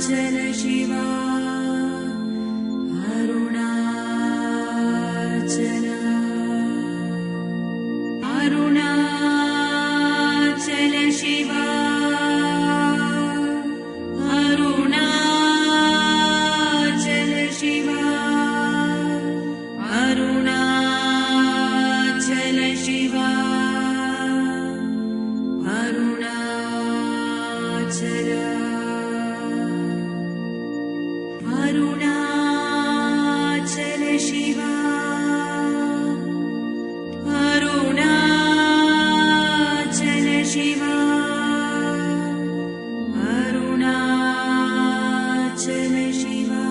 Shiva Arunachal Arunachal Shiva Arunachal Shiva Arunachal Shiva Arunachal Arunachal Shiva Arunachal Shiva Arunachal Shiva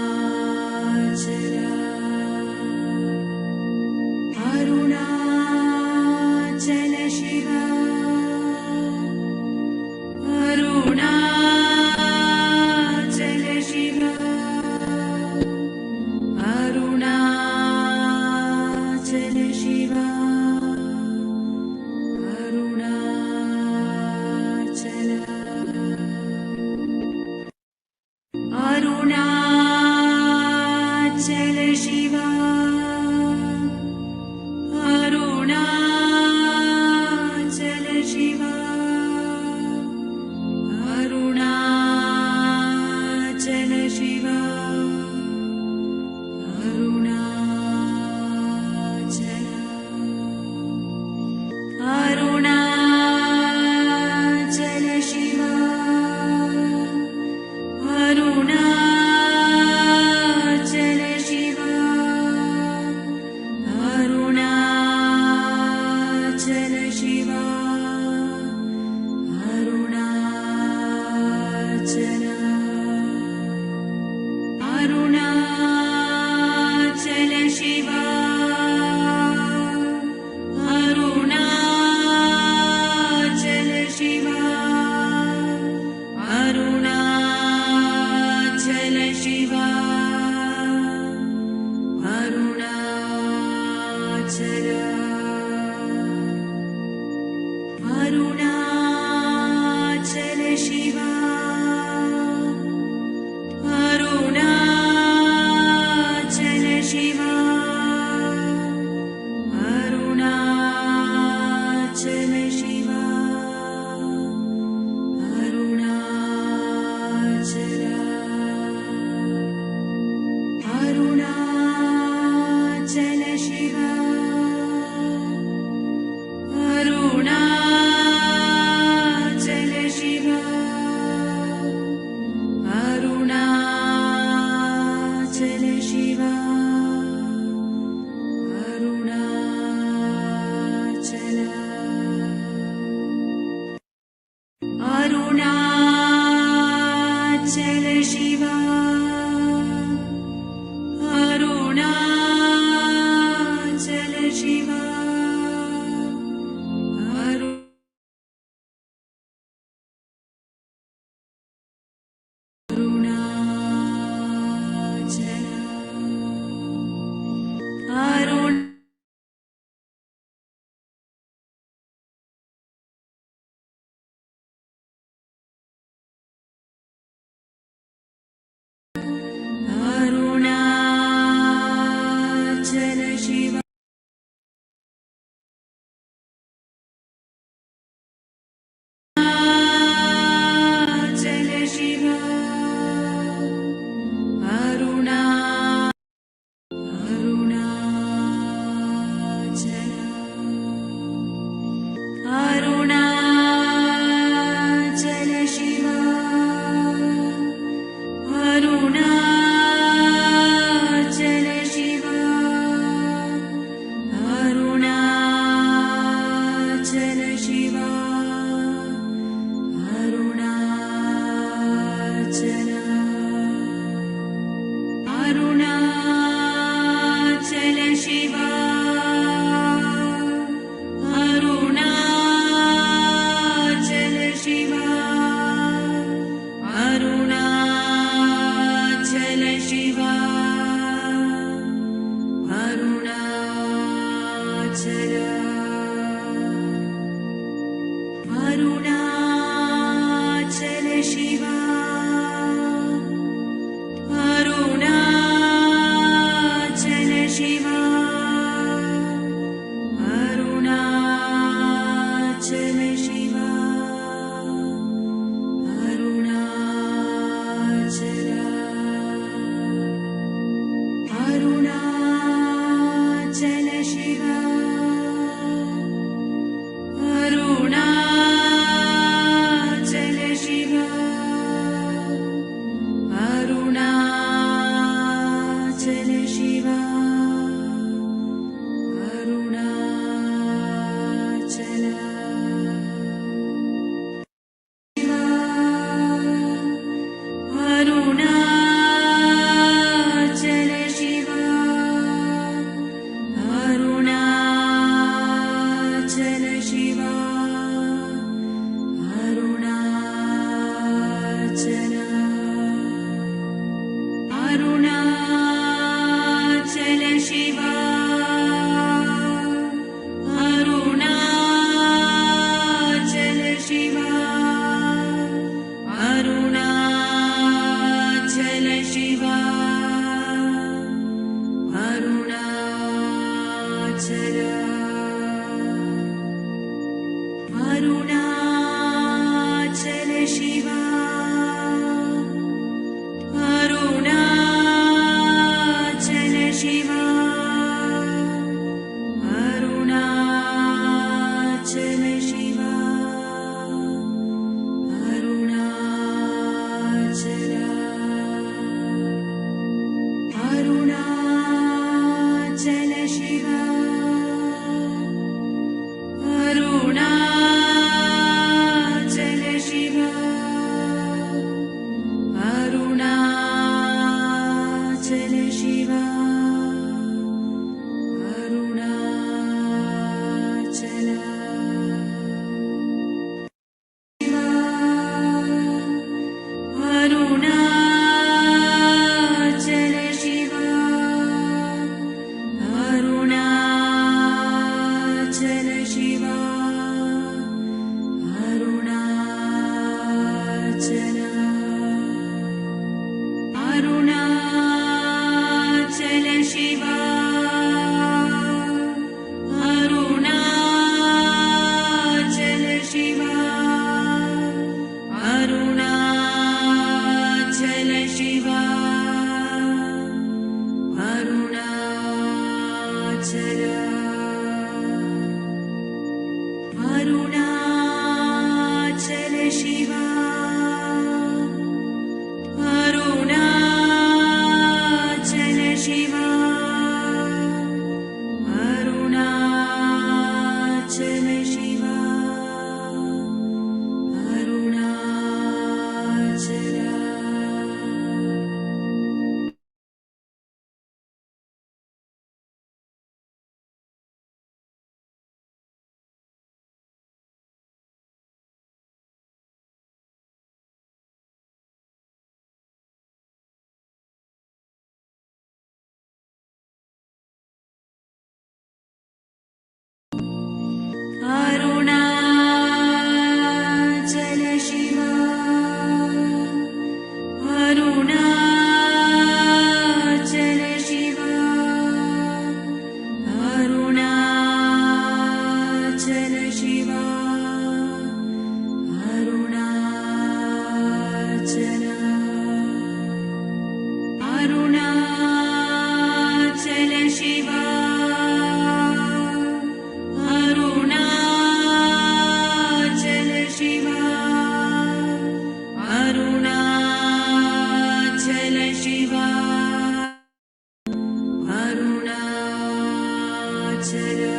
Arunachal Arunachal Shiva Arunachal Shiva Arunachal Shiva Arunachal Arunachal Shiva Arunachal Shiva Arunachal Shiva Arunachal Arunachal Shiva Arunachal Shiva Arunachal Shiva Arunachal Arunachal Shiva Arunachal Shiva Arunachal Shiva Arunachal Arunachal Shiva Arunachal Shiva Arunachal Shiva Arunachal Arunachal Shiva Arunachal Shiva Arunachal Shiva Arunachal Arunachal Shiva Arunachal Shiva Arunachala Shiva, Arunachala Shiva, Arunachala Shiva, Arunachala, Arunachala Shiva, Arunachala Shiva, Arunachala Shiva, Arunachala, Arunachala Shiva, Arunachala Shiva, Arunachala Shiva, Arunachala, Arunachala Shiva, Arunachala Shiva, Arunachala, Arunachala Shiva, Arunachala Shiva, Arunachala Shiva, Arunachala, Arunachala Shiva, Arunachala Shiva, Arunachala Shiva, Arunachala, Arunachala Shiva, Arunachala Shiva, Arunachala Shiva, Arunachala, Arunachala Shiva, Arunachala Shiva, Arunachala Shiva, Arunachala,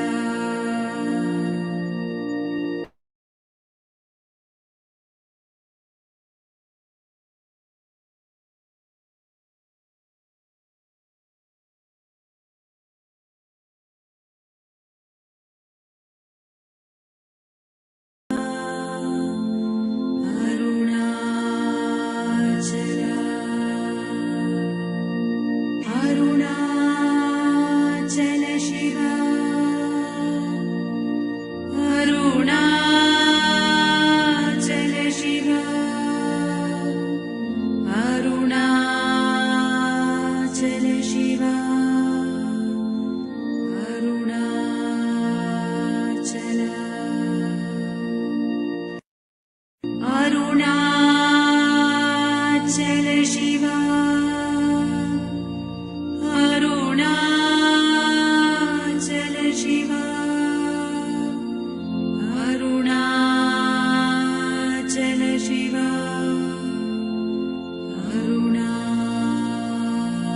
Arunachala, Arunachala Shiva, Arunachala Shiva, Arunachala Shiva, Arunachala, Arunachala Shiva, Arunachala Shiva, Arunachala Shiva,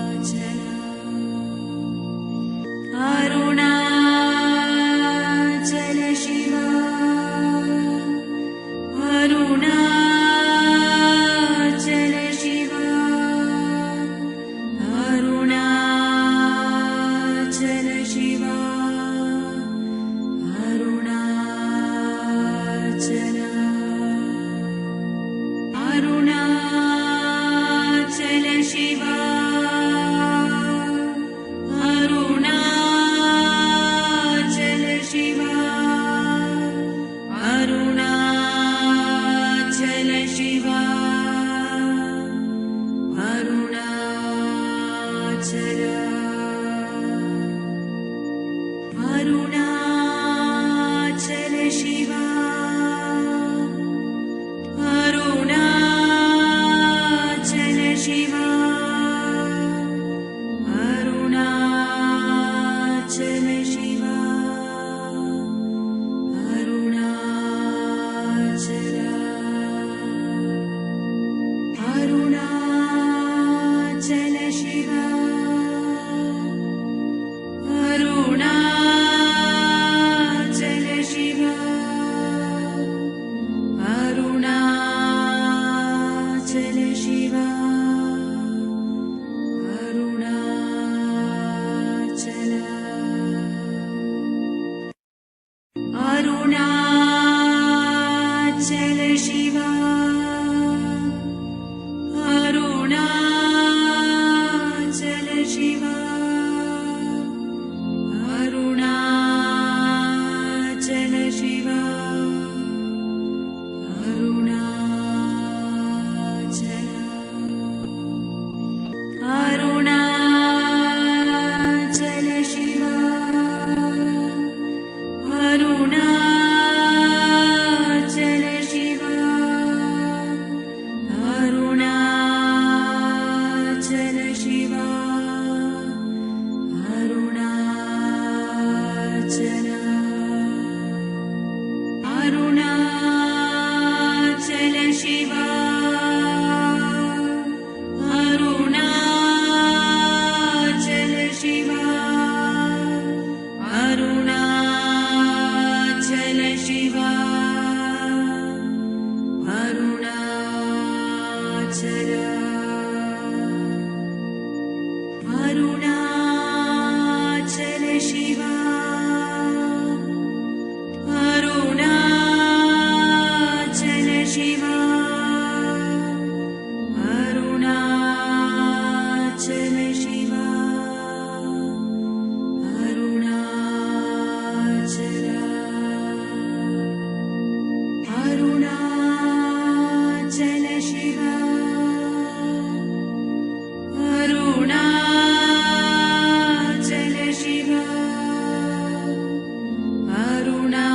Arunachala, Arunachala Shiva, Arunachala Shiva, Shiva, Arunachala, Arunachala Shiva, Arunachala Shiva, Arunachala Shiva, Arunachala, Arunachala Shiva, Arunachala Shiva, Arunachala Shiva, Arunachala, Arunachala Shiva, Arunachala Shiva, Arunachala Shiva, Arunachala, Arunachala Shiva, Arunachala Shiva, Arunachala Shiva, Arunachala, Arunachala Shiva, Arunachala Shiva, Arunachala Shiva, Arunachala, Arunachala Shiva, Arunachala Shiva, Arunachala Shiva, Arunachala, Arunachala Shiva, Arunachala Shiva, Arunachala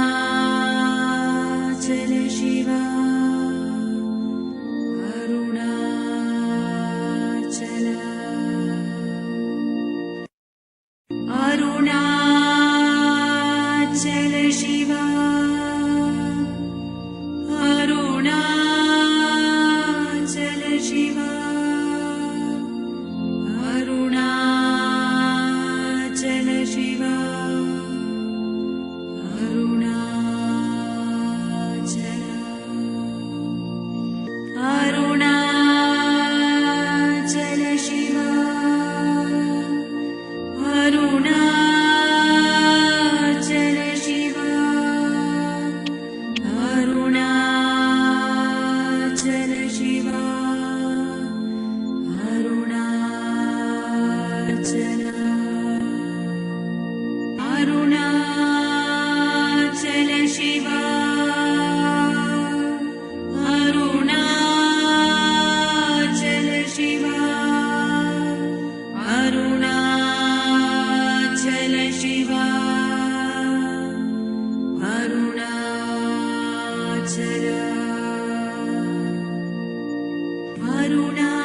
Shiva, Arunachala, Arunachala Shiva, Arunachala Shiva, Arunachala Shiva, Arunachala, Arunachala Shiva, Arunachala Shiva, Arunachala Shiva, Arunachala, Arunachala Shiva, Arunachala Shiva, Arunachala Shiva, Arunachala, Arunachala,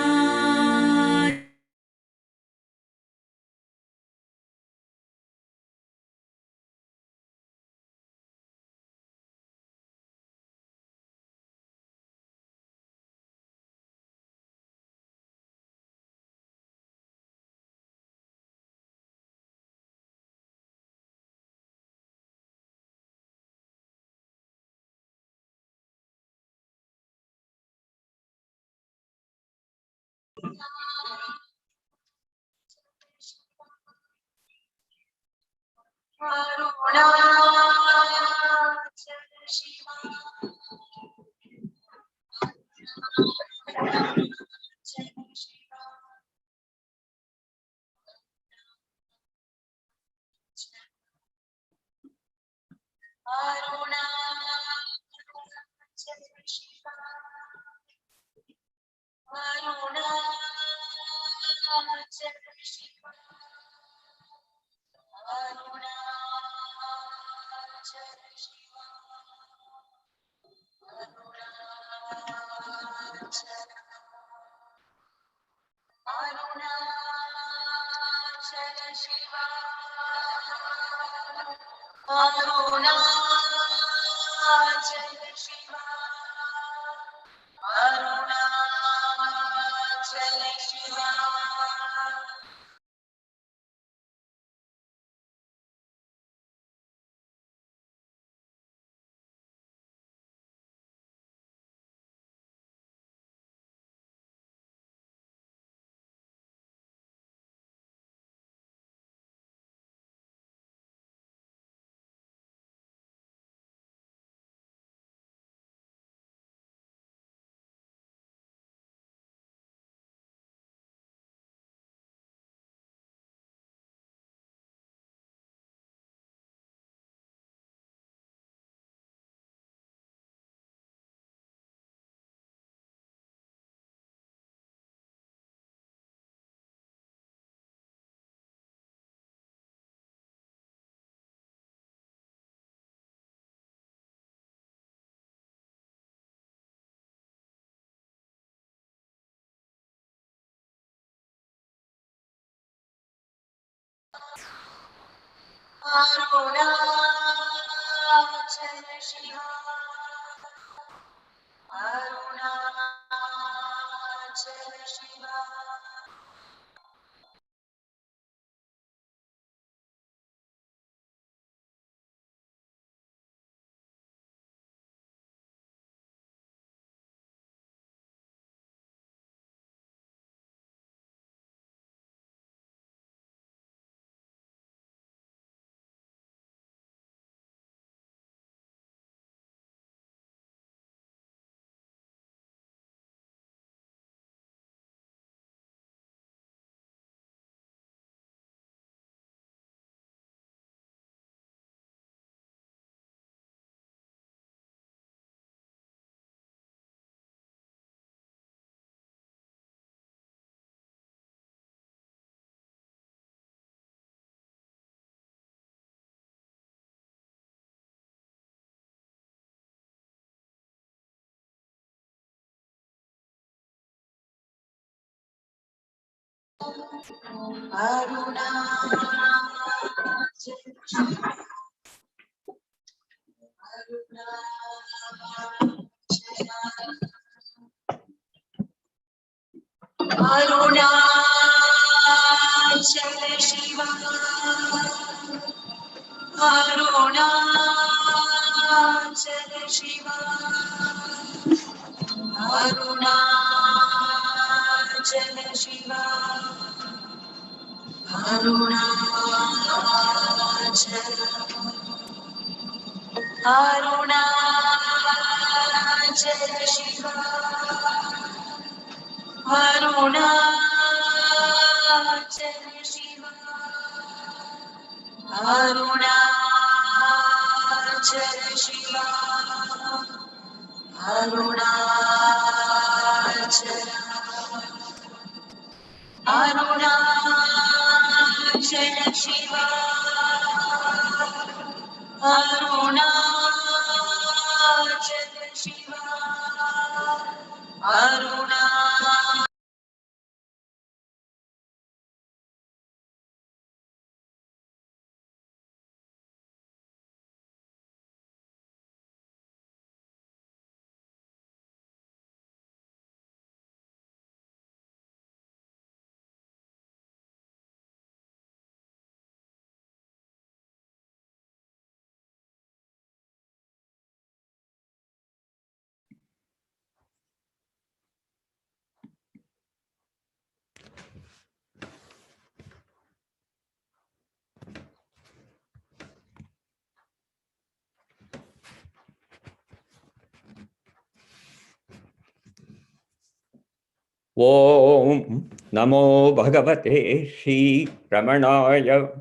Om Namo Bhagavate Shri Ramanaya.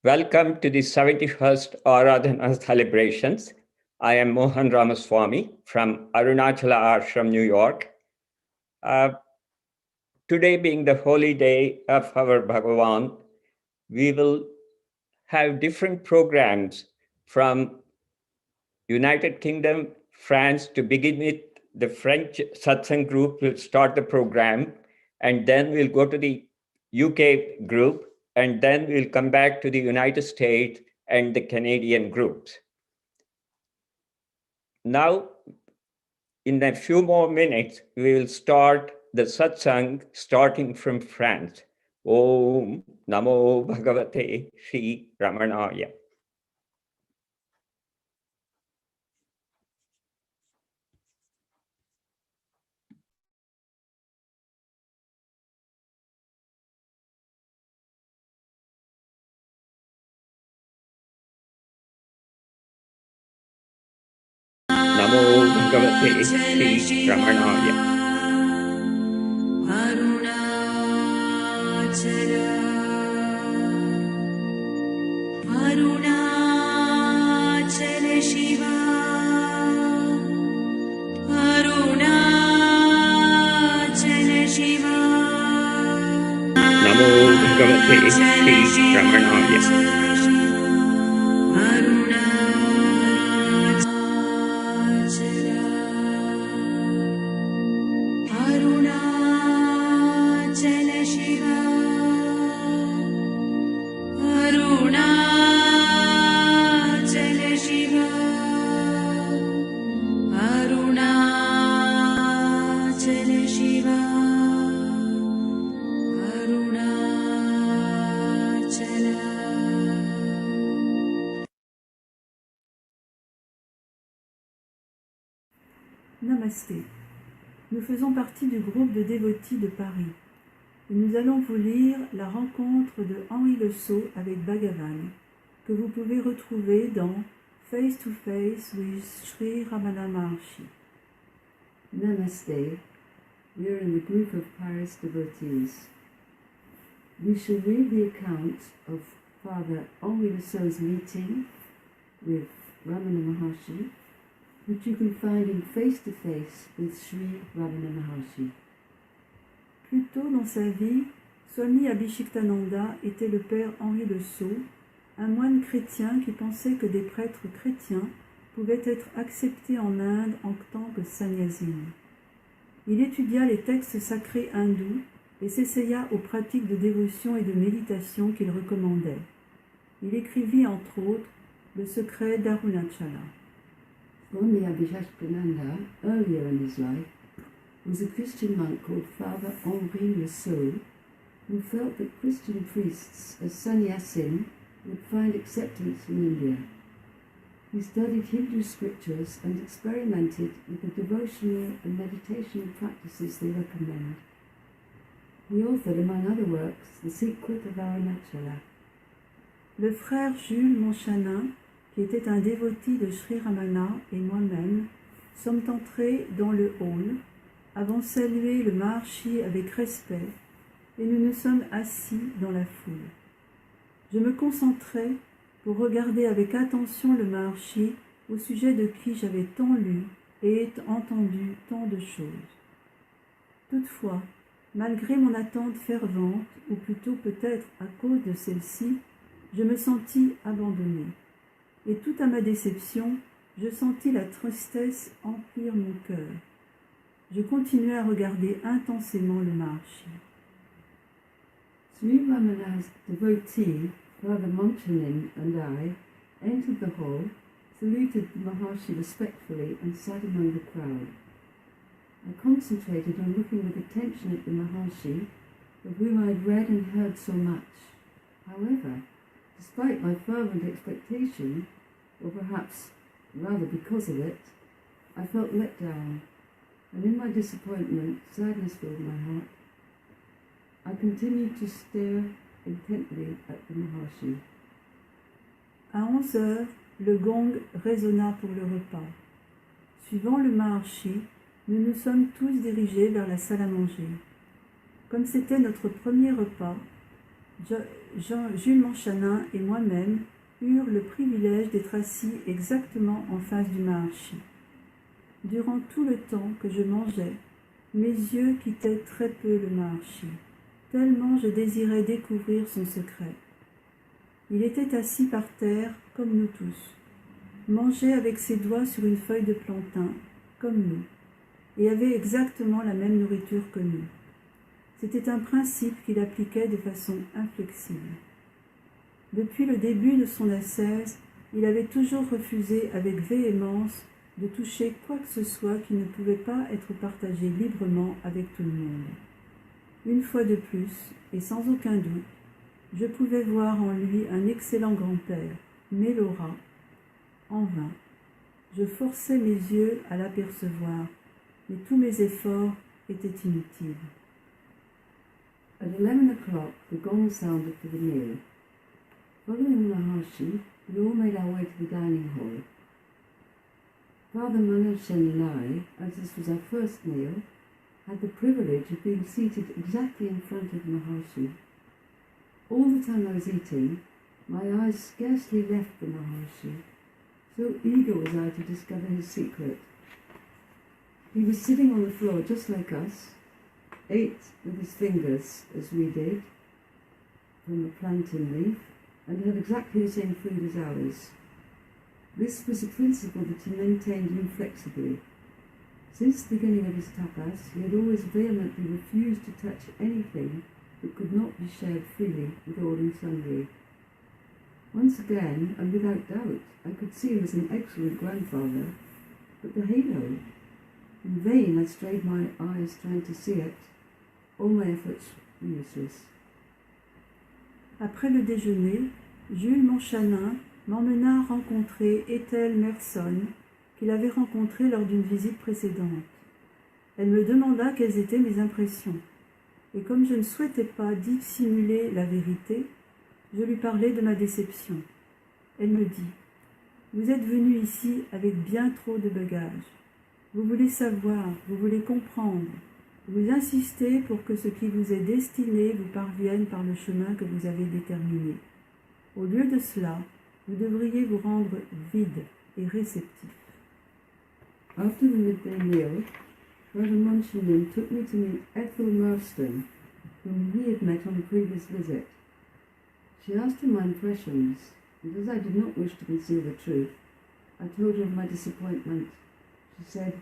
Welcome to the 71st Aradhana celebrations. I am Mohan Ramaswamy from Arunachala Ashram, New York, Today being the holy day of our Bhagavan, we will have different programs from United Kingdom, France. To begin with, the French Satsang Group will start the program, and then we'll go to the UK group, and then we'll come back to the United States and the Canadian groups. Now, in a few more minutes, we will start the satsang starting from France. Om Namo Bhagavate Sri Ramanaya. Namo Bhagavate Sri Ramanaya. Arunachala Shiva, Arunachala Shiva. Namo Bhagavate Sri Ramanaya. Namasté. Nous faisons partie du groupe de dévotis de Paris et nous allons vous lire la rencontre de Henri Le Sceau avec Bhagavan que vous pouvez retrouver dans Face to Face with Sri Ramana Maharshi. Namaste. We are in the group of Paris devotees. We shall read the account of Father Henri Le Sceau's meeting with Ramana Maharshi, which you can find in Face to Face with Sri Ramana Maharshi. Plus tôt dans sa vie, Swami Abhishektananda était le père Henri Le Sceau, un moine chrétien qui pensait que des prêtres chrétiens pouvaient être acceptés en Inde en tant que sannyasin. Il étudia les textes sacrés hindous et s'essaya aux pratiques de dévotion et de méditation qu'il recommandait. Il écrivit entre autres Le secret d'Arunachala. Swami Abhishektananda, earlier in his life, was a Christian monk called Father Henri Le Sceau, who felt that Christian priests as sannyasin would find acceptance in India. He studied Hindu scriptures and experimented with the devotional and meditational practices they recommend. He authored, among other works, The Secret of Arunachala. Le frère Jules Monchanin, qui était un dévoti de Sri Ramana, et moi-même, sommes entrés dans le hall, avons salué le Maharshi avec respect, et nous nous sommes assis dans la foule. Je me concentrais pour regarder avec attention le Maharshi, au sujet de qui j'avais tant lu et entendu tant de choses. Toutefois, malgré mon attente fervente, ou plutôt peut-être à cause de celle-ci, je me sentis abandonnée. Et tout à ma déception, je sentis la tristesse emplir mon cœur. Je continuai à regarder intensément le Maharshi. Sri Ramana's devotee, Father Monchanin, and I entered the hall, saluted the Maharshi respectfully, and sat among the crowd. I concentrated on looking with attention at the Maharshi, of whom I had read and heard so much. However, despite my fervent expectation, or perhaps rather because of it, I felt let down, and in my disappointment, sadness filled my heart. I continued to stare intently at the Maharshi. À 11 heures, le gong résonna pour le repas. Suivant le Maharshi, nous nous sommes tous dirigés vers la salle à manger. Comme c'était notre premier repas, Jules Monchanin et moi-même eurent le privilège d'être assis exactement en face du Maharshi. Durant tout le temps que je mangeais, mes yeux quittaient très peu le Maharshi, tellement je désirais découvrir son secret. Il était assis par terre, comme nous tous, mangeait avec ses doigts sur une feuille de plantain, comme nous, et avait exactement la même nourriture que nous. C'était un principe qu'il appliquait de façon inflexible. Depuis le début de son ascèse, il avait toujours refusé avec véhémence de toucher quoi que ce soit qui ne pouvait pas être partagé librement avec tout le monde. Une fois de plus, et sans aucun doute, je pouvais voir en lui un excellent grand-père, mais Laura, en vain. Je forçais mes yeux à l'apercevoir, mais tous mes efforts étaient inutiles. At 11 o'clock, the gong sounded for the meal. Following Maharshi, we all made our way to the dining hall. Father Manashen and I, as this was our first meal, had the privilege of being seated exactly in front of Maharshi. All the time I was eating, my eyes scarcely left the Maharshi, so eager was I to discover his secret. He was sitting on the floor just like us, ate with his fingers as we did, from a plantain leaf, and had exactly the same food as ours. This was a principle that he maintained inflexibly. Since the beginning of his tapas, he had always vehemently refused to touch anything that could not be shared freely with all and sundry. Once again, and without doubt, I could see him as an excellent grandfather, but the halo, in vain I strained my eyes trying to see it. All my efforts were useless. Après le déjeuner, Jules Monchanin m'emmena rencontrer Ethel Merson, qu'il avait rencontrée lors d'une visite précédente. Elle me demanda quelles étaient mes impressions, et comme je ne souhaitais pas dissimuler la vérité, je lui parlai de ma déception. Elle me dit « Vous êtes venu ici avec bien trop de bagages. Vous voulez savoir, vous voulez comprendre. Vous insistez pour que ce qui vous est destiné vous parvienne par le chemin que vous avez déterminé. Au lieu de cela, vous devriez vous rendre vide et réceptif. » After the midday meal, Brother Munchausen took me to meet Ethel Merston, whom he had met on a previous visit. She asked him my impressions, and as I did not wish to conceal the truth, I told her of my disappointment. She said,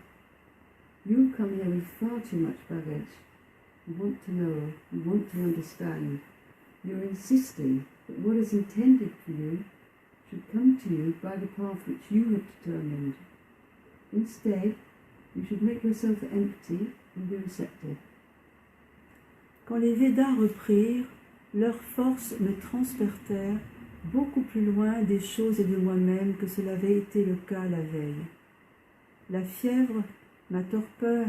"You've come here with far too much baggage. You want to know, you want to understand. You're insisting that what is intended for you should come to you by the path which you have determined. Instead, you should make yourself empty and be receptive." Quand les Védas reprirent, leurs forces me transpertèrent beaucoup plus loin des choses et de moi-même que cela avait été le cas la veille. La fièvre, ma torpeur,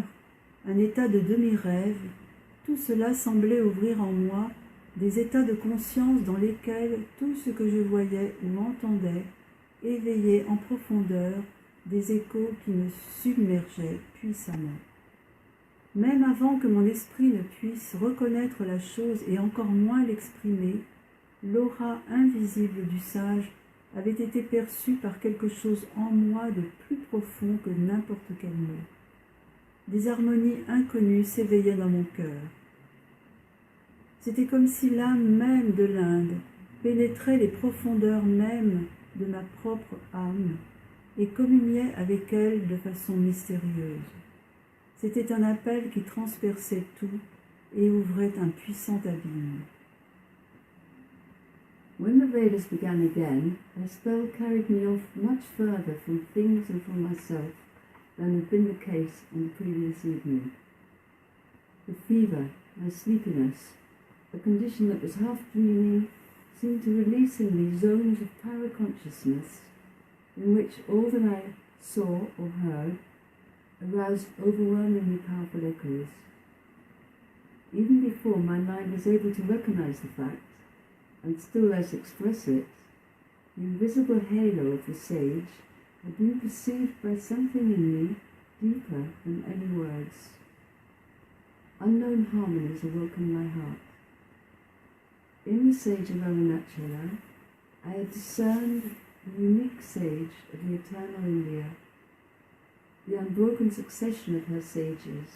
un état de demi-rêve, tout cela semblait ouvrir en moi des états de conscience dans lesquels tout ce que je voyais ou entendais éveillait en profondeur des échos qui me submergeaient puissamment. Même avant que mon esprit ne puisse reconnaître la chose et encore moins l'exprimer, l'aura invisible du sage avait été perçue par quelque chose en moi de plus profond que n'importe quel mot. Des harmonies inconnues s'éveillaient dans mon cœur. C'était comme si l'âme même de l'Inde pénétrait les profondeurs mêmes de ma propre âme et communiait avec elle de façon mystérieuse. C'était un appel qui transperçait tout et ouvrait un puissant abîme. When the Vedas began again, their spell carried me off much further from things and from myself than had been the case on the previous evening. The fever, my sleepiness, a condition that was half dreaming, seemed to release in me zones of paraconsciousness in which all that I saw or heard aroused overwhelmingly powerful echoes. Even before my mind was able to recognize the fact, and still less express it, the invisible halo of the sage had been perceived by something in me deeper than any words. Unknown harmonies awoke in my heart. In the sage of Arunachala, I had discerned the unique sage of the eternal India, the unbroken succession of her sages,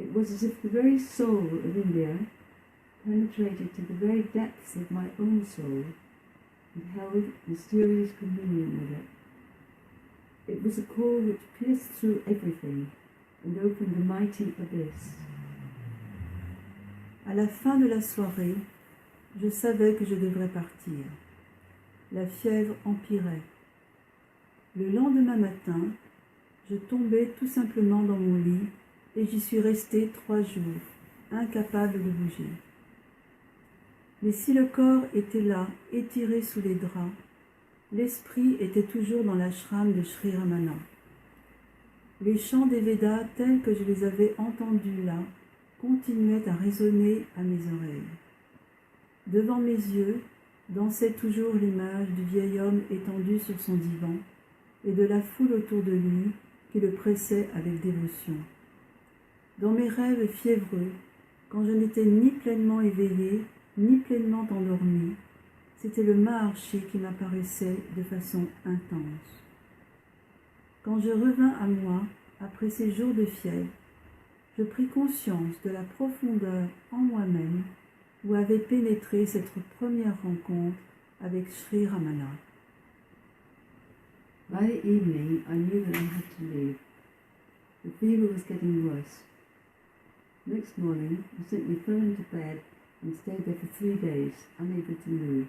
It was as if the very soul of India penetrated to the very depths of my own soul and held mysterious communion with it. It was a call which pierced through everything and opened a mighty abyss. À la fin de la soirée, je savais que je devrais partir. La fièvre empirait. Le lendemain matin, je tombai tout simplement dans mon lit et j'y suis restée 3 jours, incapable de bouger. Mais si le corps était là, étiré sous les draps, l'esprit était toujours dans l'ashram de Sri Ramana. Les chants des Védas tels que je les avais entendus là continuaient à résonner à mes oreilles. Devant mes yeux dansait toujours l'image du vieil homme étendu sur son divan et de la foule autour de lui qui le pressait avec dévotion. Dans mes rêves fiévreux, quand je n'étais ni pleinement éveillée, ni pleinement endormie, c'était le Maharshi qui m'apparaissait de façon intense. Quand je revins à moi, après ces jours de fièvre, je pris conscience de la profondeur en moi-même où avait pénétré cette première rencontre avec Sri Ramana. By the evening, I knew that I had to leave. The fever was getting worse. Next morning, I simply fell into bed and stayed there for 3 days, unable to move.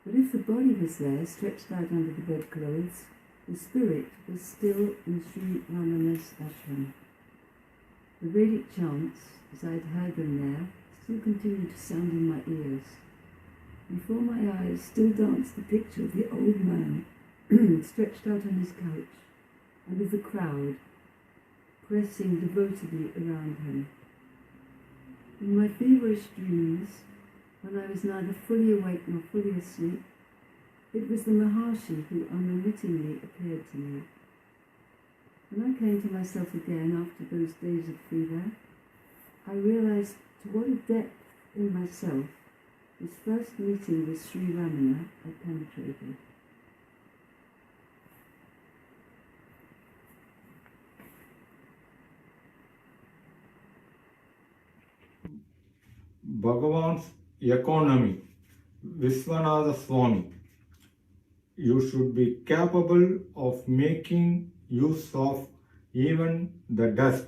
But if the body was there, stretched out under the bedclothes, the spirit was still in Sri Ramana's ashram. The Vedic chants, as I had heard them there, still continued to sound in my ears. Before my eyes still danced the picture of the old man stretched out on his couch, and of the crowd pressing devotedly around him. In my feverish dreams, when I was neither fully awake nor fully asleep, it was the Maharshi who unremittingly appeared to me. When I came to myself again after those days of fever, I realized to what a depth in myself this first meeting with Sri Ramana had penetrated. Bhagavan's economy, Vishwanatha Swami. You should be capable of making use of even the dust,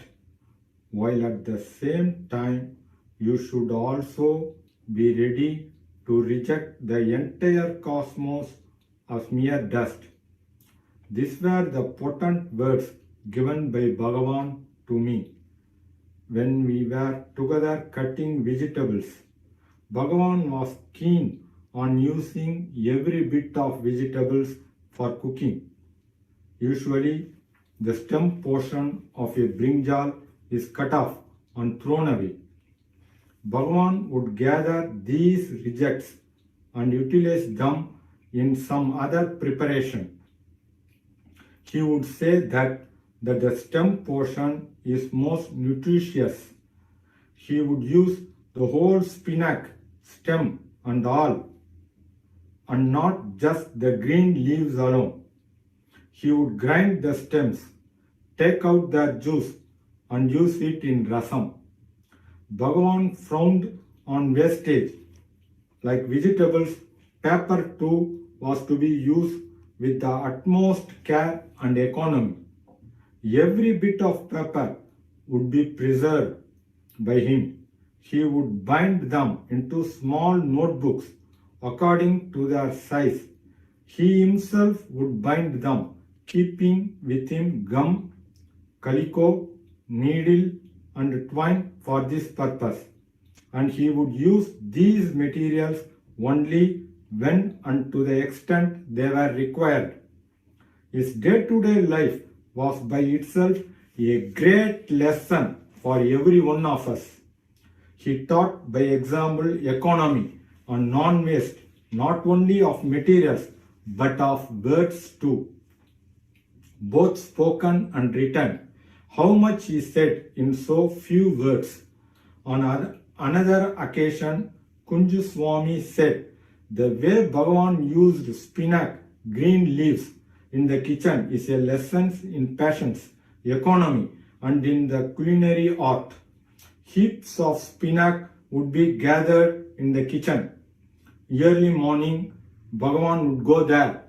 while at the same time you should also be ready to reject the entire cosmos as mere dust. These were the potent words given by Bhagavan to me when we were together cutting vegetables. Bhagavan was keen on using every bit of vegetables for cooking. Usually, the stem portion of a brinjal is cut off and thrown away. Bhagavan would gather these rejects and utilize them in some other preparation. He would say that the stem portion is most nutritious. He would use the whole spinach, stem and all, and not just the green leaves alone. He would grind the stems, take out their juice and use it in rasam. Bhagavan frowned on wastage. Like vegetables, paper too was to be used with the utmost care and economy. Every bit of paper would be preserved by him. He would bind them into small notebooks according to their size. He himself would bind them, keeping with him gum, calico, needle and twine for this purpose. And he would use these materials only when and to the extent they were required. His day-to-day life was by itself a great lesson for every one of us. He taught by example economy and non-waste, not only of materials but of words too, both spoken and written. How much he said in so few words. On another occasion, Kunju Swami said, the way Bhagavan used spinach, green leaves in the kitchen is a lesson in patience, economy and in the culinary art. Heaps of spinach would be gathered in the kitchen. Early morning, Bhagavan would go there.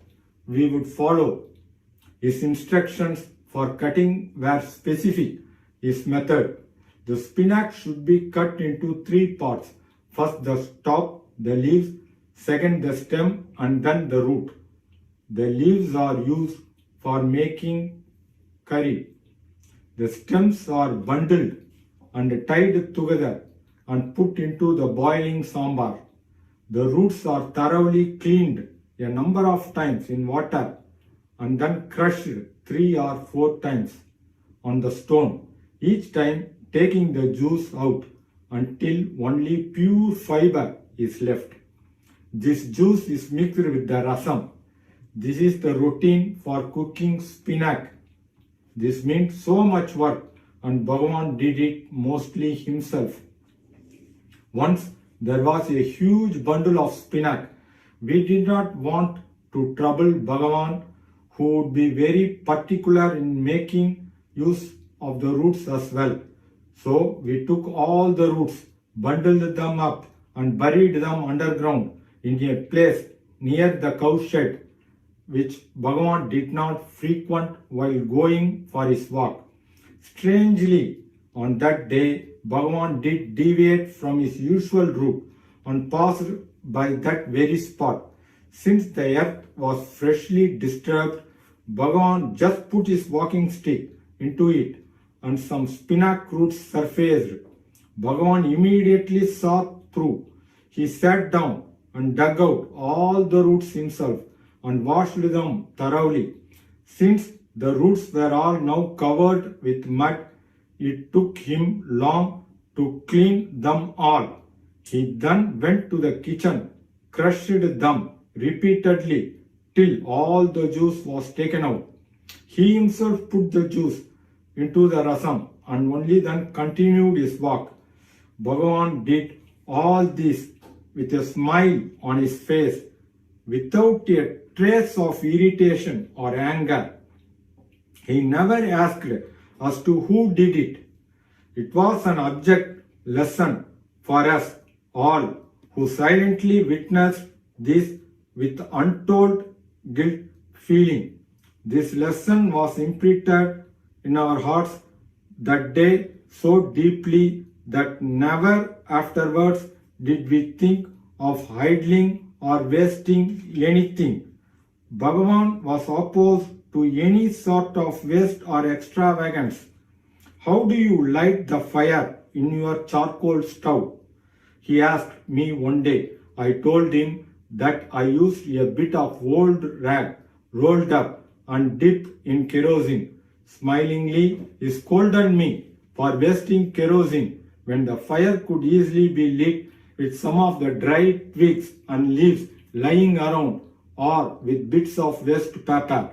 We would follow. His instructions for cutting were specific. His method. The spinach should be cut into 3 parts. First the stalk, the leaves, second the stem, and then the root. The leaves are used for making curry. The stems are bundled and tied together and put into the boiling sambar. The roots are thoroughly cleaned a number of times in water and then crushed 3 or 4 times on the stone, each time taking the juice out until only pure fiber is left. This juice is mixed with the rasam. This is the routine for cooking spinach. This meant so much work, and Bhagavan did it mostly himself. Once there was a huge bundle of spinach. We did not want to trouble Bhagavan, who would be very particular in making use of the roots as well. So we took all the roots, bundled them up, and buried them underground in a place near the cow shed, which Bhagavan did not frequent while going for his walk. Strangely, on that day, Bhagavan did deviate from his usual route and passed by that very spot. Since the earth was freshly disturbed, Bhagavan just put his walking stick into it and some spinach roots surfaced. Bhagavan immediately saw through. He sat down and dug out all the roots himself and washed them thoroughly. Since the roots were all now covered with mud, it took him long to clean them all. He then went to the kitchen, crushed them repeatedly till all the juice was taken out. He himself put the juice into the rasam and only then continued his walk. Bhagavan did all this with a smile on his face, without a trace of irritation or anger. He never asked as to who did it. It was an object lesson for us all who silently witnessed this with untold guilt feeling. This lesson was imprinted in our hearts that day so deeply that never afterwards did we think of idling or wasting anything. Bhagavan was opposed to any sort of waste or extravagance. How do you light the fire in your charcoal stove? He asked me one day. I told him that I used a bit of old rag rolled up and dipped in kerosene. Smilingly, he scolded me for wasting kerosene when the fire could easily be lit with some of the dried twigs and leaves lying around or with bits of waste paper.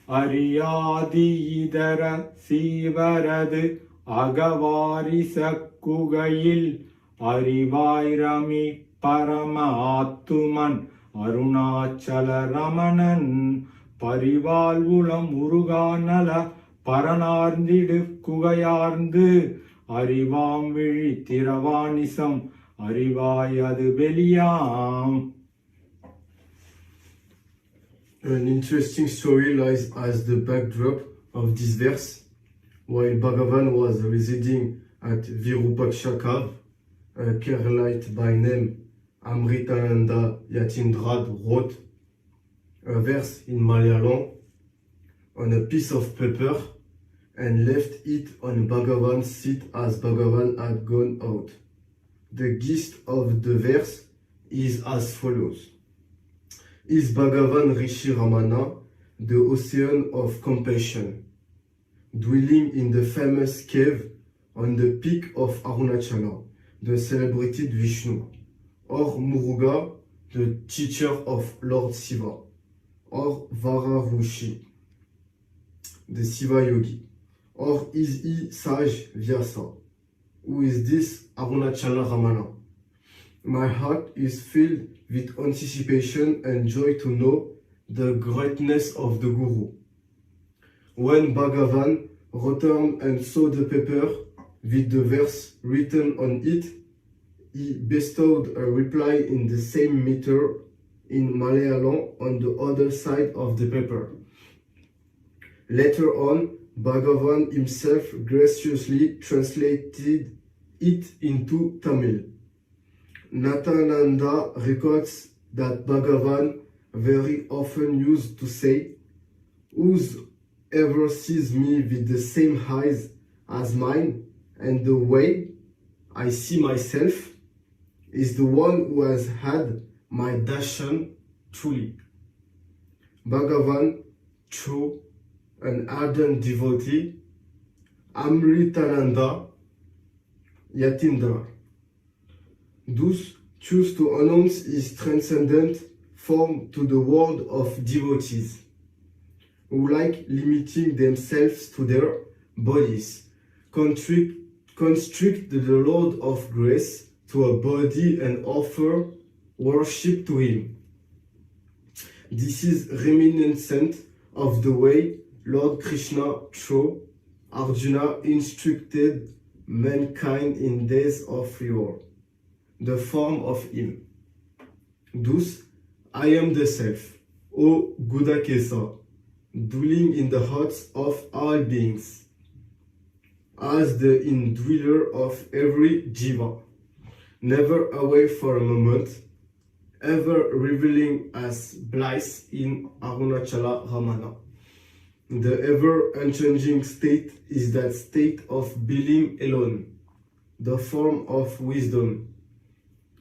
Ariyadi idara sivaradu agavarisa kugayil arivairami paramaattuman arunachala ramanan parivalvulam muruganala paranarndidu kugayarndu arivam vili tiravanisam arivayadu veliyam. An interesting story lies as the backdrop of this verse. While Bhagavan was residing at Virupaksha cave, a Keralite by name Amritananda Yatindrad wrote a verse in Malayalam on a piece of paper and left it on Bhagavan's seat as Bhagavan had gone out. The gist of the verse is as follows. Is Bhagavan Rishi Ramana the ocean of compassion, dwelling in the famous cave on the peak of Arunachala, the celebrated Vishnu, or Muruga, the teacher of Lord Shiva, or Vararushi, the Shiva yogi, or is he Sage Vyasa? Who is this Arunachala Ramana? My heart is filled with anticipation and joy to know the greatness of the Guru. When Bhagavan returned and saw the paper with the verse written on it, he bestowed a reply in the same meter in Malayalam on the other side of the paper. Later on, Bhagavan himself graciously translated it into Tamil. Nathananda records that Bhagavan very often used to say, "Whoever sees me with the same eyes as mine and the way I see myself is the one who has had my darshan truly." Bhagavan, through an ardent devotee, Amritananda Yatindra, thus choose to announce his transcendent form to the world of devotees, who like limiting themselves to their bodies, constrict the Lord of grace to a body and offer worship to him. This is reminiscent of the way Lord Krishna through Arjuna instructed mankind in days of yore, the form of him. Thus, I am the self, O Gudakesa, dwelling in the hearts of all beings, as the indweller of every jiva, never away for a moment, ever revealing as bliss in Arunachala Ramana. The ever-unchanging state is that state of being alone, the form of wisdom,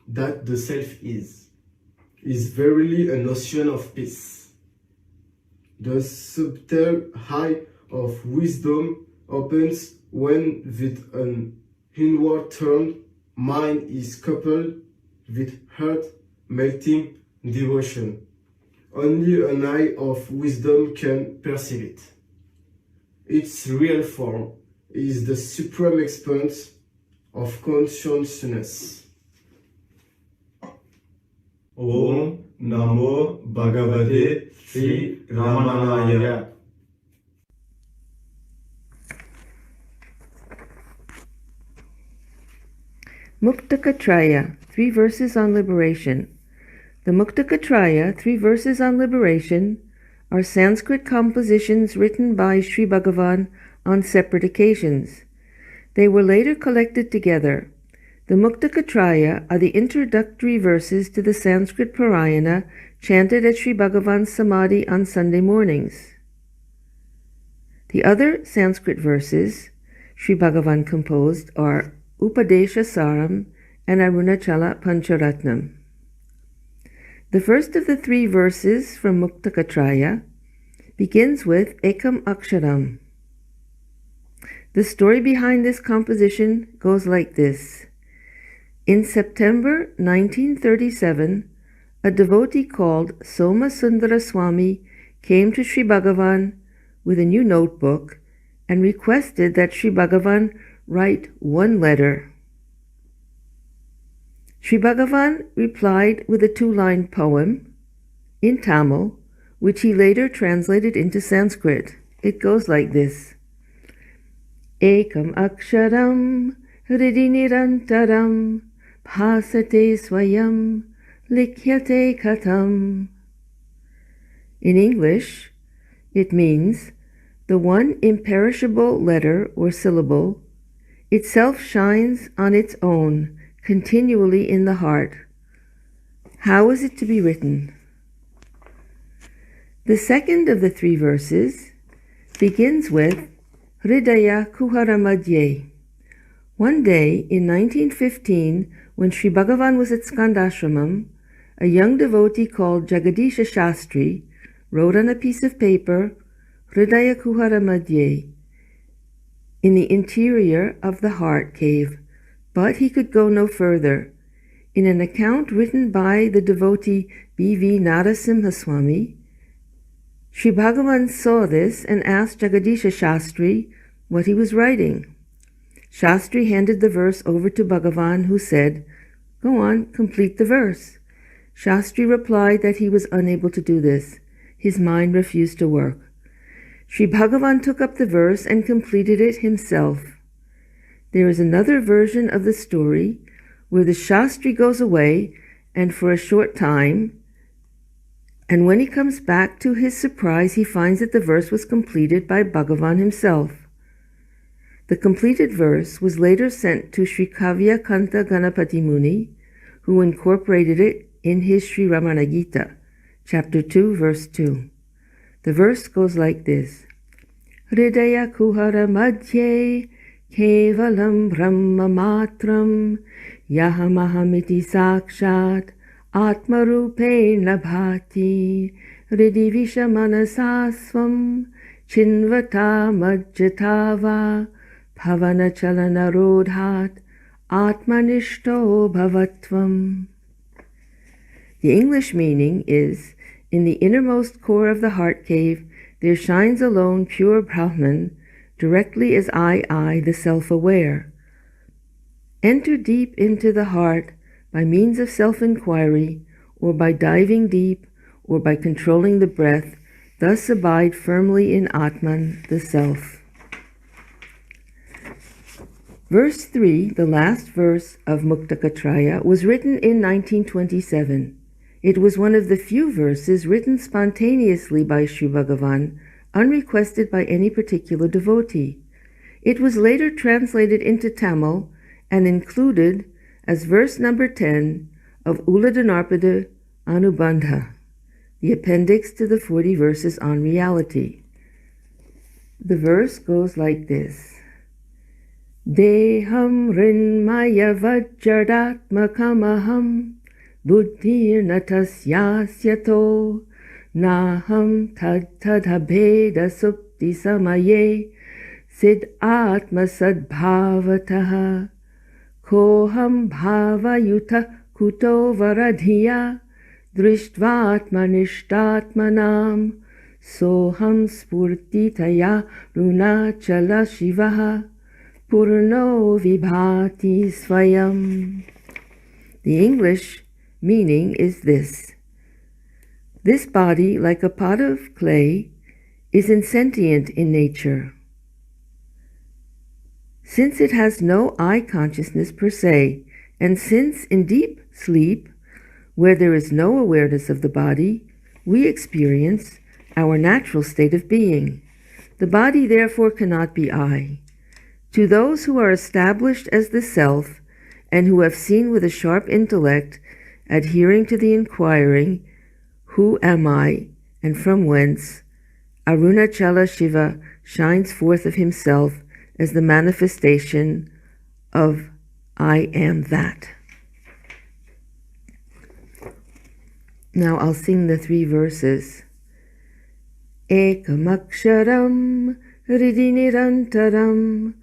that the self is verily an ocean of peace. The subtle eye of wisdom opens when with an inward turn mind is coupled with heart-melting devotion. Only an eye of wisdom can perceive it. Its real form is the supreme expanse of consciousness. Om Namo Bhagavate Sri Ramanaya. Muktaka-traya, 3 verses on liberation. The Muktaka-traya, 3 verses on liberation, are Sanskrit compositions written by Sri Bhagavan on separate occasions. They were later collected together. The Muktaka-traya are the introductory verses to the Sanskrit Parayana chanted at Sri Bhagavan's Samadhi on Sunday mornings. The other Sanskrit verses Sri Bhagavan composed are Upadesha Saram and Arunachala Pancharatnam. The first of the 3 verses from Muktaka-traya begins with Ekam Aksharam. The story behind this composition goes like this. In September 1937, a devotee called Soma Sundara Swami came to Sri Bhagavan with a new notebook and requested that Sri Bhagavan write 1 letter. Sri Bhagavan replied with a 2-line poem in Tamil, which he later translated into Sanskrit. It goes like this. Ekam aksharam hridi nirantaram bhasate swayam likhyate katham. In English, it means the one imperishable letter or syllable itself shines on its own continually in the heart. How is it to be written? The second of the 3 verses begins with Hridaya Kuharamadye. One day in 1915, when Sri Bhagavan was at Skandashramam, a young devotee called Jagadisha Shastri wrote on a piece of paper, Hridaya Kuharamadye, in the interior of the heart cave. But he could go no further. In an account written by the devotee B.V. Narasimha Swami, Sri Bhagavan saw this and asked Jagadisha Shastri what he was writing. Shastri handed the verse over to Bhagavan, who said, "Go on, complete the verse." Shastri replied that he was unable to do this. His mind refused to work. Sri Bhagavan took up the verse and completed it himself. There is another version of the story where the Shastri goes away and for a short time, and when he comes back, to his surprise, he finds that the verse was completed by Bhagavan himself. The completed verse was later sent to Sri Kavya Kanta Ganapati Muni, who incorporated it in his Sri Ramana Gita, chapter 2, verse 2. The verse goes like this: Hridaya kuhara madhye kevalam brahma matram yahamahamiti sakshat atmarupena bhati hridi vishamanasasvam chinvata majjatava bhavana chalana rodhat atmanishto bhavatvam. The English meaning is, in the innermost core of the heart cave, there shines alone pure Brahman, directly as I, the self-aware. Enter deep into the heart by means of self-inquiry, or by diving deep, or by controlling the breath, thus abide firmly in Atman, the self. Verse 3, the last verse of Muktaka-traya, was written in 1927. It was one of the few verses written spontaneously by Sri Bhagavan, unrequested by any particular devotee. It was later translated into Tamil and included as verse number 10 of Ulladanarpada Anubandha, the appendix to the 40 verses on reality. The verse goes like this: Deham rinmaya vajjadatmakamaham buddhirna tasyasyato naham tadabheda supti samaye sid atma sadbhavataha koham bhavayuta kuto varadhiya drishtvatmanishtatmanam soham spurtitaya runachala shivaha Purno vibhati svayam. The English meaning is this: this body, like a pot of clay, is insentient in nature. Since it has no I consciousness per se, and since in deep sleep, where there is no awareness of the body, we experience our natural state of being, the body therefore cannot be I. To those who are established as the self, and who have seen with a sharp intellect, adhering to the inquiring, who am I, and from whence, Arunachala Shiva shines forth of himself as the manifestation of I am that. Now I'll sing the 3 verses. Ekamaksharam Hridi nirantaram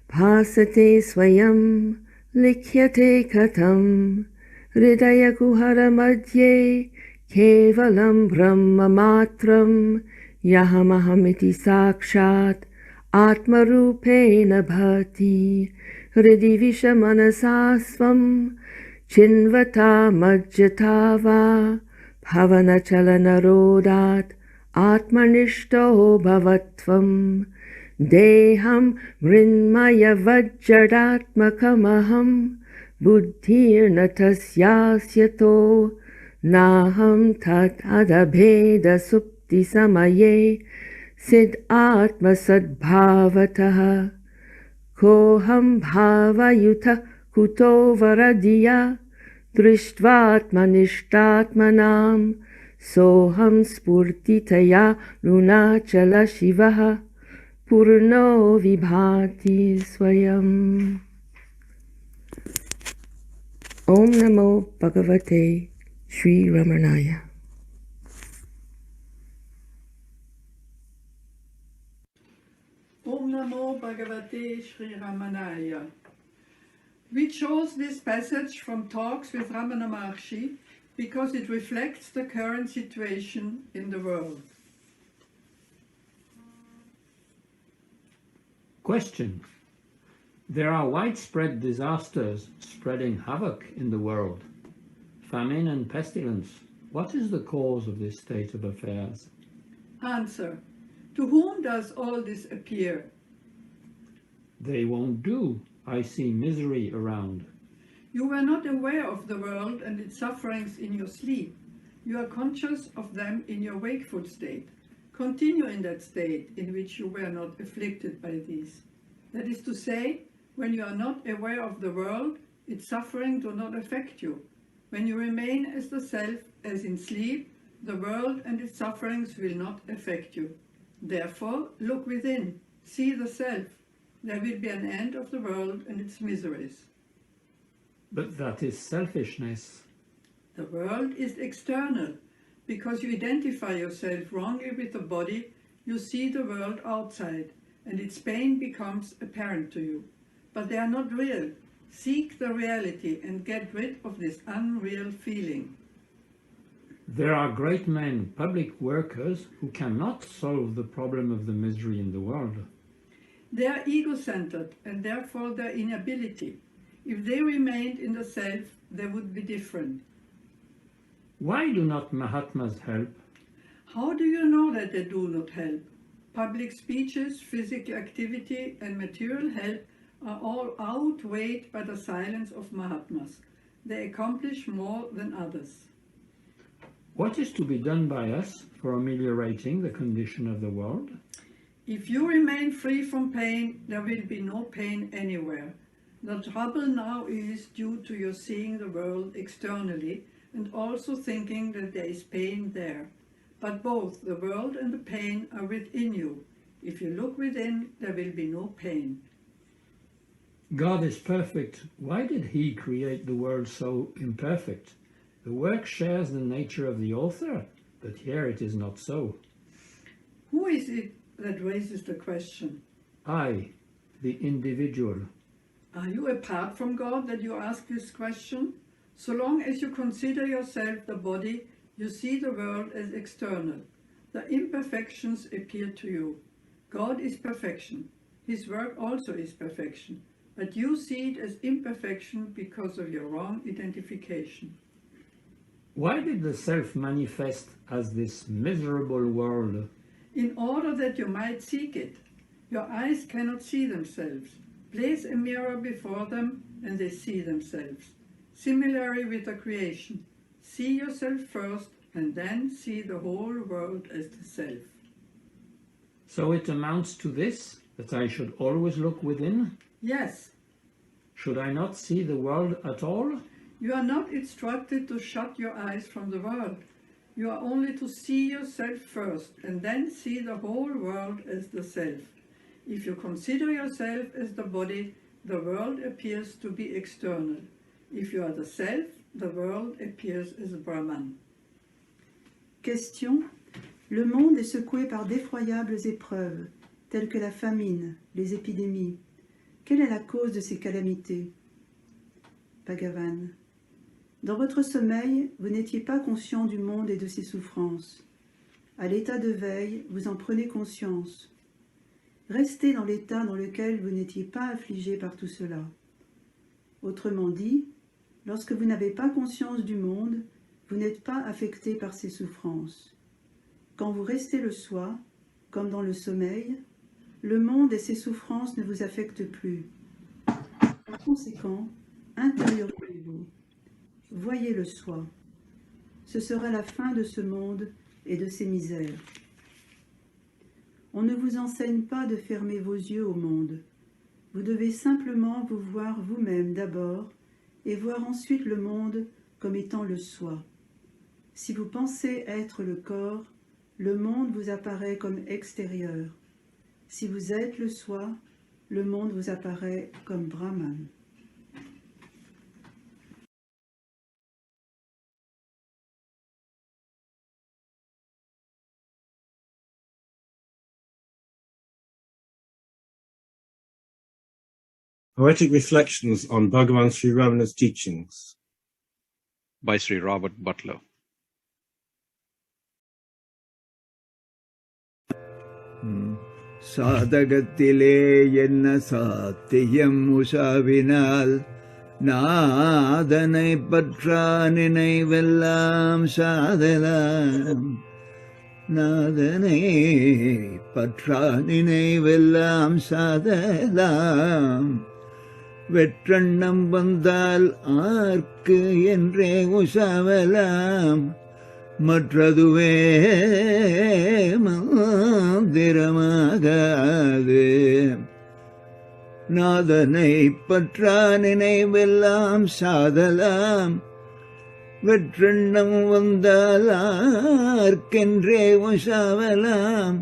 bhasate swayam likhyate katham hridaya kuhara madhye kevalam brahma matram yahamahamiti sakshat atmarupena bhati hridi vishamanasasvam chinvata majjatava bhavana chalana rodat atmanishto bhavatvam deham mrinmaya vajjadatmakamaham buddhirna tasyasyato naham tat adabheda supti samaye sid atma sadbhavataha koham bhavayuta kuto varadhiya drishtvatmanishtatmanam soham spurtitaya lunachala shivaha purno vibhati swayam. Om Namo Bhagavate Sri Ramanaya. Om Namo Bhagavate Sri Ramanaya. We chose this passage from Talks with Ramana Maharshi because it reflects the current situation in the world. Question. There are widespread disasters spreading havoc in the world. Famine and pestilence. What is the cause of this state of affairs? Answer. To whom does all this appear? They won't do. I see misery around. You were not aware of the world and its sufferings in your sleep. You are conscious of them in your wakeful state. Continue in that state in which you were not afflicted by these. That is to say, when you are not aware of the world, its suffering do not affect you. When you remain as the self, as in sleep, the world and its sufferings will not affect you. Therefore, look within, see the self. There will be an end of the world and its miseries. But that is selfishness. The world is external. Because you identify yourself wrongly with the body, you see the world outside, and its pain becomes apparent to you. But they are not real. Seek the reality and get rid of this unreal feeling. There are great men, public workers, who cannot solve the problem of the misery in the world. They are ego-centered, and therefore their inability. If they remained in the self, they would be different. Why do not Mahatmas help? How do you know that they do not help? Public speeches, physical activity, and material help are all outweighed by the silence of Mahatmas. They accomplish more than others. What is to be done by us for ameliorating the condition of the world? If you remain free from pain, there will be no pain anywhere. The trouble now is due to your seeing the world externally and also thinking that there is pain there. But both the world and the pain are within you. If you look within, there will be no pain. God is perfect. Why did He create the world so imperfect? The work shares the nature of the author, but here it is not so. Who is it that raises the question? I, the individual. Are you apart from God that you ask this question? So long as you consider yourself the body, you see the world as external. The imperfections appear to you. God is perfection. His work also is perfection. But you see it as imperfection because of your wrong identification. Why did the self manifest as this miserable world? In order that you might seek it. Your eyes cannot see themselves. Place a mirror before them and they see themselves. Similarly with the creation. See yourself first and then see the whole world as the self. So it amounts to this, that I should always look within? Yes. Should I not see the world at all? You are not instructed to shut your eyes from the world. You are only to see yourself first and then see the whole world as the self. If you consider yourself as the body, the world appears to be external. If you are the self, the world appears as Brahman. Question. Le monde est secoué par d'effroyables épreuves, telles que la famine, les épidémies. Quelle est la cause de ces calamités? Bhagavan. Dans votre sommeil, vous n'étiez pas conscient du monde et de ses souffrances. À l'état de veille, vous en prenez conscience. Restez dans l'état dans lequel vous n'étiez pas affligé par tout cela. Autrement dit, lorsque vous n'avez pas conscience du monde, vous n'êtes pas affecté par ses souffrances. Quand vous restez le soi, comme dans le sommeil, le monde et ses souffrances ne vous affectent plus. Par conséquent, intériorisez-vous. Voyez le soi. Ce sera la fin de ce monde et de ses misères. On ne vous enseigne pas de fermer vos yeux au monde. Vous devez simplement vous voir vous-même d'abord et voir ensuite le monde comme étant le soi. Si vous pensez être le corps, le monde vous apparaît comme extérieur. Si vous êtes le soi, le monde vous apparaît comme Brahman. Poetic Reflections on Bhagavan Sri Ramana's Teachings by Sri Robert Butler. சாதகத்திலே என்ன சாத்தியம் உஷாவினால் நாதனை பற்றா நினைவெல்லாம் சாதலாம் நாதனை பற்றா நினைவெல்லாம் சாதலாம் வெற்றெண்ணம் வந்தால் ஆர்க்கு என்றே உசாவலாம் மற்றதுவே மந்திரமாகாது நாதனை பற்றா நினைவெல்லாம் சாதலாம் வெற்றெண்ணம் வந்தால் ஆர்க்கென்றே உசாவலாம்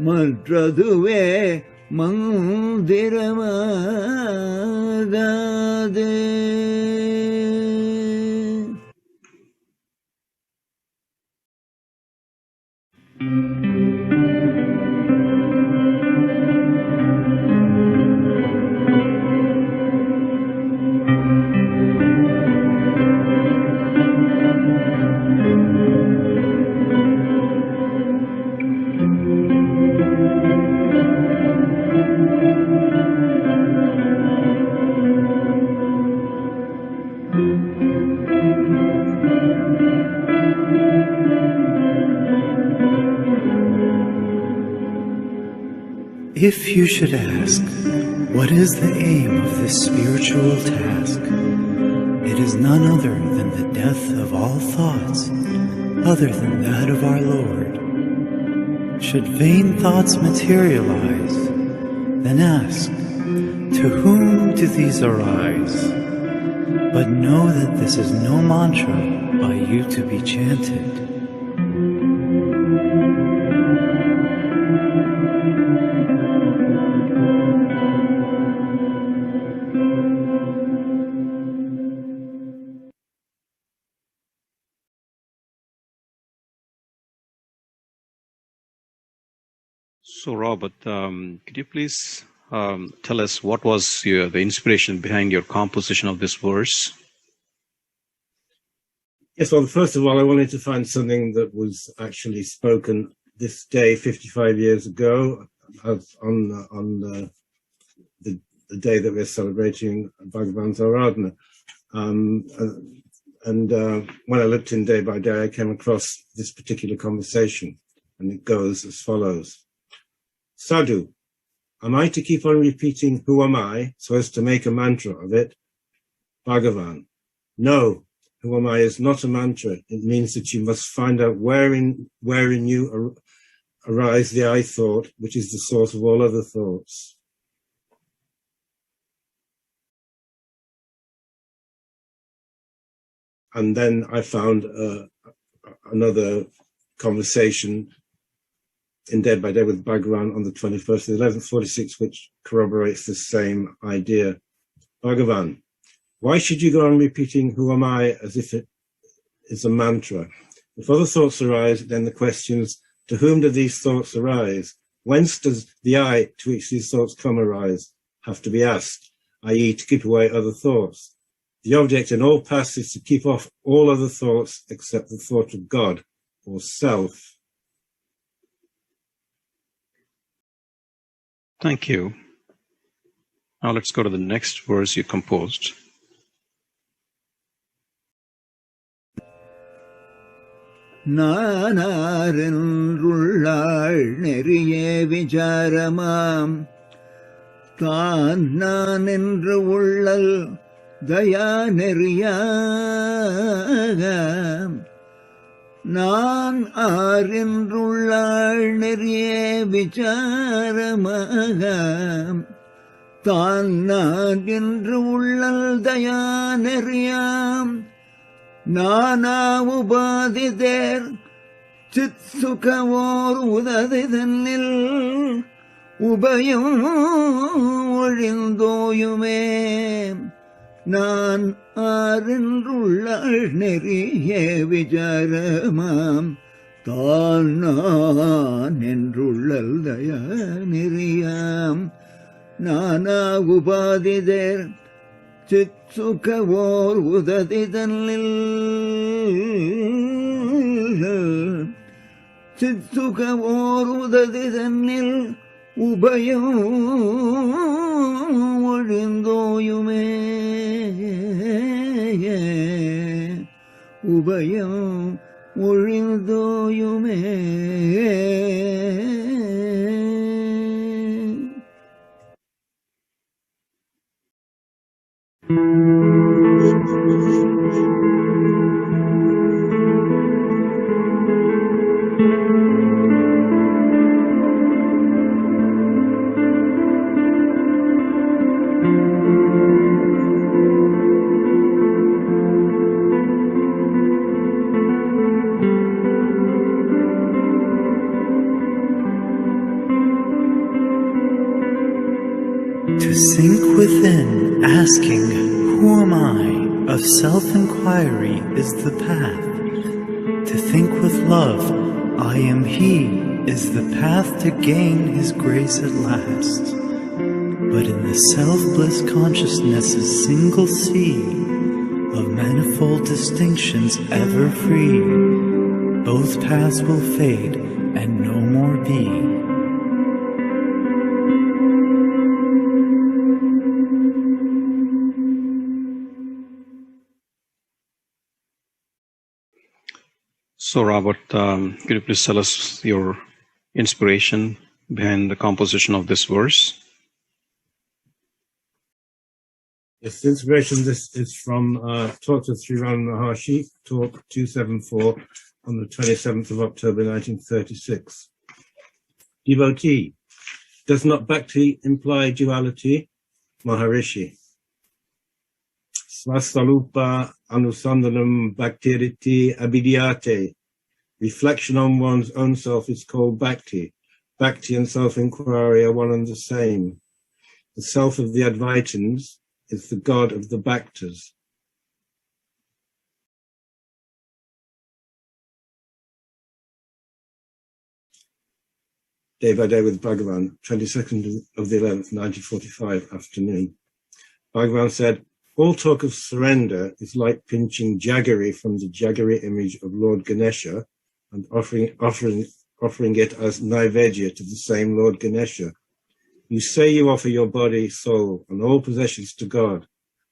மற்றதுவே மந்திரமாகாது. If you should ask, what is the aim of this spiritual task? It is none other than the death of all thoughts, other than that of our Lord. Should vain thoughts materialize, then ask, to whom do these arise? But know that this is no mantra by you to be chanted. So, Robert, could you please tell us what was the inspiration behind your composition of this verse? Yes, well, first of all, I wanted to find something that was actually spoken this day 55 years ago on the day that we're celebrating Bhagavan Ramana Maharshi. When I looked in day by day, I came across this particular conversation, and it goes as follows. Sadhu, am I to keep on repeating who am I so as to make a mantra of it? Bhagavan, no, who am I is not a mantra. It means that you must find out wherein you arise the I thought, which is the source of all other thoughts. And then I found another conversation in Day by Day with Bhagavan on the 21st of 1146, which corroborates the same idea. Bhagavan, why should you go on repeating who am I as if it is a mantra? If other thoughts arise, then the questions, to whom do these thoughts arise? Whence does the I to which these thoughts come arise have to be asked, i.e. to keep away other thoughts? The object in all paths is to keep off all other thoughts except the thought of God or self. Thank you. Now let's go to the next verse you composed. நானாரென்றுள்ளாள் நெறியே விசாரமாம் தான் நான் என்று உள்ளல் தயா நெறியாக நான் ஆரென்றுள்ளாள் நெறியே விசாரமாக தான் நான் என்று உள்ளல் தயா நெறியாம் நானா உபாதிதேர் சித் சுகவோர் உததி தன்னில் உபயம் ஒழிந்தோயுமே நான் ஆரென்றுள்ளாள் நெறியே விசாரமாம் தான் நான் என்றுள்ளல் தயா நெறியாம் நானா உபாதிதேர் சித் சுகவோர் உததி தன்னில் சித் சுகவோர் உததி தன்னில் உபயம் ஒழிந்தோயுமே உபயம் ஒழிந்தோயுமே To sink within, asking, who am I, of self-inquiry is the path. To think with love, I am He, is the path to gain His grace at last. But in the self-bliss consciousness's single sea, of manifold distinctions ever free, both paths will fade and no more be. So, Robert, could you please tell us your inspiration behind the composition of this verse? Yes, the inspiration this is from Talk to Sri Ramana Maharshi, Talk 274 on the 27th of October 1936. Devotee, does not Bhakti imply duality? Maharishi. Svasalupa anusandanam bhaktiriti abhidyate. Reflection on one's own self is called bhakti. Bhakti and self-inquiry are one and the same. The self of the Advaitins is the God of the Bhaktas. Day by day with Bhagavan, 22nd of the 11th, 1945 afternoon. Bhagavan said, all talk of surrender is like pinching jaggery from the jaggery image of Lord Ganesha and offering it as naivedya to the same Lord Ganesha. You say you offer your body, soul, and all possessions to God.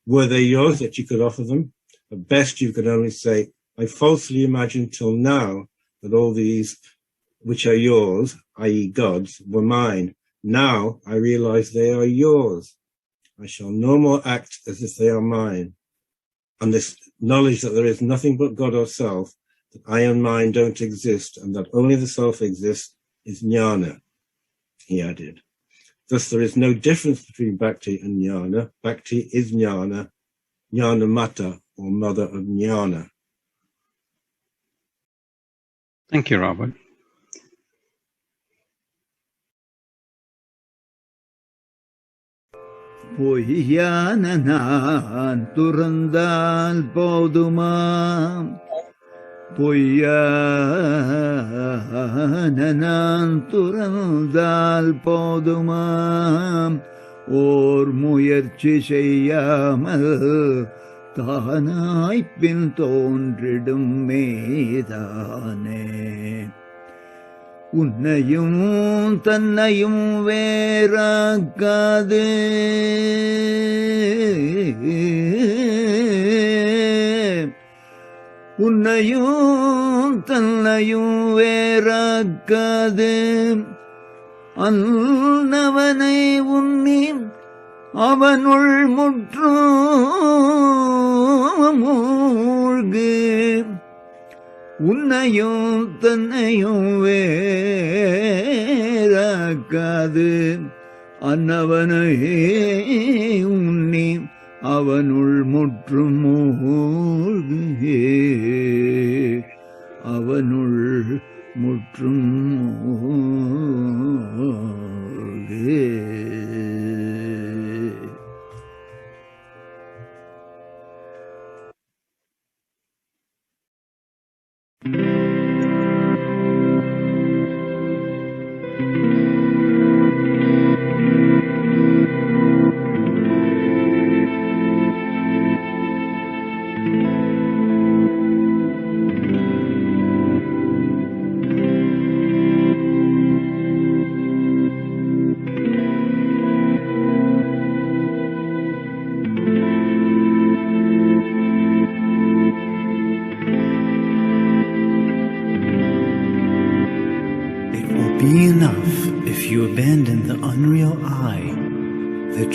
Were they yours that you could offer them? At best, you could only say, I falsely imagined till now that all these which are yours, i.e. God's, were mine. Now I realize they are yours. I shall no more act as if they are mine. And this knowledge that there is nothing but God or self, that I and mine don't exist, and that only the self exists, is jnana, he added. Thus there is no difference between bhakti and jnana. Bhakti is jnana, jnana mata, or mother of jnana. Thank you, Robert. பொய்யான நான் துறந்தால் போதுமாம் பொய்யான நான் துறந்தால் போதுமாம் ஓர் முயற்சி செய்யாமல் தானாய் பின் தோன்றிடும் மேதானே உன்னையும் தன்னையும் வேறாக்காது உன்னையும் தன்னையும் வேறாக்காது அன்னவனை உன்னி அவனுள் முற்றும் மூழ்கு உன்னையும் தன்னையும் வேறாக்காது அன்னவனை உன்னி அவனுள் முற்றும் மூழ்கு அவனுள் முற்றும் மூழ்கு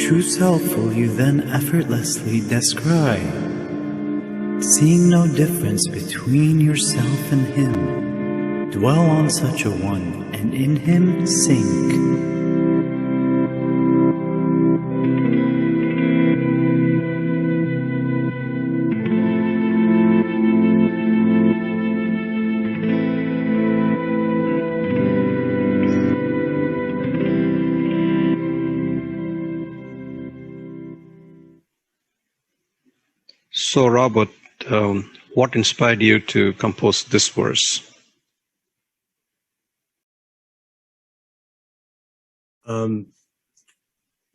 true self will you then effortlessly descry, seeing no difference between yourself and him. Dwell on such a one, and in him sink. So, Robert, what inspired you to compose this verse?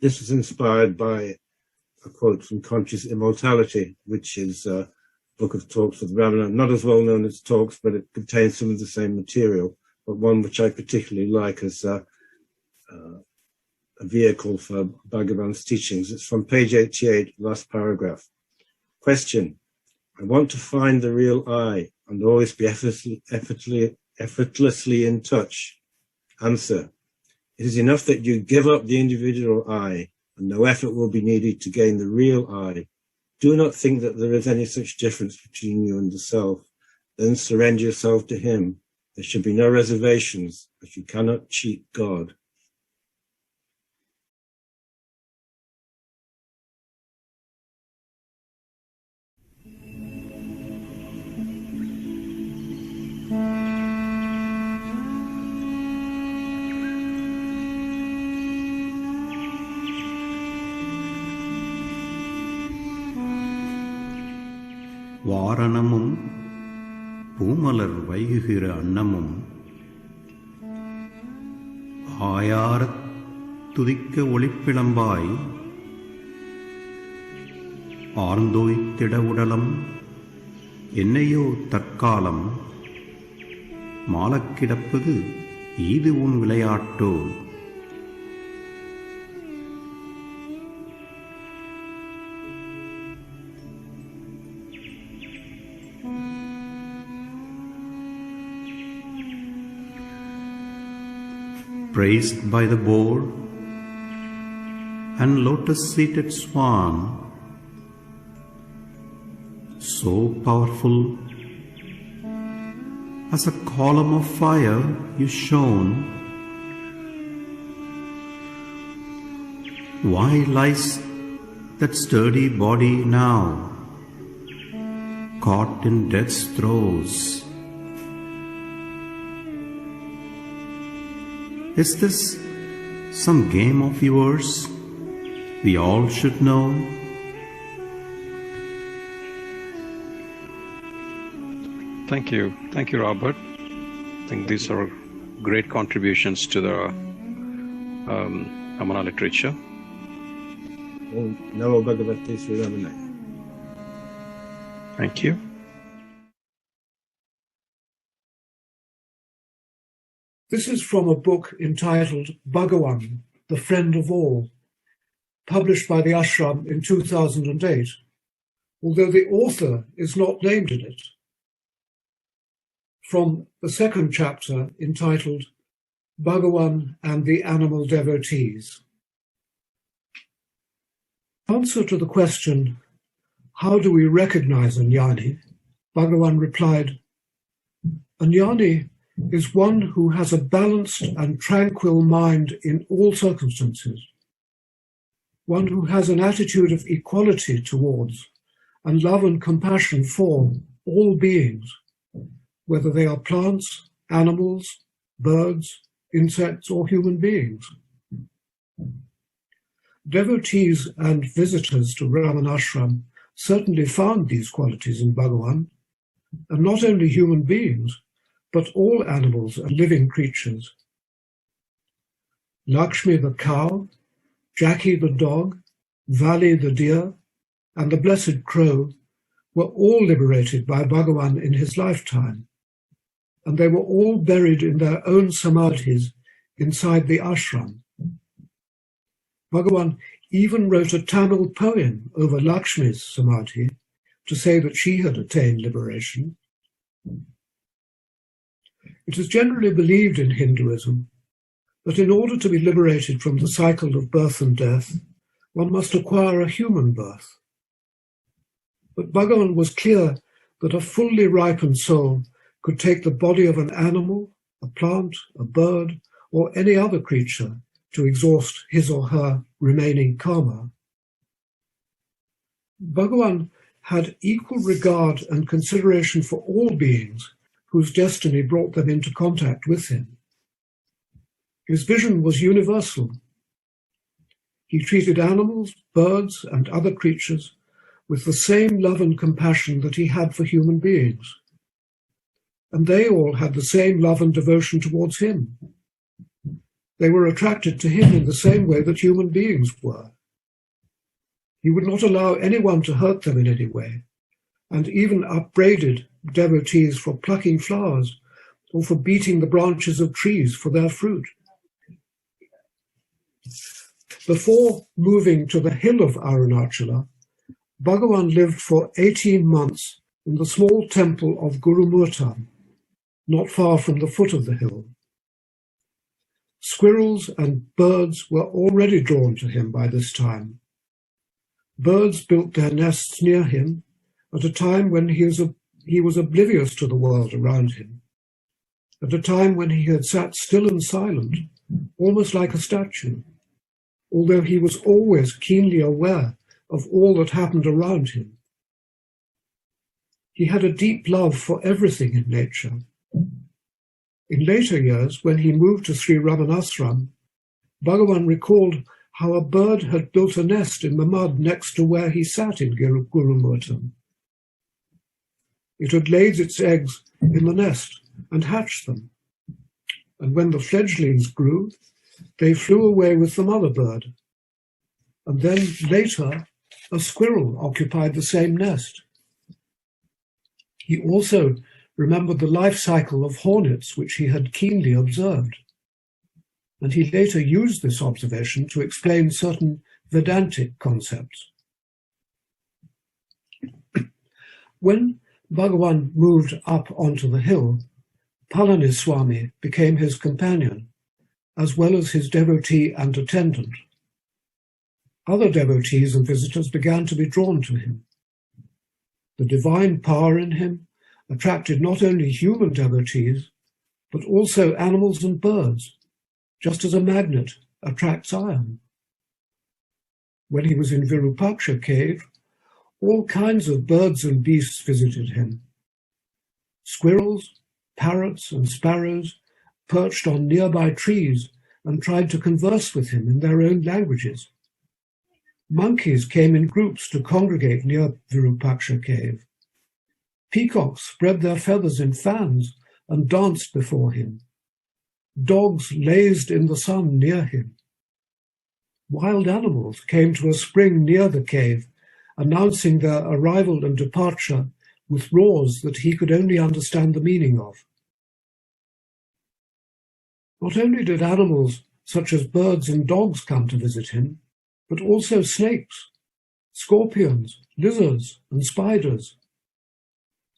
This was inspired by a quote from Conscious Immortality, which is a book of talks with Ramana, not as well known as talks, but it contains some of the same material, but one which I particularly like as a vehicle for Bhagavan's teachings. It's from page 88, last paragraph. Question: I want to find the real I and always be effortlessly in touch. Answer: it is enough that you give up the individual I, and no effort will be needed to gain the real I. Do not think that there is any such difference between you and the self. Then surrender yourself to him. There should be no reservations, but you cannot cheat God. வாரணமும் Poomalar வைகுகிற அன்னமும் ஆயாரத் துதிக்க ஒளிப்பிளம்பாய் ஆர்ந்தோய்த்திட உடலம் என்னையோ தற்காலம் மாலக்கிடப்பது ஈது உன் விளையாட்டோ. Praised by the boar and lotus-seated swan, so powerful as a column of fire you shone. Why lies that sturdy body now, caught in death's throes? Is this some game of yours we all should know? Thank you, Robert. I think these are great contributions to the Ramana literature. Namo Bhagavate Sri Ramana. Thank you. This is from a book entitled Bhagavan, the Friend of All, published by the Ashram in 2008, although the author is not named in it. From the second chapter entitled Bhagavan and the Animal Devotees. Answer to the question, how do we recognize a jnani? Bhagavan replied, a jnani is one who has a balanced and tranquil mind in all circumstances, one who has an attitude of equality towards and love and compassion for all beings, whether they are plants, animals, birds, insects, or human beings. Devotees and visitors to Ramanashram certainly found these qualities in Bhagavan, and not only human beings, but all animals and living creatures. Lakshmi the cow, Jackie the dog, Vali the deer, and the blessed crow were all liberated by Bhagavan in his lifetime, and they were all buried in their own samadhis inside the ashram. Bhagavan even wrote a Tamil poem over Lakshmi's samadhi to say that she had attained liberation. It is generally believed in Hinduism that in order to be liberated from the cycle of birth and death, one must acquire a human birth. But Bhagavan was clear that a fully ripened soul could take the body of an animal, a plant, a bird, or any other creature to exhaust his or her remaining karma. Bhagavan had equal regard and consideration for all beings whose destiny brought them into contact with him. His vision was universal. He treated animals, birds, and other creatures with the same love and compassion that he had for human beings. And they all had the same love and devotion towards him. They were attracted to him in the same way that human beings were. He would not allow anyone to hurt them in any way, and even upbraided devotees for plucking flowers or for beating the branches of trees for their fruit. Before moving to the hill of Arunachala, Bhagavan lived for 18 months in the small temple of Gurumurta, not far from the foot of the hill. Squirrels and birds were already drawn to him by this time. Birds built their nests near him at a time when he was oblivious to the world around him, at a time when he had sat still and silent, almost like a statue, although he was always keenly aware of all that happened around him. He had a deep love for everything in nature. In later years, when he moved to Sri Ramanashram, Bhagavan recalled how a bird had built a nest in the mud next to where he sat in Gurumurta. It had laid its eggs in the nest and hatched them, and when the fledglings grew, they flew away with the mother bird. And then later, a squirrel occupied the same nest. He also remembered the life cycle of hornets, which he had keenly observed. And he later used this observation to explain certain Vedantic concepts. When Bhagavan moved up onto the hill, Palaniswami became his companion, as well as his devotee and attendant. Other devotees and visitors began to be drawn to him. The divine power in him attracted not only human devotees, but also animals and birds, just as a magnet attracts iron. When he was in Virupaksha cave, all kinds of birds and beasts visited him. Squirrels, parrots, and sparrows perched on nearby trees and tried to converse with him in their own languages. Monkeys came in groups to congregate near Virupaksha cave. Peacocks spread their feathers in fans and danced before him. Dogs lazed in the sun near him. Wild animals came to a spring near the cave, announcing their arrival and departure with roars that he could only understand the meaning of. Not only did animals such as birds and dogs come to visit him, but also snakes, scorpions, lizards, and spiders.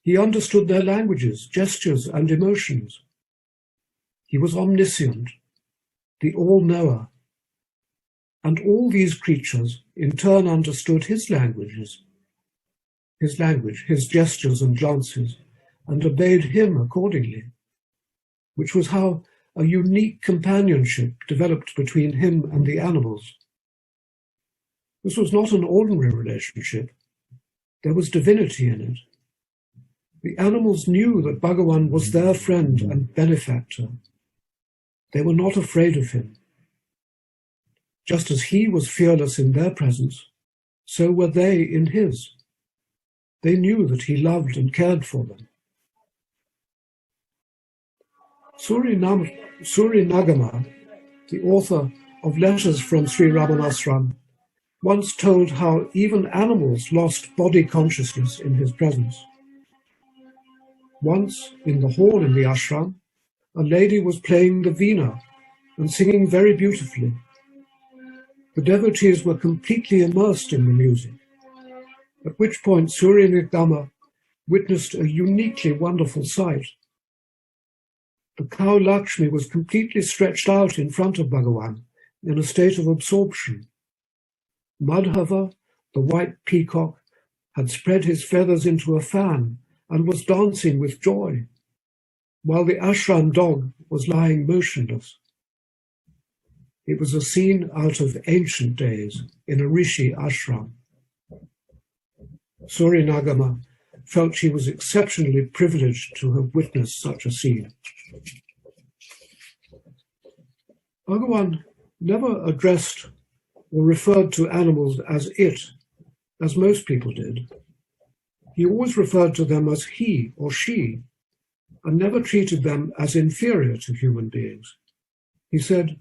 He understood their languages, gestures, and emotions. He was omniscient, the all-knower, and all these creatures in turn understood his language, his gestures and glances, and obeyed him accordingly, which was how a unique companionship developed between him and the animals. This was not an ordinary relationship. There was divinity in it. The animals knew that Bhagavan was their friend and benefactor. They were not afraid of him. Just as he was fearless in their presence, so were they in his. They knew that he loved and cared for them. Suri Nagama, the author of Letters from Sri Ramanashram, once told how even animals lost body consciousness in his presence. Once, in the hall in the ashram, a lady was playing the veena and singing very beautifully. The devotees were completely immersed in the music, at which point Suri Nagama witnessed a uniquely wonderful sight. The cow Lakshmi was completely stretched out in front of Bhagavan in a state of absorption. Madhava, the white peacock, had spread his feathers into a fan and was dancing with joy, while the ashram dog was lying motionless. It was a scene out of ancient days in a rishi ashram. Surinagama felt she was exceptionally privileged to have witnessed such a scene. Bhagavan never addressed or referred to animals as it, as most people did. He always referred to them as he or she, and never treated them as inferior to human beings. He said,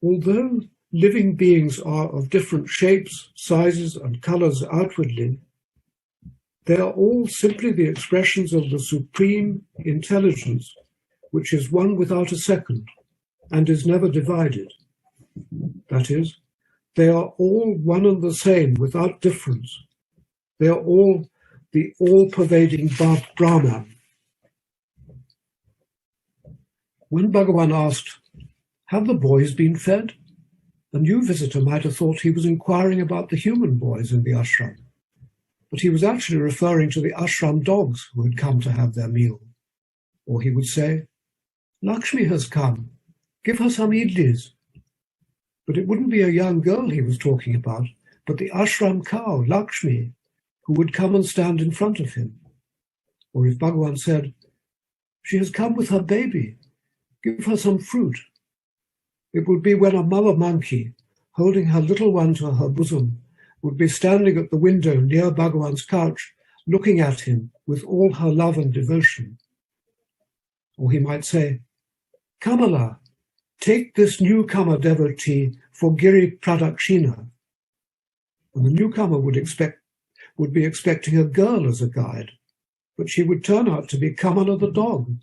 although living beings are of different shapes, sizes, and colors outwardly, they are all simply the expressions of the supreme intelligence, which is one without a second and is never divided. That is, they are all one and the same without difference. They are all the all-pervading Brahman. When Bhagavan asked, "Have the boys been fed?" a new visitor might have thought he was inquiring about the human boys in the ashram, but he was actually referring to the ashram dogs who had come to have their meal. Or he would say, "Lakshmi has come, give her some idlis." But it wouldn't be a young girl he was talking about, but the ashram cow, Lakshmi, who would come and stand in front of him. Or if Bhagavan said, "She has come with her baby, give her some fruit," it would be when a mother monkey, holding her little one to her bosom, would be standing at the window near Bhagavan's couch, looking at him with all her love and devotion. Or he might say, "Kamala, take this newcomer devotee for Giri Pradakshina." And the newcomer would be expecting a girl as a guide, but she would turn out to be Kamala the dog,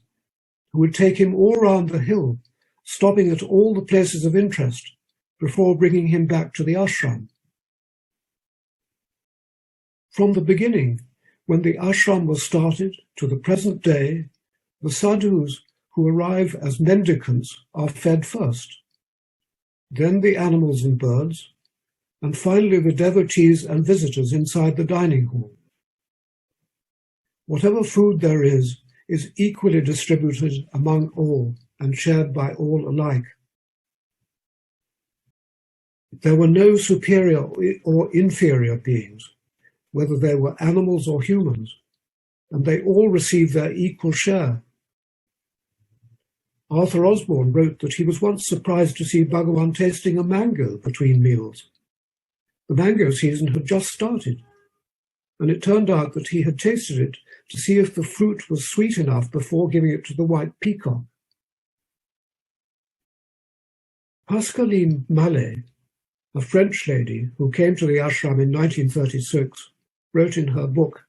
who would take him all round the hill, stopping at all the places of interest before bringing him back to the ashram. From the beginning, when the ashram was started, to the present day, the sadhus who arrive as mendicants are fed first, then the animals and birds, and finally the devotees and visitors inside the dining hall. Whatever food there is equally distributed among all and shared by all alike. There were no superior or inferior beings, whether they were animals or humans, and they all received their equal share. Arthur Osborne wrote that he was once surprised to see Bhagavan tasting a mango between meals. The mango season had just started, and it turned out that he had tasted it to see if the fruit was sweet enough before giving it to the white peacock. Pascaline Mallet, a French lady who came to the ashram in 1936, wrote in her book,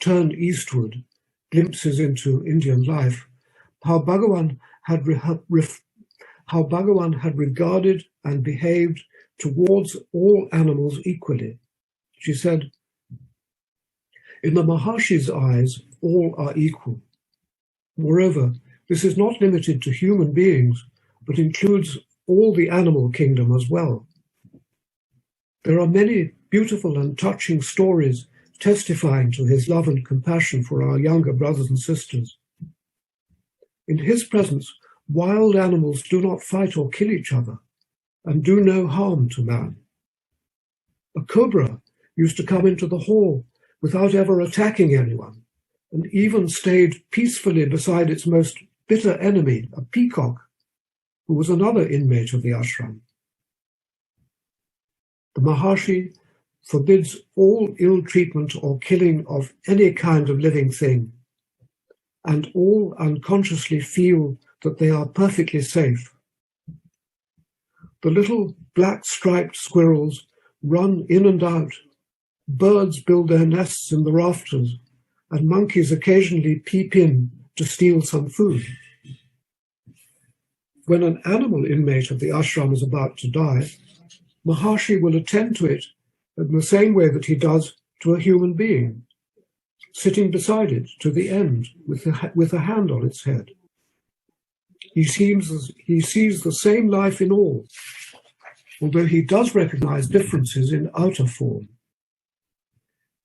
Turn Eastward, Glimpses into Indian Life, how Bhagavan had regarded and behaved towards all animals equally. She said, "In the Maharshi's eyes, all are equal. Moreover, this is not limited to human beings, but includes all the animal kingdom as well. There are many beautiful and touching stories testifying to his love and compassion for our younger brothers and sisters. In his presence, wild animals do not fight or kill each other and do no harm to man. A cobra used to come into the hall without ever attacking anyone, and even stayed peacefully beside its most bitter enemy, a peacock, who was another inmate of the ashram. The Maharshi forbids all ill treatment or killing of any kind of living thing, and all unconsciously feel that they are perfectly safe. The little black striped squirrels run in and out, birds build their nests in the rafters, and monkeys occasionally peep in to steal some food. When an animal inmate of the ashram is about to die, Maharshi will attend to it in the same way that he does to a human being, sitting beside it to the end with a hand on its head. He sees the same life in all, although he does recognize differences in outer form.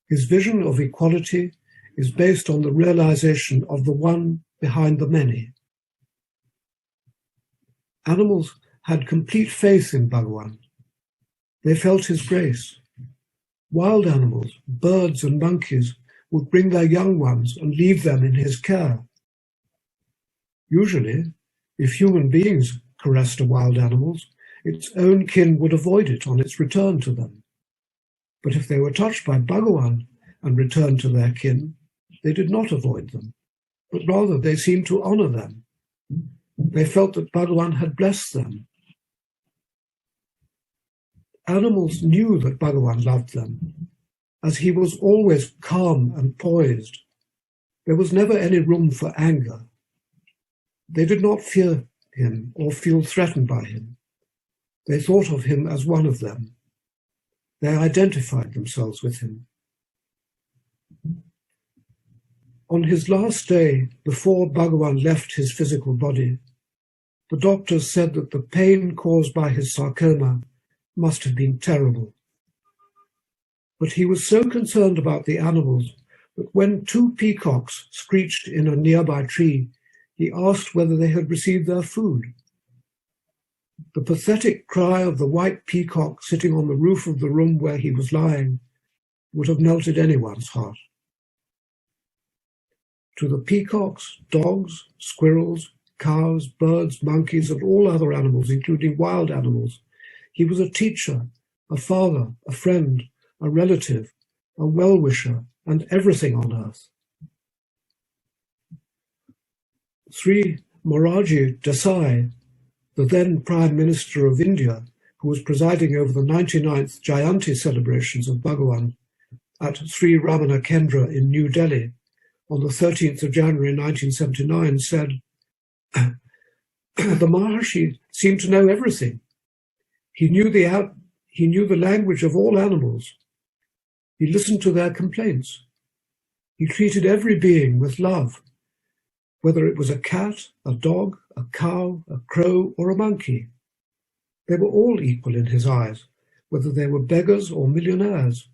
His vision of equality is based on the realization of the one behind the many. Animals had complete faith in Bhagavan. They felt his grace. Wild animals, birds and monkeys, would bring their young ones and leave them in his care. Usually, if human beings caressed a wild animal, its own kin would avoid it on its return to them. But if they were touched by Bhagavan and returned to their kin, they did not avoid them, but rather they seemed to honor them. They felt that Bhagavan had blessed them. Animals knew that Bhagavan loved them, as he was always calm and poised. There was never any room for anger. They did not fear him or feel threatened by him. They thought of him as one of them. They identified themselves with him. On his last day, before Bhagavan left his physical body, the doctors said that the pain caused by his sarcoma must have been terrible. But he was so concerned about the animals that when 2 peacocks screeched in a nearby tree, he asked whether they had received their food. The pathetic cry of the white peacock sitting on the roof of the room where he was lying would have melted anyone's heart. To the peacocks, dogs, squirrels, cows, birds, monkeys, and all other animals, including wild animals, he was a teacher, a father, a friend, a relative, a well-wisher, and everything on earth. Sri Morarji Desai, the then Prime Minister of India, who was presiding over the 99th Jayanti celebrations of Bhagavan at Sri Ramana Kendra in New Delhi on the 13th of January 1979, said, "The Maharshi seemed to know everything. He knew the language of all animals. He listened to their complaints. He treated every being with love, whether it was a cat, a dog, a cow, a crow, or a monkey. They were all equal in his eyes, whether they were beggars or millionaires.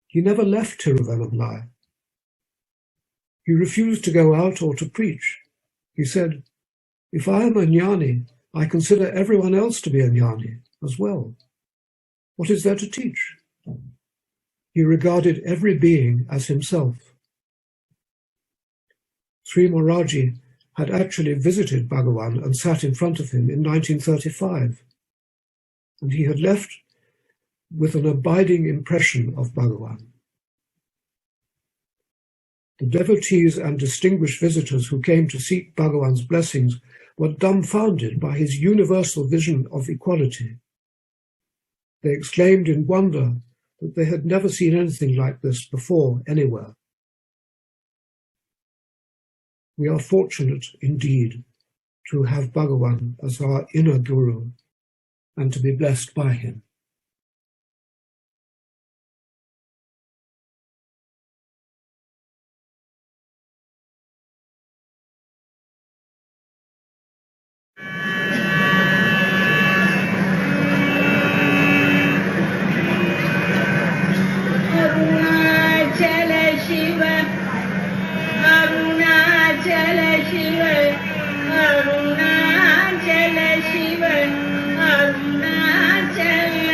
He never left Tiruvannamalai. He refused to go out or to preach. He said, 'If I am a jnani, I consider everyone else to be a jnani as well. What is there to teach?' He regarded every being as himself." Sri Morarji had actually visited Bhagavan and sat in front of him in 1935, and he had left with an abiding impression of Bhagavan. The devotees and distinguished visitors who came to seek Bhagavan's blessings were dumbfounded by his universal vision of equality. They exclaimed in wonder that they had never seen anything like this before anywhere. We are fortunate indeed to have Bhagavan as our inner guru and to be blessed by him. Arunachala Shiva, Arunachala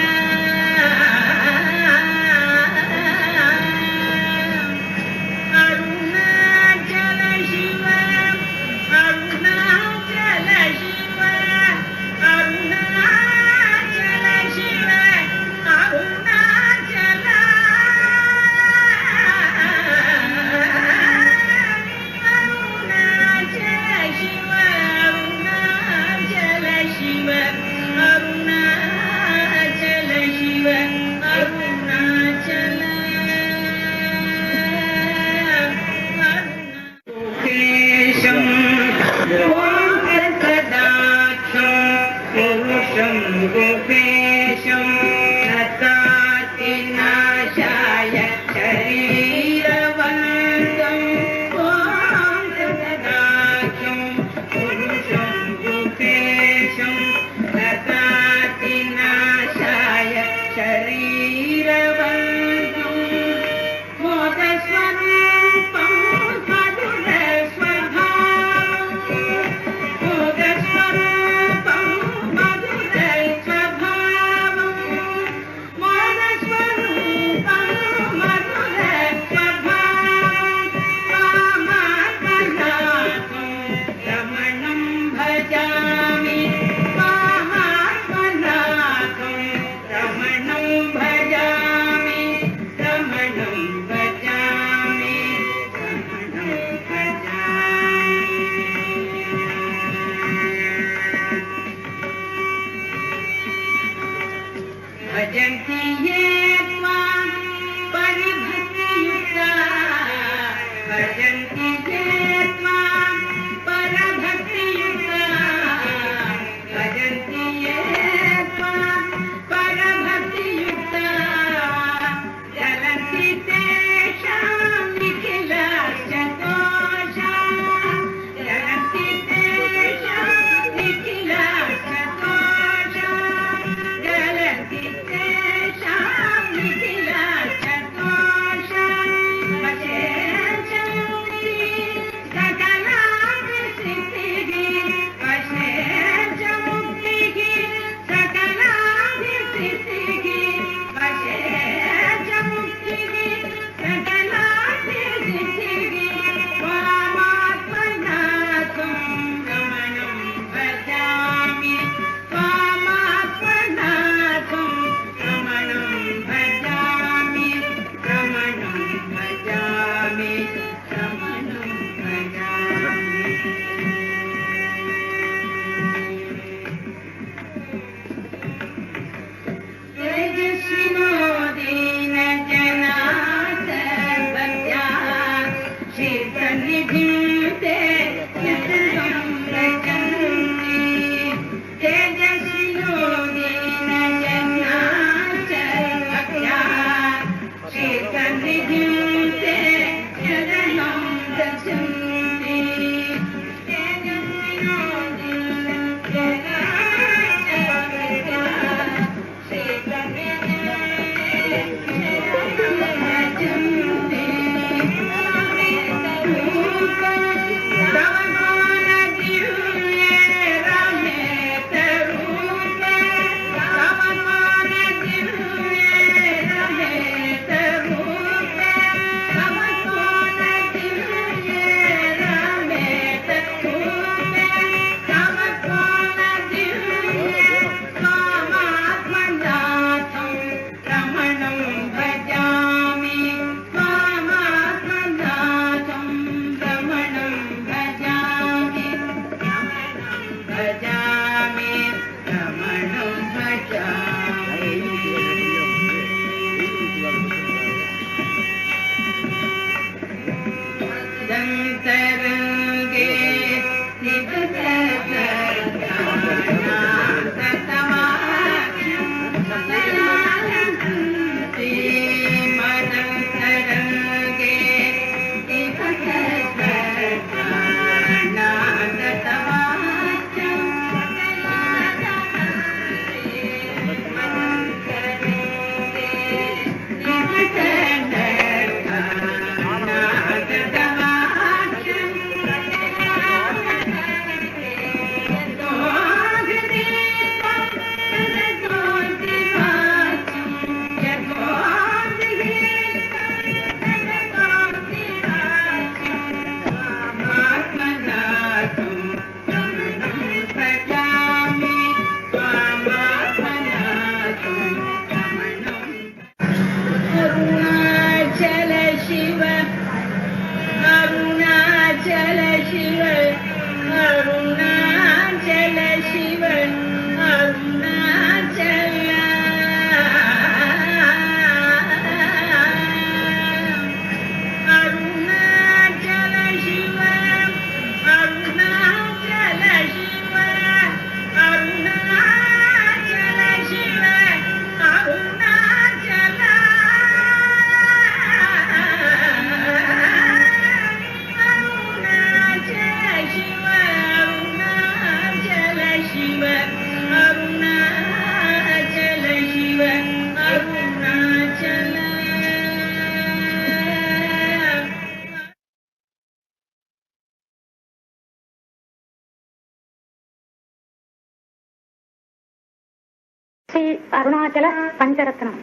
Sri Arunachal Pancharatnam.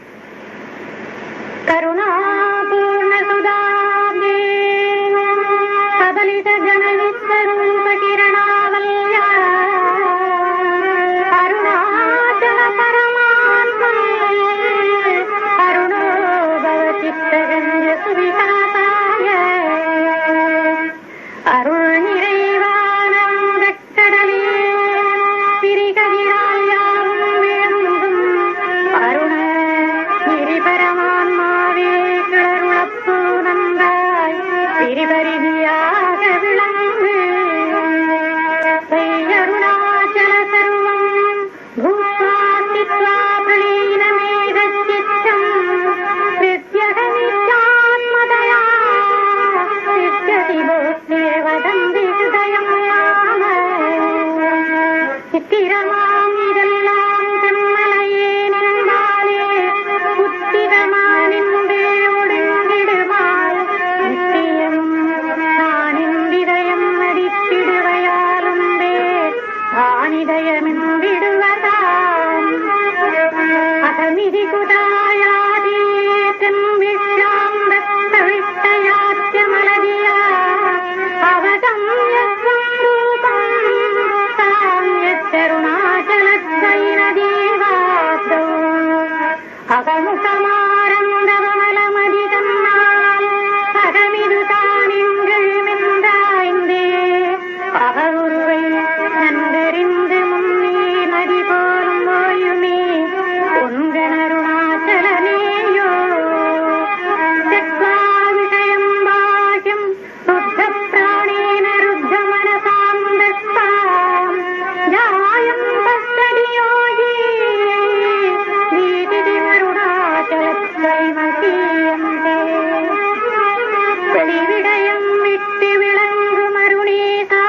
கருணாபூர்ண சுதாப்தே கதலித ஜனவிஸ்வரூப கிரணாவல்யா Arunachal பரமாத்மன் அருணோ பவ சித்தகஞ்ச சுவிகாசாய அருள் நிறைவான கடலே திரிகதிரால் யாவும் விளங்கும் அருண நிரிபரமான்மாவே கிளருளப்பு நன்றாய் திரிபரிதியாக விளங்கு அருணாச்சல சர்வம் பூத்வா ஸ்தித்வா பிரளீனமேகச்சித்தம் வித்யக நித்யாத்மதயா வித்யதி போத்தே வதந்தி ஹிருதயம் யாம சித்திரமாம் இதெல்லாம் செம்மலையே நின்றாலே புத்திரமானின்றே ஒடுங்கிடுமால் நித்தியம் நானிந்திதயம் நடித்திடுவையாலும்பே ஆனிதயமென்றிடுவதாம் அகமிதி குதாயாதி தென்விஷ்யாம் தத்தவிஷ்டயாத்யமலதியா அவகம்யஸ்வம் ரூபம் சாம்யச்சருணாச்சலத்வைனதீவாப்தௌ அகமுகமாரந்தவமலமதிதன்னால் அகமிது தானின்கழுமென்றாய்ந்தே அகவுருவை நன்கறிந்து முன்னீர் நதி போலும் ஓயுமே பொன்கணருணாச்சலனேயோ தத்வா விஷயம் பாஹ்யம் ருத்த பிராணேன ருத்த மனசாம் தஸ்தாம் ஜாயம் பஸ்தடி யோகி நீதிதி அருணாச்சலத்வைமகீயந்தே வெளிவிடயம் விட்டு விளங்கும் அருணேசா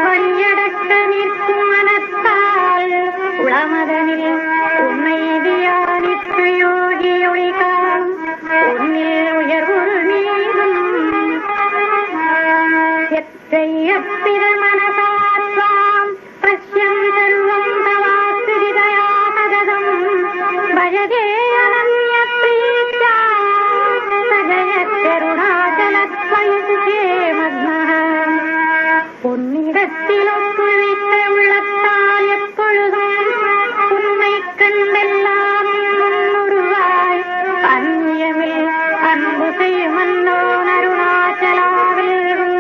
வழியடக்க நிற்கும் மனத்தால் உளமதனில் உன்னை தியானித்து யோகி ஒளிகாம் உன்னில் உயர்வுரு நீரும் எத்தையப்பித மனசாத்வாம் பஷ்யம் சர்வம் தவாஸ்திரிதயா சததம் பஜதே அனன்ய பிரீத்யா சஜயத்யருணாச்சலத்வயுசுகே மக்னஹ பொன்னிடத்தில் ஒப்புவித்த உள்ளத்தால் எப்பொழுதும் உன்னை கண்டெல்லாம் முன்னுருவாய் அந்நியமில் அன்பு செய்யும் அன்னோன் அருணாச்சலாவிலும்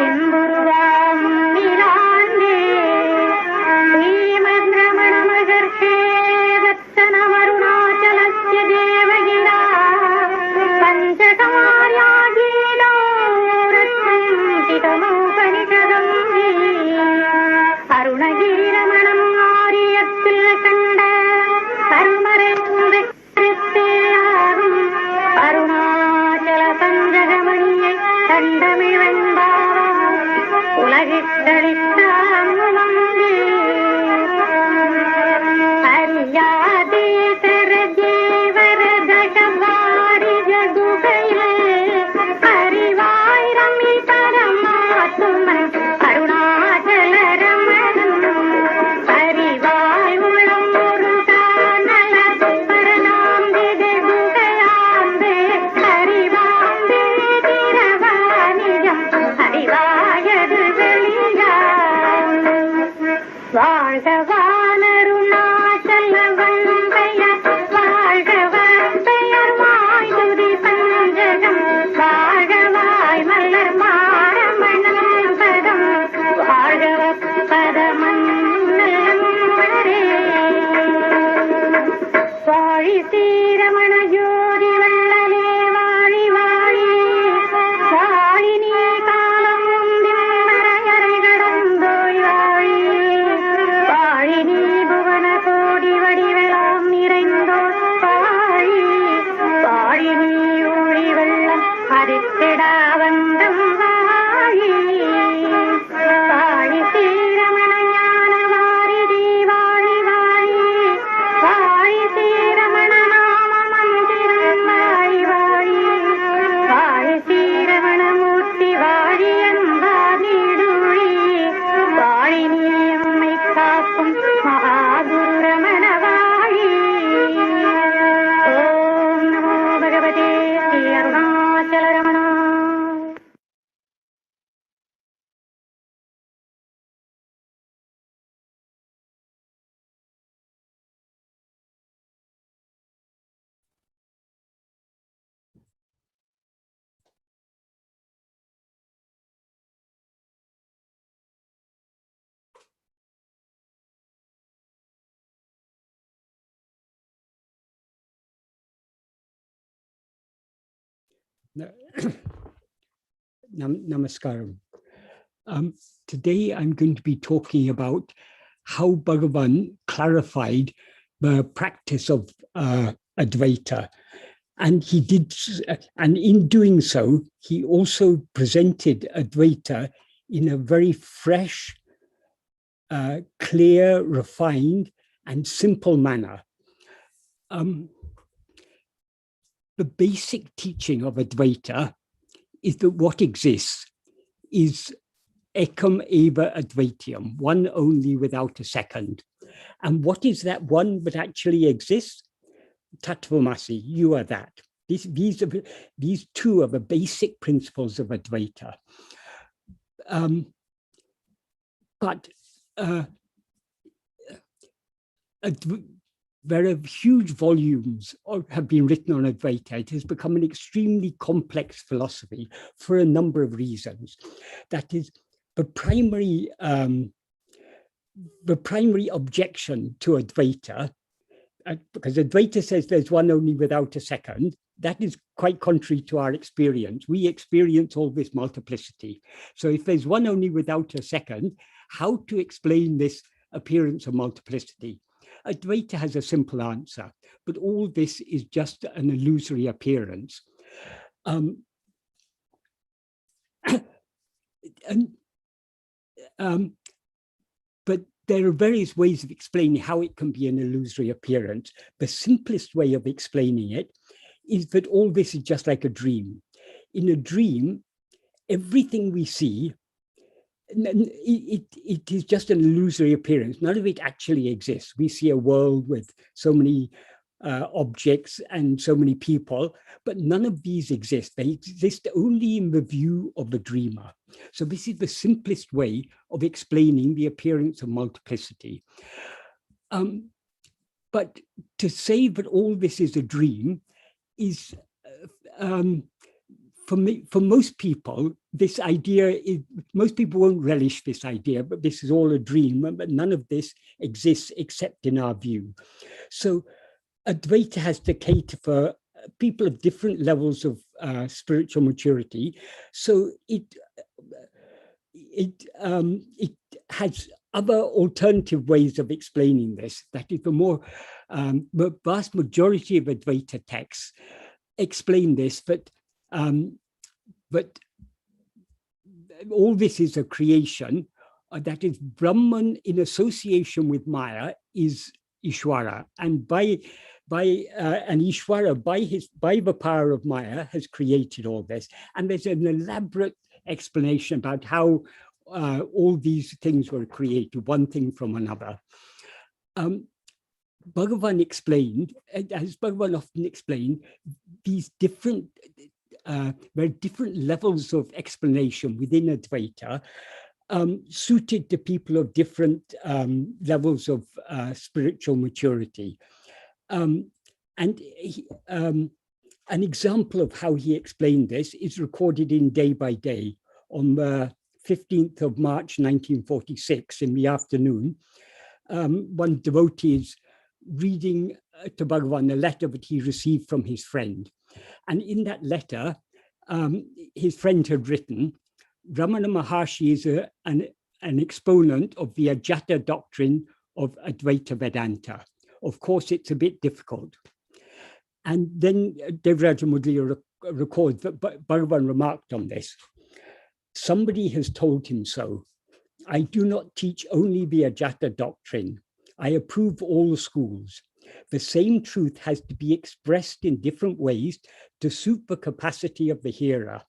என்புருவாம் நிலாண்டே ஸ்ரீமத் ரமண மகர்ஷே தத்தனமருணாச்சலஸ்ய தேவகிரா பஞ்சகமார்யாகீதோ ரத்னோபனிஷதம் அருணகிரமணம் ஆரியத்தில் கண்ட அருமறை கருத்தேயாகும் Arunachal சஞ்சக Namaskaram. Today I'm going to be talking about how Bhagavan clarified the practice of Advaita. And he did, and in doing so, he also presented Advaita in a very fresh, clear, refined, and simple manner. The basic teaching of Advaita is that what exists is ekam eva advaitiam, one only without a second. And what is that one that actually exists? Tattvamasi, you are that. These two are the basic principles of Advaita. There are huge volumes have been written on Advaita. It has become an extremely complex philosophy for a number of reasons. That is, the primary objection to Advaita, because Advaita says there's one only without a second, that is quite contrary to our experience. We experience all this multiplicity. So if there's one only without a second, how to explain this appearance of multiplicity? Advaita has a simple answer, but all this is just an illusory appearance. But there are various ways of explaining how it can be an illusory appearance. The simplest way of explaining it is that all this is just like a dream. In a dream, everything we see, it is just an illusory appearance. None of it actually exists. We see a world with so many objects and so many people, but none of these exist. They exist only in the view of the dreamer. So this is the simplest way of explaining the appearance of multiplicity. But to say that all this is a dream is, for most people, this idea is, most people won't relish this idea, but this is all a dream, but none of this exists except in our view. So Advaita has to cater for people of different levels of spiritual maturity. So it has other alternative ways of explaining this. That is, the vast majority of Advaita texts explain this, but all this is a creation. That is, Brahman in association with Maya is Ishwara, and Ishwara by the power of Maya has created all this. And there's an elaborate explanation about how all these things were created, one thing from another. Bhagavan explained, as Bhagavan often explained, these different very different levels of explanation within Advaita, suited to people of different levels of spiritual maturity. And an example of how he explained this is recorded in Day by Day on the 15th of March, 1946, in the afternoon. One devotee is reading to Bhagavan a letter that he received from his friend. And in that letter, his friend had written, Ramana Maharshi is an exponent of the Ajata doctrine of Advaita Vedanta. Of course, it's a bit difficult. And then Devraja Mudliya records that Bhagavan remarked on this. Somebody has told him so. I do not teach only the Ajata doctrine. I approve all the schools. The same truth has to be expressed in different ways to suit the capacity of the hearer.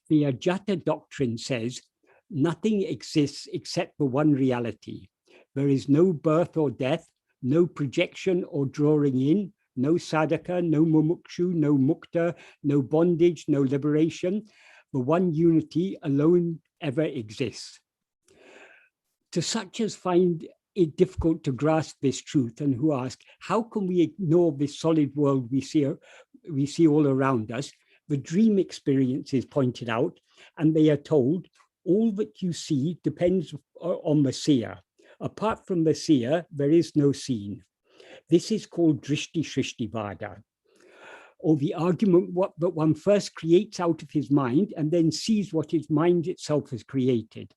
The Ajata doctrine says, nothing exists except the one reality. There is no birth or death, no projection or drawing in, no sadhaka, no mumukshu, no mukta, no bondage, no liberation. The one unity alone ever exists. To such as find it difficult to grasp this truth and who ask, how can we ignore this solid world we see all around us? The dream experience is pointed out, and they are told, all that you see depends on the seer. Apart from the seer, there is no seen. This is called Drishti Shrishti Vada. or the argument that one first creates out of his mind and then sees what his mind itself has created.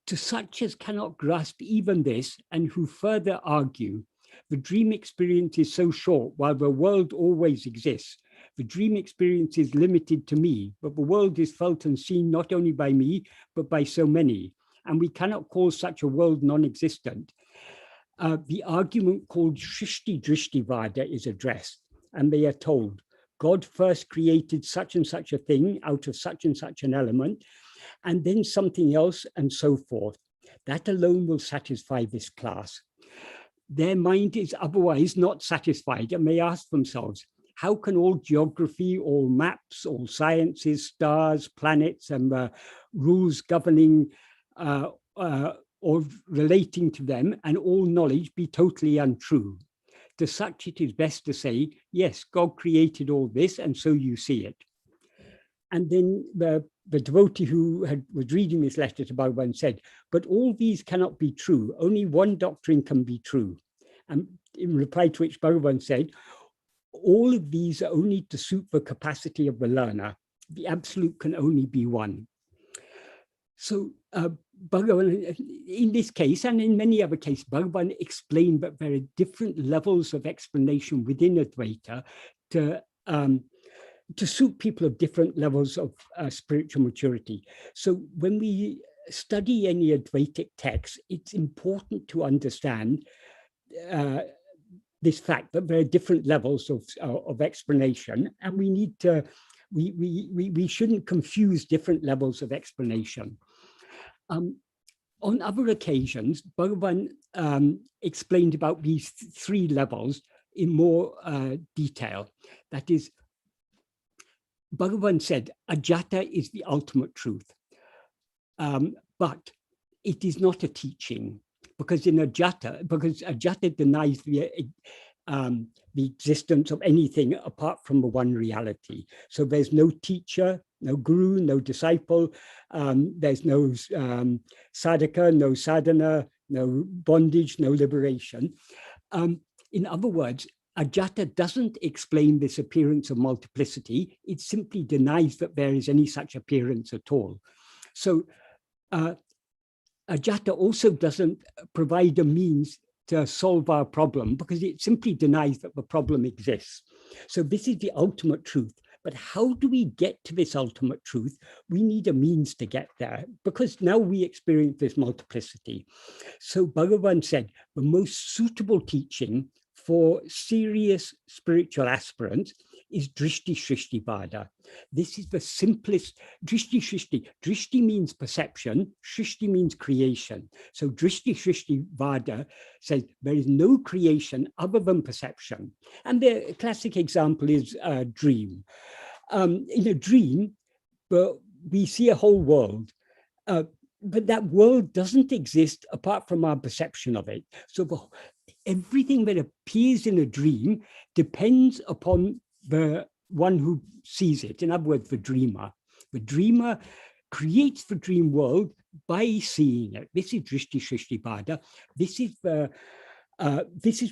To such as cannot grasp even this, and who further argue, the dream experience is so short while the world always exists. The dream experience is limited to me, but the world is felt and seen not only by me, but by so many, and we cannot call such a world non-existent. The argument called Shrishti Drishtivada is addressed, and they are told, God first created such and such a thing out of such and such an element, and then something else, and so forth. That alone will satisfy this class. Their mind is otherwise not satisfied, and may ask themselves, how can all geography, all maps, all sciences, stars, planets, and rules governing or relating to them, and all knowledge be totally untrue? To such it is best to say, yes, God created all this, and so you see it. And then the devotee who was reading this letter to Bhagavan said, but all these cannot be true. Only one doctrine can be true. And in reply to which Bhagavan said, all of these are only to suit the capacity of the learner. The absolute can only be one. So Bhagavan, in this case, and in many other cases, Bhagavan explained that there are different levels of explanation within Advaita to suit people of different levels of spiritual maturity. So when we study any Advaitic text, it's important to understand this fact that there are different levels of explanation, and we need to, we shouldn't confuse different levels of explanation. On other occasions, Bhagavan explained about these three levels in more detail. That is, Bhagavan said, Ajata is the ultimate truth, but it is not a teaching, because Ajata denies the existence of anything apart from the one reality. So there's no teacher, no guru, no disciple, there's no sadhaka, no sadhana, no bondage, no liberation. In other words, Ajata doesn't explain this appearance of multiplicity. It simply denies that there is any such appearance at all. So Ajata also doesn't provide a means to solve our problem, because it simply denies that the problem exists. So this is the ultimate truth. But how do we get to this ultimate truth? We need a means to get there, because now we experience this multiplicity. So Bhagavan said, the most suitable teaching for serious spiritual aspirants is Drishti Shrishti Vada. This is the simplest. Drishti Shrishti. Drishti means perception. Shrishti means creation. So Drishti Shrishti Vada says there is no creation other than perception. And the classic example is a dream. In a dream, we see a whole world. But that world doesn't exist apart from our perception of it. So everything that appears in a dream depends upon the one who sees it. In other words, the dreamer. The dreamer creates the dream world by seeing it. This is Drishti Shrishti Vada. This is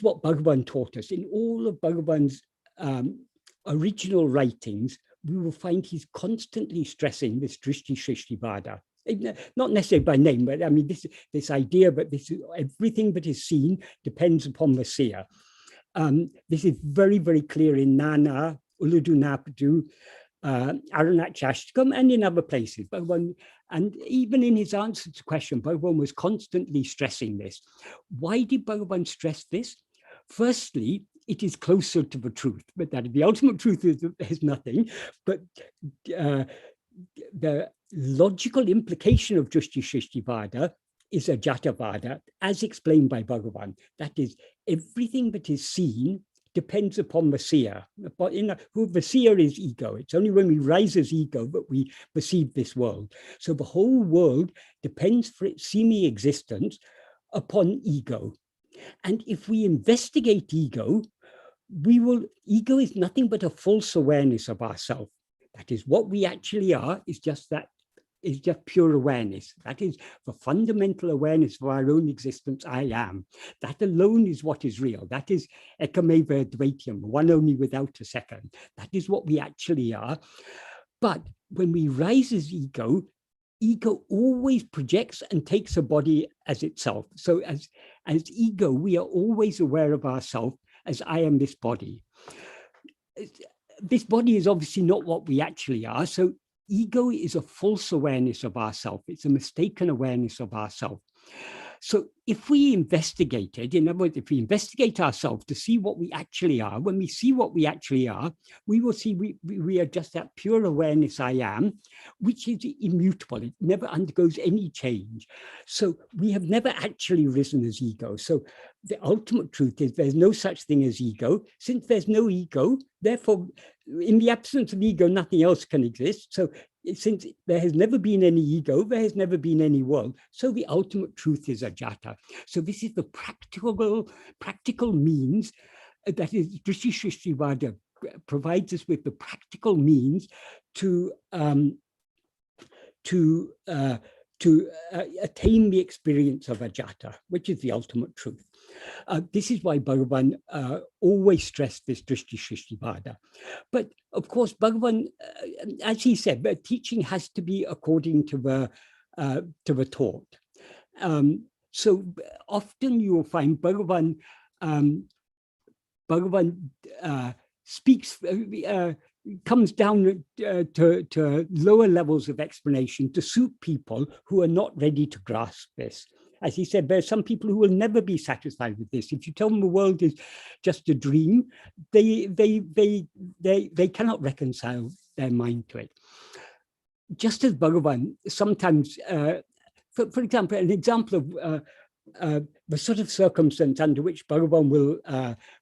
what Bhagavan taught us. In all of Bhagavan's original writings, we will find he's constantly stressing this Drishti Shrishti Vada. Not necessarily by name, but I mean this idea that everything that is seen depends upon the seer. This is very, very clear in Nana, Uludu Napadu, Arunachashtakam, and in other places. And even in his answer to the question, Bhagavan was constantly stressing this. Why did Bhagavan stress this? Firstly, it is closer to the truth, but that the ultimate truth is nothing. But the logical implication of Drishti Shrishti Vada is Ajata Vada, as explained by Bhagavan. That is, everything that is seen depends upon the seer. Who the seer is ego. It's only when we rise as ego that we perceive this world. So the whole world depends for its seeming existence upon ego. And if we investigate ego, ego is nothing but a false awareness of ourself. That is, what we actually are is just that is just pure awareness. That is the fundamental awareness of our own existence, I am. That alone is what is real. That is ekameva dvaityam, one only without a second. That is what we actually are. But when we rise as ego, ego always projects and takes a body as itself. So as ego, we are always aware of ourselves as I am this body. This body is obviously not what we actually are. So ego is a false awareness of ourselves. It's a mistaken awareness of ourselves. So if we investigate it, in other words, if we investigate ourselves to see what we actually are, when we see what we actually are, we will see we are just that pure awareness I am, which is immutable. It never undergoes any change. So we have never actually risen as ego. So the ultimate truth is there's no such thing as ego. Since there's no ego, therefore, in the absence of ego, nothing else can exist. So since there has never been any ego, there has never been any world. So the ultimate truth is ajata. So this is the practical means that is Drishti Shrishtivada provides us with the practical means to attain the experience of ajata, which is the ultimate truth. This is why Bhagavan always stressed this Drishti Shrishtivada. But of course, Bhagavan, as he said, the teaching has to be according to the taught. So often you will find Bhagavan speaks, comes down to lower levels of explanation to suit people who are not ready to grasp this. As he said, there are some people who will never be satisfied with this. If you tell them the world is just a dream, they cannot reconcile their mind to it. Just as Bhagavan sometimes, for example, an example of the sort of circumstance under which Bhagavan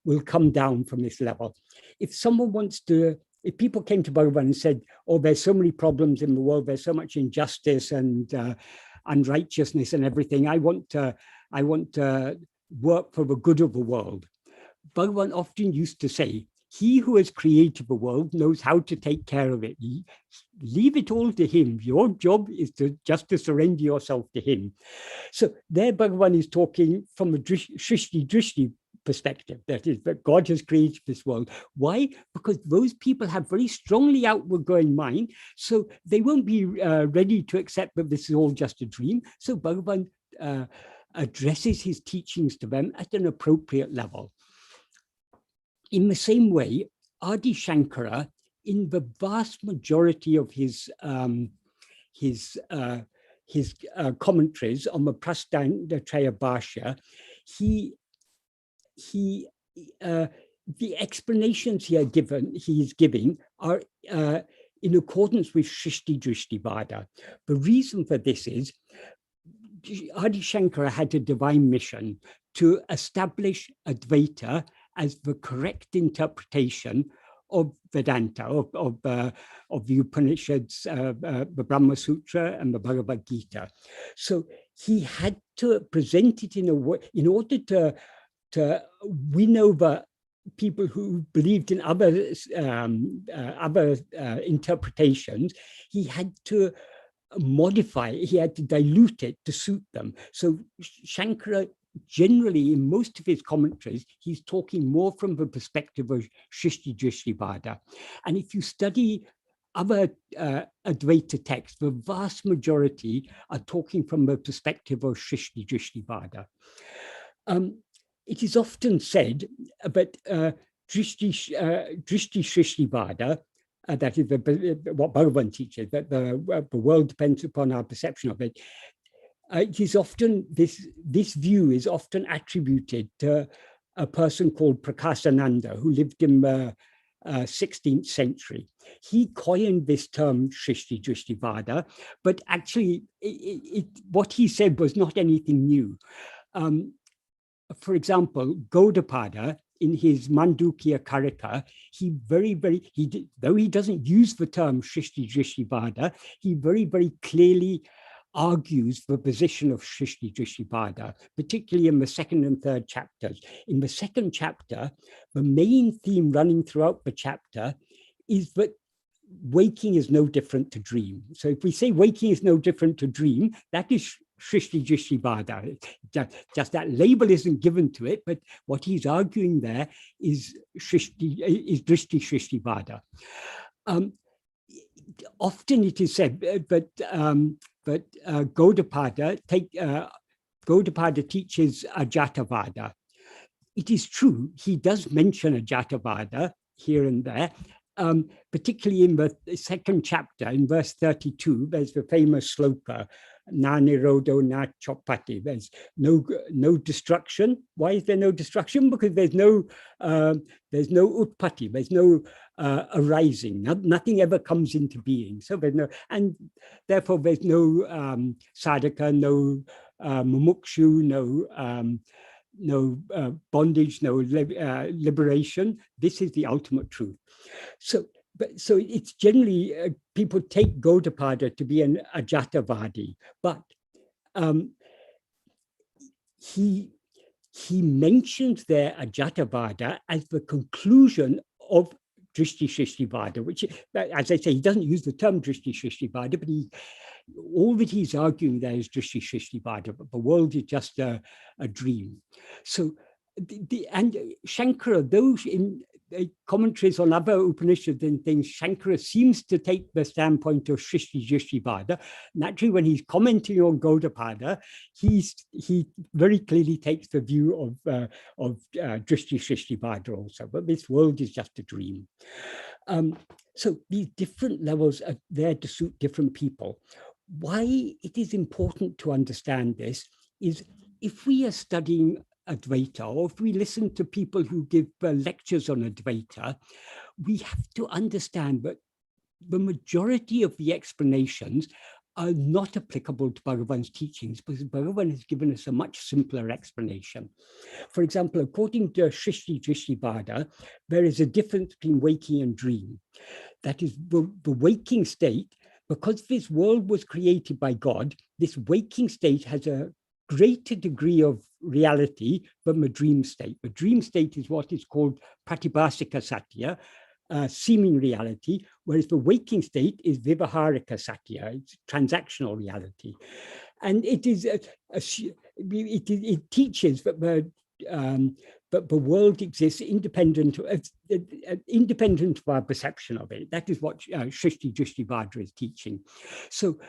will come down from this level. If someone wants to, if people came to Bhagavan and said, oh, there's so many problems in the world, there's so much injustice and unrighteousness and everything, I want to work for the good of the world. Bhagavan often used to say, he who has created the world knows how to take care of it. Leave it all to him. Your job is just to surrender yourself to him. So there Bhagavan is talking from a Drishti perspective, that is, that God has created this world. Why? Because those people have very strongly outward going mind, so they won't be ready to accept that this is all just a dream. So Bhagavan addresses his teachings to them at an appropriate level. In the same way, Adi Shankara, in the vast majority of his commentaries on the Prastanatraya Bhashya, the explanations he is giving are in accordance with Shrishti Drishtivada. The reason for this is Adi Shankara had a divine mission to establish Advaita as the correct interpretation of Vedanta, of the Upanishads, the Brahma Sutra and the Bhagavad Gita. So he had to present it in a way, in order to win over people who believed in other interpretations. He had to modify, he had to dilute it to suit them. So Shankara, generally, in most of his commentaries, he's talking more from the perspective of Shrishti Drishtivada. And if you study other Advaita texts, the vast majority are talking from the perspective of Shrishti Drishtivada. It is often said that Drishti Shrishtivada, that is what Bhagavan teaches, that the world depends upon our perception of it. It is often, this view is often attributed to a person called Prakasananda, who lived in the 16th century. He coined this term Shrishti Drishtivada, but actually what he said was not anything new. For example, Gaudapada, in his Mandukya Karika, though he doesn't use the term Shrishti Drishtivada, he very, very clearly argues the position of Shrishti Drishtivada, particularly in the second and third chapters. In the second chapter, the main theme running throughout the chapter is that waking is no different to dream. So if we say waking is no different to dream, that is Shrishti Drishtivada. Just that label isn't given to it, but what he's arguing there is Drishti Shrishtivada. Often it is said, but Gaudapada teaches Ajatavada. It is true, he does mention Ajatavada here and there, particularly in the second chapter, in verse 32, there's the famous sloka, Na nirodo na chopati. There's no destruction. Why is there no destruction? Because there's no utpati, there's no arising. Nothing ever comes into being. So there's no, and therefore there's no sadhaka, no mumukshu, no bondage, no liberation. This is the ultimate truth. So it's generally, people take Gaudapada to be an Ajatavadi, but he mentions there Ajatavada as the conclusion of Drishti Shrishtivada, which, as I say, he doesn't use the term Drishti Shrishtivada, but all that he's arguing there is Drishti Shrishtivada, but the world is just a dream. So, and Shankara, those in commentaries on other Upanishads and things, Shankara seems to take the standpoint of Shrishti Shrishtivada. Naturally, when he's commenting on Gaudapada, he very clearly takes the view of Drishti Shrishtivada also, but this world is just a dream. So these different levels are there to suit different people. Why it is important to understand this is if we are studying Advaita, or if we listen to people who give lectures on Advaita, we have to understand that the majority of the explanations are not applicable to Bhagavan's teachings, because Bhagavan has given us a much simpler explanation. For example, according to Shrishti Drishtibhada, there is a difference between waking and dream. That is, the waking state, because this world was created by God, this waking state has a greater degree of reality than the dream state. The dream state is what is called pratibhasika satya, seeming reality, whereas the waking state is vivaharika satya, it's transactional reality. And it is it teaches that the world exists independent of our perception of it. That is what Shrishti Drishtibhadra is teaching. So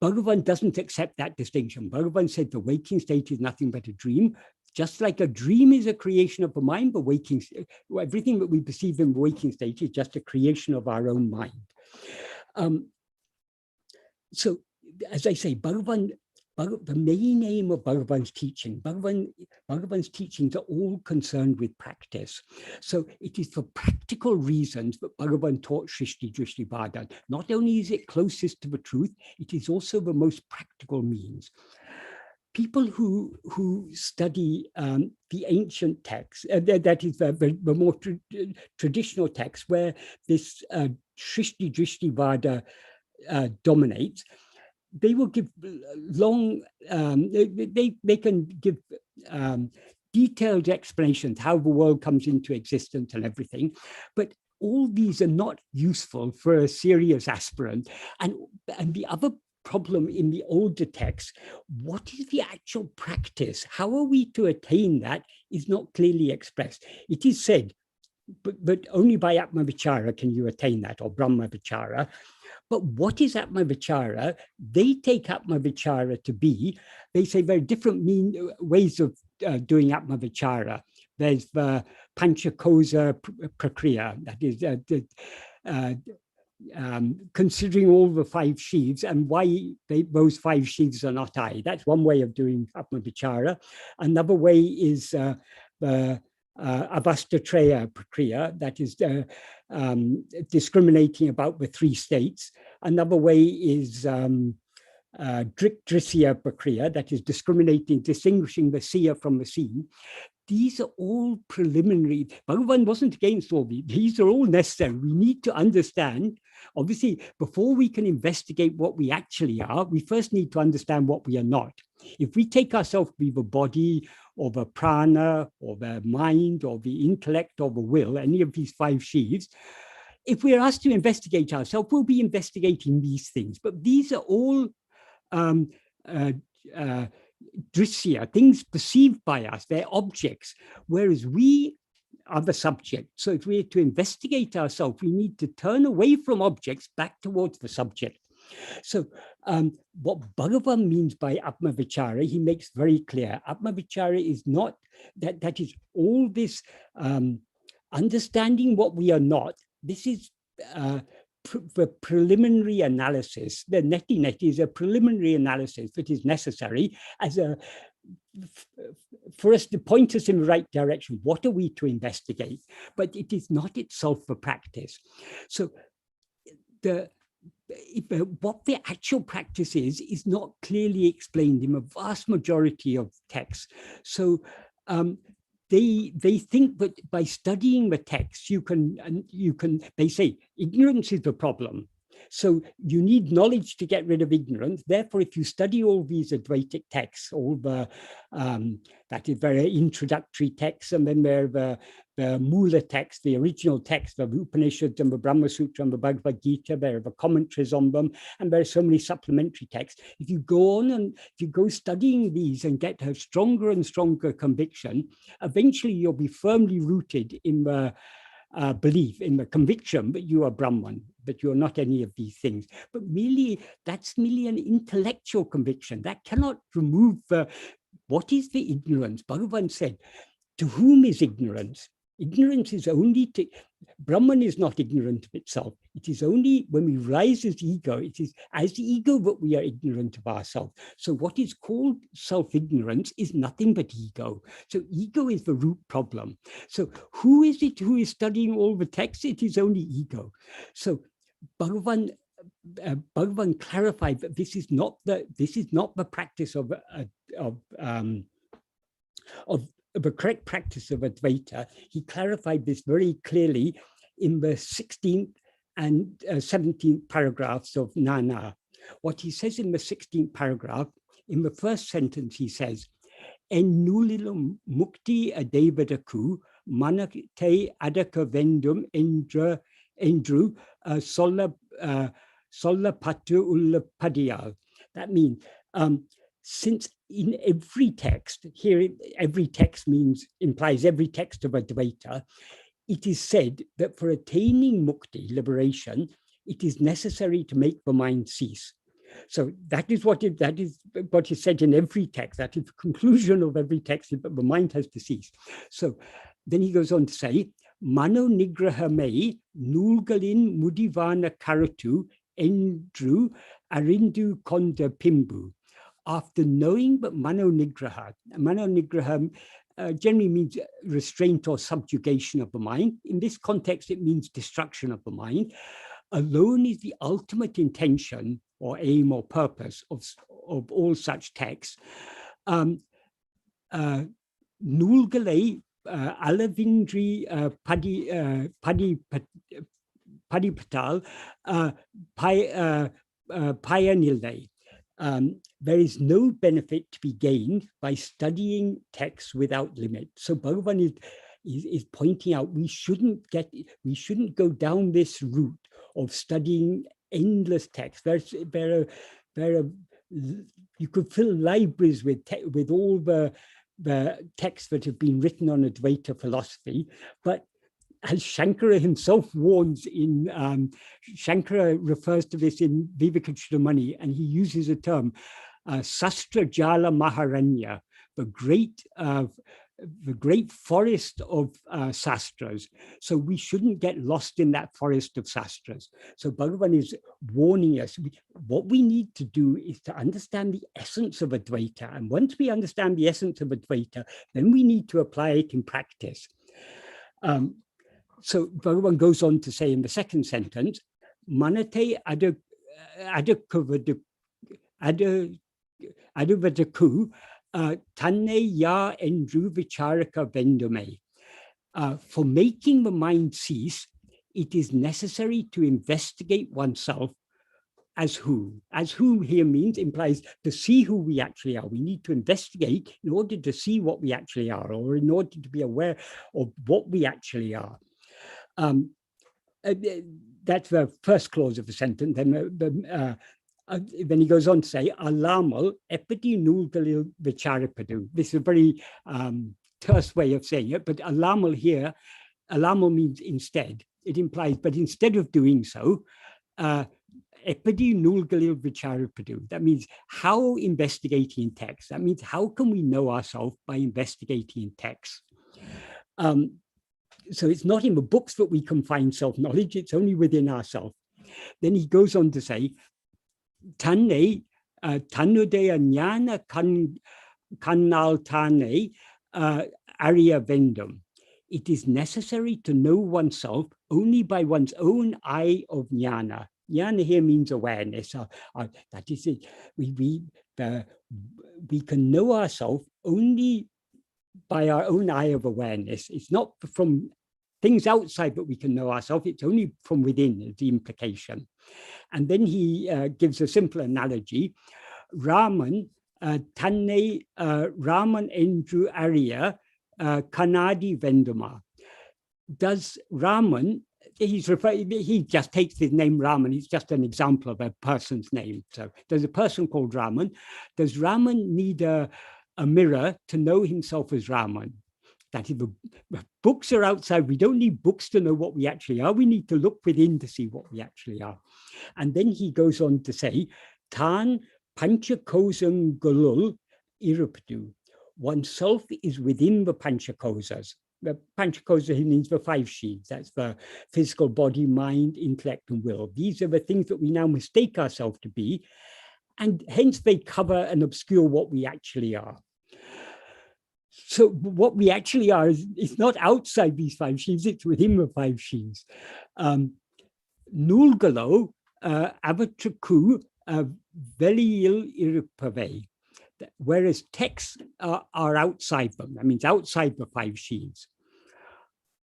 Bhagavan doesn't accept that distinction. Bhagavan said the waking state is nothing but a dream. Just like a dream is a creation of the mind, but everything that we perceive in the waking state is just a creation of our own mind. So, as I say, the main aim of Bhagavan's teaching, Bhagavan's teachings are all concerned with practice. So it is for practical reasons that Bhagavan taught Shrishti Drishtibhada. Not only is it closest to the truth, it is also the most practical means. People who study the ancient texts, that is the more traditional texts where this Shrishti Drishtibhada dominates, they will give long, they can give detailed explanations how the world comes into existence and everything, but all these are not useful for a serious aspirant. And the other problem in the older texts, what is the actual practice? How are we to attain that is not clearly expressed. It is said, but only by Atma Vichara can you attain that, or Brahma Vichara. But what is Atma Vichara? They take Atma Vichara to be, they say there are different ways of doing Atma Vichara. There's the Panchakosa Prakriya, that is considering all the five sheaves and why those five sheaves are not I. That's one way of doing Atma Vichara. Another way is the Avastatreya Prakriya, that is discriminating about the three states. Another way is Drisya Prakriya, that is distinguishing the seer from the seen. These are all preliminary. Bhagavan wasn't against all these. These are all necessary. We need to understand, obviously, before we can investigate what we actually are, we first need to understand what we are not. If we take ourselves to be the body, or the prana, or the mind, or the intellect, or the will, any of these five sheaves, if we're asked to investigate ourselves, we'll be investigating these things. But these are all drishya, things perceived by us, they're objects, whereas we are the subject. So if we're to investigate ourselves, we need to turn away from objects back towards the subject. So what Bhagavan means by Atma Vichara, he makes very clear. Atma Vichara is not, that is all this understanding what we are not. This is the preliminary analysis. The neti is a preliminary analysis that is necessary as for us to point us in the right direction. What are we to investigate? But it is not itself the practice. So what the actual practice is not clearly explained in a vast majority of texts. So they think that by studying the text, you can, they say, ignorance is the problem. So you need knowledge to get rid of ignorance. Therefore, if you study all these Advaitic texts, all the, that is very introductory texts, and then there are the Mula text, the original text, the Upanishads and the Brahma Sutra and the Bhagavad Gita, there are the commentaries on them, and there are so many supplementary texts. If you go on and if you go studying these and get a stronger and stronger conviction, eventually you'll be firmly rooted in the belief, in the conviction that you are Brahman, that you are not any of these things. But merely, that's merely an intellectual conviction. That cannot remove what is the ignorance? Bhagavan said, to whom is ignorance? Ignorance is only to, Brahman is not ignorant of itself. It is only when we rise as ego, it is as ego that we are ignorant of ourselves. So what is called self-ignorance is nothing but ego. So ego is the root problem. So who is it who is studying all the texts? It is only ego. So Bhagavan clarified that this is not the practice of the correct practice of Advaita. He clarified this very clearly in the 16th and 17th paragraphs of Nana. What he says in the 16th paragraph, in the first sentence, he says, "Ennulilum mukti adevadaku manate adaka vendum endru solla patu ullapadiyal." That means, since in every text, here every text implies every text of Advaita, it is said that for attaining mukti, liberation, it is necessary to make the mind cease. So that is what is said in every text. That is the conclusion of every text, but the mind has to cease. So then he goes on to say, Mano nigraha me nulgalin mudivana karatu endru arindu konda pimbu. After knowing that mano nigraha generally means restraint or subjugation of the mind. In this context, it means destruction of the mind. Alone is the ultimate intention or aim or purpose of all such texts. Nulgale alavindri padipatal payanilde. There is no benefit to be gained by studying texts without limit. So Bhagavan is pointing out we shouldn't go down this route of studying endless texts. You could fill libraries with all the texts that have been written on Advaita philosophy, but as Shankara himself warns in, Shankara refers to this in Vivekachudamani, and he uses a term, Sastra Jala Maharanya, the great forest of sastras. So we shouldn't get lost in that forest of sastras. So Bhagavan is warning us, what we need to do is to understand the essence of Advaita. And once we understand the essence of Advaita, then we need to apply it in practice. So Bhagavan goes on to say in the second sentence, Manate adavadaku tanne ya endru vicharaka vendume. For making the mind cease, it is necessary to investigate oneself as who. As whom here implies to see who we actually are. We need to investigate in order to see what we actually are, or in order to be aware of what we actually are. that's the first clause of the sentence. Then he goes on to say, alamal epidi nulgalil vicharipadu. This is a very terse way of saying it, but alamal here, alamal means instead. It implies, but instead of doing so, epidi nulgalil vicharipadu. That means how investigating text. That means how can we know ourselves by investigating text. So it's not in the books that we can find self-knowledge, it's only within ourselves. Then he goes on to say, Tanne, Tanudaya Jnana Kannal Tane Arya Vendum. It is necessary to know oneself only by one's own eye of jnana. Jnana here means awareness. That is it. We can know ourselves only by our own eye of awareness. It's not from things outside that we can know ourselves. It's only from within, is the implication. And then he gives a simple analogy. Raman, Tanne, Raman Endru Arya, Kanadi Venduma. Does Raman, he just takes his name Raman, he's just an example of a person's name. So there's a person called Raman. Does Raman need a mirror to know himself as Raman? That if the books are outside, we don't need books to know what we actually are. We need to look within to see what we actually are. And then he goes on to say, Tan Panchakosam Gulul Irupadu. Oneself is within the Panchakosas. The Panchakosa means the 5 sheaths. That's the physical body, mind, intellect, and will. These are the things that we now mistake ourselves to be. And hence they cover and obscure what we actually are. So what we actually are is not outside these 5 sheaths, it's within the 5 sheaths. Nulgalo, avatraku, velil irupave. Whereas texts are outside them, that means outside the 5 sheaths.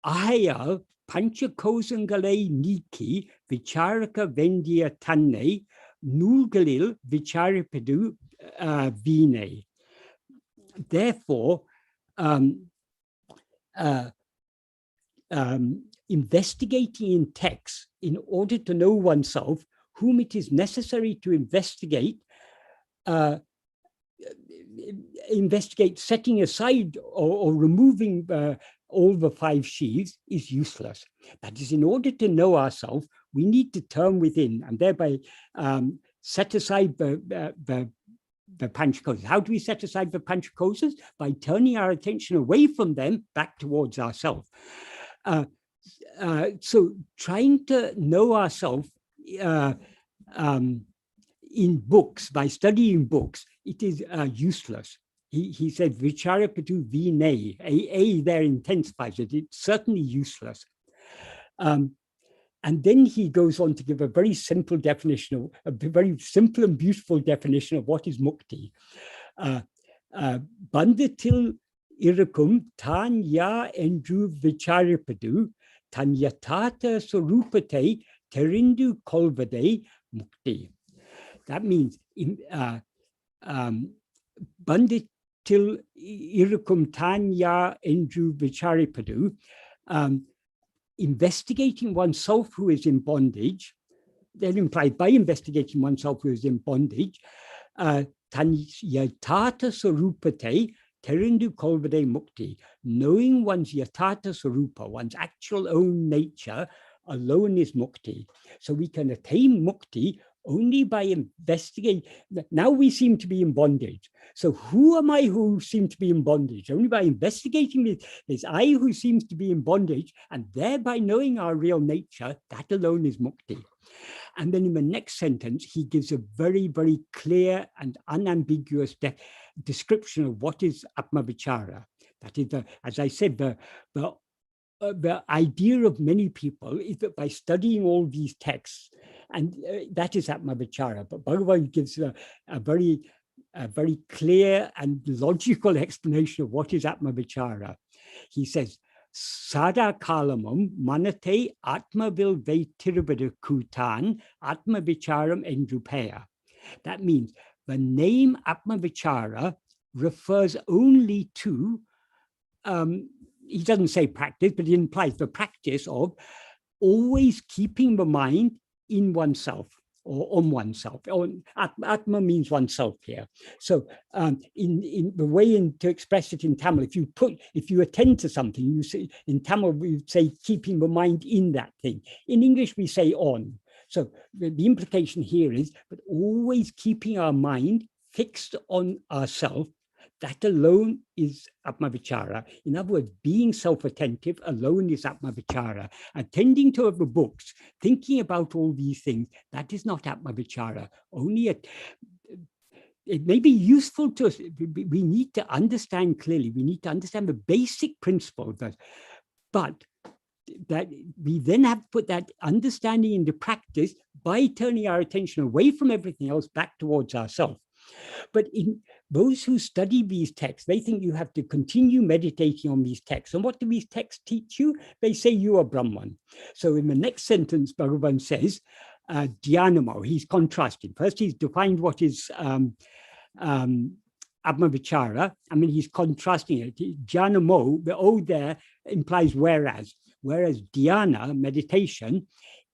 Ahaya panchakosangale niki vicharaka vendia tanne nulgalil vicharipedu vine. Therefore, investigating in text in order to know oneself, whom it is necessary to investigate, setting aside or removing all the 5 sheaths is useless. That is, in order to know ourselves, we need to turn within and thereby set aside the Panchakosas. How do we set aside the Panchakosas? By turning our attention away from them back towards ourselves. So trying to know ourselves in books, by studying books, it is useless. He said, Vicharapatu vine, a there intensifies it. It's certainly useless. And then he goes on to give a very simple definition, a very simple and beautiful definition of what is mukti. Banditil irakum tan ya endru vicharipadu, tan yatata sorupate terindu kolvade mukti. That means banditil irakum tan ya endru vicharipadu, investigating oneself who is in bondage, then implied by investigating oneself who is in bondage, yatata sarupate terindu kolvade mukti, knowing one's yatata sarupa, one's actual own nature, alone is mukti. So we can attain mukti only by investigating. Now we seem to be in bondage. So who am I who seem to be in bondage? Only by investigating this I who seems to be in bondage, and thereby knowing our real nature, that alone is mukti. And then in the next sentence, he gives a very, very clear and unambiguous description of what is Atmavichara. That is, as I said, the idea of many people is that by studying all these texts, and that is Atmavichara, but Bhagavan gives a very clear and logical explanation of what is Atmavichara. He says, Sada kalamam manate atmavil vetirvada kutan atmavicharam endrupaya. That means the name Atmavichara refers only to, he doesn't say practice, but it implies the practice of always keeping the mind in oneself or on oneself. Atma means oneself here. So in the way to express it in Tamil, if you attend to something, you say, in Tamil we say keeping the mind in that thing. In English we say on. So the implication here is, but always keeping our mind fixed on ourself, that alone is Atmavichara. In other words, being self-attentive alone is Atmavichara. Attending to the books, thinking about all these things, that is not Atmavichara. It may be useful to us. We need to understand clearly. We need to understand the basic principle but that we then have to put that understanding into practice by turning our attention away from everything else back towards ourselves. But in those who study these texts, they think you have to continue meditating on these texts. And what do these texts teach you? They say you are Brahman. So in the next sentence, Bhagavan says, Dhyanamo, he's contrasting. First, he's defined what is Atmavichara. I mean, he's contrasting it. Dhyanamo, the O there implies whereas. Whereas dhyana, meditation,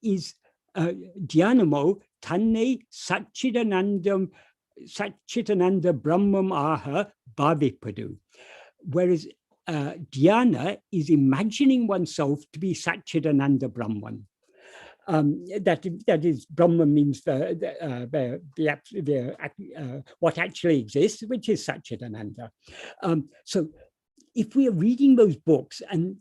is Dhyanamo, Tanne Satchidananda Brahmam Aha Bhavipadu. Whereas dhyana is imagining oneself to be Satchidananda Brahman. That is, Brahman means what actually exists, which is Satchidananda. So if we are reading those books and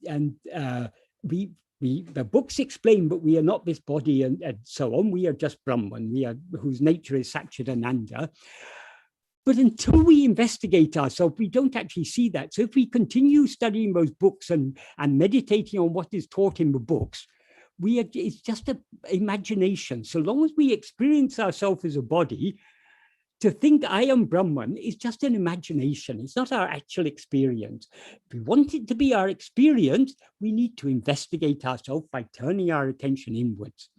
the books explain, but we are not this body and so on. We are just Brahman, whose nature is Satchidananda. But until we investigate ourselves, we don't actually see that. So if we continue studying those books and meditating on what is taught in the books, it's just an imagination. So long as we experience ourselves as a body, to think I am Brahman is just an imagination. It's not our actual experience. If we want it to be our experience, we need to investigate ourselves by turning our attention inwards.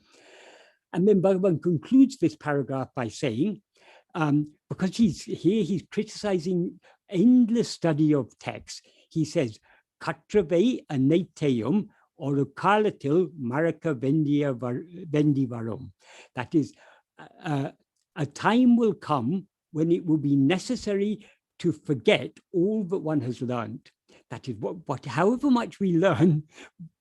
And then Bhagavan concludes this paragraph by saying, because he's criticizing endless study of texts, he says, Katrave aneteyum orukalatil maraka vendivarum. That is, a time will come when it will be necessary to forget all that one has learned. That is however much we learn,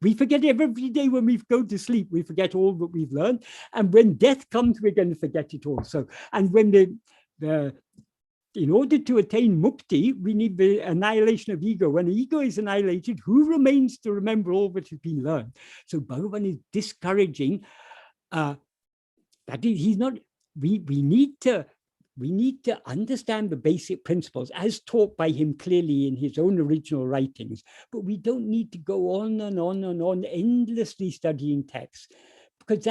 we forget every day when we go to sleep, we forget all that we've learned. And when death comes, we're going to forget it all. So, and when in order to attain mukti, we need the annihilation of ego. When ego is annihilated, who remains to remember all that has been learned? So Bhagavan is discouraging, that is, he's not, we need to understand the basic principles as taught by him clearly in his own original writings, but we don't need to go on and on and on endlessly studying texts, because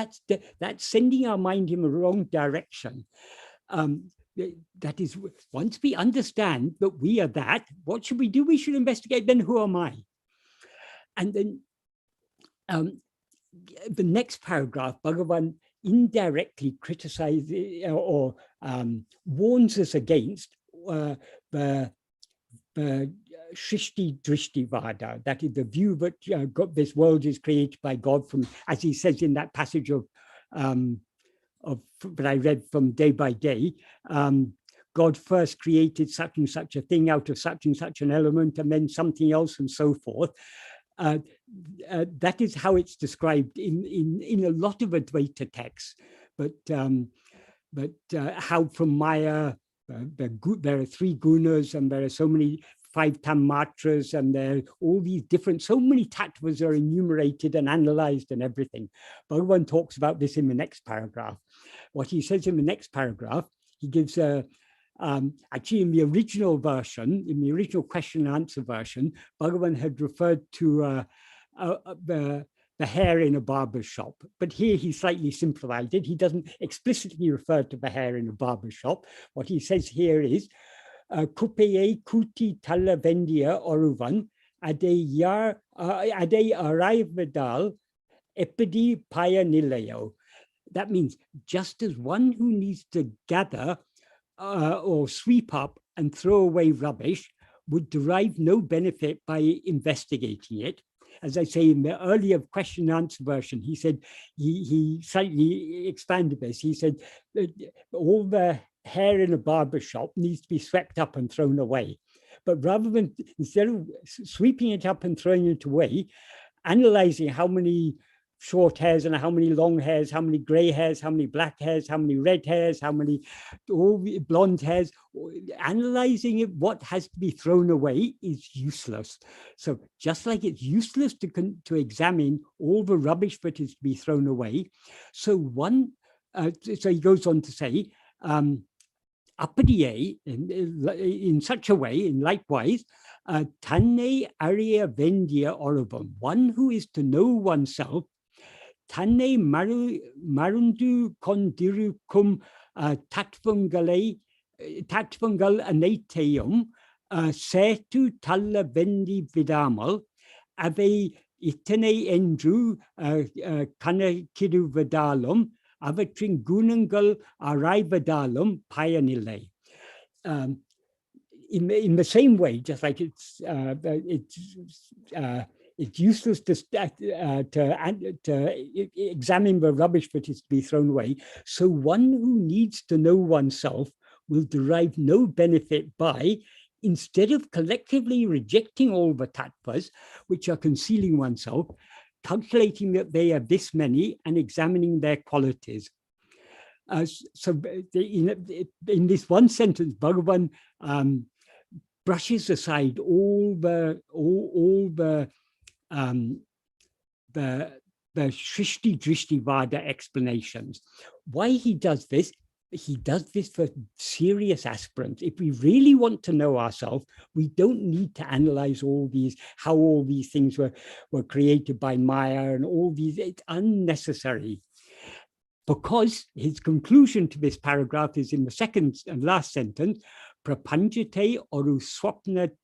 that's sending our mind in the wrong direction. That is, once we understand that we are that, what should we do? We should investigate, then who am I? And then the next paragraph, Bhagavan indirectly criticizes or warns us against the Shrishti Drishti Vada. That is the view that this world is created by God from, as he says in that passage of that I read from Day by Day, God first created such and such a thing out of such and such an element, and then something else, and so forth. That is how it's described in a lot of Advaita texts. But how from Maya, there are 3 gunas, and there are so many 5 tanmatras, and there are all these different, so many tattvas are enumerated and analyzed and everything. Bhagavan talks about this in the next paragraph. What he says in the next paragraph, he gives actually in the original version, in the original question and answer version, Bhagavan had referred to the hair in a barber's shop. But here he slightly simplified it. He doesn't explicitly refer to the hair in a barber's shop. What he says here is, Kupeye kuti tala vendia oruvan ade arrivedal epidi paya nilayo. That means just as one who needs to gather or sweep up and throw away rubbish would derive no benefit by investigating it, As I say in the earlier question and answer version, he said, he slightly expanded this. He said that all the hair in a barber shop needs to be swept up and thrown away. But rather than, instead of sweeping it up and throwing it away, analyzing how many short hairs and how many long hairs, how many gray hairs, how many black hairs, how many red hairs, how many blonde hairs, analyzing it, what has to be thrown away is useless. So just like it's useless to examine all the rubbish that is to be thrown away, so so he goes on to say, apadiye, in such a way, and likewise, tanne aria vendia orabam, one who is to know oneself, tanne marundu kondiru cum tatvangal aneteum, setu talla vendi vidamal, ave itane endru kanakiru vidalum, avatring gunangal araivadalum payanile. In the same way, just like it's useless to examine the rubbish that is to be thrown away, so one who needs to know oneself will derive no benefit by, instead of collectively rejecting all the tattvas which are concealing oneself, calculating that they are this many and examining their qualities. So in this one sentence, Bhagavan brushes aside all the Shrishti Drishti Vada explanations. Why he does this? He does this for serious aspirants. If we really want to know ourselves, we don't need to analyze how all these things were created by Maya and all these. It's unnecessary. Because his conclusion to this paragraph is in the second and last sentence, prapanjate oru swapnate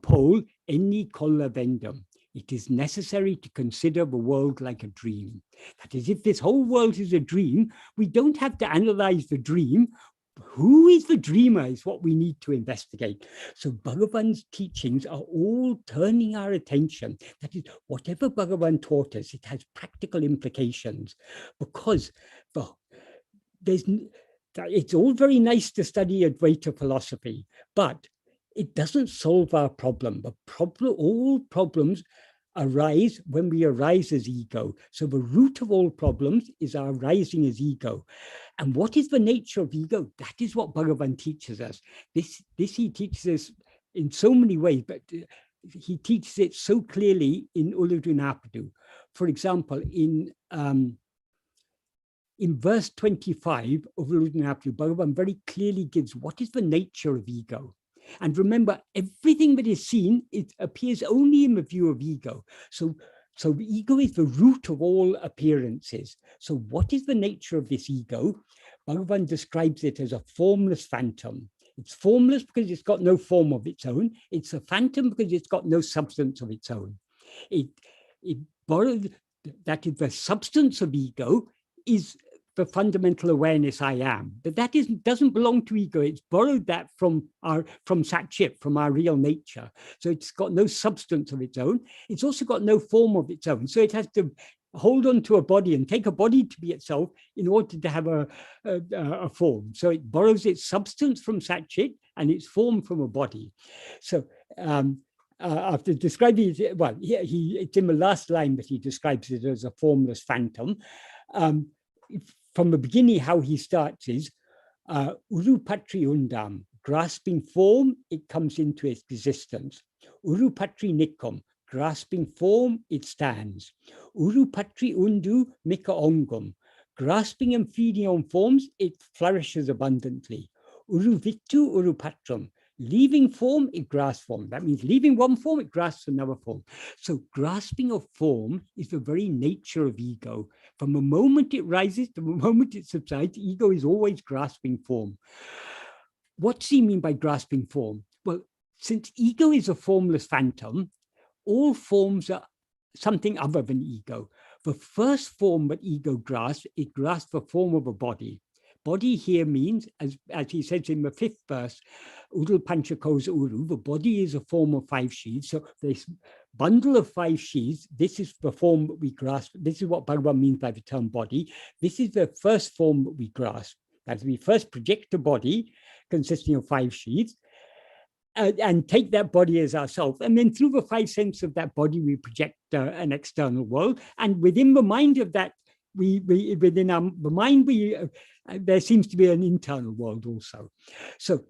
pol eni kolla vendam. It is necessary to consider the world like a dream. That is, if this whole world is a dream, we don't have to analyze the dream. Who is the dreamer is what we need to investigate. So Bhagavan's teachings are all turning our attention. That is, whatever Bhagavan taught us, it has practical implications. Because it's all very nice to study Advaita philosophy, but it doesn't solve our problem. All problems arise when we arise as ego. So the root of all problems is our rising as ego. And what is the nature of ego? That is what Bhagavan teaches us. This he teaches us in so many ways, but he teaches it so clearly in Uludunapadu. For example, in verse 25 of Uludunapadu, Bhagavan very clearly gives what is the nature of ego. And remember, everything that is seen, it appears only in the view of ego. So ego is the root of all appearances. So what is the nature of this ego? Bhagavan describes it as a formless phantom. It's formless because it's got no form of its own. It's a phantom because it's got no substance of its own. It borrowed, that is, the substance of ego is the fundamental awareness I am, but that doesn't belong to ego. It's borrowed that from Satchit, from our real nature. So it's got no substance of its own. It's also got no form of its own. So it has to hold on to a body and take a body to be itself in order to have a form. So it borrows its substance from Satchit and its form from a body. So after describing it, well, it's in the last line that he describes it as a formless phantom. From the beginning, how he starts is Urupatri Undam, grasping form, it comes into its existence. Urupatri Nikom, grasping form, it stands. Urupatri Undu Mika Ongum, grasping and feeding on forms, it flourishes abundantly. Uruvittu Urupatram, leaving form, it grasps form. That means leaving one form, it grasps another form. So grasping of form is the very nature of ego. From the moment it rises to the moment it subsides, ego is always grasping form. What does he mean by grasping form? Well, since ego is a formless phantom, all forms are something other than ego. The first form that ego grasps, it grasps the form of a body. Body here means, as he says in the 5th verse, Udul Panchakosa Uru, the body is a form of 5 sheaths. So this bundle of 5 sheaths. This is the form that we grasp. This is what Bhagavan means by the term body. This is the first form that we grasp. As we first project a body consisting of 5 sheaths, and take that body as ourself. And then through the 5 senses of that body, we project an external world. And within the mind of that, the mind, there seems to be an internal world also. So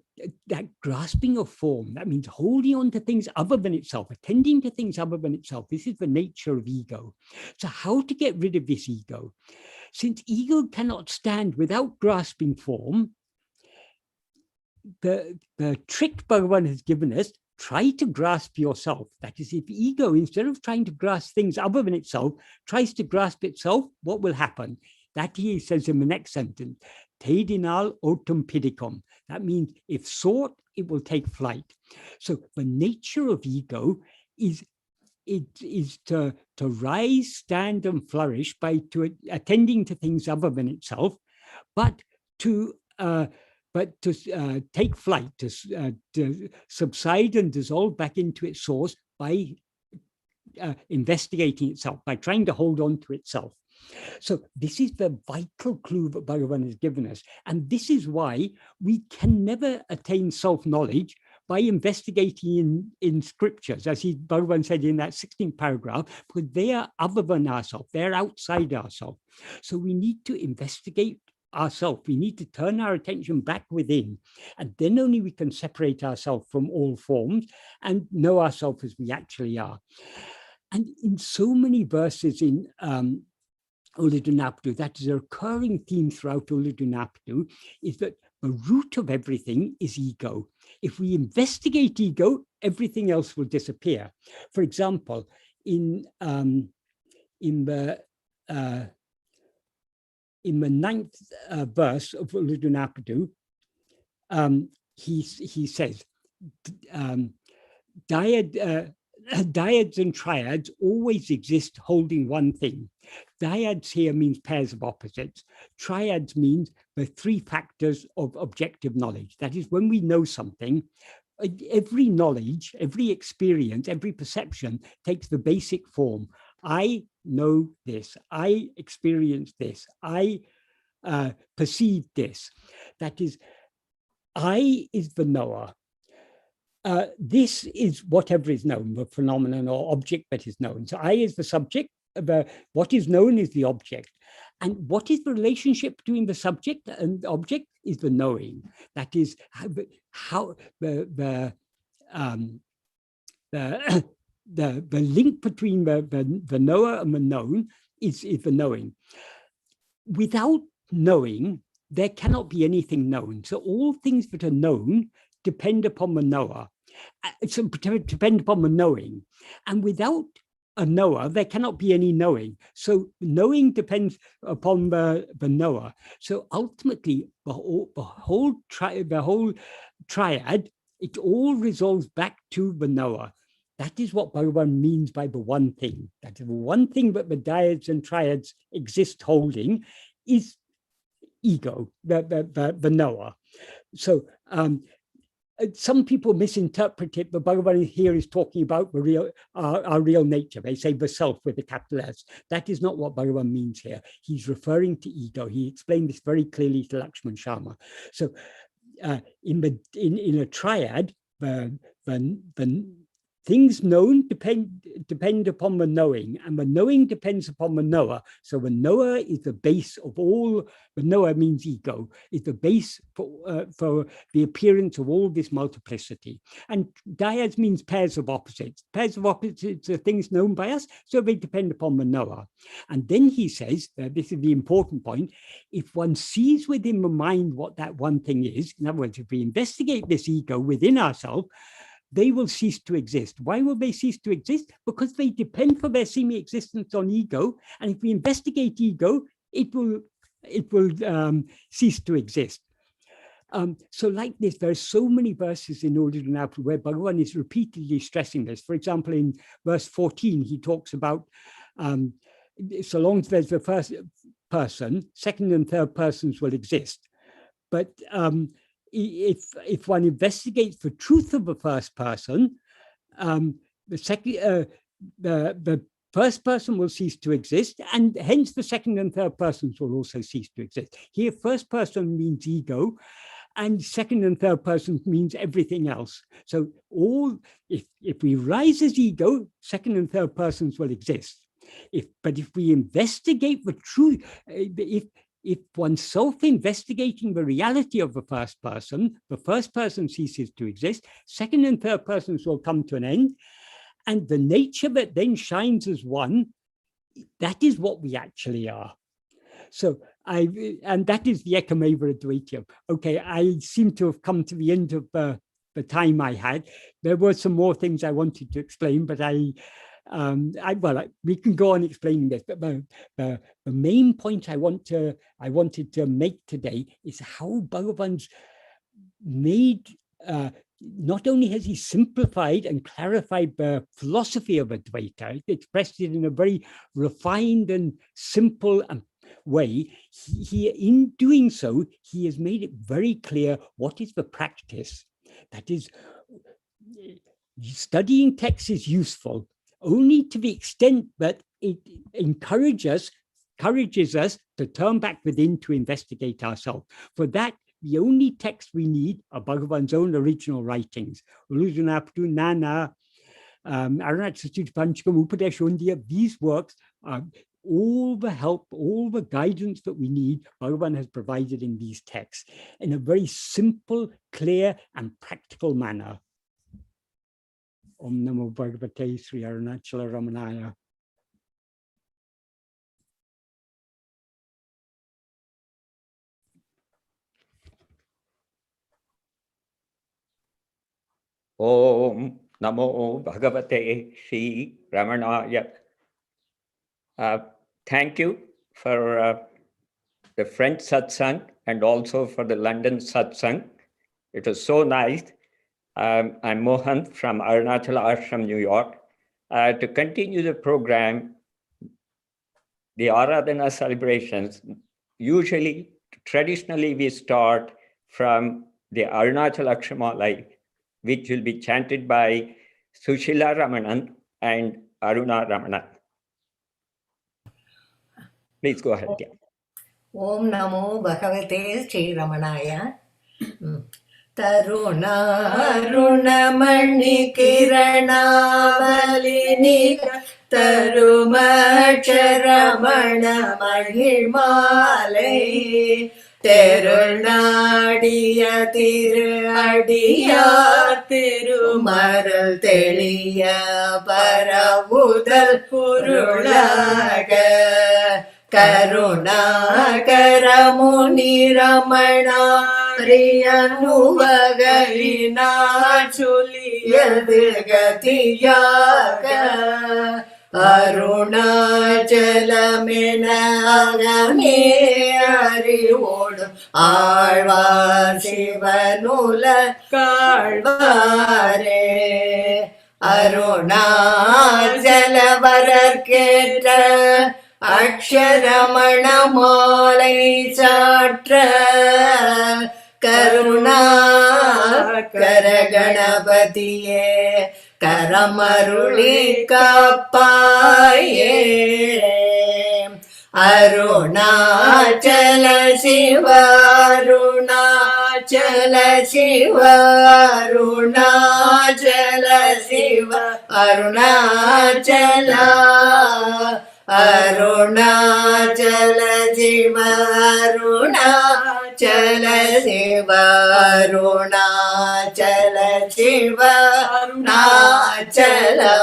that grasping of form, that means holding on to things other than itself, attending to things other than itself. This is the nature of ego. So how to get rid of this ego? Since ego cannot stand without grasping form, the trick Bhagavan has given us, try to grasp yourself. That is, if ego, instead of trying to grasp things other than itself, tries to grasp itself, what will happen? That he says in the next sentence, Tedinal otum pidicum. That means if sought, it will take flight. So the nature of ego is to rise, stand, and flourish by attending to things other than itself, but to take flight, to subside and dissolve back into its source by investigating itself, by trying to hold on to itself. So this is the vital clue that Bhagavan has given us. And this is why we can never attain self-knowledge by investigating in scriptures, as Bhagavan said in that 16th paragraph, because they are other than ourselves, they're outside ourselves. So we need to investigate ourselves. We need to turn our attention back within, and then only we can separate ourselves from all forms and know ourselves as we actually are. And in so many verses in Ulladu, that is a recurring theme throughout Ulladu, is that the root of everything is ego. If we investigate ego, everything else will disappear. For example, in the 9th verse of Ulladu, he says, dyads and triads always exist holding one thing. Dyads here means pairs of opposites. Triads means the 3 factors of objective knowledge. That is, when we know something, every knowledge, every experience, every perception takes the basic form. I know this, I experienced this, I perceived this. That is, I is the knower. This is whatever is known, the phenomenon or object that is known. So I is the subject, what is known is the object. And what is the relationship between the subject and the object is the knowing. That is how the link between the knower and the known is the knowing. Without knowing, there cannot be anything known. So all things that are known depend upon the knower. So depend upon the knowing. And without a knower, there cannot be any knowing. So knowing depends upon the knower. So ultimately, the whole triad, it all resolves back to the knower. That is what Bhagavan means by the one thing. That is the one thing that the dyads and triads exist holding is ego, the knower. So some people misinterpret it, but Bhagavan here is talking about the real, our real nature. They say the self with the capital S. That is not what Bhagavan means here. He's referring to ego. He explained this very clearly to Lakshman Sharma. So in a triad, the things known depend upon the knowing, and the knowing depends upon the knower. So the knower is the base of all. The knower means ego, is the base for the appearance of all this multiplicity. And dyads means pairs of opposites. Pairs of opposites are things known by us, so they depend upon the knower. And then he says, this is the important point, if one sees within the mind what that one thing is, in other words, if we investigate this ego within ourselves, they will cease to exist. Why will they cease to exist? Because they depend for their seeming existence on ego. And if we investigate ego, it will cease to exist. So like this, there are so many verses in Ulladu where Bhagavan is repeatedly stressing this. For example, in verse 14, he talks about, so long as there's the first person, second and third persons will exist. But if one investigates the truth of the first person, the the first person will cease to exist, and hence the second and third persons will also cease to exist. Here, first person means ego, and second and third persons means everything else. So if we rise as ego, second and third persons will exist. But if we investigate the truth, if one's self-investigating the reality of the first person ceases to exist, second and third persons will come to an end, and the nature that then shines as one, that is what we actually are. So and that is the Ekameva Advaita. Okay, I seem to have come to the end of the time I had. There were some more things I wanted to explain, but we can go on explaining this. But the main point I wanted to make today is how Bhagavan's made. Not only has he simplified and clarified the philosophy of Advaita, expressed it in a very refined and simple way. In doing so, he has made it very clear what is the practice. That is, studying texts is useful only to the extent that it encourages us to turn back within to investigate ourselves. For that, the only text we need are Bhagavan's own original writings. These works are all the help, all the guidance that we need, Bhagavan has provided in these texts in a very simple, clear, and practical manner. Om Namo Bhagavate Sri Arunachala Ramanaya. Om Namo Bhagavate Sri Ramanaya. Thank you for the French satsang and also for the London satsang. It was so nice. I'm Mohan from Arunachala Ashram, New York. To continue the program, the Aradhana celebrations, traditionally we start from the Arunachala Akshamalai, which will be chanted by Sushila Ramanan and Aruna Ramanan. Please go ahead. Yeah. Om Namo Bhagavate Sri Ramanaya. Tarunarunamani Kiranavalinika Tarumacharamana Mahimale Terunadiya Tiradiya Tirumaral Teliya Paravudal Purulaga Karunakara Muni Ramana Riyanuvagayina Chuliyadgatiyaga Arunachalamena Agame Arivodu Alvar Shivanula Kalvare Arunachalavaraketa Aksharamana Malai Chatra Karuna Karaganapatiye Karamaruli Kapaye Arunachala Shiva Arunachala Shiva Arunachala Shiva Arunachala Arunachala Shiva Arunachala Shiva Arunachala Shiva Arunachala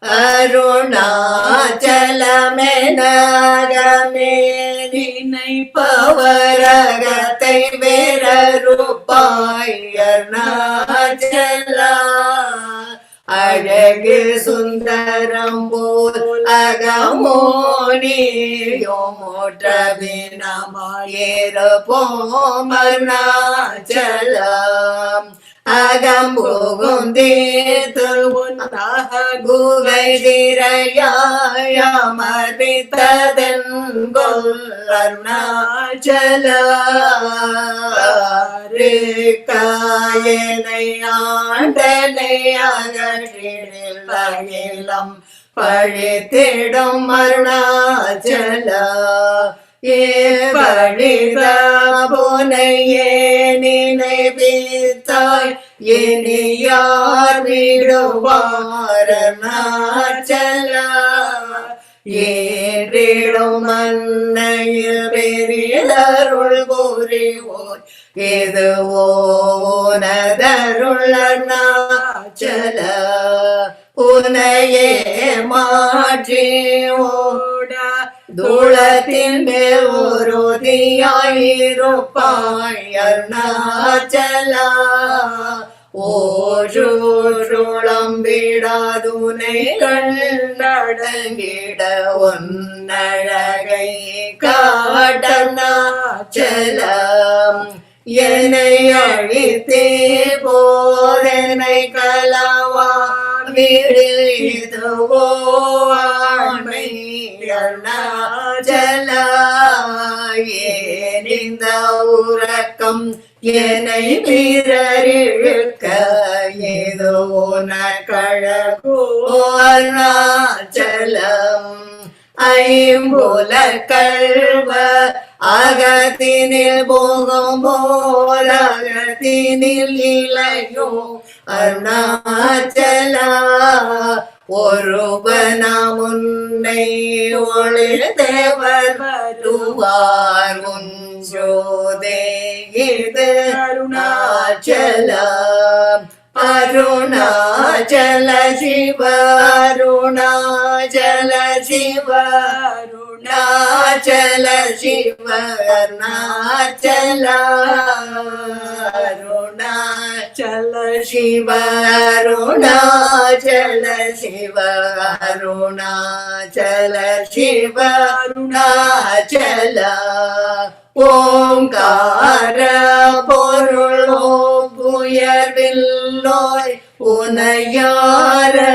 Arunachala Menagame Dinai Pavaragatai Verarupai Arunachala Aழகு Sundaram போல் அகமோனி யோமோற்றபினமாயிருப்போம் அருணாச்சலம் அகம்புகுந்தீர்த்து உன்னாக குகை திரையாயமர்பித்ததென்கொல் அருணாச்சலாருக்காயனை ஆண்டனை அகற்றிடில் அகிலம் பழித்திடும் அருணாச்சல பழித புனையே நினைவித்தாய் இனி யார் விடுவார் அருணாச்சல ஏறிடும் மன்னையில் பெரிதருள் புரிவோர் இதுவோ உனதருள் அருணாச்சல உனையே மாற்றி ஓட தூளத்தின் மேல் ஒருதியாயிருப்பாய் அருணாச்சல ஓழம் விடாதுனை கண்டடங்கிட ஒன்னழகை காட்டனாச்சலம் என்னை அழித்தே போதனை கலவா வீடில் இதுவோ ஆண்மை அருணாச்சல ஏனிந்த உறக்கம் என்னை மீறிழுக்க ஏதோ நகழகோ அருணாச்சலம் ஐம்புல கல்வ அகத்தினில் போகும் போல் அகத்தினில் இளையோ அருணாச்சல ஒருவன முன்னை ஒளிர்ந்தவர் வருவார் முன் ஜோதே இது அருணாச்சல அருணாச்சல சிவ அருணாச்சல சிவ அருணாச்சல சிவ அருணாச்சல அருணாச்சல சிவ அருணாச்சல சிவ அருணாச்சல சிவ அருணாச்சல ஓங்கார பொருள் உயர்வில்லோய்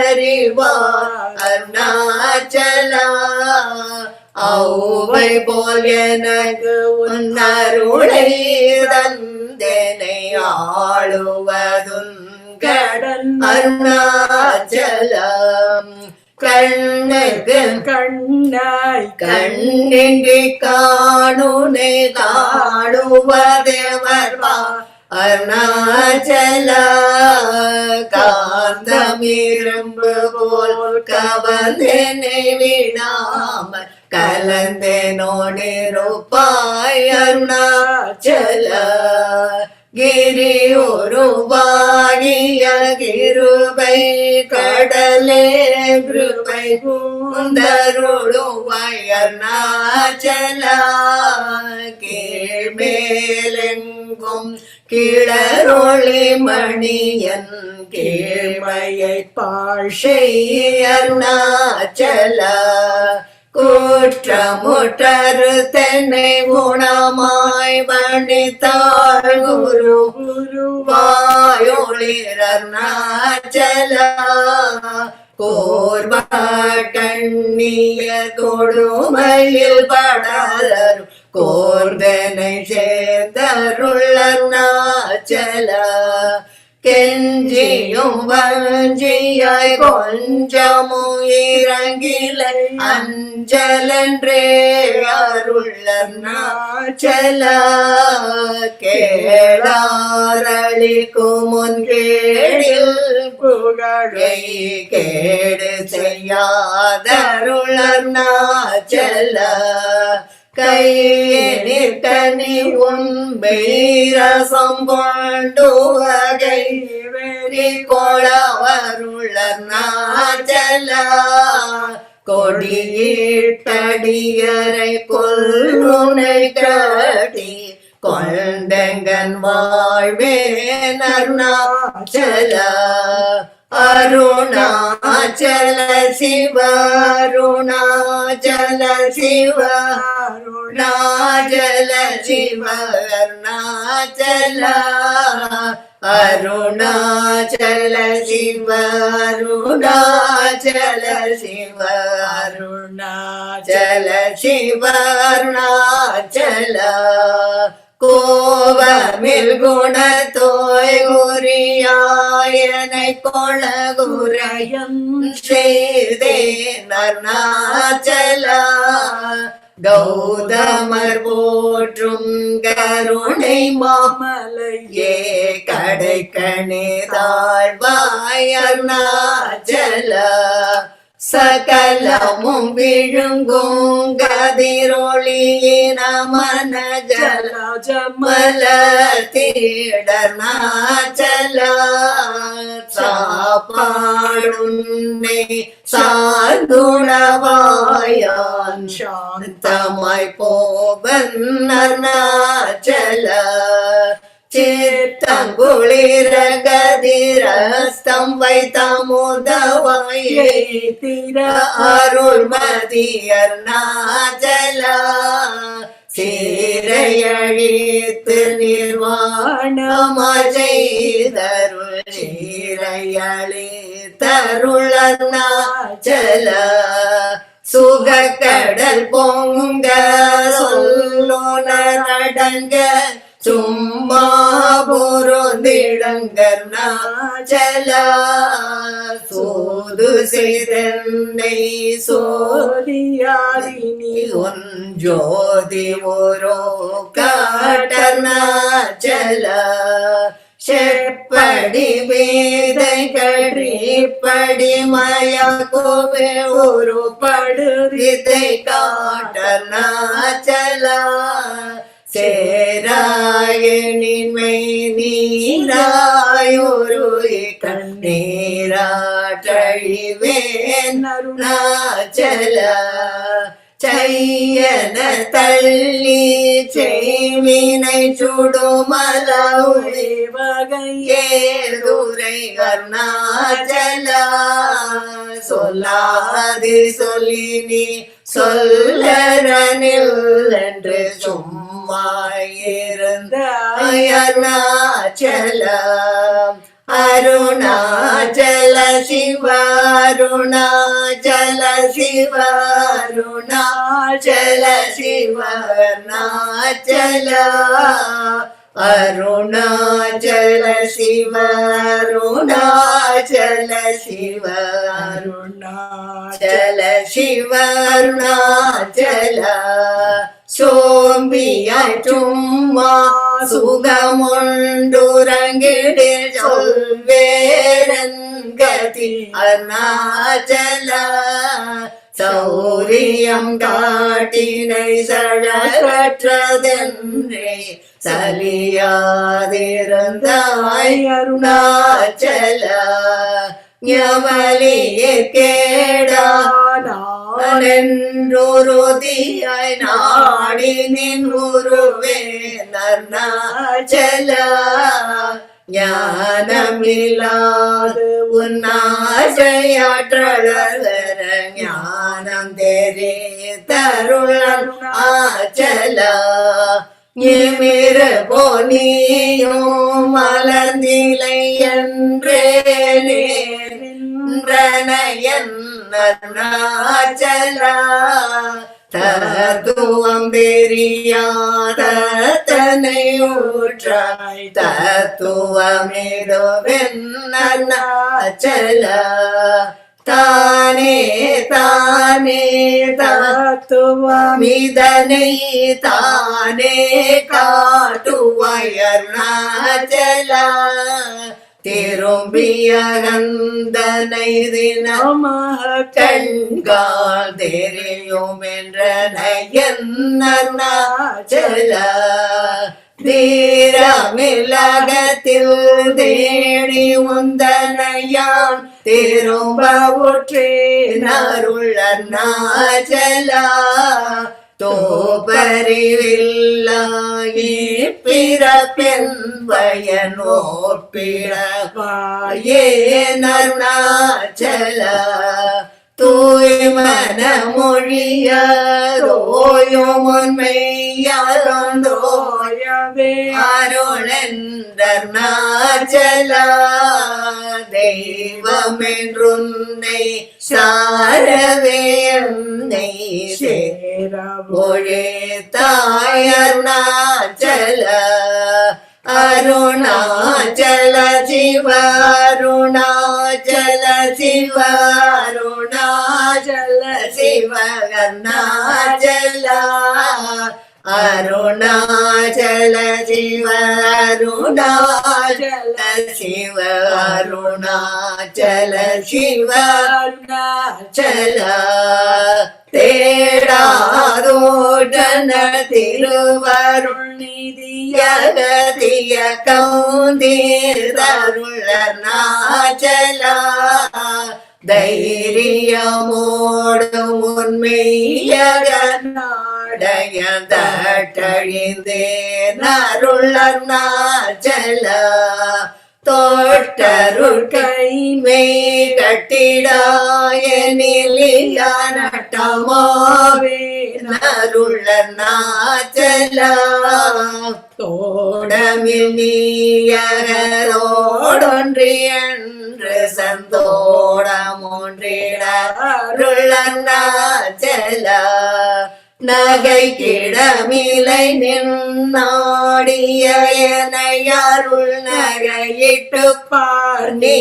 உனையாரறிவார் அருணாச்சல ஔவை போல் எனக்கு உன்னருளை தந்தனை ஆளுவதுன் கடன் அருணாச்சலம் கண்ணுக்கு கண்ணாய் கண்ணின்றி காணுனை காணுவதேவர் அருணாச்சல காந்தமிரும்பு போல் கவர்ந்தனை விடாமல் கலந்தனோடிருப்பாய் அருணாச்சல கிரி உருவாகிய கிருபை கடலே கிருபை கூந்தருளுவாய் அருணாச்சல கீழ்மேலெங்கும் கிளரொளி மணியன் கீழ்மையை பாஷை அருணாச்சல குற்றமுற்றரு தென்னை குணமாய் வணித்தாள் குரு குருவாயொளிர் அருணாச்சல கோர்வாட்டண்ணிய கொடுமையில் படாதரும் கோர்தனை சேர்ந்தருள் அருணாச்சல கெஞ்சியும் வஞ்சியாய் கொஞ்சமும் இறங்கிலை அஞ்சலன்றே அருள் அருணாச்சல கேளாரளிக்கும் முன் கேடில் புகழை கேடு செய்யாதருள் அருணாச்சல கையினில் கனி உன்பீரசம் கொண்டு வகை வெறி கொளவருள் அருணாச்சல கொடியிட்டடியரை கொல்லுனை கட்டி கொண்டங்கன் வாழ்வேன் அருணாச்சல அருணாச்சல சிவ அருணாச்சல சிவ அருணாச்சல சிவ அருணாச்சல அருணாச்சல சிவ அருணாச்சல சிவ அருணாச்சல சிவ அருணாச்சல கோபமில் குணத்தோய் குறியாயனை கொளகுரையம் செய்தேன் அருணாச்சலா. கௌதமர் போற்றும் கருணை மாமலையே கடைக்கணே தாழ்வாய் அருணாச்சலா. சகலமும் விழுங்கும் கதிரொளியின மனஜல ஜமல தீடர்நாச்சலா. சாப்பாடுன்னை சார்ந்துணவாயான் சாந்தமாய் போவன் அருணாச்சலா. சித்தங்குளிர கதிரஸ்தம் வைத்தமுதவாயை திர அருள்மதி அருணாச்சலா. சீரையழித்து நிர்வாணமாய் செய்தருள் சீரையழித்தருள் அருணாச்சலா. சுகக்கடல் பொங்க சொல்லுணரடங்க சும்மா பொருந்திடங்கர்நாச்சலா. சோது செய்தன்னை சோதியாரினி உன் ஜோதி ஒரு காட்டர்நாச்சலா. செப்படி வேதை கடிப்படி மயக்குவே ஒரு படுவிதை காட்டர்நாச்சலா. சேராயனின்மை நீராயொரு கண்ணீராட்டழிவேன் அருணாச்சலா. செய்யன தள்ளி செய்வினை சுடுமலவுளி வகையேதுரை அருணாச்சலா. சொல்லாது சொல்லி நீ சொல்லரனில் என்று சும்மாயிருந்த அருணாச்சலா. அருணாச்சல சிவ அருணாச்சல சிவ அருணாச்சல சிவ அருணாச்சலா. அருணாச்சல சிவ அருணாச்சல சிவ அருணாச்சல சிவ அருணாச்சலா. சோம்பியாய் சும்மா சுகமுண்டுறங்கிடு சொல்வேரன் கதி அருணாச்சலா. சௌரியம் காட்டினை சழகற்றதென்றே சலியாதிருந்தாய் அருணாச்சலா. ஞமலியே கேடானென்றுருதியாய் நாடி நின் உருவே அருணாச்சலா. ஞானமில்லாது உன்னாசையாற்றளர ஞானம் தெரி தருள் அருணாச்சலா. நிமிர போனியும் மலர்ந்திலை என்றே நின்றனையன் அருணாச்சலா. தத்துவம் தெரியாத தன்னை ஊற்றாய் தத்துவமேதோவென் அருணாச்சலா. தானே தானே தத்துவமிதனை தானே காட்டுவாய் அருணாச்சலா. திரும்பிய கந்தனை தினமாக கண்கால் தெரியும் என்ற நயன் அருணாச்சலா. தீரமில்லகத்தில் தேடி உந்தனையான் திரும்ப உற்றேன் அருள் அருணாச்சலா. தோபறிவில்லாகி பிறப்பென் பயனோப்பிழவாயே அருணாச்சலா. தூய்மன மொழியோயும் உண்மையாரோயவே அருளென்றருணாச்சலா. தெய்வமென்றுன்னை சாரவே என்னை ஒழித்தாய் அருணாச்சல அருணாச்சல சிவ அருணாச்சல சிவ அருணாச்சல சிவ அருணாச்சல அருணாச்சல சிவ அருணாச்சல சிவ அருணாச்சல சிவ அருணாச்சல தேடாதோடன திருவருள் நிதியகதிய கௌந்தீர்தருள் அருணாச்சல தைரியமோடு முன்மெய்யக நாடைய தட்டழிந்தேன் அருள் அருணாச்சல தோட்டருள் கைமை கட்டிடாய நிலைய நட்டமாவே அருள் அருணாச்சல தோடமில் நீயகரோடொன்றி என்று சந்தோடமொன்றிட அருள் அருணாச்சல நகை கிடமிலை நின்னாடிய எனையருள் நகையிட்டு பார்நீ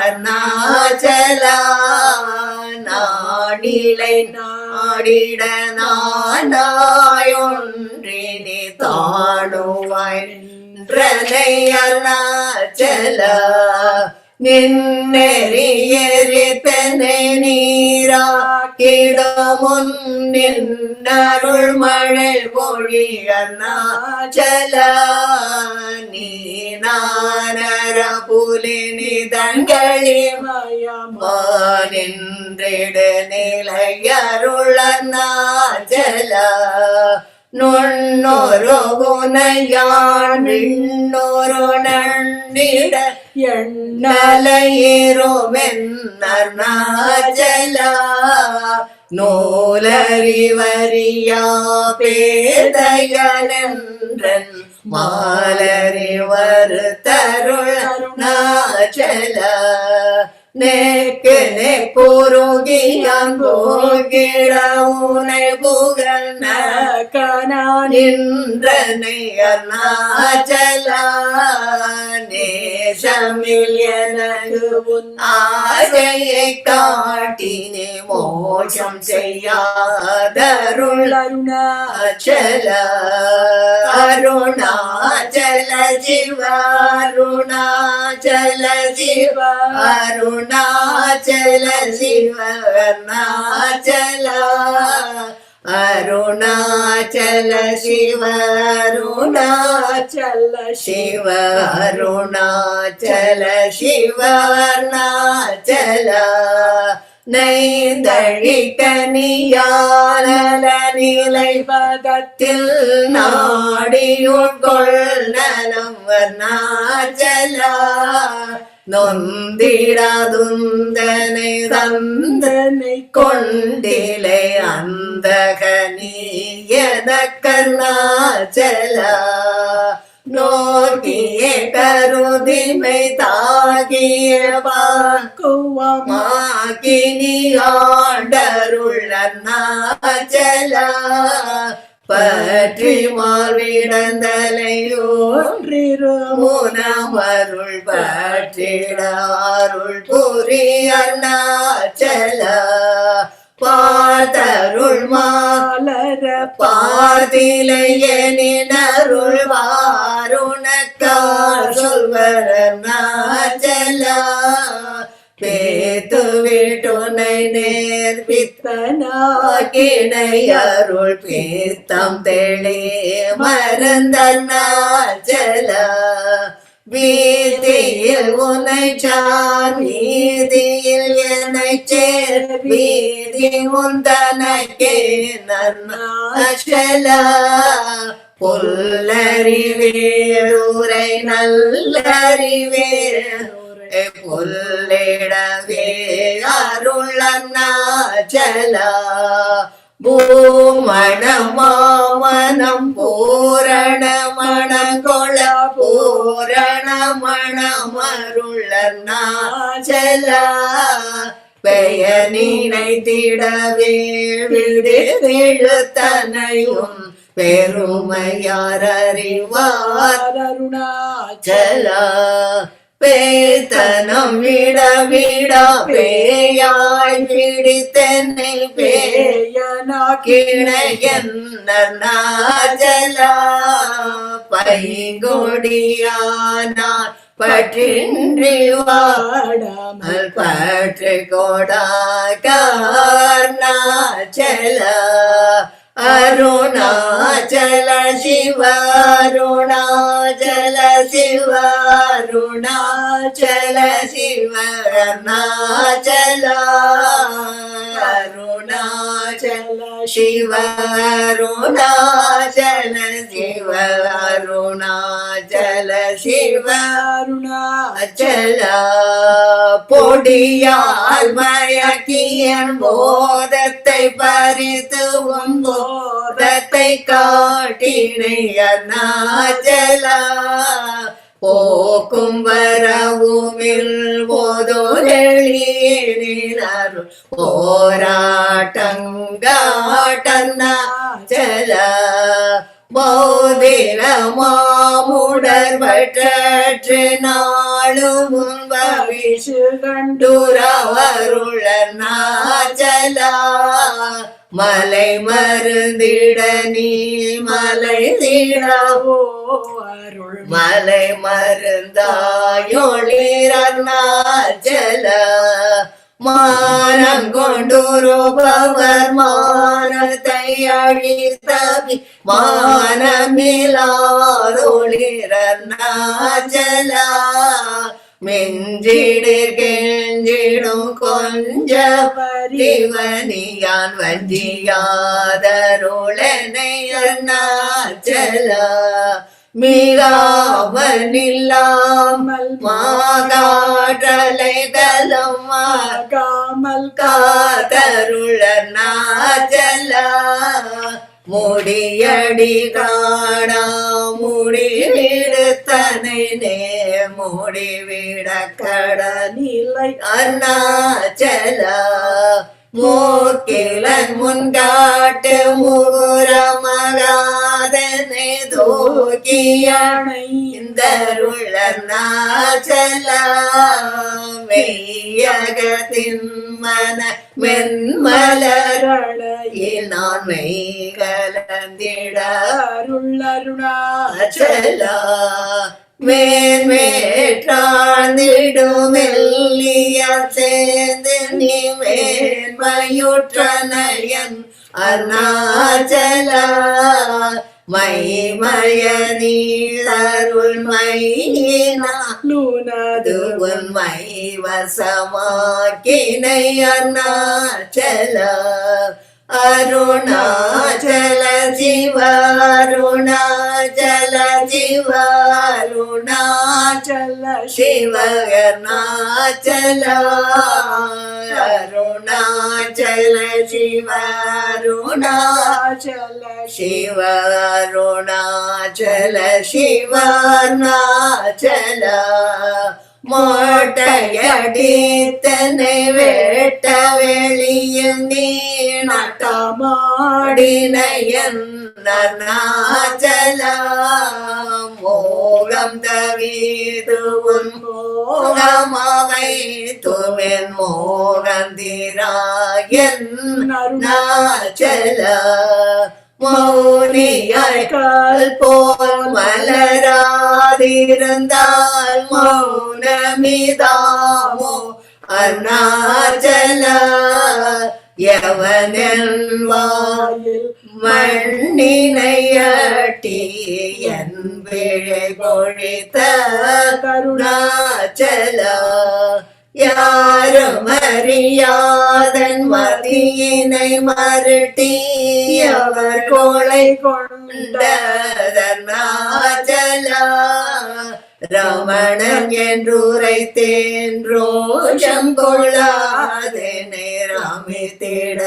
அருணாச்சல நாடிலை நாடிட நானாயொன்றினி தாணுவாய் நின்றனை அருணாச்சல நின்னெறியெறித்தனை நீராக்கிடமுன் நின்னருள் மழை பொழி அருணாச்சல நீனானர புலி நிதங்களி மயமா நின்றிட நிலை அருள் அருணாச்சல நுண்ணொரு குனையான் விண்ணொரு நன்னிட எண்ணலையிரோமென் அருணாச்சல நூலறிவறியா பேதையனென்றன் மாலறிவரு தருள் அருணாச்சல நேக்கு நெக்குருகியான் போகிட உனை புகழ்ன கனா நின்றனை அருணாச்சல நேசமில் எனக்கு உன் ஆசையை காட்டினே மோசம் செய்யாதருள் அருணாச்சல அருணாச்சல சிவ அருணாச்சல சிவ அருணாச்சல சிவ அருணாச்சல அருணாச்சல சிவ அருணாச்சல சிவ அருணாச்சல சிவ அருணாச்சல நைந்தழிக்கனியானல நிலை பதத்தில் நாடியுட்கொள் நலம் அருணாச்சல நொந்திடாதுந்தனை தந்தனை கொண்டிலை அந்தகனியத கருணாச்சல நோக்கிய கருதிமை தாகிய வாக்குவமாக்கினி ஆண்டருள் அருணாச்சல பற்றி மார்விடந்தலை ஒன்றிரு முனமருள் பற்றிடாருள் புரி அருணாச்சல பார்த்தருள் மாலர பார்த்திலையனினருள் வாருணக்கார் சொல்வர் அருணாச்சல பேத்து வீட்டுனை நேர்பித்தனாகினை அருள் பீர்த்தம் தெளி மறந்தருணாச்சல வீதியில் உனை சார் வீதியில் என்னை சேர் வீதி உந்தனக்கே அருணாச்சல புல்லறிவேருரை நல்லறிவேருரை புல்லிடவே அருள் அருணாச்சல பூமணமாவனம் பூரண மணங்கொள பூரண மணமருள் அருணாச்சல பெயர் நினைத்திடவே விடுதெழுத்தனையும் பெருமையார் அறிவார் அருணாச்சலா. பேத்தனம் விட விடா பேயாய் பிடித்தென்னை பேயனா கிணையன்னாச்சலா. பைங்கொடியானார் பற்றின்றி வாடாமல் பற்று கொடாகார்நாச்சலா. அருணாச்சல சிவ அருணாச்சல சிவ அருணாச்சல சிவ அருணாச்சலா. அருணாச்சல சிவ அருணாச்சல சிவ அருணாச்சல சிவ அருணாச்சலா. பொடியால் மயக்கியன் போதத்தை பறித்து போதத்தை காட்டினை அருணாச்சலா. போக்கும் வரவுமில் போதோரெளியினார் போராட்டங்காட்டன்னாச்சலா. பௌதிர மாமுடர் பற்று நாளும் பவிஷு கண்டுரவருளன்னாச்சலா. மலை மருந்திட நீ மலை திடவோ அருள் மலை மருந்தாயொளிரன்னாச்சலா. மானம் கொண்டுருபவர் மானத்தை அழித்தவி மானமிலாதொளிரன்னாச்சலா. மெஞ்சிடிற் கெஞ்சிடும் கொஞ்ச பரிவனியான் வஞ்சியாதருளனை அருணாச்சலா. மிகாமல் இல்லாமல் மாகாற்றலை தலம் மாகாமல் காத்தருளன்னாச்சலா. முடியடி காணா முடிவிடுத்தனை நேர் முடிவிட கடனிலை அருணாச்சலா. மூக்கிலன் முன்காட்டு முகுரமகாதனை தூக்கியணை இந்தருளன்னாச்சலா. மெய்யகத்தின் மன மென்மலரணையில் நான் மெய் கலந்திட அருளருணாச்சலா. மேன்மேற்றாழ்ந்திடும் மெல்லிய சேர்ந்து நீ மேன்மையுற்றனையன் அருணாச்சலா. மைமய நீளருள் மையினாலுனது உண்மை வசமாக்கினை அருணாச்சலா. அருணாச்சல சிவ அருணாச்சல சிவ அருணாச்சல சிவ அருணாச்சலா. அருணாச்சல சிவ அருணாச்சல சிவ அருணாச்சல சிவ அருணாச்சலா. மோட்டையடித்தனை வேட்ட வெளியில் நீ நட்டமாடினையன் அருணாச்சலா. மோகம் தவிது உன் மோகமாவை துவன் மோகந்திராயன் அருணாச்சலா. மௌனியாய் கால் போல் மலராதிருந்தால் மௌனமிதாமோ அருணாச்சலா. எவனென் வாயில் மண்ணினையட்டி என் பிழை பொழித்த கருணாச்சலா. யாரும் அறியாதன் மதியினை மருட்டி அவர் கோளை கொண்டதர்நாச்சலா. ரமணன் என்றுரைத்தேன் ரோஷம் கொள்ளாதெனை ரமித்திட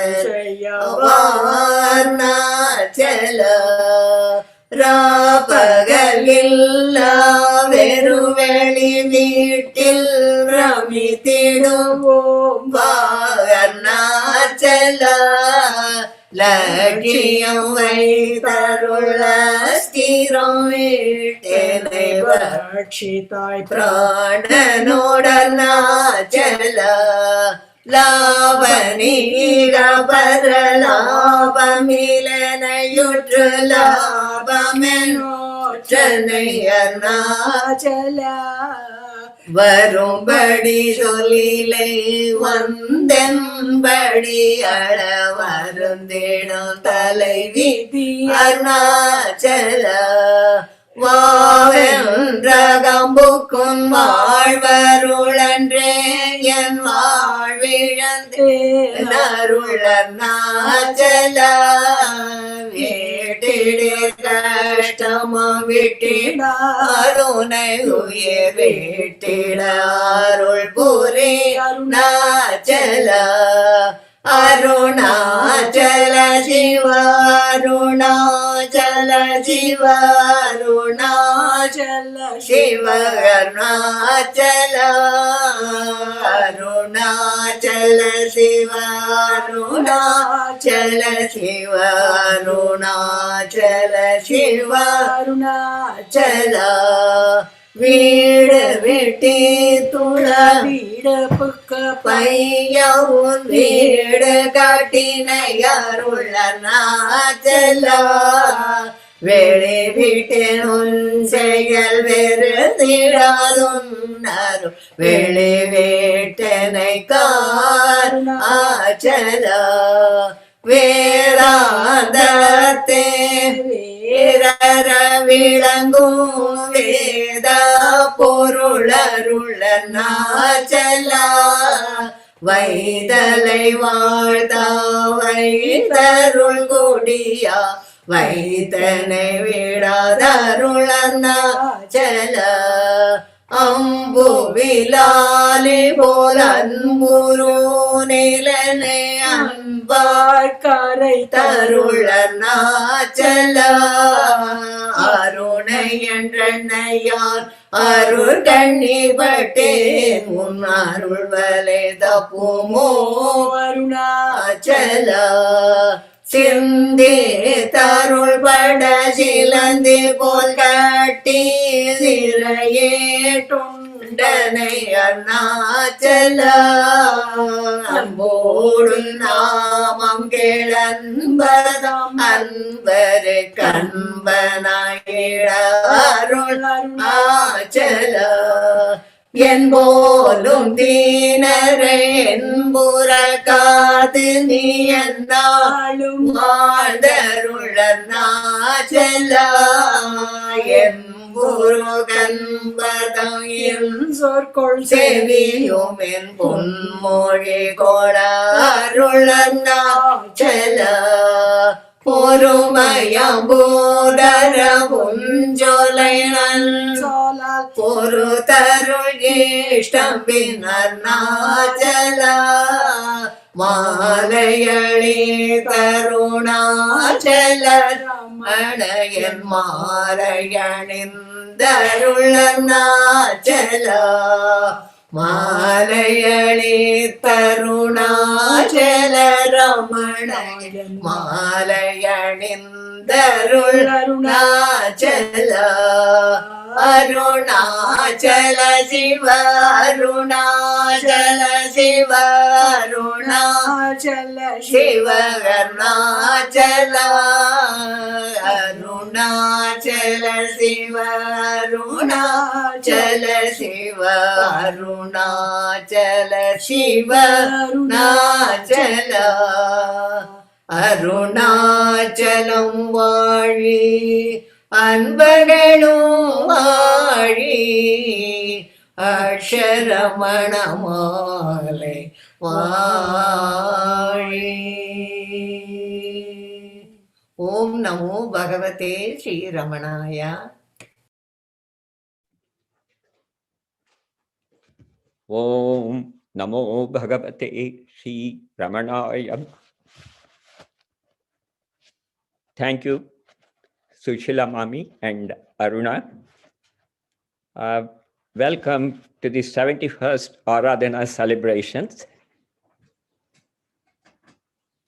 அருணாச்சலா. ராபகல் இல்லா வெறுவெளி வீட்டில் ரமித்திடுவோம் லட்சியம் வைத்தருள ஸ்திரம் வீட்டனை பட்சித்தாய் பிராணனோடனாச்சல லாபநீர பரலாபமிலனையுற்று லாபமெனோற்றனையர்நாச்சல வரும்படி சொல்லிலை வந்தென்படி அழ வருந்திடும் தலைவி அருணாச்சல வாவென்றகம்புக்கும் வாழ்வருளன்றே என் வாழ்விழந்தேன் அருளர்நாச்சல வீட்டிடர் கஷ்டமும் விட்டிடாருனை உயிர் வீட்டிட அருள் புரி அருணாச்சல அருணாச்சல சிவ அருணாச்சல சிவ அருணாச்சல சிவ அருணாச்சல அருணாச்சல சிவ அருணாச்சல சிவ அருணாச்சல சிவ அருணாச்சல வீடு விட்டி துள வீடு புக்க பையவும் வீடு காட்டினையருள நாச்சல வெளி வீட்டினுள் செயல் வெறுதிடாதும் வெளி வீட்டனை காருணாச்சல வேதாந்தத்தே வீரர விளங்கும் வேத பொருளருள நாச்சல வைதலை வாழ்த்தா வைதருள் கொடியா வைத்தனை விடாதருள நாச்சல அம்பு விலாலி போல் அன்புரு நிலனை அன்பாழ்கரை தருள நாச்சல அருணை என்றென்னையார் அருள் கண்ணிபட்டேன் உன் அருள் வலை தப்புமோ அருணாச்சல சிந்தி தருள் பட சிலந்தி போல் கட்டி சிறையேட்டுண்டனை அருணாச்சல அம்போடு நாமம் கேளன்பதாம் அன்பரு கண்பனாயிட அருள் அருணாச்சல என் போலும் தீனரை என்புற காது நீ என்னாலும் வாழ்ந்தருள நாச்சல என் கண்பதம் என் சொற்கொள் செவியும் என் பொன்மொழி கொடாருள நாச்சல பொறுமயம் போதர புஞ்சொலை நன்சொலால் பொறு தருள் இஷ்டம் பின்னர் நாச்சல மாலையளி கருணாச்சல ரமணயன் மாலையணிந்தருள நாச்சல மாலையளி தருணாச்சல ரமணயன் மாலையணிந்தருள் அருணாச்சல அருணாச்சல சிவ அருணாச்சல சிவ அருணாச்சல சிவ அருணாச்சல அருணாச்சல சிவ அருணாச்சல சிவ அருணாச்சல சிவ அருணாச்சல அருணாச்சலம் வாழி அன்பர்களும் வாழி அக்ஷரமணமாலை வாழி. ஓம் நமோ பகவதே ஸ்ரீரமணாய. ஓம் நமோ பகவதே Sri ரமணாய. Thank you, Sushila Mami and Aruna. Welcome to the 71st Aradhana celebrations.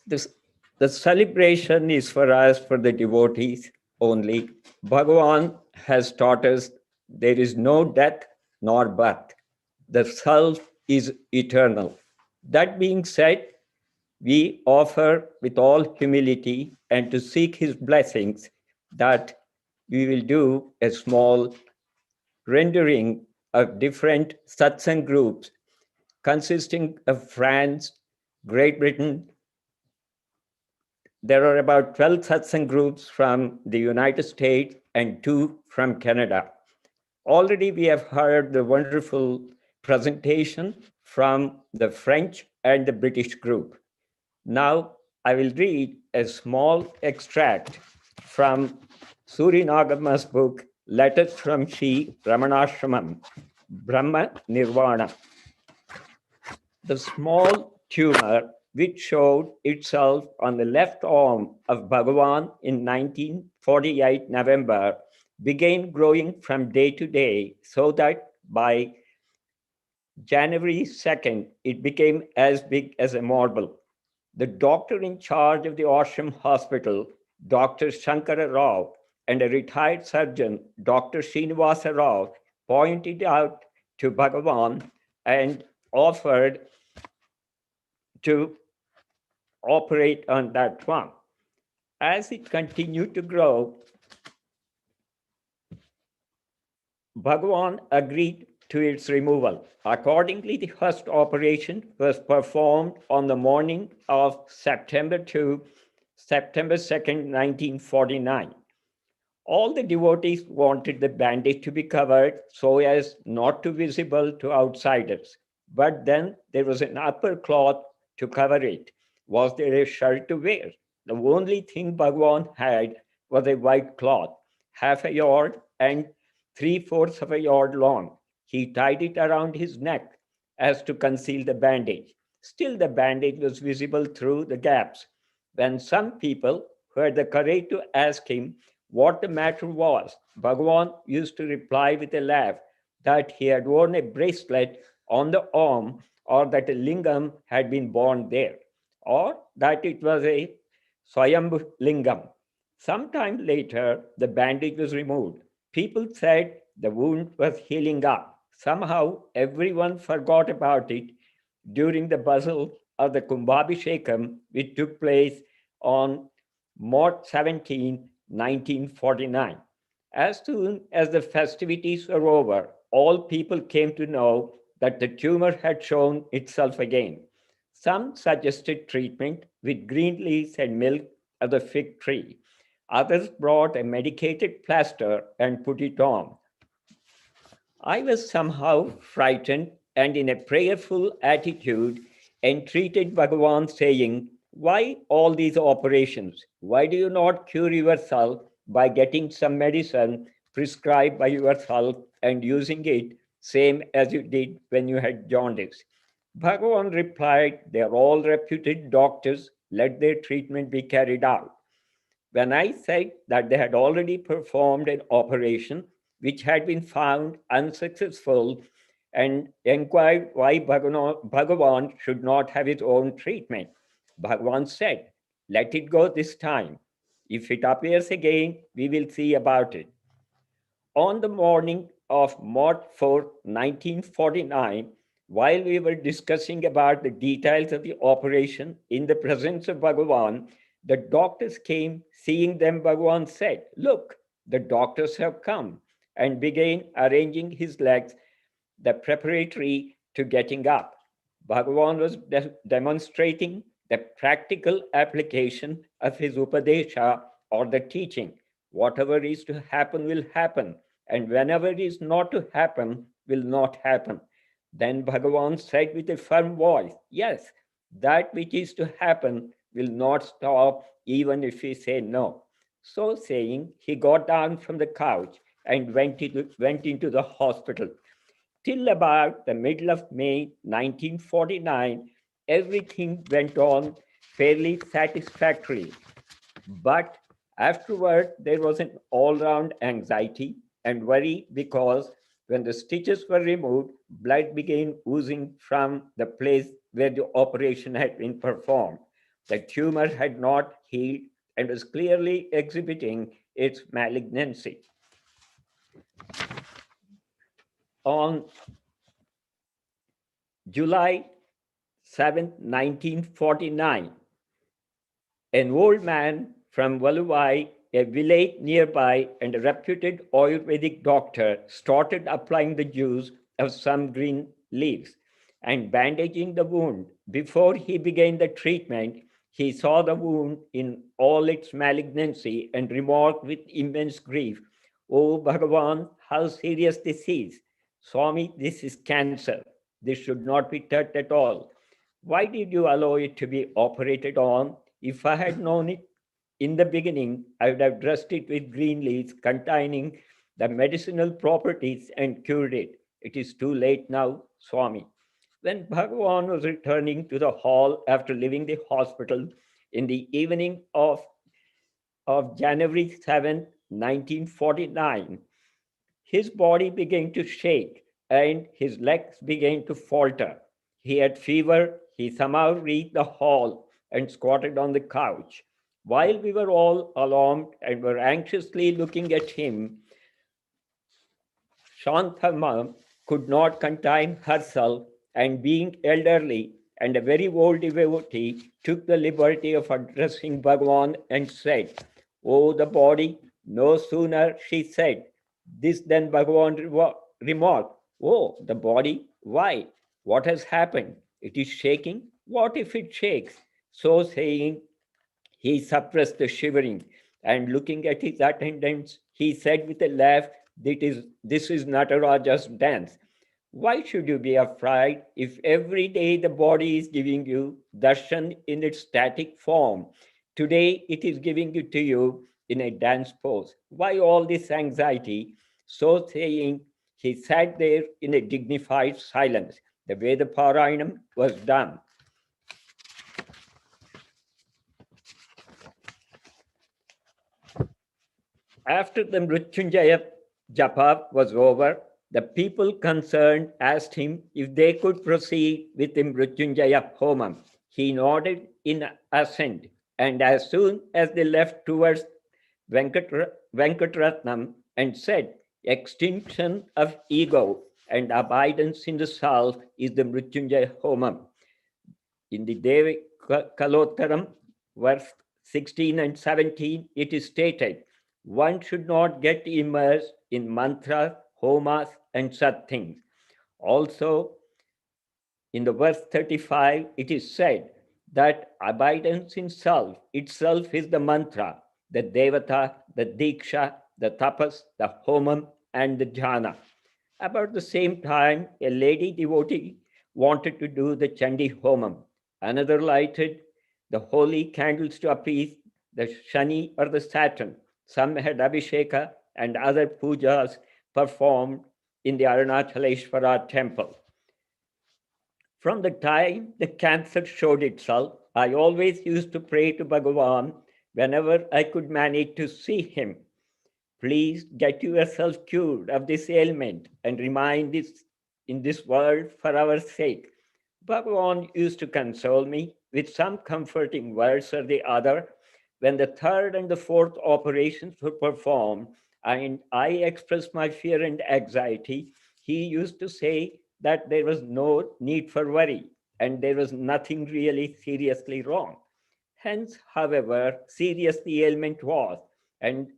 The celebration is for us, for the devotees only. Bhagavan has taught us there is no death nor birth. The self is eternal. That being said, we offer with all humility and to seek his blessings that we will do a small rendering of different satsang groups consisting of France, Great Britain. There are about 12 satsang groups from the United States and 2 from Canada. Already we have heard the wonderful presentation from the French and the British group. Now I will read a small extract from Suri Nagama's book, Letters from Sri Ramanashramam, Brahma Nirvana. The small tumor which showed itself on the left arm of Bhagavan in 1948 November began growing from day to day, so that by January 2nd, it became as big as a marble. The doctor in charge of the ashram hospital, Dr. Shankara Rao, and a retired surgeon, Dr. Srinivasa Rao, pointed out to Bhagavan and offered to operate on that one. As it continued to grow, Bhagavan agreed to its removal. Accordingly, the first operation was performed on the morning of September 2nd, 1949. All the devotees wanted the bandage to be covered so as not to be visible to outsiders. But then there was an upper cloth to cover it. Was there a shirt to wear? The only thing Bhagavan had was a white cloth, half a yard and 3/4 of a yard long. He tied it around his neck as to conceal the bandage. Still, the bandage was visible through the gaps. When some people who had the courage to ask him what the matter was, Bhagavan used to reply with a laugh that he had worn a bracelet on the arm, or that a lingam had been born there, or that it was a Swayambhu lingam. Sometime later, the bandage was removed. People said the wound was healing up. Somehow, everyone forgot about it during the bustle of the Kumbhabhishekam, which took place on March 17, 1949. As soon as the festivities were over, all people came to know that the tumor had shown itself again. Some suggested treatment with green leaves and milk of the fig tree. Others brought a medicated plaster and put it on. I was somehow frightened and in a prayerful attitude entreated Bhagavan, saying, "Why all these operations? Why do you not cure yourself by getting some medicine prescribed by yourself and using it same as you did when you had jaundice?" Bhagavan replied, "They are all reputed doctors. Let their treatment be carried out." When I said that they had already performed an operation which had been found unsuccessful and inquired why Bhagavan should not have his own treatment, Bhagavan said, "Let it go this time. If it appears again, we will see about it." On the morning of March 4, 1949, while we were discussing about the details of the operation in the presence of Bhagavan, the doctors came. Seeing them, Bhagavan said, "Look, the doctors have come," and began arranging his legs, the preparatory to getting up. Bhagavan was demonstrating the practical application of his Upadesha, or the teaching. Whatever is to happen will happen, and whenever it is not to happen will not happen. Then Bhagavan said with a firm voice, "Yes, that which is to happen will not stop even if we say no." So saying, he got down from the couch and went into the hospital. Till about the middle of May 1949, everything went on fairly satisfactorily. But afterward, there was an all-round anxiety and worry because when the stitches were removed, blood began oozing from the place where the operation had been performed. The tumor had not healed and was clearly exhibiting its malignancy. On July 7, 1949, an old man from Valuvai, a village nearby, and a reputed Ayurvedic doctor started applying the juice of some green leaves and bandaging the wound. Before he began the treatment, he saw the wound in all its malignancy and remarked with immense grief, "Oh Bhagavan, how serious this is. Swami, this is cancer. This should not be touched at all. Why did you allow it to be operated on? If I had known it in the beginning, I would have dressed it with green leaves containing the medicinal properties and cured it. It is too late now, Swami." When Bhagavan was returning to the hall after leaving the hospital in the evening of January 7, 1949, his body began to shake and his legs began to falter. He had fever. He somehow reached the hall and squatted on the couch. While we were all alarmed and were anxiously looking at him, Shantama could not contain herself, and being elderly and a very old devotee, took the liberty of addressing Bhagavan and said, "Oh, the body." No sooner she said this than Bhagavan remarked, "Oh, the body, why? What has happened? It is shaking. What if it shakes?" So saying, he suppressed the shivering, and looking at his attendants, he said with a laugh, "This is Nataraja's dance. Why should you be afraid if every day the body is giving you darshan in its static form? Today it is giving it to you in a dance pose. Why all this anxiety?" So saying, he sat there in a dignified silence. The Veda Parayanam was done. After the Mrityunjaya Japa was over, the people concerned asked him if they could proceed with the Mrityunjaya Homam. He nodded in assent, and as soon as they left towards Venkatratnam and said, "Extinction of ego and abidance in the self is the Mrityunjaya Homam." In the Devi Kalottaram, verse 16 and 17, it is stated, one should not get immersed in mantras, homas, and such things. Also, in the verse 35, it is said that abidance in self itself is the mantra, the devata, the diksha, the tapas, the homam, and the jhana. About the same time, a lady devotee wanted to do the Chandi Homam. Another lighted the holy candles to appease the Shani or the Saturn. Some had Abhisheka and other pujas performed in the Arunachaleshwara temple. From the time the cancer showed itself, I always used to pray to Bhagavan whenever I could manage to see him. Please get yourself cured of this ailment and remain in this world for our sake. Bhagavan used to console me with some comforting words or the other. When the third and the fourth operations were performed and I expressed my fear and anxiety, he used to say that there was no need for worry and there was nothing really seriously wrong. Hence, however serious the ailment was, and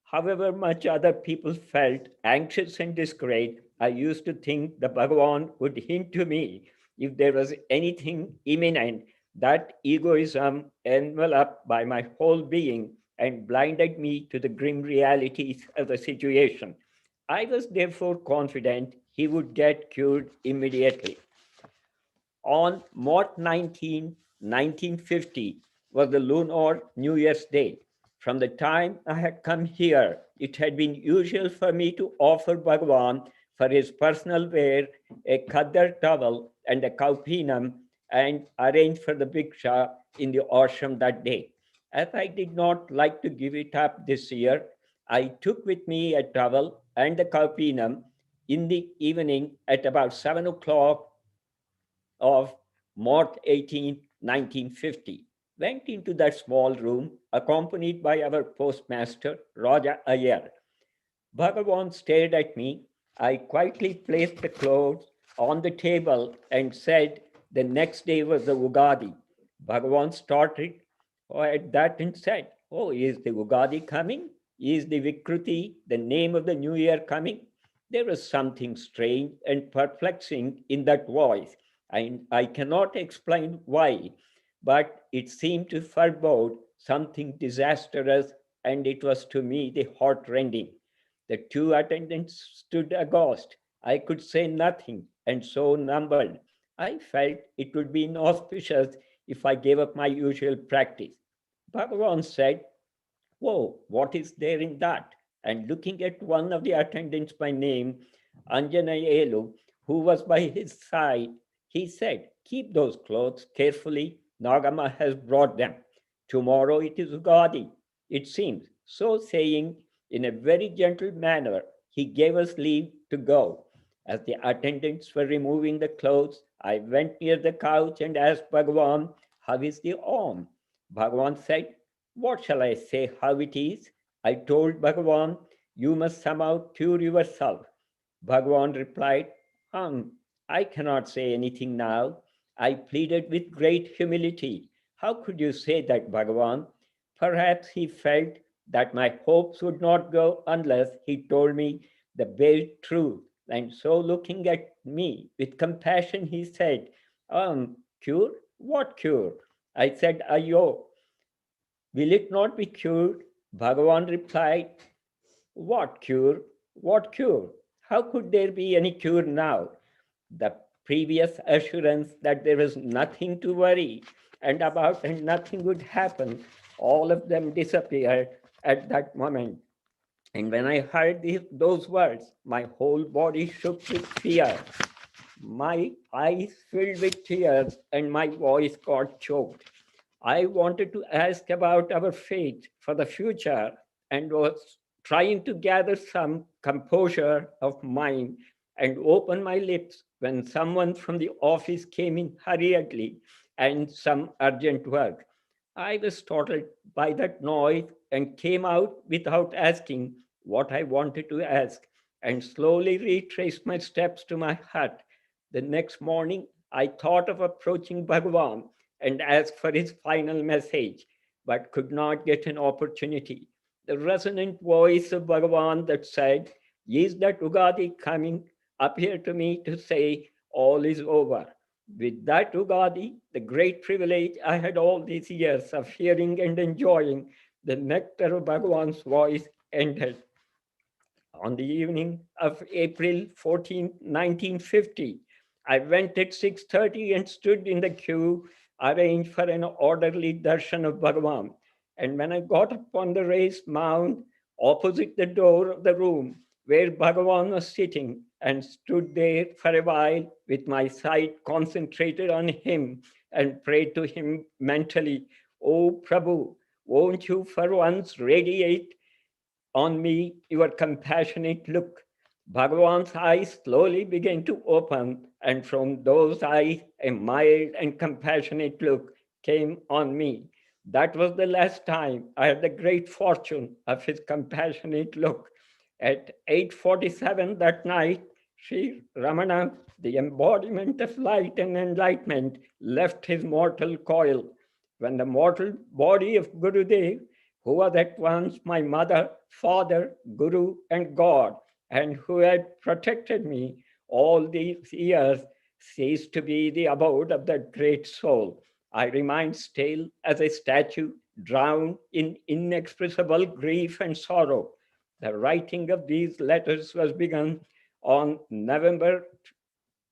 however much other people felt anxious and discouraged, I used to think the Bhagavan would hint to me if there was anything imminent. That egoism enveloped by my whole being and blinded me to the grim realities of the situation. I was therefore confident he would get cured immediately. On March 19, 1950 was the lunar New Year's Day. From the time I had come here, it had been usual for me to offer Bhagavan for his personal wear a khadar towel and a kaupinam and arrange for the bhiksha in the ashram that day. As I did not like to give it up this year, I took with me a towel and the kaupinam in the evening at about 7 o'clock of March 18, 1950. went into that small room accompanied by our postmaster, Raja Iyer. Bhagavan stared at me. I quietly placed the clothes on the table and said the next day was the Ugadi. Bhagavan started at that and said, "Oh, is the Ugadi coming? Is the Vikruti, the name of the new year, coming?" There was something strange and perplexing in that voice, and I cannot explain why, but it seemed to forebode something disastrous, and it was to me the heart-rending. The two attendants stood aghast. I could say nothing, and so numbered. I felt it would be inauspicious if I gave up my usual practice. Bhagavan said, "Whoa, what is there in that?" And looking at one of the attendants by name, Anjanayelu, who was by his side, he said, "Keep those clothes carefully. Nagama has brought them. Tomorrow it is Ugadi, it seems." So saying, in a very gentle manner, he gave us leave to go. As the attendants were removing the clothes, I went near the couch and asked Bhagavan, "How is the arm?" Bhagavan said, "What shall I say how it is?" I told Bhagavan, "You must somehow cure yourself." Bhagavan replied, I cannot say anything now." I pleaded with great humility. "How could you say that, Bhagavan?" Perhaps he felt that my hopes would not go unless he told me the bare truth. And so looking at me with compassion, he said, "Cure? What cure?" I said, "Ayo, will it not be cured?" Bhagavan replied, "What cure? What cure? How could there be any cure now?" The previous assurance that there was nothing to worry and about and nothing would happen, all of them disappeared at that moment. And when I heard those words, my whole body shook with fear. My eyes filled with tears and my voice got choked. I wanted to ask about our fate for the future and was trying to gather some composure of mind and open my lips when someone from the office came in hurriedly and some urgent work. I was startled by that noise and came out without asking what I wanted to ask and slowly retraced my steps to my hut. The next morning, I thought of approaching Bhagavan and asked for his final message, but could not get an opportunity. The resonant voice of Bhagavan that said, "Is that Ugadi coming?" appeared to me to say, all is over. With that Ugadi, the great privilege I had all these years of hearing and enjoying the nectar of Bhagavan's voice ended. On the evening of April 14, 1950, I went at 6:30 and stood in the queue arranged for an orderly darshan of Bhagavan. And when I got up on the raised mound opposite the door of the room where Bhagavan was sitting and stood there for a while with my sight concentrated on him and prayed to him mentally, "Oh Prabhu, won't you for once radiate on me your compassionate look?" Bhagavan's eyes slowly began to open, and from those eyes, a mild and compassionate look came on me. That was the last time I had the great fortune of his compassionate look. At 8:47 that night, Sri Ramana, the embodiment of light and enlightenment, left his mortal coil. When the mortal body of Gurudev, who was at once my mother, father, guru, and God, and who had protected me all these years, ceased to be the abode of that great soul, I remained still as a statue, drowned in inexpressible grief and sorrow. The writing of these letters was begun on November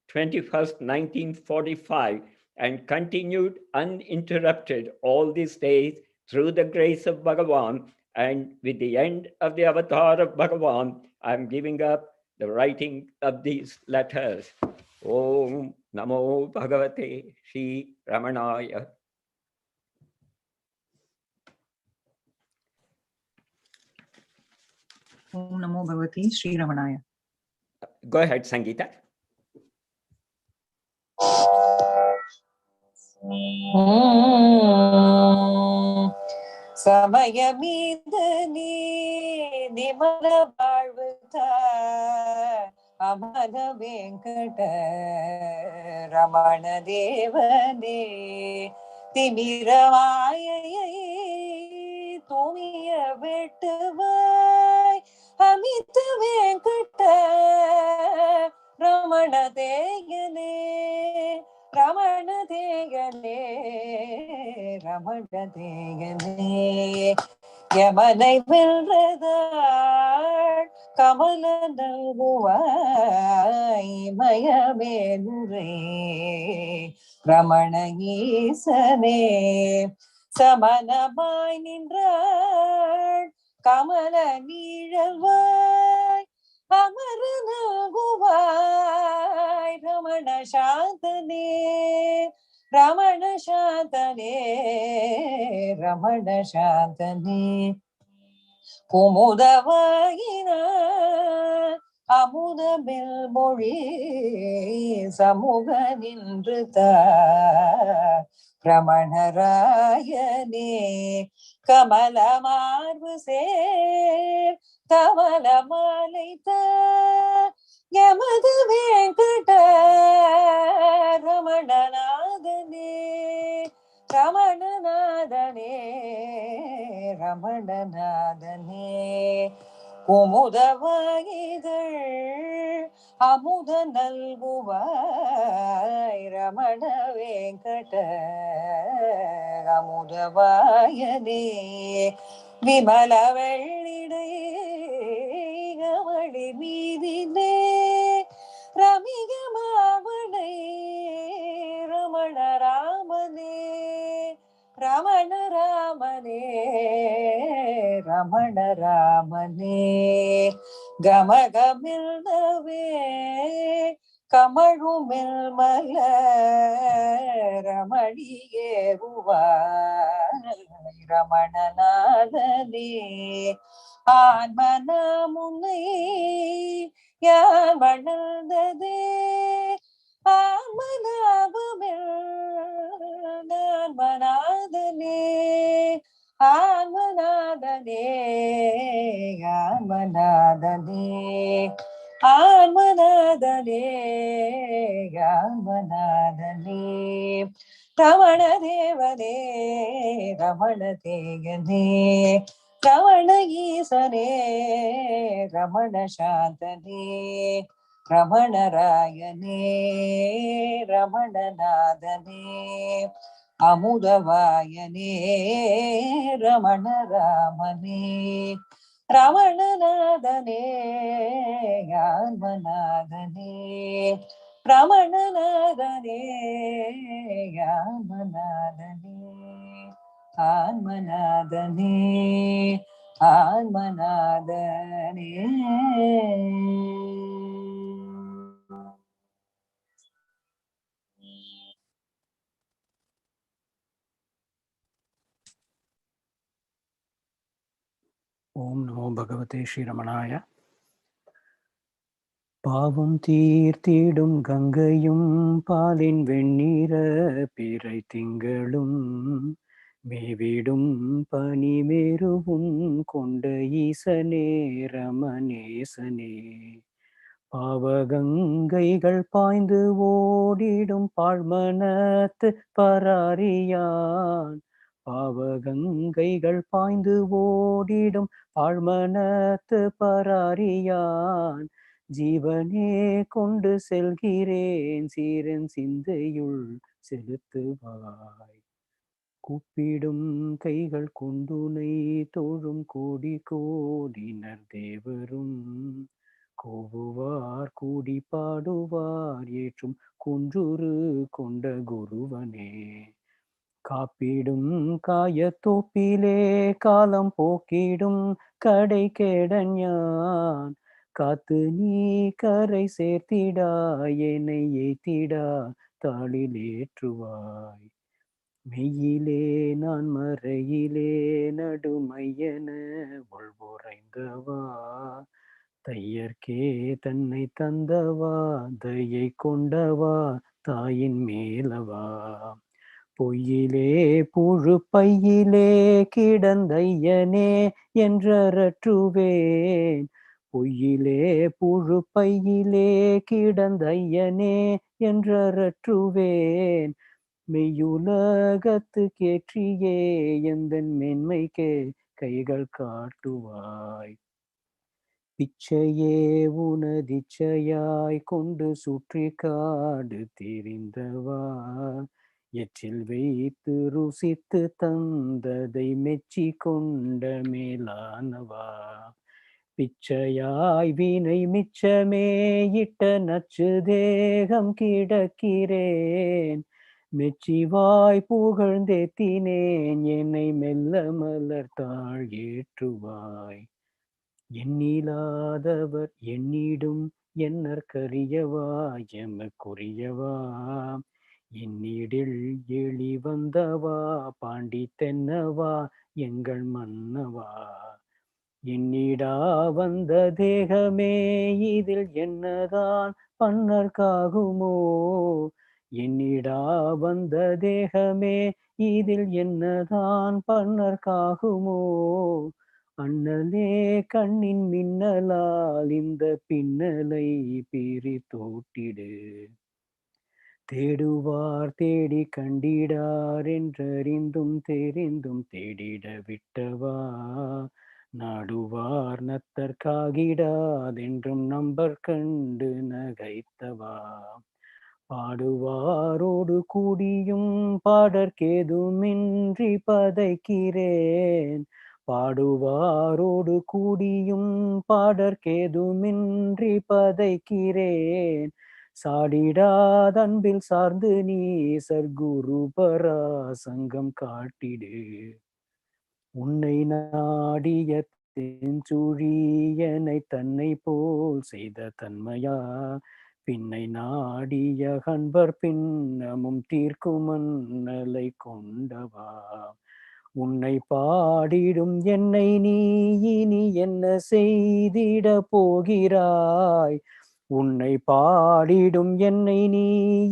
21st, 1945, and continued uninterrupted all these days through the grace of Bhagavan. And with the end of the avatar of Bhagavan, I'm giving up the writing of these letters. Om Namo Bhagavate Sri Ramanaya. Om Namo Bhagavate Sri Ramanaya. Go ahead, Sangeeta. Om சமயமீது நீ நிமல வாழ்வு அமல வெங்கட ரமண தேவனே திமிரமாயை தூமிய வெட்டுவாய் அமித வெங்கட ரமண தேயனே ரமண தேயனே ரமண தேயனே யமனை வெல்றதாள் கமல நல்குவாய் மயமேனுரை ரமண ஈசனே சமனமாய் நின்றாள் கமல நீழல்வாய் அமர நல்குவாய் ரமண சாந்தனே ரமண சாந்தனே ரமண சாந்தனே குமுதவாயின அமுதமில் மொழி சமூக நின்று ரமணராயனே கமல மார்பு சேர் கமல மாலை யமது வெங்கட ரமணநாதனே ரமணநாதனே ரமணநாதனே குமுதவாயிதழ் அமுத நல்குவாய் ரமண வெங்கட அமுதவாயனே விமல வெள்ளிடை கமளி மீதிலே ரமிக மாவனை ரமண ராமனே ரமண ராமனே ரமண ராமனே கமகமில்னவே கமழுமில் மல ரமணியேவுவாய் ரமணநாதனே ஆன்மன முன்னை யான் வளர்ந்ததே ஆன்மனாபமில் நான்மநாதனே ஆன்மநாதனே ஆன்மநாதனே ஆன்மநாதனே ஆன்மநாதனே ரமண தேவனே ரமண தேயனே ரமண ஈசனே ரமண சாந்தனே ரமணராயனே ரமணநாதனே அமுதவாயனே ரமண ராமனே ரமணநாதனே ஆன்மநாதனே ரமணநாதனே ஆன்மநாதனே ஆன்மநாதனே ஆன்மநாதனே. ஓம் நமோ பகவதே ஸ்ரீரமணாய. பாவம் தீர்த்திடும் கங்கையும் பாலின் வெண்ணீர பிறை திங்களும் மேவிடும் பனிமேருவும் கொண்ட ஈசனே ரமணேசனே. பாவகங்கைகள் பாய்ந்து ஓடிடும் பாழ்மனத்து பராரியான். பாவகங்கைகள் பாய்ந்து ஓடிடும் பாழ்மனத்து பராரியான். ஜீவனே கொண்டு செல்கிறேன் சீரன் சிந்தையுள் செலுத்துவாய். கூப்பிடும் கைகள் கொண்டுனை தோழும் கோடி கோடினர் தேவரும் கோவுவார் கூடி பாடுவார் ஏற்றும் குன்றுரு கொண்ட குருவனே. காப்பிடும் காயத்தோப்பிலே காலம் போக்கிடும் கடை கேடஞான். காத்து நீ கரை சேர்த்திடா என்னை ஏத்திடா தாளில் ஏற்றுவாய். மெய்யிலே நான் மறையிலே நடுமையன உள்வுரைந்தவா. தையர்க்கே தன்னை தந்தவா தயை கொண்டவா தாயின் மேலவா. பொய்யிலே புழு பையிலே கிடந்தையனே என்றறற்றுவேன். பொய்யிலே புழு பையிலே கிடந்தையனே என்றறற்றுவேன். மெய்யுலகத்து கேற்றியே எந்தன் மென்மைக்கே கைகள் காட்டுவாய். பிச்சையே உனதிச்சையாய் கொண்டு சுற்றி காடு தெரிந்தவா. எச்சில் வைத்து ருசித்து தந்ததை மெச்சி கொண்ட மேலானவா. பிச்சையாய் வினை மிச்சமே இட்ட நச்சு தேகம் கிடக்கிறேன். மெச்சிவாய் புகழ்ந்தேத்தினேன் என்னை மெல்ல மலர்த்தாள் ஏற்றுவாய். எண்ணிலாதவர் எண்ணிடும் என்னற்கரியவா எமக்குரியவா. என்னிடில் எளி வந்தவா பாண்டி தென்னவா எங்கள் மன்னவா. என்னிடா வந்த தேகமே இதில் என்னதான் பன்னர்க்காகுமோ. என்னிடா வந்த தேகமே இதில் என்னதான் பன்னர்க்காகுமோ. அண்ணலே கண்ணின் மின்னலால் இந்த பின்னலை பிரித்தோட்டிடு. தேடுவார் தேடி கண்டிடார் என்றறிந்தும் தெரிந்தும் தேடிட விட்டவா. நாடுவார் நத்தற்காகிடாதென்றும் நம்பர் கண்டு நகைத்தவா. பாடுவாரோடு கூடியும் பாடற்கேதுமின்றி பதைக்கிறேன். பாடுவாரோடு கூடியும் பாடற்கேதுமின்றி பதைக்கிறேன். சாடிடாதன்பில் சார்ந்து நீ சர்க்குரு பராசங்கம் காட்டிடு. உன்னை நாடிய தென்சுழியனை தன்னை போல் செய்த தன்மையா. பின்னை நாடிய கண்பர் பின்னமும் தீர்க்கும் மன்னலை கொண்டவா. உன்னை பாடிடும் என்னை நீ இனி என்ன செய்திட போகிறாய். உன்னை பாடிடும் என்னை நீ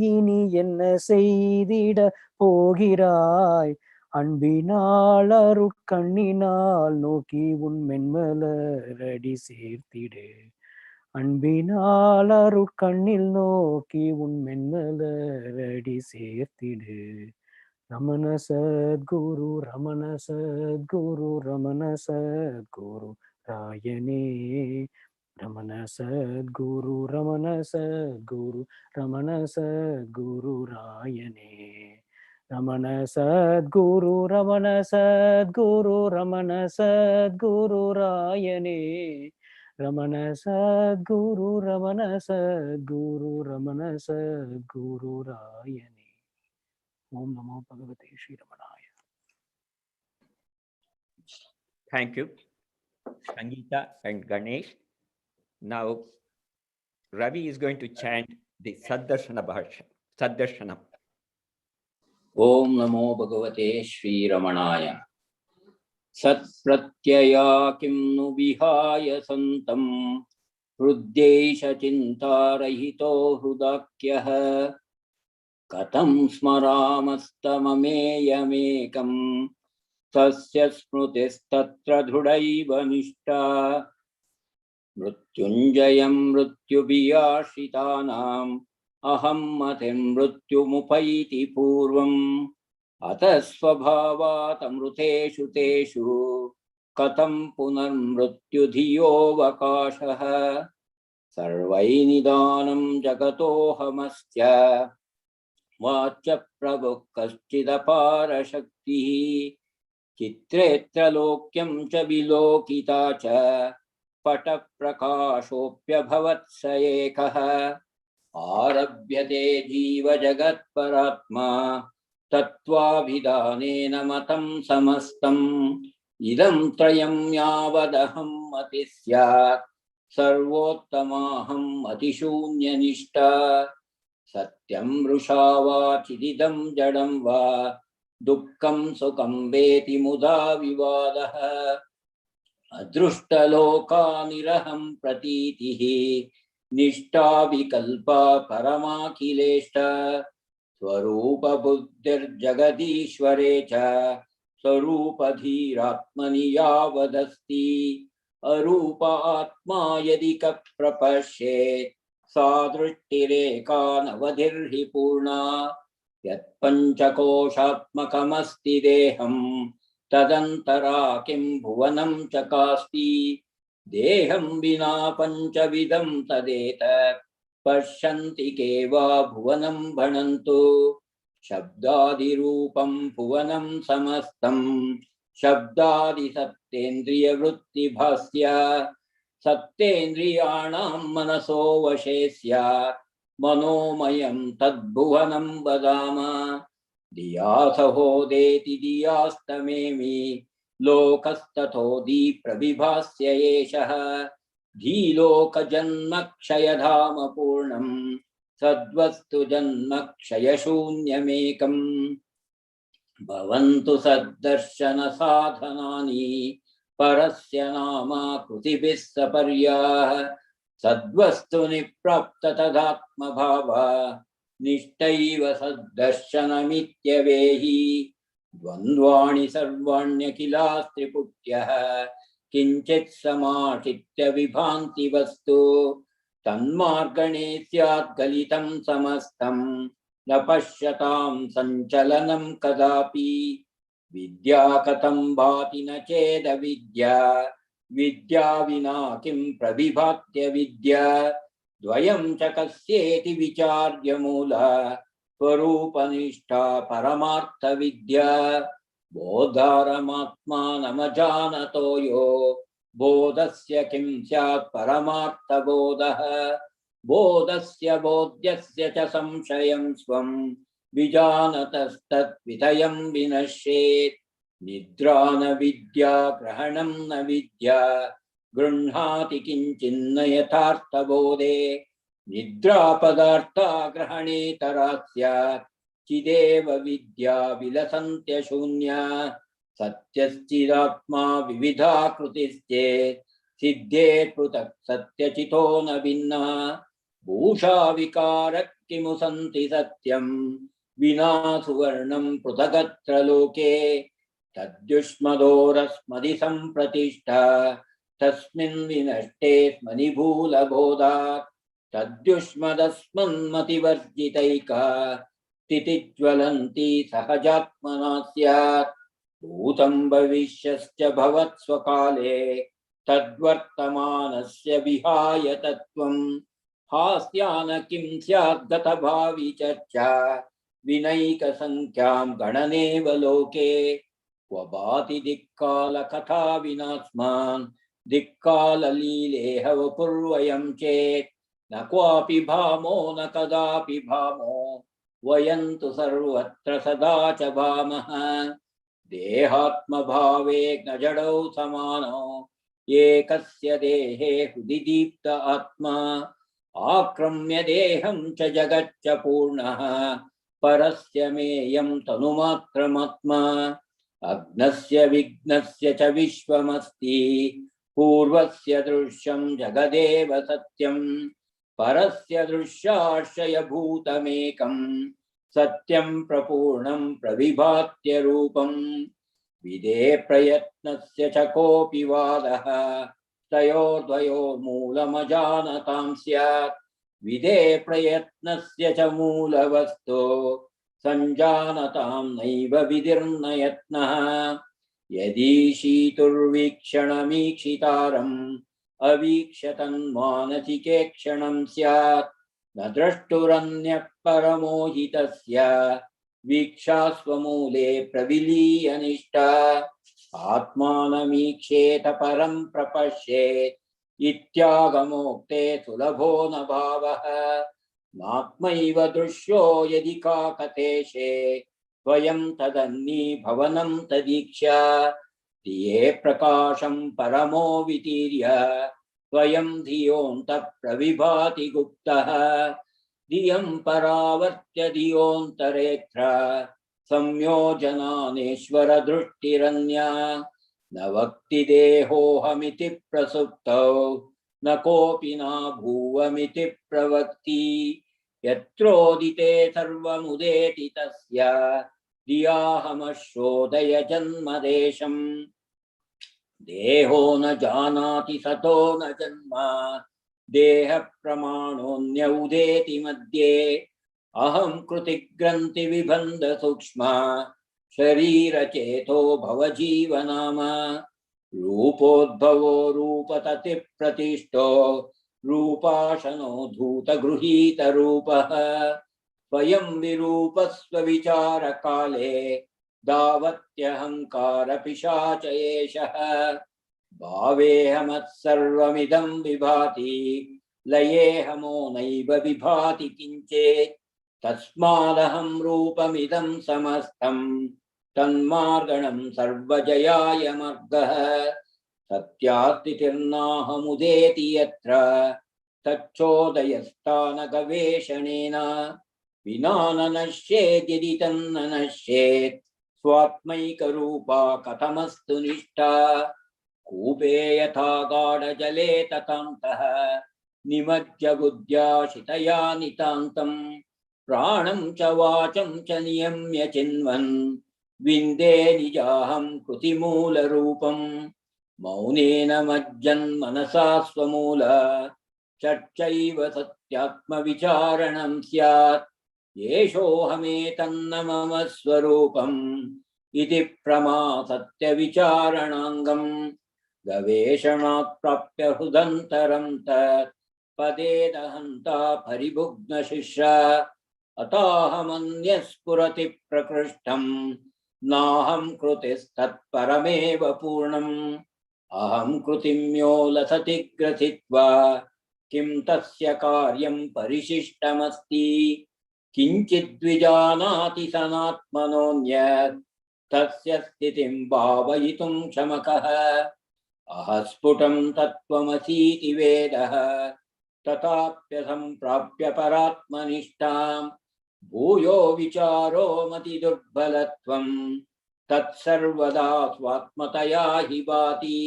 இனி என்ன செய்திட போகிறாய். அன்பினால் அருட்கண்ணினால் நோக்கி உன் மென்மலரடி சேர்த்திடு. அன்பினால் அருட்கண்ணில் நோக்கி உன் மென்மலரடி சேர்த்திடு. Ramana Sadhguru Ramana Sadhguru Ramana Sadhguru ராயனே. Ramana Sadhguru Ramana Sadhguru Ramana Sadhguru ராயனே. Ramana Sadhguru Ramana Sadhguru Ramana Sadhguru ராயனே. Ramana Sadhguru Ramana Sadhguru Ramana Sadhguru ராயனே. Om Namo Bhagavate Sri Ramanaya. Thank you, Sangeeta and Ganesh. Now, Ravi is going to chant the Saddarshana Bhasha. Saddarshanam. Om Namo Bhagavate Sri Ramanaya. Sat pratyaya kim nu vihaya santam hruddesha chintarahito hrudakyaha. Katam smaramastamameyamekam tasya smrutistatra dhudaiva nishta. Mrutyunjayam mrutyubhiyashitanam aham matim mrutyumupaiti purvam. Atasvabhavat amruteshu teshu katam punar mrutyudhiyo vakashaha. Sarvainidanam jagatohamastya Vacha prabhukaschidapara shakti. Chitretra lokyam cha vilokita cha pata prakashopya bhavat sayekaha. Arabhyate jiva jagat paratma tattvabhidanena matam samastam. Idam trayam yavadaham matisyat sarvottamaham atishunya nishta. Satyam rushava chididam jadam va dukkam sukam veti muda vivadaha. Adrushta loka niraham pratitihi nishta vikalpa paramakileshta. स्वरूपबुद्धिर्जगदीश्वरे च स्वरूपधीरात्मनि यावदस्ति अरूपात्मा यदि क प्रपश्येत् सा दृष्टिरेका नवधिर्हि पूर्णा यत्पञ्चकोशात्मकमस्ति देहं तदन्तरा किं भुवनं चकास्ति देहं विना पञ्चविधं तदेतत् पश्यन्ति के वा भुवनं भणन्तु शब्दादिरूपं भुवनं समस्तं शब्दादिसत्तेन्द्रियवृत्तिभास्य सत्तेन्द्रियाणां मनसो वशे स्यात् मनोमयं तद्भुवनं वदाम धिया सहोदेति धियास्तमेमि लोकस्ततो प्रविभास्य एषः धीलोकजन्मक्षयधाम पूर्णं सद्वस्तु जन्मक्षयशून्यमेकम् भवन्तु सद्दर्शन साधनानि परस्य नामाकृतिभिः सपर्याः सद्वस्तु निप्राप्त तदात्मभाव निष्ठैव सद्दर्शनमित्यवेहि द्वन्द्वाणि सर्वाण्यखिलास्त्रिपुट्यः किञ्चित् समाश्रित्य विभान्ति वस्तु तन्मार्गणे स्यात् गलितं समस्तं न पश्यतां सञ्चलनं कदापि विद्या कथं भाति न चेदविद्या विद्या विना किं प्रविभात्य विद्या द्वयं च कस्येति विचार्य मूला स्वरूपनिष्ठा परमार्थविद्या बोधारमात्मानमजानतो यो बोधस्य किं स्यात् परमार्थबोधः बोधस्य बोध्यस्य च संशयं स्वं विजानतस्तद्विधयं विनश्येत् निद्रा न विद्या ग्रहणं न विद्या गृह्णाति किञ्चिन्न यथार्थबोधे निद्रा पदार्था ग्रहणेतरा स्यात् चिदेव विद्या विलसन्त्यशून्या सत्यश्चिदात्मा विविधाकृतिश्चेत् सिद्धेत् पृथक् सत्यचितो न भिन्ना भूषा विकारः किमु सन्ति सत्यं विना सुवर्णं पृथगत्र लोके तद्युष्मदोरस्मदि सम्प्रतिष्ठा तस्मिन् विनष्टे स्मनिभूलबोधात् तद्युष्मदस्मन्मतिवर्जितैका स्थितिज्वलन्ति सहजात्मना स्यात् भूतं भविष्यश्च भवत्स्वकाले तद्वर्तमानस्य विहाय तत्त्वं हास्यान किं स्यात् गतभावि चर्चा विनैकसंख्यां गणनेव लोके क्व भाति दिक्कालकथा विनास्मान् दिक्काललीलेह वपुर्वयं चेत् न क्वापि भामो न कदापि भामो वयं तु सर्वत्र सदा च भामः देहात्मभावे न जडौ समानो एकस्य देहे हृदि दीप्त आत्मा आक्रम्य देहं च जगच्च पूर्णः परस्य मेयं तनुमात्रमात्मा अग्नस्य विघ्नस्य च विश्वमस्ति पूर्वस्य दृश्यं जगदेव सत्यं परस्य दृश्याश्रयभूतमेकं सत्यं प्रपूर्णं प्रविभात्य रूपं विदे प्रयत्नस्य च कोऽपि वादः तयोर्द्वयोर्मूलमजानतां स्यात् विदे प्रयत्नस्य च मूलवस्तु सञ्जानतां नैव विधिर्न यत्नः यदीशीतुर्वीक्षणमीक्षितारम् अवीक्षतन्मानसिके क्षणं स्यात् न द्रष्टुरन्यः परमोहितस्य वीक्षा स्वमूले प्रविलीय निष्ठा आत्मानमीक्षेत परं प्रपश्येत् इत्यागमोक्ते सुलभो न भावः नात्मैव दृश्यो यदि काकतेशे स्वयं तदन्नी भवनं तदीक्षा धिये प्रकाशं परमो वितीर्य स्वयं धियोऽन्तः प्रविभाति गुप्तः धियं परावर्त्य धियोऽन्तरेऽत्र संयोजनानेश्वर दृष्टिरन्या न वक्ति देहोऽहमिति प्रसुप्तौ न कोऽपि न भूवमिति प्रवक्ति यत्रोदिते सर्वमुदेति तस्य धियाहमश्रोदय जन्मदेशम् देहो न जानाति सतो न जन्म देह प्रमाणोऽन्य उदेति मध्ये अहं कृतिग्रन्थि विबन्ध सूक्ष्म शरीरचेतो भवजीवनाम रूपोद्भवो रूपतति प्रतिष्ठो रूपाशनो धूतगृहीत रूपः स्वयं विरूपस्व विचारकाले दावत्यहंकार पिशाच एषः भावेऽहमत्सर्वमिदं विभाति लयेऽहमो नैव विभाति किञ्चित् तस्मादहं रूपमिदं समस्तं तन्मार्गणं सर्वजयाय मार्गः सत्यास्तिर्नाहमुदेति यत्र तच्चोदयस्थान गवेषणेन विना न नश्येत् यदि तन्न नश्येत् स्वात्मैकरूपा कथमस्तु निष्ठा कूपे यथा गाढजले ततान्तः निमज्य बुद्ध्या शितया नितान्तं प्राणं च वाचं च नियम्य चिन्वन् विन्दे निजाहं कृतिमूलरूपं मौनेन मज्जन् मनसा स्वमूल चर्चैव सत्यात्मविचारणं स्यात् येषोऽहमेतन्न मम स्वरूपम् इति प्रमा सत्यविचारणाङ्गम् गवेषणात् प्राप्य हृदन्तरं तत् पदेदहन्ता परिभुग्नशिष्य अताहमन्यस्फुरति प्रकृष्टम् नाहं कृतिस्तत्परमेव पूर्णम् अहं कृतिम्यो लसति ग्रथित्वा किं तस्य कार्यं परिशिष्टमस्ति किञ्चिद्विजानाति सनात्मनोऽन्यत् तस्य स्थितिं भावयितुं क्षमकः अहस्फुटं तत्त्वमसीति वेदः तथाप्यसम्प्राप्य परात्मनिष्ठां भूयो विचारो मतिदुर्बलत्वं तत्सर्वदा स्वात्मतया हि भाति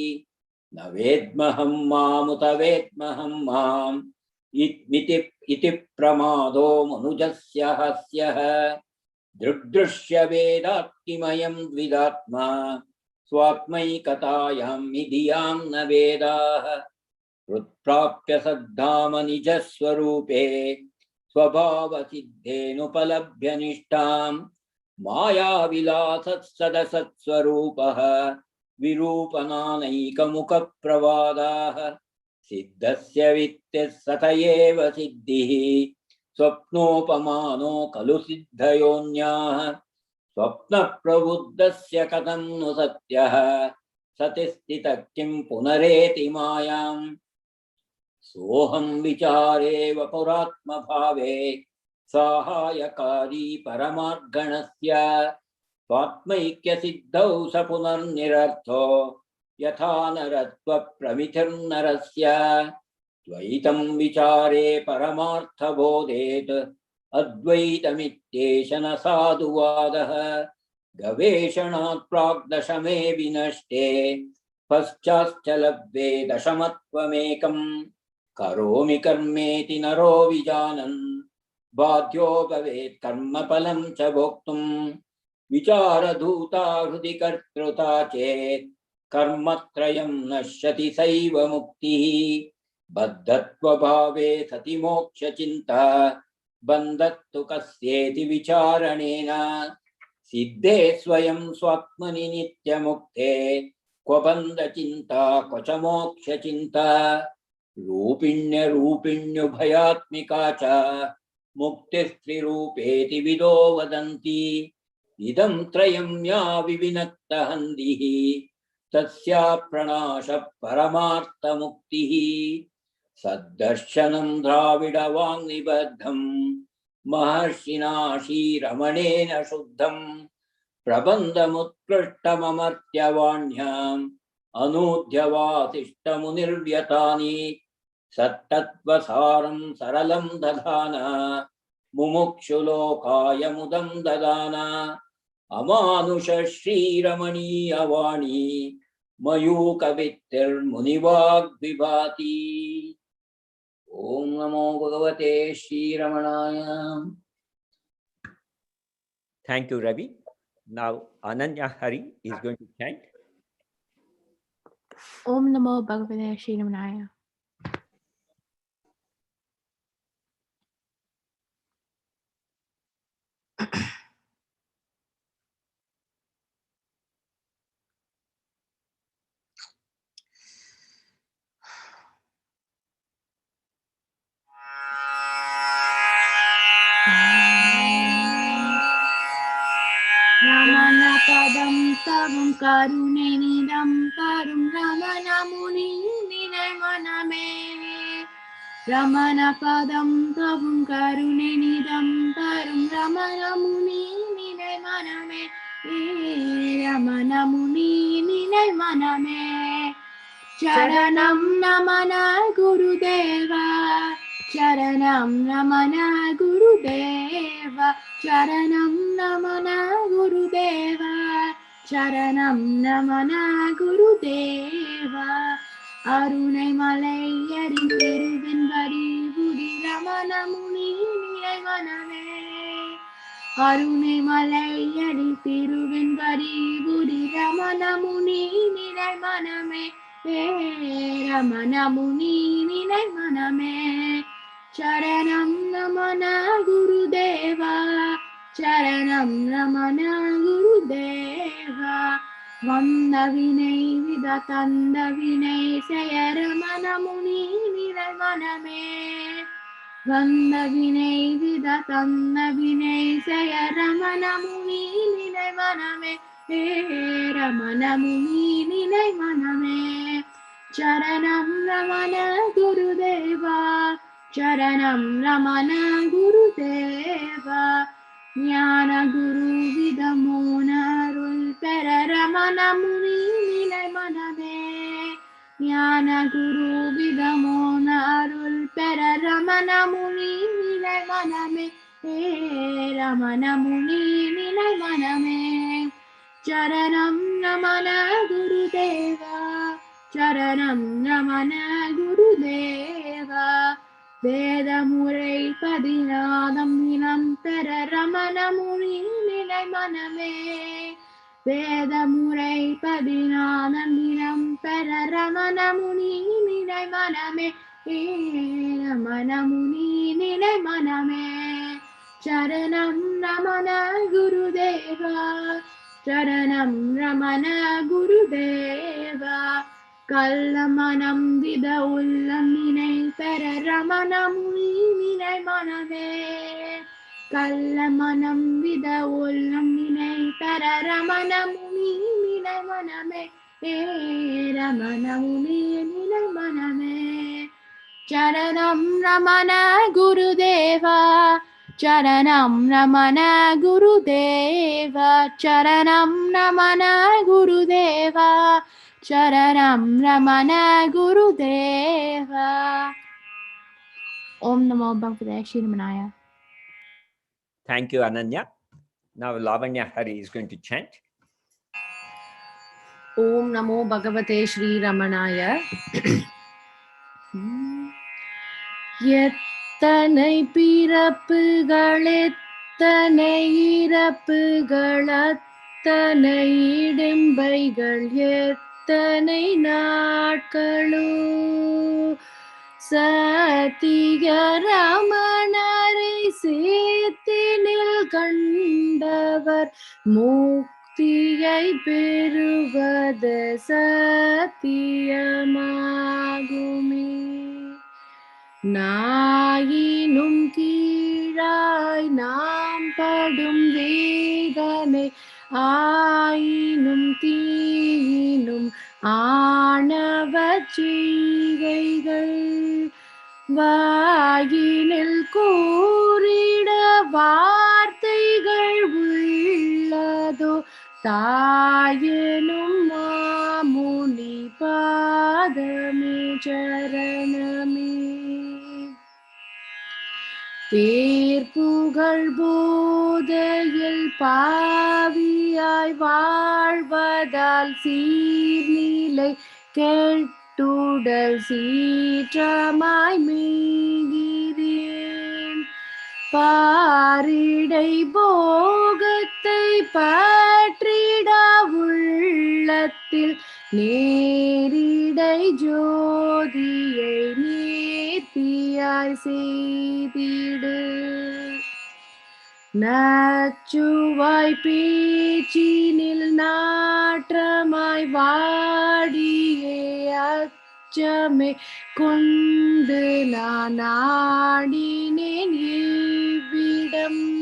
न वेद्महं मामुत वेद्महं माम् इति प्रमादो मनुजस्य हस्यः दृग्दृश्य वेदात् किमयं द्विदात्मा स्वात्मैकतायां धियां न वेदाः हृत्प्राप्य सद्धाम निजस्वरूपे स्वभावसिद्धेनुपलभ्य निष्ठां मायाविलासत्सदसत्स्वरूपः विरूपनानैकमुखप्रवादाः सिद्धस्य वित्तिः सत एव सिद्धिः स्वप्नोपमानो खलु सिद्धयोन्याः स्वप्नप्रबुद्धस्य कथं नु सत्यः सति स्थितः किं पुनरेति मायाम् सोऽहं विचारेव पुरात्मभावे साहाय्यकारी परमार्गणस्य स्वात्मैक्यसिद्धौ स पुनर्निरर्थो यथा नरत्वप्रमितिर्नरस्य द्वैतं विचारे परमार्थबोधेत् अद्वैतमित्येष न साधुवादः गवेषणात् प्राग्दशमे विनष्टे पश्चाश्च लब्धे दशमत्वमेकम् करोमि कर्मेति नरो विजानन् बाध्यो भवेत् कर्मफलं च भोक्तुम् विचारधूता हृदि कर्तृता चेत् कर्मत्रयं नश्यति सैव मुक्तिः बद्धत्वभावे सति मोक्षचिन्ता बन्धत्तु कस्येति विचारणेन सिद्धे स्वयं स्वात्मनि नित्यमुक्ते क्व बन्धचिन्ता क्व च मोक्षचिन्ता रूपिण्यरूपिण्युभयात्मिका च मुक्तिस्त्रिरूपेति विदो वदन्ति इदं त्रयं या विविनक्तहन्दिः तस्या प्रणाश परमार्थमुक्तिः सद्दर्शनं द्राविडवाङ्निबद्धं महर्षिणा श्रीरमणेन शुद्धं प्रबन्धमुत्कृष्टममर्त्यवाण्याम् अनूद्यवासिष्ठमुनिर्व्यतानि सत्तत्त्वसारं सरलं दधाना मुमुक्षुलोकाय मुदं ददाना अमानुष श्रीरमणीयवाणी मयूकवित्तिर्मुनिवाग्विभाति। Om Namo Bhagavate Shri Ramanaya. Thank you, Ravi. Now, Ananya Hari is going to chant. Om Namo Bhagavate Shri Ramanaya. Ramana padam tavam karune nidam parum Ramana muni ninai maname. Ramana padam tavam karune nidam parum Ramana muni ninai maname. Ramana muni ninai maname. Charanam namana Gurudeva. Charanam namana Gurudeva. Charanam namana Gurudeva. Charanam namana Gurudeva. Arunai malai yari peruvenvari Budi Ramana muni ninai maname. Arunai malai yari peruvenvari Budi Ramana muni ninai maname. Ramana muni ninai maname. Charanam namana Gurudeva. Charanam namana Gurudeva. Vanda vinay vidatanda vinay Sayaramana muni ninai maname. Vanda vinay vidatanda vinay Sayaramana muni ninai maname. Ramana muni ninai maname. Charanam Ramana Gurudeva. Charanam Ramana Gurudeva. Jnana Guru Vidamona Arul Pera Ramana Muni Ninai Maname. Jnana Guru Vidamona Arul Pera Ramana Muni Ninai Maname. Ramana Muni Ninai Maname. Charanam Ramana Gurudeva. Charanam Ramana Gurudeva. Veda murai padinadam vinam pera Ramana muni ninai maname. Veda murai padinadam vinam pera Ramana muni ninai maname. Ramana muni ninai maname. Charanam Ramana Gurudeva. Charanam Ramana Gurudeva. Kallamanam vida ullam ninai pera Ramana muni ninai maname. Kallamanam vida ullam ninai pera Ramana muni ninai maname. Ramana muni ninai maname. Charanam Ramana Gurudeva. Charanam Ramana Gurudeva. Charanam Ramana Gurudeva. Charanam Ramana Gurudeva. Om Namo Bhagavate Shri Ramanaya. Thank you, Ananya. Now, Lavanya Hari is going to chant. Om Namo Bhagavate Shri Ramanaya. எத்தனை பிறப்புகள் எத்தனை இறப்புகள் அத்தனை இடும்பைகள் எத்தனை நாட்களோ சத்திய ரமணரை சேத்தினில் கண்டவர் முக்தியை பெறுவது சத்தியமாகுமே. நாயினும் கீழாய் நாம் படும் வேதனை ஆயினும் தீயினும் ஆணவ செய்கைகள் வாயினில் கூறிட வார்த்தைகள் உள்ளதோ தாயனும் மாமுனி பாதமே சரணமே. பேர்புகழ் போதையில் பாவியாய் வாழ்வதால் சீர்நிலை கெட்டுடல் சீற்றமாய் பாரிடை போகத்தை பற்றிட உள்ளத்தில் நேரிடை ஜோதியை நேர்த்தியாய் செய்திடு. நச்சுவாய் பேச்சினில் நாற்றமாய் வாடியே அச்சமே கொண்டு நான் நாடினேன் இவ்விடம்.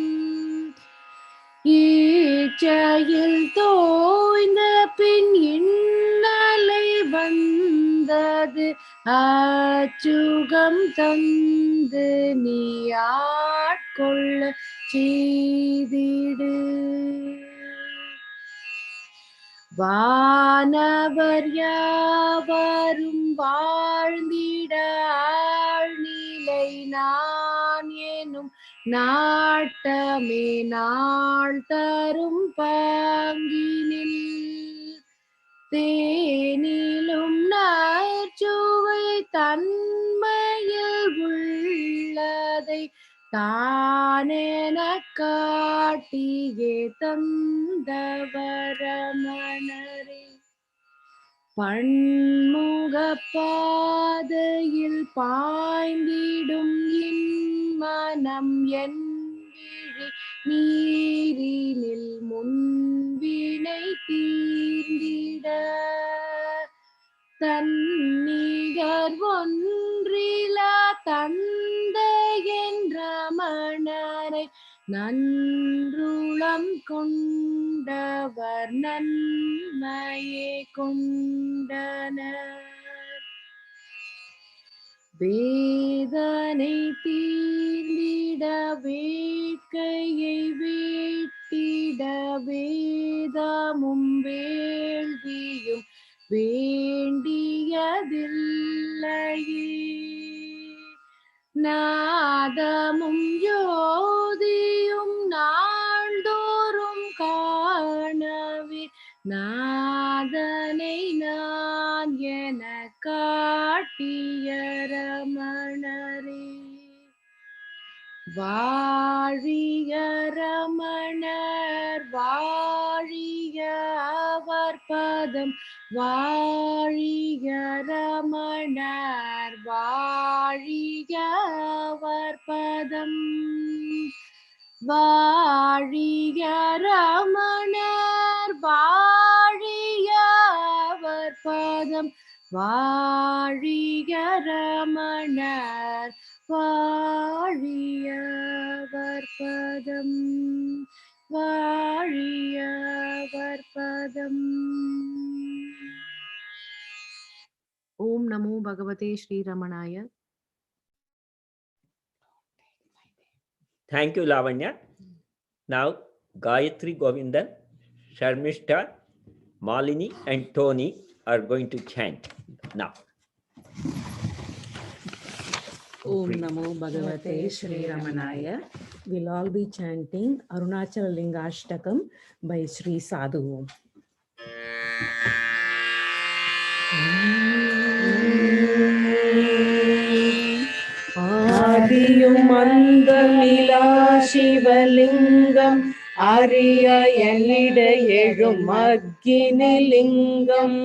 ஈச்சையில் தோய்ந்த பின் இன்னலை வந்தது அச்சுகம் தந்து நீ ஆட்கொள்ள செய்திடு. வானவர் யாவரும் வாழ்ந்திட ஆழ்நிலை நான் எனும் நாட்டமே நாள் தரும் பாங்கினில். தேனிலும் நற்சுவை தன்மையில் உள்ளதை தானெனக் காட்டியே தந்தவர் ரமணரே. பன்முக பாதையில் பாய்ந்திடும் இம்மனம் என் விழி நீரினில் முன்வினை தீர்ந்திட. தன்னிகர் ஒன்றிலா தந்தையென் ரமணரை நன்றுளம் கொண்டவர் நன்மையே கொண்டனர். வேதனை தீர்ந்திட வேட்கையை வேட்டிட வேதமும் வேள்வியும் வேண்டியதில்லையே. நாதமும் ஜோதியும் நாள்தோறும் காணவே நாதனை நான் என காட்டிய ரமணரே. வாழிய ரமணர் வாழிய அவர் பதம் வாழிய ரமணர் வாழிய அவர் பதம். வாழிய ரமணர் வாழிய அவர் பதம் வாழிய ரமணர் வாழிய அவர் பதம் வாழிய அவர் பதம். ஓம் நமோ பகவதே Sri ரமணாய. Thank you, Lavanya. Now, Gayatri, Govindan, Sharmishta, Malini, and Tony are going to chant now. Om Namo Bhagavate Sri Ramanaya. We'll all be chanting Arunachala Lingashtakam by Sri Sadhu. ஆதியும் அந்தமிலா சிவலிங்கம் அரிய என்னிட எழும் அக்கினிலிங்கம்.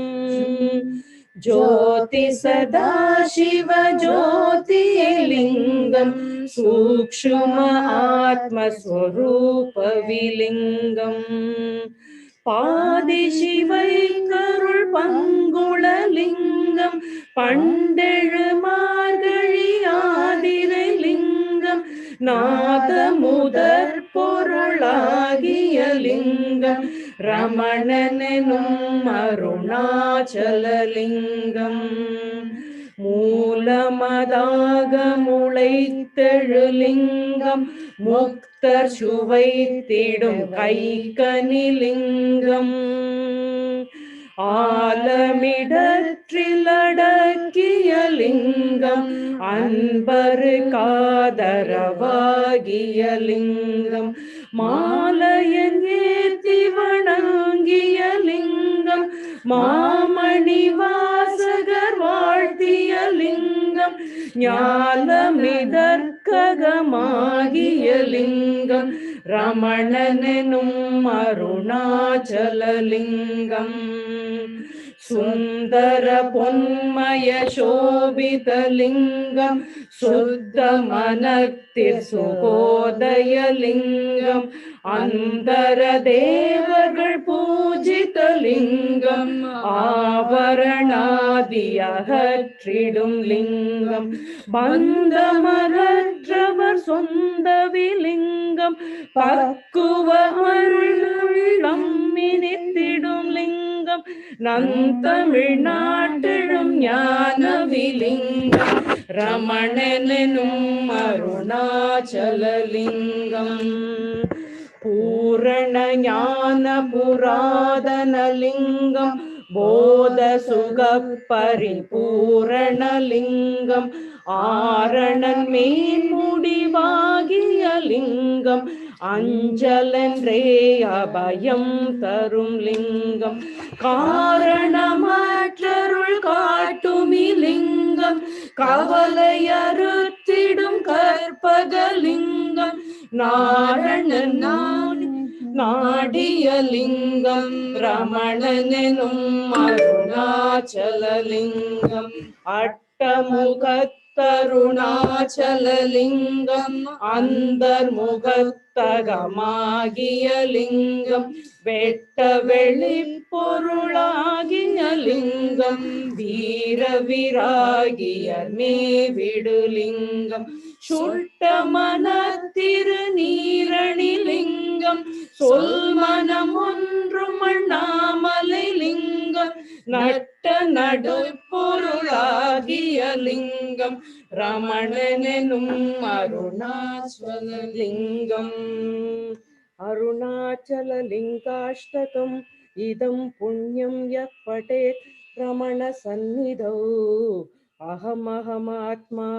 ஜோதி சதா சிவ ஜோதிலிங்கம் சூக்ஷ்ம ஆத்மஸ்வரூப விலிங்கம். பாதி சிவை கருள் பங்குளலிங்கம் பண்டெழு மார்கழி ஆதிரலிங்கம். நாத முதற் பொருளாகிய லிங்கம் ரமணனெனும் அருணாச்சலலிங்கம். மூலமதாக முளைத்தெழுலிங்கம் முக்தர் சுவைத்திடும் கைக்கனிலிங்கம். ஆலமிடற்றில் அடக்கிய லிங்கம் அன்பரு காதரவாகிய லிங்கம். மாலையன் ஏத்தி வணங்கிய லிங்கம் மாமணி வாசகர் வாழ்த்திய லிங்கம். லிங்கம் ஞானமிதற்ககமாகிய லிங்கம் ரமணனெனும் அருணாச்சலலிங்கம் சுந்தர பொன்மய சோபிதலிங்கம் சுத்த மனத்திற் சுகோதயலிங்கம் அந்தர தேவர்கள் பூஜிதலிங்கம் ஆவரணாதியகற்றிடும் லிங்கம் பந்தமகற்றவர் சொந்தவிலிங்கம் பக்குவ அருளம் மினித்திடும் லிங்கம் நந்தமிழ்நாட்டிடும் ஞானவிலிங்கம் ரமணனெனும் அருணாச்சலலிங்கம் பூரண ஞான புராதனலிங்கம் போத சுக பரிபூரணலிங்கம் ஆரணன் மேன்முடிவாகிய லிங்கம் அஞ்சலென்றே அபயம் தரும் லிங்கம் காரணமற்றருள் காட்டுமிலிங்கம் கவலையறுத்திடும் கற்பகலிங்கம் நாரணன் நாடிய லிங்கம் ரமணனெனும் அருணாச்சலலிங்கம் அட்டமுகத்தருணாச்சலலிங்கம் அந்தர்முகத்தகமாகிய லிங்கம் வெட்ட வெளி பொருளாகிய லிங்கம் வீர விராகியர் மேவிடுலிங்கம் சுட்ட மனத்திரு நீரணிலிங்கம் சொல் மனம் ஒன்றும் அண்ணாமலை லிங்கம் நட்ட நடு பொருளாகிய லிங்கம் ரமணனெனும் அருணாச்சலலிங்கம் அருணாச்சலலிங்காஷ்டகம் இதம் புண்ணியம் யः படேத் Ramana சந்நிதௌ அகமகமாத்மா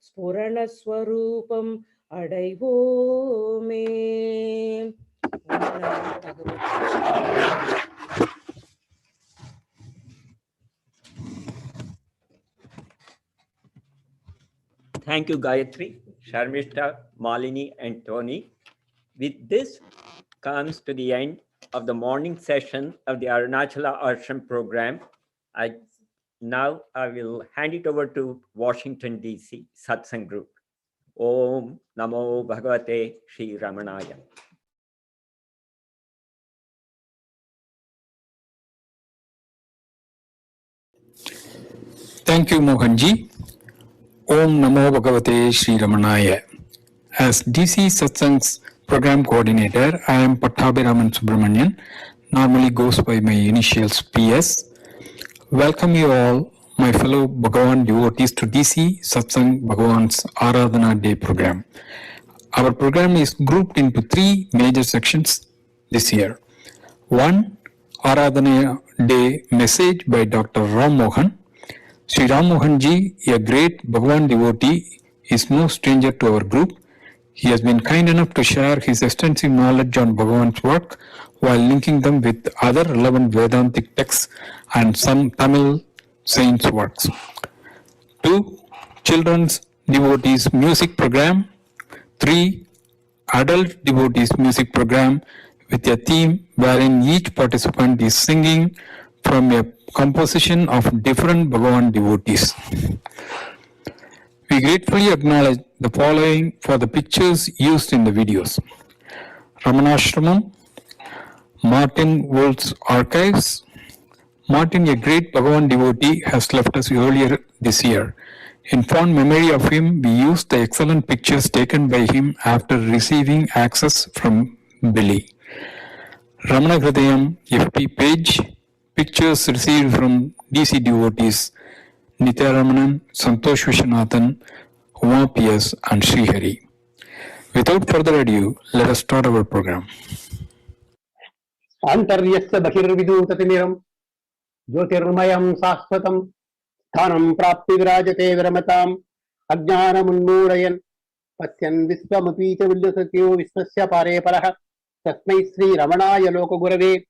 ஸ்புரணஸ்வரூபம் அடைவோமே. Thank you, Gayatri, Sharmishta, Malini, and Tony. With this comes to the end of the morning session of the Arunachala Ashram program. Now I will hand it over to Washington, D.C. Satsang Group. Om Namo Bhagavate Sri Ramanaya. Thank you, Mohanji. Om Namo Bhagavate Sri Ramanaya. As DC Satsang's program coordinator, I am Pattabhiraman Subramanian, normally goes by my initials PS. Welcome you all, my fellow Bhagavan devotees, to DC Satsang Bhagavan's Aradhana Day program. Our program is grouped into 3 major sections this year. 1. Aradhana Day message by Dr. Ram Mohan. Sri Ram Mohan Ji, a great Bhagavan devotee, is no stranger to our group. He has been kind enough to share his extensive knowledge on Bhagavan's work while linking them with other relevant Vedantic texts and some Tamil saints' works. 2. Children's devotees music program. 3. Adult devotees music program with a theme wherein each participant is singing from a composition of different Bhagavan devotees. We gratefully acknowledge the following for the pictures used in the videos. Ramanashramam, Martin Wolf's Archives. Martin, a great Bhagavan devotee, has left us earlier this year. In fond memory of him, we used the excellent pictures taken by him after receiving access from Billy. Ramana Hridayam FP page, pictures received from DC devotees Nitya Ramanan, Santosh Viswanathan, Uma PS and Sri Hari. Without further ado, let us start our program. Antaryasya Bahirvidutatimiram Jyotirmayam Sasvatam Sthanam Prapti Virajate Viramatam Ajnanam Unmurayan Pasyan Visvamapita Vidyasatyo Visvasya Pare Paraha Tasmai Sri Ramanaya Loka Gurave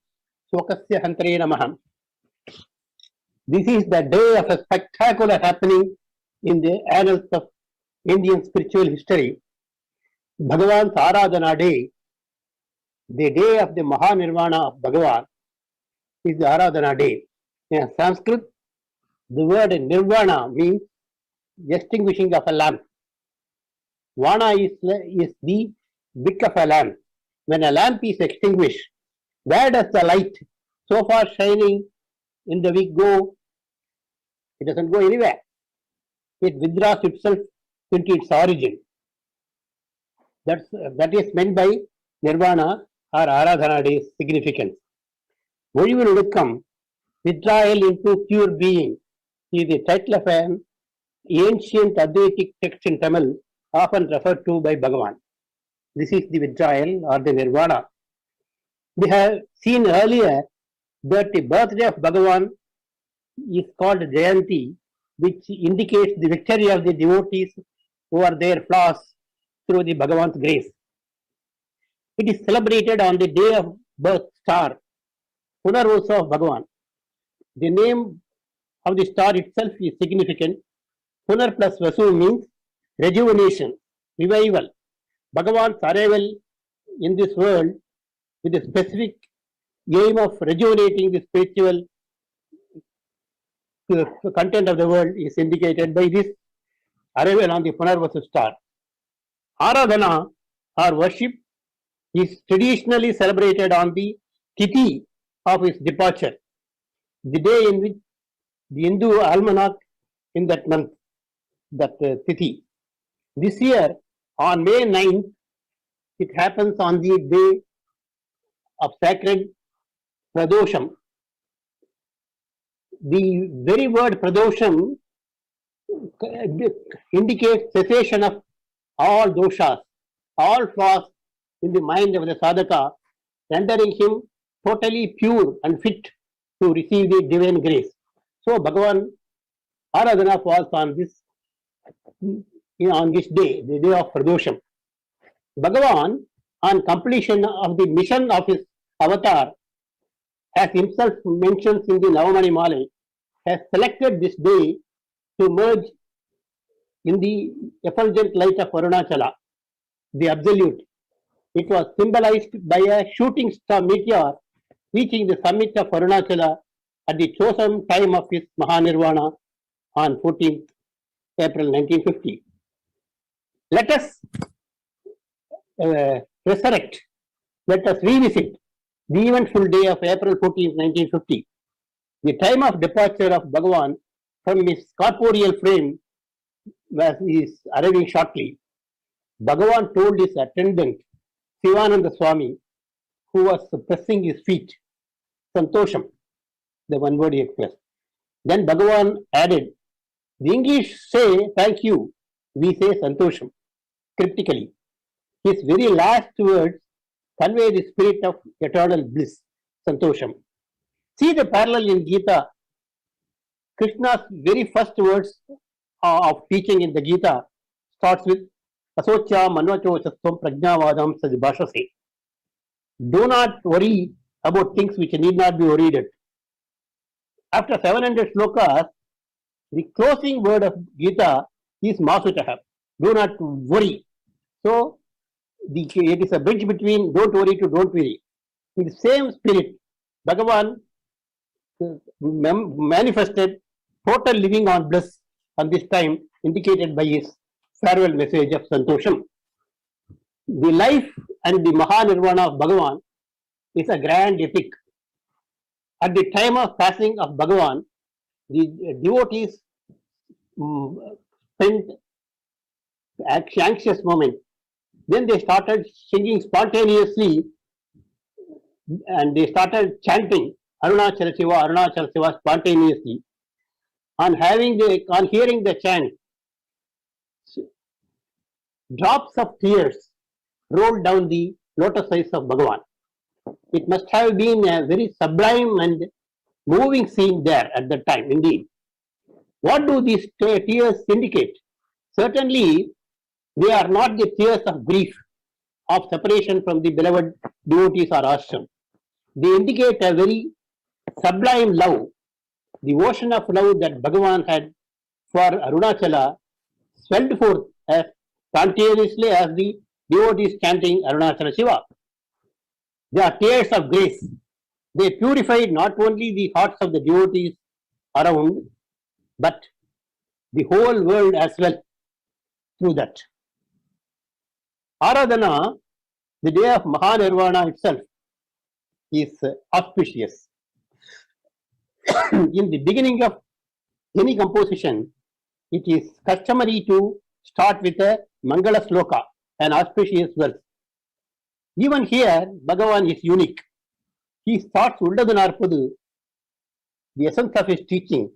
Swakasya Hantre Namaha. This is the day of a spectacular happening in the annals of Indian spiritual history, Bhagavan's Aradhana Day, the day of the Mahanirvana of Bhagavan, is the Aradhana Day. In Sanskrit, the word nirvana means extinguishing of a lamp. Vana is the wick of a lamp. When a lamp is extinguished, where does the light so far shining in the wick go? It doesn't go anywhere. It withdraws itself into its origin. That is meant by Nirvana or Aradhana Day's significance. Mozhivinudukam, withdrawal into pure being, is the title of an ancient Advaitic text in Tamil, often referred to by Bhagavan. This is the withdrawal or the Nirvana. We have seen earlier that the birthday of Bhagavan is called Jayanti, which indicates the victory of the devotees over their flaws through the Bhagavan's grace. It is celebrated on the day of birth star, Punarvosa of Bhagavan. The name of the star itself is significant. Punar plus Vasu means rejuvenation, revival. Bhagavan's arrival in this world with a specific aim of rejuvenating the spiritual content of the world is indicated by this arrival on the Punarvasu star. Aradhana or worship is traditionally celebrated on the tithi of his departure, the day in which the Hindu almanac in that month, that tithi. This year, on May 9th, it happens on the day of sacred Pradosham. The very word Pradosham indicates cessation of all doshas, all flaws in the mind of the sadhaka, rendering him totally pure and fit to receive the divine grace. So Bhagavan Aradhana falls on this day, the day of Pradosham. Bhagavan, on completion of the mission of his avatar, as himself mentions in the Navamani Malai, has selected this day to merge in the effulgent light of Arunachala, the Absolute. It was symbolized by a shooting star meteor reaching the summit of Arunachala at the chosen time of his Mahanirvana on 14th April 1950. Let us resurrect, let us revisit the eventful day of April 14th, 1950, the time of departure of Bhagavan from his corporeal frame as he is arriving shortly. Bhagavan told his attendant, Sivananda Swami, who was pressing his feet, Santosham, the one word he expressed. Then Bhagavan added, the English say thank you, we say Santosham, cryptically. His very last words convey the spirit of eternal bliss, Santosham. See the parallel in Gita. Krishna's very first words of teaching in the Gita starts with Asocya manvacho sattvam prajnavadam sajbhashase. Do not worry about things which need not be worried at. After 700 slokas, the closing word of Gita is Masutaha. Do not worry. So, it is a bridge between don't worry to don't worry. In the same spirit, Bhagavan manifested total living on bliss on this time, indicated by his farewell message of Santosham. The life and the Mahanirvana of Bhagavan is a grand epic. At the time of passing of Bhagavan, the devotees spent anxious moment. Then they started singing spontaneously and they started chanting Arunachala Shiva spontaneously. On hearing the chant, drops of tears rolled down the lotus eyes of Bhagavan. It must have been a very sublime and moving scene there at that time, indeed. What do these tears indicate? Certainly, they are not the tears of grief, of separation from the beloved devotees or ashram. They indicate a very sublime love, the ocean of love that Bhagavan had for Arunachala swelled forth as spontaneously as the devotees chanting Arunachala Shiva. They are tears of grace. They purified not only the hearts of the devotees around, but the whole world as well through that. Aradhana, the day of Mahanirvana itself, is auspicious. In the beginning of any composition, it is customary to start with a Mangala Sloka, an auspicious verse. Even here, Bhagavan is unique. He starts Uldadanarpadu, the essence of his teaching,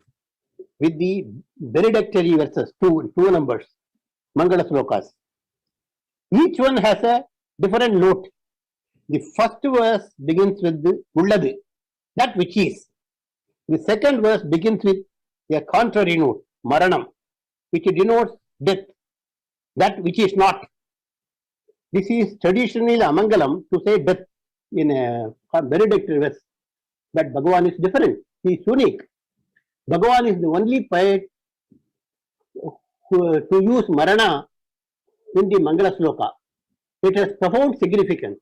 with the benedictory verses, two numbers, Mangala Slokas. Each one has a different note. The first verse begins with the Ulladu, that which is. The second verse begins with a contrary note, Maranam, which denotes death, that which is not. This is traditionally Amangalam to say death in a benedictory verse. But Bhagavan is different. He is unique. Bhagavan is the only poet to use Marana in the Mangala Sloka. It has profound significance,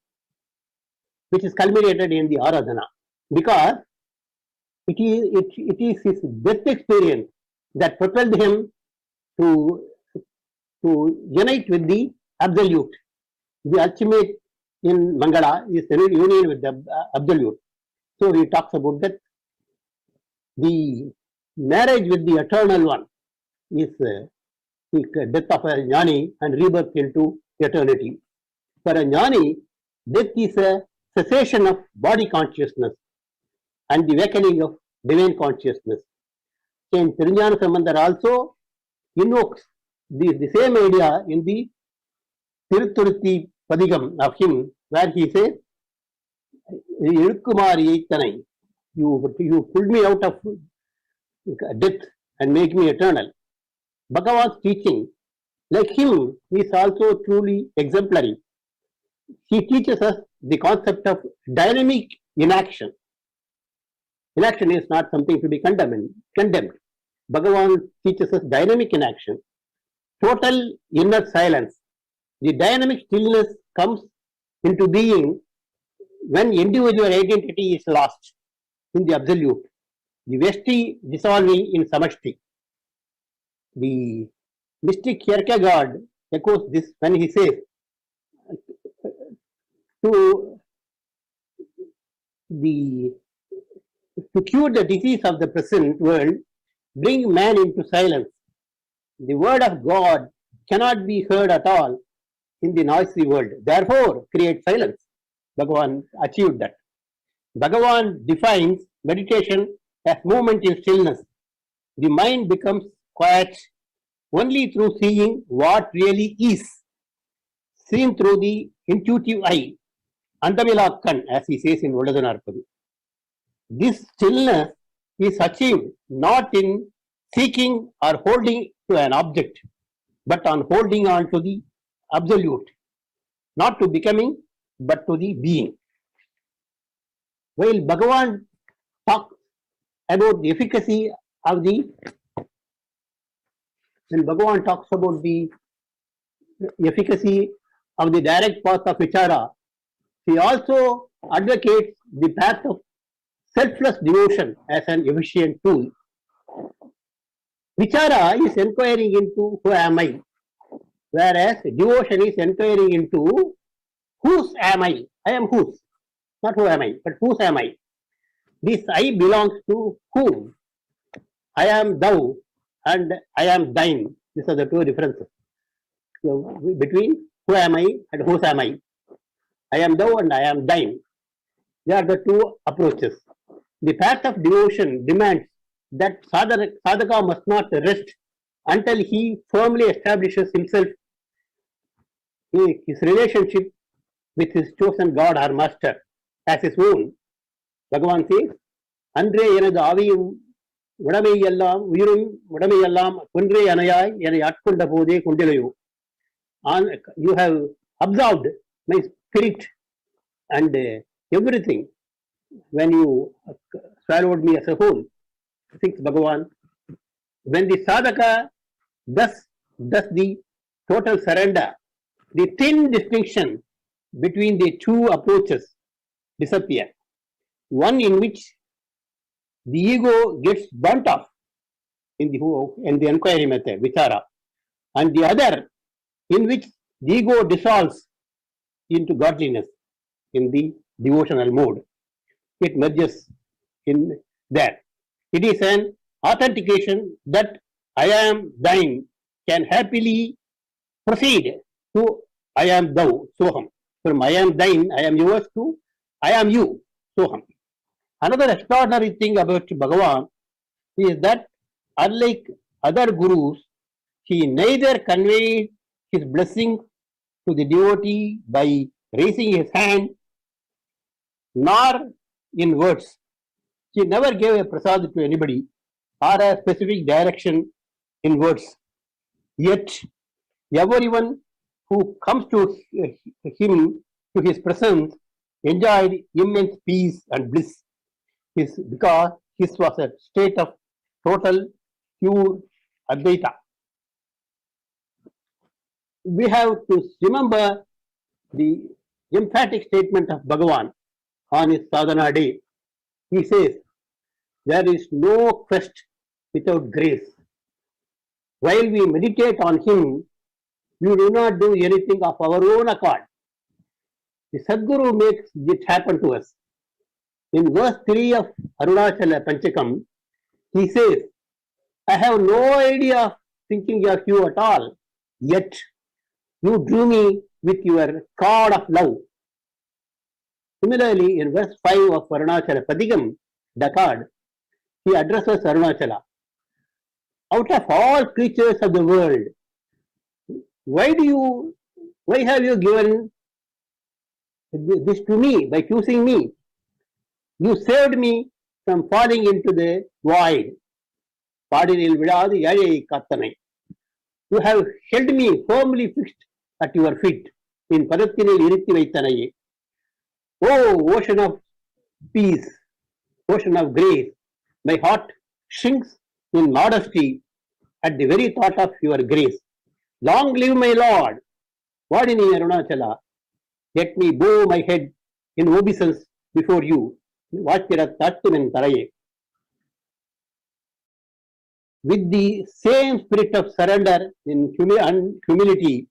which is culminated in the Aradhana, because it is his best experience that propelled him to unite with the Absolute. The ultimate in Mangala is the union with the Absolute. So he talks about that. The marriage with the Eternal One is the death of a jnani and rebirth into eternity. For a jnani, death is a cessation of body consciousness and the awakening of divine consciousness. And Tirinjana Sambandar also invokes the same idea in the Tiruthuruthi Padigam of him, where he says, you pulled me out of death and make me eternal. Bhagavan's teaching, like him, is also truly exemplary. He teaches us the concept of dynamic inaction. Inaction is not something to be condemned. Bhagavan teaches us dynamic inaction, total inner silence. The dynamic stillness comes into being when individual identity is lost in the Absolute, the Vesti dissolving in Samashti. The mystic Kierkegaard echoes this when he says, to cure the disease of the present world, bring man into silence. The word of God cannot be heard at all in the noisy world. Therefore, create silence. Bhagavan achieved that. Bhagavan defines meditation as movement in stillness. The mind becomes quiet only through seeing what really is, seen through the intuitive eye, Andamilakkan, as he says in Uldadanarpadu. This stillness is achieved not in seeking or holding to an object, but on holding on to the Absolute, not to becoming, but to the being. While Bhagavan talks about the efficacy of the, when Bhagavan talks about the efficacy of the direct path of vichara, he also advocates the path of selfless devotion as an efficient tool. Vichara is inquiring into who am I, whereas devotion is inquiring into whose am I. I am whose, not who am I, but whose am I. This I belongs to whom. I am thou and I am thine. These are the two differences. So, between who am I and whose am I. I am thou and I am thine. They are the two approaches. The path of devotion demands that sadhaka must not rest until he firmly establishes himself, his relationship with his chosen God or master as his own. Bhagavan says, Andre enadu aviyum udameyallam uyirum udameyallam kundre anayai enai atkunda pode kundilayo. You have absorbed my spirit and everything when you swallowed me as a whole, thinks Bhagavan. when the sadhaka does the total surrender, the thin distinction between the two approaches disappear. One in which the ego gets burnt off in the inquiry method, vichara, and the other in which the ego dissolves into godliness in the devotional mode. It merges in there. It is an authentication that I am thine can happily proceed to I am thou, soham. From I am thine, I am yours to I am you, soham. Another extraordinary thing about Bhagavan is that unlike other gurus, he neither conveyed his blessing to the devotee by raising his hand nor in words. He never gave a prasad to anybody or a specific direction in words. Yet, everyone who comes to him, to his presence, enjoyed immense peace and bliss. Because his was a state of total, pure Advaita. We have to remember the emphatic statement of Bhagavan on his sadhana day. He says, there is no quest without grace. While we meditate on him, we do not do anything of our own accord. The Sadguru makes it happen to us. In verse 3 of Arunachala Panchakam, he says, I have no idea of thinking of you at all, yet you drew me with your cord of love. Similarly, in verse 5 of Arunachala Padikam, the card, he addresses Arunachala. Out of all creatures of the world, why have you given this to me by choosing me? You saved me from falling into the void. You have held me firmly fixed at your feet in Padathinil Irithi Vaitanaye. Oh, ocean of peace, ocean of grace, my heart shrinks in modesty at the very thought of your grace. Long live my Lord, Vadini Arunachala, let me bow my head in obeisance before you. With the same spirit of surrender and humility,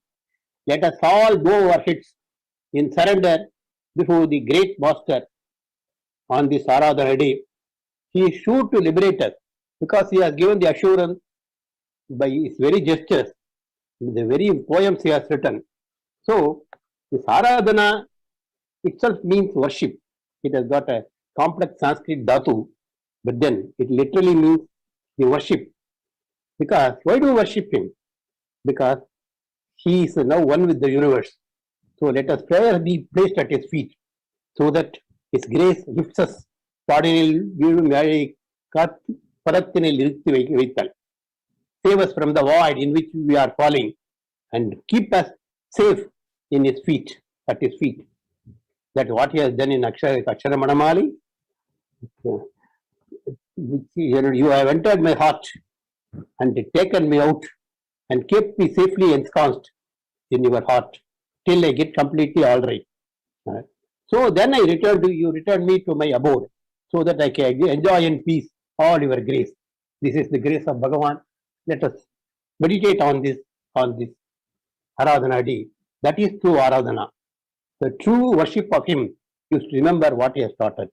let us all bow our heads in surrender before the great Master on this Aradhana day. He is sure to liberate us because he has given the assurance by his very gestures, the very poems he has written. So, this Aradhana itself means worship. It has got a complex Sanskrit dhatu, but then it literally means the worship. Because, why do we worship him? Because he is now one with the universe. So let us prayer be placed at his feet, so that his grace lifts us. Save us from the void in which we are falling and keep us safe in his feet, at his feet. That's what he has done in Akshara Manamali. You have entered my heart and taken me out and kept me safely ensconced in your heart till I get completely all right. So then I return to you, return me to my abode, so that I can enjoy in peace all your grace. This is the grace of Bhagavan. Let us meditate on this Aradhana day. That is true Aradhana. The true worship of him is to remember what he has taught us.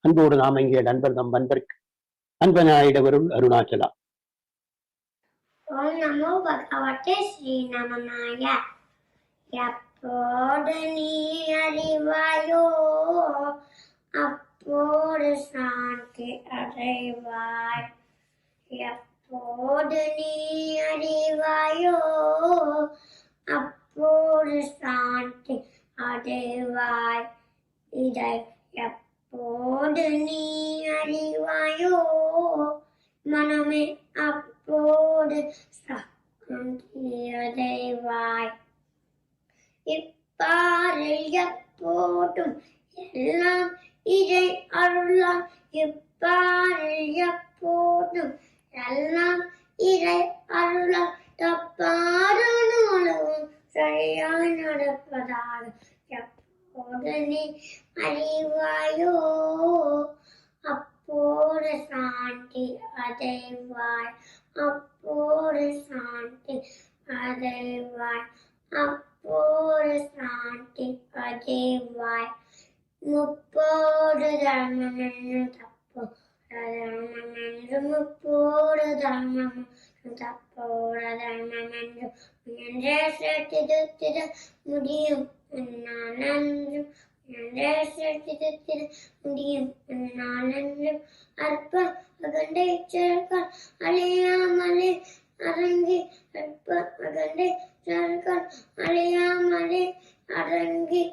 Anbodu Namange Anbardam Banbark Anbanaidavarul Arunachala. Om Namo Bhagavate Sri Ramanaya. Yappodu nee arivayo, appodu shanti adaivaai. Yappodu nee arivayo, appodu shanti adaivaai. Idai yappodu nee arivayo, maname appodu shanti adaivaai. Ipparil yappotum ellam idai arulam. Ipparil yappotum எல்லாம் இறை அருளால் தப்பாரும் சரியாய் நடப்பதாக எப்போது நீ அறிவாயோ அப்போது சாந்தி அடைவாய் அப்போது சாந்தி அடைவாய் அப்போது சாந்தி அடைவாய் முப்போது தர்மமென்று தப்போட தர்மமென்று முப்போடு தர்மம் தப்போட தர்மமென்று முயன்றே சேர்த்திட முடியும் என்னாலென்றும் முயன்றே சேர்த்திட முடியும் என்னாலென்றும் அற்ப அகண்டை சேர்க்கால் அழியாமலே அரங்கி அற்ப அகண்டை சேர்க்கால் அழியாமலே அரங்கி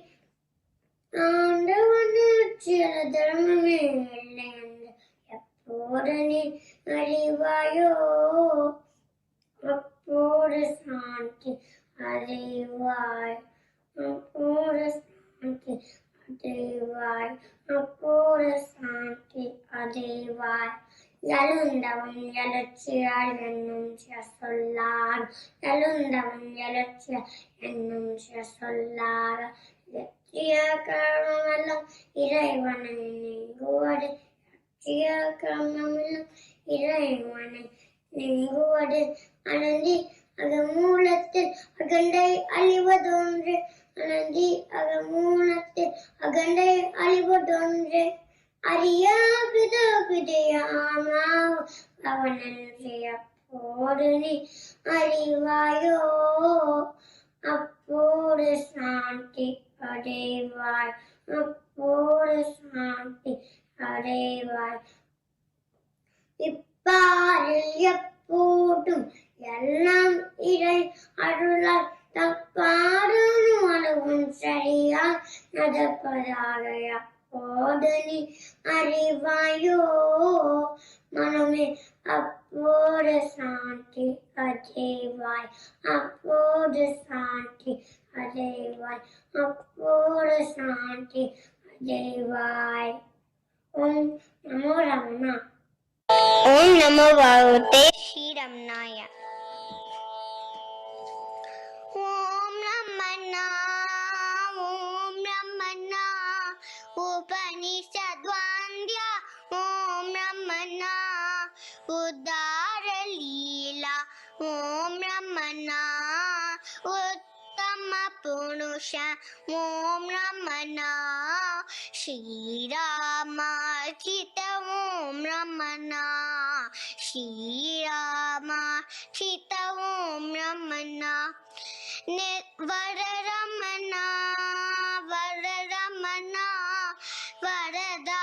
ஆண்டவனு சில தர்மமே இல்லை என்று எப்போது நீ அறிவாயோ அப்போது சாந்தி அறிவாய் அப்போது சாந்தி அறிவாய் அப்போது சாந்தி அறிவாய் எழுந்தவன் எழுச்சியால் என்னும் சொல்லார் எழுந்தவன் எழுச்சியால் என்னும் சொல்லார் கர்மமெல்லாம் இறைவனை நீங்குவது கர்மமெல்லாம் இறைவனை நீங்குவது அனந்தி அகமூலத்தில் அகண்டை அழிவதொன்று அனந்தி அகமூலத்தில் அகண்டை அழிவதொன்று அறியா பிதையாமா அவனன்றி அப்போது நீ அறிவாயோ அப்போது சாந்தி அடைவாய் அப்போது சாந்தி அடைவாய் இப்பாரில் எப்போதும் எல்லாம் இறை அருளால் தப்பாரும் அளவும் சரியா நடப்பதாக அப்போது நீ அறிவாயோ மனமே அப்போது சாந்தி அடைவாய் அப்போது சாந்தி அடைவாய் அப்போது சாந்தி அடைவாய் ஓம் நமோ ரமணா ஓம் நமோ பகவதே ஸ்ரீ ரமணாய ஓம் ரமணா ஓம் ரமணா உபனிஷத்வாந்தியா ஓம் ரமணா உதார லீலா ஓம் ரமணா உத்தம புருஷ ஓம் ரமணா ஸ்ரீராமார்ச்சித ஓம் ரமணா ஸ்ரீராமார்ச்சித ஓம் ரமணா வரரமணா வரரமணா வரதா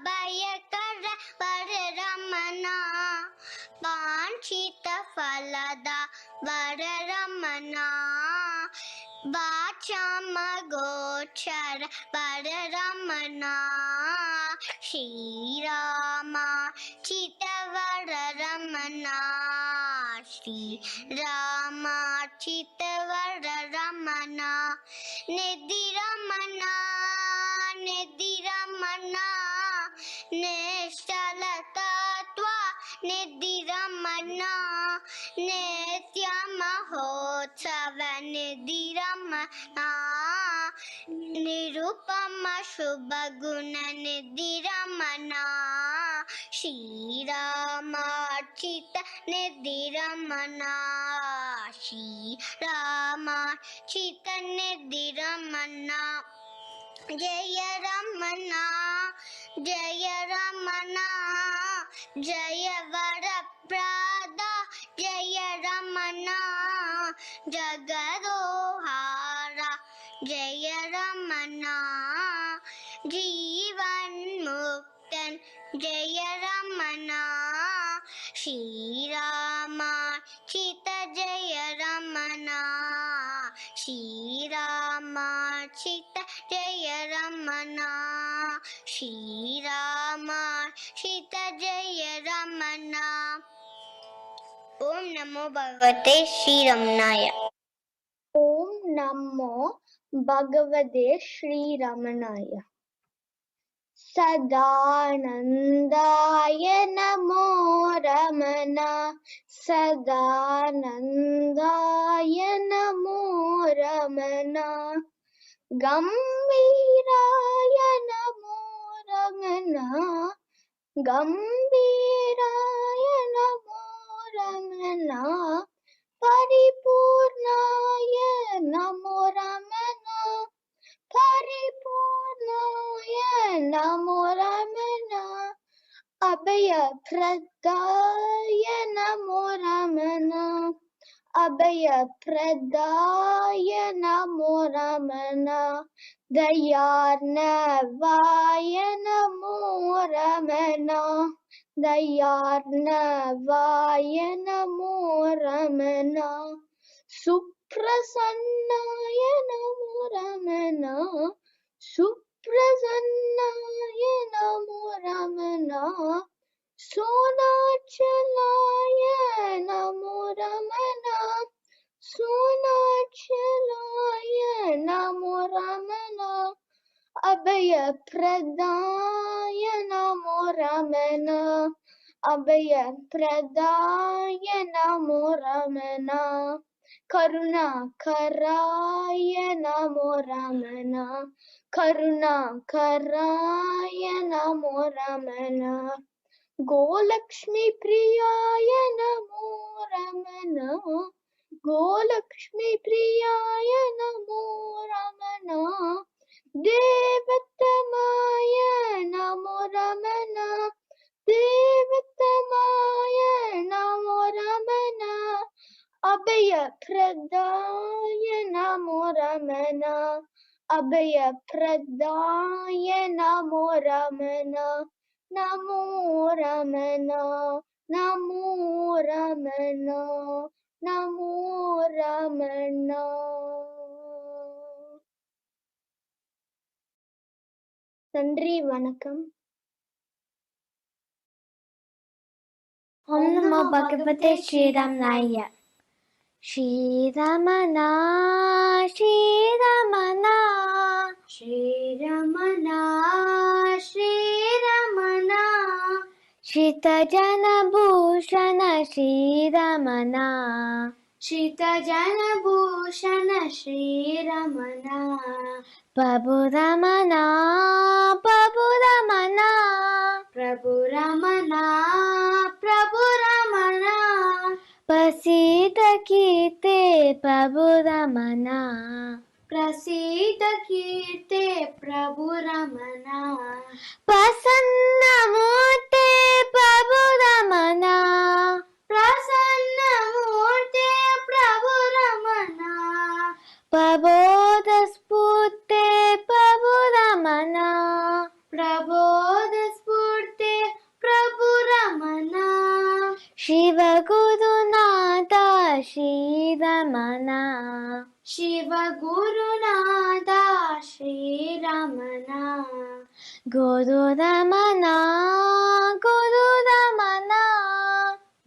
பயகர வரரமணா வாஞ்சித ஃபலதா வரரமணா வாசாம கோச்சர வரரமணா ஸ்ரீராமா சித வரரமணா ஸ்ரீராமா சித வரரமணா நிதிரமணா நிதிரமணா நிஷ்டல தத்வா நிதிரமணா நித்ய மகோத்சவ நிதிரமணா நிருபம சுபகுண நிதிரமணா ஸ்ரீராமார்ச்சித நிதிரமணா ஸ்ரீராமார்ச்சித நிதிரமணா ஜெய ரமணா ஜெய ரமணா ஜெய வரப்ரதா ஜெய ரமணா ஜகதோஹாரா ஜெய ரமணா ஜீவன் முக்தன் ஜெய ரமணா ஸ்ரீராமார்ச்சித ஜெய ரமணா ஸ்ரீராமார்ச்சித ஜெய ரமணா ஸ்ரீராமார்ச்சித ஜெய ரமணா ஓம் நமோ பகவதே ஸ்ரீ ரமணாய ஓம் நமோ பகவதே Sri ரமணாய Sadanandaya Namo Ramana, Sadanandaya Namo Ramana, Gambhiraya Namo Ramana, Gambhiraya Namo Ramana, Paripurnaya Namo Ramana, Paripurnaya Namo Ramana, Abhaya Pradaya Namo Ramana, Abhaya Pradaya Namo Ramana, Dayarnavaya Namo Ramana, Dayarnavaya Namo Ramana, Suprasannaya Namo Ramana, Suprasannaya Namo Ramana, Sonachalaya Namo Ramana, Sonachalaya Namo Ramana, Abhaya Pradaya Namo Ramana, Abhaya Pradaya Namo Ramana, Karuna Karaya Namo Ramana, Karuna Karaya Namo Ramana, Golakshmi Priyaya Namo Ramana, Golakshmi Priyaya Namo Ramana, Devatamaya Namo Ramana, Devatamaya Namo Ramana, Abhaya Pradaya Namo Ramana, Abhaya Pradaya Namo Ramana, Namo Ramana, Namo Ramana, Namo Ramana. நன்றி வணக்கம். Om Namo Bhagavate Sri Ramaya. Shri Ramana, Shri Ramana, Shri Ramana, Shri Ramana, Shita Jana Bhushana Shri Ramana, Shita Jana Bhushana Shri Ramana, Prabhu Ramana, Prabhu Ramana, Prabhu Ramana, Prabhu Ramana, Prasida Kirte Prabhu Ramana, Prasida Kirte Prabhu Ramana, Prasanna Murte Prabhu Ramana, Prasanna Murte Prabhu Ramana, Prabodha Spurte Prabhu Ramana, Prabodha Spurte Prabhu Ramana, Shiva Guru Nada Shri Ramana, Shiva Guru Nada Shri Ramana, Guru Ramana, Guru Ramana,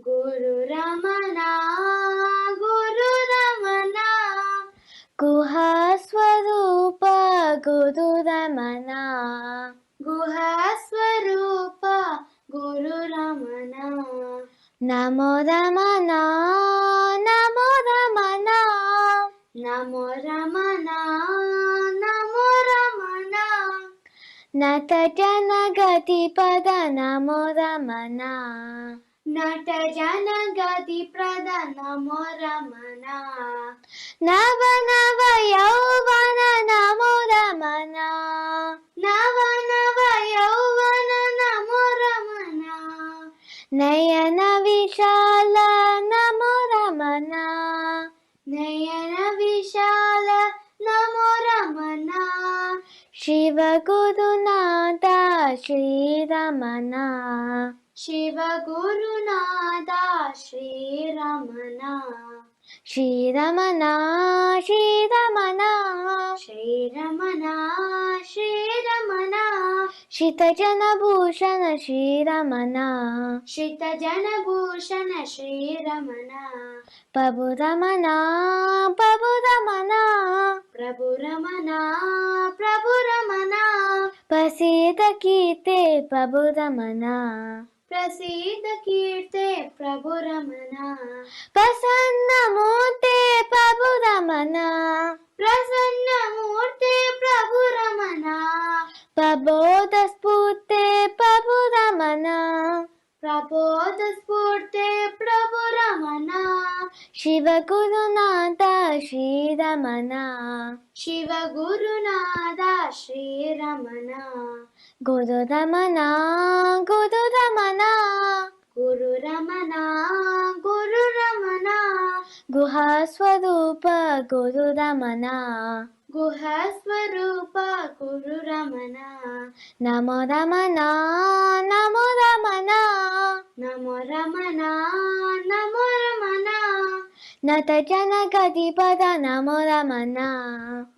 Guru Ramana, Guru Ramana, Guha Swarupa Guru Ramana, Guha Swarupa Guru Ramana, Namo Ramana, Namo Ramana, Namo Ramana, Namo Ramana, Nata Jana Gati Pada Namo Ramana, Nata Jana Gati Pada Namo Ramana, Nava Nava Yauvana Namo Ramana, Nava Nava Yauvana Namo Ramana, Nayana Vishala Namo Ramana, Nayana Vishala Namo Ramana, Shiva Guru Nada Shri Ramana, Shiva Guru Nada Shri Ramana, Shri Ramana, Shri Ramana, Shri Ramana, Shri Ramana, Shita Jana Bhushana Shri Ramana, Shita Jana Bhushana Shri Ramana, Prabhu Ramana, Prabhu Ramana, Prabhu Ramana, Prabhu Ramana, प्रसीद कीर्ते प्रभु रमना प्रसीद कीर्ते प्रभु रमना प्रसन्न मूर्ते प्रभु रमना प्रसन्न मूर्ते प्रभु रमना प्रबोध स्फूर्ते प्रभु रमना प्रबोध स्फूर्ते प्रभु रमना शिव गुरुनाथ श्री रमना शिव गुरुनाथ श्री रमना गुरु रमना गुरु रमना गुरु रमना गुरु रमना गुहा स्वरूप गुरु रमना गुहा स्वरूप गुरु रमना नमो रमना नमो रमना नमो रमना नमो रमना नट जन गति पद नमो रमना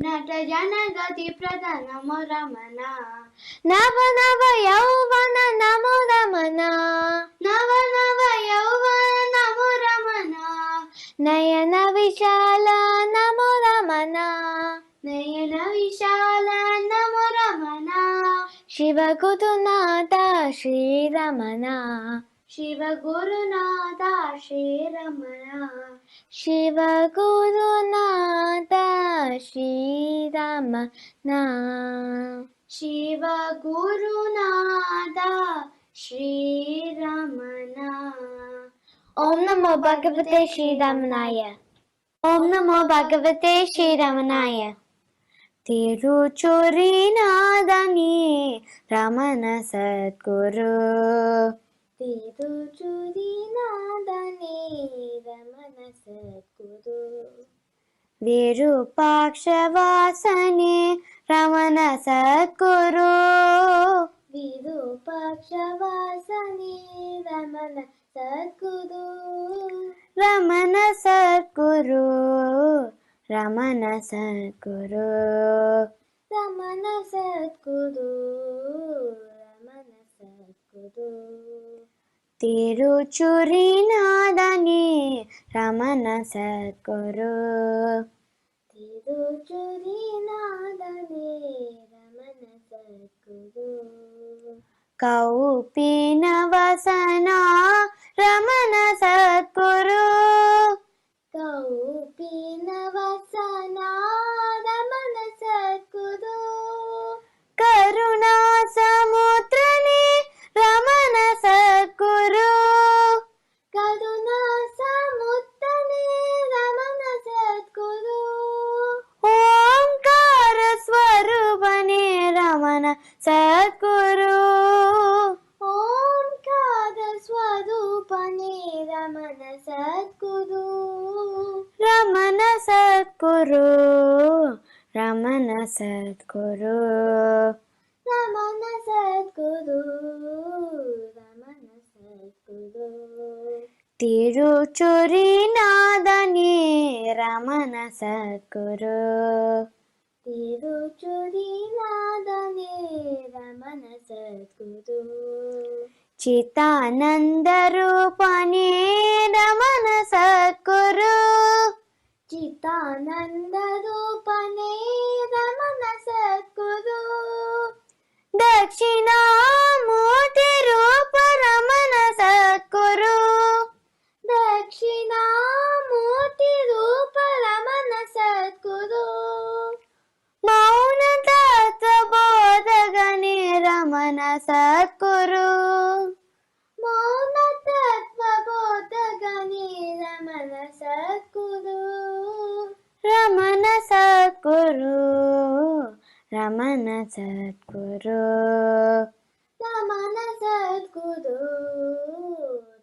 नट जन गति प्रद नमो रमना नव नव यौवन नमो रमना नव नव यौवन नमो रमना नयन विशाल नमो रमना नयन विशाल नमो रमना शिव गुरुनाथ श्री रमना शिव गुरुनाथ श्री रमना शिव गुरुनाथ श्री रमना शिव गुरुनाथ श्री रमना ओम नमो भगवते श्री रमणाय ओम नमो भगवते श्री रमणाय तिरुचुरिनादनी रमण सद्गुरु तिरुचुरिनादनी रमण सद्गुरु विरूपाक्षवासने रमण सद्गुरु विरूपाक्षवासने रमण सद्गुरु रमण सद्गुरु रमण सद्गुरु रमण सद्गुरु रमण सद्गुरु तिरुचुरिनादनी रमण सद्गुरु तिरुचुरिनादनी रमण सद्गुरु कौपीनवसना रमण सद्गुरु कौपीनवसना रमण सद्गुरु करुणा समुद्रने रमण सद्गुरु करुणा समुद्रने रमण सद्गुरु ओंकार स्वरूपने रमण सद्गुरु ओंकार स्वरूपने रमण सद्गुरु रमण सद्गुरु रमण सद्गुरु रमण सद्गुरु रमण सद्गुरु तिरुचुरिनादनी रमण सद्गुरु तिरुचुरिनादनी रमण सद्गुरु चितानंद रूपने रमण सद्गुरु चितानंद रूपने रमण सद्गुरु दक्षिणामूर्ति रूप रमण सद्गुरु दक्षिणामूर्ति रूप रमण सद्गुरु मौन तत्व बोधगणे रमण सद्गुरु मौन तत्व बोधगणे रमण सद्गुरु रमण सद्गुरु रमण सद्गुरु रमण सद्गुरु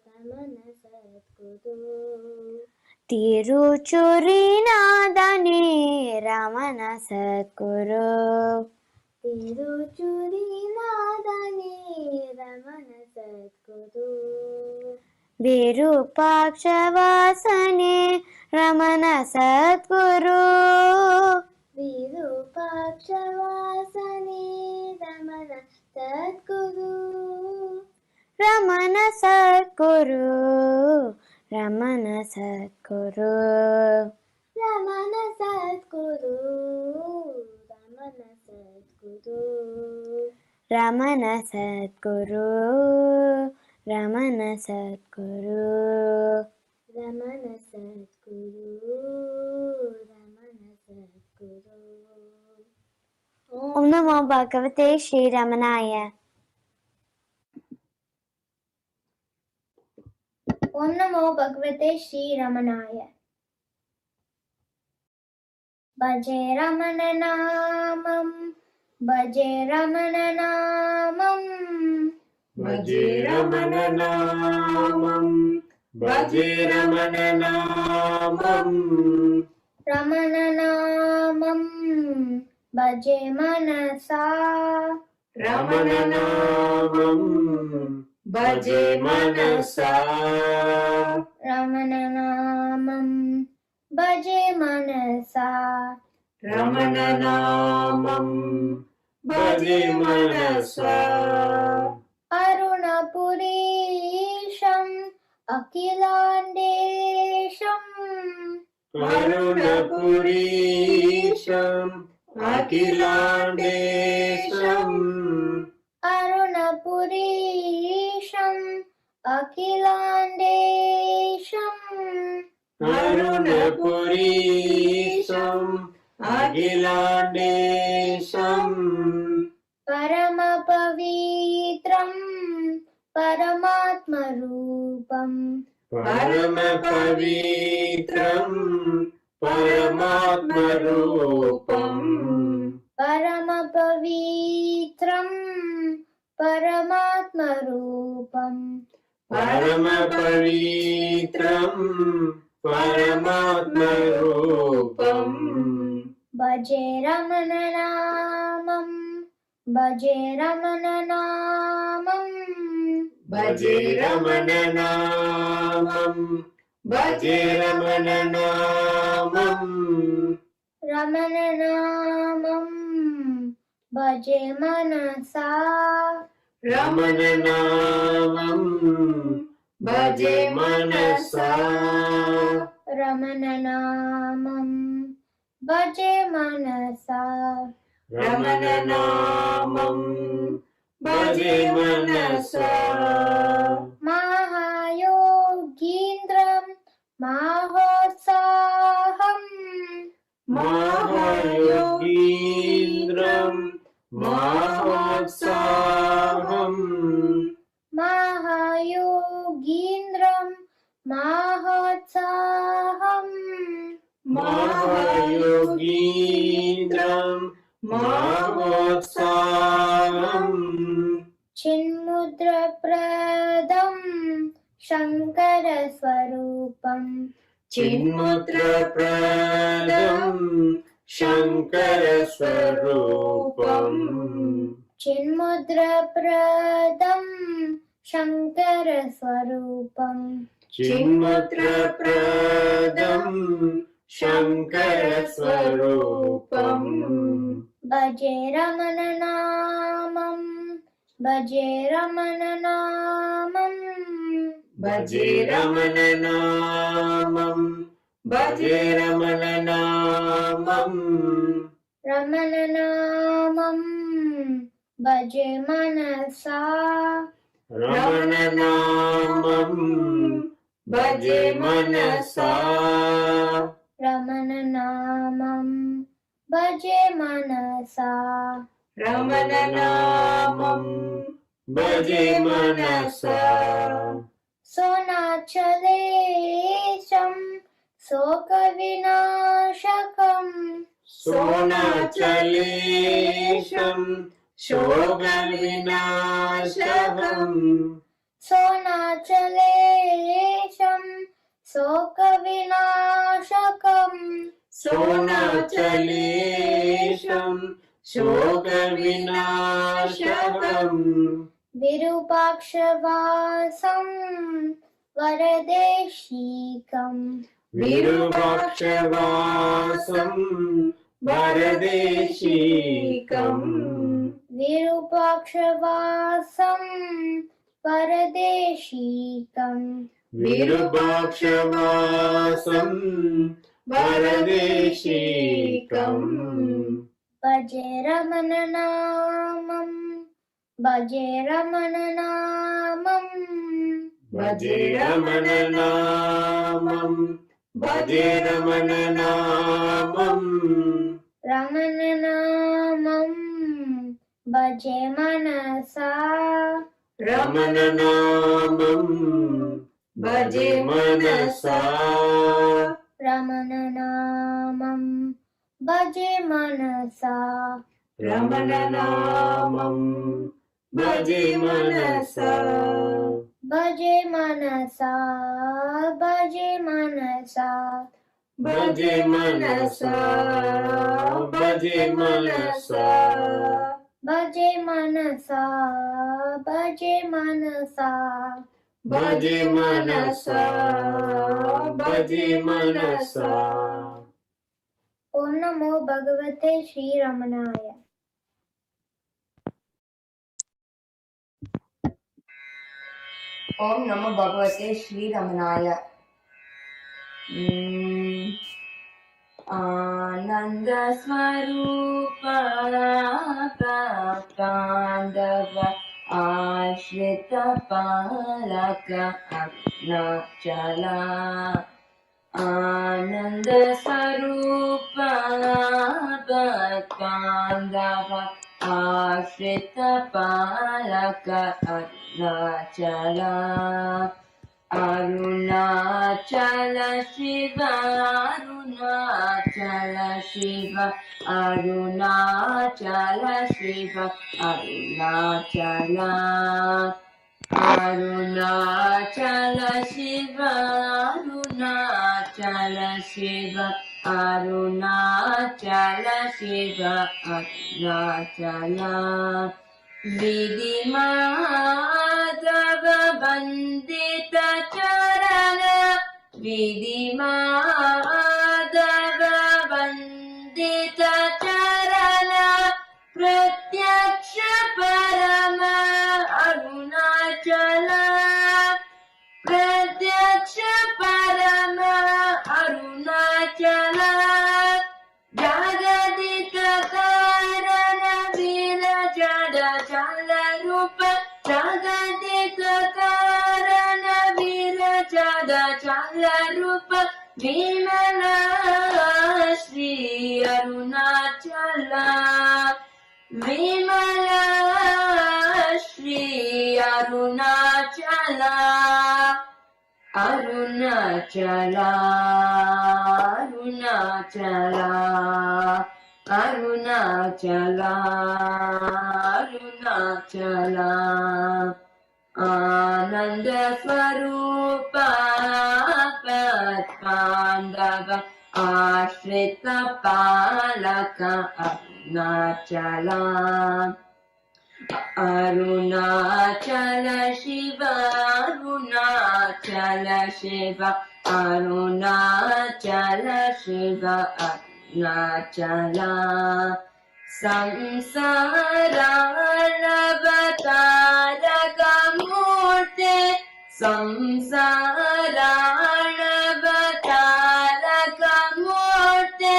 रमण सद्गुरु तिरुचुरिनादनी रमण सद्गुरु तिरुचुरिनादनी रमण सद्गुरु विरूपाक्षवासने रमण सद्गुरु विरूपाक्षवासने रमण सद्गुरु रमण सद्गुरु रमण सद्गुरु रमण सद्गुरु रमण सद्गुरु Ramana Sadguru, Ramana Sadguru, Ramana Sadguru, Ramana Sadguru. Om Namo Bhagavate Shri Ramanaya. Om Namo Bhagavate Shri Ramanaya. Bhaje Ramana Namam, Bhaje Ramana Namam, Bhaje Ramana Namam, Bhaje Ramana Namam, Ramana Namam, Bhaje Manasa, Ramana Namam, Bhaje Manasa, Ramana Namam, Bhaje Manasa, Ramana Namam, Bhaje Manasa, Arunapurisham, Akilandesham, Arunapurisham, Akilandesham, Arunapurisham, Akilandesham, Arunapurisham, Akilandesham, Paramapavitram, Paramatmarupam, Paramapavitram, Paramatmarupam, Paramapavitram, Paramatmarupam, Paramapavitram, Paramatmarupam, Bhaje Ramana Namam, Bhaje Ramana Namam, Bhaje Ramana Namam, Bhaje Ramana Namam, Ramana Namam, Bhaje Manasa, Ramana Namam, Bhaje Manasa, Ramana Namam, Bhaje Manasa, Ramana Namam, Bhaje Manasa, Mahayogindram, Mahotsaham, Mahayogindram, Mahotsaham, Mahayogindram, Mahotsaham, Mahayogindram, Mahotsaham, Chinmudra Pradam, Shankara Swarupam, Chinmudra Pradam, Shankara Swarupam, Chinmudra Pradam, Shankara Swarupam, Chinmudra Pradam, Shankara Swarupam, Bhaje Ramana Namam, Bhaje Ramana Namam, Bhaje Ramana Namam, Bhaje Ramana Namam, Ramana Namam, Bhaje Manasa, Ramana Namam, Bhaje Manasa, Ramana Namam, Bhaje Manasa, Ramana Namam, Bhaje Manasa, Sonachalesham, Sokavinashakam, Sonachalesham, Shogavinashaham, Sonachalesham, Sokavinashakam, Sonachalesham, Shogavinashaham, Virupakshavasamam, Varadeshikam, Virupakshavasamam, Varadeshikam, Virupakshavasamam, Varadeshikam, Virupakshavasamam, Varadeshikam, Bhaje Ramana Namam, Bhaje Ramana Namam. Bhaje Ramana Namam. Bhaje Ramana Namam. Ramana Namam. Bhaje Manasa. Ramana Namam. Bhaje Manasa. Ramana Namam. Bhaje Manasa. Ramana Namam. Bhaje Manasa. Bhaje Manasa. Bhaje Manasa. Bhaje Manasa. Bhaje Manasa. Bhaje Manasa. Bhaje Manasa. Bhaje Manasa. Bhaje Manasa. Om Namo Bhagavate Sri Ramanaya. Om Namo Bhagavate Sri Ramanaya. Ananda Swarupa Pandava Ashrita Palaka Arunachala. Ananda Swarupa Pandava Ashrita Palaka Arunachala. Arunachala Shiva, Arunachala Shiva, Arunachala Shiva, Arunachala. Arunachala Shiva, Arunachala Shiva, Arunachala Shiva, Arunachala. Vidhi Madhava Bandita Charana, Vidhi Madhava Bandita Charana, Pratyaksha Parama Arunachala, Pratyaksha Parama Arunachala. Jagadita Karana Virajada Chala Rupa, Jagadita Karana Virajada Chala Rupa, Vimala Shri Arunachala, Vimala Shri Arunachala. Arunachala, Arunachala, Arunachala, Arunachala. Ananda Swarupa Pandava Ashrita Palaka Arunachala. Arunachala Shiva, Arunachala Shiva, Arunachala Shiva, Arunachala. Samsara Avataraka Murte, Samsara Avataraka Murte,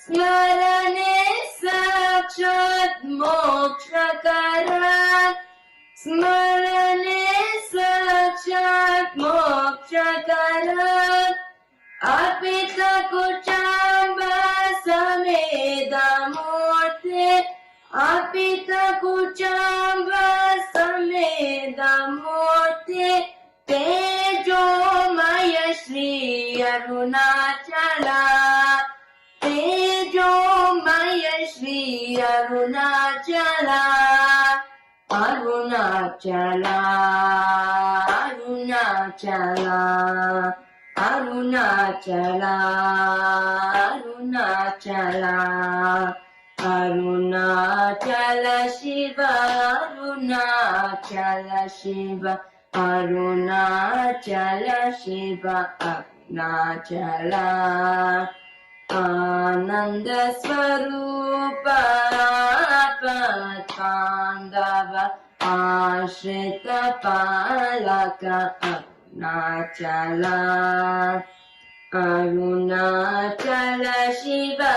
Smarane Sakshat Mokshakara, Smarane Sakshat Mokshakara. Apita Kuchamba Sameda Murte, Apita Kuchamba Sameda Murte, Tejo Maya Shri Arunachala, Tejo Maya Shri Arunachala, Arunachala, Arunachala. Arunachala, Arunachala, Arunachala Shiva, Arunachala Shiva, Arunachala Shiva, Arunachala. Ananda Swarupa Pandava Ashrita Palaka Arunachala. Arunachala Shiva,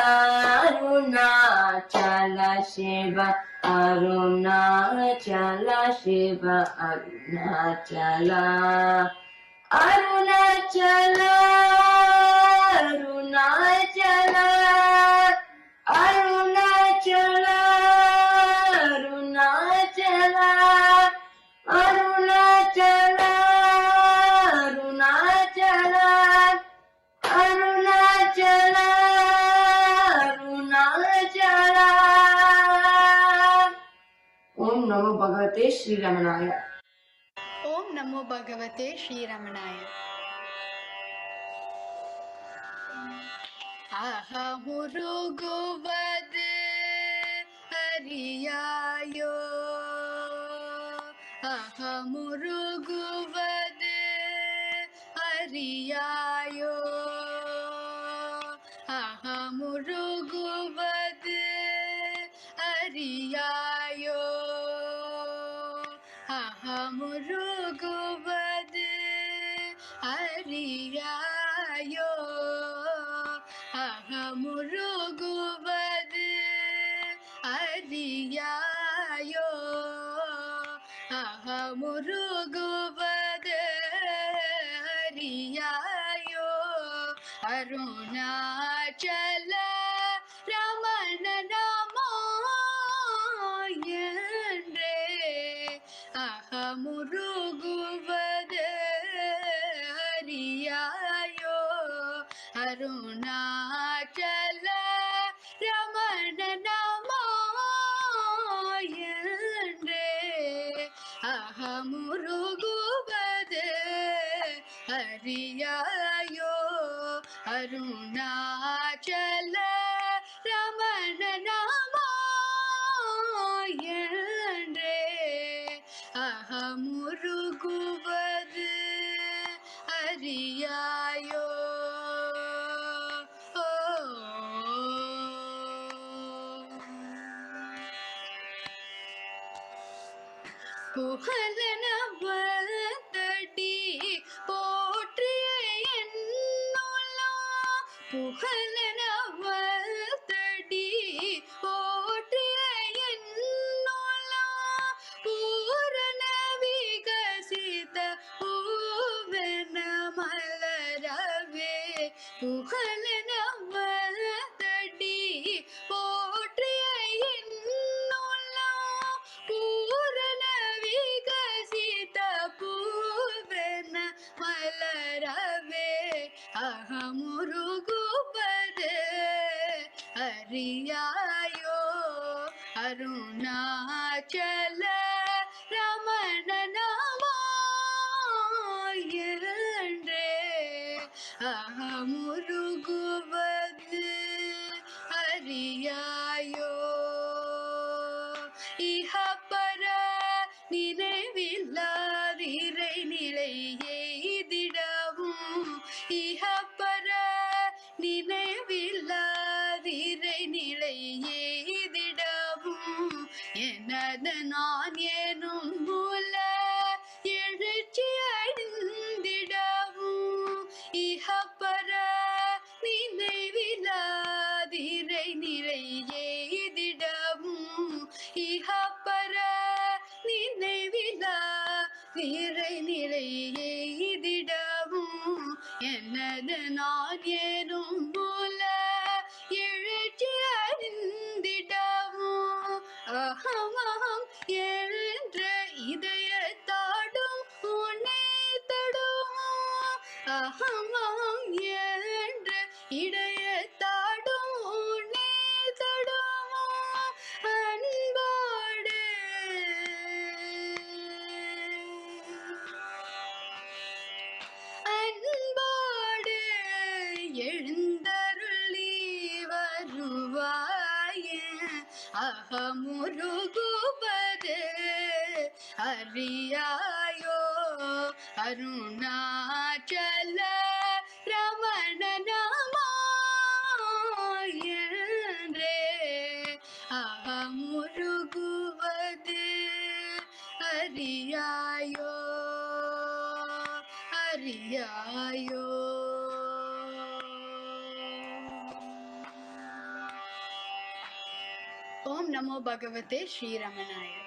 Arunachala Shiva, Arunachala Shiva, Arunachala, Arunachala, Arunachala, Arunachala, Arunachala, Arunachala, Arunachala, Arunachala, Arunachala. Om Namo Bhagavate Sri Ramanaya. Om Namo Bhagavate Sri Ramanaya. Ahamuruguvade Hariyayo, Ahamuruguvade Hariyayo, Ahamuruguvade Hariyayo, Ahamuruguvade Hariyayo, Ahamuruguvade Hariyayo, Ahamuruguvade Hariyayo, Arunachala Ramana Namaskar Ahamuruguvade Hariyayo, Arunachala Ramana Namaskar Ahamuruguvade Hariyayo, Arunachala Ramana Namaskar Ahamuruguvade Hariyayo. புகழனவதடி போற்றிய என்னுள்ளம், புகழனவதடி போற்றிய என்னுள்ளம், பூரண விகசித பூவன மலரவே, புகழனவதடி போற்றிய என்னுள்ளம், பூரண விகசித பூவன மலரவே, அகமுருகுவதே ஹரியாயோ, அருணாச்சல ரமண நமாயன்றே, அகமுருகுவதே ஹரியாயோ. இஹபர நினைவில்லாதிரை நிலை எய்திடவும், இஹபர நினைவில்லாதிரை நிலை எய்திடவும், எனது நான் எனும் மூல எழுச்சி அடைந்திடவும், இஹபர நினைவில்லாதிரை நிலை எய்திடவும், இஹபர நினைவில்லாதிரை நிலை எய்திடவும், எனது நான் எனும் மூல எழுச்சி அறிந்திடவும், அகமகம் என்ற இதயத்தாடும் உன்னை தடுவோம், அகமகம் என்ற இதயத்தாடும் உன்னை தடுவோம், அன்போடு அன்போடு எழுந்தருளி வருவாயே, அகமுருகுவதே ஹரியாயோ, Arunachal Ramana நமாயன்றே, அகமுருகுவதே ஹரியாயோ, ஹரியாயோ. Om Namo Bhagavate Sri Ramanaya.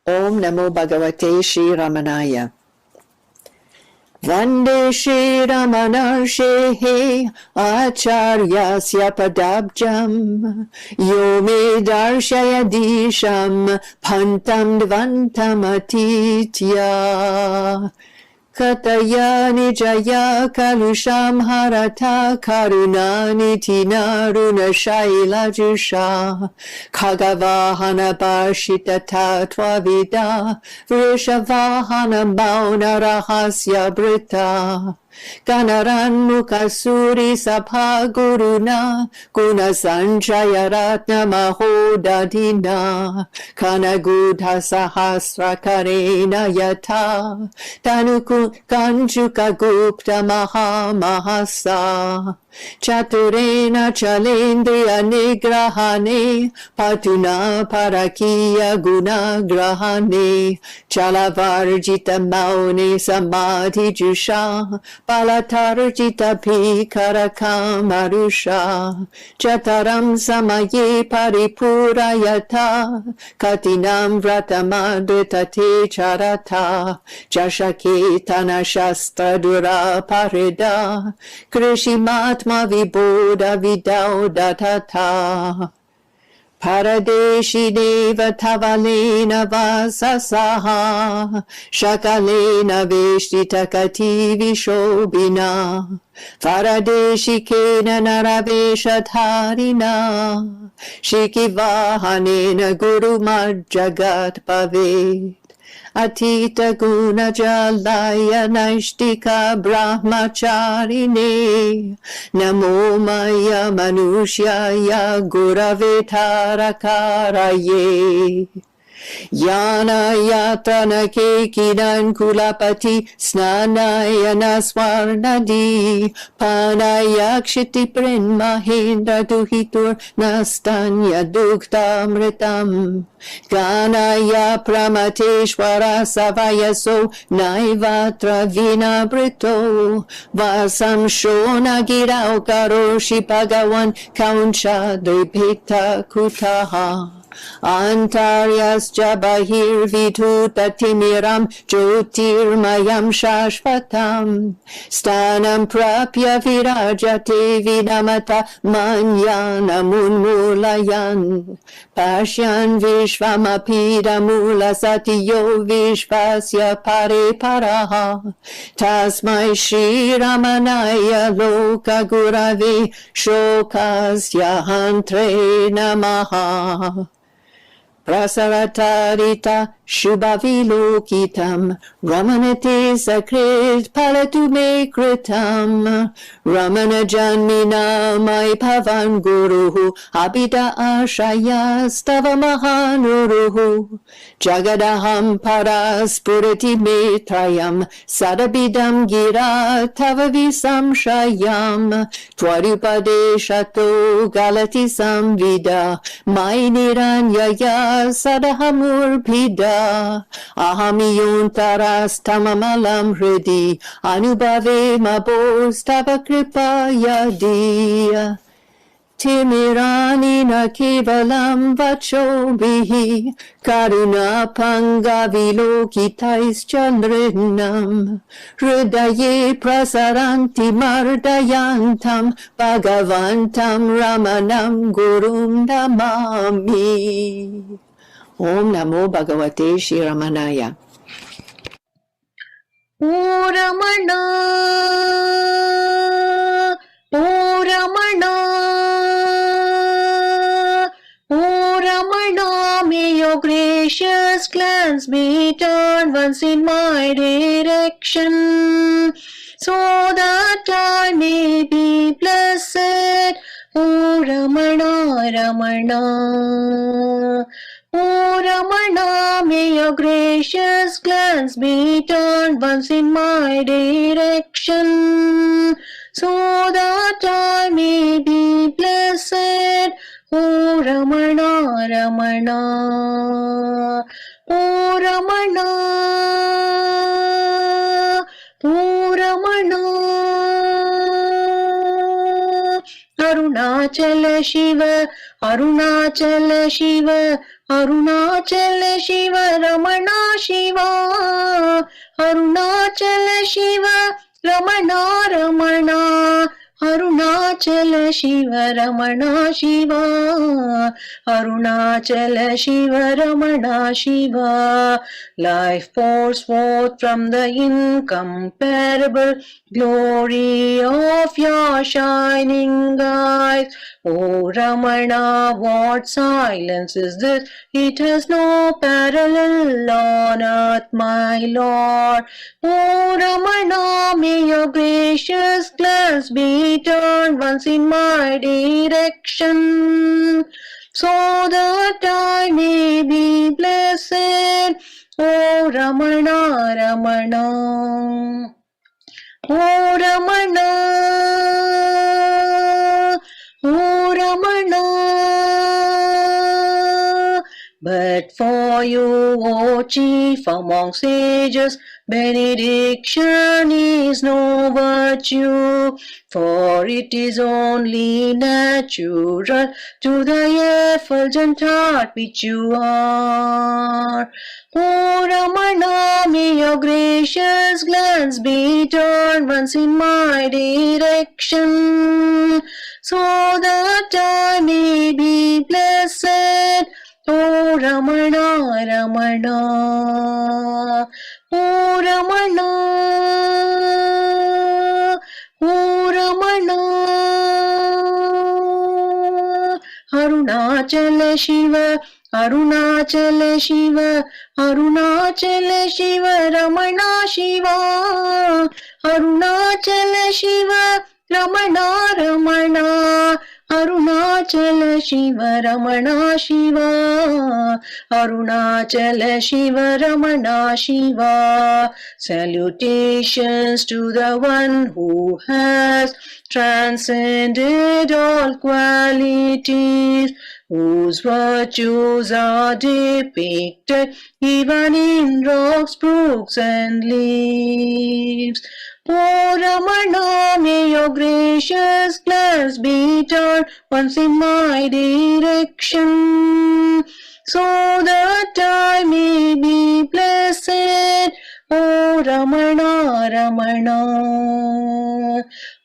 Om Namo Bhagavate Sri Ramanaya. Vande Shri Ramanarshi Acharyasya Padabjam Yo me darshayadisham Pantam Dvantam Atitya Kataya Nijaya Kalusham Harata Karunani Tinaruna Shaila Jusha Kagavahana Bashita Tatva Vida Vrishavahana Mauna Rahasya Brita Ganaran Mukasuri Sabha Guruna Guna Sanjaya Ratna Mahodadina Kanagudha Sahasra Karena Yata Tanuku Kanjuka Gupta Maha Mahasa Chaturena Chalendriya Nigrahane Patuna Parakiya Guna Grahane Chalavarjita Mauni Samadhi Jusha Palatarjita Pikara Marusha Chataram Samaye Paripurayata Katinam Vratamadritate Charata Jashaketana Shastra Dura Parida Krishimatma Vibodha Vidaudatata Paradeshi Deva Tavalena Vasasaha Shakalena Veshtita Kati Vishobina Paradeshi Kena Naraveshatharina Shikivahanena Guru Majagat Pavet Atita Guna Jalaya Naishtika Brahmacharine Namo Maya Manushya Gurave Tarakaraye Yana Yatana Kekinan Kulapati Snanayana Swarnadi Panayakshiti Mahendra Duhitur Nastanya Duktamritam Ganaya Pramateshwara Savayaso Naivatra Vinabrito Vasam Shona Girao Karoshi Bhagavan Kauncha Dvipita Kutaha Antaryascha Bahir Vituta Timiram Jyotirmayam Shashvatam Stanam Prapya Virajate Vinamata Manyana Munmulayan Pashyan Vishvamapida Mula Satiyo Vishvasya Pare Paraha Tasmai Shri Ramanaya Loka Gurave Shokasya Hantre Namaha Prasaratarita Shubhavilokitam Ramanate Sakrit Palatume Kritam Ramana Janmina Mai Pavan Guruhu Abhida Ashaya Stava Mahanuruhu Jagadaham Paras Purati Metrayam Sadabidam Gira Tavavisam Shayam Twarupadeshato Galati Samvida Mainiranyaya Sadahamurpida Ahamiyuntaras Tamamalam Hridi Anubhave Mabostava Kripa Yadi Timirani na kevalam vachobihi Karuna pangavilokitais chandrinam Hridaye prasaranti mardayantam Bhagavantam Ramanam Gurum Namami Om Namo Bhagavate Shri Ramanaya. O Ramana, O Ramana, O Ramana, may your gracious glance be turned once in my direction, so that I may be blessed. O Ramana, Ramana, O Ramana, may your gracious glance be turned once in my direction, so that I may be blessed. O Ramana, Ramana, O Ramana, O Ramana. Arunachala Shiva, Arunachala Shiva, Arunachala Shiva, Ramana Shiva, Arunachala Shiva, Ramana Ramana, Arunachala Shiva, Ramana Shiva, Arunachala Shiva, Ramana Shiva. Life pours forth from the incomparable glory of your shining eyes. O Ramana, what silence is this? It has no parallel on earth, my Lord. O Ramana, may your gracious glance be turned once in my direction, so that I may be blessed. O Ramana, Ramana. O Ramana, O Ramana. But for you, O chief among sages, benediction is no virtue, for it is only natural to the effulgent heart which you are. O Ramana, may your gracious glance be turned once in my direction, so that I may be blessed. O Ramana, Ramana. O Ramana, O Ramana. Arunachala Shiva, Arunachala Shiva, Arunachala Shiva, Ramana Shiva, Arunachala Shiva, Ramana Ramana, Arunachala Shiva, Ramana Shiva, Arunachala Shiva, Ramana Shiva. Salutations to the one who has transcended all qualities, whose virtues are depicted even in rocks, brooks, and leaves. O Ramana, may your gracious glance be turned once in my direction, so that I may be blessed. O Ramana, Ramana.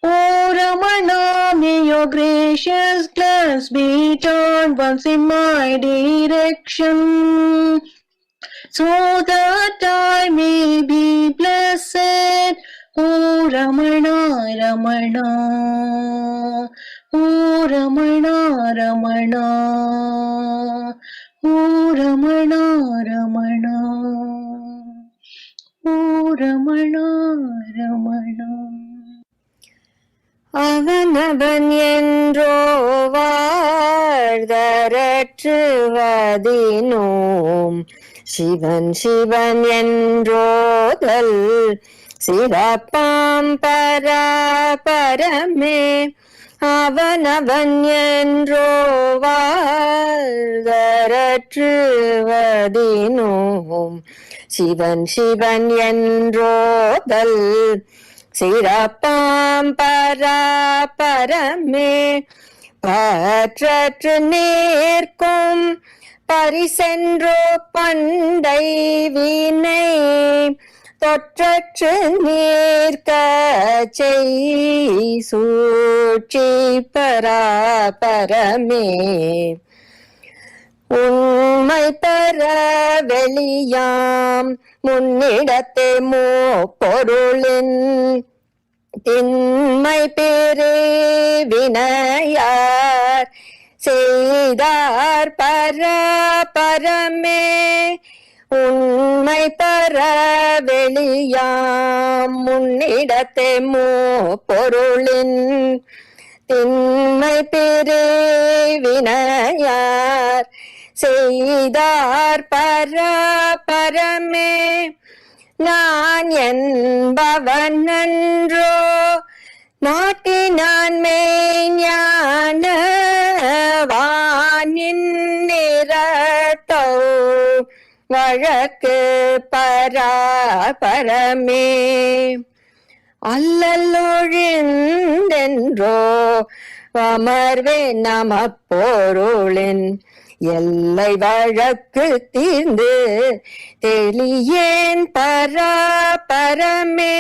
O Ramana, may your gracious glance be turned once in my direction, so that I may be blessed. O Ramana, Ramana. O Ramana, Ramana. O Ramana, Ramana. O Ramana, Ramana. அவனவன் என்றோ வாழ்தரற்றுவதினோம் சிவன் சிவன் என்றோதல் சிறப்பாம் பரமே அவனவன் என்றோ வாழ்தரற்றுவதினோம் சிவன் சிவன் என்றோதல் சிறப்பாம் பரமே பற்றற்று நேர்க்கும் பரிசென்றோ பண்டை வினை தொற்றற்று நீர்க்க சூழ்ச்சி பரமே உண்மை பெற வெளியாம் முன்னிடத்தே பொருளின் திண்மை பிரிவினையார் செய்தார் பரமே உண்மை பெற வெளியாம் முன்னிடத்தே பொருளின் திண்மை பிரிவினையார் செய்தார் பரமே நான் என்பவன் நன்றோ நாட்டினான் மெய்ஞான வானின் நிறத்தோ வழக்கு பரமே அல்லல்லொழிந்தென்றோ அமர்வே நம பொருளின் எல்லை வழக்கு தீர்ந்து தெளியேன் பரமே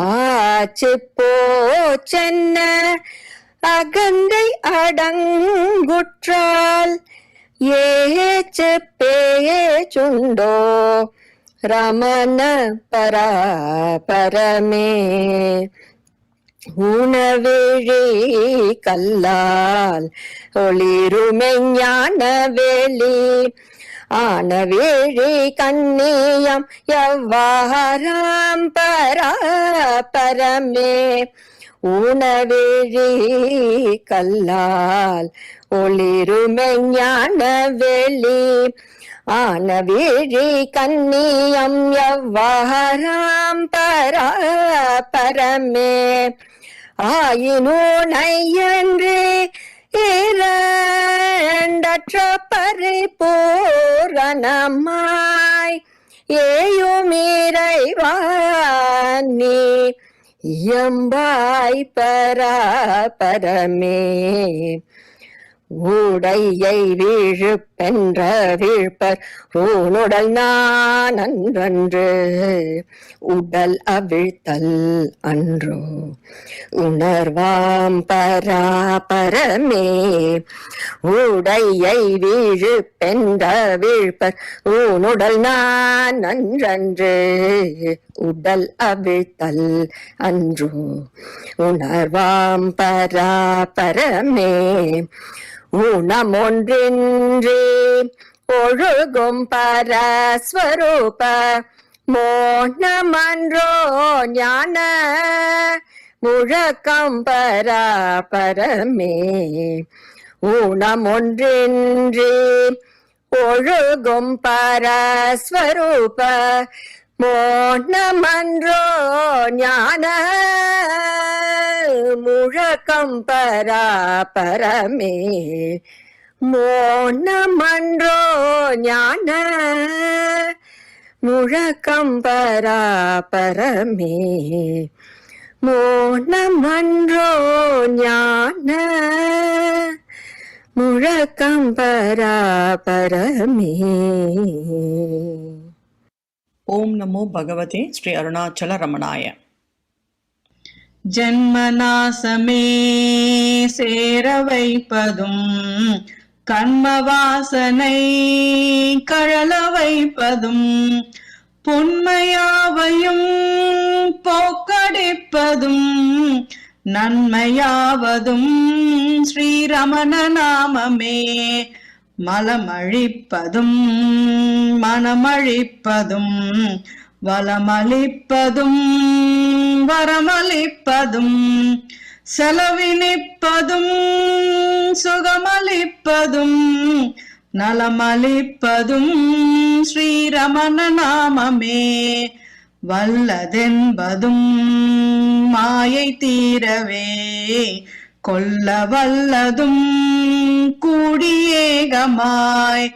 ஆச்சு போச்சென்ன அகந்தை அடங்குற்றால் ஏச்சு பேச்சுண்டோ ரமண பரமே உணவிழி கல்லால் ஒளிருமெஞ்ஞான வேலி ஆனவேழி கண்ணியம் எவ்வாறாம் பரமே உணவிழி கல்லால் ஒளிருமெஞ்ஞான வேலி ஆனவேழி கண்ணியம் எவ்வாறாம் பரமே ஆயினோனையன்று இரண்டற்ற பரிபூரணமாய் ஏயுமிறைவானி இயம்பாய் பரமே ஊடையை வீழுப்பென்ற வீழ்ப்பர் ஊனுடல் நான் அன்றன்று உடல் அவிழ்த்தல் அன்றோ உணர்வாம் பரமே ஊடையை வீழுப்பென்ற வீழ்ப்பர் ஊனுடல் நான் அன்றன்று உடல் அவிழ்த்தல் அன்றோ உணர்வாம் பரமே ஊனமொன்றின்றி ஒழுகும் பரஸ்வரூப மோனமன்றோ ஞான முழக்கம் பரமே ஊனமொன்றின்றி ஒழுகும் பரஸ்வரூப மோனமன்றோ ஞான முழக்கம் பரமே மோனமன்றோ ஞான முழக்கம் பரமே மோனமன்றோ ஞான முழக்கம் பரமே. ஓம் நமோ பகவதே ஸ்ரீ அருணாச்சல ரமணாய. ஜன்மநாசமே சேர வைப்பதும் கண்மவாசனை கழல வைப்பதும் பொன்மையாவையும் போக்கடிப்பதும் நன்மையாவதும் ஸ்ரீரமண நாமமே. மலமழிப்பதும் மனமழிப்பதும் வளமளிப்பதும் வரமளிப்பதும் செலவினிப்பதும் சுகமளிப்பதும் நலமளிப்பதும் ஸ்ரீரமண நாமமே. வல்லதென்பதும் மாயை தீரவே கொல்ல வல்லதும் கூடியேகமாய்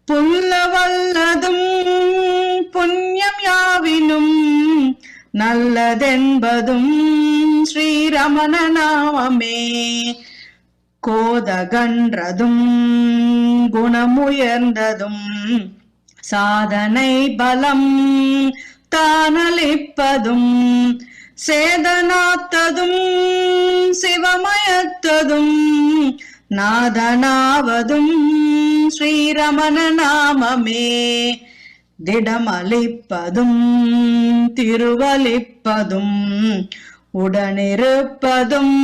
புல்ல வல்லதும் புண்ணியம் யாவினும் நல்லதென்பதும் ஸ்ரீரமண நாமமே. கோதகன்றதும் குணமுயர்ந்ததும் சாதனை பலம் தானளிப்பதும் சேதனாத்ததும் சிவமயத்ததும் நாதனாவதும் ஸ்ரீரமண நாமமே. திடமளிப்பதும் திருவளிப்பதும் உடனிருப்பதும்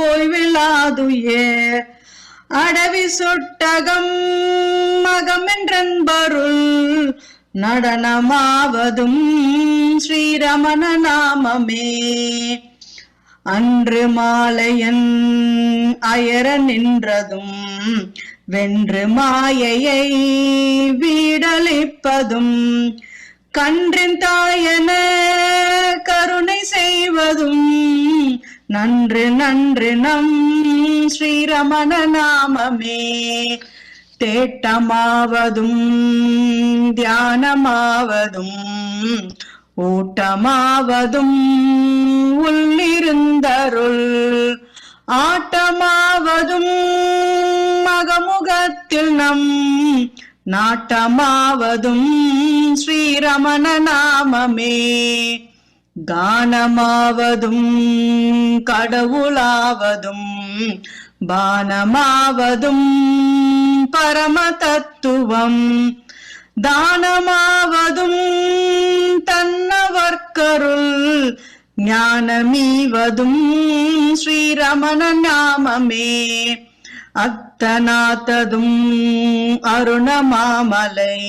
ஓய்விலாதுயர் அடவி சொட்டகம் மகமென்றன்பருள் நடனமாவதும் ஸ்ரீரமண நாமமே. அன்று மாலையன் அயர நின்றதும் வென்று மாயையை வீடளிப்பதும் கன்றின் தாயன கருணை செய்வதும் நன்று நன்று நம் ஸ்ரீரமண நாமமே. தேட்டமாவதும் தியானமாவதும் ஊட்டமாவதும் உள்ளிருந்தருள் ஆட்டமாவதும் மகமுகத்தில் நம் நாட்டமாவதும் ஸ்ரீரமண நாமமே. கானமாவதும் கடவுளாவதும் பானமாவதும் பரம தத்துவம். தானமாவதும் தன்னவர்க்கருள் ஞானமீவதும் ஸ்ரீரமண நாமமே. அத்தநாத்ததும் அருணமாமலை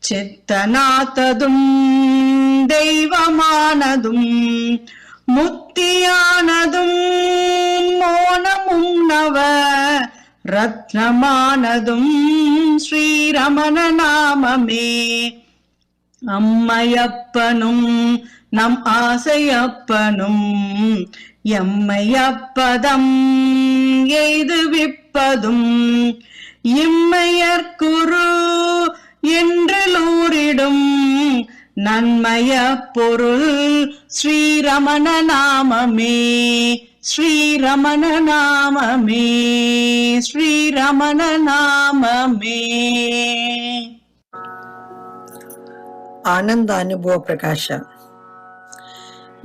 சித்தநாத்ததும் தெய்வமானதும் முத்தியானதும் மோனமும் நவ ரத்னமானதும் ஸ்ரீரமண நாமமே. அம்மையப்பனும் நம் ஆசையப்பனும் எம்மையப்பதம் எய்துவிப்பதும் இம்மையற்குரு என்றூரிடும் நன்மய பொருள் ஸ்ரீரமண நாமமே. ஸ்ரீரமண நாமமே, ஸ்ரீரமண நாமமே. आनंदानुभव प्रकाश.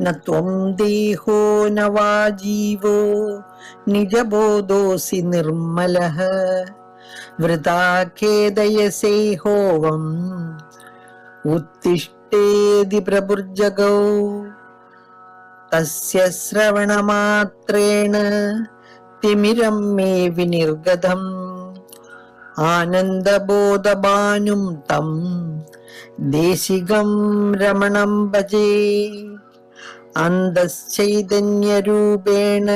न त्वं देहो न वा जीवो निजबोधोऽसि निर्मलः वृथा खेदयसे होवम् उत्तिष्ठेदि प्रभुर्जगौ तस्य श्रवणमात्रेण तिमिरं मे विनिर्गतम् आनन्दबोधभानुं तं देशिगं रमणं भजे. अन्धश्चैतन्यरूपेण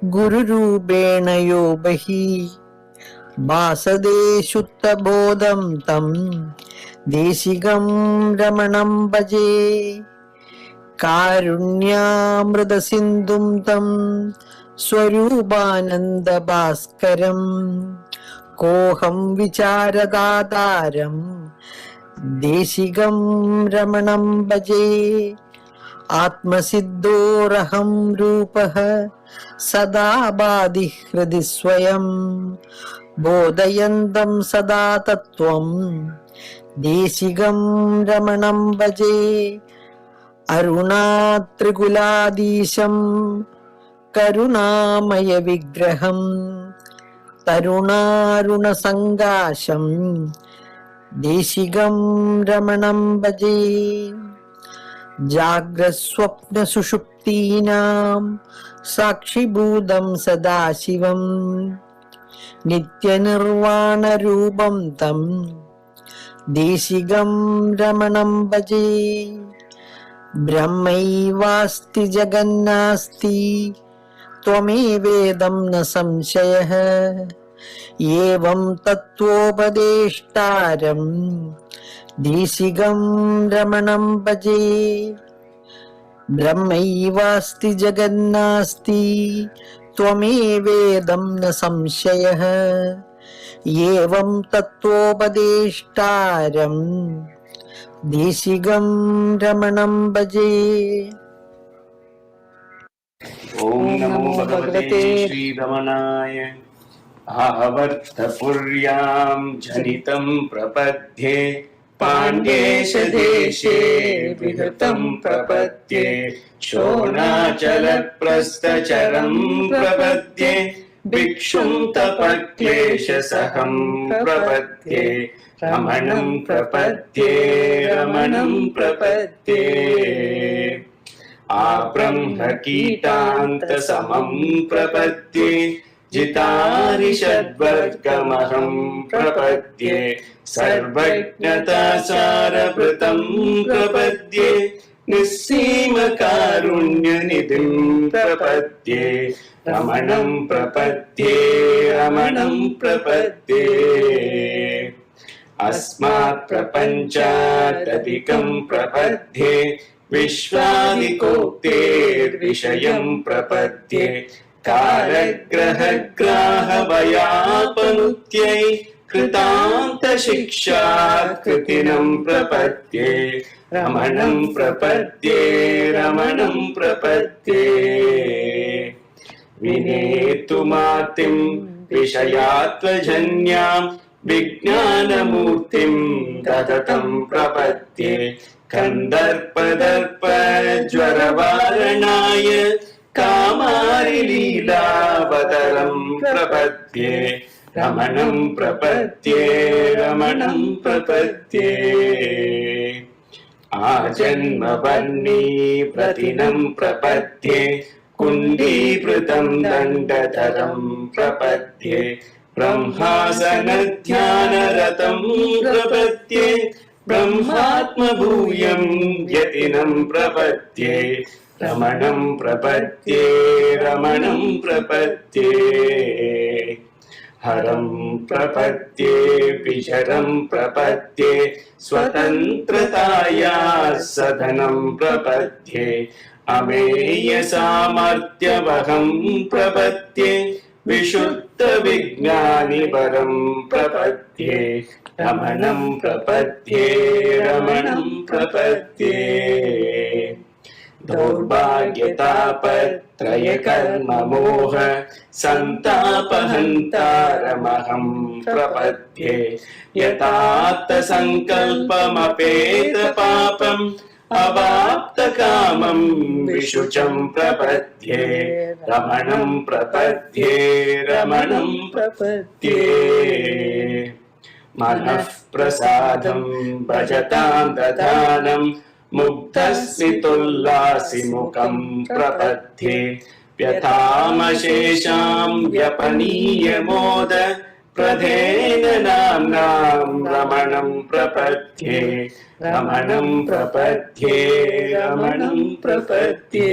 गुरुरूपेण यो बहिः भासते शुद्धबोधं तं देशिगं रमणं भजे. कारुण्यामृतसिन्धुं तं स्वरूपानन्दभास्करं कोऽहं विचारदातारं देशिगं रमणं भजे. आत्मसिद्धोरहं रूपः सदा बाधि हृदि स्वयं बोधयन्तं सदा तत्त्वं देशिगं रमणं भजे. अरुणात्रिकुलाधीशं करुणामय विग्रहं तरुणारुणसङ्गाशं देशिगं रमणं भजे. जाग्रस्वप्नसुषुप्तीनां साक्षिभूतं सदाशिवं नित्यनिर्वाणरूपं तं देशिगं रमणं भजे. ब्रह्मैवास्ति जगन्नास्ति त्वमेवेदं न संशयः एवं तत्त्वोपदेष्टारं देशिगं रमणं भजे. ब्रह्मैवास्ति जगन्नास्ति त्वमेवेदं न संशयः एवं तत्त्वोपदेष्टारं देशिगं रमणं भजे. ओम नमो भगवते श्री रमणाय. आवर्तपुर्यां जनितं प्रपद्ये पाण्ड्येश देशे विहृतं प्रपद्ये शोणाचलप्रस्थचरं प्रपद्ये भिक्षुं तपक्लेशसहं प्रपद्ये रमणं प्रपद्ये रमणं प्रपद्ये. आब्रह्मकीटान्तसमं प्रपद्ये जितारिषद्वर्गमहं प्रपद्ये सर्वज्ञतासारभृतं प्रपद्ये निस्सीमकारुण्यनिधिं प्रपद्ये रमणं प्रपद्ये रमणं प्रपद्ये. अस्मात् प्रपञ्चादधिकं प्रपद्ये विश्वादिकोक्तेर्विषयं प्रपद्ये कालग्रहग्राहभयापनुत्यै कृतान्तशिक्षा कृतिनं प्रपद्ये रमणं प्रपद्ये रमणं प्रपद्ये. विनेतु मातिं विषयात्वजन्यां विज्ञानमूर्तिं तदतं प्रपद्ये कन्दर्पदर्पज्वरवारणाय कामारिलीलावतरं प्रपद्ये रमणं प्रपद्ये रमणं प्रपद्ये आजन्मवर्णी प्रतिनं प्रपद्ये कुण्डीकृतं दण्डधरं प्रपद्ये ब्रह्मासनध्यानरतं प्रपद्ये ब्रह्मात्मभूयं यतिनं प्रपद्ये रमणं प्रपद्ये रमणं प्रपद्ये हरं प्रपद्ये विचरं प्रपद्ये स्वतन्त्रताया सदनं प्रपद्ये अमेयसामर्थ्यवहं प्रपद्ये विशुद्धविज्ञानिवरं प्रपद्ये रमणं प्रपद्ये रमणं प्रपद्ये दौर्भाग्यतापत्रयकर्ममोह सन्तापहन्तारमहं प्रपद्ये यथार्थसङ्कल्पमपेतपापम् अवाप्तकामं विशुचं प्रपद्ये रमणं प्रपद्ये रमणं प्रपद्ये मनः प्रसादं भजतां दधानं मुग्धस्मितोल्लासिमुखं प्रपद्ये व्यथामशेषां व्यपनीय मोद प्रधेन नाम्नां रमणं प्रपद्ये रमणं प्रपद्ये रमणं प्रपद्ये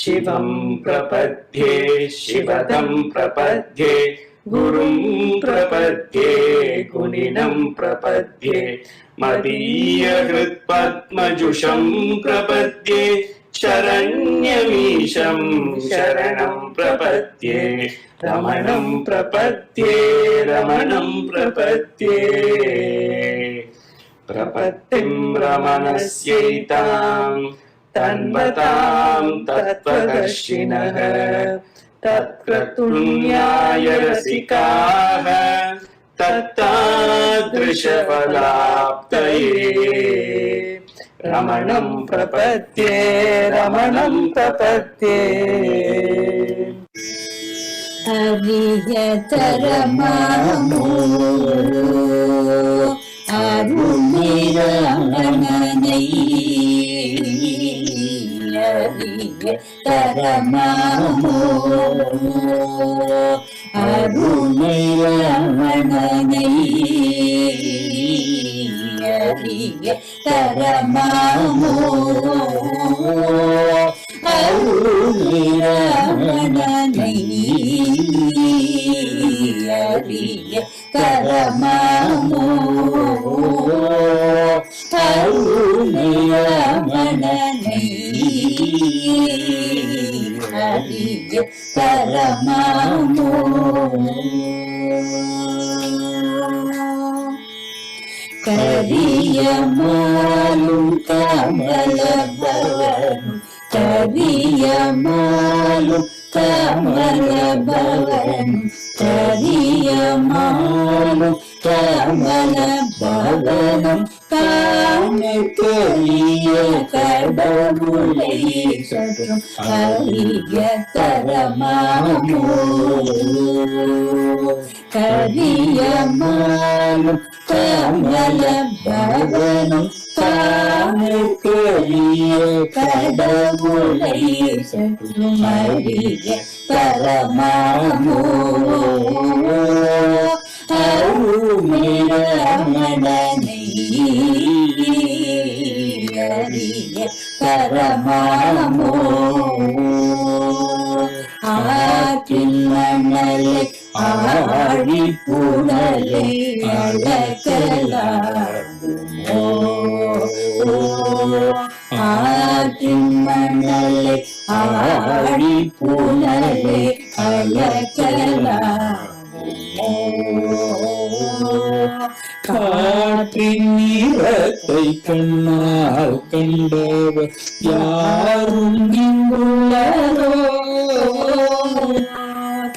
शिवं प्रपद्ये शिवदं प्रपद्ये गुरुं प्रपद्ये गुणिनं प्रपद्ये मदीयहृत्पद्मजुषं प्रपद्ये शरण्यमीशं शरणं प्रपद्ये रमणं प्रपद्ये रमणं प्रपद्ये प्रपत्तिं रमणस्यैतां तन्वतां तत्त्वदर्शिनः तत्क्रतुल्याय रसिकाः तत्तादृशफलाप्तये रमणं प्रपद्ये रमणं प्रपद्ये हरियतरमामो अरुणिरमणनै हरियतरमामो अरुणिरमणनै हरियतरमामो अरुणिरमणनै हरियतरमामो अरुणिरमणनै हरियतरमामो करियमालुं कमलभवनं करियमालुं कमलभवनं करियमालुं कमलभवनं कानकरिय கடவுளை சற்றும் அறிய தரமாமோ கரியமாலும் கமல பவனம் காணக்கரிய கடவுளை சற்றும் அறிய தரமாமோ அருணிரமணனை அறிய தரமாமோ ஆற்றின் மணலை ஆழி புனலை அழகலாகுமோ ஆற்றின் மணலை ஆழி புனலை அழகலாகுமோ காற்றின் நிறத்தை கண்ணால் கண்டவர் யாரும் இங்குள்ளரோ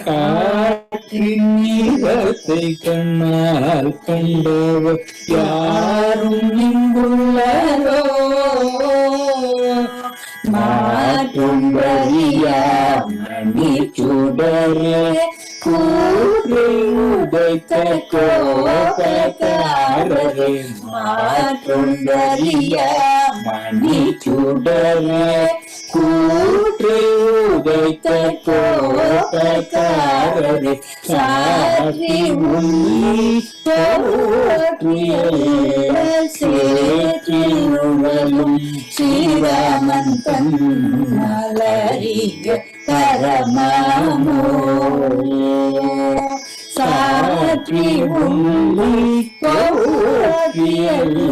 காற்றின் நீரத்தை கண்ணால் கண்டவர் யாரும் இங்குள்ளரோ மாற்றும் வழியா மணி சுடரே கூற்றை உதைத்த கோபக்காரரே மாற்றும் வழியா மணி சுடரே கூற்றை உதைத்த கோபக்காரரே சாற்றி உன்னி போற்றியல்ல சேற்றினுடலும் ஸ்ரீராமன் தன்னலறிக பரமாமோ சாற்றி உன்னி போற்றியல்ல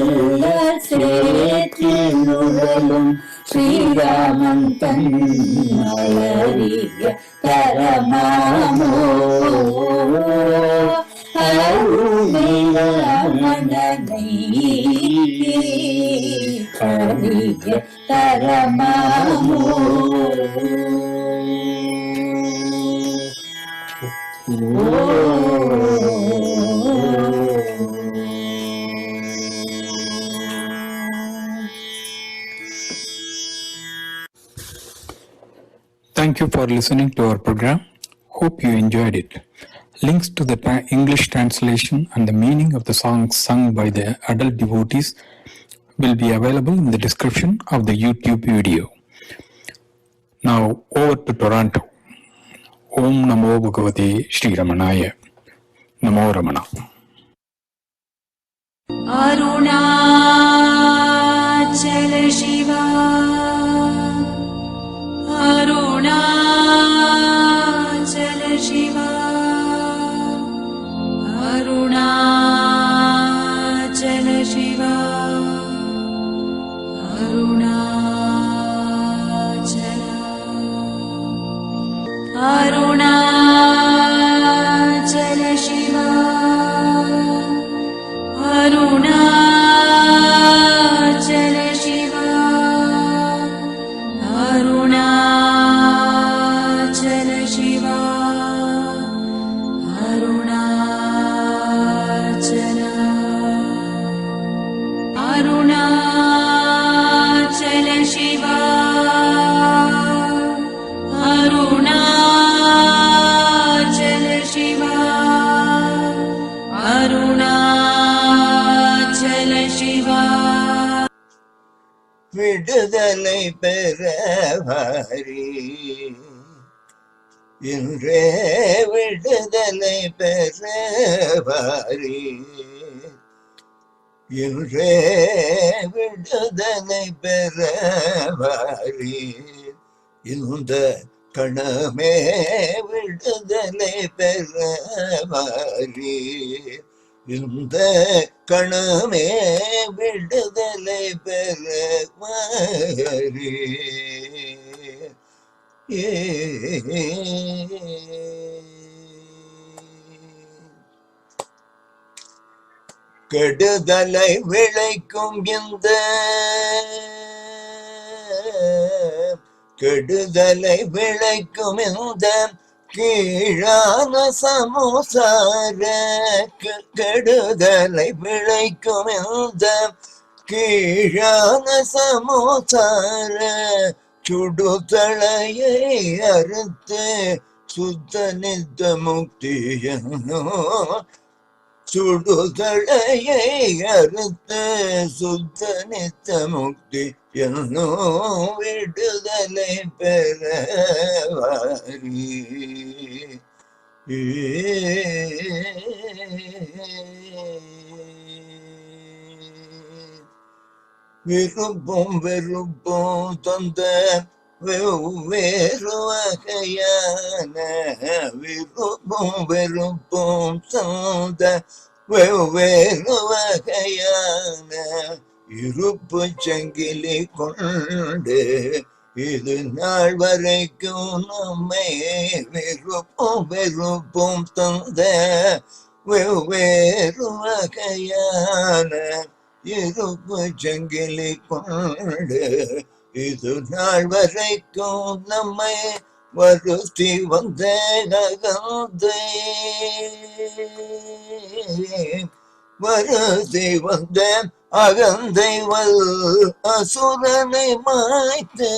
சேற்றினுடலும் ஸ்ரீராமன் தன்னலறிக பரமாமோ அருணிரமணனை அறிக பரமாமோ Thank you for listening to our program. Hope you enjoyed it. Links to the English translation and the meaning of the songs sung by the adult devotees will be available in the description of the YouTube video. Now over to Toronto. Om Namo Bhagavate Sri Ramanaya. Namo Ramana. Arunachala Shiva, Arunachala Shiva, Arunachala Shiva, Arunachala, Arunachala Shiva, Arunachala Shiva, Arunachala Shiva, Arunachala, Arunachala Shiva, Arunachala Shiva, Arunachala Shiva. விடுதலை பெறவாரி இன்றே விடுதலை பெறவாரி இன்றே விடுதலை பெறவாரி இந்த கணமே விடுதலை பெறவாரி இந்த கணமே விடுதலை பெறவாரி கெடுதலை விளைக்கும் இந்த கெடுதலை விளைக்கும் இந்த கீழான சமுசார கெடுதலை விளைக்கும் இந்த கீழான சமுசார சுடுதலையை அறுத்து சுத்த நித்த முக்தியனோ சுடுதலையை அறுத்து சுத்த நித்த முக்தி என்னோ விடுதலை பெறவாரி விருப்பம் வெறுப்பம் தந்த வெவ்வேறு வகையான விருப்பம் வெறுப்பம் தந்த வெவ்வேறு வகையான இருப்பு சங்கிலி கொண்டு இது நாள் வரைக்கும் நம்மை விருப்பம் வெறுப்பும் தந்த வெவ்வேறு வகையான இருப்பு சங்கிலி கொண்டு இது நாள் வரைக்கும் நம்மை வருத்தி வந்தேன் அகந்தை வருத்தி வந்தேன் அகந்தை வல் அசுரனை மாய்த்தே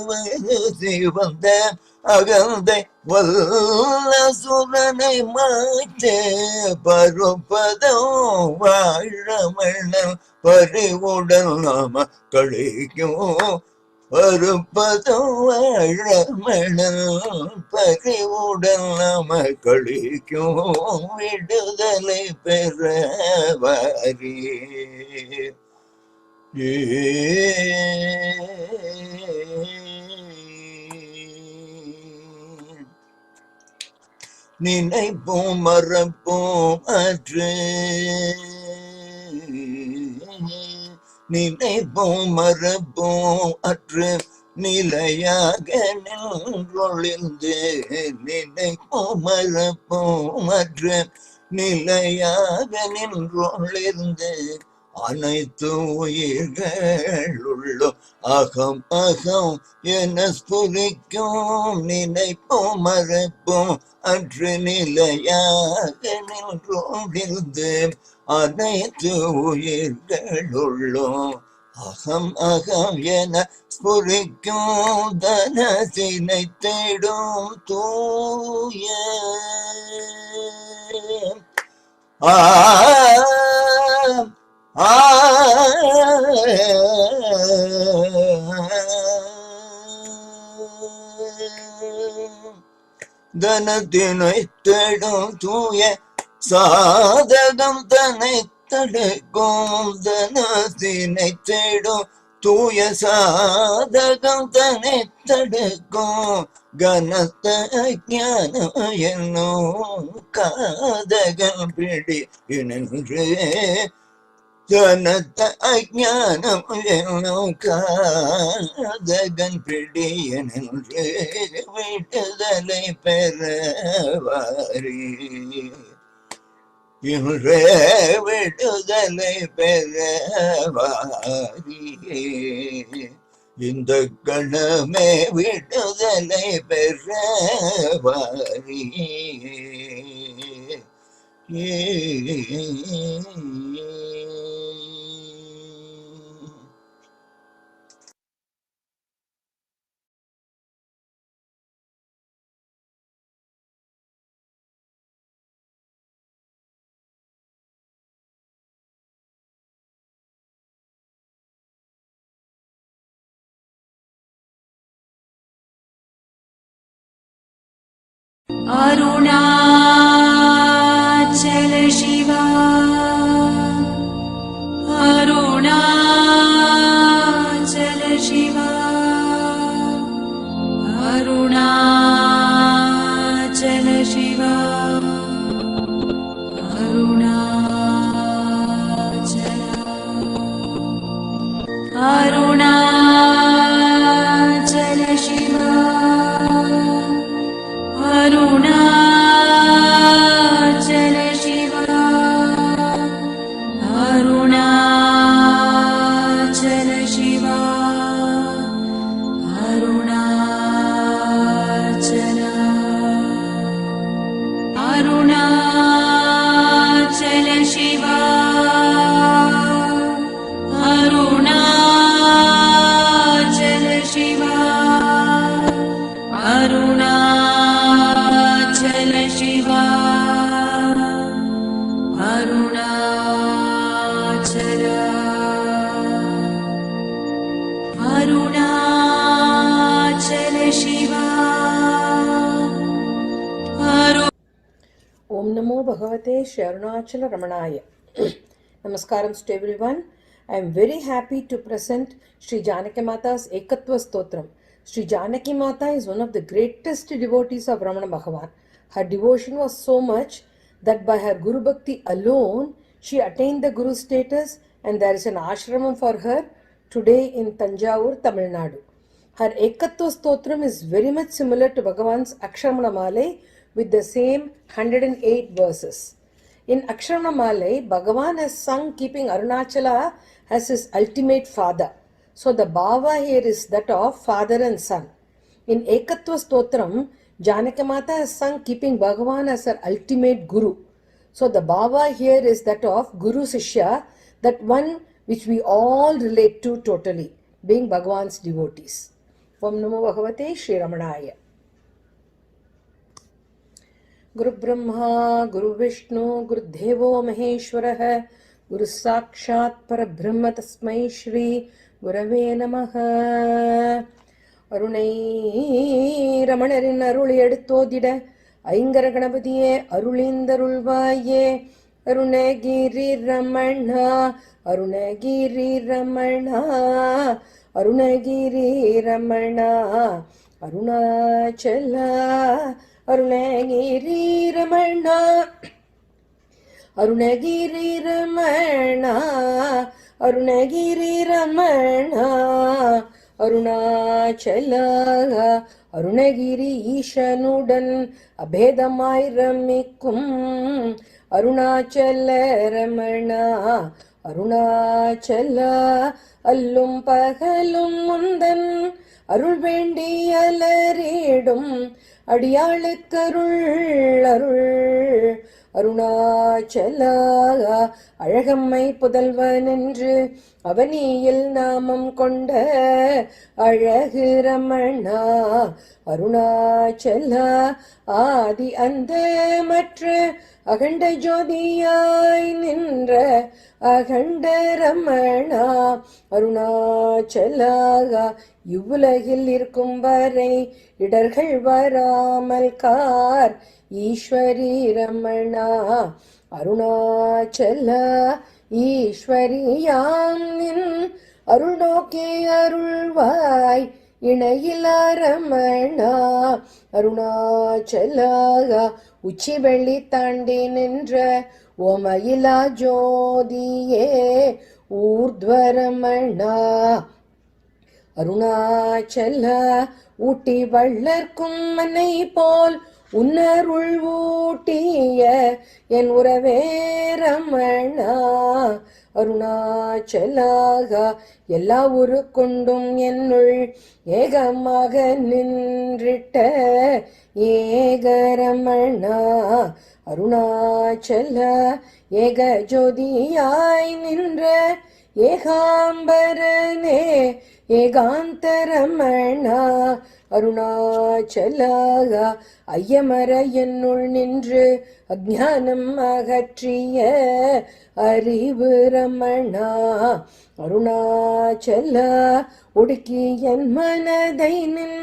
வருத்தி வந்தேன் அகந்தை வல்லசுரனை மாய்த்தே பருப்பதம் வாழமணம் பறிவுடல் நாம கழிக்கும் பருப்பதம் வாழமணம் பறிவுடல் நாம கழிக்கும் விடுதலை பெற வாரி நினைப்போம் மறப்போம் அற்று நினைப்போம் மறப்போம் அற்று நிலையாக நின்றொழிந்து நினைப்போம் மறப்போம் அற்று நிலையாக நின்றொழிந்து அனைத்து உயிர்களுள்ளும் அகம் அகம் என ஸ்புரிக்கும் நினைப்போம் மறப்போம் அற்று நிலையாக நின்றோடிருந்து அனைத்து உயிர்களுள்ளும் அகம் அகம் என ஸ்புரிக்கும் தனசினை தேடும் தூய தனத்தினை தேடும் தூய சாதகம் தன்னை தடுக்கும் தனத்தினை தேடும் தூய சாதகம் தன்னை தடுக்கும் கனத்த ஞானம் என்னும் காதகம் பிடி நின்று கனத்த அஜானம் என்னும் காதகன் பிடி நின்று விடுதலை பெறவாரி இன்றே விடுதலை பெறவாரியே இந்த கணமே விடுதலை பெறவாரியே Arunachal Shiva Arunachal Shiva Arunachal Shiva Arunachal Shiva Arunachal Shiva Arunachal Shiva Arunachal Arunachal Shiva Arunachal Shiva Arunachal Shiva Arunachal Arunachal Shiva Om Namo Bhagavate Shri Arunachala Ramanaya. Namaskaram to everyone. I am very happy to present Sri Janaki Mata's Ekatva Stotram. Sri Janaki Mata is one of the greatest devotees of Ramana Bhagavan. Her devotion was so much that by her Guru Bhakti alone, she attained the Guru status, and there is an ashramam for her today in Tanjavur, Tamil Nadu. Her Ekatva Stotram is very much similar to Bhagavan's Aksharamana Malai with the same 108 verses. In Aksharamana Malai, Bhagavan has sung keeping Arunachala as his ultimate father. So the bhava here is that of father and son. In Ekatva Stotram, Janaki Mata has sung keeping Bhagavan as her ultimate Guru. So the Bhava here is that of Guru Sishya, that one which we all relate to totally, being Bhagavan's devotees. Om Namo Bhagavate Sri Ramanaya. Guru Brahma, Guru Vishnu, Guru Devo Maheshwaraha, Guru Sakshat Parabrahma Tasmai Shri Gurave Namaha. அருணை ரமணரின் அருளை எடுத்தோதிட ஐங்கர கணபதியே அருளிந்தருள்வாயே. அருணகிரி ரமணா அருணகிரி ரமணா அருணகிரி ரமணா அருணாச்சலா அருணகிரி ரமணா அருணகிரி ரமணா அருணகிரி ரமணா அருணாச்சலா அருணகிரி ஈசனுடன் அபேதமாய் ரமிக்கும் அருணாச்சல ரமணா அருணாச்சலா அல்லும் பகலும் முந்தன் அருள் வேண்டி அலறிடும் அடியாளுக்கருள் அருள் அருணாச்சலா அழகம்மை புதல்வன் என்று அவனியில் நாமம் கொண்ட அழகு ரமணா அருணாச்சலா ஆதி அந்த மற்ற அகண்ட ஜோதியாய் நின்ற அகண்ட ரமணா அருணாச்சலா இவ்வுலகில் இருக்கும் வரை இடர்கள் வராமல் கார் ஈஸ்வரி ரமணா அருணாச்சலா ஈஸ்வரியாம் நின் அருள் நோக்கி அருள்வாய் இணையிலா ரமணா அருணாச்சலா உச்சி வெள்ளி தாண்டி நின்ற ஓமயிலா ஜோதியே ஊர்த்வரமணா அருணாச்சலா ஊட்டி வள்ளர்க்கும் மனை போல் உன்னருள் ஊட்டிய என் உறவே ரமணா அருணாச்சலா எல்லா உரு கொண்டும் என்னுள் ஏகமாக நின்றிட்ட ஏகரமணா அருணாச்சலா ஏக ஜோதியாய் நின்ற ஏகாம்பரனே ஏகாந்தரமணா அருணாச்சலா ஐயமர என்னுள் நின்று அஜ்ஞானம் அகற்றிய அறிவு ரமணா அருணாச்சலா ஒடுக்கி என் மனதை நின்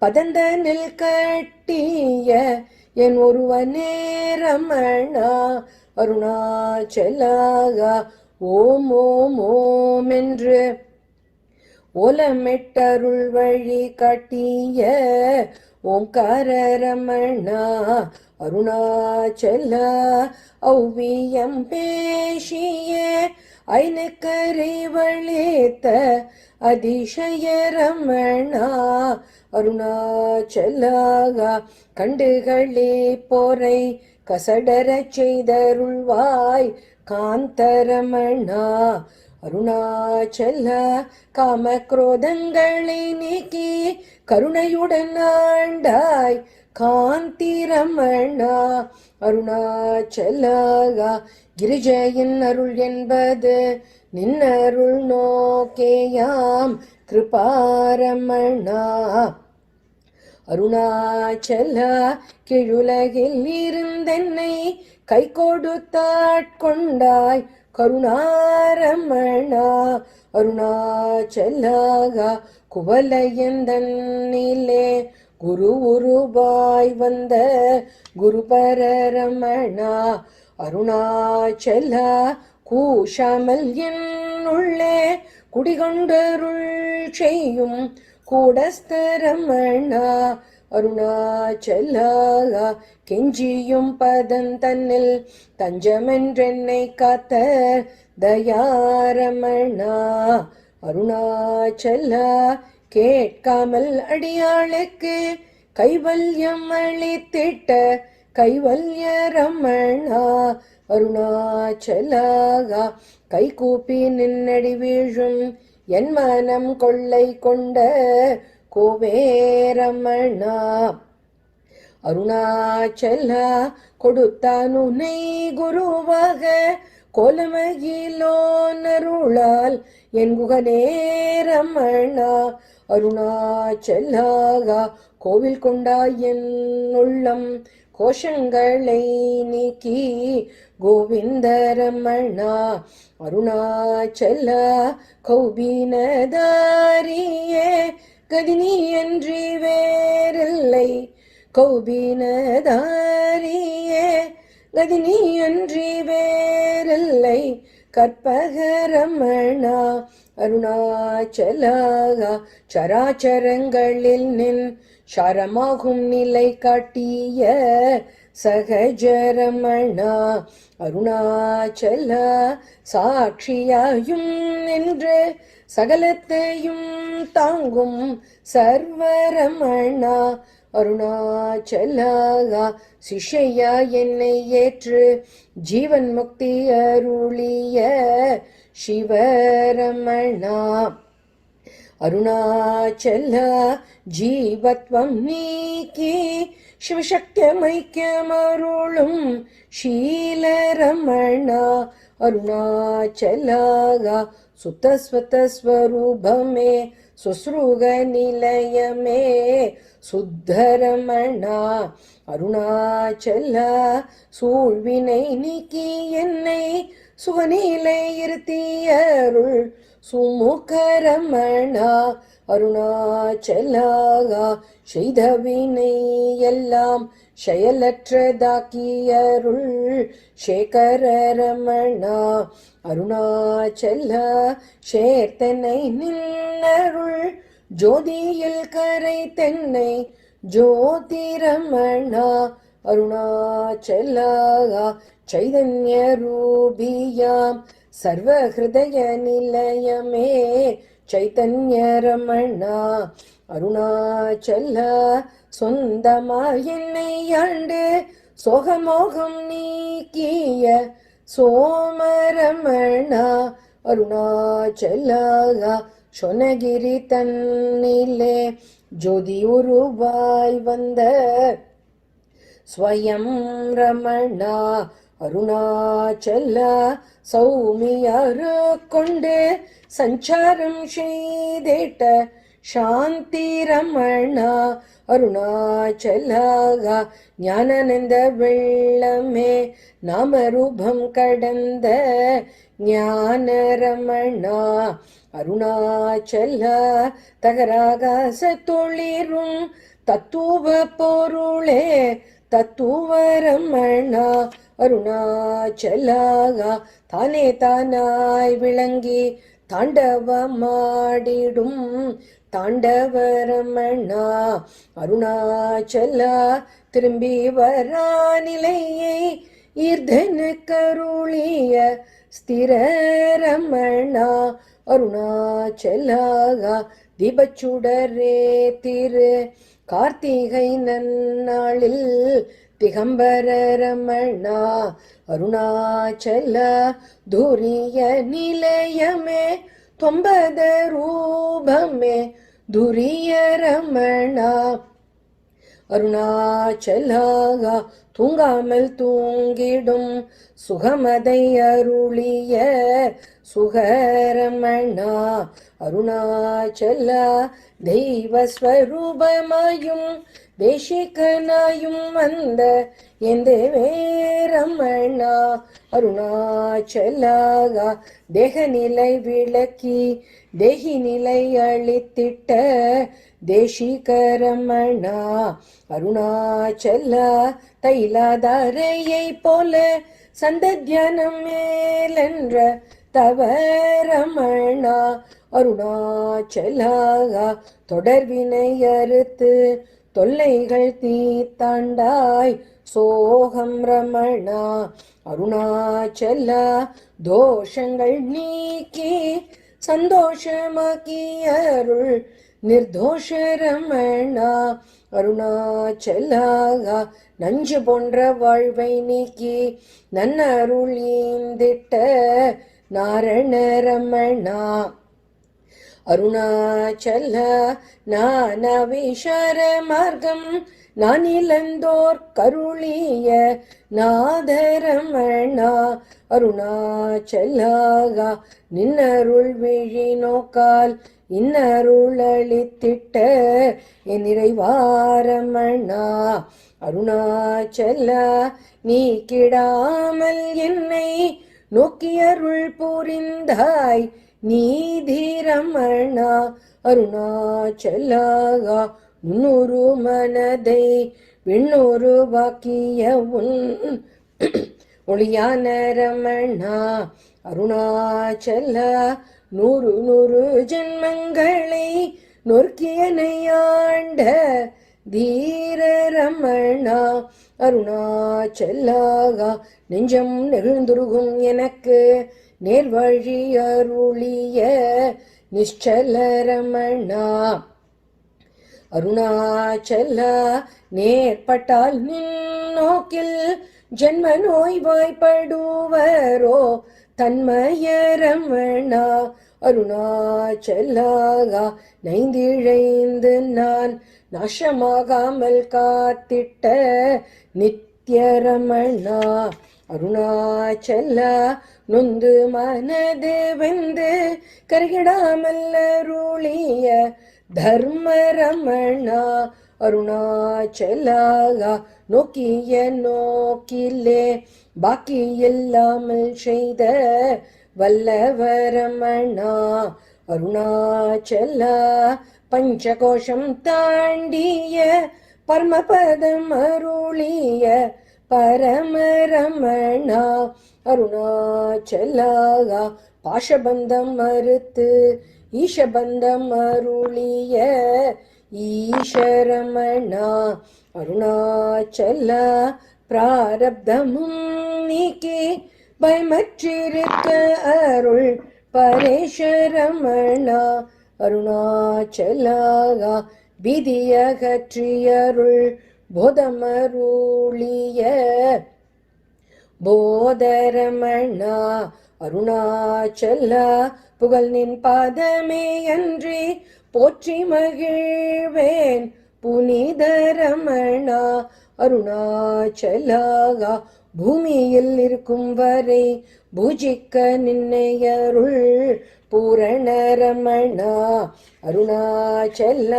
பதந்தனில் கட்டிய என் ஒருவனே ரமணா அருணாச்சலா ஓம் ஓம் ஓம் என்று ஓலமெட்டருள் வழி காட்டிய ஓங்கார ரமணா அருணாச்சலா ஔவியம் பேசிய ஐநக்கறிவளித்த அதிசய ரமணா அருணாச்சலா கண்டுகளே போரை கசடரச் செய்தருள்வாய் காந்தரமணா அருணாச்சலா காம குரோதங்களை நீக்கி கருணையுடன் ஆண்டாய் காந்தி ரமணா அருணாச்சலா கிரிஜையின் அருள் என்பது நின்னருள் நோக்கேயாம் கிருபாரமணா அருணாச்சலா கீழுலகில் இருந்தென்னை கை கொடுத்தாட்கொண்டாய் கருணாரமணா அருணாச்சலா குவலயந்தன்னிலே குரு உருவாய் வந்த குருபரரமணா அருணாச்சலா கூஷாமல் என்னுள்ளே குடிகொண்டருள் செய்யும் கூடஸ்தரமணா அருணாச்சலா கெஞ்சியும் பதன் தன்னில் தஞ்சமென்றென்னை காத்த தயாரமணா அருணாச்சலா கேட்காமல் அடியாளுக்கு கைவல்யம் அளித்திட்ட கைவல்ய ரமணா அருணாச்சலா கை கூப்பி நின்னடி வீழும் என் மனம் கொள்ளை கொண்ட கோவே ரமணா. அருணாச்சல கொடுத்தானுனை குருவாக கோலமகிலோனருளால் என் குகனே ரமணா. அருணாச்சலாகா கோவில் கொண்டாய் என் உள்ளம் கோஷங்களை நீக்கி கோவிந்த ரமணா. அருணாச்சல கௌபீனதாரியே கதினி அன்றி வேறில்லை. கௌபீனதாரியே கதினி அன்றி வேறில்லை. கற்பகரமணா. அருணாச்சலாகா சராச்சரங்களில் நின் சாரமாகும் நிலை காட்டிய சகஜரமணா. அருணாச்சல சாட்சியாயும் நின்று சகலத்தையும் தாங்கும் சர்வரமணா. அருணாச்சலாகா சிஷ்யா என்னை ஏற்று ஜீவன் முக்தி அருளிய சிவரமணா. அருணாச்சல ஜீவத்வம் நீக்கி சிவசக்தியமைக்கமருளும் ஷீலரமணா. அருணாச்சலாகா சுத்தஸ்வதஸ்வரூபமே சுஸ்ருக நிலையமே சுத்தரமணா. அருணாச்சல சூழ்வினை நீக்கி என்னை சுகநிலை இருத்தியருள் சுமுகரமணா. அருணாச்சலாகா செய்த வினை எல்லாம் செயலற்றதாக்கியருள் சேகரரமணா. அருணாச்சல சேர்த்தனை நின்னருள் ஜோதியில் கரை தென்னை ஜோதிரமணா. அருணாச்சலாகா சைதன்ய ரூபியாம் சர்வஹிருதய நிலையமே சைதன்ய ரமணா. அருணாச்சல சொந்தமாய் என்னை ஆண்டு சோகமோகம் நீக்கிய சோமரமணா. அருணாச்சலாகா சொனகிரி தன்னிலே ஜோதி உருவாய் வந்த ஸ்வயம் ரமணா. அருணாச்சல சௌமியாறு கொண்டு சஞ்சாரம் செய்திட்ட சாந்தி ரமணா. அருணாச்சலாகா ஞானநந்த வெள்ளமே நாமரூபம் கடந்த ஞான ரமணா. அருணாச்சல தகராகாச தொழிரும் தத்துவ பொருளே தத்துவரமணா. அருணாச்சலாகா தானே தானாய் விளங்கி தாண்டவமாடிடும் தாண்டவரமணா. அருணாச்சலா திரும்பி வரா நிலையை ஈர்தன கருளிய ஸ்திரரமணா. அருணாச்சலாகா தீபச்சுடரே திரு கார்த்திகை நன்னாளில் திகம்பரரமணா. அருணாச்சல துரிய நிலையமே தொம்பத ரூபமே துரியரமணா. அருணாச்சலாகா தூங்காமல் தூங்கிடும் சுகமதை அருளிய சுகரமணா. அருணாச்சல தெய்வஸ்வரூபமாயும் தேசிகனாயும் வந்த எந்தவே ரமணா. அருணாச்சலாகா தேகநிலை விளக்கி தேகி நிலை அளித்திட்ட தேசிகரமணா. அருணாச்சலா தைலாதாரையை போல சந்தத்யானம் மேலென்ற தவரமணா. அருணாச்சலாகா தொடர்வினை அறுத்து தொல்லைகள் தீத்தாண்டாய் சோகம் ரமணா. அருணாச்சலா தோஷங்கள் நீக்கி சந்தோஷமாக்கி அருள் நிர்தோஷ ரமணா. அருணாச்சலாகா நஞ்சு போன்ற வாழ்வை நீக்கி நன்னருள் ஈந்திட்ட நாரண ரமணா. அருணாச்சல நானவிஷார மார்க்கம் நானிலந்தோர் கருளிய நாதரமணா அருணாச்சலாகா நின்னருள் விழி நோக்கால் இன்னருளளித்திட்ட என் நிறைவாரமணா அருணாச்சல நீ கிடாமல் என்னை நோக்கியருள் புரிந்தாய் நீதிரமணா அருணாச்சலாகா முன்னூறு மனதை விண்ணூறு வாக்கிய உன் ஒளியான ரமணா அருணாச்சல நூறு நூறு ஜென்மங்களை நொறுக்கியனையாண்ட தீர ரமணா அருணாச்சலாகா நெஞ்சம் நெகிழ்ந்துருகும் எனக்கு நேர்வழி அருளிய நிச்சல ரமணா அருணாச்சல நேர்பட்டால் நின்னோக்கில் ஜென்ம நோய் வாய்ப்படுவரோ தன்மய ரமணா அருணாச்சலாகா நைந்திழைந்து நான் நாசமாகாமல் காத்திட்ட நித்ய ரமணா அருணாச்சல நொந்து மனது வெந்து கருகிடாமல் அருளிய தர்ம ரமணா அருணாச்சலாகா நோக்கிய நோக்கிலே பாக்கி இல்லாமல் செய்த வல்லவரமணா அருணாச்சல பஞ்சகோஷம் தாண்டிய பரமபதம் அருளிய பரமரமணா அருணாச்சலாகா பாஷபந்தம் மறுத்து ஈஷபந்தம் அருளிய ஈஷரமணா அருணாச்சல பிராரப்தமும் நீக்கி பயமற்றிருக்க அருள் பரேஸ்வரமணா அருணாச்சலாகா விதியகற்றியருள் போதமருளிய போதரமணா அருணாச்சல புகழ் நின் பாதமே அன்றி போற்றி மகிழ்வேன் புனிதரமணா அருணாச்சலாகா பூமியில் இருக்கும் வரை பூஜிக்க நின்னையருள் பூரணரமணா அருணாச்சல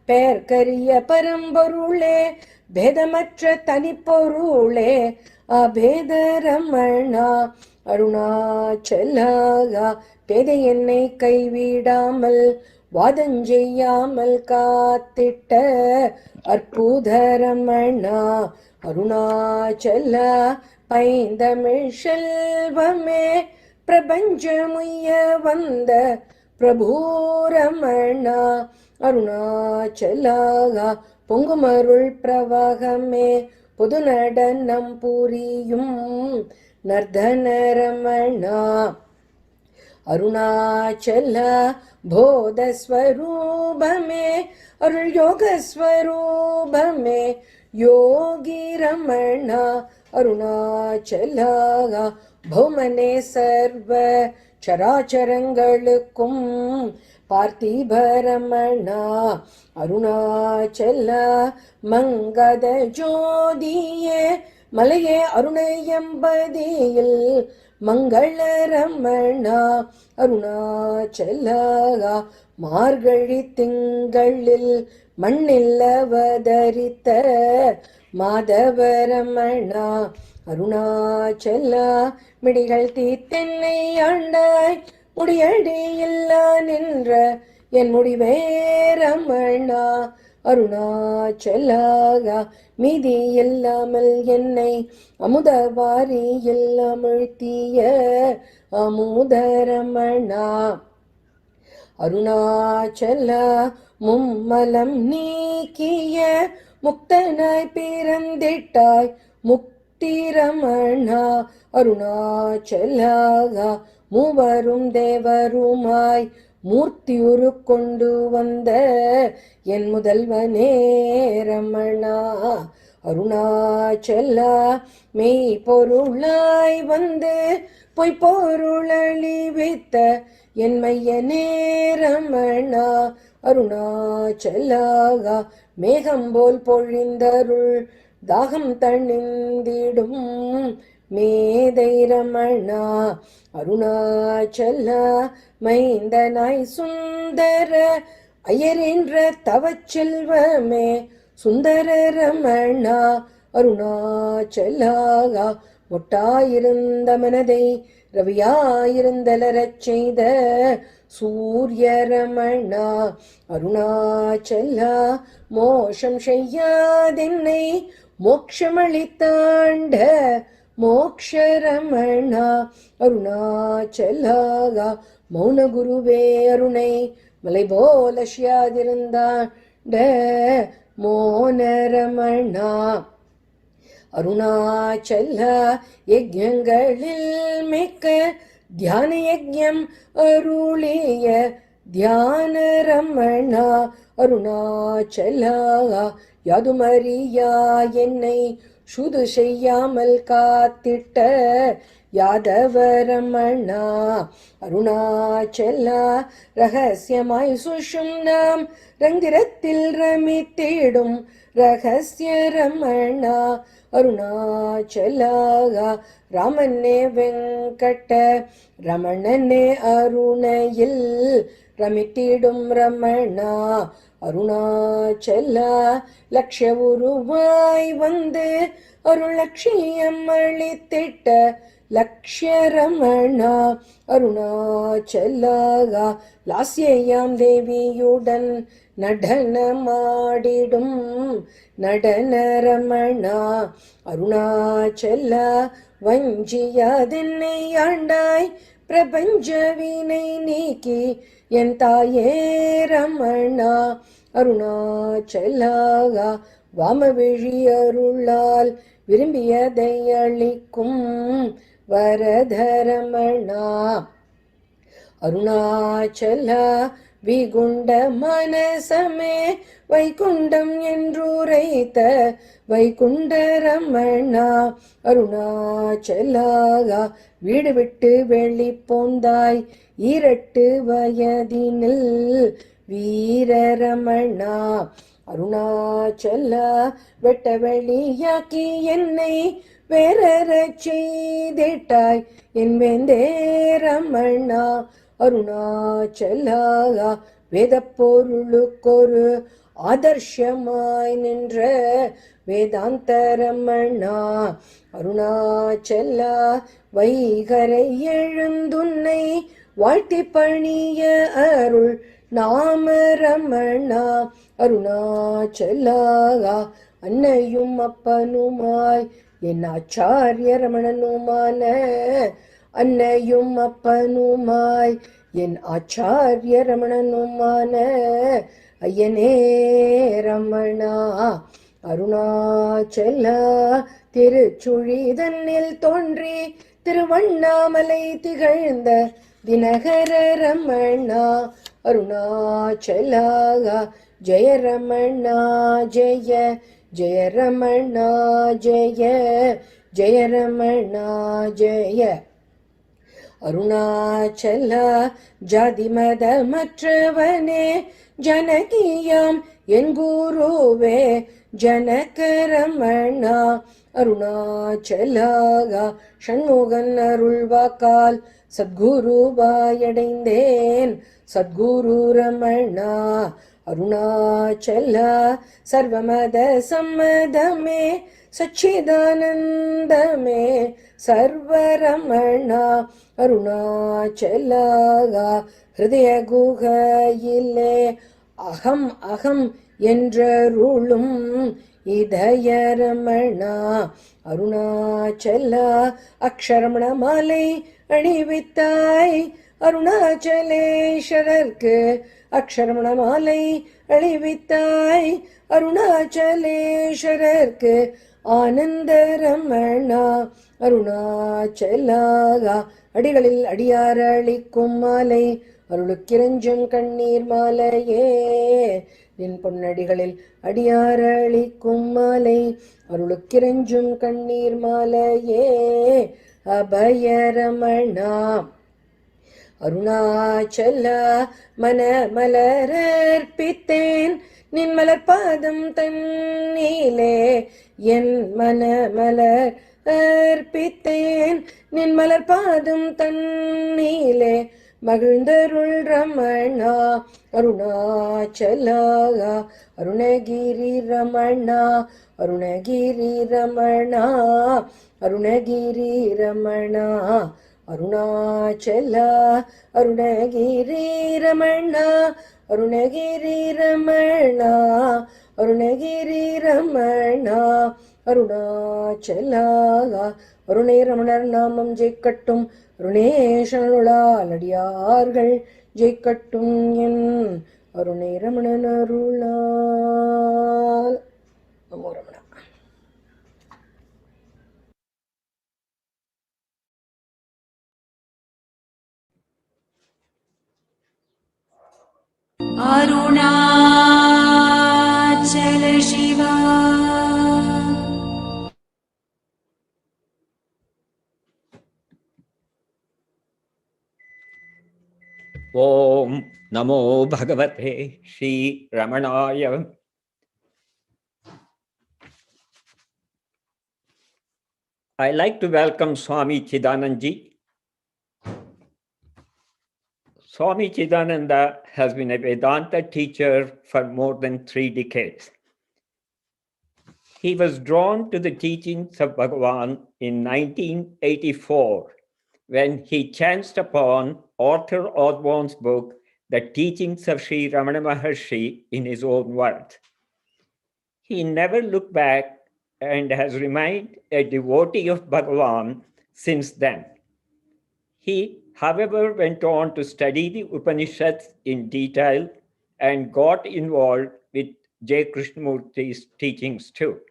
பேர்கரிய பரம்பொருளே பேதமற்ற தனிப்பொருளே அபேதரமணா அருணாச்சலாகா பேதை என்னை கைவிடாமல் வாதஞ்செய்யாமல் காத்திட்ட அற்புதரமணா அருணாச்சல பைந்தமிழ் செல்வமே பிரபஞ்சமுய்ய வந்த பிரபூரமணா அருணாச்சலாகா பொங்குமருள் பிரவாகமே பொது நடனம் புரியும் நர்தனரமணா அருணாச்சல போதஸ்வரூபமே அருள் யோகஸ்வரூபமே யோகி ரமணா அருணாச்சலாகா பௌமனே சர்வ சராச்சரங்களுக்கும் பார்த்திபரமணா அருணாச்சல மங்கத ஜோதியே மலையே அருணையம்பதியில் மங்களரமணா அருணாச்சலாகா மார்கழி திங்களில் மண்ணில் அவதரித்த மாதவரமணா அருணாச்சலா மிடிகள் தீத்தென்னை ஆண்டாய் முடியடியில்லா நின்ற என் முடிவேரமணா அருணாச்சலாகா மீதி இல்லாமல் என்னை அமுதவாரியில் அமிழ்த்திய அமுதரமணா அருணாச்சலா மும்மலம் நீக்கிய முக்தனாய் பிறந்திட்டாய் முக்திரமணா அருணாச்சலாகா மூவரும் தேவருமாய் மூர்த்தியுரு கொண்டு வந்த என் முதல்வனே ரமணா அருணாச்சலா மெய் பொருளாய் வந்து பொய்ப்பொருளழிவித்த என் மையனே ரமணா அருணாச்சலாகா மேகம் போல் பொழிந்தருள் தாகம் தணிந்திடும் மேதை ரமணா அருணாச்சலா மைந்தனாய் சுந்தர அயரின்ற தவச்செல்வமே சுந்தர ரமணா அருணாச்சலாகா ஒட்டாயிருந்த மனதை ரவியாயிருந்தலரச் செய்த சூரிய ரமணா அருணாச்சலா மோஷம் செய்யாதென்னை மோக்ஷமளித்தாண்ட மோக்ஷரமணா அருணாச்சலாகா மௌன குருவே அருணை மலை போல சியாதிருந்தாண்ட மோனரமணா அருணாச்சலா யஜ்ஞங்களில் மிக்க தியான யஜ்ஞம் அருளிய தியான ரமணா அருணாச்சலா யாதுமறியா என்னை சுது செய்யாமல் காத்திட்ட யாதவரமணா அருணாச்சலா ரகசியமாய் சுஷும்னாம் ரந்திரத்தில் ரமித்திடும் ரகசிய ரமணா அருணாச்சலாகா ராமனே வெங்கட்ட ரமணனே அருணையில் ரமித்திடும் ரமணா அருணாச்சலா லட்சிய உருவாய் வந்து அருள் லட்சியம் அளித்திட்ட லக்ஷ்ய ரமணா அருணாச்சலாகா லாஸ்யாம் தேவியுடன் நடனமாடிடும் நடன ரமணா அருணாச்சலா வஞ்சியாதென்னை ஆண்டாய் பிரபஞ்ச வீணை நீக்கி என் தாயே ரமணா அருணாச்சலாகா வாமவிழி அருளால் விரும்பியதை அளிக்கும் வரதரமணா அருணாச்சலா விகுண்ட மனசமே வைகுண்டம் என்றுரைத்த வைகுண்ட ரமணா அருணாச்சலாகா வீடு விட்டு வெளி போந்தாய் 2 வயதினில் வீரரமணா அருணாச்சலா வெட்ட வெளியாக்கி என்னை வேறறச் செய்திட்டாய் என் வேந்தே ரமணா அருணாச்சலாகா வேத பொருளுக்கொரு ஆதர்ஷமாய் நின்ற வேதாந்த ரமணா அருணாச்சலா வைகரை எழுந்துன்னை வாழ்த்தி பணிய அருள் நாம ரமணா அருணாச்சலாகா அன்னையும் அப்பனுமாய் என் ஆச்சாரிய ரமணனுமான அன்னையும் அப்பனுமாய் என் ஆச்சாரிய ரமணனுமான ஐயனே ரமணா அருணாச்சலா திருச்சுழிதன்னில் தோன்றி திருவண்ணாமலை திகழ்ந்த தினகர ரமணா அருணாச்சலாகா ஜெய ரமணா ஜெய ஜெய ரமணா ஜெய ஜெய ரமணா ஜெய அருணாச்சலா ஜாதி மதமற்றவனே ஜனகியாம் என் குருவே ஜனக ரமணா அருணாச்சலாகா ஷண்முகன் அருள்வாக்கால் சத்குருவாயடைந்தேன் சத்குரு ரமணா அருணாச்சலா சர்வமத சம்மதமே சச்சிதானந்தமே சர்வரமணா அருணாச்சலாகா ஹிருதய குகையிலே அகம் அகம் என்றருளும் இதய ரமணா அருணாச்சலா அக்ஷரமண மாலை அணிவித்தாய் அருணாச்சலேஸ்வரர்க்கு அக்ஷரமண மாலை அணிவித்தாய் அருணாச்சலேஸ்வரர்க்கு ஆனந்த ரமணா அருணாச்சலாகா அடிகளில் அடியார் அளிக்கும் மாலை அருளுக்கிரஞ்சும் கண்ணீர் மாலையே நின் பொன்னடிகளில் அடியாரளிக்கும் மாலை அருளுக்கிரஞ்சும் கண்ணீர் மாலையே அபயரமணா அருணாச்சல மனமலரர்ப்பித்தேன் நின் மலர்பாதம் தன்னீலே என் மனமலர் அர்ப்பித்தேன் நின் மலர்பாதம் தன்னீலே மகிழ்ந்தருள் ரமணா அருணாச்சலா அருணகிரி ரமணா அருணகிரி ரமணா அருணகிரி ரமணா அருணாச்சல அருணகிரி ரமணா அருணகிரி ரமணா அருணகிரி ரமணா அருணாச்சலா அருணே ரமணர் நாமம் ஜெய்க்கட்டும் அருணேஷனுளால் அடியார்கள் ஜெய்க்கட்டும் என் அருணே ரமணன் அருளால். நமோ Ramana. Arunachal Shiva Om Namo Bhagavate Sri Ramanaya. I like to welcome Swami Chidananji. Swami Chidananda has been a Vedanta teacher for more than 3 decades. He was drawn to the teachings of Bhagavan in 1984 when he chanced upon Arthur Osborne's book, The Teachings of Sri Ramana Maharshi, in his own words. He never looked back and has remained a devotee of Bhagavan since then. He, however, went on to study the Upanishads in detail and got involved with J. Krishnamurti's teachings too.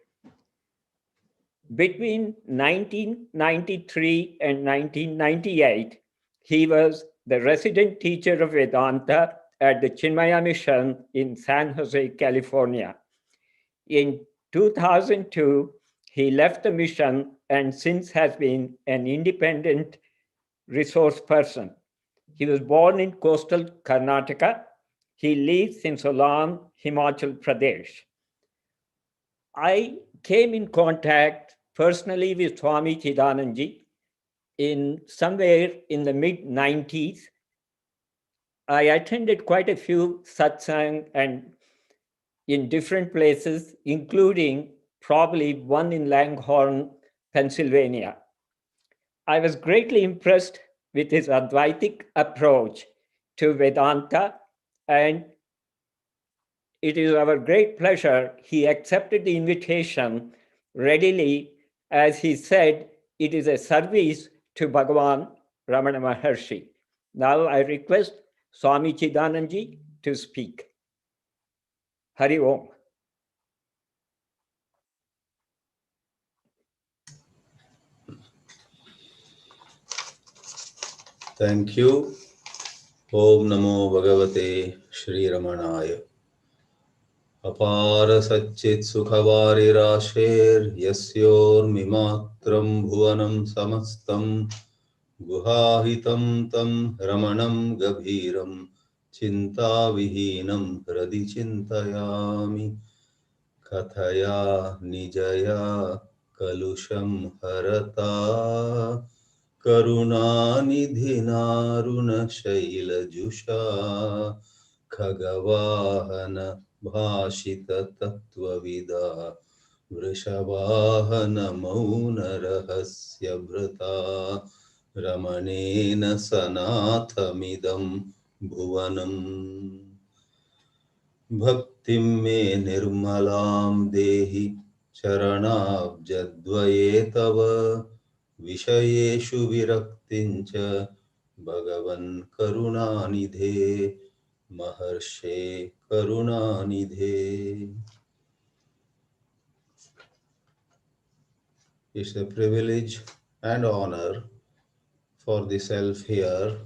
Between 1993 and 1998, he was the resident teacher of Vedanta at the Chinmaya Mission in San Jose, California. In 2002, he left the mission and since has been an independent resource person. He was born in coastal Karnataka. He lives in Solan, Himachal Pradesh. I came in contact personally with Swami Chidananji in somewhere in the mid-90s. I attended quite a few satsang and in different places, including probably one in Langhorne, Pennsylvania. I was greatly impressed with his Advaitic approach to Vedanta, and it is our great pleasure he accepted the invitation readily, as he said it is a service to Bhagavan Ramana Maharshi. Now I request Swami Chidananji to speak. Hari Om. Thank you. Om Namo Bhagavate Shri Ramanaya. Apara Satchit Sukhavari Rashir Yasyor Mimatram Bhuvanam Samastam Guhahitam Tam Ramanam Gabhiram Chinta Vihinam Hradi Chintayami Kathaya Nijaya Kalusham Harata Karunanidhinaruna Shailajusha Khagavahana Bhashita Tattvavida Vrishabhahana Mauna Rahasya Vrata Ramanena Sanathamidam Bhuvanam Bhaktim me nirmalam dehi charanabjadvaye tava Vishayeshu viraktincha Bhagavan Karunanidhe Maharshe Karunanidhe. It's a privilege and honor for the self here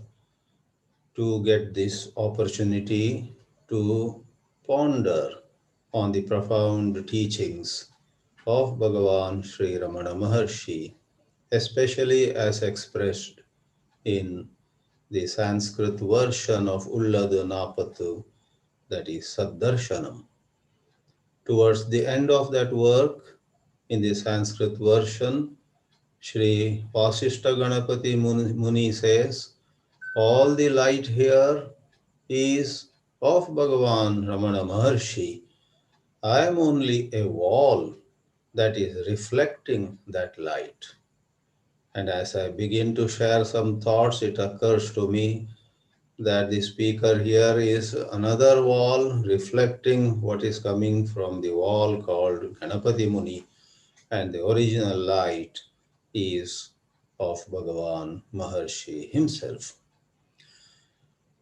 to get this opportunity to ponder on the profound teachings of Bhagavan Sri Ramana Maharshi, especially as expressed in the Sanskrit version of Ulladu Napatu, that is Saddarshanam. Towards the end of that work, in the Sanskrit version, Sri Vasishta Ganapati Muni says, all the light here is of Bhagavan Ramana Maharshi. I am only a wall that is reflecting that light. And as I begin to share some thoughts, it occurs to me that the speaker here is another wall reflecting what is coming from the wall called Ganapati Muni, and the original light is of Bhagavan Maharshi himself.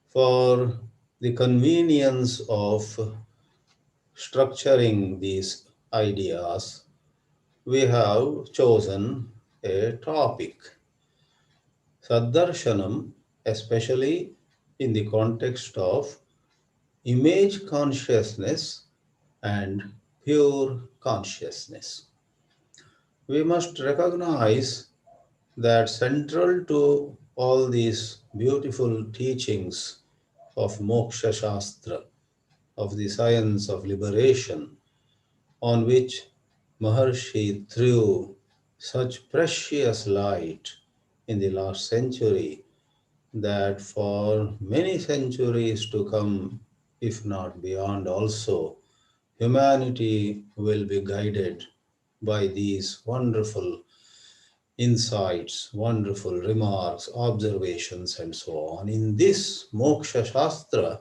For the convenience of structuring these ideas, we have chosen a topic. Saddarshanam, especially in the context of image consciousness and pure consciousness. We must recognize that central to all these beautiful teachings of Moksha Shastra, of the science of liberation, on which Maharshi threw such precious light in the last century, that for many centuries to come, if not beyond also, humanity will be guided by these wonderful insights, wonderful remarks, observations, and so on. In this Moksha Shastra,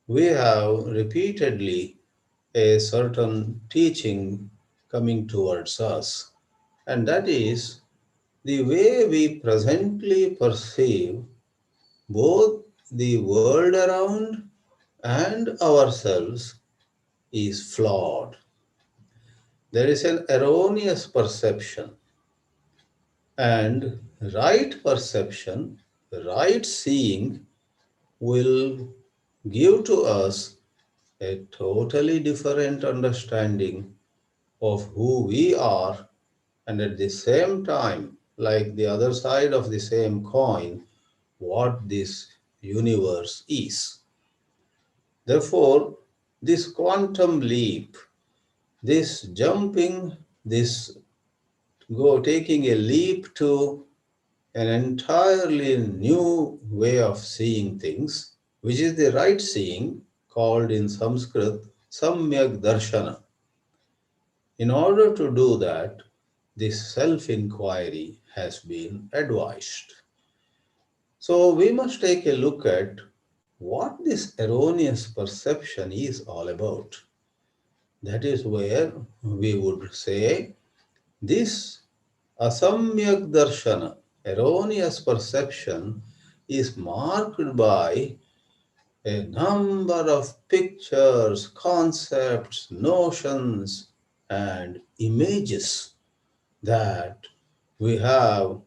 we have repeatedly a certain teaching coming towards us, and that is the way we presently perceive both the world around and ourselves is flawed. There is an erroneous perception, and right perception, right seeing will give to us a totally different understanding of who we are, and at the same time, like the other side of the same coin, what this universe is. Therefore, this quantum leap, this jumping, this taking a leap to an entirely new way of seeing things, which is the right seeing, called in Sanskrit Samyak Darshana. In order to do that, this self-inquiry has been advised. So we must take a look at what this erroneous perception is all about. That is where we would say this asamyak darshana, erroneous perception, is marked by a number of pictures, concepts, notions, and images that we have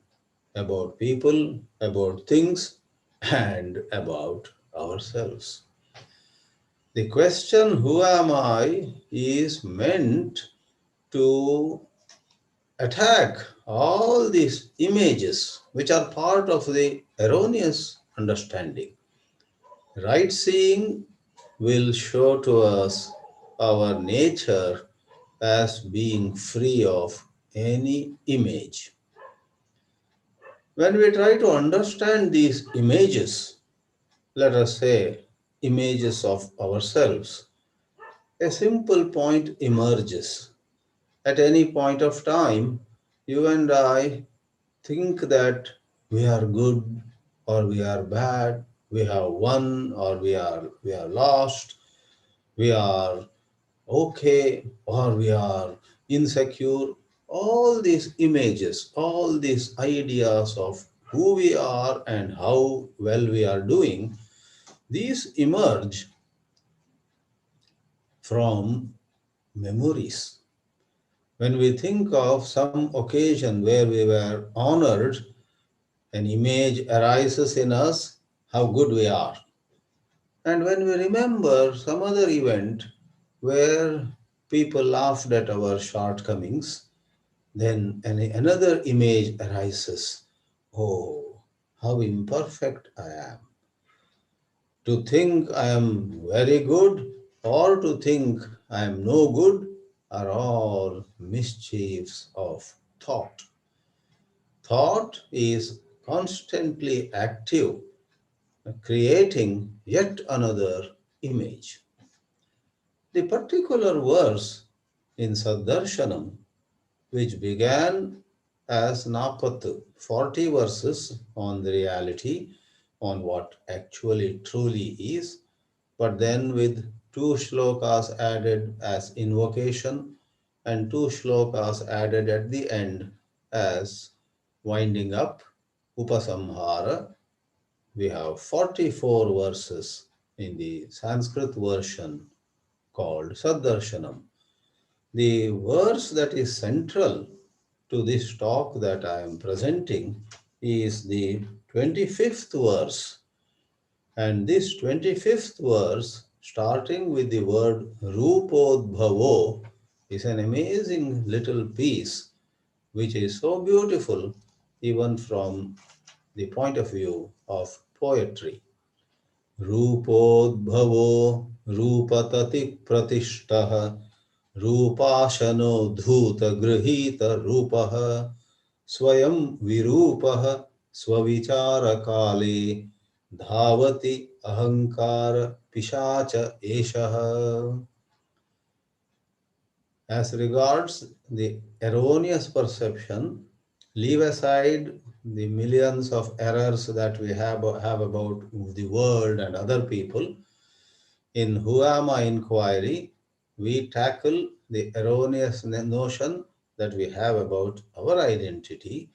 about people, about things, and about ourselves. The question, who am I, is meant to attack all these images which are part of the erroneous understanding. Right seeing will show to us our nature as being free of any image. When we try to understand these images, let us say images of ourselves, a simple point emerges. At any point of time, you and I think that we are good or we are bad, we have won or we are lost, we are okay or we are insecure. All these images, all these ideas of who we are and how well we are doing, these emerge from memories. When we think of some occasion where we were honored, an image arises in us how good we are. And when we remember some other event where people laughed at our shortcomings, then another image arises. Oh, how imperfect I am. To think I am very good or to think I am no good are all mischiefs of thought. Thought is constantly active, creating yet another image. The particular verse in Saddarshanam, which began as Napat, 40 verses on the reality, on what actually truly is, but then with two shlokas added as invocation and two shlokas added at the end as winding up, Upasamhara, we have 44 verses in the Sanskrit version called Saddarshanam. The verse that is central to this talk that I am presenting is the 25th verse. And this 25th verse, starting with the word Rupodbhavo, is an amazing little piece which is so beautiful even from the point of view of poetry. Rupodbhavo rupatati pratishtah रूपाशनो धूत गृहीत रूपः स्वयं विरूपः स्वविचार काले धावति अहंकार पिशाच एषः. As regards the erroneous perception, leave aside the millions of errors that we have about the world and other people. In Who Am I inquiry, we tackle the erroneous notion that we have about our identity,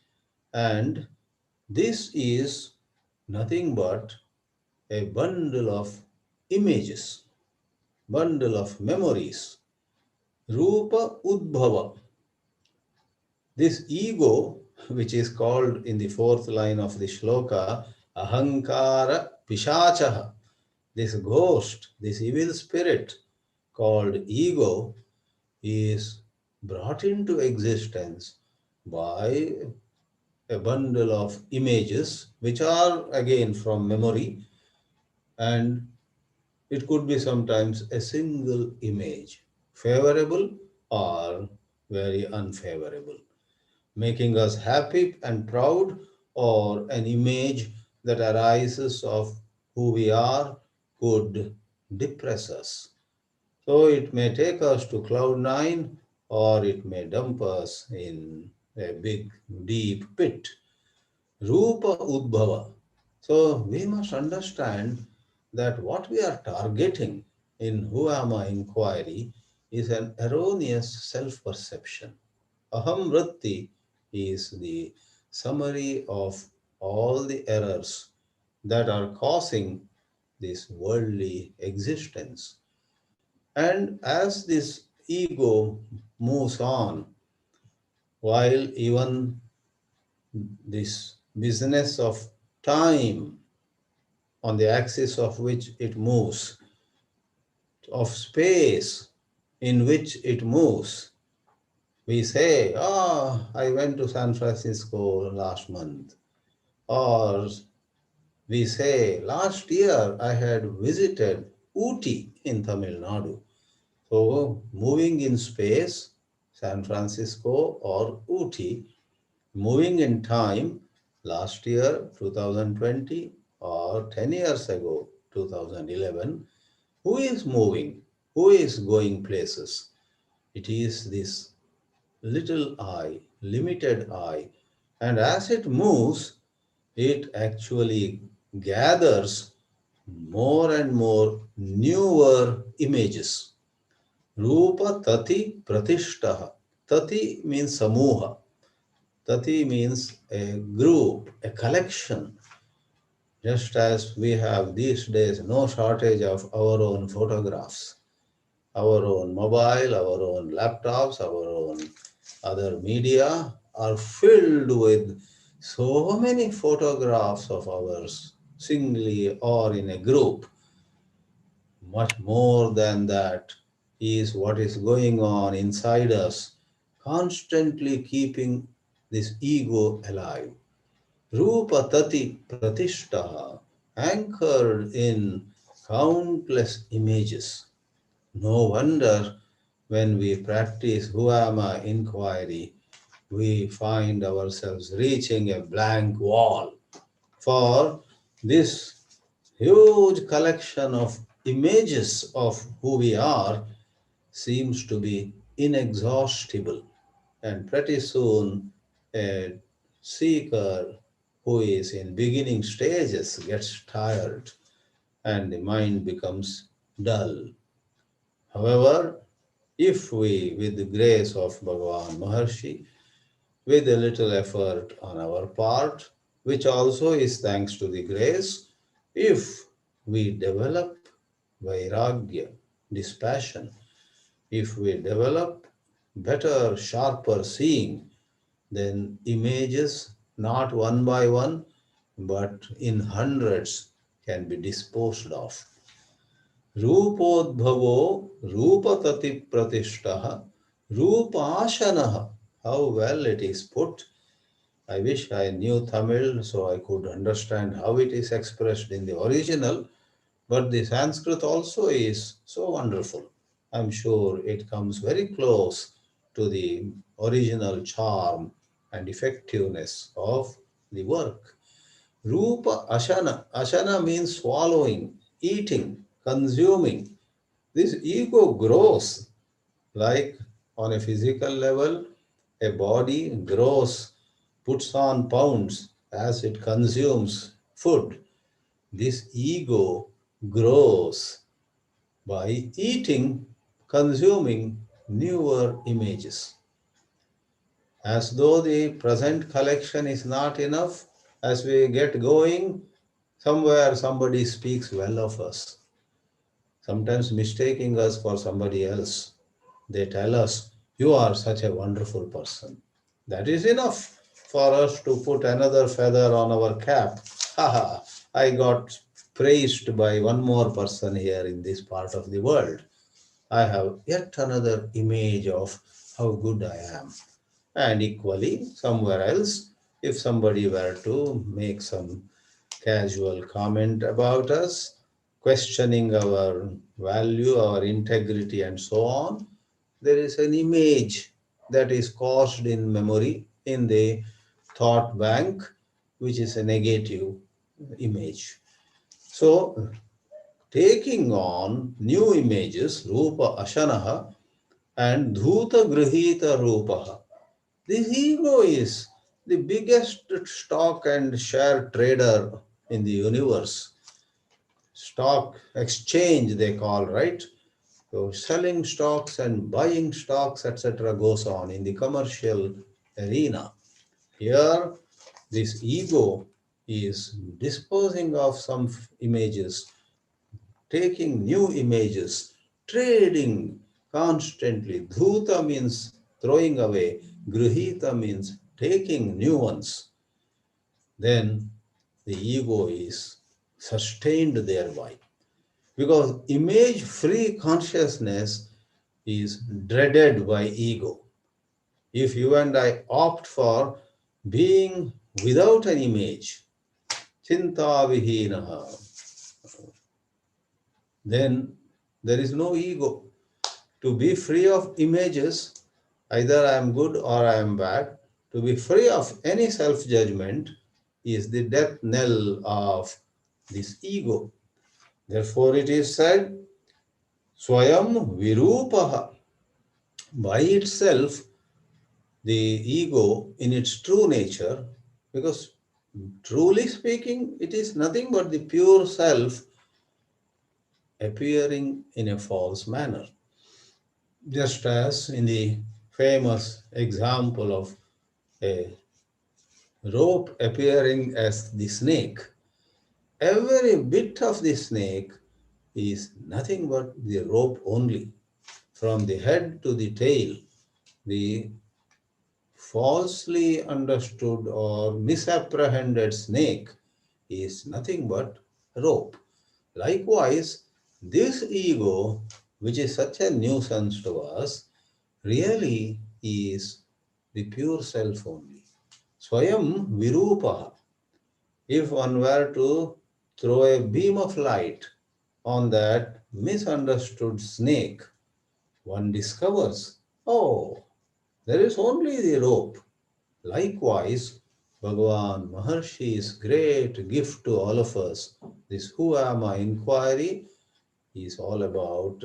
and this is nothing but a bundle of images, bundle of memories. Rupa Udbhava. This ego, which is called in the fourth line of the shloka, Ahankara Pishachaha, this ghost, this evil spirit called ego, is brought into existence by a bundle of images which are again from memory, and it could be sometimes a single image, favorable or very unfavorable, making us happy and proud, or an image that arises of who we are could depress us. So it may take us to cloud nine, or it may dump us in a big, deep pit. Rupa Udbhava. So we must understand that what we are targeting in Who Am I inquiry is an erroneous self-perception. Aham Vritti is the summary of all the errors that are causing this worldly existence. And as this ego moves on, while even this business of time on the axis of which it moves, of space in which it moves, we say, I went to San Francisco last month. Or we say, last year I had visited Ooty in Tamil Nadu. So moving in space, San Francisco or Ooty, moving in time, last year, 2020, or 10 years ago, 2011, who is moving? Who is going places? It is this little I, limited I. And as it moves, it actually gathers more and more newer images. Rupa Tati Pratishtaha. Tati means samuha. Tati means a group, a collection. Just as we have these days no shortage of our own photographs, our own mobile, our own laptops, our own other media are filled with so many photographs of ours, singly or in a group. much more than that is what is going on inside us, constantly keeping this ego alive. Rupa Tati Pratishtaha, anchored in countless images. No wonder when we practice Who Am I inquiry, we find ourselves reaching a blank wall. For this huge collection of images of who we are seems to be inexhaustible, and pretty soon a seeker who is in beginning stages gets tired and the mind becomes dull. However, if we, with the grace of Bhagavan Maharshi, with a little effort on our part, which also is thanks to the grace, if we develop vairagya, dispassion, if we develop better, sharper seeing, then images, not one by one, but in hundreds, can be disposed of. Rupodbhavo rupatati pratishtaha rupashanaha. How well it is put. I wish I knew Tamil so I could understand how it is expressed in the original, but the Sanskrit also is so wonderful. I'm sure it comes very close to the original charm and effectiveness of the work. Rupa Ashana. Ashana means swallowing, eating, consuming. This ego grows like on a physical level, a body grows, puts on pounds as it consumes food. This ego grows by eating, consuming newer images. As though the present collection is not enough, as we get going, somewhere somebody speaks well of us, sometimes mistaking us for somebody else. They tell us, "You are such a wonderful person." That is enough for us to put another feather on our cap. Haha, I got praised by one more person here in this part of the world. I have yet another image of how good I am. And equally, somewhere else, if somebody were to make some casual comment about us, questioning our value, our integrity, and so on, there is an image that is caused in memory, in the thought bank, which is a negative image. So, taking on new images, Rupa Ashanaha and Dhuta Grihita Rupaha. This ego is the biggest stock and share trader in the universe. Stock exchange, they call, right? So selling stocks and buying stocks, etc., goes on in the commercial arena. Here, this ego is disposing of some images, taking new images, trading constantly. Dhuta means throwing away, Grihita means taking new ones. Then the ego is sustained thereby. Because image-free consciousness is dreaded by ego. If you and I opt for being without an image, chinta vihinaha, then there is no ego. To be free of images, either I am good or I am bad, to be free of any self-judgment is the death knell of this ego. Therefore it is said, Swayam Virupaha. By itself, the ego in its true nature, because truly speaking, it is nothing but the pure self appearing in a false manner. Just as in the famous example of a rope appearing as the snake, every bit of the snake is nothing but the rope only. From the head to the tail, the falsely understood or misapprehended snake is nothing but rope. Likewise, This ego, which is such a nuisance to us, really is the pure self only. Swayam Virupaha. If one were to throw a beam of light on that misunderstood snake, one discovers, oh, there is only the rope. Likewise, Bhagavan Maharshi's great gift to all of us, this Who Am I inquiry, is all about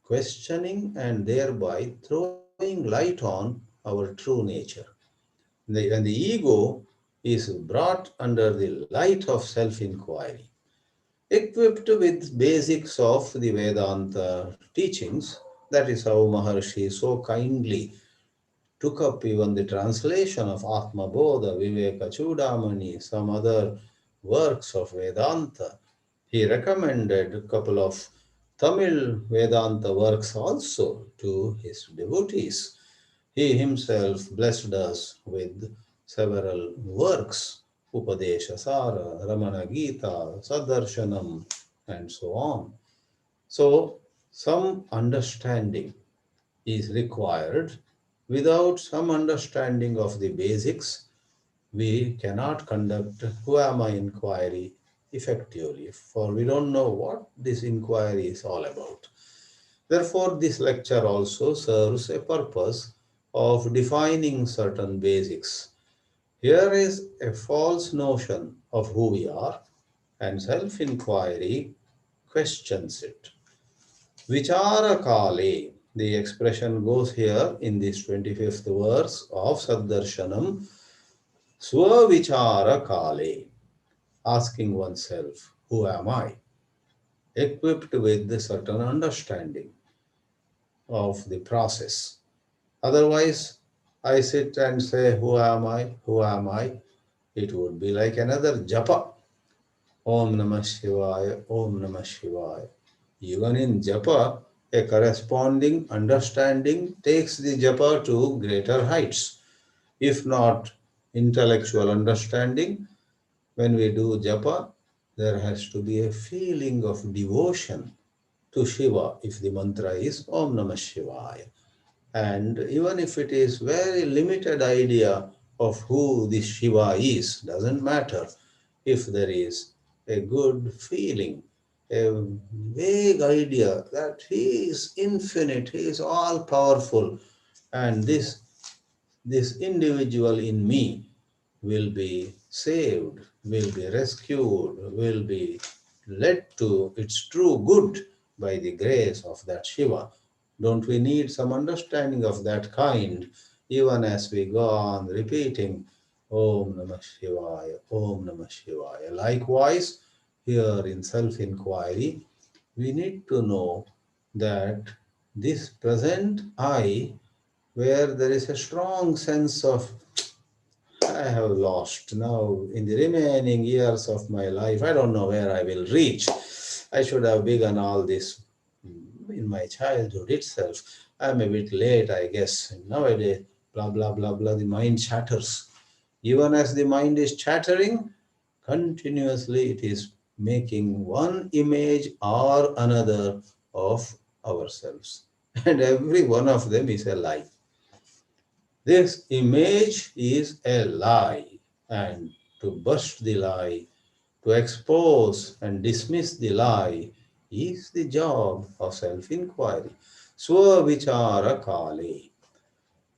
questioning and thereby throwing light on our true nature. When the ego is brought under the light of self-inquiry, equipped with basics of the Vedanta teachings, that is how Maharshi so kindly took up even the translation of Atma Bodha, Viveka Chudamani, some other works of Vedanta. He recommended a couple of Tamil Vedanta works also to his devotees. He himself blessed us with several works, Upadesha Sara, Ramana Gita, Sadarshanam, and so on. So, some understanding is required. Without some understanding of the basics, we cannot conduct Who Am I inquiry effectively, for we don't know what this inquiry is all about. Therefore, this lecture also serves a purpose of defining certain basics. Here is a false notion of who we are, and self-inquiry questions it. Vichara kale, the expression goes here in this 25th verse of Saddarshanam, Swavichara kale, asking oneself, who am I? Equipped with a certain understanding of the process. Otherwise, I sit and say, who am I? Who am I? It would be like another japa. Om Namah Shivaya, Om Namah Shivaya. Even in japa, a corresponding understanding takes the japa to greater heights. If not intellectual understanding, when we do japa, there has to be a feeling of devotion to Shiva if the mantra is Om Namah Shivaya. And even if it is very limited idea of who this Shiva is, doesn't matter. If there is a good feeling, a vague idea that he is infinite, he is all powerful, and this individual in me will be saved, will be rescued, will be led to its true good by the grace of that Shiva. Don't we need some understanding of that kind, even as we go on repeating Om Namah Shivaya, Om Namah Shivaya. Likewise, here in self-inquiry, we need to know that this present I, where there is a strong sense of I have lost now in the remaining years of my life, I don't know where I will reach. I should have begun all this in my childhood itself. I'm a bit late, I guess. Nowadays, blah, blah, blah, blah, the mind chatters. Even as the mind is chattering, continuously it is making one image or another of ourselves. And every one of them is a lie. This image is a lie, and to bust the lie, to expose and dismiss the lie is the job of self-inquiry. Swavichara kale.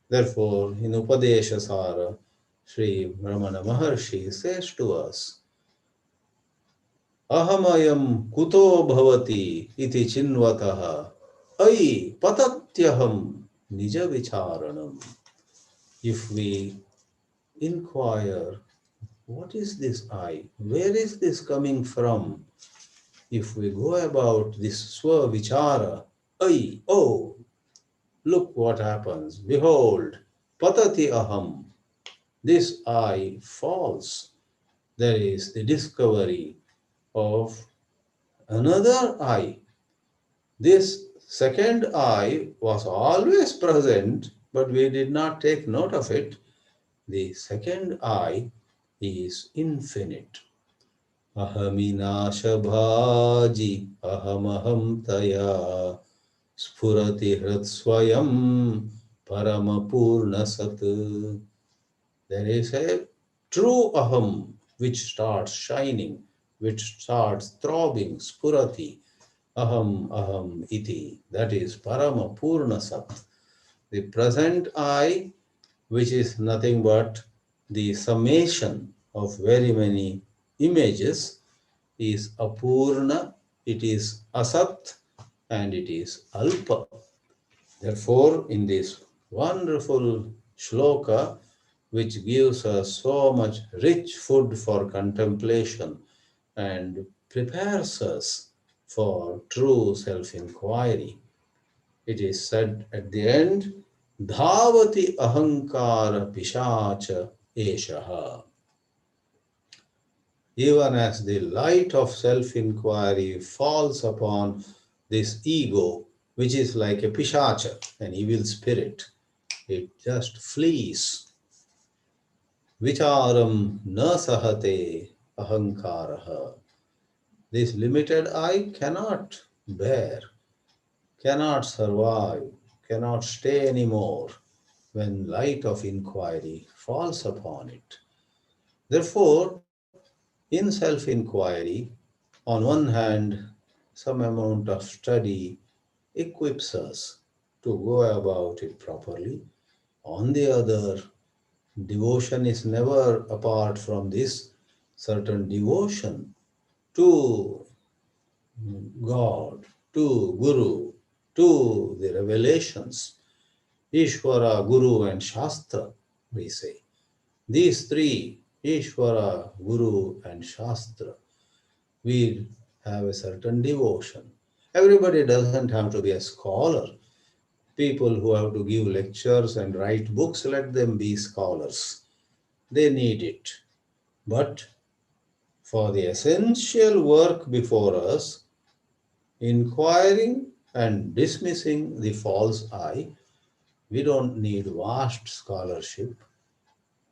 Therefore, in Upadesha Sara, Sri Ramana Maharshi says to us, Ahamayam kuto bhavati iti chinvataha ai patatyaham nija vicharanam. If we inquire, what is this I? Where is this coming from? If we go about this swavichara, I, oh, look what happens. Behold, patati aham. This I falls. There is the discovery of another I. This second I was always present, but we did not take note of it. The second I is infinite. Ahaminashabhaji ahamaham taya Spurati hridsvayam paramapurna sat. There is a true aham which starts shining, which starts throbbing, spurati, aham, aham, iti. That is paramapurna sat. The present I, which is nothing but the summation of very many images, is apurna, it is asat, and it is alpa. Therefore, in this wonderful shloka, which gives us so much rich food for contemplation and prepares us for true self-inquiry, it is said at the end, Dhavati ahankara pishacha eshaha. Even as the light of self-inquiry falls upon this ego, which is like a pishacha, an evil spirit, it just flees. Vicharam na sahate ahankaraha. This limited I cannot bear, cannot survive, cannot stay anymore when light of inquiry falls upon it. Therefore, in self-inquiry, on one hand, some amount of study equips us to go about it properly. On the other, devotion is never apart from this certain devotion to God, to Guru, to the revelations, Ishvara, Guru and Shastra, we say. These three, Ishvara, Guru and Shastra, we have a certain devotion. Everybody doesn't have to be a scholar. People who have to give lectures and write books, let them be scholars. They need it. But for the essential work before us, inquiring and dismissing the false I, we don't need vast scholarship.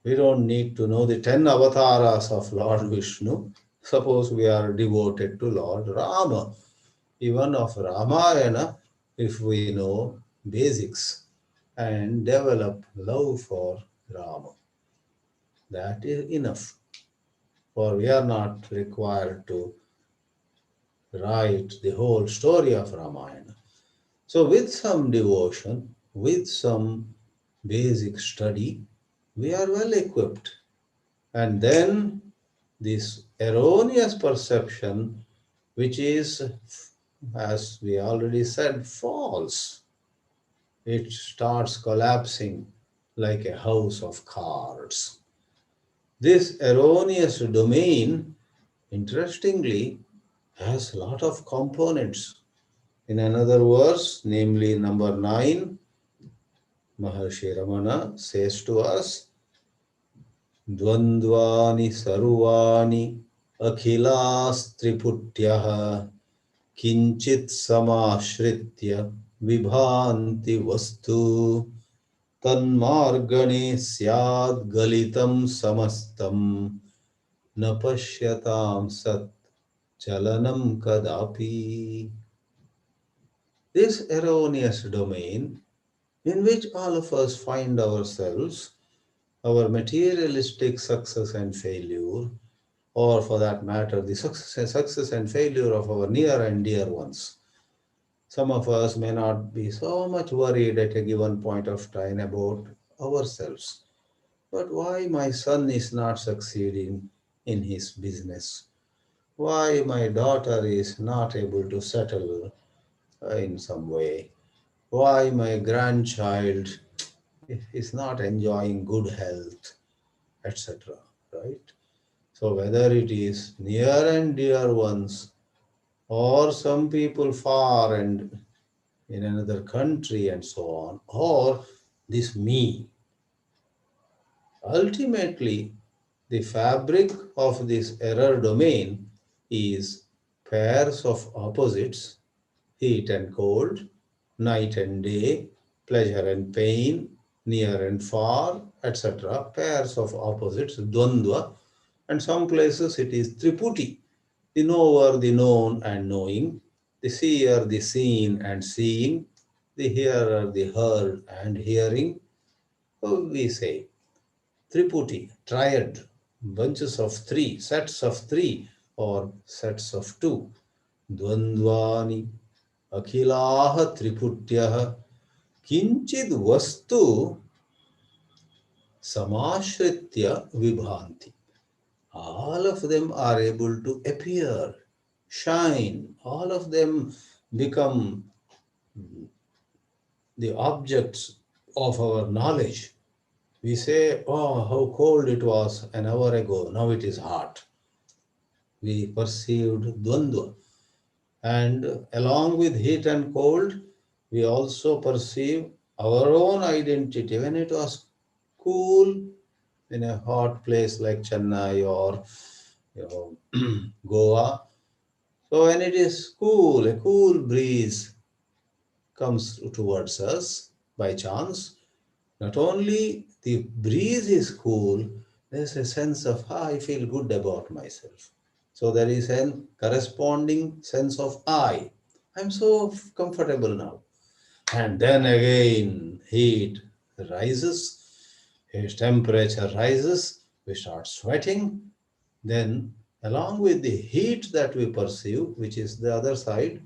We don't need to know the 10 avatars of Lord Vishnu. Suppose we are devoted to Lord Rama. Even of Ramayana, if we know basics and develop love for Rama, that is enough. For we are not required to write the whole story of Ramayana. So with some devotion, with some basic study, we are well equipped. And then this erroneous perception, which is, as we already said, false, it starts collapsing like a house of cards. This erroneous domain, interestingly, has a lot of components. In another verse, namely number 9, Maharshi Ramana says to us, Dvandvani sarvani akhilastriputyah kinchit samashritya vibhanti vastu tanmargane syad galitam samastam na pashyatam sat chalanam kadapi. This erroneous domain in which all of us find ourselves, our materialistic success and failure, or for that matter, the success and failure of our near and dear ones. Some of us may not be so much worried at a given point of time about ourselves. But why my son is not succeeding in his business? Why my daughter is not able to settle in some way? Why my grandchild is not enjoying good health, etc. Right? So whether it is near and dear ones, or some people far and in another country and so on, or this me, ultimately the fabric of this error domain is pairs of opposites, heat and cold, night and day, pleasure and pain, near and far, etc. Pairs of opposites, dvandva, and some places it is triputi, the knower, the known and knowing, the seer, the seen and seeing, the hearer, the heard and hearing. So we say Triputi, triad, bunches of three, sets of three or sets of two. Dvandvani, akhilaha triputyaha, kinchid vastu samashritya vibhanti. All of them are able to appear, shine, all of them become the objects of our knowledge. We say, oh, how cold it was an hour ago, now it is hot. We perceived dvandva. And along with heat and cold, we also perceive our own identity. When it was cool in a hot place like Chennai or Goa, so when it is cool, a cool breeze comes towards us by chance. Not only the breeze is cool, there's a sense of, I feel good about myself. So there is a corresponding sense of I'm so comfortable now. And then again, heat rises, his temperature rises, we start sweating. Then along with the heat that we perceive, which is the other side,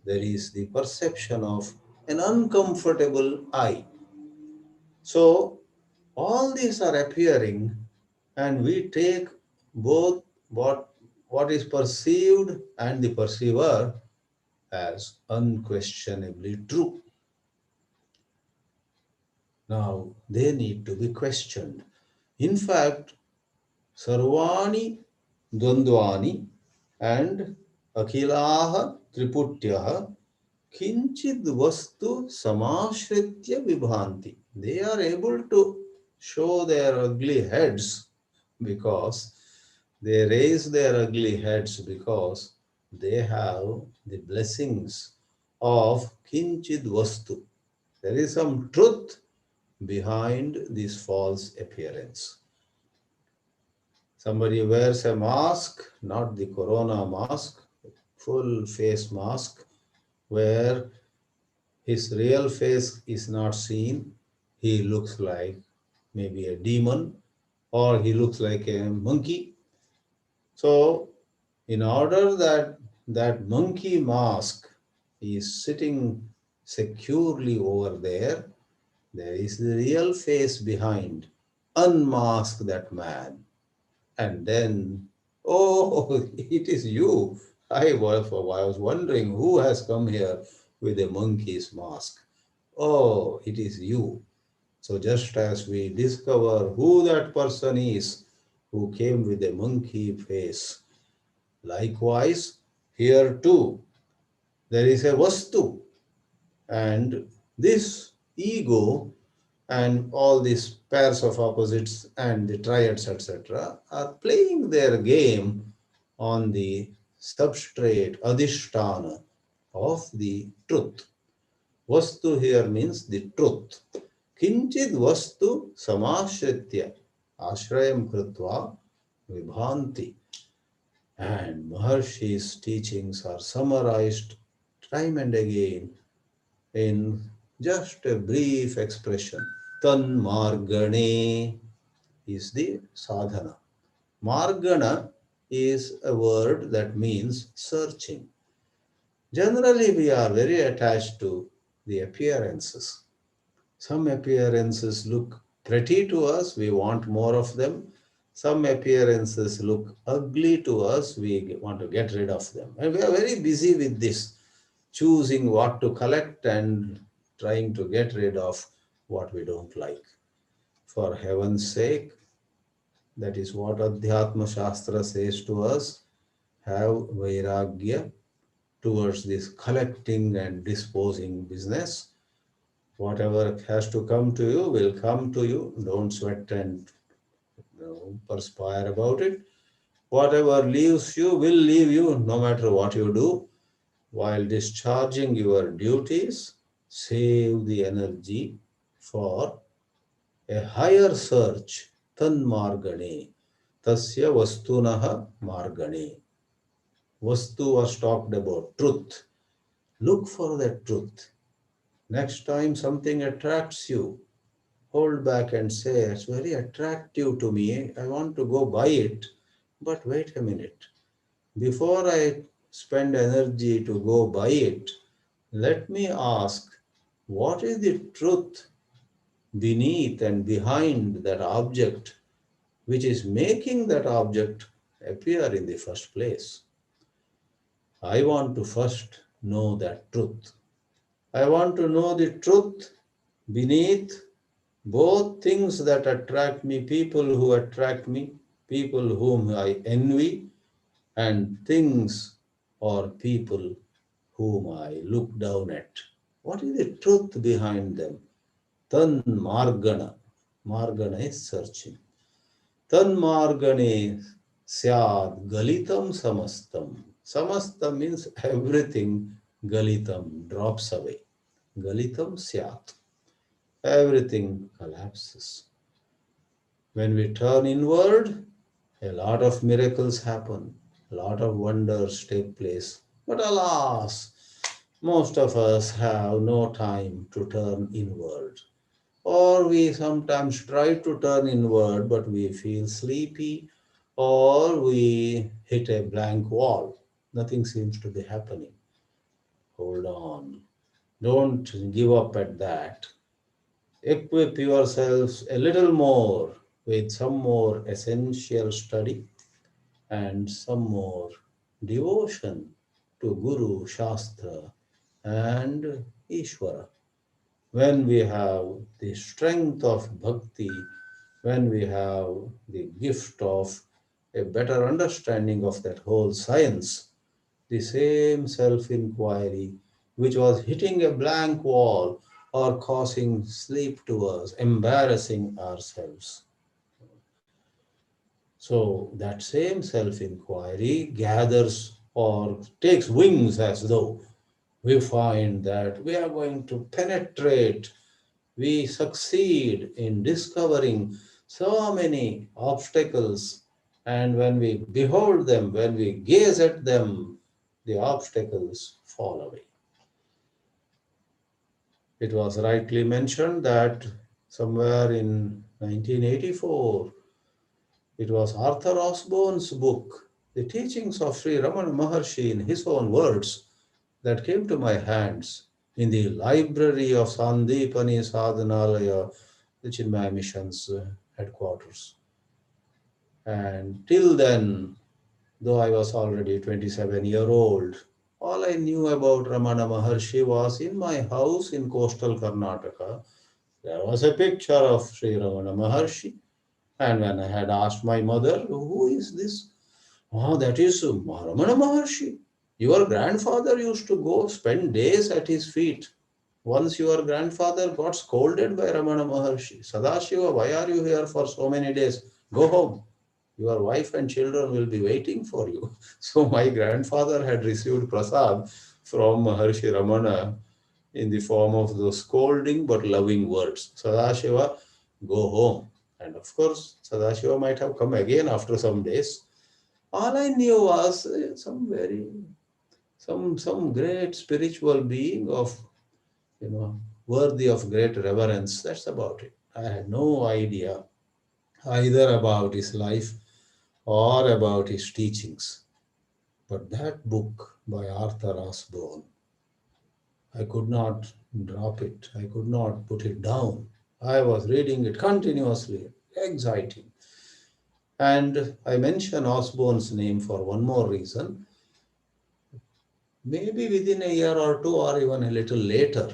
there is the perception of an uncomfortable I. So all these are appearing, and we take both what is perceived and the perceiver as unquestionably true. Now they need to be questioned. In fact, Sarvani Dvandvani and Akhilaha Triputyaha Kinchid Vastu Samashritya Vibhanti. They are able to show their ugly heads because they raise their ugly heads because they have the blessings of Kinchid Vastu. There is some truth behind this false appearance. Somebody wears a mask, not the corona mask, full face mask, where his real face is not seen. He looks like maybe a demon or he looks like a monkey. So in order that that monkey mask is sitting securely over there, there is the real face behind. Unmask that man. And then, oh, it is you. I was wondering who has come here with a monkey's mask. Oh, it is you. So just as we discover who that person is who came with a monkey face, likewise, here too, there is a vastu. And this ego and all these pairs of opposites and the triads, etc., are playing their game on the substrate, adhisthana, of the truth. Vastu here means the truth. Kinchid vastu samashritya ashrayam krutva vibhanti. And Maharshi's teachings are summarized time and again in just a brief expression. Tan margane is the sadhana. Margana is a word that means searching. Generally, we are very attached to the appearances. Some appearances look pretty to us, we want more of them. Some appearances look ugly to us, we want to get rid of them. And we are very busy with this, choosing what to collect and trying to get rid of what we don't like. For heaven's sake, that is what Adhyatma Shastra says to us, have vairagya towards this collecting and disposing business. Whatever has to come to you will come to you. Don't sweat and perspire about it. Whatever leaves you will leave you no matter what you do. While discharging your duties, save the energy for a higher search. Tan margane, tasya vastunaha margane. Vastu was talked about, truth. Look for that truth. Next time something attracts you, hold back and say, it's very attractive to me. I want to go buy it. But wait a minute. Before I spend energy to go buy it, let me ask, what is the truth beneath and behind that object which is making that object appear in the first place? I want to first know that truth. I want to know the truth beneath both things that attract me, people who attract me, people whom I envy, and things or people whom I look down at. What is the truth behind them? Tan Margana. Margana is searching. Tan Margane Syad Galitam Samastam. Samastam means everything, Galitam drops away. Galitam Syat. Everything collapses. When we turn inward, a lot of miracles happen, a lot of wonders take place. But alas, most of us have no time to turn inward. Or we sometimes try to turn inward, but we feel sleepy, or we hit a blank wall. Nothing seems to be happening. Hold on. Don't give up at that. Equip yourselves a little more with some more essential study and some more devotion to Guru, Shastra, and Ishvara. When we have the strength of bhakti, when we have the gift of a better understanding of that whole science, the same self-inquiry which was hitting a blank wall or causing sleep to us, embarrassing ourselves. So that same self-inquiry gathers or takes wings as though we find that we are going to penetrate, we succeed in discovering so many obstacles, and when we behold them, when we gaze at them, the obstacles fall away. It was rightly mentioned that somewhere in 1984, it was Arthur Osborne's book, The Teachings of Sri Ramana Maharshi in his own words, that came to my hands in the library of Sandipani Sadhanalaya, the Chinmaya Mission's headquarters. And till then, though I was already 27-year-old, all I knew about Ramana Maharshi was in my house in coastal Karnataka. There was a picture of Sri Ramana Maharshi. And when I had asked my mother, who is this? Oh, that is Ramana Maharshi. Your grandfather used to go spend days at his feet. Once your grandfather got scolded by Ramana Maharshi. Sadashiva, why are you here for so many days? Go home. Your wife and children will be waiting for you. So my grandfather had received prasad from Maharshi Ramana in the form of those scolding but loving words. Sadashiva, go home. And of course, Sadashiva might have come again after some days. All I knew was some great spiritual being of, worthy of great reverence. That's about it. I had no idea either about his life or about his teachings. But that book by Arthur Osborne, I could not drop it. I could not put it down. I was reading it continuously, exciting. And I mention Osborne's name for one more reason. Maybe within a year or two, or even a little later,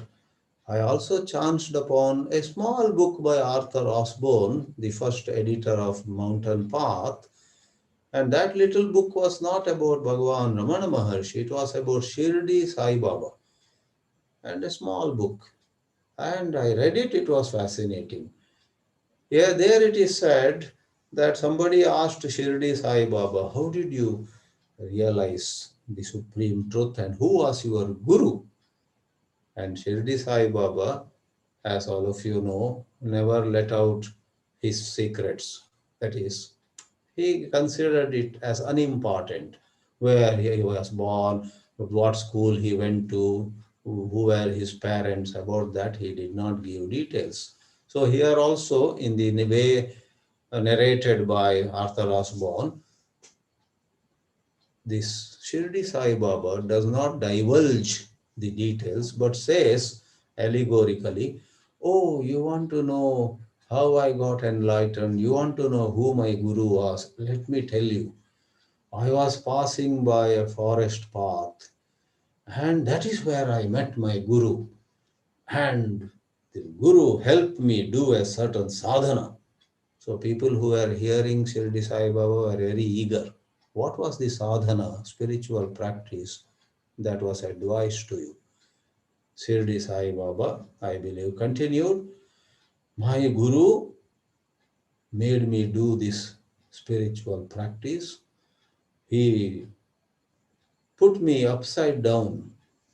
I also chanced upon a small book by Arthur Osborne, the first editor of Mountain Path. And that little book was not about Bhagavan Ramana Maharshi, it was about Shirdi Sai Baba. And a small book. And I read it, it was fascinating. Yeah, there it is said that somebody asked Shirdi Sai Baba, how did you realize the supreme truth and who was your guru? And Shirdi Sai Baba, as all of you know, never let out his secrets. That is, he considered it as unimportant. where he was born, what school he went to, who were his parents. About that he did not give details. So here also, in the way narrated by Arthur Osborne, this Shirdi Sai Baba does not divulge the details but says allegorically, oh, you want to know how I got enlightened, you want to know who my guru was, let me tell you. I was passing by a forest path, and that is where I met my guru. And the guru helped me do a certain sadhana. So people who were hearing Shirdi Sai Baba were very eager. What was the sadhana, spiritual practice that was advised to you? Shirdi Sai Baba, I believe, continued, my guru made me do this spiritual practice. He put me upside down.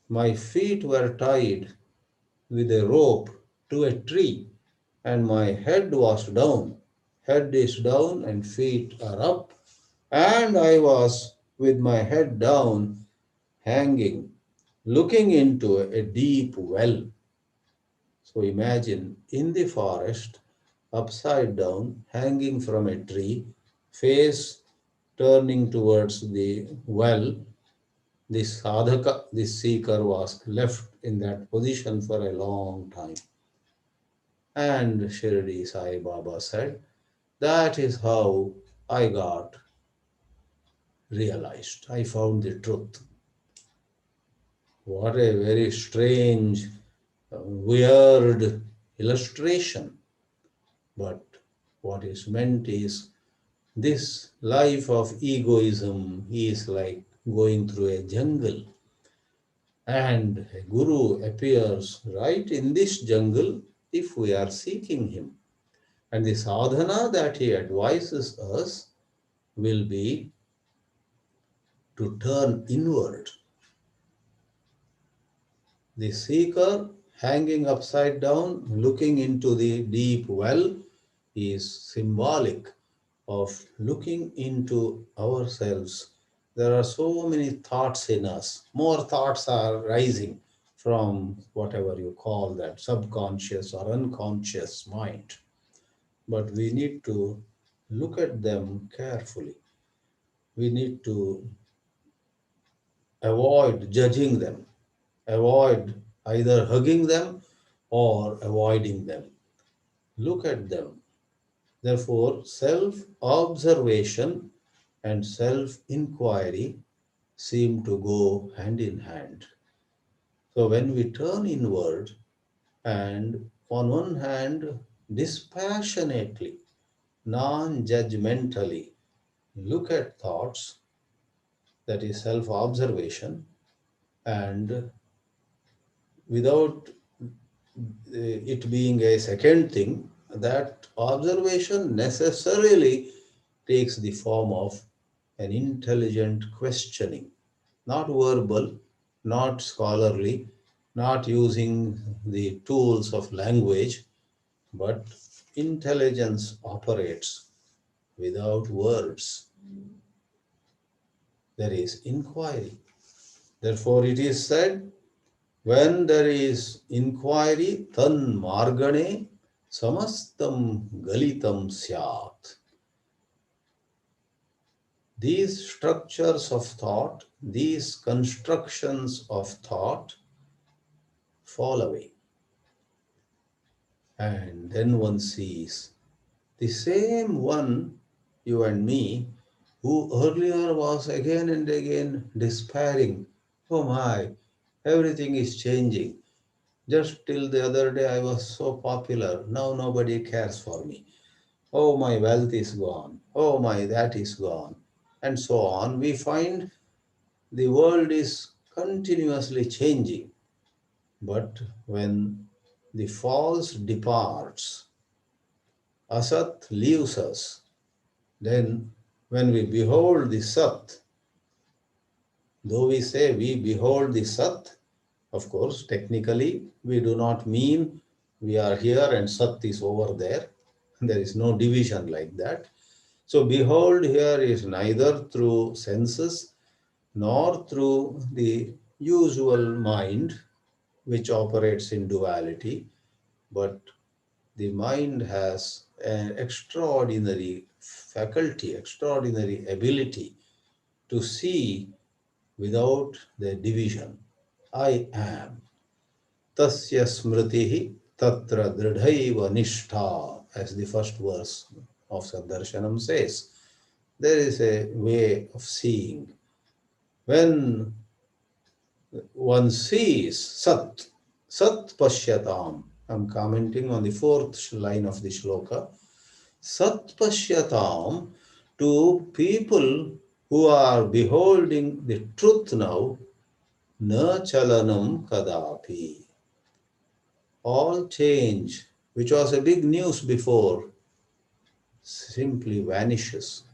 My feet were tied with a rope to a tree, and my head was down. Head is down and feet are up, and I was with my head down, hanging, looking into a deep well. So imagine in the forest, upside down, hanging from a tree, face turning towards the well. This sadhaka, this seeker was left in that position for a long time. And Shirdi Sai Baba said, that is how I got realized. I found the truth. What a very strange, weird illustration. But what is meant is this life of egoism is like going through a jungle. And a guru appears right in this jungle if we are seeking him. And the sadhana that he advises us will be to turn inward. The seeker hanging upside down, looking into the deep well, is symbolic of looking into ourselves. There are so many thoughts in us. More thoughts are rising from whatever you call that, subconscious or unconscious mind. But we need to look at them carefully. We need to avoid judging them, avoid either hugging them or avoiding them. Look at them. Therefore, self-observation and self-inquiry seem to go hand in hand. So when we turn inward and on one hand dispassionately, non-judgmentally look at thoughts, that is self-observation, and without it being a second thing, that observation necessarily takes the form of an intelligent questioning, not verbal, not scholarly, not using the tools of language, but intelligence operates without words. There is inquiry. Therefore, it is said, when there is inquiry, tan margane samastam galitam syat. These structures of thought, these constructions of thought fall away. And then one sees the same one, you and me, who earlier was again and again despairing. Oh my, everything is changing. Just till the other day I was so popular. Now nobody cares for me. Oh, my wealth is gone. Oh my, that is gone. And so on. We find the world is continuously changing. But when the false departs, asat leaves us, then when we behold the sat, though we say we behold the sat, of course, technically, we do not mean we are here and sat is over there. There is no division like that. So behold here is neither through senses nor through the usual mind which operates in duality, but the mind has an extraordinary faculty, extraordinary ability to see without the division. I am. Tasya smritihi tatra dridhaiva nishtha, as the first verse of Saddarshanam says. There is a way of seeing. When one sees Sat, Sat Pashyatam, I'm commenting on the fourth line of the shloka. Sat Pashyatam, to people who are beholding the truth now, na chalanam kadapi. All change, which was a big news before, simply vanishes.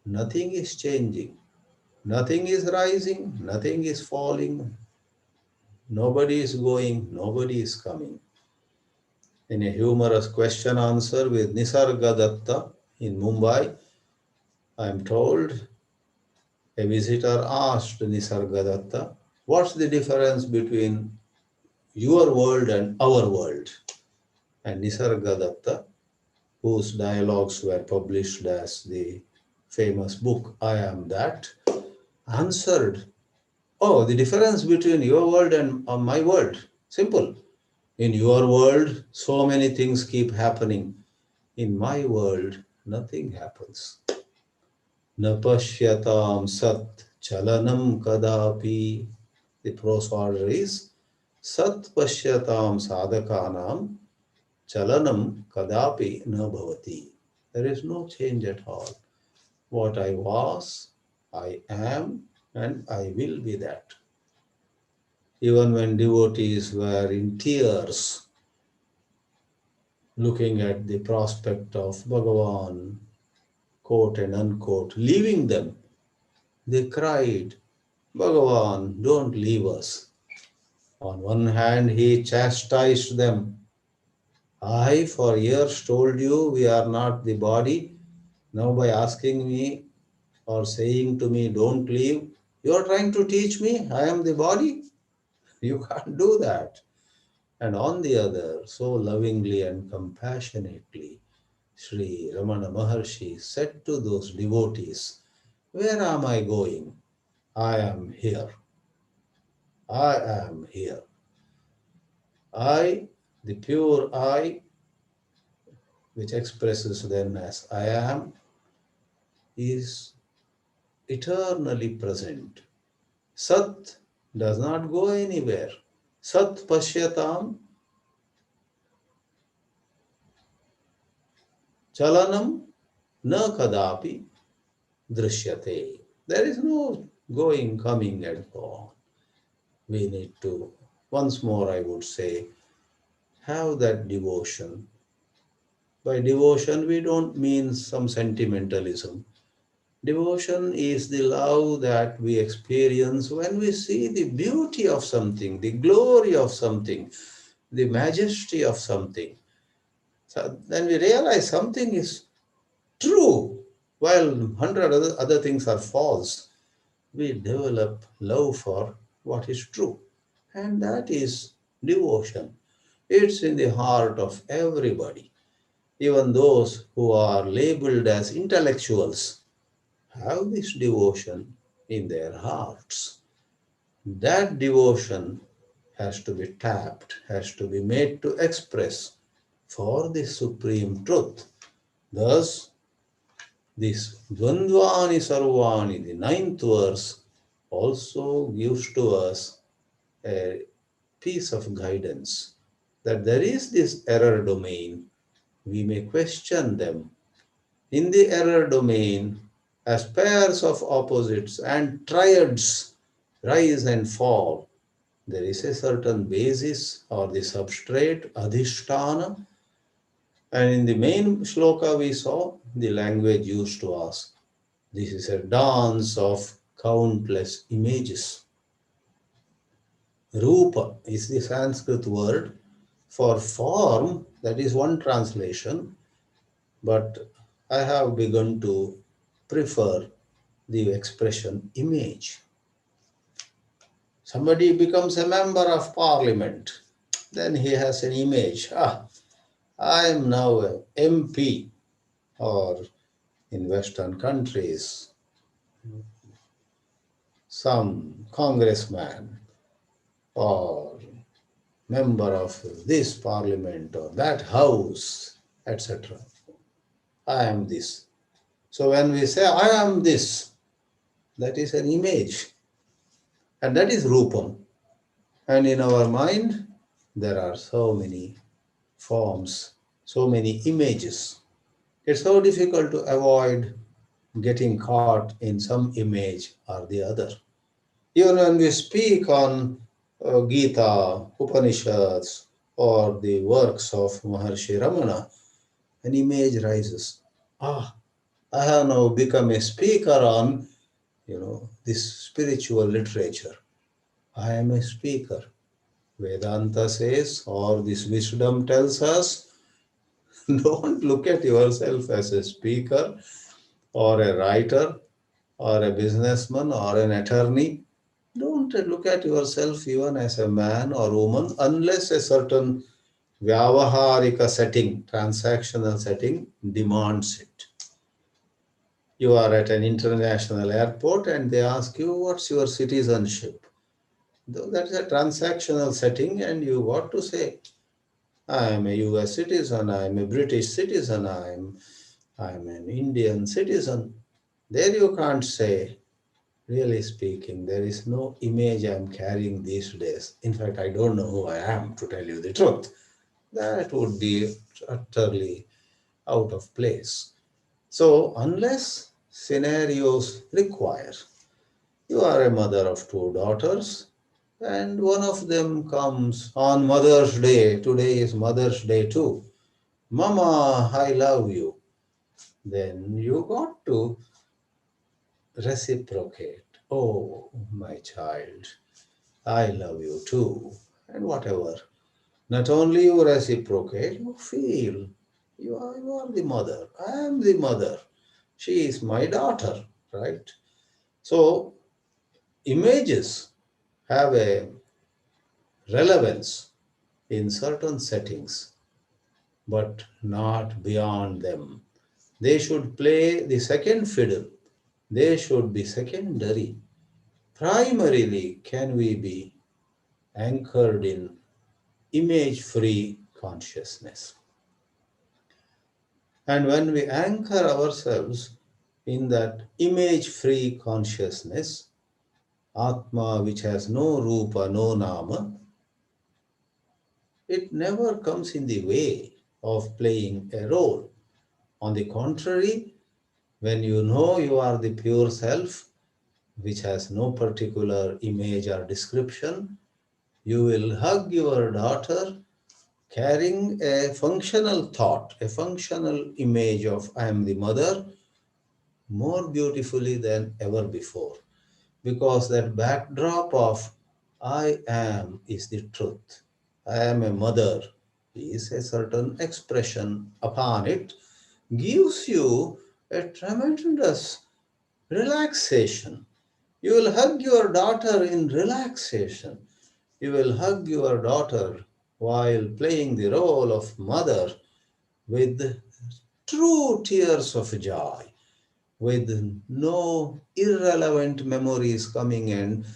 Nothing is changing. Nothing is rising. Nothing is falling. Nobody is going. Nobody is coming. In a humorous question answer with Nisarga Datta in Mumbai, I am told a visitor asked Nisarga Datta, what's the difference between your world and our world? And Nisarga Datta, whose dialogues were published as the famous book I Am That, answered, oh, the difference between your world and my world, simple. In your world, so many things keep happening. In my world, nothing happens. Na pashyatam sat chalanam kadapi. The prose order is Sat pashyatam sadhakanam chalanam kadapi na bhavati. There is no change at all. What I was, I am, and I will be that. Even when devotees were in tears, looking at the prospect of Bhagavan, quote and unquote, leaving them, they cried, Bhagavan, don't leave us. On one hand, he chastised them. I, for years, told you we are not the body. Now, by asking me or saying to me, don't leave, you are trying to teach me I am the body? You can't do that. And on the other, so lovingly and compassionately, Sri Ramana Maharshi said to those devotees, where am I going? I am here. I am here. I, the pure I, which expresses then as I am, is eternally present. Sat does not go anywhere. Sat pashyatam chalanam na kadapi drishyate. There is no going, coming and so on. We need to, once more I would say, have that devotion. By devotion, we don't mean some sentimentalism. Devotion is the love that we experience when we see the beauty of something, the glory of something, the majesty of something. So then we realize something is true, while 100 other things are false. We develop love for what is true. And that is devotion. It's in the heart of everybody. Even those who are labeled as intellectuals have this devotion in their hearts. That devotion has to be tapped, has to be made to express for the supreme truth. Thus, this Dvandvani Sarvani, the ninth verse, also gives to us a piece of guidance that there is this error domain. We may question them. In the error domain, as pairs of opposites and triads rise and fall, there is a certain basis or the substrate, adhisthana. And in the main shloka we saw the language used to us. This is a dance of countless images. Rupa is the Sanskrit word for form, that is one translation, but I have begun to prefer the expression image. Somebody becomes a member of parliament, then he has an image. I am now a MP, or in Western countries, some congressman or member of this parliament or that house, etc. I am this. So when we say I am this, that is an image, and that is rupam. And in our mind, there are so many forms, so many images. It's so difficult to avoid getting caught in some image or the other. Even when we speak on Gita, Upanishads, or the works of Maharshi Ramana, an image rises. I have now become a speaker on, this spiritual literature. I am a speaker. Vedanta says, or this wisdom tells us, don't look at yourself as a speaker or a writer or a businessman or an attorney. Don't look at yourself even as a man or woman unless a certain vyavaharika setting, transactional setting demands it. You are at an international airport and they ask you, what's your citizenship? That's a transactional setting and you got to say, I am a US citizen, I am a British citizen, I am an Indian citizen. There you can't say, really speaking, there is no image I am carrying these days. In fact, I don't know who I am, to tell you the truth. That would be utterly out of place. So, unless scenarios require, you are a mother of 2 daughters, and one of them comes on Mother's Day. Today is Mother's Day too. Mama, I love you. Then you got to reciprocate. Oh, my child, I love you too. And whatever. Not only you reciprocate, you feel you are the mother. I am the mother. She is my daughter, right? So, images have a relevance in certain settings, but not beyond them. They should play the second fiddle. They should be secondary. Primarily, can we be anchored in image-free consciousness? And when we anchor ourselves in that image-free consciousness, Atma, which has no Rupa, no Nama, it never comes in the way of playing a role. On the contrary, when you know you are the pure self, which has no particular image or description, you will hug your daughter carrying a functional thought, a functional image of I am the mother, more beautifully than ever before. Because that backdrop of I am is the truth. I am a mother is a certain expression upon it, gives you a tremendous relaxation. You will hug your daughter in relaxation. You will hug your daughter while playing the role of mother with true tears of joy, with no irrelevant memories coming and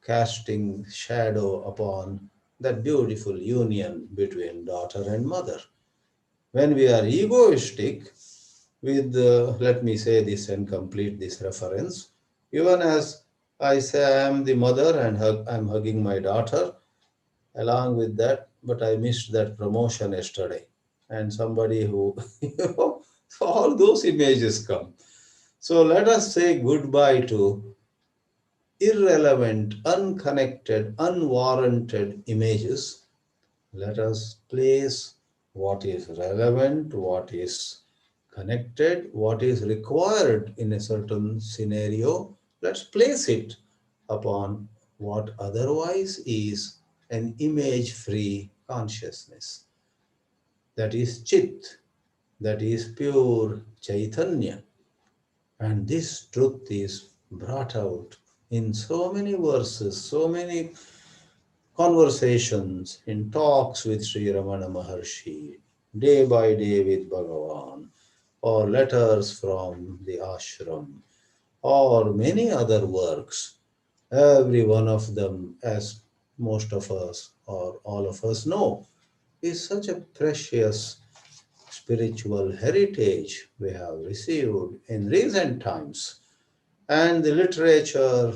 casting shadow upon that beautiful union between daughter and mother. When we are egoistic, with, let me say this and complete this reference, even as I say I am the mother and I'm hugging my daughter, along with that, but I missed that promotion yesterday. And somebody who, so all those images come. So let us say goodbye to irrelevant, unconnected, unwarranted images. Let us place what is relevant, what is connected, what is required in a certain scenario. Let's place it upon what otherwise is an image-free consciousness. That is Chit, that is pure Chaitanya. And this truth is brought out in so many verses, so many conversations, in talks with Sri Ramana Maharshi, day by day with Bhagavan, or letters from the ashram, or many other works. Every one of them, as most of us or all of us know, is such a precious spiritual heritage we have received in recent times. And the literature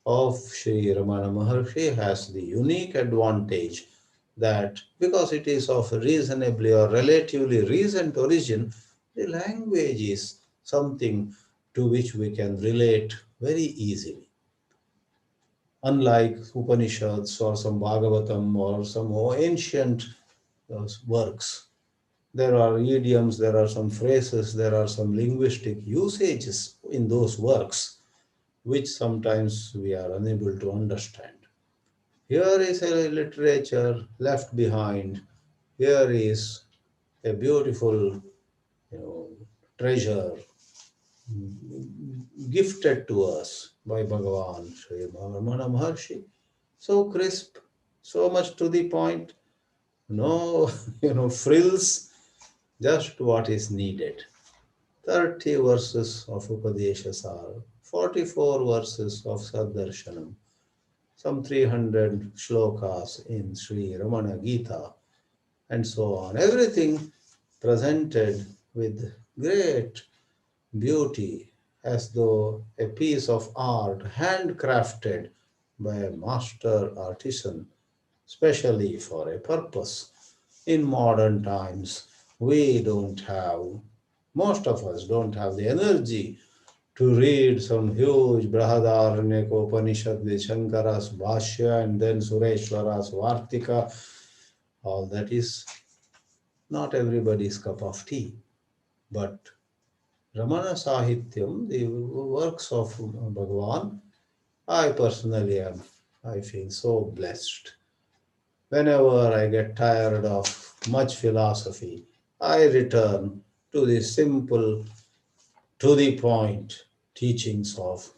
of Sri Ramana Maharshi has the unique advantage that because it is of reasonably or relatively recent origin, the language is something to which we can relate very easily. Unlike Upanishads or some Bhagavatam or some more ancient works, there are idioms, there are some phrases, there are some linguistic usages in those works which sometimes we are unable to understand. Here is a literature left behind. Here is a beautiful, treasure gifted to us by Bhagavan Sri Ramana Maharshi. So crisp, so much to the point, no frills, just what is needed. 30 verses of Upadeshasar, 44 verses of Saddarshanam, some 300 shlokas in Sri Ramana Gita, and so on. Everything presented with great beauty, as though a piece of art handcrafted by a master artisan, specially for a purpose. In modern times, most of us don't have the energy to read some huge Brihadaranyaka Upanishad with Shankara's Bhashya and then Sureshwara's Vartika. All that is not everybody's cup of tea. But Ramana Sahityam, the works of Bhagavan, I personally I feel so blessed. Whenever I get tired of much philosophy, I return to the simple, to the point teachings of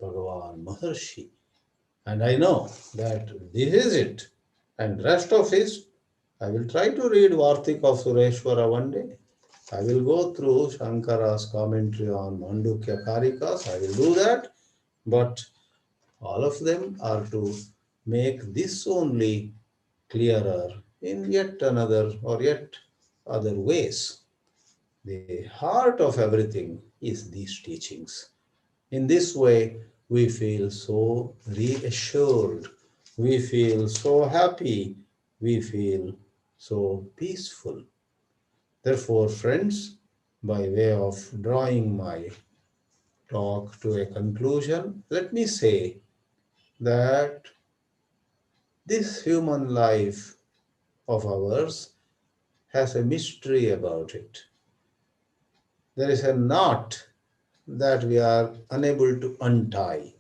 Bhagavan Maharshi. And I know that this is it. And rest of it, I will try to read Vartik of Sureshwara one day. I will go through Shankara's commentary on Mandukya Karikas. I will do that. But all of them are to make this only clearer in yet another or yet other ways. The heart of everything is these teachings. In this way, we feel so reassured, we feel so happy, we feel so peaceful. Therefore, friends, by way of drawing my talk to a conclusion, let me say that this human life of ours has a mystery about it. There is a knot that we are unable to untie.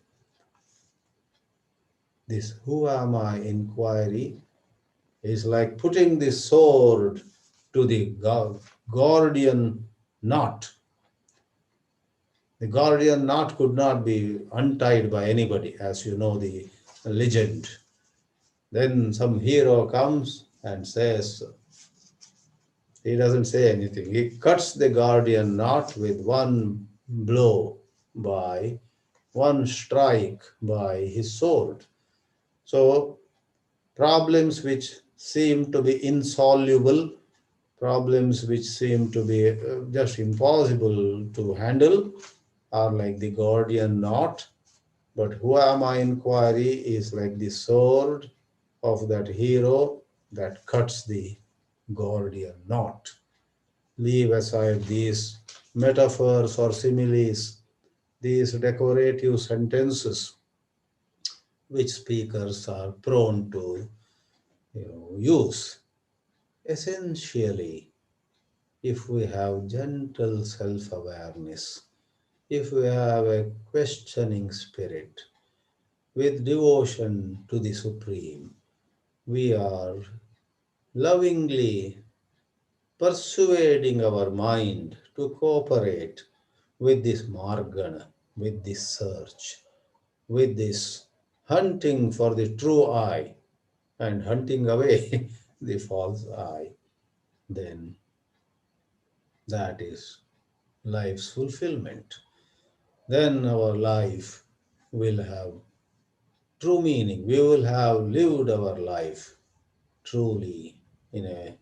This who am I inquiry is like putting the sword to the Gordian knot. The Gordian knot could not be untied by anybody, as you know the legend. Then some hero comes and says, he doesn't say anything. He cuts the Gordian knot with one blow, by one strike by his sword. So problems which seem to be insoluble, problems which seem to be just impossible to handle, are like the Gordian knot. But who am I inquiry is like the sword of that hero that cuts the Gordian knot. Leave aside these metaphors or similes, these decorative sentences which speakers are prone to use. Essentially, if we have gentle self-awareness, if we have a questioning spirit, with devotion to the Supreme, we are lovingly persuading our mind to cooperate with this margana, with this search. with this hunting for the true I and hunting away the false I, then that is life's fulfillment. Then our life will have true meaning. We will have lived our life truly in a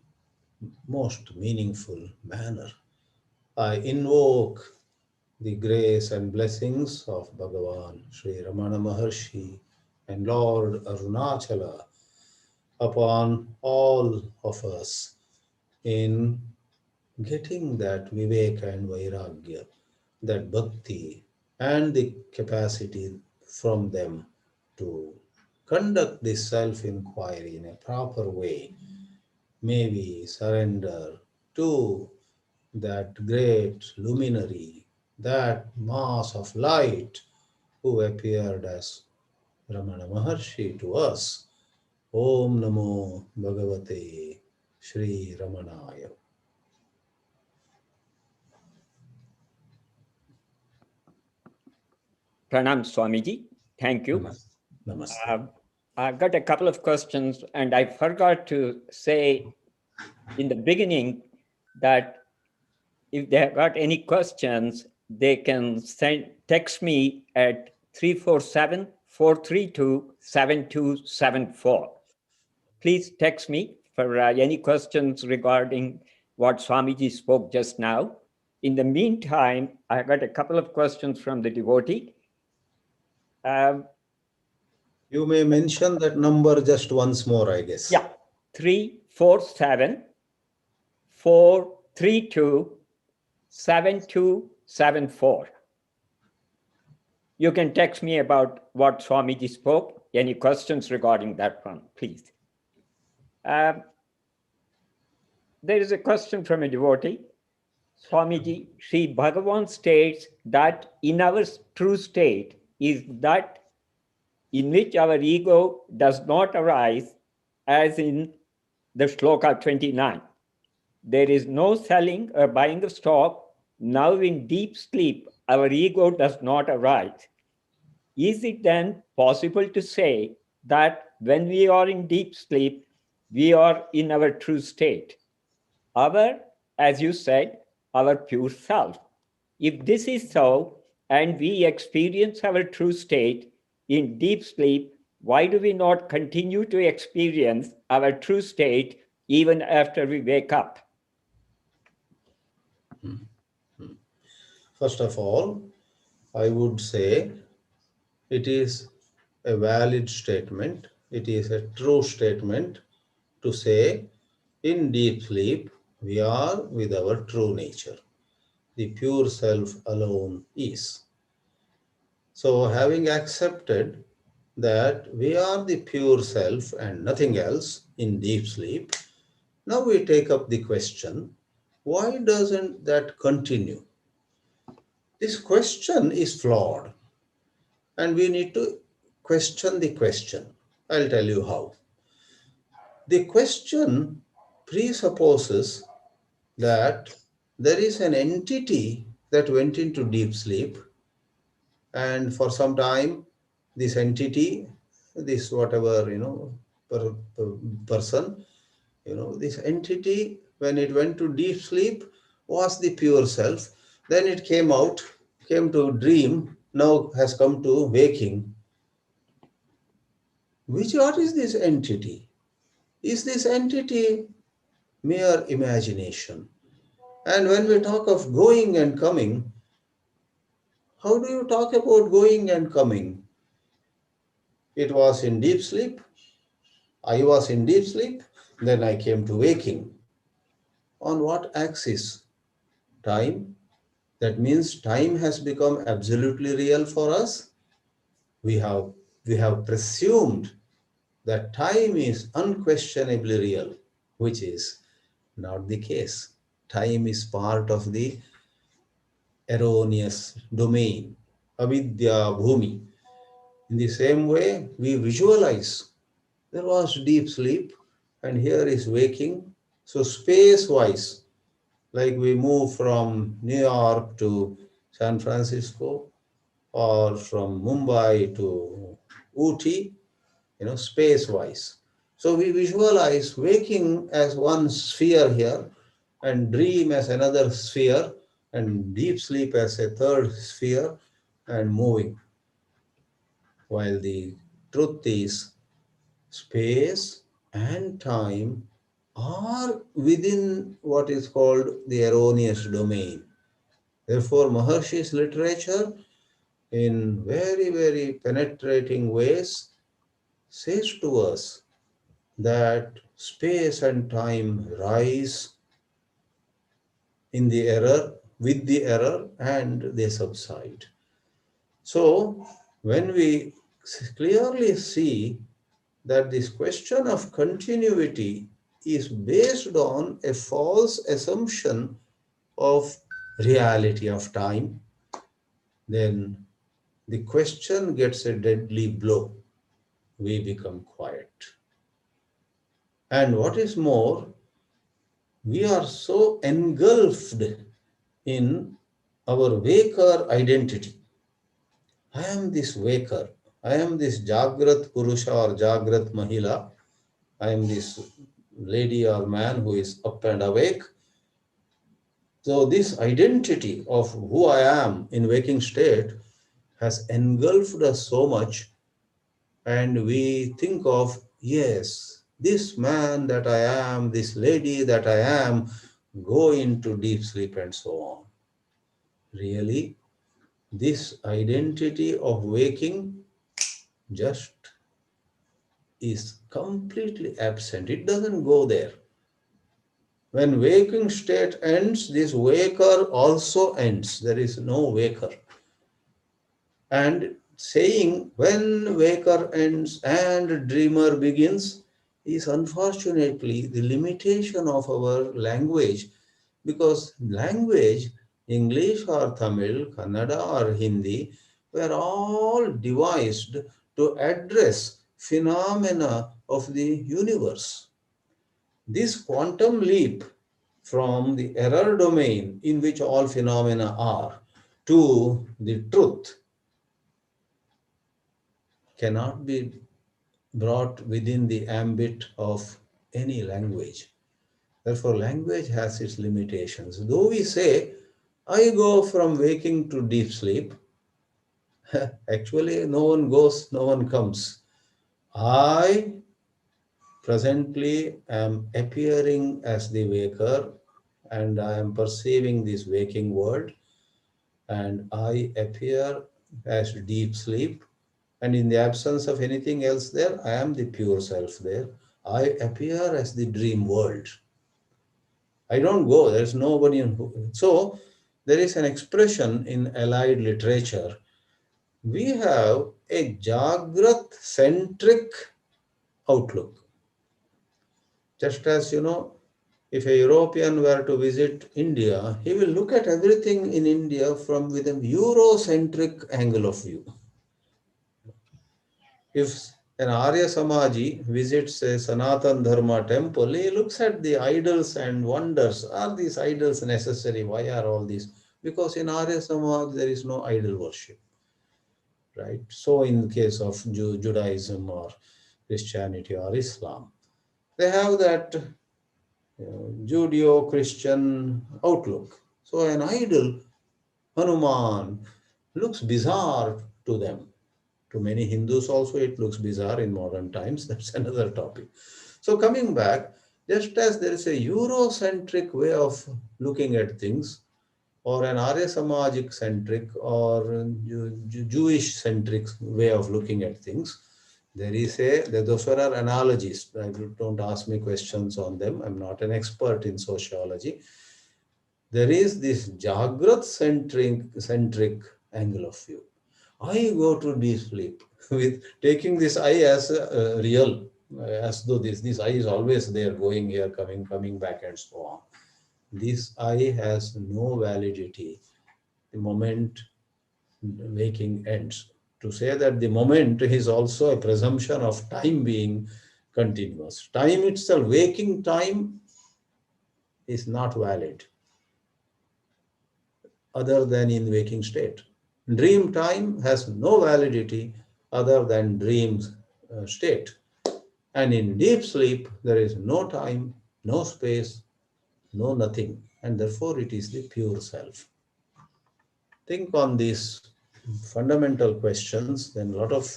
most meaningful manner. I invoke the grace and blessings of Bhagavan Sri Ramana Maharshi and Lord Arunachala upon all of us in getting that viveka and vairagya, that bhakti, and the capacity from them to conduct this self-inquiry in a proper way. May we surrender to that great luminary, that mass of light who appeared as Ramana Maharshi to us. Om Namo Bhagavate Sri Ramanaya. Pranam Swamiji. Thank you. Namaste. I've got a couple of questions, and I forgot to say in the beginning that if they have got any questions, they can text me at 347-432-7274. Please text me for any questions regarding what Swamiji spoke just now. In the meantime, I got a couple of questions from the devotee. You may mention that number just once more, I guess. Yeah, 347-432-7274. You can text me about what Swamiji spoke. Any questions regarding that one, please. There is a question from a devotee. Swamiji, Sri Bhagavan states that in our true state is that in which our ego does not arise, as in the shloka 29. There is no selling or buying of stock. Now in deep sleep, our ego does not arise. Is it then possible to say that when we are in deep sleep, we are in our true state? As you said, our pure self. If this is so, and we experience our true state in deep sleep, why do we not continue to experience our true state even after we wake up? First of all, I would say it is a valid statement. It is a true statement to say in deep sleep, we are with our true nature. The pure self alone is. So having accepted that we are the pure self and nothing else in deep sleep, now we take up the question, why doesn't that continue? This question is flawed and we need to question the question. I'll tell you how. The question presupposes that there is an entity that went into deep sleep, and for some time this entity, this whatever person, this entity, when it went to deep sleep, was the pure self. Then it came out, came to dream, now has come to waking. What is this entity? Is this entity mere imagination? And when we talk of going and coming, how do you talk about going and coming? It was in deep sleep. I was in deep sleep. Then I came to waking. On what axis? Time. That means time has become absolutely real for us. We have presumed that time is unquestionably real, which is not the case. Time is part of the erroneous domain, avidya bhumi. In the same way, we visualize there was deep sleep and here is waking. So space-wise, like we move from New York to San Francisco, or from Mumbai to Ooty, space-wise. So we visualize waking as one sphere here and dream as another sphere and deep sleep as a third sphere and moving. While the truth is space and time are within what is called the erroneous domain. Therefore, Maharshi's literature in very, very penetrating ways says to us that space and time rise in the error, with the error, and they subside. So, when we clearly see that this question of continuity is based on a false assumption of reality of time, then the question gets a deadly blow. We become quiet. And what is more, we are so engulfed in our waker identity. I am this waker. I am this Jagrat Purusha or Jagrat Mahila. I am this lady or man who is up and awake. So this identity of who I am in waking state has engulfed us so much, and we think of, yes, this man that I am, this lady that I am, go into deep sleep and so on. Really, this identity of waking just is completely absent. It doesn't go there. When waking state ends, this waker also ends. There is no waker. And saying when waker ends and dreamer begins is unfortunately the limitation of our language, because language, English or Tamil, Kannada or Hindi, were all devised to address phenomena of the universe. This quantum leap from the error domain in which all phenomena are to the truth cannot be brought within the ambit of any language. Therefore, language has its limitations. Though we say, I go from waking to deep sleep, actually no one goes, no one comes. I presently am appearing as the waker, and I am perceiving this waking world, and I appear as deep sleep, and in the absence of anything else there, I am the pure self there. I appear as the dream world. I don't go, there's nobody in who. So there is an expression in allied literature. We have a Jagrat-centric outlook. Just as, if a European were to visit India, he will look at everything in India from with a Eurocentric angle of view. If an Arya Samaji visits a Sanatan Dharma temple, he looks at the idols and wonders. Are these idols necessary? Why are all these? Because in Arya Samaj, there is no idol worship. Right? So in the case of Judaism or Christianity or Islam, they have that Judeo-Christian outlook. So an idol, Hanuman, looks bizarre to them. To many Hindus also it looks bizarre in modern times. That's another topic. So coming back, just as there is a Eurocentric way of looking at things, or an Arya Samajic centric or Jewish centric way of looking at things, those are analogies. Don't ask me questions on them. I'm not an expert in sociology. There is this Jagrat centric angle of view. I go to deep sleep with taking this I as real, as though this I is always there, going here, coming back, and so on. This I has no validity the moment waking ends. To say that the moment is also a presumption of time being continuous. Time itself, waking time, is not valid other than in waking state. Dream time has no validity other than dreams state. And in deep sleep, there is no time, no space, no nothing, and therefore it is the pure self. Think on these fundamental questions, then a lot of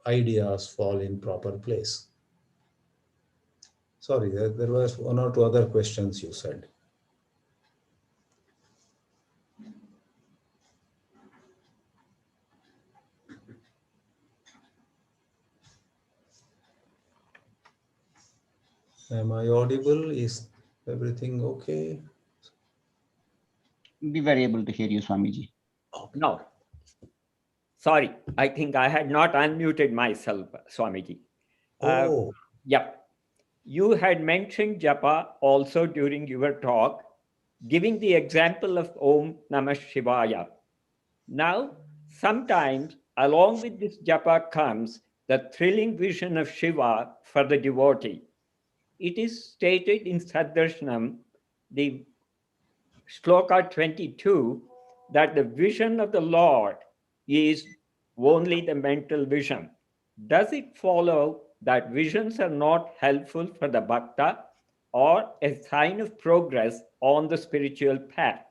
ideas fall in proper place. Sorry, there was one or two other questions you said. Am I audible? Is everything okay? We were able to hear you, Swamiji. No. Sorry, I think I had not unmuted myself, Swamiji. Yep. You had mentioned japa also during your talk, giving the example of Om Namah Shivaya. Now, sometimes along with this japa comes the thrilling vision of Shiva for the devotee. It is stated in Saddarshanam, the Shloka 22, that the vision of the Lord is only the mental vision. Does it follow that visions are not helpful for the bhakta or a sign of progress on the spiritual path?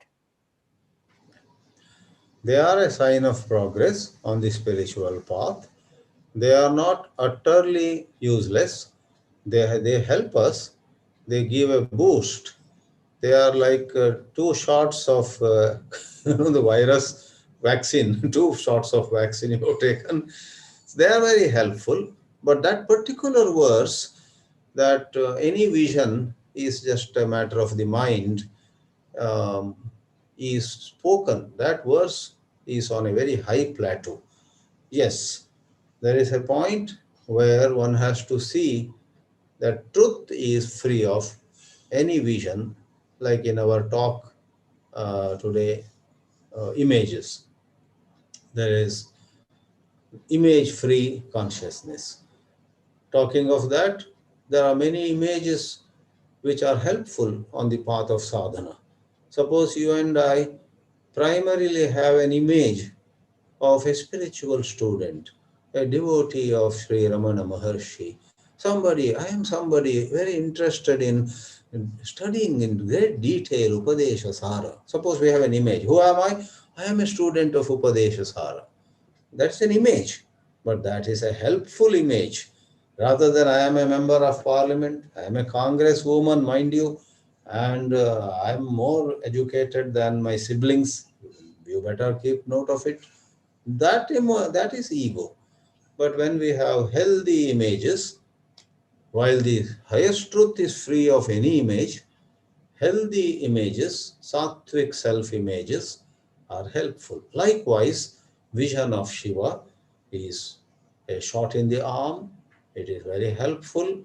They are a sign of progress on the spiritual path. They are not utterly useless. They help us. They give a boost. They are like 2 shots of the virus vaccine, 2 shots of vaccine you have taken. They are very helpful. But that particular verse, that any vision is just a matter of the mind, is spoken. That verse is on a very high plateau. Yes, there is a point where one has to see that truth is free of any vision, like in our talk today, images. There is image-free consciousness. Talking of that, there are many images which are helpful on the path of sadhana. Suppose you and I primarily have an image of a spiritual student, a devotee of Sri Ramana Maharshi. I am somebody very interested in studying in great detail Upadesha Sara. Suppose we have an image. Who am I? I am a student of Upadesha Sara. That's an image, but that is a helpful image. Rather than I am a member of parliament, I am a congresswoman, mind you, and I am more educated than my siblings. You better keep note of it. That is ego. But when we have healthy images, while the highest truth is free of any image, healthy images, sattvic self-images, are helpful. Likewise, vision of Shiva is a shot in the arm. It is very helpful.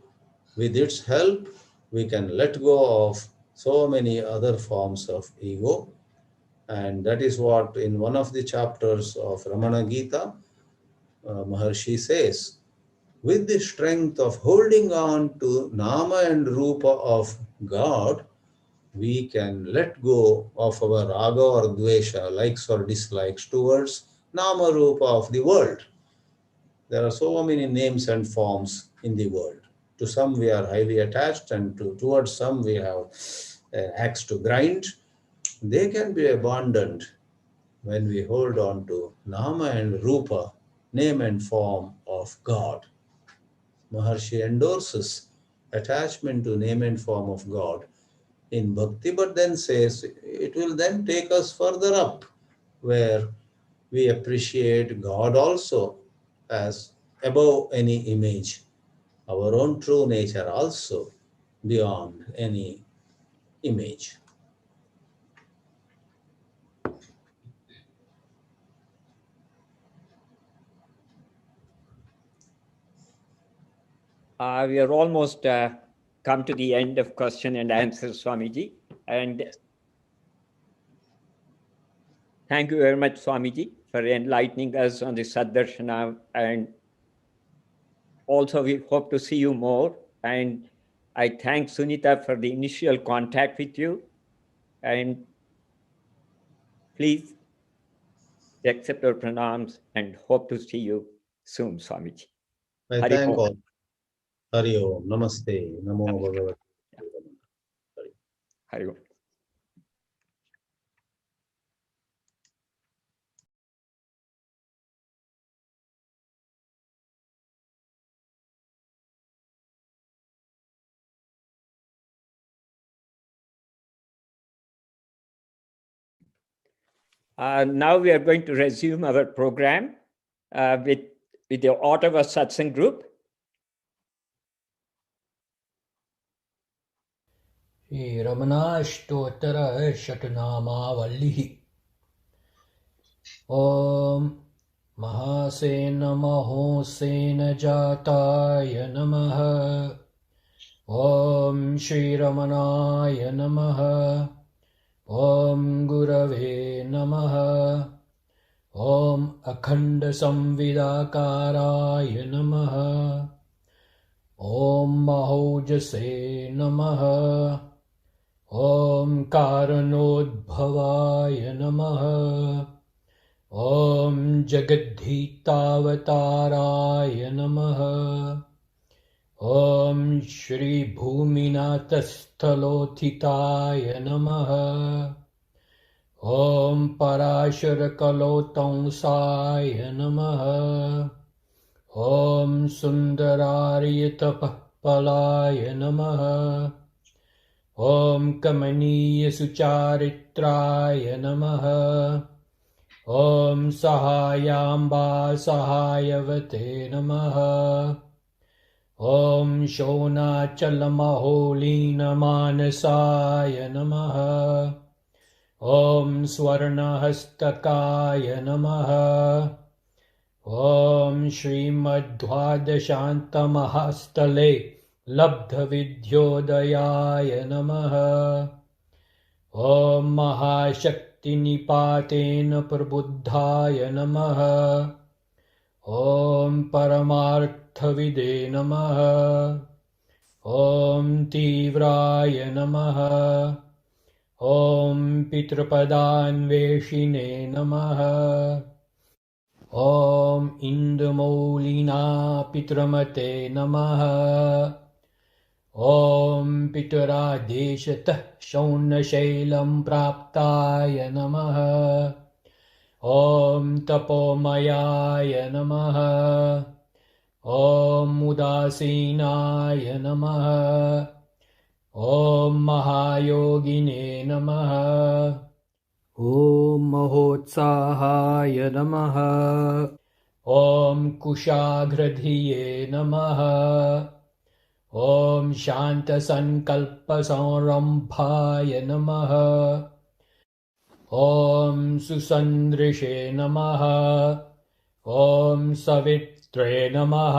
With its help, we can let go of so many other forms of ego. And that is what in one of the chapters of Ramana Gita, Maharshi says, with the strength of holding on to Nama and Rupa of God, we can let go of our raga or dvesha, likes or dislikes, towards Nama Rupa of the world. There are so many names and forms in the world. To some we are highly attached, and towards some we have axe to grind. They can be abandoned when we hold on to Nama and Rupa, name and form of God. Maharshi endorses attachment to name and form of God in bhakti, but then says it will then take us further up, where we appreciate God also as above any image, our own true nature also beyond any image. We are almost come to the end of question and answer, Swamiji. And thank you very much, Swamiji, for enlightening us on the Saddarshana. And also we hope to see you more. And I thank Sunita for the initial contact with you. And Please accept our pranams and hope to see you soon, Swamiji. I Hari thank Om. all. Hari Om. Namaste. Namo Bhagavate. Hari Om. Now we are going to resume our program with the Ottawa Satsang Group. रमणाष्टोत्तर शतनामावल्लिः ॐ महासेन महोसेन जाताय नमः ॐ श्रीरमणाय नमः ॐ गुरवे नमः ॐ अखण्डसंविदाकाराय नमः ॐ महौजसे नमः ॐ कारणोद्भवाय नमः ॐ जगद्धीतावताराय नमः ॐ श्रीभूमिनाथस्थलोत्थिताय नमः ॐ पराशरकलोतंसाय नमः ॐ सुन्दरार्यतपःफलाय नमः ॐ कमनीयसुचारित्राय नमः ॐ सहायाम्बा सहायवते नमः ॐ शोणाचलमहोलीनमानसाय नमः ॐ स्वर्णहस्तकाय नमः ॐ श्रीमद्द्वादशान्तमहास्थले लब्धविद्योदयाय नमः ॐ महाशक्तिनिपातेन प्रबुद्धाय नमः ॐ परमार्थविदे नमः ॐ तीव्राय नमः ॐ पितृपदान्वेषिणे नमः ॐ इन्दुमौलिना पितृमते नमः ॐ पितरादेशतः शौनशैलं प्राप्ताय नमः ॐ तपोमयाय नमः ॐ उदासीनाय नमः ॐ महायोगिने नमः ॐ महोत्साहाय नमः ॐ कुशाग्रधिये नमः ॐ शान्तसङ्कल्पसंरम्भाय नमः ॐ सुसन्दृशे नमः ॐ सवित्रे नमः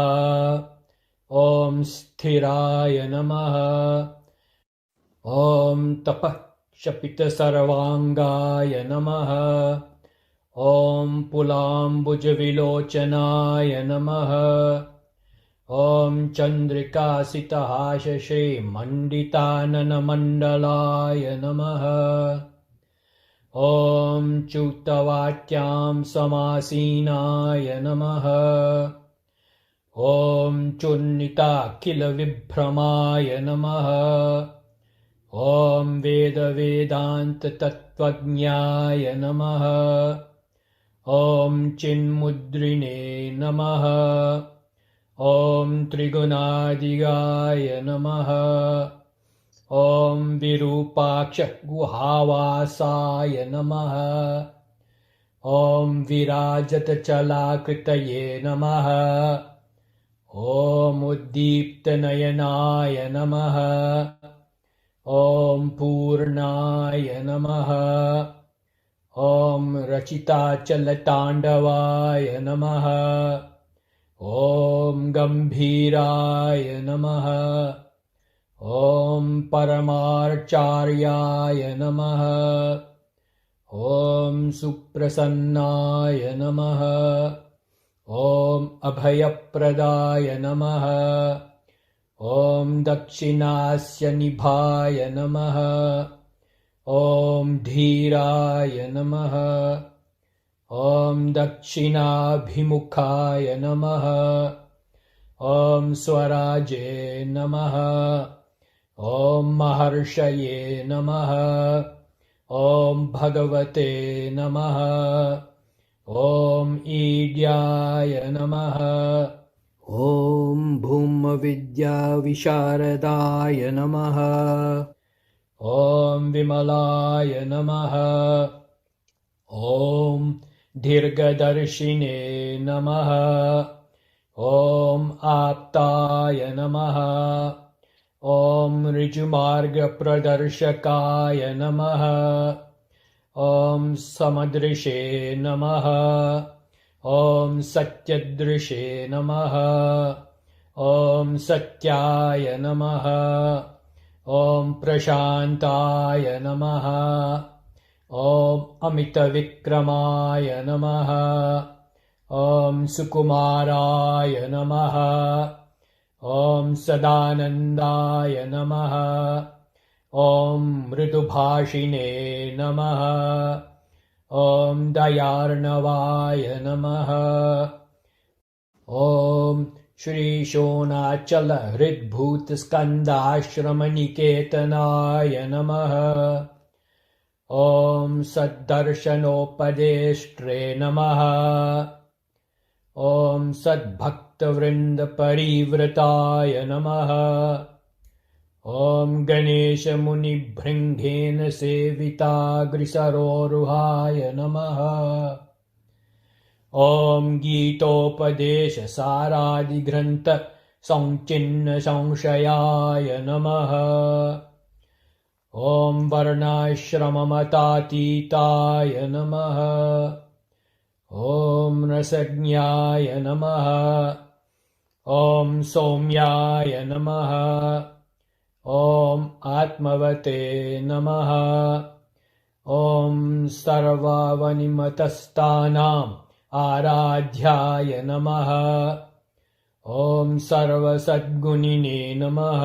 ॐ स्थिराय नमः ॐ तपः शपितसर्वाङ्गाय नमः ॐ पुलाम्बुजविलोचनाय नमः ॐ चन्द्रिकासितहाशशे मण्डिताननमण्डलाय नमः ॐ च्युतवाक्यां समासीनाय नमः ॐ चूर्णिताखिलविभ्रमाय नमः ॐ वेदवेदान्ततत्त्वज्ञाय नमः ॐ चिन्मुद्रिणे नमः ॐ त्रिगुणादिगाय नमः ॐ विरूपाक्षगुहावासाय नमः ॐ विराजतचलाकृतये नमः ॐ उद्दीप्तनयनाय नमः ॐ पूर्णाय नमः ॐ रचिताचलताण्डवाय नमः ॐ गम्भीराय नमः ॐ परमार्चार्याय नमः ॐ सुप्रसन्नाय नमः ॐ अभयप्रदाय नमः ॐ दक्षिणास्य निभाय नमः ॐ धीराय नमः। ॐ दक्षिणाभिमुखाय नमः। ॐ स्वराजे नमः। ॐ महर्षये नमः। ॐ भगवते नमः। ॐ ईड्याय नमः। ॐ भूमविद्याविशारदाय नमः। ॐ विमलाय नमः। ॐ दीर्घदर्शिने नमः। ॐ आप्ताय नमः। ॐ ऋजुमार्गप्रदर्शकाय नमः। ॐ समदृशे नमः। ॐ सत्यदृशे नमः। ॐ सत्याय नमः। ॐ प्रशान्ताय नमः। ॐ अमितविक्रमाय नमः। ॐ सुकुमाराय नमः। ॐ सदानन्दाय नमः। ॐ मृदुभाषिणे नमः। ॐ दयार्णवाय नमः। ॐ श्रीशोणाचल हृद्भूतस्कन्दाश्रमनिकेतनाय नमः। ॐ सद्दर्शनोपदेष्ट्रे नमः। ॐ सद्भक्तवृन्दपरिवृताय नमः। ॐ गणेशमुनिभृङ्गेन सेविताग्रिसरोरुहाय नमः। ॐ गीतोपदेशसारादिग्रन्थ संचिन्नसंशयाय नमः। ॐ वर्णाश्रममतातीताय नमः। ॐ रसज्ञाय नमः। ॐ सौम्याय नमः। ॐ आत्मवते नमः। ॐ सर्वावनिमतस्थानाम् आराध्याय नमः। ॐ सर्वसद्गुणिने नमः।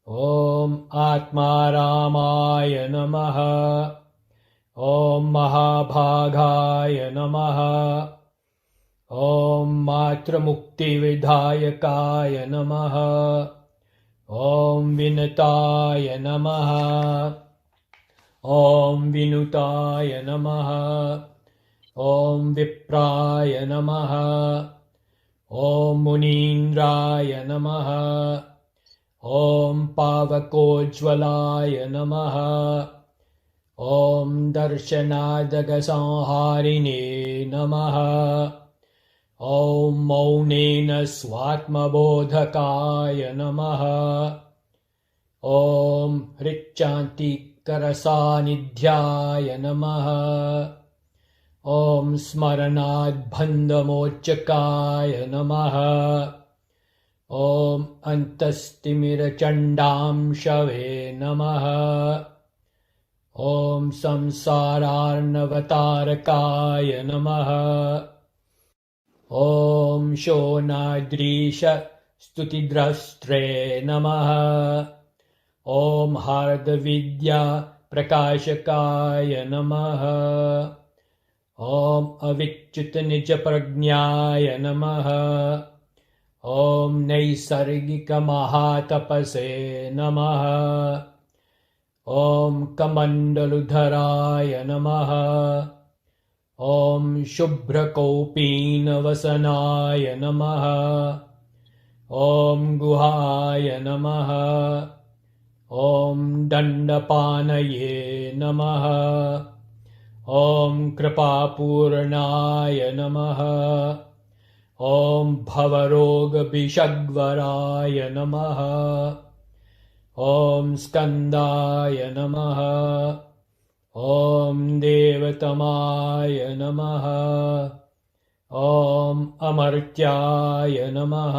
ॐ आत्मारामाय नमः। ॐ महाभागाय नमः। ॐ मातृमुक्तिविधायकाय नमः। ॐ विनताय नमः। ॐ विनुताय नमः। ॐ विप्राय नमः। ॐ मुनीन्द्राय नमः। ॐ पावकोज्ज्वलाय नमः। ॐ दर्शनादगसंहारिणे नमः। ॐ मौनेन स्वात्मबोधकाय नमः। ॐ हृच्चान्तिकरसान्निध्याय नमः। ॐ स्मरणाद्बन्धमोचकाय नमः। ॐ अन्तस्तिमिरचण्डांशवे नमः। ॐ संसारार्णवतारकाय नमः। ॐ शोणाद्रीशस्तुतिद्रष्ट्रे नमः। ॐ हार्दविद्याप्रकाशकाय नमः। ॐ अविच्युतनिजप्रज्ञाय नमः। ॐ नैसर्गिकमहातपसे नमः। ॐ कमण्डलुधराय नमः। ॐ शुभ्रकौपीनवसनाय नमः। ॐ गुहाय नमः। ॐ दण्डपानये नमः। ॐ कृपापूर्णाय नमः। ॐ भवरोगभिषग्वराय नमः। ॐ स्कन्दाय नमः। ॐ देवतमाय नमः। ॐ अमर्त्याय नमः।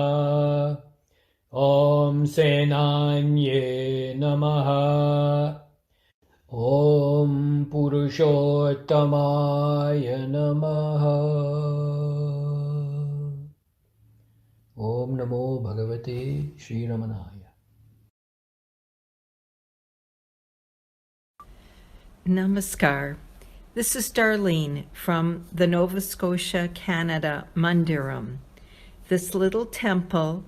ॐ सेनान्ये नमः। ॐ पुरुषोत्तमाय नमः। ॐ नमो भगवते श्रीरमणाय। Namaskar. This is Darlene from the Nova Scotia, Canada Mandiram. This little temple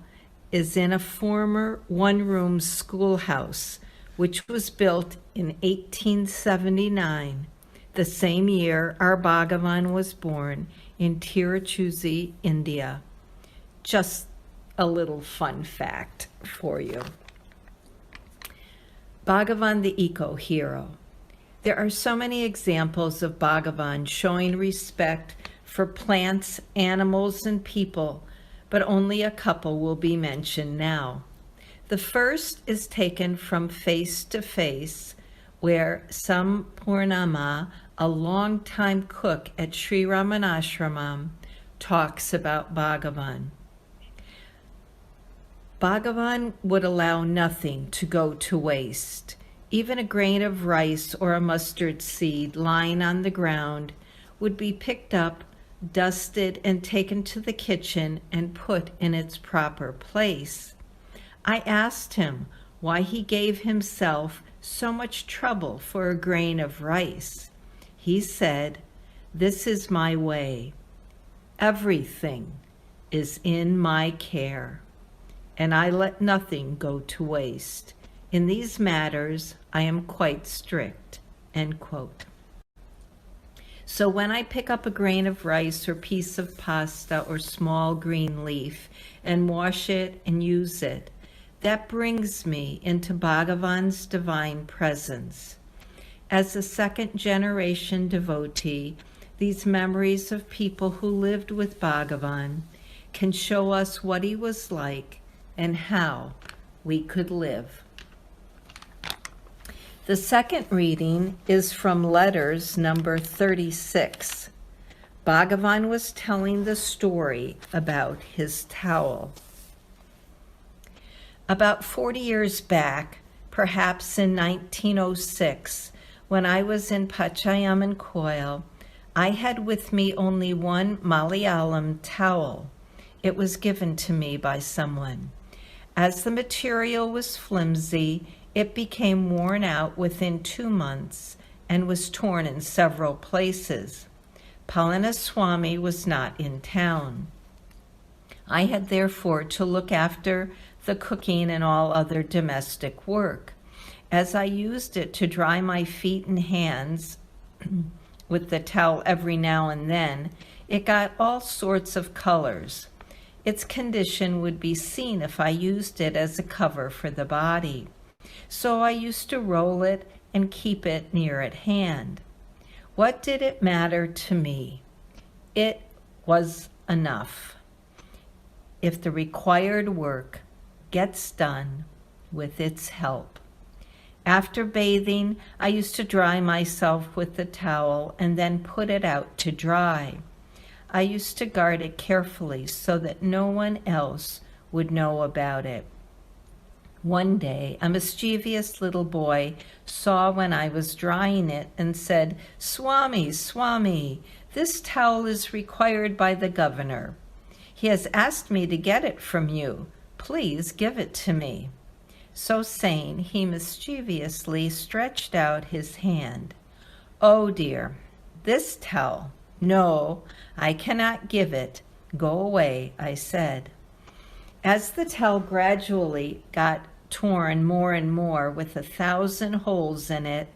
is in a former one-room schoolhouse, which was built in 1879, the same year our Bhagavan was born in Tiruchuzzi, India. Just a little fun fact for you. Bhagavan the Eco-Hero. There are so many examples of Bhagavan showing respect for plants, animals, and people, but only a couple will be mentioned now. The first is taken from Face to Face, where Sampurnama, a longtime cook at Sri Ramanashramam, talks about Bhagavan. Bhagavan would allow nothing to go to waste. Even a grain of rice or a mustard seed lying on the ground would be picked up, dusted, and taken to the kitchen and put in its proper place. I asked him why he gave himself so much trouble for a grain of rice. He said, "This is my way. Everything is in my care, and I let nothing go to waste. In these matters, I am quite strict." End quote. So when I pick up a grain of rice or piece of pasta or small green leaf and wash it and use it, that brings me into Bhagavan's divine presence. As a second-generation devotee, these memories of people who lived with Bhagavan can show us what he was like and how we could live. The second reading is from Letters number 36. Bhagavan was telling the story about his towel. About 40 years back, perhaps in 1906, when I was in Pachayaman Coil, I had with me only one Malayalam towel. It was given to me by someone. As the material was flimsy, it became worn out within 2 months and was torn in several places. Palaniswami was not in town. I had therefore to look after the cooking and all other domestic work. As I used it to dry my feet and hands with the towel every now and then, it got all sorts of colors. Its condition would be seen if I used it as a cover for the body. So I used to roll it and keep it near at hand. What did it matter to me? It was enough if the required work gets done with its help. After bathing, I used to dry myself with the towel and then put it out to dry. I used to guard it carefully so that no one else would know about it. One day, a mischievous little boy saw when I was drying it and said, "Swami, Swami, this towel is required by the governor. He has asked me to get it from you. Please give it to me." So saying, he mischievously stretched out his hand. "Oh dear, this towel. No, I cannot give it. Go away," I said. As the towel gradually got torn more and more with 1,000 holes in it,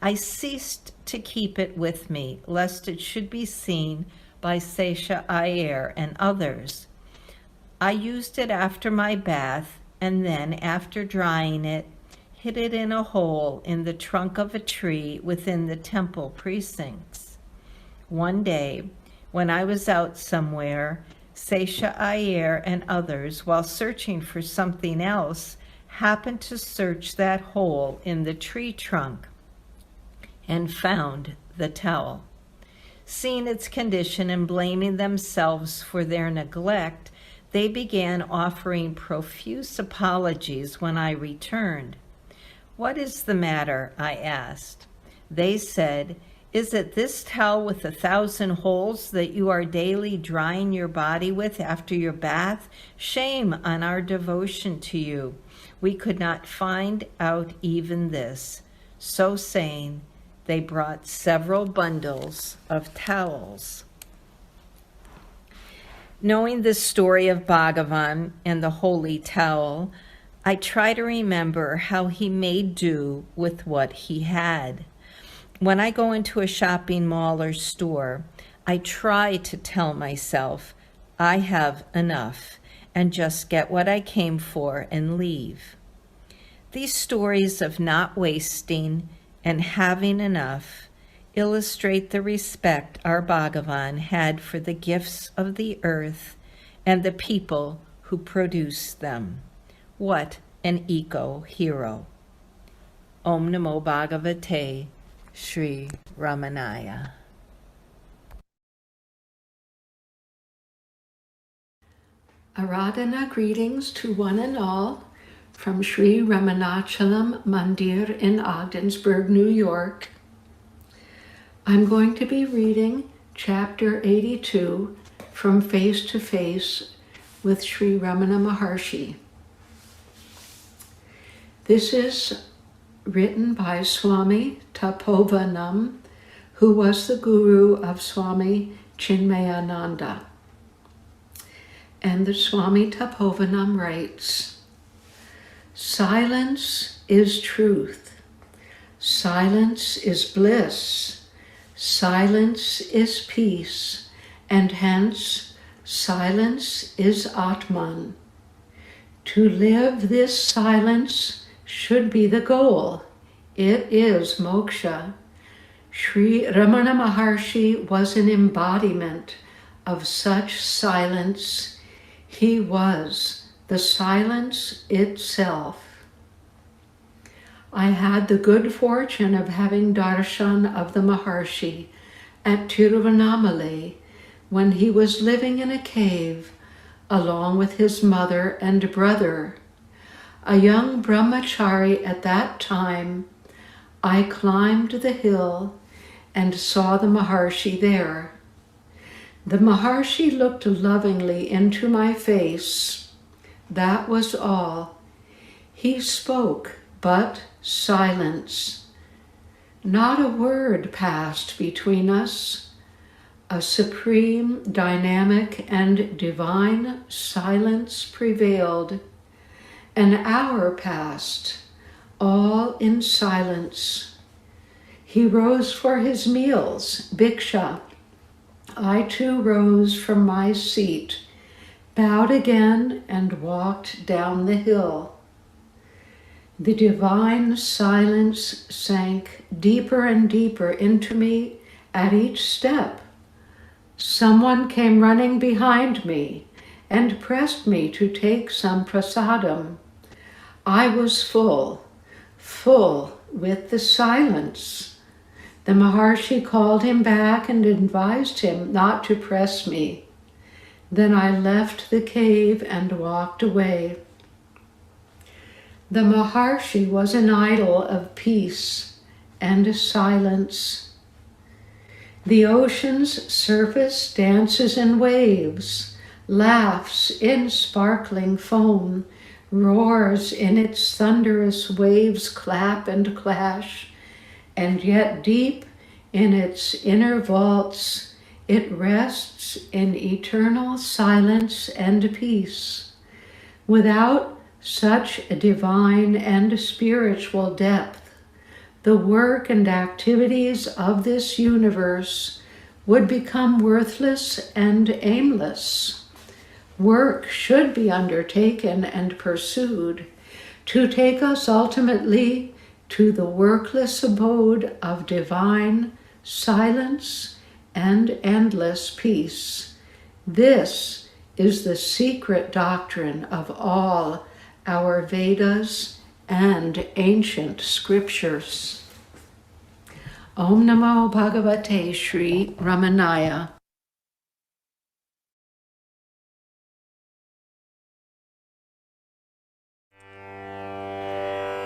I ceased to keep it with me, lest it should be seen by Sesha Iyer and others. I used it after my bath, and then, after drying it, hid it in a hole in the trunk of a tree within the temple precincts. One day, when I was out somewhere, Sesha Iyer and others, while searching for something else, happened to search that hole in the tree trunk and found the towel. Seeing its condition and blaming themselves for their neglect, they began offering profuse apologies when I returned. "What is the matter?" I asked. They said, "Is it this towel with 1,000 holes that you are daily drying your body with after your bath? Shame on our devotion to you. We could not find out even this." So saying, they brought several bundles of towels. Knowing the story of Bhagavan and the holy towel, I try to remember how he made do with what he had. When I go into a shopping mall or store, I try to tell myself I have enough and just get what I came for and leave. These stories of not wasting and having enough illustrate the respect our Bhagavan had for the gifts of the earth and the people who produce them. What an eco-hero. Om Namo Bhagavate Sri Ramanaya. Aradhana greetings to one and all from Sri Ramanachalam Mandir in Ogdensburg, New York. I'm going to be reading chapter 82 from Face to Face with Sri Ramana Maharshi. This is written by Swami Tapovanam, who was the guru of Swami Chinmayananda. And the Swami Tapovanam writes, "Silence is truth. Silence is bliss. Silence is peace. And hence, silence is Atman. To live this silence should be the goal. It is moksha." Sri Ramana Maharshi was an embodiment of such silence. He was the silence itself. I had the good fortune of having darshan of the Maharshi at Tiruvannamalai when he was living in a cave along with his mother and brother. A young brahmachari at that time, I climbed the hill and saw the Maharshi there. The Maharshi looked lovingly into my face. That was all. He spoke, but silence. Not a word passed between us. A supreme, dynamic, and divine silence prevailed. An hour passed, all in silence. He rose for his meals, bhiksha. I too rose from my seat, bowed again, and walked down the hill. The divine silence sank deeper and deeper into me at each step. Someone came running behind me and pressed me to take some prasadam. I was full with the silence. The Maharshi called him back and advised him not to press me. Then I left the cave and walked away. The Maharshi was an idol of peace and silence. The ocean's surface dances in waves, laughs in sparkling foam, roars in its thunderous waves clap and clash, and yet deep in its inner vaults, it rests in eternal silence and peace. Without such a divine and spiritual depth, the work and activities of this universe would become worthless and aimless. Work should be undertaken and pursued to take us ultimately to the workless abode of divine silence and endless peace. This is the secret doctrine of all our Vedas and ancient scriptures. Om Namo Bhagavate Sri Ramanaya.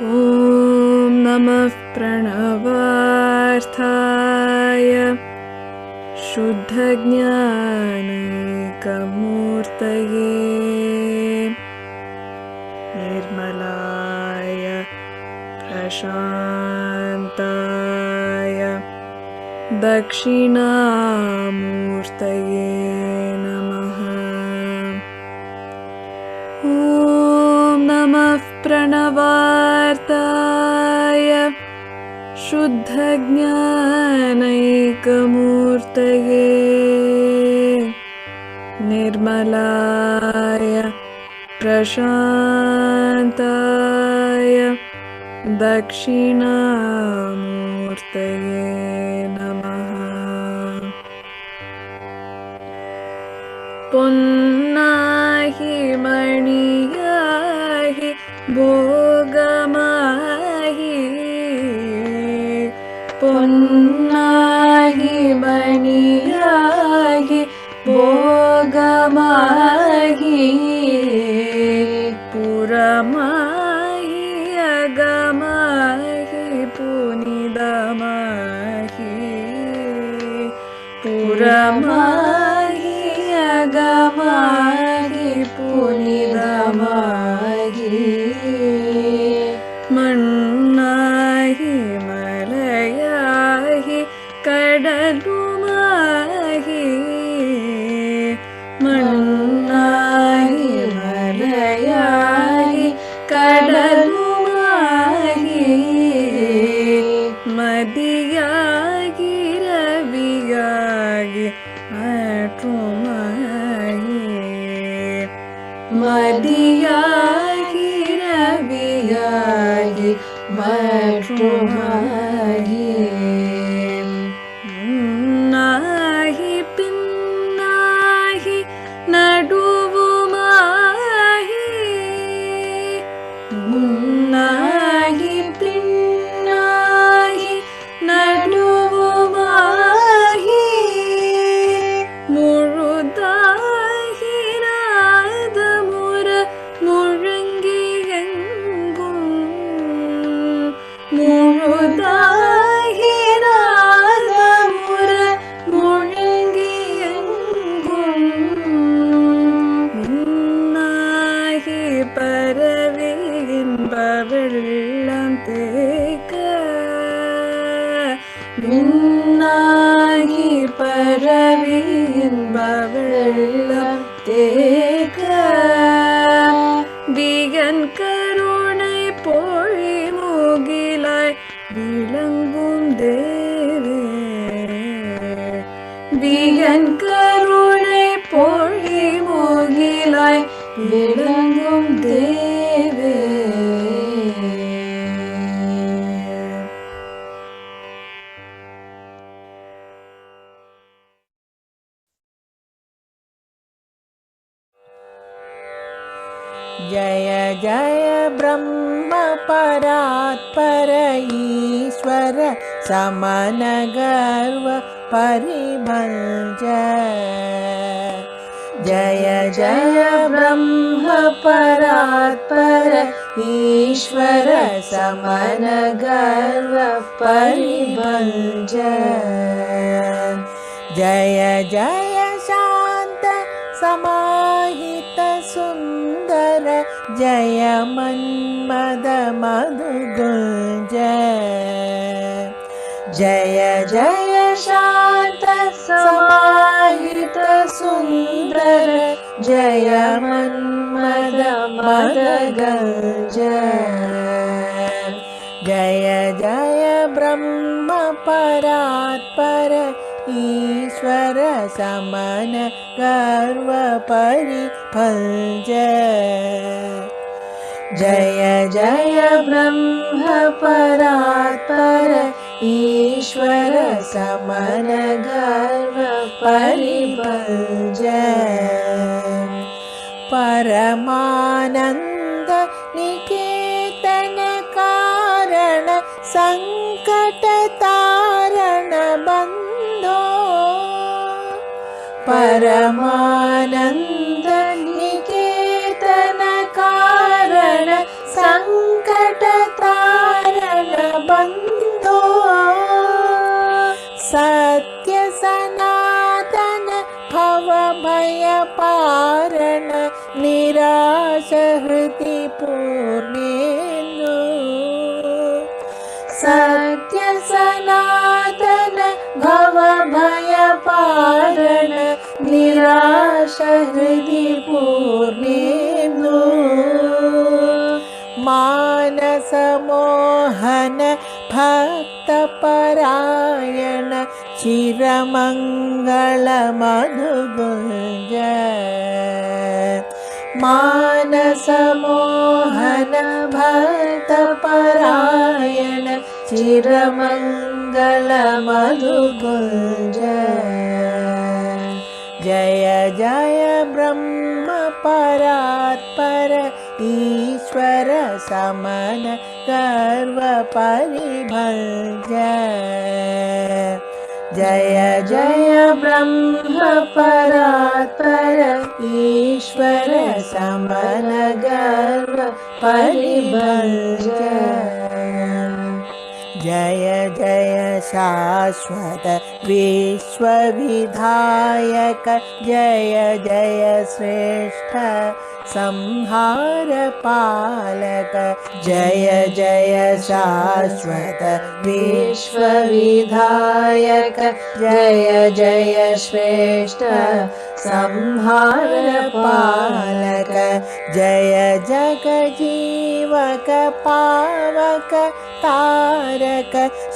ॐ नमः प्रणवार्थाय शुद्धज्ञानैकमूर्तये निर्मलाय प्रशान्ताय दक्षिणामूर्तये नमः। ॐ नमः प्रणवार्ताय शुद्धज्ञानैकमूर्तये निर्मलाय प्रशान्ताय दक्षिणामूर्तये नमः। पुन्नाहि मणियाहि भोगमाहि पुन्नाहि मणियाहि भोगमाहि पुरमाहि अगमाहि पुनिदमाहि पुरमाहि अगमाहि पुनिदमाहि मन्नाहि मलयाहि कडलुमाहि मन्नाहि मलयाहि कडलुमाहि मदियागि रवियागि मट्रुमाहि मदियागि रवियागि मट्रुमाहि नाहि पिन्नाहि नडुवुमाहि नाहि पिन्नाहि नडुवुमाहि मुरुदाहि नादमुर मुழங்கியெங்கும் முழுதாகி நாதமுற முழங்கியெங்கும் முன்னாகி பரவி இன்பவெள்ளம் தேக்க முன்னாகி பரவி இன்பவெள்ளம் தேக்க விகன் கருணை பொழி முகிலாய் விளங்கும் தேவே விகன் கருணை பொழி முகிலாய் விளங்கும் தேவே. जय जय ब्रह्म परात्पर ईश्वर समन गर्व परिभंज जय जय ब्रह्म परात्पर ईश्वर समन गर्व परिभंज जय जय शांत समाहित सुंदर जय मन्मद मधुगुंज जय जय शांत समाहित सुंदर जय मन्मद मधुगुंज जय जय ब्रह्म परात्पर ईश्वर समन गर्व परिभंज जय जय ब्रह्म परात्पर ईश्वर समन गर्व परिभंज परमानंद निकेतन कारण संकट तारण बंधो परमानंद निकेतन कारण संकट तारण बंधो सत्य सनातन भव भय पारण निराश हृदि पूर्णेन्दु सत्य सनातन भव हृदि पूर्णेन्दु मानसमोहन भक्तपरायण चिरमङ्गल मधुगुञ्ज मानसमोहन भक्तपरायण चिरमङ्गल मधुगुञ्ज जय जय ब्रह्म परात्पर ईश्वर समन गर्व परिभंज जय जय ब्रह्म परात्पर ईश्वर समन गर्व परिभंज जय जय शाश्वत विश्वविधायक जय जय श्रेष्ठ संहार पालक जय जय शाश्वत विश्वविधायक जय जय श्रेष्ठ संहार पालक जय जगजीवक पावक तारक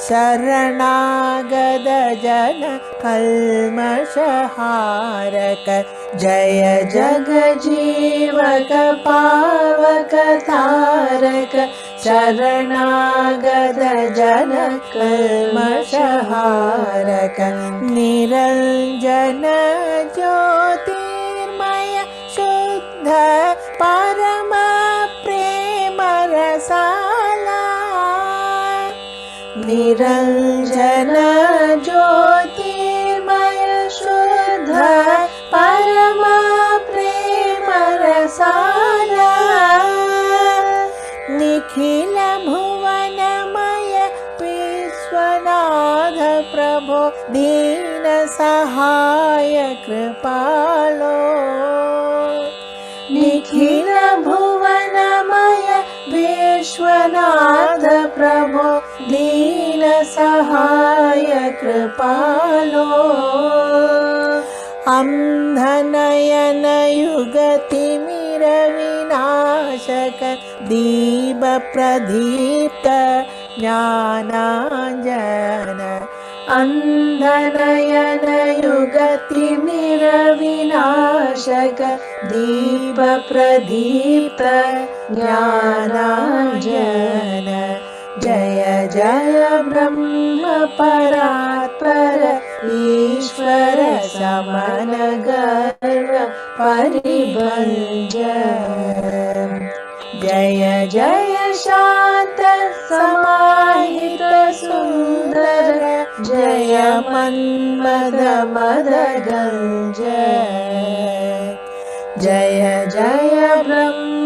शरणागत जन कल्मषहारक जय जगजीवक पावक तारक शरणागत जन कल्मषहारक निरंजन ज्योतिर्मय शुद्ध परम प्रेम रसाला निरंजन ज्योतिर्मय शुद्ध परम प्रेम रसाला निखिल भुवनमय विश्वनाथ प्रभो दीन सहाय कृपालो निखिल भुवनमय विश्वनाथ प्रभो दीन सहाय कृपालो अंधनयन युगतिमिर विनाशक दीप प्रदीप्त ज्ञानांजन अंधनयन युगतिमिर विनाशक दीप प्रदीप्त ज्ञानांजन जय जय ब्रह्म परात्पर ईश्वर समन गर्व परिभंज जय जय शांत समाहित सुंदर जय मन्मद मद गंज जय जय ब्रह्म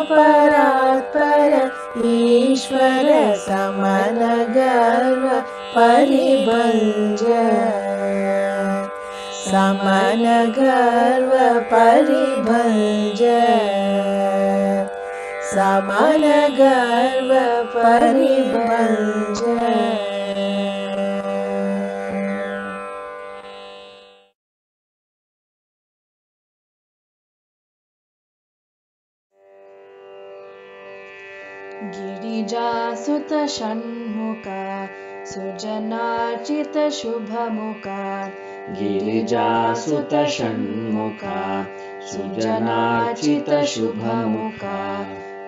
परात्पर ईश्वर समन गर्व परिभंज समन गर्व परिभंज समन गर्व परिभंज गिरिजासुत षण्मुख सुजनार्चित शुभमुख गिरिजासुत षण्मुख सुजनार्चित शुभमुख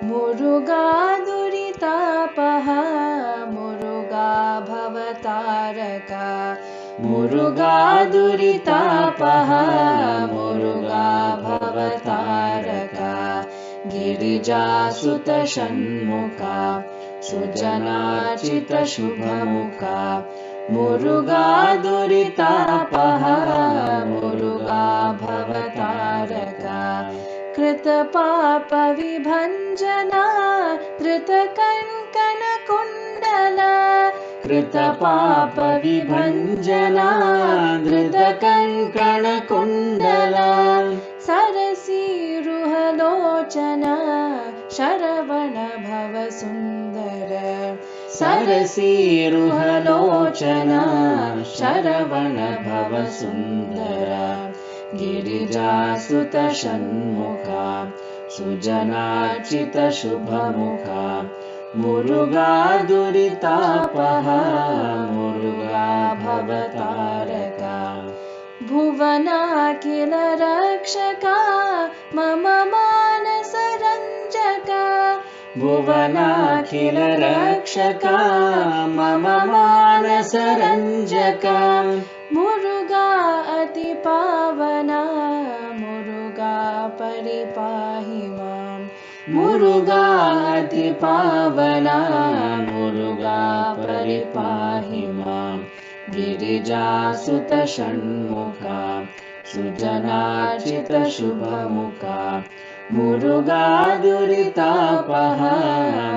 मुरुगा दुरितापः मुरुगा भवतारक मुरुगा दुरितापः मुरुगा भवतारक गिरिजासुत षण्मुख सुजनार्चित शुभमुख मुरुगा दुरितापः मुरुगा भवतारक कृतपाप विभञ्जना धृतकङ्कण कुण्डला कृतपाप विभञ्जना धृतकङ्कण कुण्डला सरसीरुहलोचना शरवण भव सुन्दर सरसीरुहलोचना शरवण भव सुन्दर गिरिजासुतषण्मुखा सुजनार्चितशुभमुखा मुरुगा दुरितापहा मुरुगा भवतारका भुवनाखिल रक्षका मम मानसरञ्जका भुवनाखिल रक्षका मम मानसरञ्जका मुरुगा अति पावना मुरुगा परिपाहि माम् मुरुगा अति पावना मुरुगा परिपाहि माम् गिरिजासुतषण्मुखा सुजनार्चितशुभमुखा मुरुगा दुरितापहा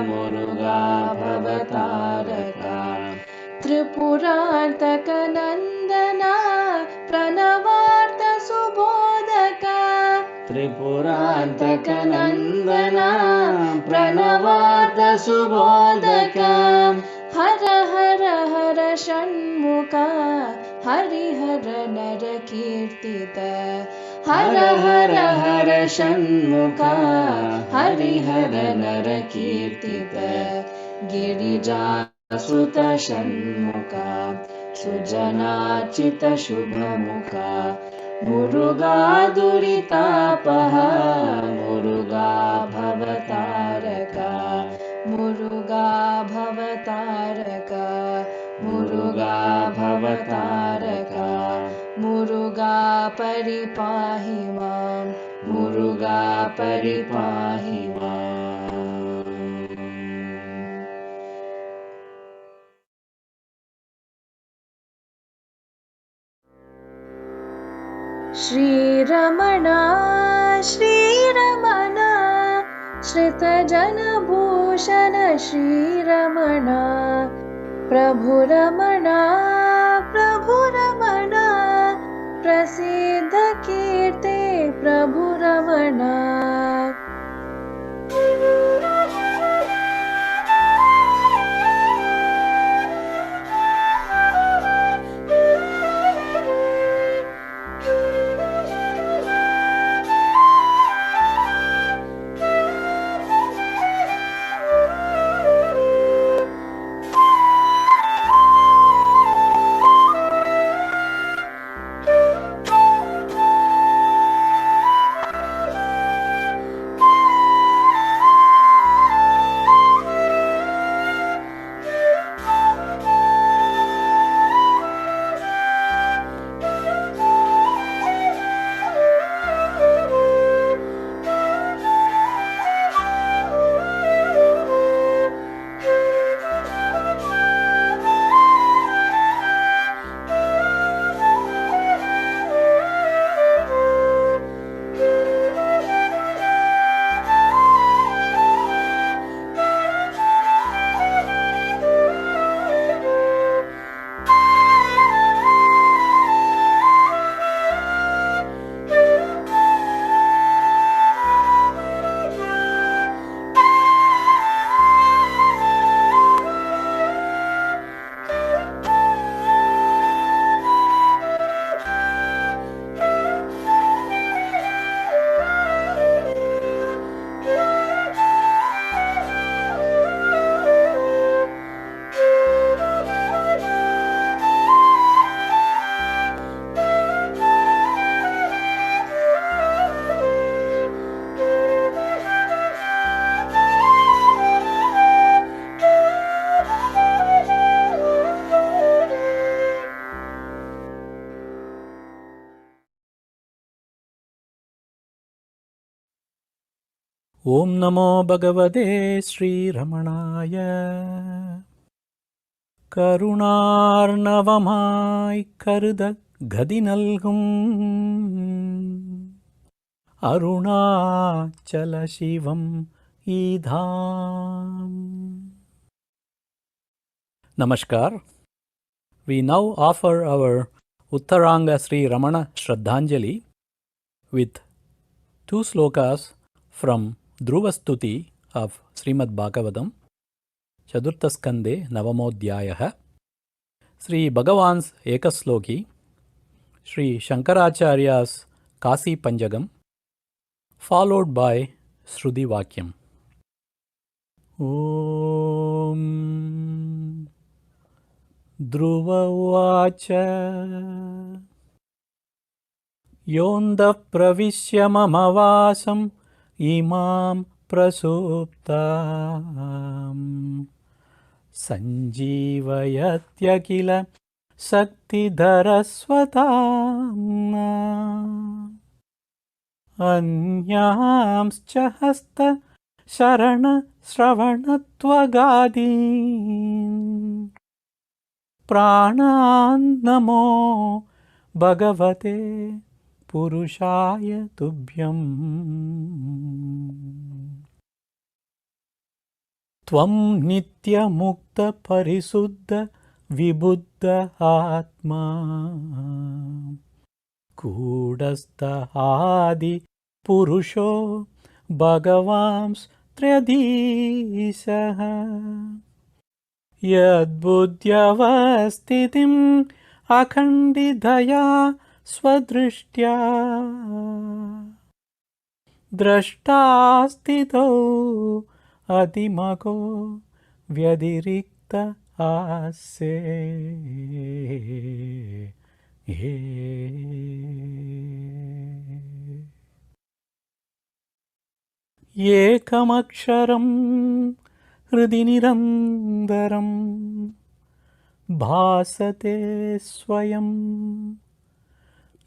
मुरुगा भवतारका त्रिपुरान्तकनन्दना प्रणवार्तसुबोधका त्रिपुरान्तकनन्दना प्रणवार्तसुबोधका हर हर हर षण्मुखा हरिहर नर कीर्तित हर हर हर षण्मुखा हरिहर नर कीर्तित गिरिजासुतषण्मुखा सुजनार्चितशुभमुखा मुरुगा दुरितापहा मुरुगा भवतारका मुरुगा भवतारका मुरुगा भवतारका मुरुगा परिपाहि माम् मुरुगा परिपाहि माम् श्रीरमणा श्रीरमणा श्रितजनभूषण श्रीरमणा प्रभुरमणा प्रभुरमणा प्रसिद्धकीर्ते प्रभुरमणा ॐ नमो भगवते श्रीरमणाय கருணார்ணவமாய் கருத கதி நல்கும் அருணாச்சல சிவம் ஈதாம். Namaskar. We now offer our Uttaranga Sri Ramana Shraddhanjali with 2 slokas from Dhruvastuti of Srimad Bhagavatam, Chaturtaskande Navamodhyayaha. Sri Bhagavan's Ekasloki, Sri Shankaracharya's Kasi Panjagam, followed by Shruti Vakyam. Om Dhruva Vacha Yonda Pravishya Mama Vasam Imam Prasuptam Sanjeevayatyakila Saktidharasvatam Anyamscha Hasta Sharana Shravanatvagadin Pranan Namo Bhagavate Purushaya Tubhyam Tvam Nitya Mukta Parisuddha Vibuddha Atma Kudastha Adi Purusho Bhagavams Triyadishaha Yadbudhyavasthitim Akhandidhaya Swadrishtya Drashtastito Adimago Vyadirikta Ase Ekamaksharam Hृदि निरन्तरं भासते स्वयं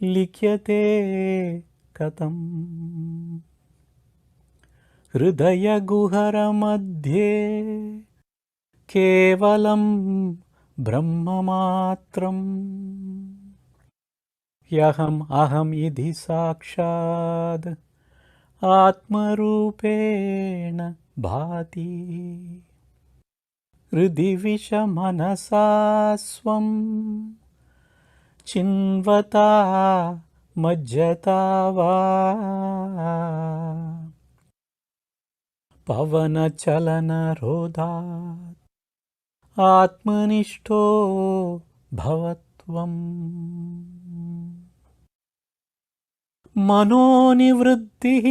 लिख्यते कथं हृदयगुहरमध्ये केवलं ब्रह्ममात्रम् ह्यहम् अहम् इति साक्षात् आत्मरूपेण भाति हृदि विषमनसा स्वं चिन्वता मज्जता वा पवनचलनरोधात् आत्मनिष्ठो भवत्वम् मनोनिवृत्तिः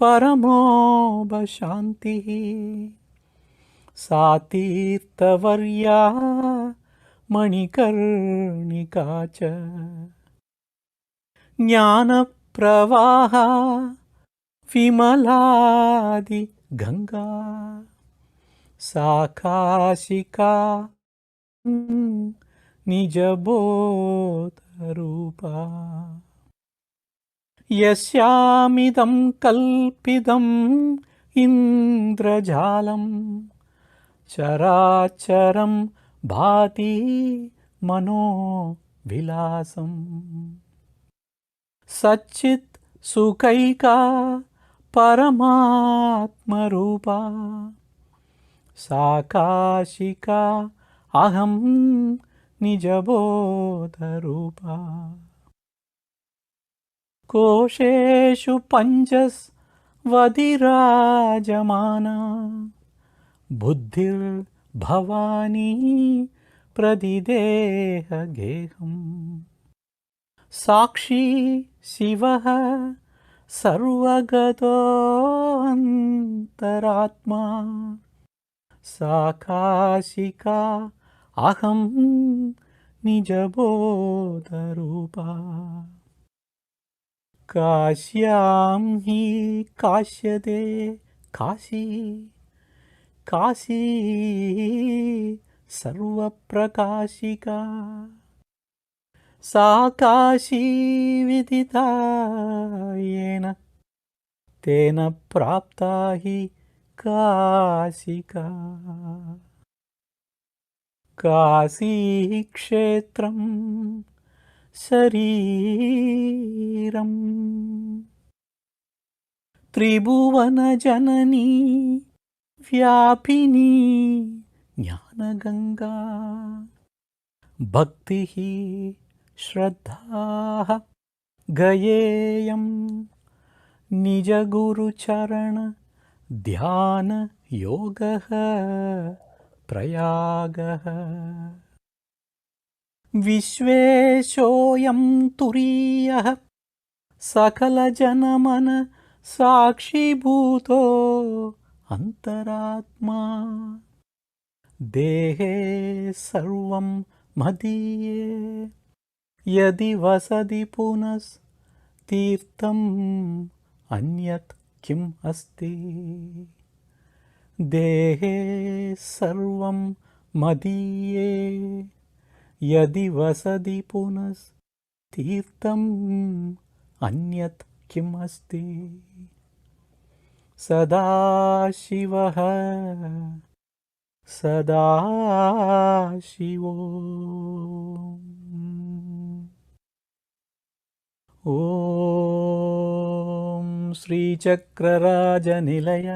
परमोपशान्तिः सा तीर्थवर्या मणिकर्णिका च ज्ञानप्रवाह विमलादिगङ्गा सा काशिका निजबोधरूपा यस्यामिदं कल्पितम् इन्द्रजालं चराचरं भाति मनो विलासम् सच्चित् सुखैका परमात्मरूपा सा काशिका अहं निजबोधरूपा कोशेषु पञ्चस्वधिराजमाना बुद्धिर्भवानी प्रतिदेहगेहम् साक्षी शिवः सर्वगतोऽन्तरात्मा सा काशिका अहं निजबोधरूपा काश्यां हि काश्यते काशी काशी सर्वप्रकाशिका सा काशी विदिता येन तेन प्राप्ता हि काशिका काशीक्षेत्रं शरीरम् त्रिभुवनजननी व्यापिनी ज्ञानगंगा भक्तिः श्रद्धा गयेयं निजगुरुचरण ध्यान योगः प्रयागः विश्वेशोऽयं तुरीयः सकलजनमन साक्षीभूतो अन्तरात्मा देहे सर्वं मदीये यदि वसति पुनस्तीर्थम् अन्यत् किम् अस्ति देहे सर्वं मदीये यदि वसति पुनस्तीर्थम् अन्यत् किम् अस्ति सदाशिवः सदाशिवो ॐ श्रीचक्रराजनिलय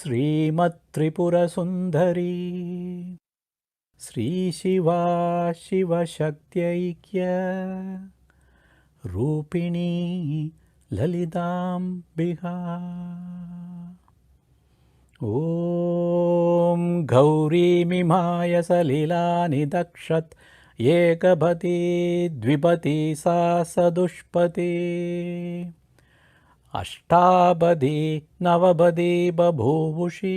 श्रीमत्त्रिपुरसुन्दरी श्रीशिवा शिवशक्त्यैक्य रूपिणी ललिताम्बिका ॐ गौरीमिमाय सलिलानिदक्षत् एकपति द्विपति सा सदुष्पति अष्टापदी नवपदी बभूवुषी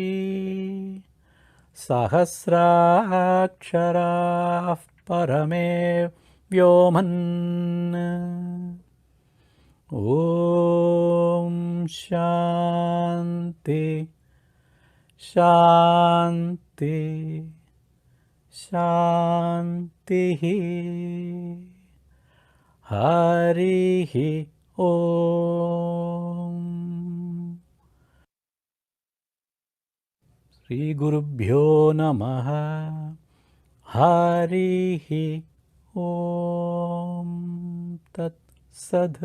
सहस्राक्षराः परमे व्योमन् ॐ शान्ति शान्ति शान्तिः हरिः ॐ श्रीगुरुभ्यो नमः हरिः ॐ तत्सत्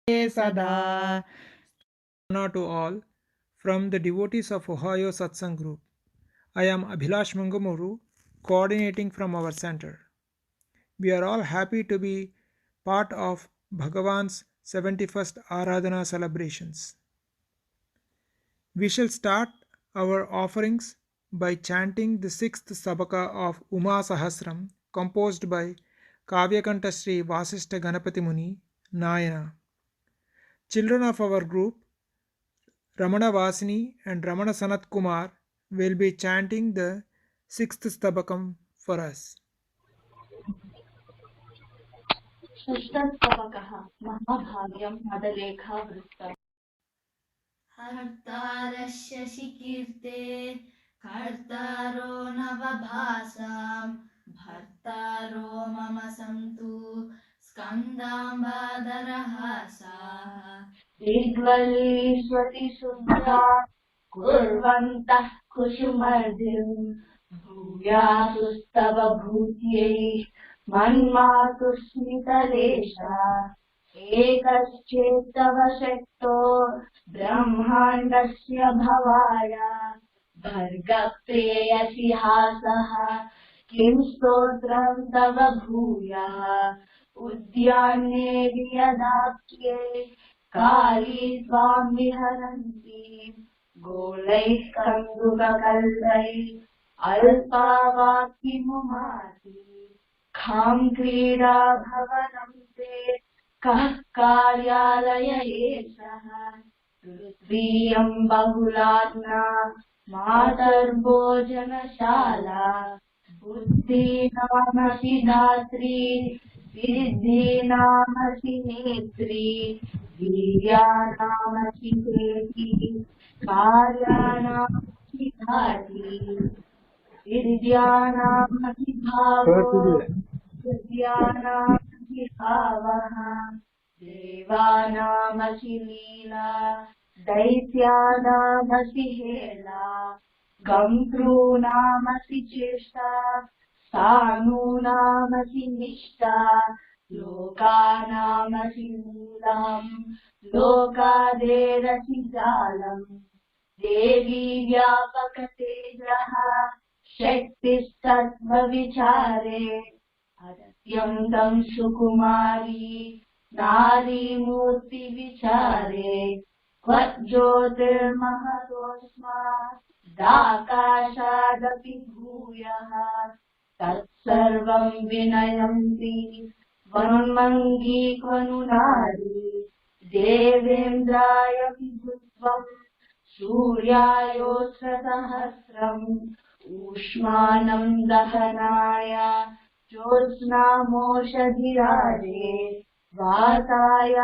Sada. To all from the devotees of Ohio Satsang Group. I am Abhilash Mangamuru, coordinating from our center. We are all happy to be part of Bhagavan's 71st Aradhana celebrations. We shall start our offerings by chanting the 6th Sabaka of Uma Sahasram, composed by Kavyakanta Sri Vasishtha Ganapati Muni, Nayana. Children of our group, Ramana Vasini and Ramana Sanat Kumar, will be chanting the 6th Stabakam for us. Stabakah Mahabhagyam Madalekha Vrutta Hartarasya Shikirte Kartaro Navabhasam Bhartaro Mama Santu Skandambhadarahasa Digvalishwati Sundra Kurvantah Kushumardim Bhuyasustava Bhutyai Manmatusmitalesha Ekaschetava Shekto Brahmandasya Bhavaya Bhargapeyasi Hasaha Kim Stotram Tava Bhuya Udyane Vyadakye Kali Swam Viharanti Golai Kanduka Kalai Alpavaki Mumati Kham Krida Bhavanamte Kah Karyalaya Esaha Tutviyam Bahulatna Matar Bhojana Shala Buddhi Namasi Dhatri Siddhi Namasi Netri वीर्याणामचितेति कार्याणामचिधाति विद्यानामधिभावो विद्यानामधिभावः देवानामसि लीला दैत्यानामसि हेला गन्त्रूनामसि चेष्टा सानूनामसि निष्ठा लोकानामसि लीलाम् लोकादेरसि जालम् देवी व्यापकतेजः शक्तिस्तत्त्वविचारे अत्यन्तं सुकुमारी नारी मूर्तिविचारे त्वज्ज्योतिर्महतोऽस्मादाकाशादपि भूयः तत्सर्वं विनयन्ति वन्मङ्गी क्वनु नारी देवेन्द्राय विभुत्वम् सूर्यायोत्सहस्रम् ऊष्मानं दहनाय ज्योत्स्नामोषधिराजे वातायामितवीर्यम्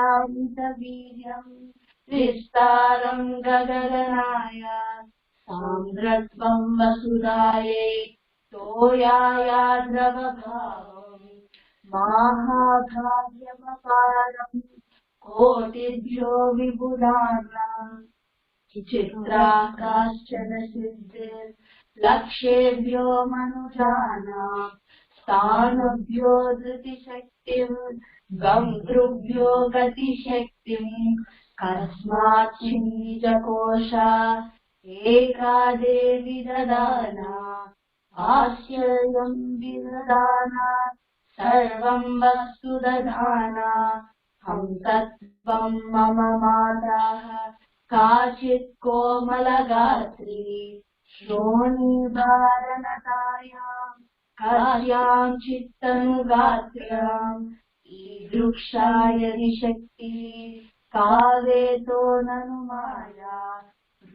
विस्तारं गगनाय सान्द्रत्वं वसुधायै तोयाया द्रवभावम् माहाभाग्यमपारम् कोटिभ्यो विबुधानाम् चित्राः काश्चन सिद्धिर्लक्षेभ्यो मनुजानाम् स्थानुभ्यो धृतिशक्तिम् गन्त्रुभ्यो गतिशक्तिम् कस्मात् छिन्निजकोशा एका देवी ददाना आश्चर्यं विददाना सर्वं वस्तु ददाना हम तत्त्वं मम माताः काचित् कोमलगात्री श्रोणीधारणतायां काश्यां चित्तनुगात्र्याम् ईदृक्षा यदि शक्तिः कावेतो ननु माया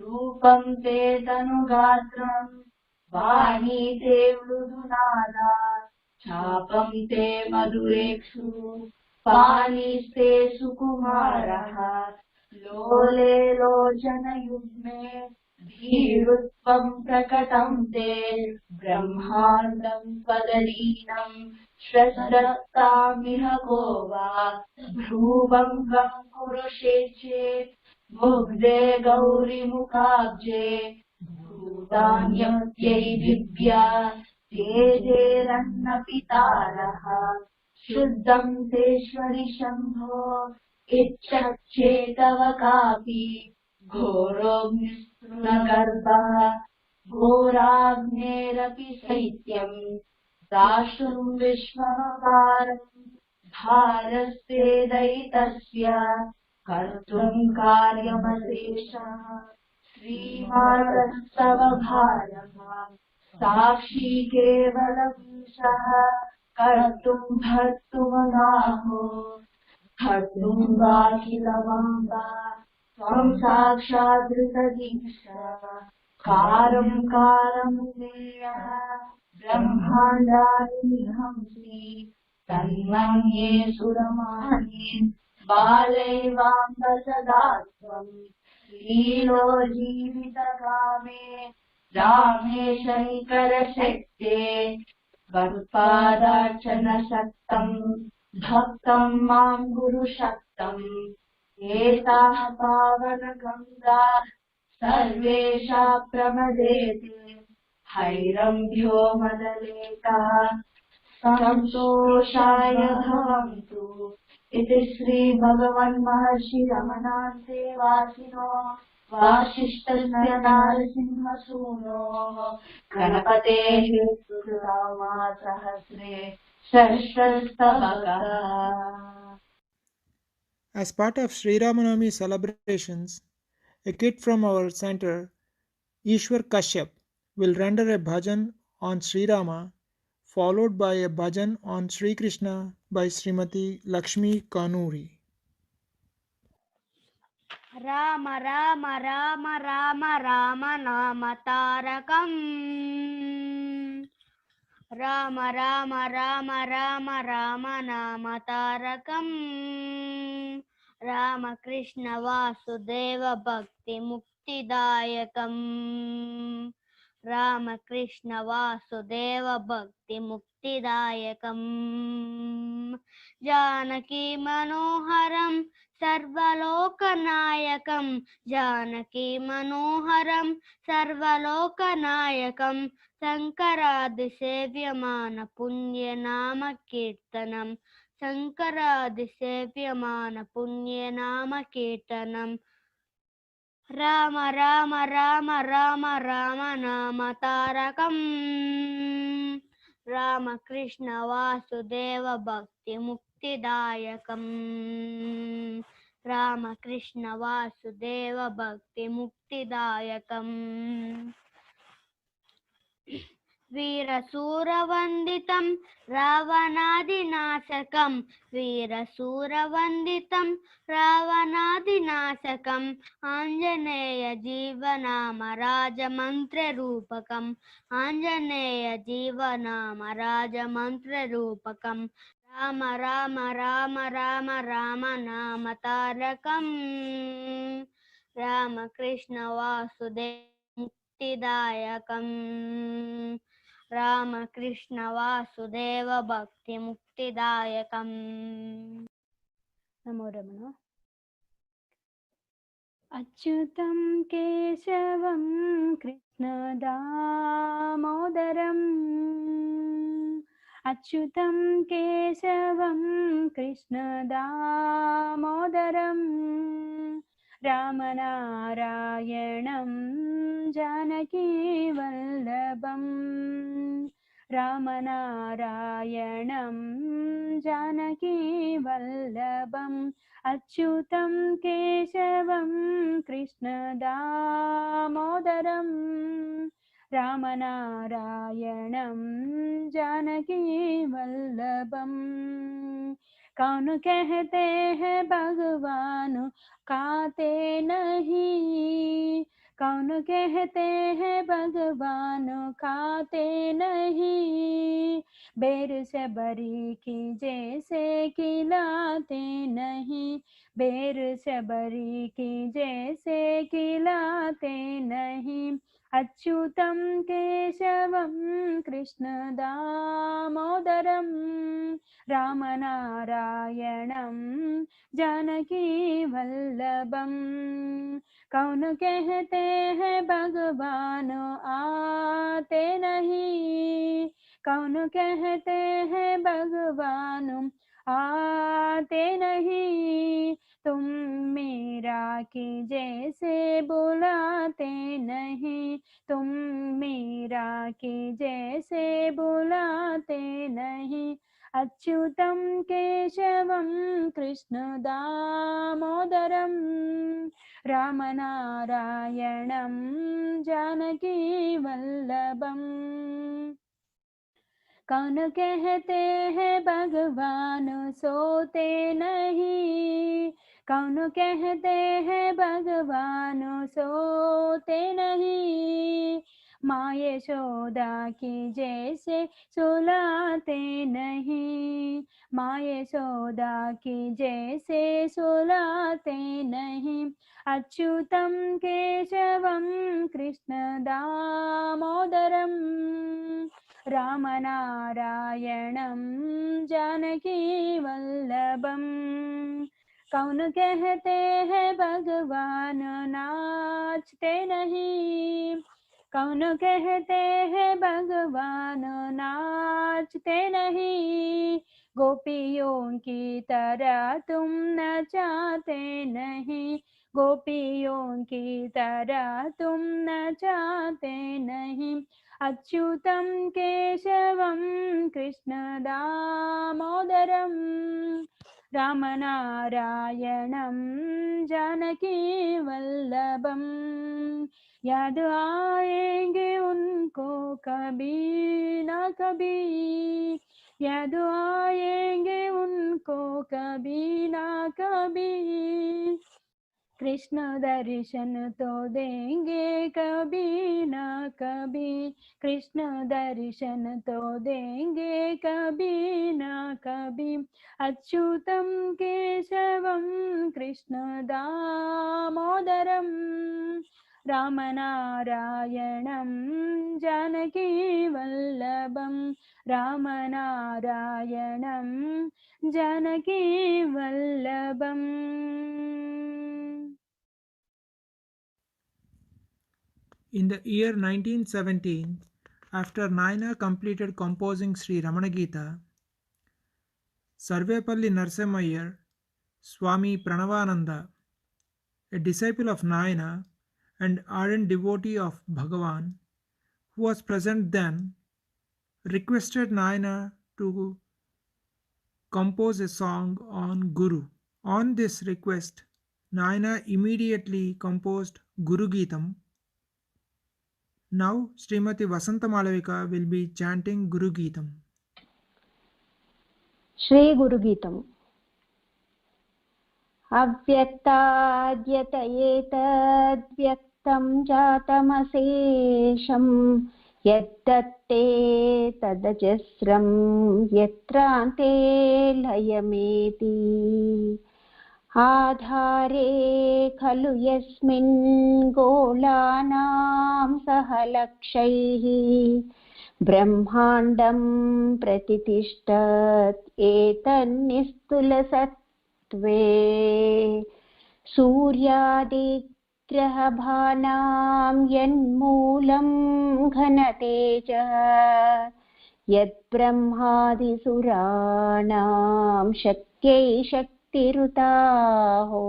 रूपं ते तनुगात्रम् वाणी ते मृदुनादा चापं ते मधुरेक्षु पाणिस्ते सुकुमारः लोले लोचनयुग्मे धीरुत्वं प्रकटं ते ब्रह्माण्डं त्वदधीनं श्रद्धतामिह को वा भ्रूभङ्गं कुरुषे चेत् मुग्धे गौरिमुखाब्जे भूतान्यत्यै दिव्या तेजेरन्नपितारः शुद्धं तेश्वरि शम्भो इच्छच्चेतव कापि घोरोऽग्निस्तृणगर्भः घोराग्नेरपि शैत्यम् दाशुं विश्वमपारम् भारस्ते दयितस्य कर्तुं कार्यमशेषः श्रीमातस्तव भारः साक्षी केवलपुरुषः कर्तुं भर्तुमनाहो कर्तुं वाखिलमम्बा त्वं साक्षादृतदीक्षा कारं कारमुनेयः ब्रह्माण्डानि निहंसि तन्मन्ये सुरमाणि बालैवाम्ब सदा त्वं लीलो जीवितकामे रामे शङ्करशक्ते त्वत्पादार्चनशक्तम् भक्तं मां गुरु शक्तम् एताः पावनगङ्गा सर्वेषा प्रमदेते हैरम्भ्यो मदलेकाः सन्तोषाय भवन्तु इति श्री भगवन् महर्षि रमणान्ते वासिनो वासिष्ठस्य नारसिंहसूनो गणपतेः सहस्रे षष्ठस्तवकः. As part of Sri Ramanavami celebrations, a kid from our center, Ishwar Kashyap, will render a bhajan on Sri Rama, followed by a bhajan on Sri Krishna by Srimati Lakshmi Kanuri. Ram Ram Ram Ram Ram नाम तारकम् राम राम राम राम राम नाम तारकम् रामकृष्ण वासुदेव भक्ति मुक्तिदायकम् रामकृष्ण वासुदेव भक्ति मुक्तिदायकम् जानकी मनोहरं सर्वलोकनायकं जानकी मनोहरं सर्वलोकनायकं शङ्करादिसेव्यमान पुण्यनाम कीर्तनं शङ्करादिसेव्यमान पुण्यनाम कीर्तनम् राम राम राम राम राम नाम तारकम् रामकृष्ण वासुदेव भक्ति मुक्तिदायकम् रामकृष्ण वासुदेव भक्ति मुक्तिदायकम् वीरसूरवन्दितं रावणादिनाशकं वीरसूरवन्दितं रावणादिनाशकम् आञ्जनेयजीवनाम राजमन्त्ररूपकम् आञ्जनेयजीवनाम राजमन्त्ररूपकम् राम राम राम राम राम नाम तारकम् रामकृष्ण वासुदेव मुक्तिदायकम् रामकृष्ण वासुदेव भक्ति मुक्तिदायकम् नमो रमण अच्युतं केशवं कृष्णदामोदरम् अच्युतं केशवं कृष्णदामोदरम् रामनारायणं जानकीवल्लभम् रामनारायणं जानकीवल्लभम् अच्युतं केशवं कृष्णदामोदरम् रामनारायणं जानकीवल्लभम् कौन कहते हैं भगवान खाते नहीं कौन कहते हैं भगवान खाते नहीं बेर से बरी की जैसे खिलाते नहीं बेर से बरी की जैसे खिलाते नहीं अच्युतं केशवं कृष्णदामोदरम् रामनारायणं जानकीवल्लभम् कौन कहते हैं भगवान आते नहीं कौन कहते हैं भगवान आते नहीं तुम मीरा की जैसे बुलाते नहीं तुम मीरा की जैसे बुलाते नहीं अच्युतं केशवं कृष्णदामोदरम् रामनारायणं जानकीवल्लभम् कौन कहते हैं भगवान सोते नहीं कौन कहते हैं भगवान सोते नहीं माँ यशोदा की जैसे सुलाते नहीं माँ यशोदा की जैसे सुलाते नहीं अच्युतं केशवं कृष्णदामोदरम् रामनारायणं जानकीवल्लभम् कौन कहते हैं भगवान नाचते नहीं कौन कहते हैं भगवान नाचते नहीं गोपियों की तरह तुम नचाते नहीं गोपियों की तरह तुम नचाते नहीं अच्युतं केशवं कृष्णदामोदरम् रामनारायणं जानकीवल्लभम् याद आएंगे उनको कभी ना कभी याद आएंगे उनको कभी ना कभी कृष्ण दर्शन तो देंगे कभी ना कभी, कृष्ण दर्शन तो देंगे कभी ना कभी। अच्युतं केशवं Krishna दामोदरं, रामनारायणं Janaki वल्लभं, रामनारायणं Janaki वल्लभम्. In the year 1917, after Naina completed composing Sri Ramana Gita, Sarvepalli Narasimha Swami Pranavananda, a disciple of Naina and ardent devotee of Bhagavan, who was present then, requested Naina to compose a song on Guru. On this request, Naina immediately composed Guru Geetam. Now Srimati Vasanta Malavika will be chanting Guru Geetam. Shri Guru Geetam. अव्यक्ताद्यतयेतद्व्यक्तं जातमशेषं यद्दत्ते तदजस्रं यत्रान्ते लयमेति आधारे खलु यस्मिन् गोलानां सहलक्षैः ब्रह्माण्डं प्रतितिष्ठत् एतन्निस्तुलसत् सूर्यादिग्रहभानां यन्मूलं घनतेजः यद्ब्रह्मादिसुराणां शक्यै शक्तिरुताहो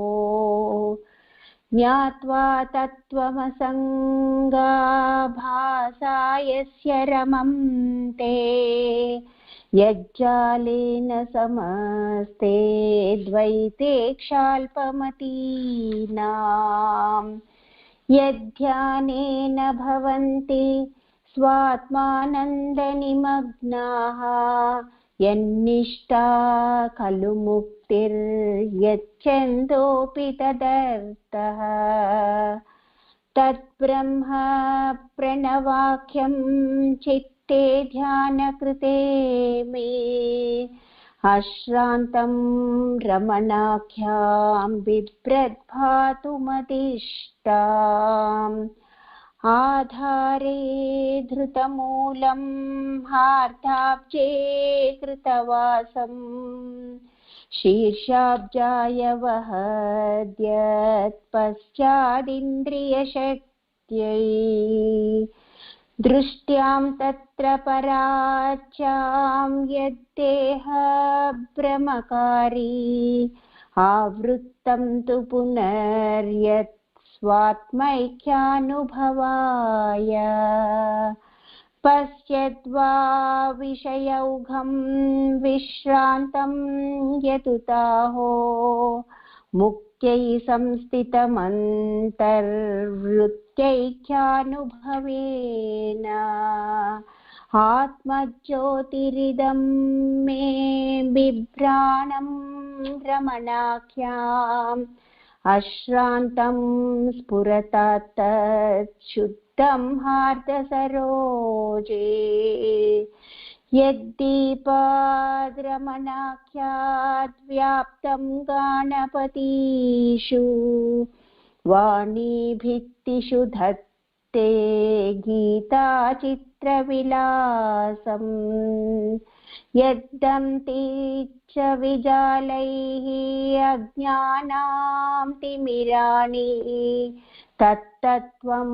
ज्ञात्वा तत्त्वमसङ्गाभासा यस्य रमन्ते यज्जालेन समस्ते द्वैते क्षाल्पमतीनां यद्ध्यानेन भवन्ति स्वात्मानन्दनिमग्नाः यन्निष्ठा खलु मुक्तिर्यच्छन्दोऽपि तदर्थः तद्ब्रह्म प्रणवाख्यं चित्ते ध्यानकृते मे अश्रान्तं रमणाख्यां बिभ्रद्भातुमदिष्टाम् आधारे धृतमूलं हार्दाब्जे कृतवासं शीर्षाब्जाय वहद्यत् पश्चादिन्द्रियशक्त्यै दृष्ट्यां तत्र पराच्यां यद्देह भ्रमकारी आवृत्तं तु पुनर्यत् स्वात्मैक्यानुभवाय पश्यद्वा विषयौघं विश्रान्तं यदुताहो मुक्त्यै संस्थितमन्तर्वृत्त्यैक्यानुभवेन आत्मज्योतिरिदं मे बिभ्राणं रमणाख्याम् अश्रान्तं स्फुरतात शुद्धं हार्दसरोजे यद्दीपाद्रमणाख्यात् व्याप्तं गाणपतीषु वाणीभित्तिषु धत्ते गीताचित्रविलासम् यद्दन्ति च विजालैः अज्ञानां तिमिराणि तत्तत्त्वं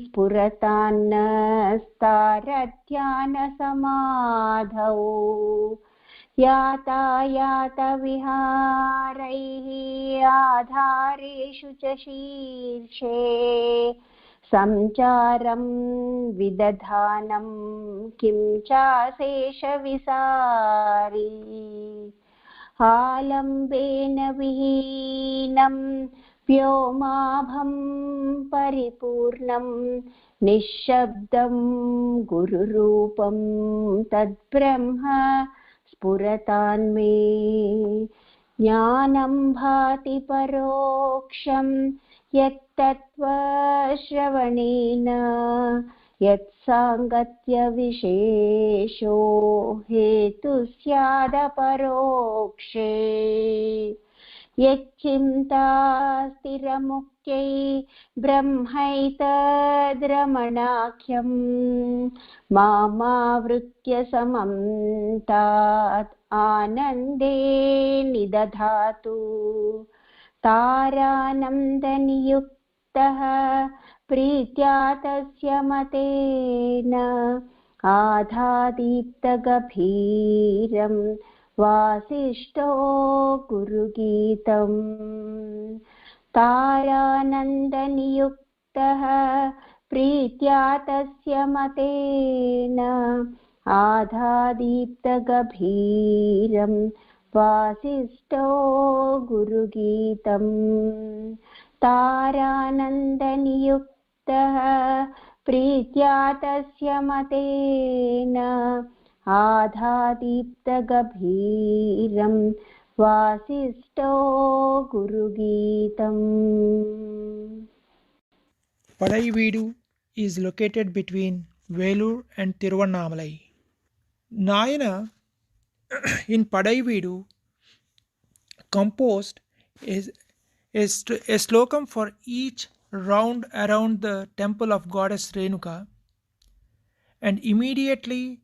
स्फुरतान्नस्तारध्यानसमाधौ यातायातविहारैः आधारेषु च शीर्षे संचारं विदधानं किं चाशेषविसारी आलम्बेन विहीनं व्योमाभं परिपूर्णं निःशब्दं गुरुरूपं तद्ब्रह्म स्फुरतान्मे ज्ञानं भाति परोक्षं यत्तत्त्वश्रवणेन यत्साङ्गत्यविशेषो हेतुः स्यादपरोक्षे यच्चिन्ता स्थिरमुख्यै ब्रह्मैतद्रमणाख्यं मामावृत्य समं तात् आनन्दे निदधातु तारानन्दनियुक्तः प्रीत्या तस्य मतेन आधादीप्तगभीरं वासिष्ठो गुरुगीतम् तारानन्दनियुक्तः प्रीत्या तस्य मतेन आधादीप्तगभीरं वासिष्ठो गुरुगीतम् तारानन्दनियुक्तः प्रीत्या तस्य मतेन आधादीप्तगभीरं वासिष्ठो गुरुगीतम्. Padaiveedu is located between Velur and Tiruvannamalai. Nayana in Padaiveedu composed is a slokam for each round around the temple of goddess Renuka, and immediately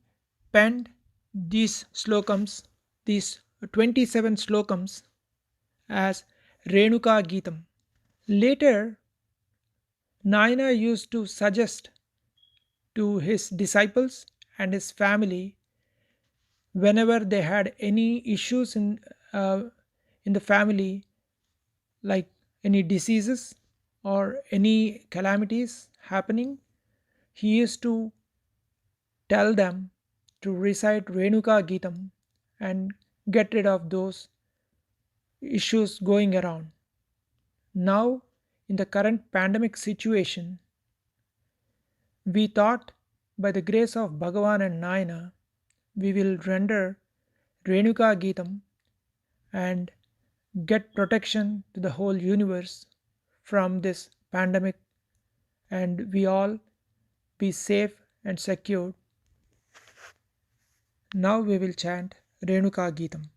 penned these slokams, these 27 slokams, as Renuka Geetam. Later, Nayana used to suggest to his disciples and his family whenever they had any issues in the family, like any diseases or any calamities happening, he used to tell them to recite Renuka Geetam and get rid of those issues going around. Now, in the current pandemic situation, we thought by the grace of Bhagavan and Nayana, we will render Renuka Geetam and get protection to the whole universe from this pandemic, and we all be safe and secure. Now we will chant Renuka Geetam.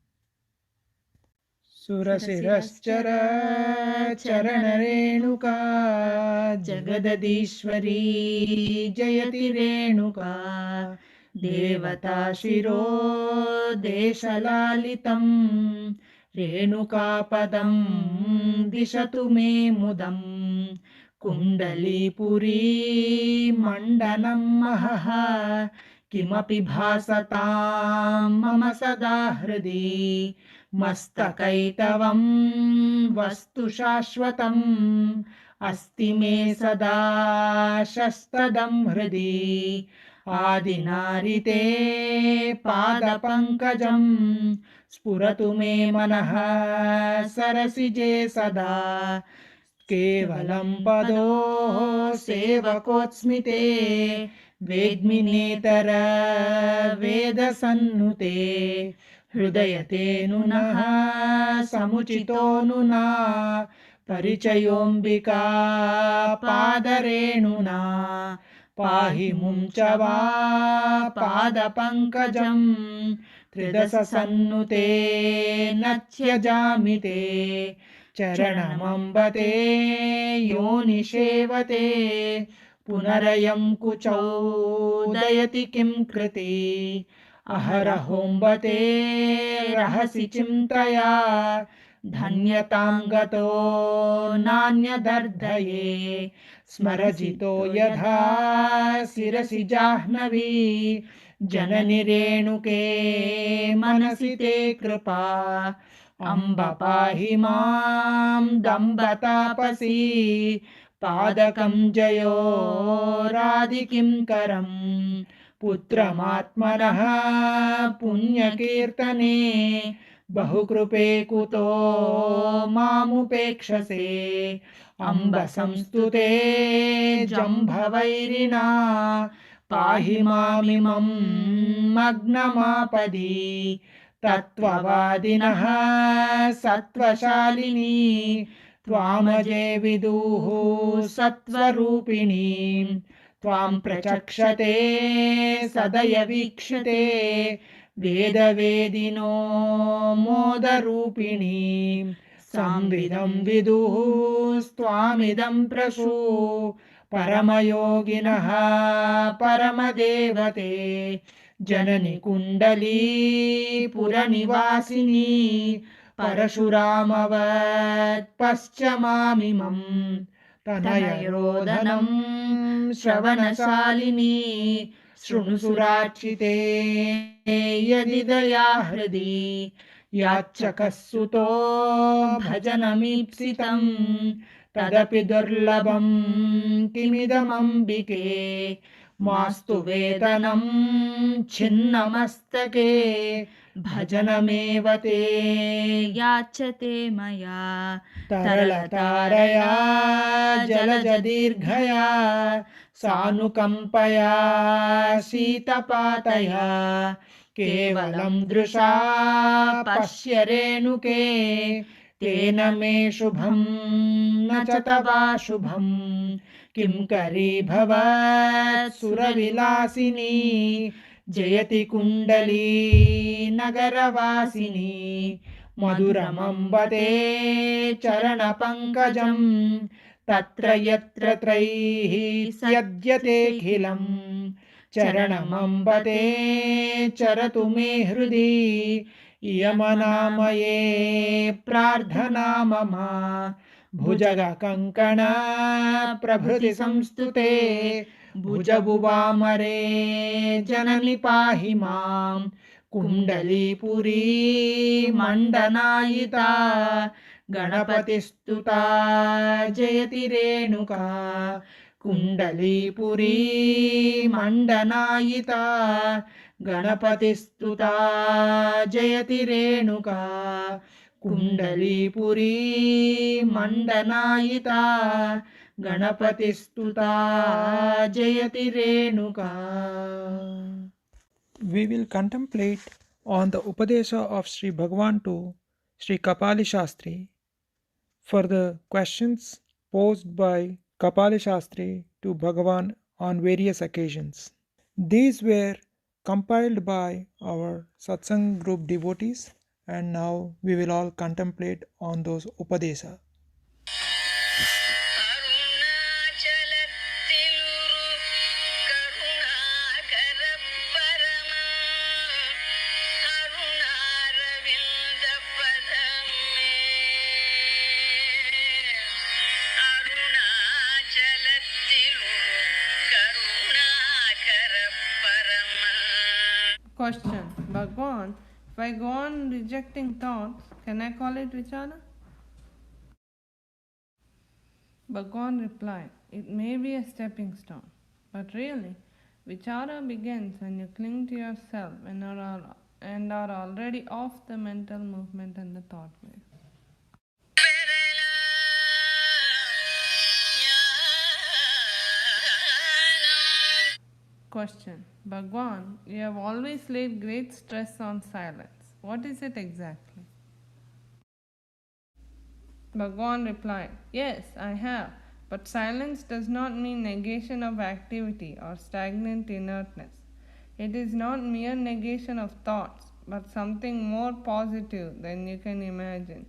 Surasiraschara charana Renuka Jagadadishwari Jayati Renuka Devata Shiro Deshalalitam Renuka Padam Dishatu me mudam Kundalipuri Mandanam Mahaha Kimapi bhasatam mama sada hridi Mastakaitavam vastu shashvatam Asti me sada shastadam hridi Adinarite padapankajam Spuratu me manaha sarasije sada Kevalam pado sevakotsmite Vedminetara vedasannute Hrudayate nunaha samuchito nuna Parichayombika padarenuna Pahi mumchava padapankajam Tridasa sannute nachyajamite Charanamambate yonishevate Punarayam kuchau dayati kim kriti Aharahombate rahasi chimtaya Dhanyatangato nanyadardhaye Smarajito yadha sirasi jahnavi Janani renuke manasi te kripa Amba pahi mam dambatapasi Padakam jayo radikim karam Putramatmanaha punyakirtane Bahukrupe kuto mamupekshase Amba samstute jambhavairina Pahi mamimam magnamapadi Tattvavadinaha sattvashalini Tvamaje viduhu sattvarupini त्वां प्रचक्षते सदयवीक्षते वेदवेदिनो मोदरूपिणीं संविदं विदुः स्वामिदं प्रसु परमयोगिनः परमदेवते जननि कुण्डली पुरनिवासिनी परशुरामवत् पश्चमामिमम् तनयरोदनं श्रवणशालिनी शृणुसुरार्चिते यदि दया हृदि याच्चकः सुतो भजनमीप्सितं तदपि दुर्लभं किमिदमम्बिके मास्तु वेतनं छिन्नमस्तके भजनमेव ते याचते मया तरलतारया जलजदीर्घया सानुकम्पया शीतपातया केवलं दृशा पश्य रेणुके तेन मे शुभं न च तवाशुभं किं करी भवत् सुरविलासिनी जयति कुण्डली नगरवासिनी मधुरमम्बते चरणपङ्कजं तत्र यत्र त्रैः स्यद्यतेऽखिलं चरणमम्बते चरतु मे हृदि इयमनामये प्रार्थना मम भुजगकङ्कण प्रभृति संस्तुते भुजगुवामरे जननि पाहि मां कुण्डलीपुरी मण्डनायिता गणपतिस्तुता जयति रेणुका कुण्डलीपुरी मण्डनायिता गणपतिस्तुता जयति रेणुका कुण्डलीपुरी मण्डनायिता गणपतिस्तुता जयति Renuka. We will contemplate on the Upadesha of Sri Bhagavan to Sri Kapali Shastri for the questions posed by Kapali Shastri to Bhagavan on various occasions. These were compiled by our Satsang Group devotees, and now we will all contemplate on those Upadesha. Question. Bhagavan, if I go on rejecting thoughts, can I call it vichara? Bhagavan replied, it may be a stepping stone, but really, vichara begins when you cling to yourself and are already off the mental movement and the thought wave. Question. Bhagavan, you have always laid great stress on silence. What is it exactly? Bhagavan replied, yes, I have. But silence does not mean negation of activity or stagnant inertness. It is not mere negation of thoughts, but something more positive than you can imagine.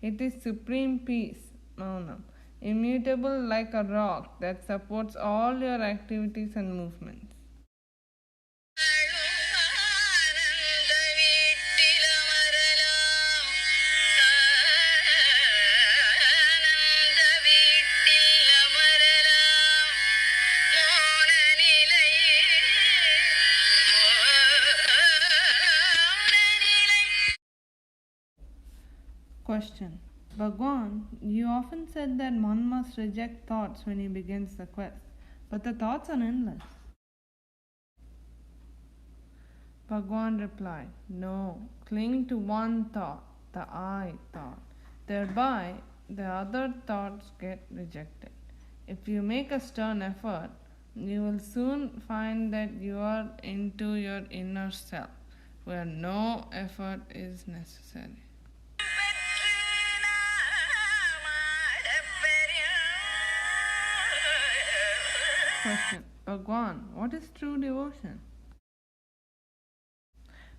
It is supreme peace, Maunam, immutable like a rock that supports all your activities and movements. Question. Bhagavan, you often said that one must reject thoughts when he begins the quest, but the thoughts are endless. Bhagavan replied, no, cling to one thought, the I thought. Thereby, the other thoughts get rejected. If you make a stern effort, you will soon find that you are into your inner self, where no effort is necessary. Question. Bhagwan, what is true devotion?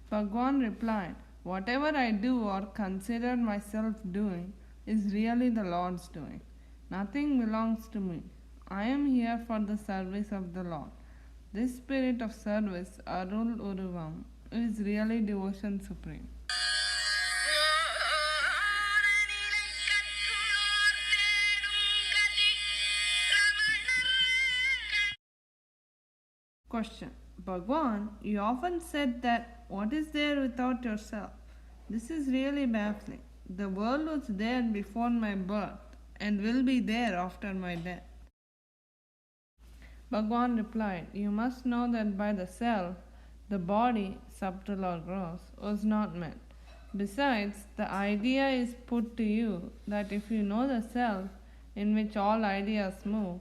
Bhagwan replied, whatever I do or consider myself doing is really the Lord's doing. Nothing belongs to me. I am here for the service of the Lord. This spirit of service, Arul Uruvam, is really devotion supreme. Question. Bhagwan, you often said that what is there without yourself? This is really baffling. The world was there before my birth and will be there after my death. Bhagwan replied, you must know that by the self, the body, subtle or gross, was not meant. Besides, the idea is put to you that if you know the self, in which all ideas move,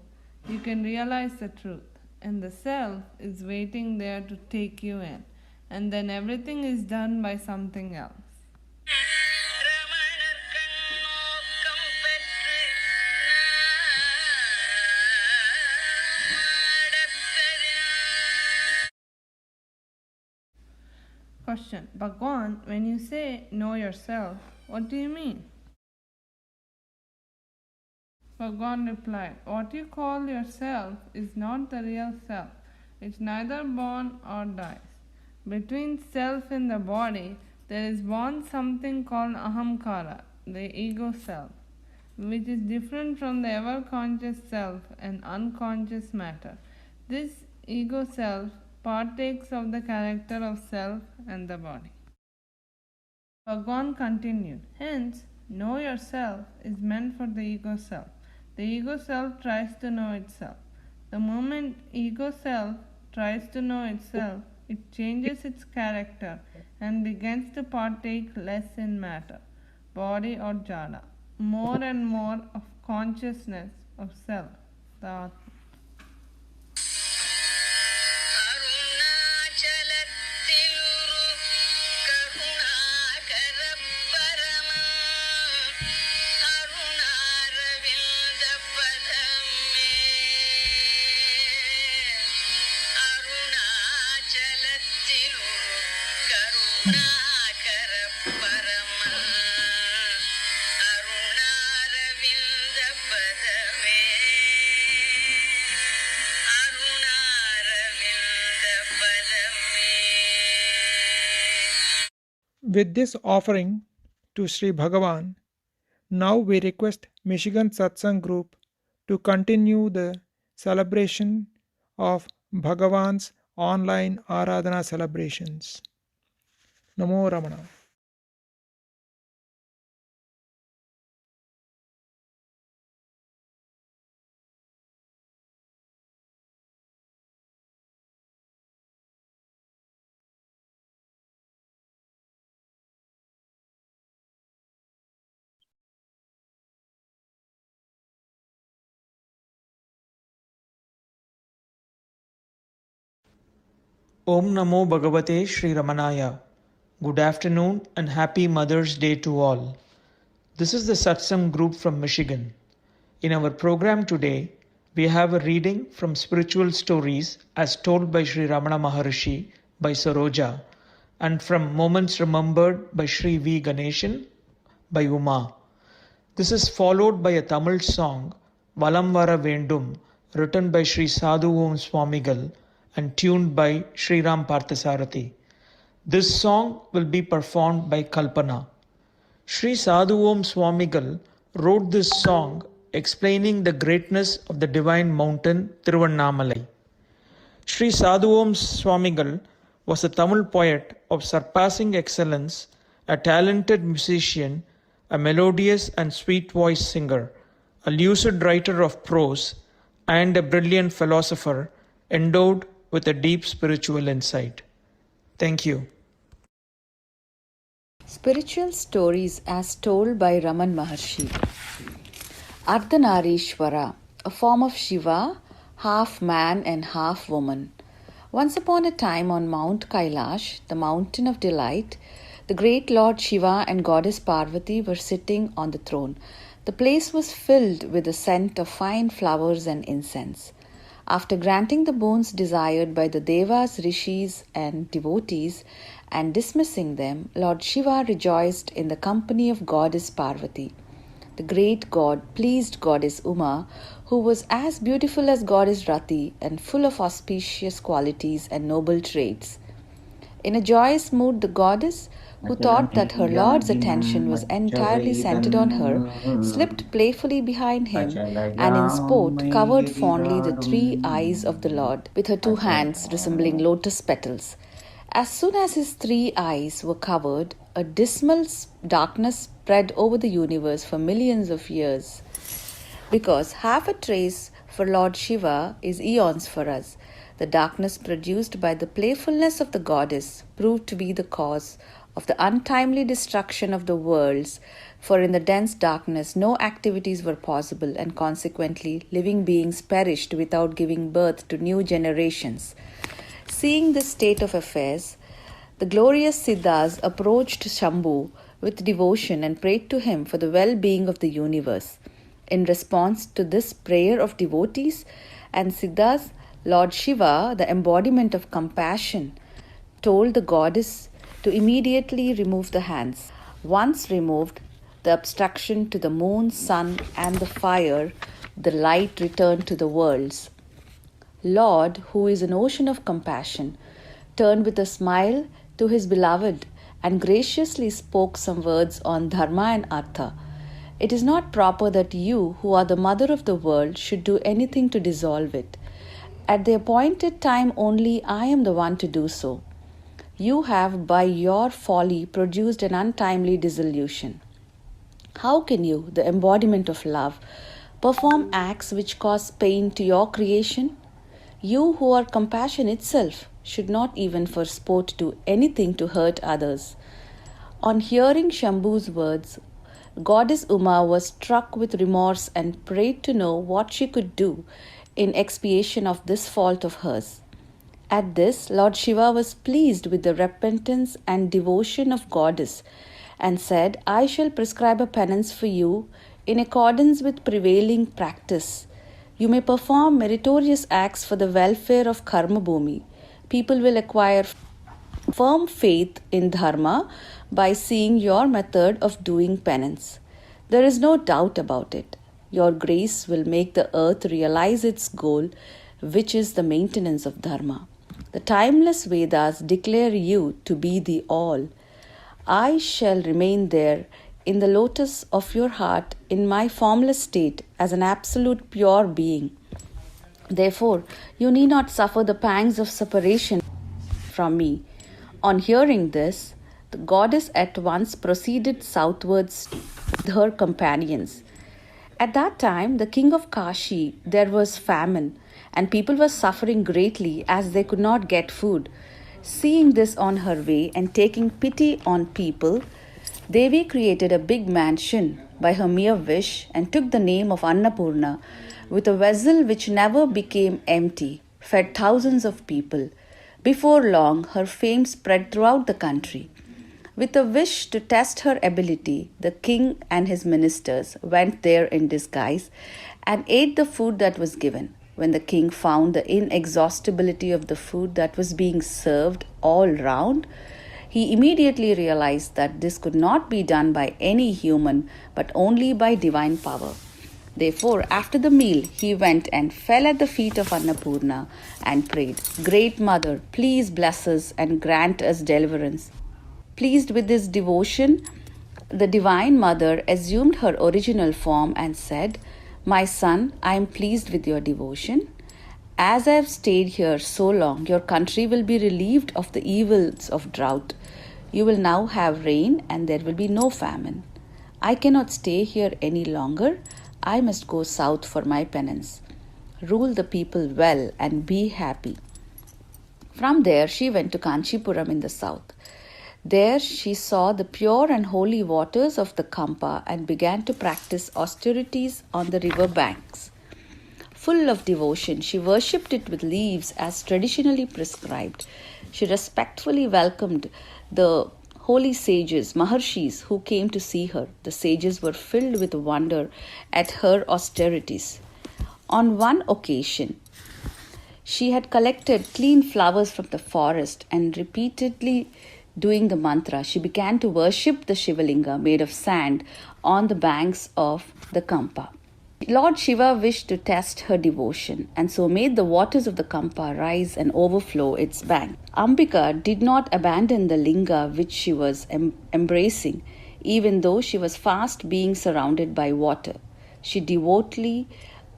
you can realize the truth. And the self is waiting there to take you in, and then everything is done by something else. Question. Bhagwan, when you say know yourself, what do you mean? Bhagwan replied, what you call yourself is not the real self. It's neither born or dies. Between self and the body, there is born something called ahamkara, the ego self, which is different from the ever-conscious self and unconscious matter. This ego self partakes of the character of self and the body. Bhagwan continued, hence, know yourself is meant for the ego self. The ego self tries to know itself. The moment ego self tries to know itself, it changes its character and begins to partake less in matter, body or jada, more and more of consciousness of self, the Atma. With this offering to Sri Bhagavan, now we request Michigan Satsang Group to continue the celebration of Bhagavan's online Aradhana celebrations. Namo Ramana. Om Namo Bhagavate Sri Ramanaya. Good afternoon and happy Mother's Day to all. This is the Satsang Group from Michigan. In our program today, we have a reading from Spiritual Stories as told by Sri Ramana Maharshi by Saroja, and from Moments Remembered by Sri V. Ganeshan by Uma. This is followed by a Tamil song, Valam Vara Vendum, written by Sri Sadhu Om Swamigal and tuned by Sri Ram Parthasarathi. This song will be performed by Kalpana. Sri Sadhu Om Swamigal wrote this song explaining the greatness of the divine mountain Thiruvannamalai. Sri Sadhu Om Swamigal was a Tamil poet of surpassing excellence, a talented musician, a melodious and sweet voiced singer, a lucid writer of prose, and a brilliant philosopher endowed with a deep spiritual insight. Thank you. Spiritual Stories as told by Raman Maharshi. Ardhanarishwara, a form of Shiva, half man and half woman. Once upon a time on Mount Kailash, the mountain of delight, the great Lord Shiva and Goddess Parvati were sitting on the throne. The place was filled with the scent of fine flowers and incense. After granting the boons desired by the Devas, Rishis, and devotees and dismissing them, Lord Shiva rejoiced in the company of Goddess Parvati. The great god pleased Goddess Uma, who was as beautiful as Goddess Rati and full of auspicious qualities and noble traits. In a joyous mood, the goddess, who thought that her lord's attention was entirely centered on her, slipped playfully behind him and in sport covered fondly the 3 eyes of the lord with her 2 hands resembling lotus petals. As soon as his 3 eyes were covered, a dismal darkness spread over the universe for millions of years. Because half a trace for Lord Shiva is eons for us, the darkness produced by the playfulness of the goddess proved to be the cause of the untimely destruction of the worlds, for in the dense darkness no activities were possible, and consequently living beings perished without giving birth to new generations. Seeing this state of affairs, the glorious Siddhas approached Shambhu with devotion and prayed to him for the well-being of the universe. In response to this prayer of devotees and Siddhas, Lord Shiva, the embodiment of compassion, told the goddess to immediately remove the hands. Once removed, the obstruction to the moon, sun, and the fire, the light returned to the worlds. Lord, who is an ocean of compassion, turned with a smile to his beloved and graciously spoke some words on dharma and artha. It is not proper that you, who are the mother of the world, should do anything to dissolve it. At the appointed time only I am the one to do so. You have, by your folly, produced an untimely dissolution. How can you, the embodiment of love, perform acts which cause pain to your creation? You who are compassion itself should not even for sport do anything to hurt others. On hearing Shambhu's words, Goddess Uma was struck with remorse and prayed to know what she could do in expiation of this fault of hers. At this, Lord Shiva was pleased with the repentance and devotion of Goddess and said, I shall prescribe a penance for you in accordance with prevailing practice. You may perform meritorious acts for the welfare of Karma Bhumi. People will acquire firm faith in Dharma by seeing your method of doing penance. There is no doubt about it. Your grace will make the earth realize its goal, which is the maintenance of Dharma. The timeless Vedas declare you to be the all. I shall remain there in the lotus of your heart in my formless state as an absolute pure being. Therefore, you need not suffer the pangs of separation from me. On hearing this, the goddess at once proceeded southwards with her companions. At that time, the king of Kashi, there was famine, and people were suffering greatly as they could not get food. Seeing this on her way and taking pity on people, Devi created a big mansion by her mere wish and took the name of Annapurna, with a vessel which never became empty, fed thousands of people. Before long, her fame spread throughout the country. With a wish to test her ability, the king and his ministers went there in disguise and ate the food that was given. When the king found the inexhaustibility of the food that was being served all round, he immediately realized that this could not be done by any human, but only by divine power. Therefore, after the meal, he went and fell at the feet of Annapurna and prayed, Great Mother, please bless us and grant us deliverance. Pleased with this devotion, the Divine Mother assumed her original form and said, My son, I am pleased with your devotion. As I have stayed here so long, your country will be relieved of the evils of drought. You will now have rain and there will be no famine. I cannot stay here any longer. I must go south for my penance. Rule the people well and be happy. From there, she went to Kanchipuram in the south. There she saw the pure and holy waters of the Kampa and began to practice austerities on the river banks. Full of devotion, she worshipped it with leaves as traditionally prescribed. She respectfully welcomed the holy sages, Maharshis, who came to see her. The sages were filled with wonder at her austerities. On one occasion, She had collected clean flowers from the forest and repeatedly doing the mantra, she began to worship the Shivalinga made of sand on the banks of the Kampa. Lord Shiva wished to test her devotion and so made the waters of the Kampa rise and overflow its bank. Ambika did not abandon the linga which she was embracing, even though she was fast being surrounded by water. She devotedly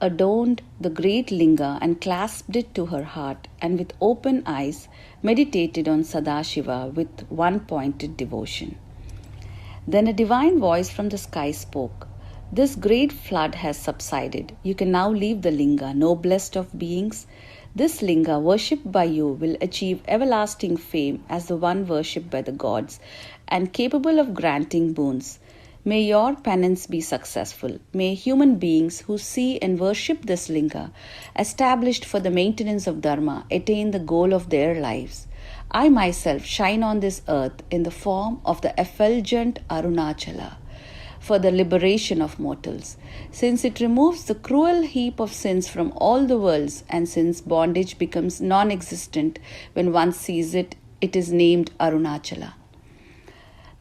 adorned the great linga and clasped it to her heart, and with open eyes meditated on Sadashiva with one-pointed devotion. Then a divine voice from the sky spoke. This great flood has subsided. You can now leave the linga, noblest of beings. This linga worshipped by you will achieve everlasting fame as the one worshipped by the gods and capable of granting boons. May your penance be successful. May human beings who see and worship this linga, established for the maintenance of dharma, attain the goal of their lives. I myself shine on this earth in the form of the effulgent Arunachala for the liberation of mortals, since it removes the cruel heap of sins from all the worlds, and since bondage becomes non-existent when one sees it, it is named Arunachala,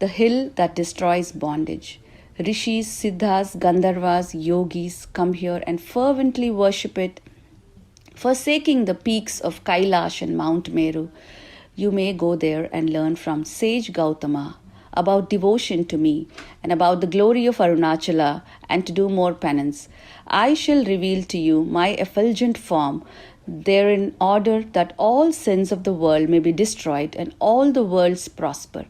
the hill that destroys bondage. Rishis, Siddhas, Gandharvas, Yogis come here and fervently worship it. Forsaking the peaks of Kailash and Mount Meru, you may go there and learn from sage Gautama about devotion to me and about the glory of Arunachala, and to do more penance. I shall reveal to you my effulgent form there in order that all sins of the world may be destroyed and all the worlds prosper.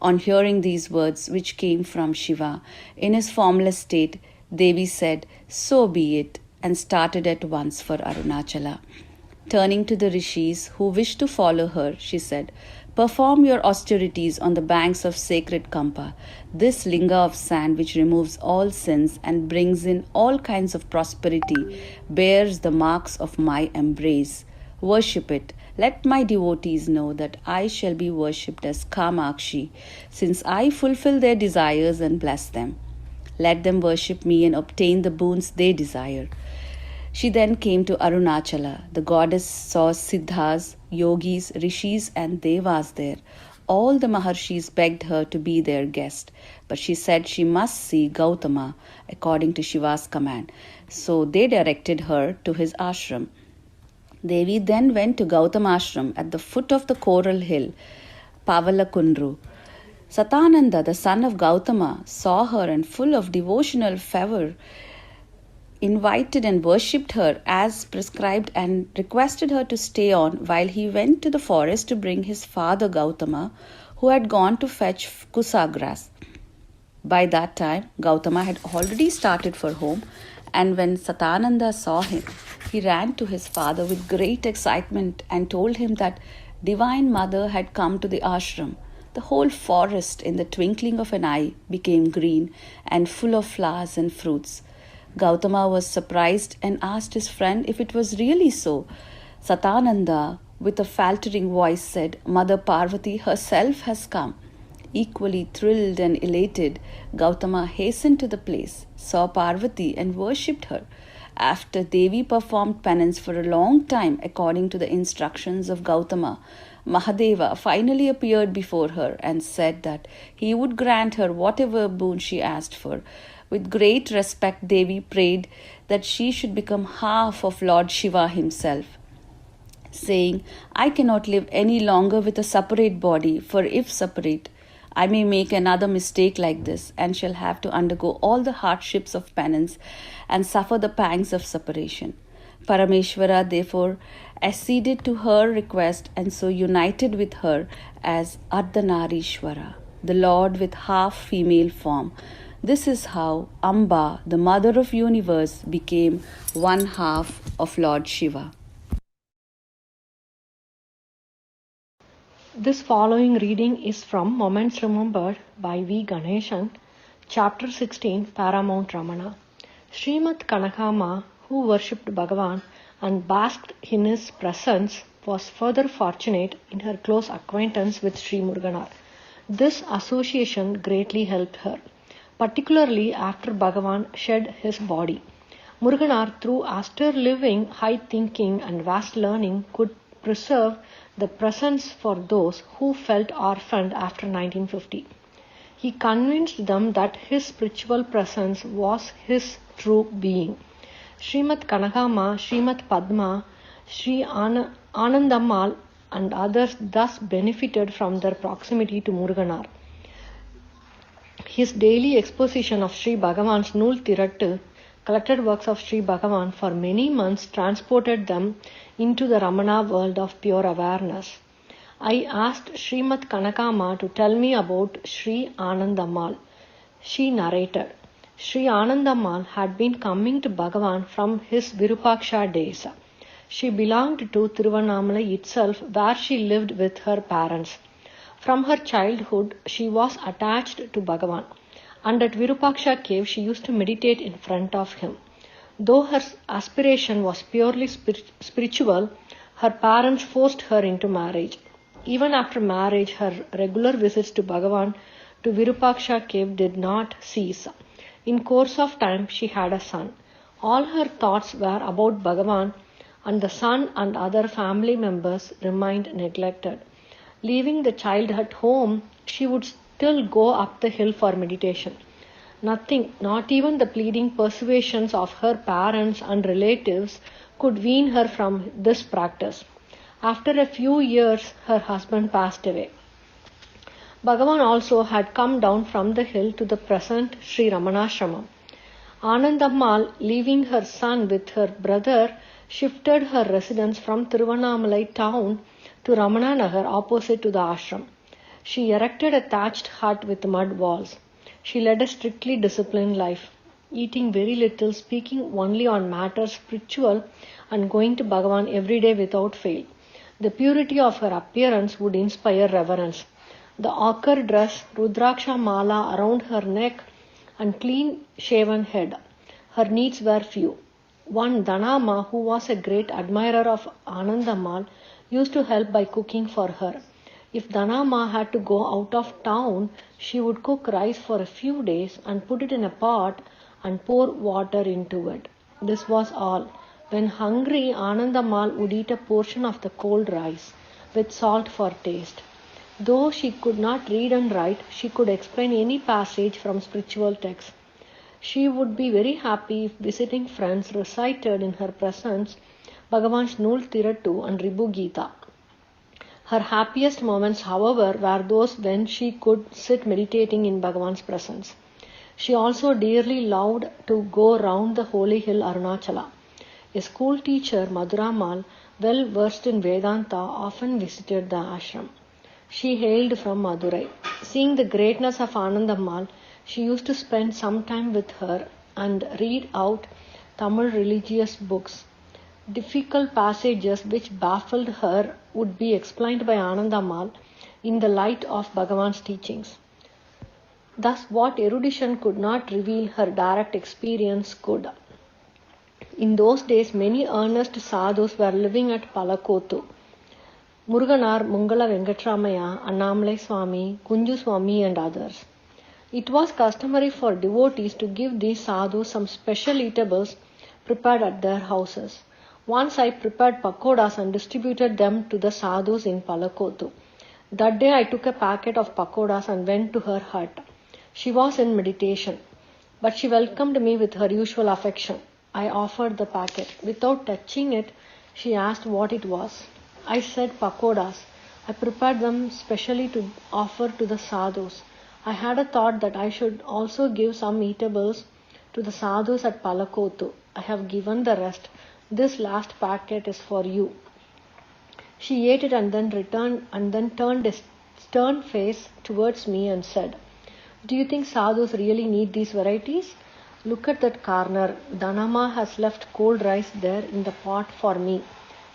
On hearing these words, which came from Shiva in his formless state, Devi said, "So be it," and started at once for Arunachala. Turning to the rishis who wished to follow her, she said, "Perform your austerities on the banks of sacred Kampa. This linga of sand, which removes all sins and brings in all kinds of prosperity, bears the marks of my embrace. Worship it. Let my devotees know that I shall be worshipped as Kamakshi, since I fulfill their desires and bless them. Let them worship me and obtain the boons they desire." She then came to Arunachala. The goddess saw Siddhas, Yogis, Rishis and Devas there. All the Maharshis begged her to be their guest, but she said she must see Gautama according to Shiva's command. So they directed her to his ashram. Devi then went to Gautama ashram at the foot of the coral hill, Pavalakundru. Satananda, the son of Gautama, saw her and full of devotional fervor, invited and worshipped her as prescribed and requested her to stay on while he went to the forest to bring his father Gautama, who had gone to fetch kusa grass. By that time, Gautama had already started for home, and when Satananda saw him, he ran to his father with great excitement and told him that Divine Mother had come to the ashram. The whole forest, in the twinkling of an eye, became green and full of flowers and fruits. Gautama was surprised and asked his friend if it was really so. Satananda, with a faltering voice, said, "Mother Parvati herself has come." Equally thrilled and elated, Gautama hastened to the place, saw Parvati and worshipped her. After Devi performed penance for a long time according to the instructions of Gautama, Mahadeva finally appeared before her and said that he would grant her whatever boon she asked for. With great respect, Devi prayed that she should become half of Lord Shiva himself, saying, "I cannot live any longer with a separate body, for if separate, I may make another mistake like this and shall have to undergo all the hardships of penance and suffer the pangs of separation." Parameshwara therefore acceded to her request and so united with her as Ardhanarishwara, the Lord with half female form. This is how Amba, the mother of universe, became one half of Lord Shiva. This following reading is from Moments Remembered by V. Ganeshan, Chapter 16, Paramount Ramana. Srimad Kanakama, who worshipped Bhagavan and basked in his presence, was further fortunate in her close acquaintance with Sri Muruganar. This association greatly helped her, particularly after Bhagavan shed his body. Muruganar, through austere living, high thinking, and vast learning, could preserve the presence for those who felt orphaned after 1950. He convinced them that his spiritual presence was his true being. Srimad Kanakama, Srimad Padma, Sri Anandammal, and others thus benefited from their proximity to Muruganar. His daily exposition of Sri Bhagavan's Nool Thirattu, collected works of Sri Bhagavan, for many months transported them into the Ramana world of pure awareness. I asked Srimad Kanakama to tell me about Sri Anandammal. She narrated, Sri Anandammal had been coming to Bhagavan from his Virupaksha days. She belonged to Tiruvannamalai itself, where she lived with her parents. From her childhood, she was attached to Bhagavan, and at Virupaksha cave she used to meditate in front of him. Though her aspiration was purely spiritual, her parents forced her into marriage. Even after marriage, her regular visits to Bhagavan to Virupaksha cave did not cease. In course of time, she had a son. All her thoughts were about Bhagavan, and the son and other family members remained neglected. Leaving the child at home, she would still go up the hill for meditation. Nothing, not even the pleading persuasions of her parents and relatives, could wean her from this practice. After a few years, her husband passed away. Bhagavan also had come down from the hill to the present Sri Ramanashramam. Anandammal, leaving her son with her brother, shifted her residence from Tiruvannamalai town to Ramananagar opposite to the ashram. She erected a thatched hut with mud walls. She led a strictly disciplined life, eating very little, speaking only on matters spiritual, and going to Bhagavan every day without fail. The purity of her appearance would inspire reverence. The ochre dress, Rudraksha mala around her neck, and clean-shaven head. Her needs were few. One Dhanama, who was a great admirer of Anandammal, used to help by cooking for her. If Dhanama had to go out of town, she would cook rice for a few days and put it in a pot and pour water into it. This was all. When hungry, Anandammal would eat a portion of the cold rice with salt for taste. Though she could not read and write, she could explain any passage from spiritual texts. She would be very happy if visiting friends recited in her presence Bhagavan's Nool Thirattu and Ribu Gita. Her happiest moments, however, were those when she could sit meditating in Bhagavan's presence. She also dearly loved to go round the holy hill Arunachala. A school teacher, Madhurammal, well versed in Vedanta, often visited the ashram. She hailed from Madurai. Seeing the greatness of Anandammal, she used to spend some time with her and read out Tamil religious books. Difficult passages which baffled her would be explained by Anandammal in the light of Bhagavan's teachings. Thus, what erudition could not reveal, her direct experience could. In those days, many earnest sadhus were living at Palakottu. Muruganar, Mungala Venkatramaya, Annamalai Swami, Kunju Swami, and others. It was customary for devotees to give these sadhus some special eatables prepared at their houses. Once I prepared pakodas and distributed them to the sadhus in Palakottu. That day I took a packet of pakodas and went to her hut. She was in meditation, but she welcomed me with her usual affection. I offered the packet. Without touching it, she asked what it was. I said pakodas. I prepared them specially to offer to the sadhus. I had a thought that I should also give some eatables to the sadhus at Palakottu. I have given the rest. This last packet is for you. She ate it and then turned a stern face towards me and said, "Do you think sadhus really need these varieties? Look at that corner. Dhanama has left cold rice there in the pot for me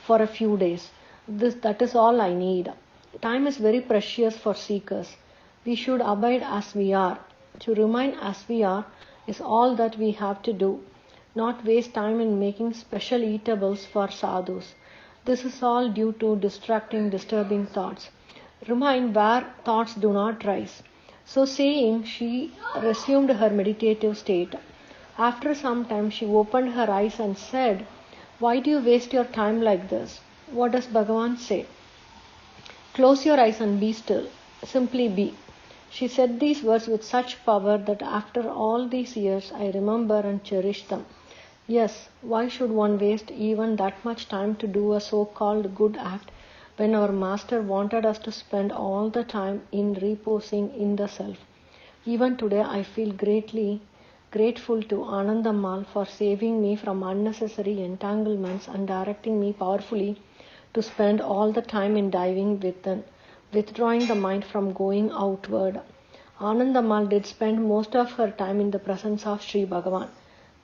for a few days. That is all I need. Time is very precious for seekers. We should abide as we are. To remain as we are is all that we have to do. Not waste time in making special eatables for sadhus. This is all due to disturbing thoughts. Remain where thoughts do not rise." So saying, she resumed her meditative state. After some time, she opened her eyes and said, "Why do you waste your time like this? What does Bhagavan say? Close your eyes and be still. Simply be." She said these words with such power that after all these years I remember and cherish them. Yes, why should one waste even that much time to do a so-called good act when our Master wanted us to spend all the time in reposing in the self? Even today I feel greatly grateful to Anandamal for saving me from unnecessary entanglements and directing me powerfully to spend all the time in diving within, withdrawing the mind from going outward. Anandamal did spend most of her time in the presence of Sri Bhagavan.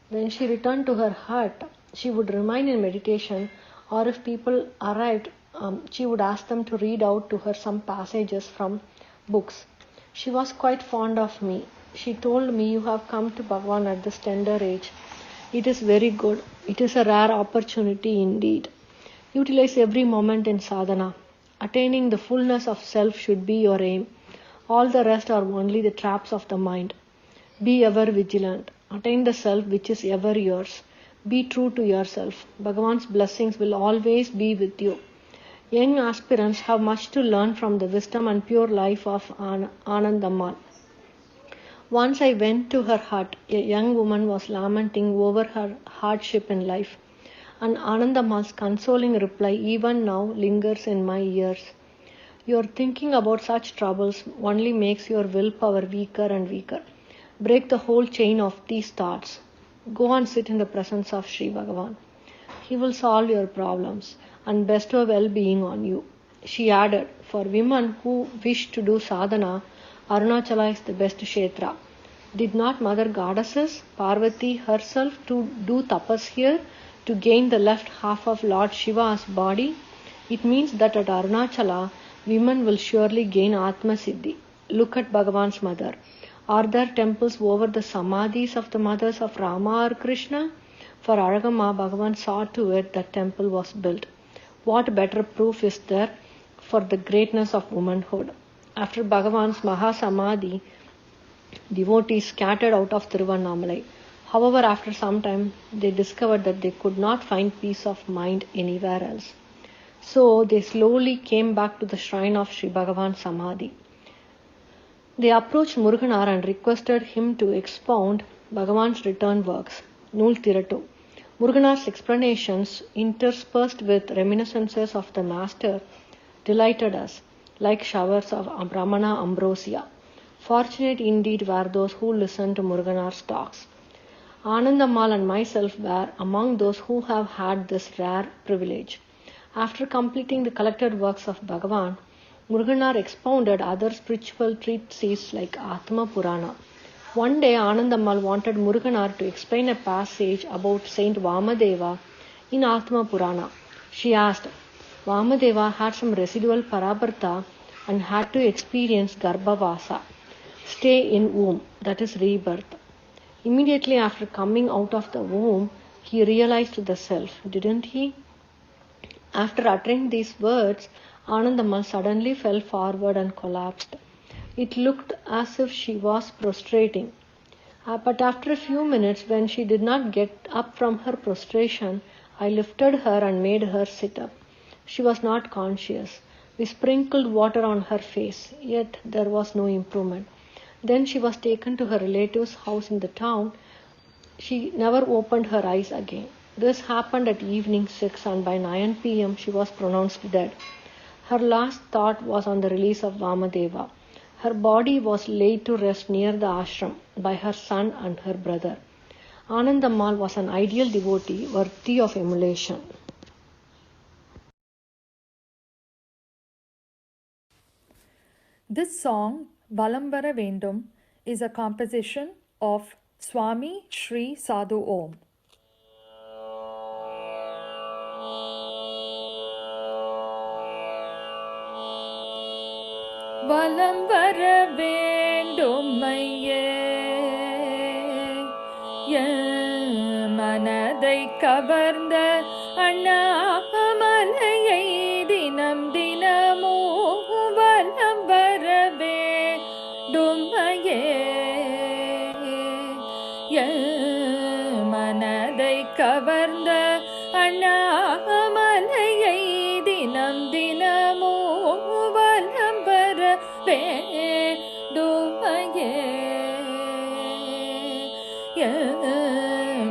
When she returned to her hut, she would remain in meditation, or if people arrived, she would ask them to read out to her some passages from books. She was quite fond of me. She told me, "You have come to Bhagavan at this tender age. It is very good. It is a rare opportunity indeed. Utilize every moment in sadhana. Attaining the fullness of self should be your aim. All the rest are only the traps of the mind. Be ever vigilant. Attain the self which is ever yours. Be true to yourself. Bhagavan's blessings will always be with you." Young aspirants have much to learn from the wisdom and pure life of Anandammal. Once I went to her hut. A young woman was lamenting over her hardship in life, and Anandammal's consoling reply even now lingers in my ears. "Your thinking about such troubles only makes your willpower weaker and weaker. Break the whole chain of these thoughts. Go and sit in the presence of Sri Bhagavan. He will solve your problems and bestow well-being on you." She added, "For women who wish to do sadhana, Arunachala is the best kshetra. Did not Mother Goddesses, Parvati herself, to do tapas here to gain the left half of Lord Shiva's body? It means that at Arunachala, women will surely gain Atma Siddhi. Look at Bhagavan's mother. Are there temples over the samadhis of the mothers of Rama or Krishna? For Aragama, Bhagavan saw to it that temple was built. What better proof is there for the greatness of womanhood? After Bhagavan's Mahasamadhi, devotees scattered out of Tiruvannamalai. However, after some time, they discovered that they could not find peace of mind anywhere else. So they slowly came back to the shrine of Sri Bhagavan Samadhi. They approached Muruganar and requested him to expound Bhagavan's return works, Nool Tiratu. Muruganar's explanations, interspersed with reminiscences of the Master, delighted us, like showers of Brahmana ambrosia. Fortunate indeed were those who listened to Muruganar's talks. Anandammal and myself were among those who have had this rare privilege. After completing the collected works of Bhagavan, Muruganar expounded other spiritual treatises like Atma Purana. One day Anandammal wanted Muruganar to explain a passage about Saint Vamadeva in Atma Purana. She asked, Vamadeva had some residual parabharta and had to experience Garbhavasa, stay in womb, that is rebirth. Immediately after coming out of the womb, he realized the self, didn't he? After uttering these words, Anandammal suddenly fell forward and collapsed. It looked as if she was prostrating. But after a few minutes, when she did not get up from her prostration, I lifted her and made her sit up. She was not conscious. We sprinkled water on her face, yet there was no improvement. Then she was taken to her relative's house in the town. She never opened her eyes again. This happened at evening 6, and by 9 p.m. she was pronounced dead. Her last thought was on the release of Vamadeva. Her body was laid to rest near the ashram by her son and her brother. Anandammal was an ideal devotee worthy of emulation. This song, Valambara Vendum, is a composition of Swami Sri Sadhu Om. வலம்பர வேண்டும் மையே மனதை கவர்ந்த அண்ணாமலையை தினம் தினமோ வலம்பர வேண்டும் மையே வேண்டுமையே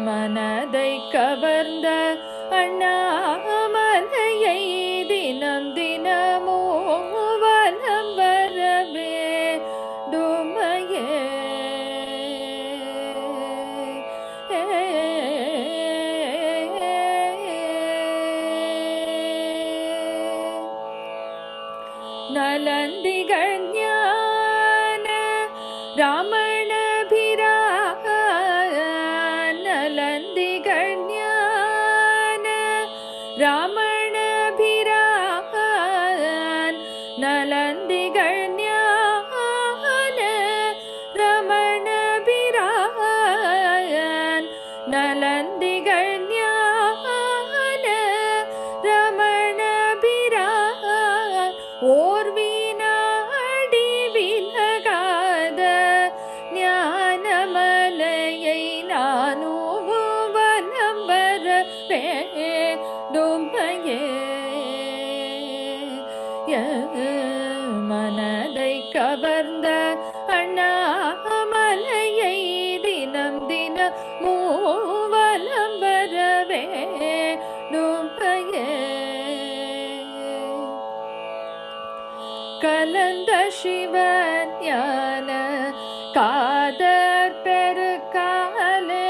மனதை கவர்ந்த அண்ணாமலையை தினம் தினமோ வலம் வரவே டுமையே நலந்திகள் ஞான ராமணபிரான் நலந்திகள் ஞான ராமணபிரான் நலந்திகள் ஞான ரமணபிரான் நலந்திகள் ஞான ரமணபிரான் ஓர் வீணாடி விலகாத ஞானமலையை நானும் வலம் வர வேண்டுமையே மனதை கவர்ந்த அண்ணாமலையை தினம் தினம் மூவலம் வர வேண்டுமையே கலந்த சிவஞான காதர் பெருக்காலே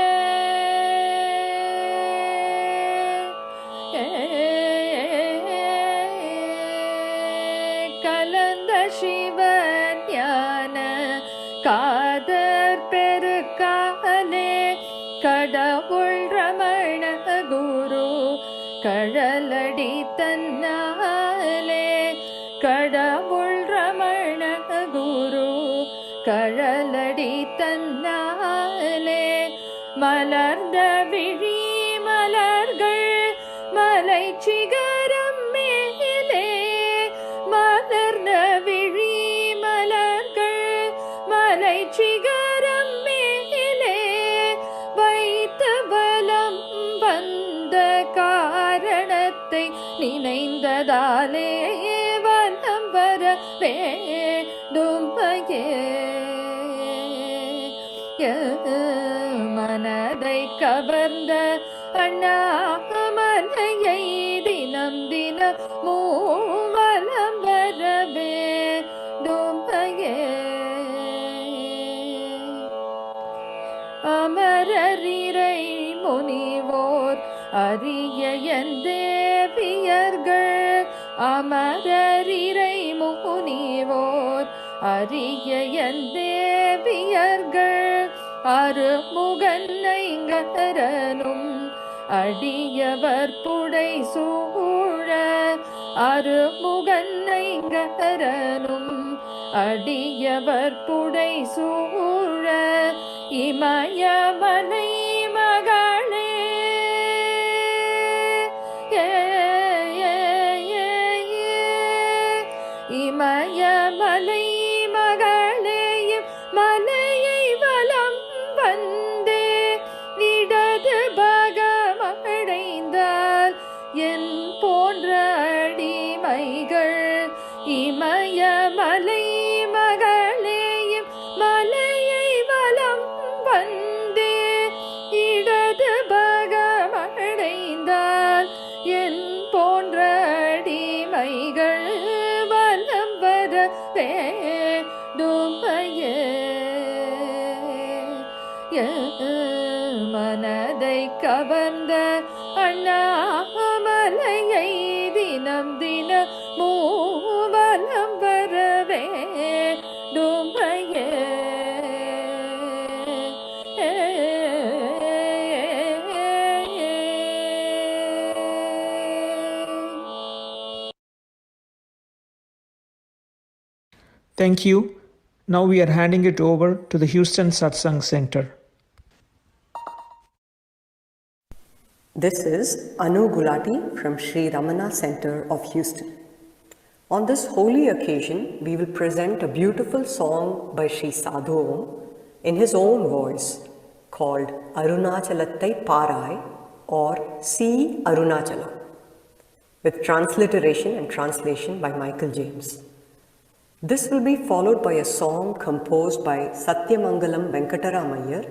கலந்த சிவஞான காதர் பெருக்காலே கடவுள் ரமண குரு கழலடி தன்னாலே கடவுள் ரமண குரு கழலடி தன்னாலே மலர்ந்த விழி மலர்கள் மலை சிகரம் மேலே மலர்ந்த விழி மலர்கள் மலை சிகரம் மேலே வைத்த பலம் வந்த காரணத்தை நினைந்ததாலே வலம் வர வேண்டுமையே மனதை கவர்ந்த அண்ணாமலையை தினம் தினம் மூவலம் வர வேண்டுமையே அமரரிரை முனிவோர் அரிய என் தேவியர்கள் அமரரிரை முனிவோர் அரிய என் தேவியர்கள் அருமுகன்னைங்கரனும் அடியவர் புடை சூழ அருமுகன்னைங்கரனும் அடியவர் புடை சூழ இமயமலை மகளே இமயமலை மகளேயும் மலையை வலம் வந்தே இடது பாகமடைந்தால் என் போன்ற அடிமைகள் இமயமலை மகளேயும் மலையை வலம் வந்தே இடது பாகமடைந்தால் என் போன்ற அடிமைகள் வலம் வர வேண்டுமையே மனதை கவர்ந்த அண்ணாமலையை தினம் தினம் மூவலம் வர வேண்டுமையே Thank you. Now we are handing it over to the Houston Satsang Center. This is Anu Gulati from Sri Ramana Center of Houston. On this holy occasion, we will present a beautiful song by Sri Sadhu in his own voice called Arunachalattai Parai or See Arunachalam, with transliteration and translation by Michael James. This will be followed by a song composed by Satyamangalam Venkataramayar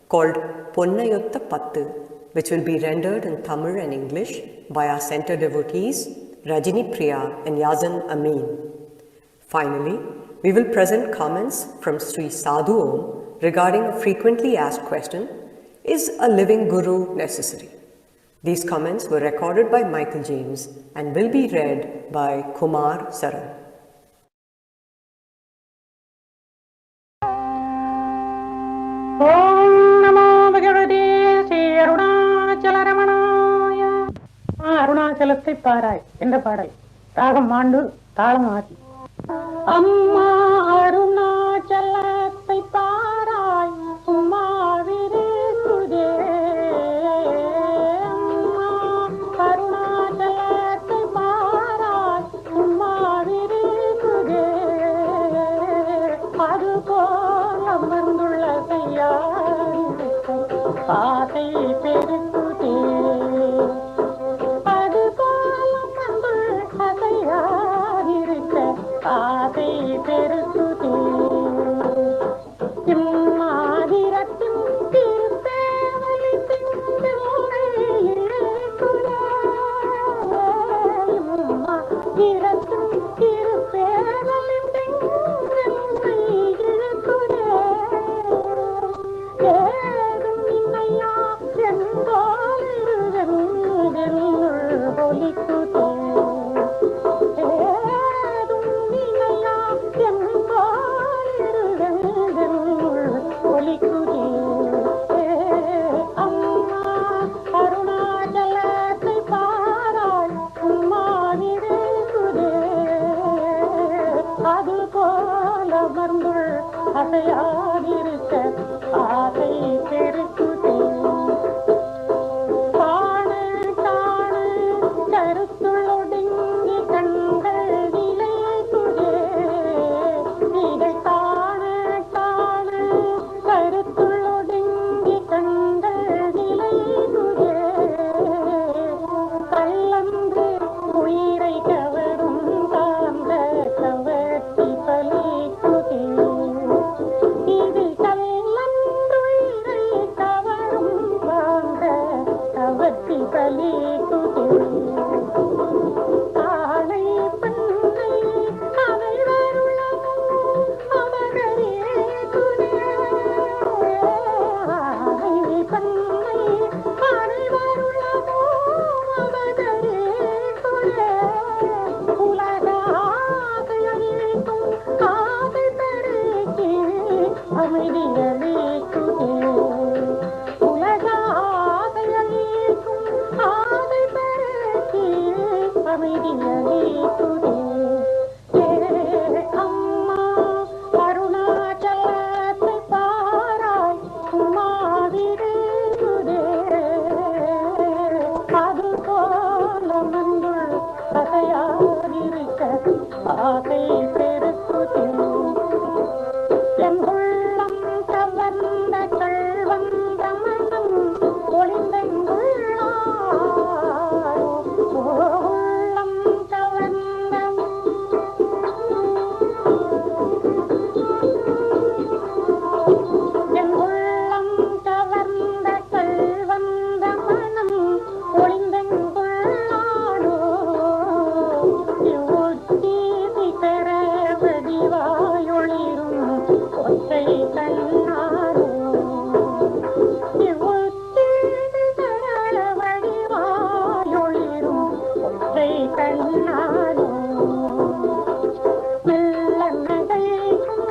called Ponnayotta Pattu, which will be rendered in Tamil and English by our center devotees Rajini Priya and Yazan Amin. Finally, we will present comments from Sri Sadhu Om regarding a frequently asked question, is a living guru necessary? These comments were recorded by Michael James and will be read by Kumar Saran. Om Namo Bhagavate Sri Arunachala Ramanaya. அருணாச்சலத்தை பாராய் என்ற பாடல் ராகம் மாண்டு தாளம் ஆதி. அம்மா அருணாச்சலத்தை பாராய் சும்மா விருக்குதே. அம்மா அருணாச்சலத்தை பாராய் சும்மா விருக்குதே. அதுபோல் அமர்ந்துள்ள கையாரிருக்க ஆசை பெருக்குதே. ஆசை பெருக்குதே. இம்மாதிரத்தின் திருப்பேவலி திங்களை இழுக்குதே. இம்மாதிரத்தின் திருப்பேவலி திங்களை இழுக்குதே. ஏதும் இன்னையா என்போலிருதென்னுள் ஒலிக்குதே. அம்மா அருணாச்சலத்தை பாராய் சும்மா விருக்குதே. அதுபோல அமர்ந்துள் அசையாதிருக்க ஆசை பெருக்குதே. காணு காணு கருத்துள்ளொடுங்கி கண்கள் நிலைக்குதே. இதை காணு காணு கருத்துள்ளொடுங்கி கண்கள் நிலைக்குதே. கள்ளன்று உயிரை கவரும் காந்த கவர்ச்சி பலிக்குதே. இது கள்ளன்று உயிரை கவரும் காந்த கவர்ச்சி பலிக்குதே. ஆணை பெண்ணை அதை வருளவும் அவகரே குதே. ஆணை பெண்ணை அதை வருளவும் அவகரே குதே. உலக ஆசையளிக்கும் ஆசை பெருக்கி அமைதியளிக்குதே. உலக ஆசையளிக்கும் ஆசை பெருக்கி அமைதியளிக்குதே. அம்மா அருணாச்சலத்தை பாராய் சும்மா விருக்குதே. அதுபோல மந்துள் அசையாதிருக்க ஆசை பெருக்குதே. என் உள்ளம் கவர்ந்த கள்வந்த மனம் ஒளிந்தெங்குள்ளாரோ. உள்ளம் கவர்ந்த என் உள்ளம் கவர்ந்த கள்வந்த மனம் ஒளிந்தெங்குள்ளாரோ. இவ்வொத்தீதி பெற வடிவாயொளிரும் ஒற்றை கண்ணாரோ. இவ்வொத்தீதி பெற வடிவாயொளிரும் ஒற்றை கண்ணாரோ. மெல்ல நகைக்கும்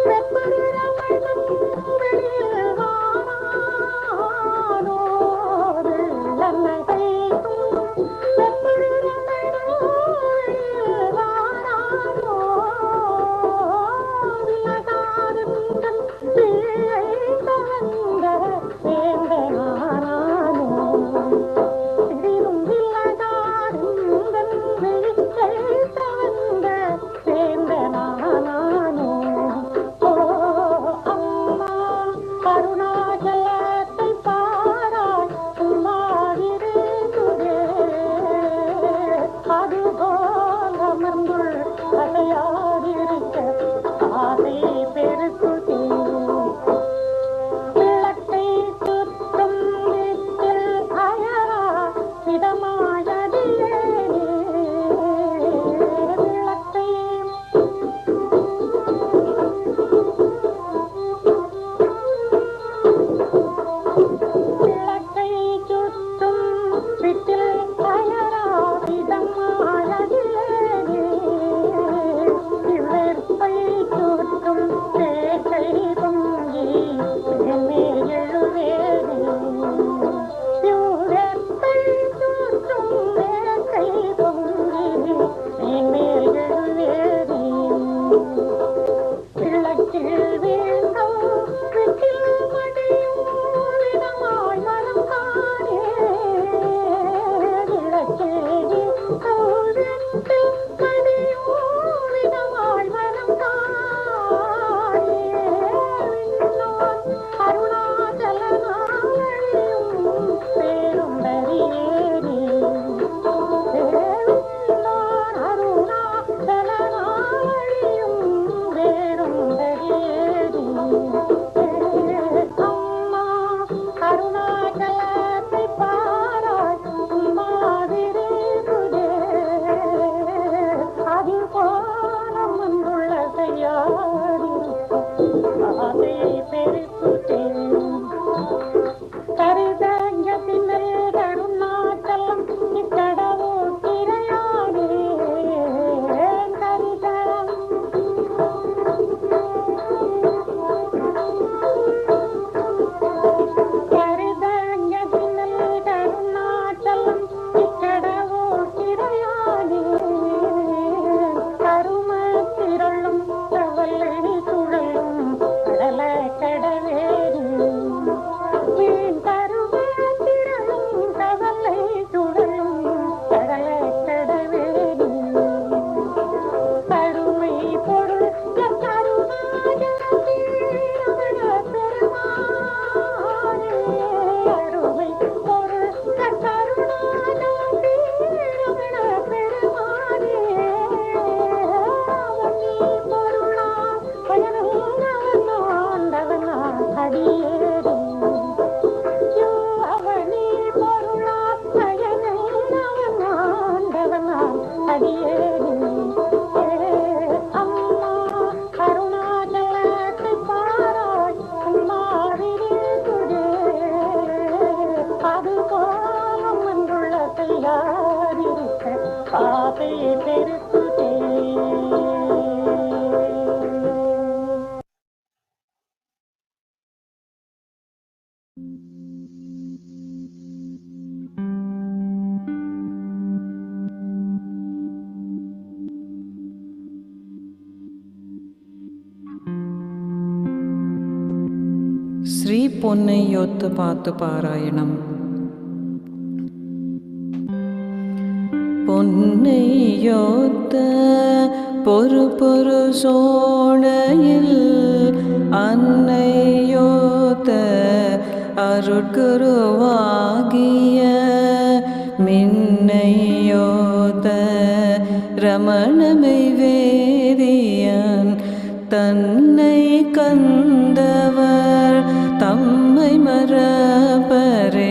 வெப்பரமணம் வெளியில் வாரானோ. வெள்ள நகைக்கும் வெப்பரமணம் வெளியில் வாரானோ. விலகாதெந்தன் Sri Ponnaiyottu Paathu Parayanam. பொன்னையொத்த பொறு பொறு சோணையில் அன்னையோத்த அருட்குருவாகிய மின்னையோத்த ரமணமை வேதியன் தன்னை கந்தவர் தம்மை மறப்பரே.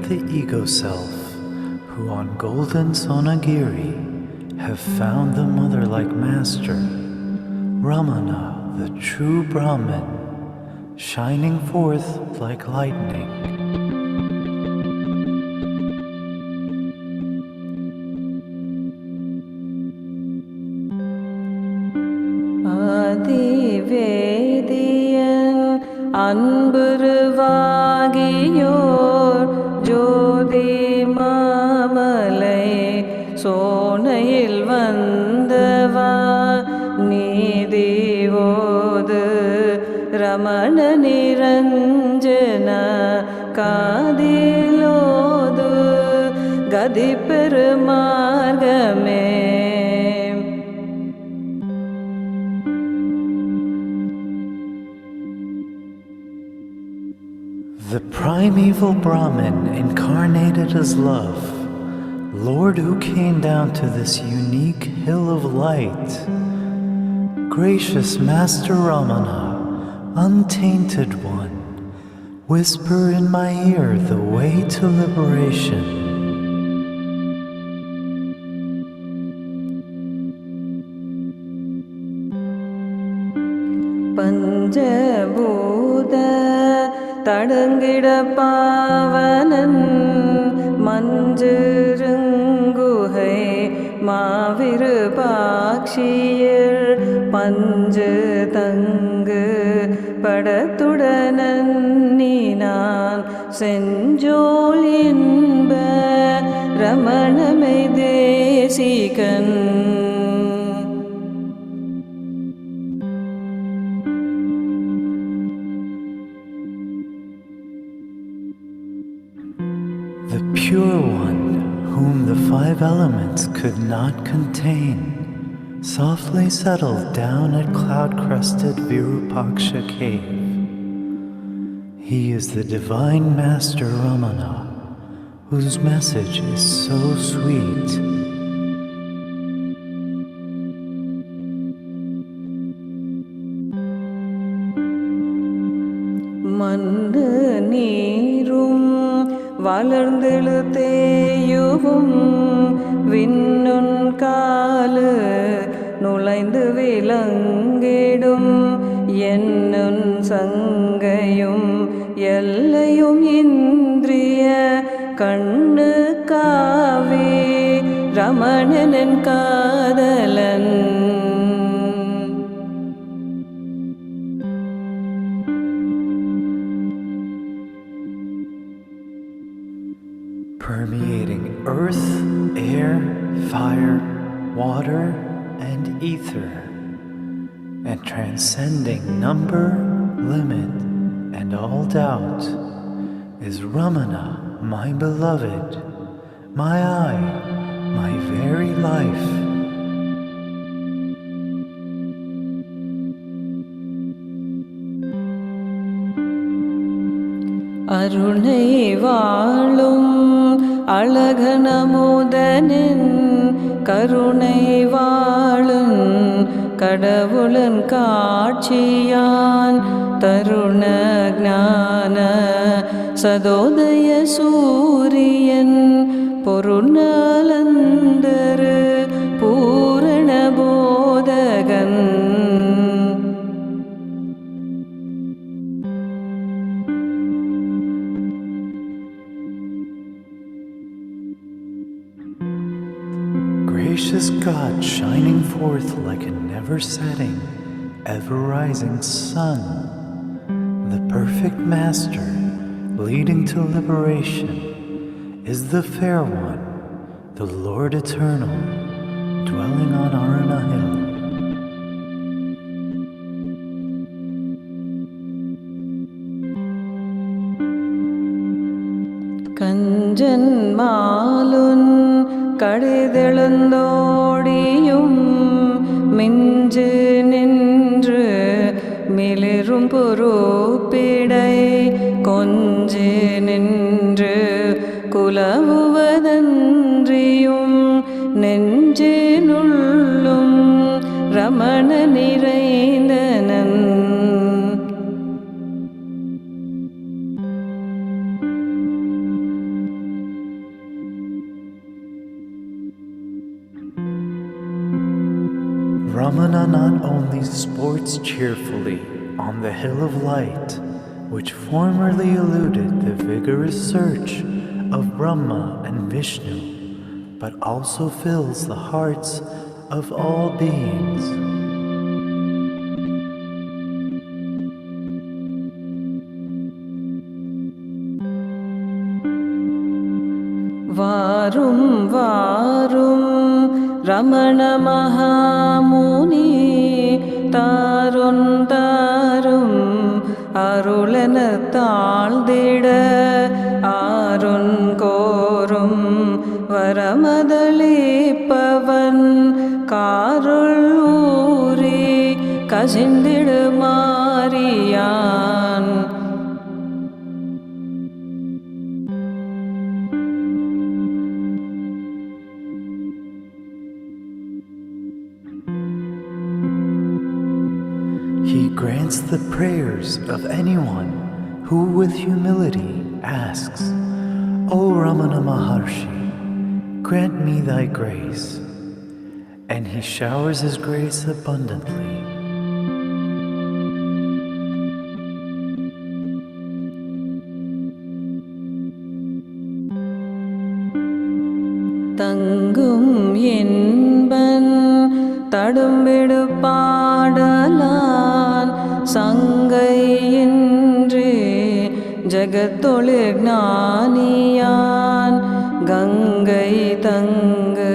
The ego self, who on golden Sonagiri have found the mother-like master, Ramana, the true Brahman, shining forth like lightning. அதிவேதியன் அன்புருவாகியோர் ஜோதி மாமலை சோனையில் வந்தவா நீதிவோது ரமண நிரஞ்சன காதிலோது கதி பெருமார்கமே. The primeval Brahman incarnated as love, Lord who came down to this unique hill of light. Gracious Master Ramana, untainted one, whisper in my ear the way to liberation. Panjabhuta தடங்கிட Bhavanan மஞ்சுருங்குகை மாவிரு பாக்ஷியர் பஞ்சு தங்கு படத்துடனன் நீனான் செஞ்சோல் என்ப ரமணமை Desikan. The pure one, whom the five elements could not contain, softly settled down at cloud-crested Virupaksha cave. He is the divine master Ramana, whose message is so sweet. மண்ணு நீரும் வளர்ந்தெழுத்தேயுவும் விண்ணுன் காலு நுழைந்து விளங்கிடும் என்னுன் சங்கையும் எல்லையும் இந்திரிய கண்ணு காவே ரமணனின் காதலன். Permeating earth, air, fire, water, and ether, and transcending number, limit, and all doubt, is Ramana, my beloved, my eye, my very life. அருணை வாழும் அழகனமுதனின் கருணை வாழும் கடவுளன் காட்சியான் தருண ஞான சதோதய சூரியன் பொருணாலந்தரு பூரண போதகன். Gracious God, shining forth like a never-setting, ever-rising sun, the perfect Master, leading to liberation, is the Fair One, the Lord Eternal, dwelling on Arana Hill. கஞ்சன் மாலுன் கடிதெழுந்தோடியும் மிஞ்சு நின்று மிளிரும் பொறுப்பிடை கொஞ்சு நின்று குலவுவதன்றியும் நெஞ்சினுள்ளும் Ramana நிறைந்தனன். Ramana not only sports cheerfully on the hill of light, which formerly eluded the vigorous search of Brahma and Vishnu, but also fills the hearts of all beings. வாரும் வாரும் ரமண மகாமுனி தாரும் தாரும் அருளென தாழ்ந்திட ஆருன் கோரும் வரமதளிப்பவன் காருள் ஊரி கசிந்திடு மாறியான். He grants the prayers of anyone who with humility asks, O Ramana Maharshi, grant me thy grace. And he showers his grace abundantly. தங்கும் என்பன் தடும்பிடு பாடலான் சங்கையின்றி ஜகத்தொழிற் ஞானியான் கங்கை தங்கு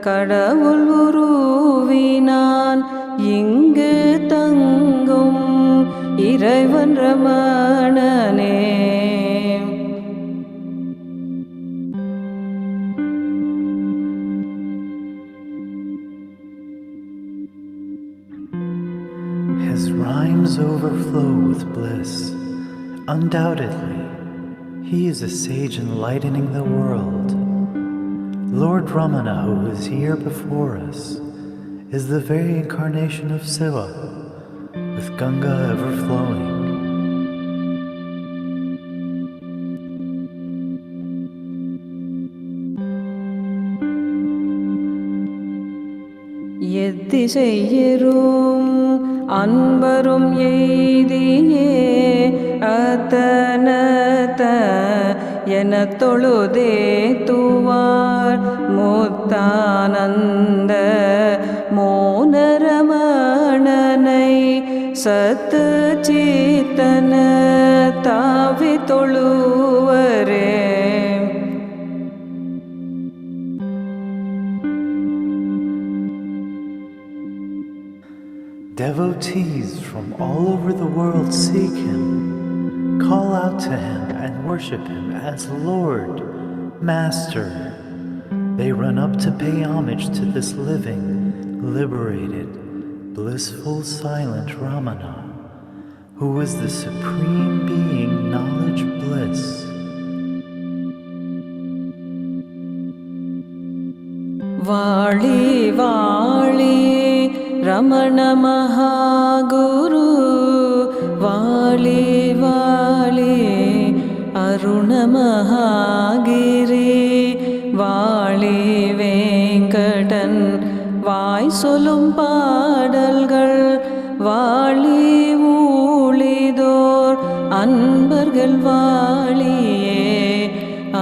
கடவுள் உருவினான் இங்கு தங்கும் இறைவன் ரமணனே. His rhymes overflow with bliss. Undoubtedly, he is a sage enlightening the world. Lord Ramana, who is here before us, is the very incarnation of Shiva, with Ganga ever flowing. எத்திசையரும் அன்பரும் எய்தியே அத்தனத என தொழுதே துவார் முத்தானந்த மோனரமணனை சத்து சித்தன தாவி தொழுவரே. Devotees from all over the world seek him, call out to him and worship him as Lord, Master. They run up to pay homage to this living, liberated, blissful, silent Ramana, who is the supreme being, knowledge, bliss. வாழி வாழி ரமண மகாகுரு வாழி வாழி அருண மகாகிரி வாழி வேங்கடன் வாய் சொல்லும் பாடல்கள் வாழி ஊழிதோர் அன்பர்கள் வாழியே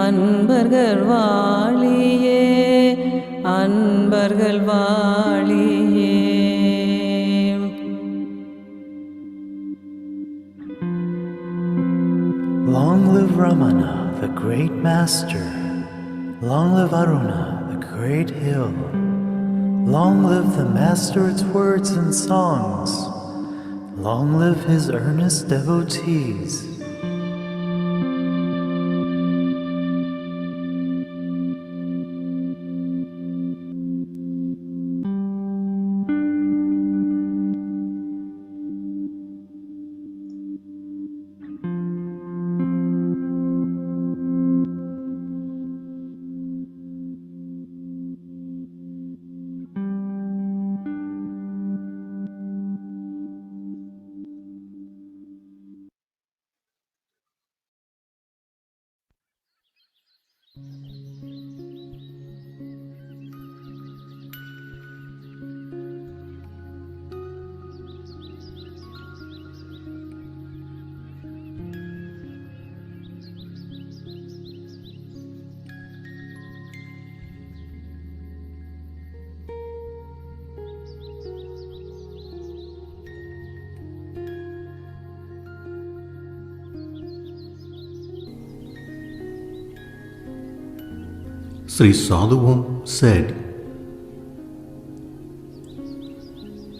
அன்பர்கள் வாழியே அன்பர்கள் வாழியே. Long live Ramana, the great master. Long live Aruna, the great hill. Long live the master its words and songs. Long live his earnest devotees. Sri Sadhuvam said,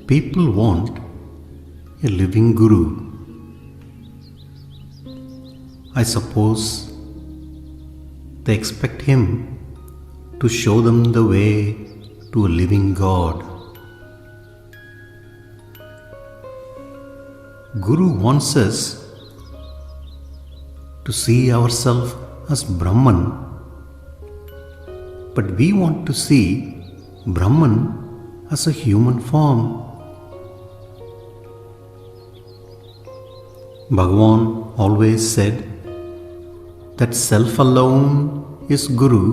people want a living guru. I suppose they expect him to show them the way to a living God. Guru wants us to see ourselves as Brahman, but we want to see Brahman as a human form. Bhagavan always said that self alone is Guru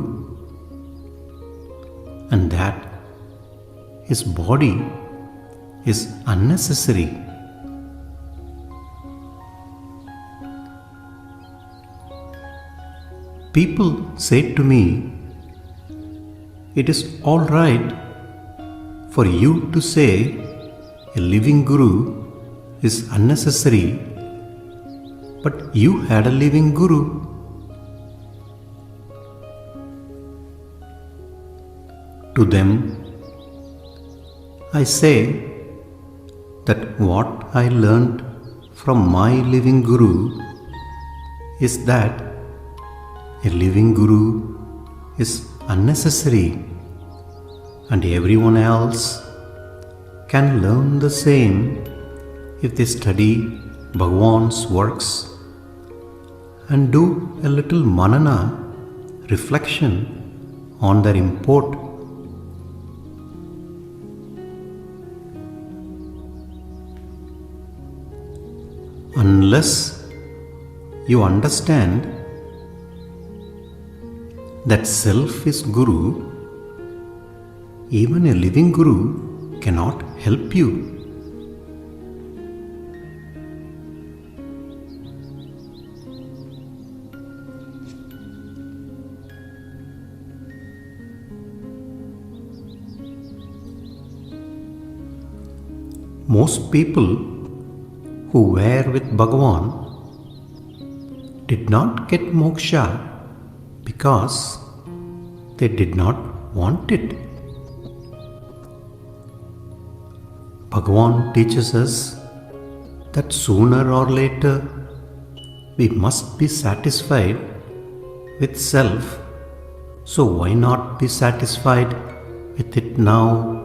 and that his body is unnecessary. People say to me, it is all right for you to say a living Guru is unnecessary, but you had a living Guru. To them, I say that what I learned from my living Guru is that a living Guru is unnecessary and everyone else can learn the same if they study Bhagavan's works and do a little manana, reflection on their import. Unless you understand that self is Guru, even a living Guru cannot help you. Most people who were with Bhagavan did not get moksha because they did not want it. Bhagavan teaches us that sooner or later we must be satisfied with self, so why not be satisfied with it now?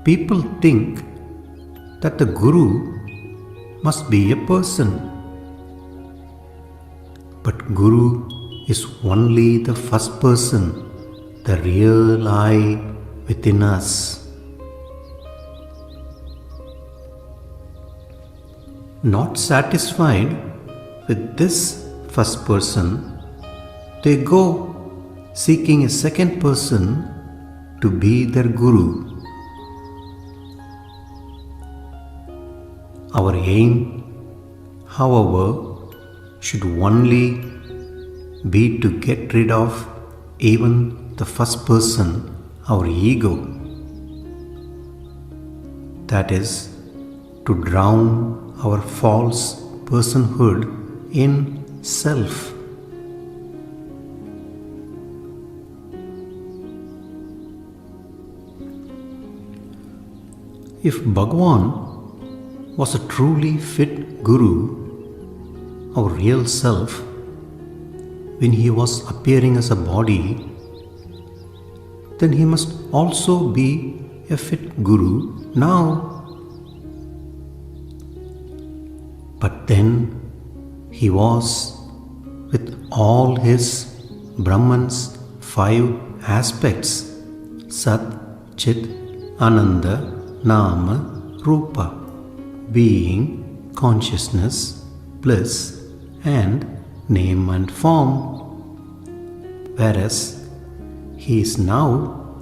People think that the Guru must be a person, but Guru is only the first person, the real I within us. Not satisfied with this first person, they go seeking a second person to be their Guru. Our aim, however, should only be to get rid of even the first person, our ego. that is, to drown our false personhood in self. If Bhagavan was a truly fit Guru, our real self, when he was appearing as a body, then he must also be a fit Guru now. But then he was, with all his Brahman's 5 aspects, Sat, Chit, Ananda, Nama, Rupa, being, consciousness, bliss, and name and form, whereas he is now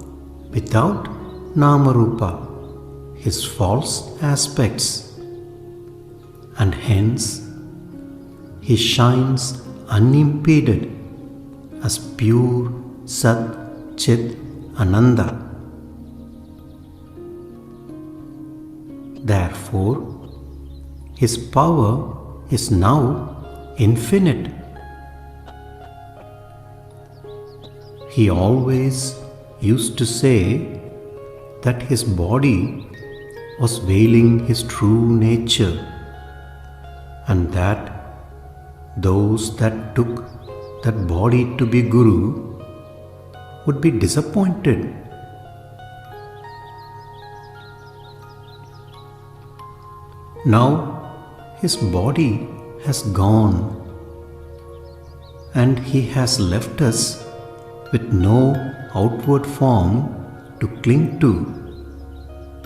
without Nama Rupa, his false aspects, and hence he shines unimpeded as pure Sat, Chit, Ananda. Therefore, his power is now infinite. He always used to say that his body was veiling his true nature, and that those that took that body to be Guru would be disappointed. Now his body has gone, and he has left us with no outward form to cling to.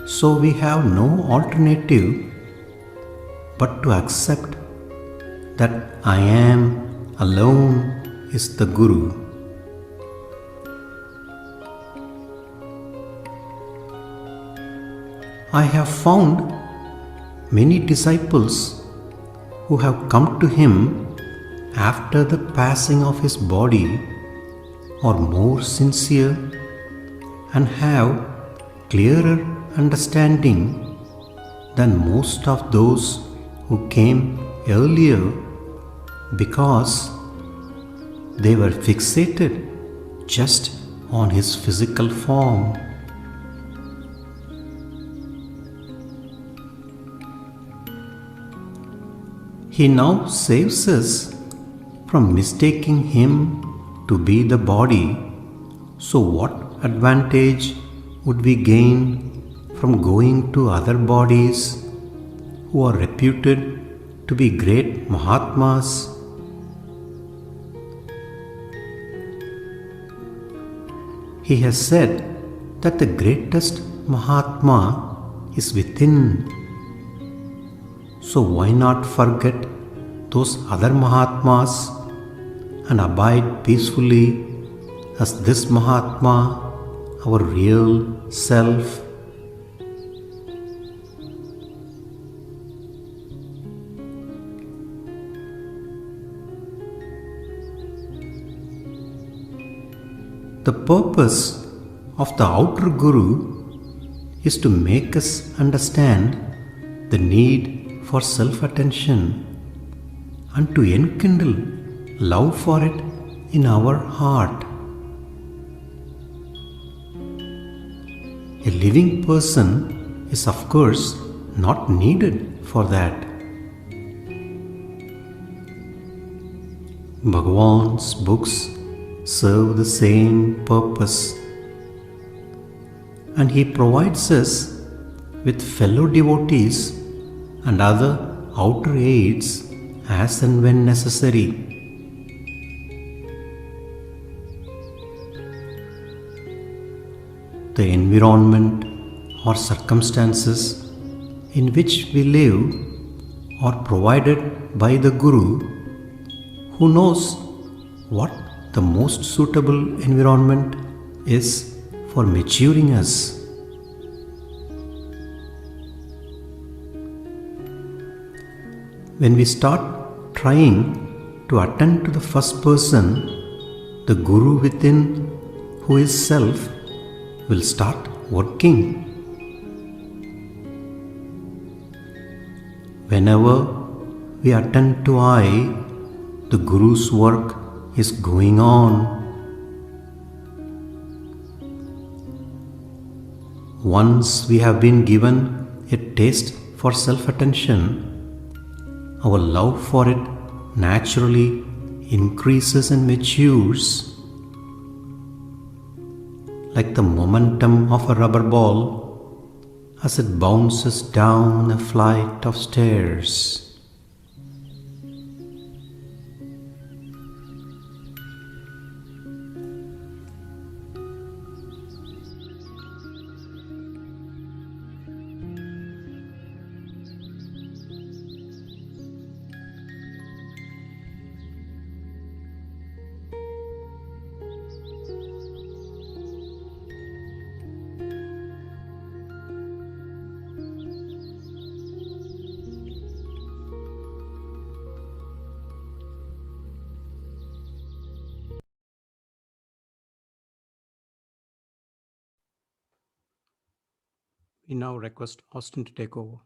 So we have no alternative but to accept that I am alone is the Guru. I have found many disciples who have come to him after the passing of his body are more sincere and have clearer understanding than most of those who came earlier, because they were fixated just on his physical form. He now saves us from mistaking him to be the body. So what advantage would we gain from going to other bodies who are reputed to be great Mahatmas? He has said that the greatest Mahatma is within. So why not forget those other Mahatmas and abide peacefully as this Mahatma, our real self? The purpose of the outer Guru is to make us understand the need for self-attention and to enkindle love for it in our heart. A living person is of course not needed for that. Bhagavan's books serve the same purpose, and he provides us with fellow devotees and other outer aids as and when necessary. The environment or circumstances in which we live are provided by the Guru, who knows what the most suitable environment is for maturing us. When we start trying to attend to the first person, the Guru within, who is self, will start working. Whenever we attend to I, the Guru's work is going on. Once we have been given a taste for self-attention, our love for it naturally increases and matures. Like the momentum of a rubber ball as it bounces down a flight of stairs. We now request Austin to take over.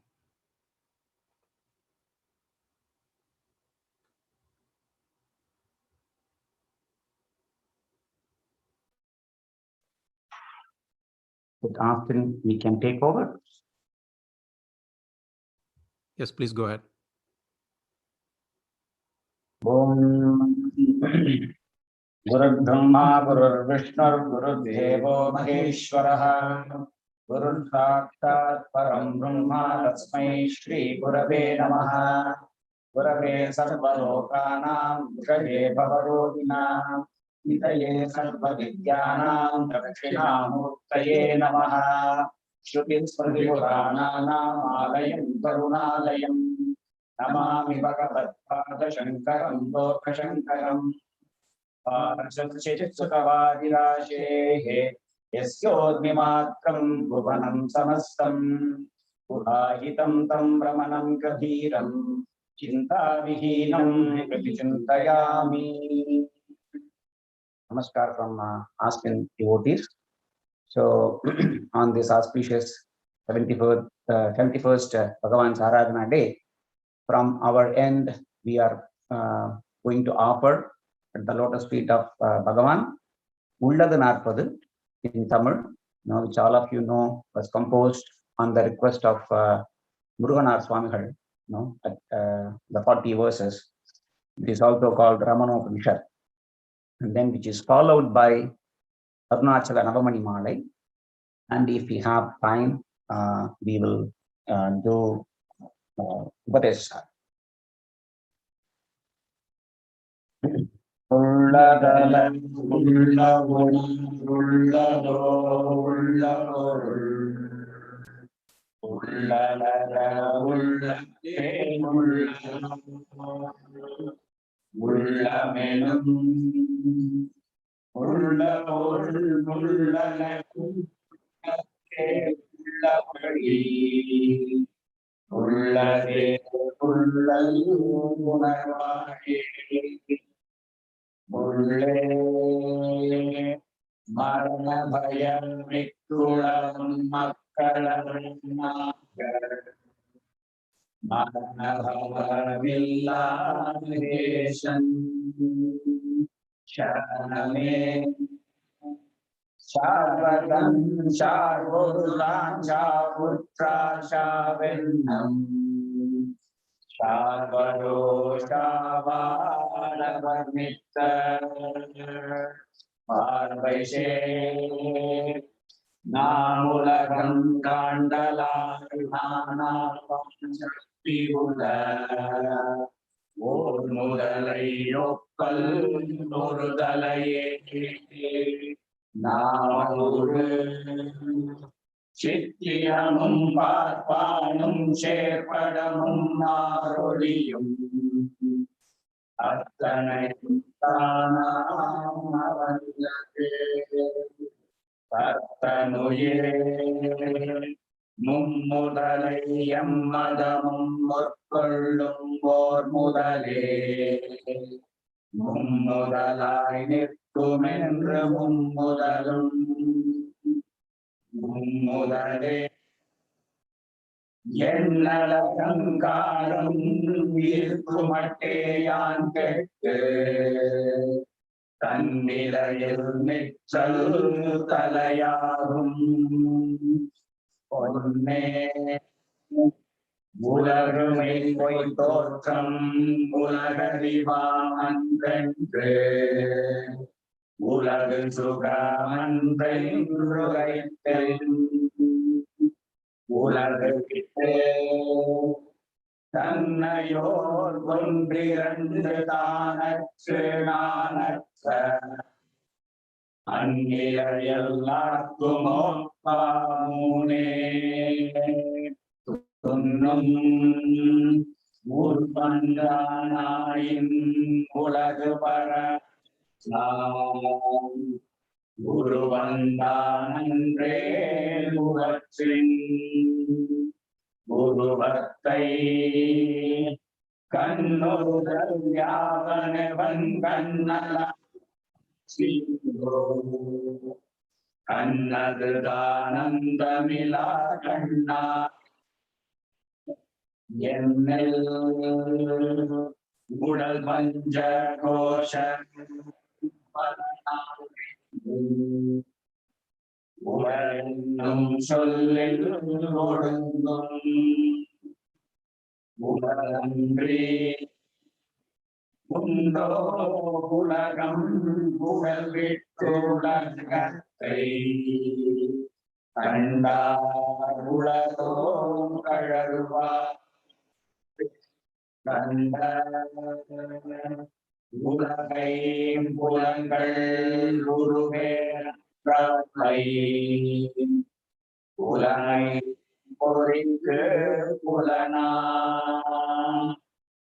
With Austin, we can take over. Yes, please go ahead. गुरुर्ब्रह्मा गुरुर्विष्णुर्गुरुर्देवो महेश्वरः गुरुर्साक्षात् परं ब्रह्म तस्मै श्री गुरवे नमः। गुरवे सर्वलोकानां विषये भवरोगिणां निधये सर्वविद्यानां दक्षिणामूर्तये नमः। श्रुतिस्मृतिपुराणानाम् आलयं करुणालयं नमामि भगवत्पादशङ्करं लोकशङ्करम्। सुखवादिराशेः यस्योर्मिमात्रं भुवनं समस्तं गुहाहितं तं रमणं गभीरं चिन्ताविहीनं प्रतिचिन्तयामि। Namaskar from Austin devotees. So on this auspicious 71st Bhagavan Ramana day, from our end we are going to offer at the lotus feet of Bhagavan, Ulladu Narpadu in Tamil, which all of you know was composed on the request of Muruganar Swamigal, at the 40 verses. It is also called Ramanopanishad, and then which is followed by Arunachala Navamani Malai. And if we have time, we will do Upadesha. உள்ளதல உள்ளகுணம் உள்ளதோ உள்ளபொருள் உள்ளலர உள்ளத்தே உள்ளமெனும் உள்ளபொருள் உள்ளலத்தே உள்ளபடி உள்ளதே உள்ளல் உணர்வாயே உள்ளே மரண பயம் மிக்குளம் மக்களமாக மரண பவமில்லாதேசம் சரணமே சார்வதம் சார்வொருளான் சாவுற்றா சாவென்னம் சார்வரோஷாவானவர்மித்த பார்வைசே நாமுலகம் காண்டலாய் நானாசக்தி உள்ள ஓர் முதலை ஒப்பல் ஒரு தலையே நாமொரு சித்தியமும் பார்ப்பானும் சேர்ப்படமும் மாறொழியும் அத்தனையும் தானாம் அவனுக்கு கர்த்தனுயிரே மும்முதலை எம்மதமும் முற்கொள்ளும் ஓர் முதலே மும்முதலாய் நிற்குமென்று மும்முதலும் மும்முதலே என்னலங்காரம் இருக்குமட்டேயான் கெட்டு தன்னிலையில் நிற்றல் தலையாகும் பொன்னே உலகுமை பொய் தோற்றம் உலகறிவாமன்றென்று உலகு சுகமன்றென்றுரைத்தேன் உலகு விட்டு தன்னையோர் ஒன்றிரண்டு தானற்று நானற்ற அந்நிலையெல்லார்க்குமோ பாமுனே துன்னும் ஊர்பந்தானாயின் உலகு பர உருவந்தானன்றே உவற்றின் உருவத்தை கண்ணுதல் யாவனவன் கண்ணல கண்ணதுதானந்தமிலா கண்ணா என்னில் உடல் பஞ்ச கோஷ உடலும் சொல்லில் ஒடுங்கும் உடலன்றி உண்டோ உலகம் புகழ் விட்டுலகத்தை கண்டார் உலகோ கழறுவார் கண்ட உலகை புலங்கள் உருவேற்றை உலகை பொறிக்கு புலனா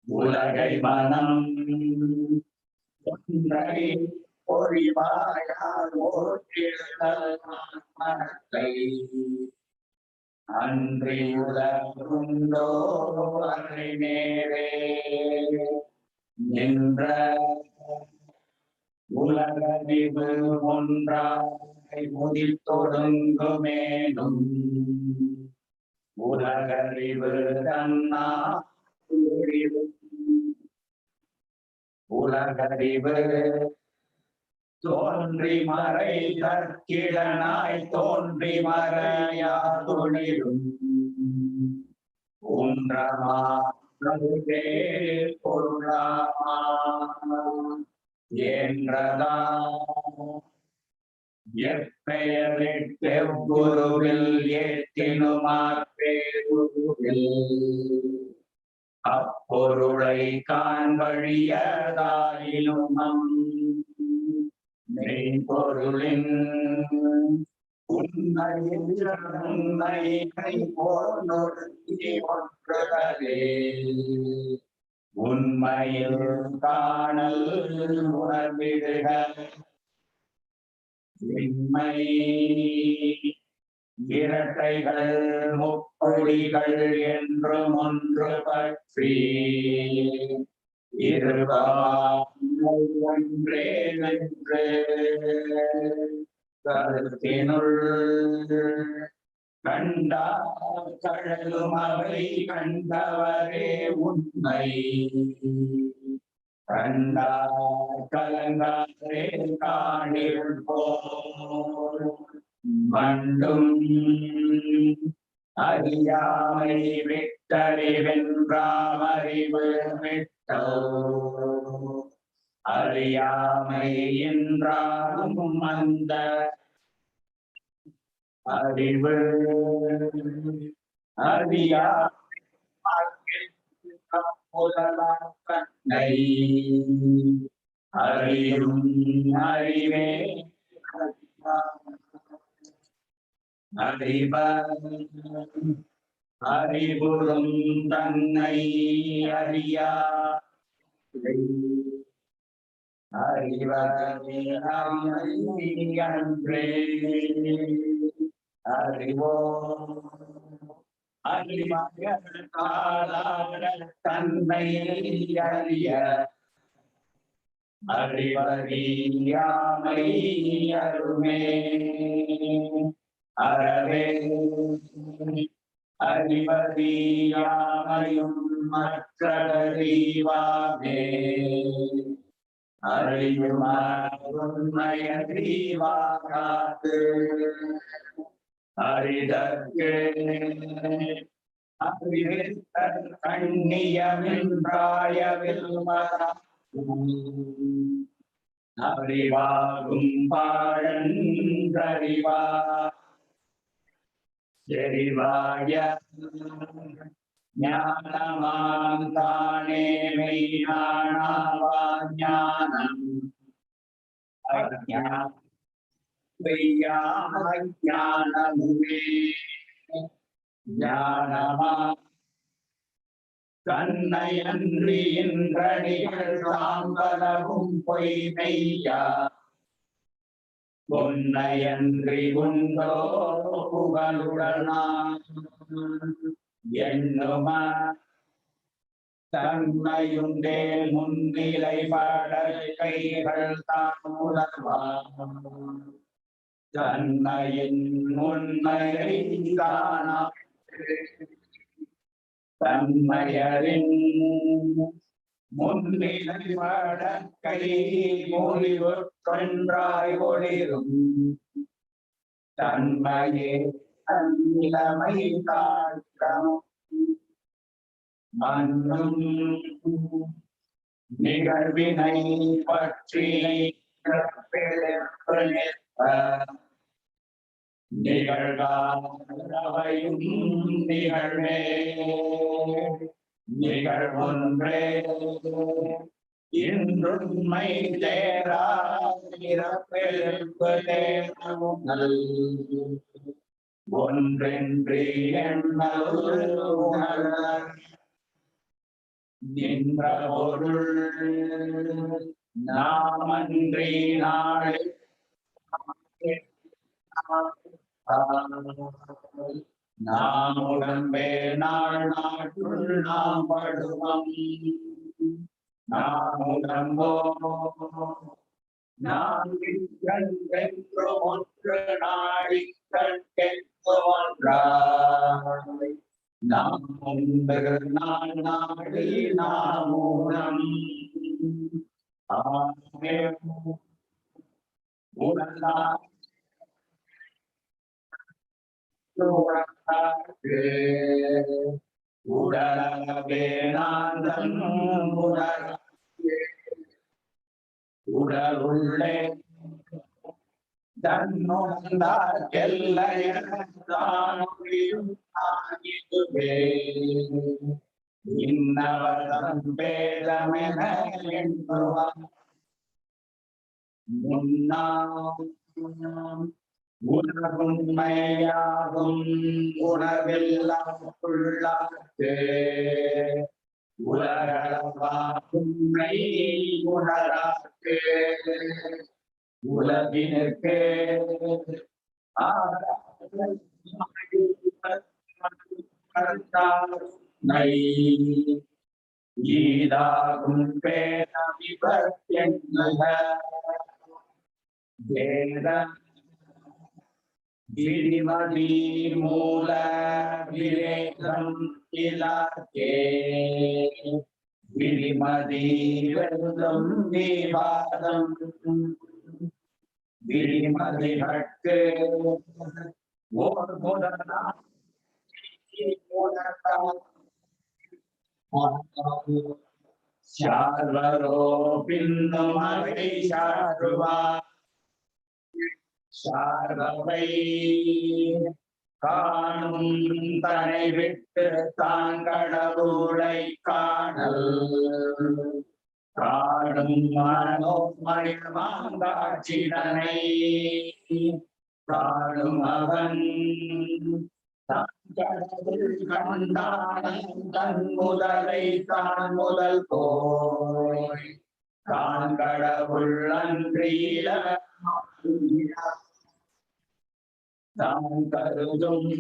உலகை மனம் ஒன்றை பொறிவாயால் மனத்தை அன்றி உலகுண்டோ அன்றை நேரே நின்ற உலகறிவு ஒன்றாய் முதித்தொடுங்குமேனும் உலகறிவு தன்னா உலகறிவு தோன்றி மறை தற்கிடனாய் தோன்றி மறையாதொழிலும் ஒன்றமாே பொருளாமா என்றதா எப்பெயரிட்டெவ்வுருவில் ஏற்றினுமாற்பேருவில் அப்பொருளை காண்பழியதாயினும் மெய்ப்பொருளின் உண்மையை போன்றே உண்மையில் காணல் உணர்விடுக உண்மை இரட்டைகள் முப்பொடிகள் என்றும் ஒன்று பற்றி ஒன்றே வென்று கருத்தினுள் கண்டா கழலும் அவை கண்டவரே உண்மை கண்டா கலங்காரே காணில் போல் மண்டும் அறியாமை விட்டறிவென்றாமறிவு விட்டோ அறியாமை என்றாலும் அந்த அறிவு அறியா கண்ணை அறியும் அறிவே அறிவ அறிவுறும் தன்னை அறியா அறிவன்றே அறிவோ அறிவாய தன்னை அறிய அறிவறியாமை அருமே அறவே அறிவறியாமையும் மற்றறிவாமே அறிவுமாறுமையறிவாகாது அறிதற்கு அறிவித்தற் கண்ணியமின்றாயவில் அறிவாகும் பாழன்றறிவா செறிவாய ஞானமாம் தானே மெய்ஞானாவா ஞானம் ஞானமுமே ஞானமா தன்னையன்றி இன்றடிகள் தாம்பலவும் பொய்மெய்யா பொன்னையன்றி உண்டோ புகழுடனா எண்ணுமா தன்மையுண்டே முன்னிலை படைக்கைகள் தாமுதல்வா தன்மையின் முன்மையை காணா தன்மையரின் முன்னிலை படக்கை மொழிவு கொன்றாய் ஒளிரும் தன்மையே தன்னிலைமை காட்டம் மன்னும் நிகழ்வினை பற்றி நிகழ்காவையும் நிகழ்வே நிகழ்வொன்றே இன்றுண்மை தேரா ஒன்றென்றி எண்ணல் உணர்தல் நின்ற பொருள் நாமன்றி நாளை நாம் உடம்பே நாள் நாட்டுள் நாம் படுவம் நாம் உடம்போ நாம் கண்கென்று ஒன்று நாடி கண்கென்று ஒன்றாய் நாம் உண்டு நான் நாடி நாம் ஊனம் உணர்ந்தா உடலவே நாந்தன் உடலுள்ளே தன்னுணர்ந்தார் எல்லையுமே இன்னவரம் பேதமென எண்ணுவார் முன்னாம் உணர்வுண்மையாகும் உணர்வெல்லாம் உள்ளாற்றே உலகளாகுண்மை உணராற்றே உலகினுக்கே ஈதாகும் பேரவிபத்யன்னுக வேத கிரிமதி மூல விவேகம் இலக்கே கிரிமதி வெல்லும் விவாதம் கிரிமதிகட்கு ஓர் முதலா சார்வரோ பின்னும் அவை சாற்றுவா சார்பவை காணும் தனை விட்டு தாங்கடவுளை காணல் காணும் மனோமயமாங்காட்சிதனை காணும் அவன் கண்டான் முதலை தான் முதல் போய் தான் கடவுள் அன்றியில தான் கருதும்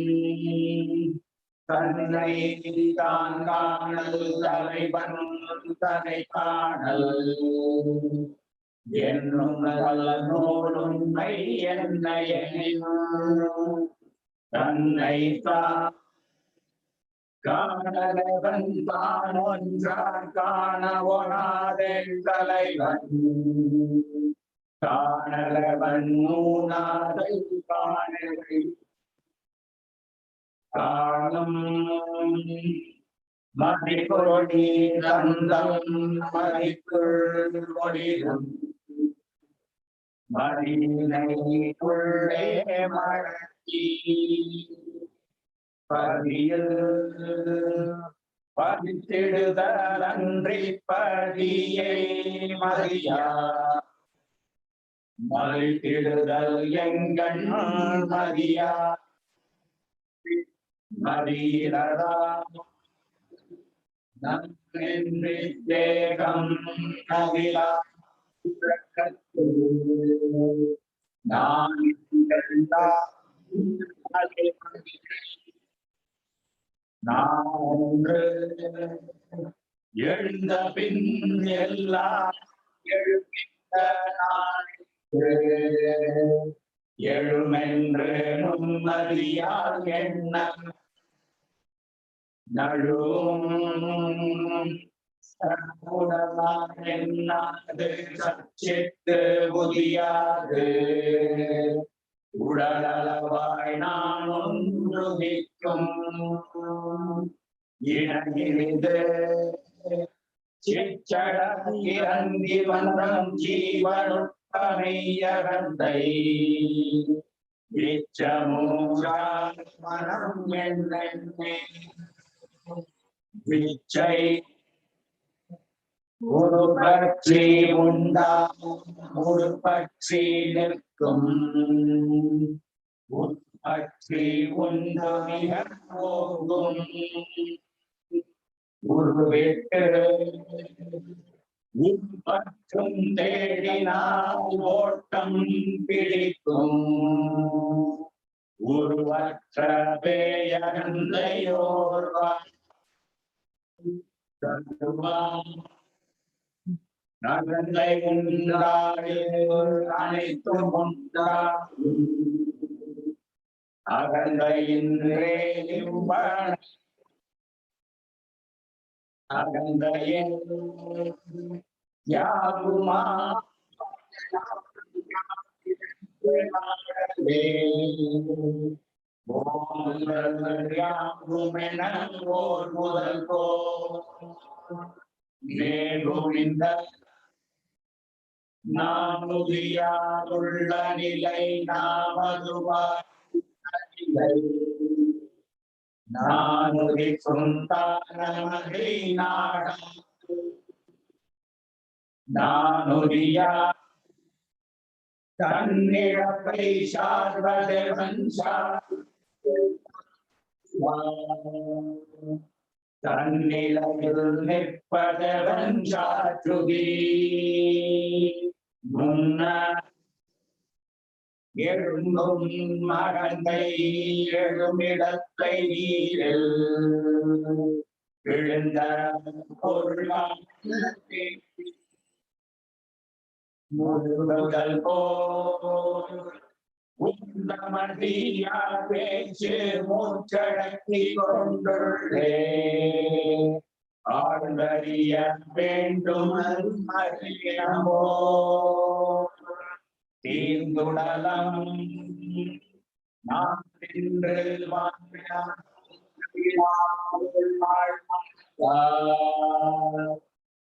தன்னை தான் காணல் தலைவன் தன்னை காணல் என்னும் நூலுண்மை என்னை தன்னை தான் காணலவன் தான் ஒன்றார் காண ஒணாதென் தலைவன் காணலவன் மூணாதை காணலை காணும் மதிப்பொடி தந்தம் மதிக்குள் ஒளிரும் மதியினைக்குள்ளே மழக்கி பதியில் பதித்திடுதலன்றி பதியை மதியா மதித்திடுதல் எங்கள் மதியா மதியிலதா நன்றி தேகம் நகிலா நான் எழுந்த பின் எல்லாம் எழுப்பித்த எழுமென்று நும்மதியால் எண்ண நழுவும் எண்ணாது சச்சித்து புதியாது உடலளவாய் நான் ஒன்றுதிக்கும் இணங்கிது சிச்சடங்கி வந்தம் ஜீவனுப்பமையகந்தை விச்சமூஷான் மனம் என்னென்னே விச்சை ஒரு பற்றி உண்டா ஒரு பற்றி நிற்கும் பற்றி உண்டு மிக போகும் உருவிட்டு உட்பற்றும் தேடினால் ஓட்டம் பிடிக்கும் உருவற்ற பேயகந்தையோர்வான் நகந்தை உண்டாடு அனைத்தும் உண்டாகும் அகந்தையின்றே அகந்தையின் யாகுமா ஓர் முதல் போ மேலுமிந்த நாமுதியாருள்ள நிலை நாமதுவாய் நானுதி சுந்தானமதை நாடம் நானுதியா தன்னிழப்பை சார்வதேவன் தன்னிலையில் நிற்பதவன் சாற்றுதி முன்ன எழுந்தும் மகந்தை எழுமிடத்தை நீரில் எழுந்த முழுதல் போல் உந்தமதியா பேச்சு மூச்சடக்கி கொண்டுள்ளே ஆழ்வறிய வேண்டும் அறியமோ தீர்ந்துடலம் நாம் தின்று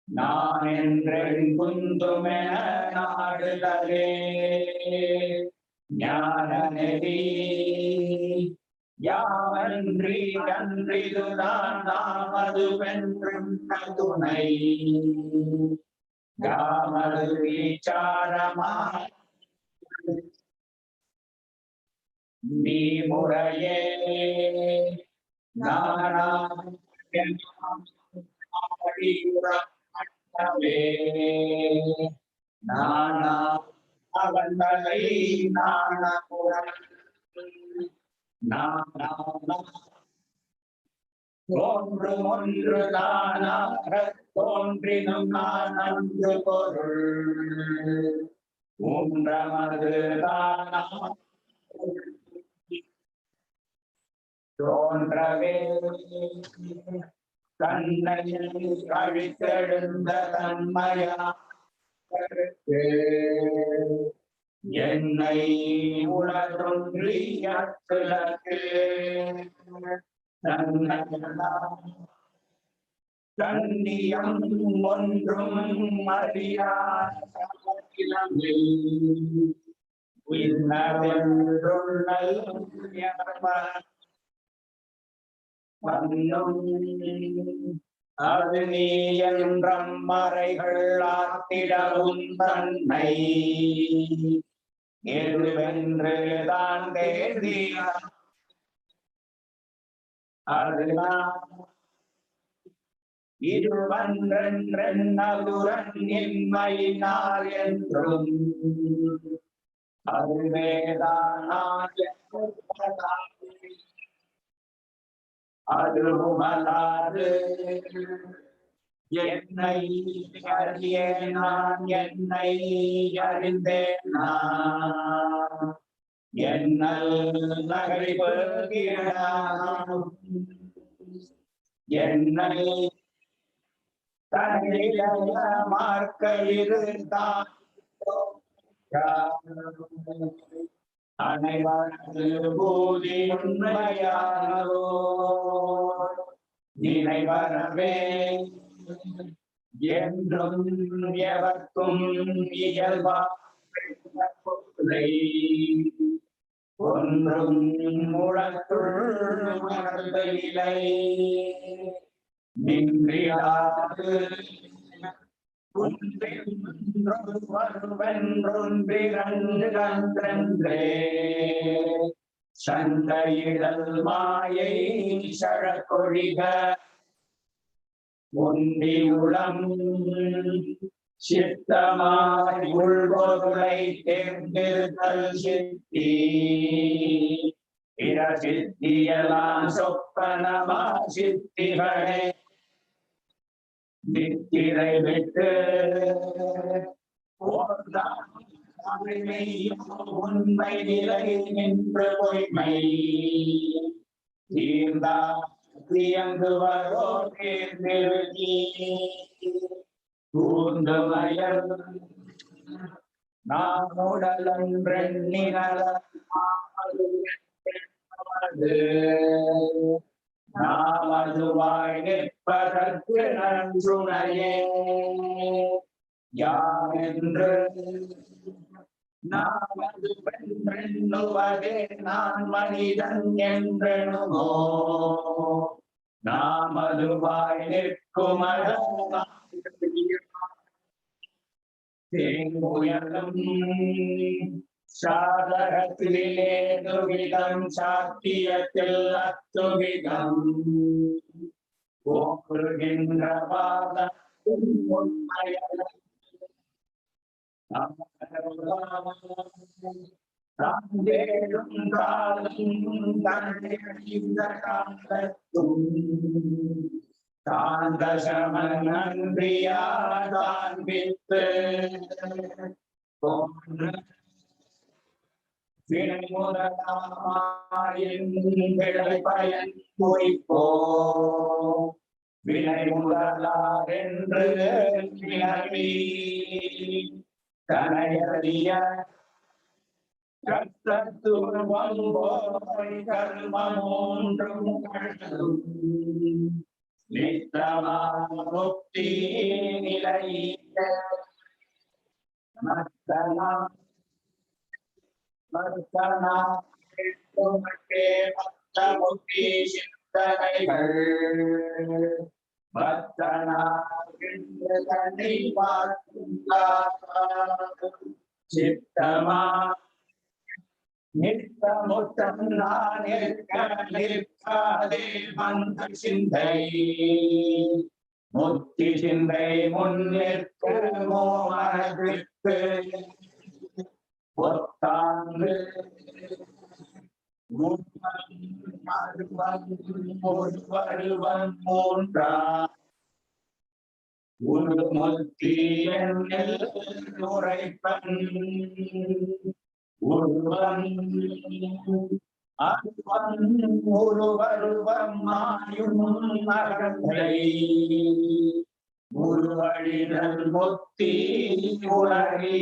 நான் என்றென் குந்துமென நாடுதலே ஞான நெறி யாவன்றி அன்றிதுதான் நாமது வென்றும் துணை யாமது விசாரமா நீ முறையே நானா நானா அவந்தலை நானா தோன்றும் ஒன்று தானாக தோன்றினும் நான் அன்று பொருள் உன்றமது தானா தோன்றவே கண்ணையில் கழித்தெழுந்த தன்மையா என்னை உணர்ந்தொன்றிய கண்ணியம் ஒன்றும் அறியாத அது நீ என்றம் மறைகள் ஆத்திடவும் தன்னை எதுவென்று தான் தேடிய அது இருவன்றென்னதுரன் இன்மையினால் என்றும் அதுமலாது என்னை அறியே நான் என்னை அறிந்தேன் நான் என்னல் நகைப்படுகிறான் என்னை தன்னில மார்க்க இருந்தான் அனைவரது பூதி உண்மையானோ நினைவரவே என்றும் எவர்க்கும் இயல்பாக ஒன்றும் முழத்துள் உணர்வில்லை நின்றிடாது ஒன்றொன்றே சந்தையிடல் மாயை சழக்கொழிக ஒன்றி உளம் சித்தமாய் உள்பொருளை தேர்ந்தெடுத்தல் சித்தி பிற சித்தியெல்லாம் சொப்பனமா சித்திகளே நித்திரை விட்டு உண்மை நிலை நின்று பொய்மை தீர்ந்தாங்குவரோ தேர்ந்தெழுதி கூர்ந்து மயல் நாம் உடலன்றெண்ணினது நாமதுவாய் நிற்பதற்கு நன்றுணையே யாரென்று நாமது வென்றெண்ணுவதே நான் மனிதன் என்றெண்ணுமோ நாமதுவாய் நிற்கும் தேங்குயலும் சாதகத்திலே துவிதம் சாத்தியத்தில் அத்துவிதம் போக்குகின்ற வாதம் உண்மையல்ல தாந்தேடும் காலம் தன்னையறிந்த காலத்தும் தாந்தசமன் நன்றியாதான் வித்து வினை பயன் குறிப்போ வினை முதலாரென்று வினவி தனையறிய கர்த்தத்துவம் போய் கர்மமூன்றும் கழும் நித்தமா முக்தி நிலையில மத்தனா மத்தனா மத்த முக்தி சிந்தனைகள் மத்தனா தன்னை பார்க்கும் சித்தமா நித்தமுத்தம் நான் நிற்காதே மந்த சிந்தை முத்தி சிந்தை முன்னிற்க மோமனத்திற்கு ஒத்தாங்கு ஒருவருவன் மூன்றா ஒரு முத்தி என்னில் உரைப்பன் ஒருவன் முருவழிதல் முத்தி உலகே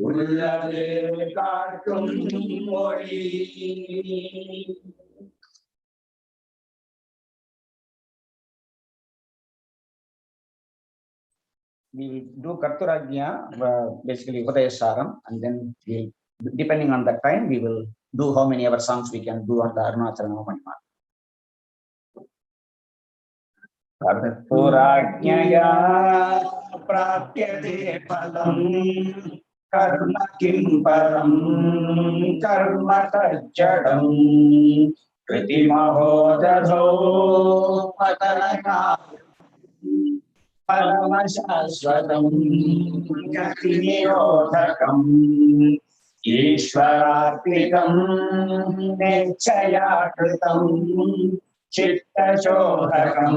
உள்ளது காட்டும் மொழி. We do Karturajna, basically Upadesaram, and then we, depending on the time, we will do how many ever songs we can do on the Arunachalam Manima. Karturajnaya prapyate phalam karma kim param karma tajjadam kriti mahodadho patanaka Paramashaswatam Gatirodhakam Ishwararpitam Nechayakritam Chittachodhakam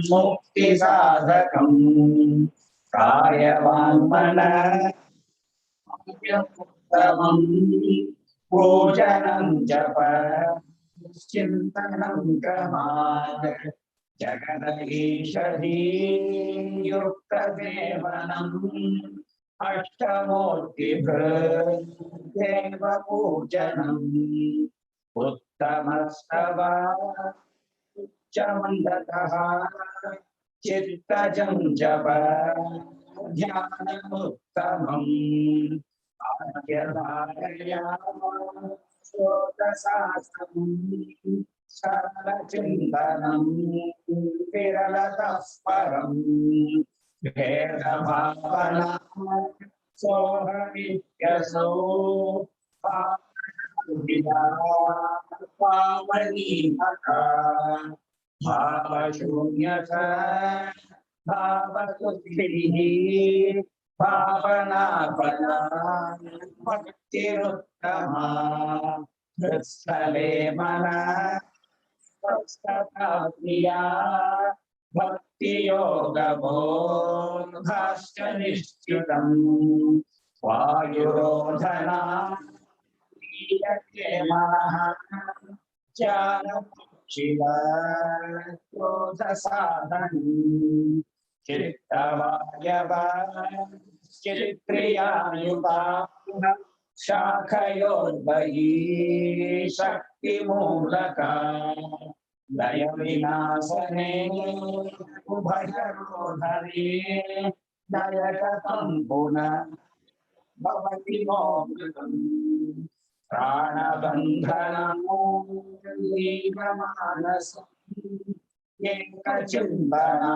Mukti Sadhakam Kayavanmana Yamuttamam Pujanam Japa Chintanam Kamad Jagadishari Yukta Devanam Ashtamurti Deva Pujanam Uttamastava Chamandataha Chittajam Japa Dhyanamuttamam Adyadaya Sotasasam Sarachindanam Viralatasparam Vedavapana Sohamityaso Pavanimaka Bhavashunyata Bhavasuddhihi Bhavanapana Bhaktiruttama Kristale Mana Sastatagniya Bhakti Yoga Bodhascha Nishchutam Vayurodhana Yake Maha Jana Shiva Krodha Sadhani Chittavayava Chitriyayuta Shakhayorvayi Shakti Mulaka Daya Vinasane Ubhayarodhare Dayakatam Puna Bhavati Mogatam Pranabandhanam Ligamanasam Yekachimbana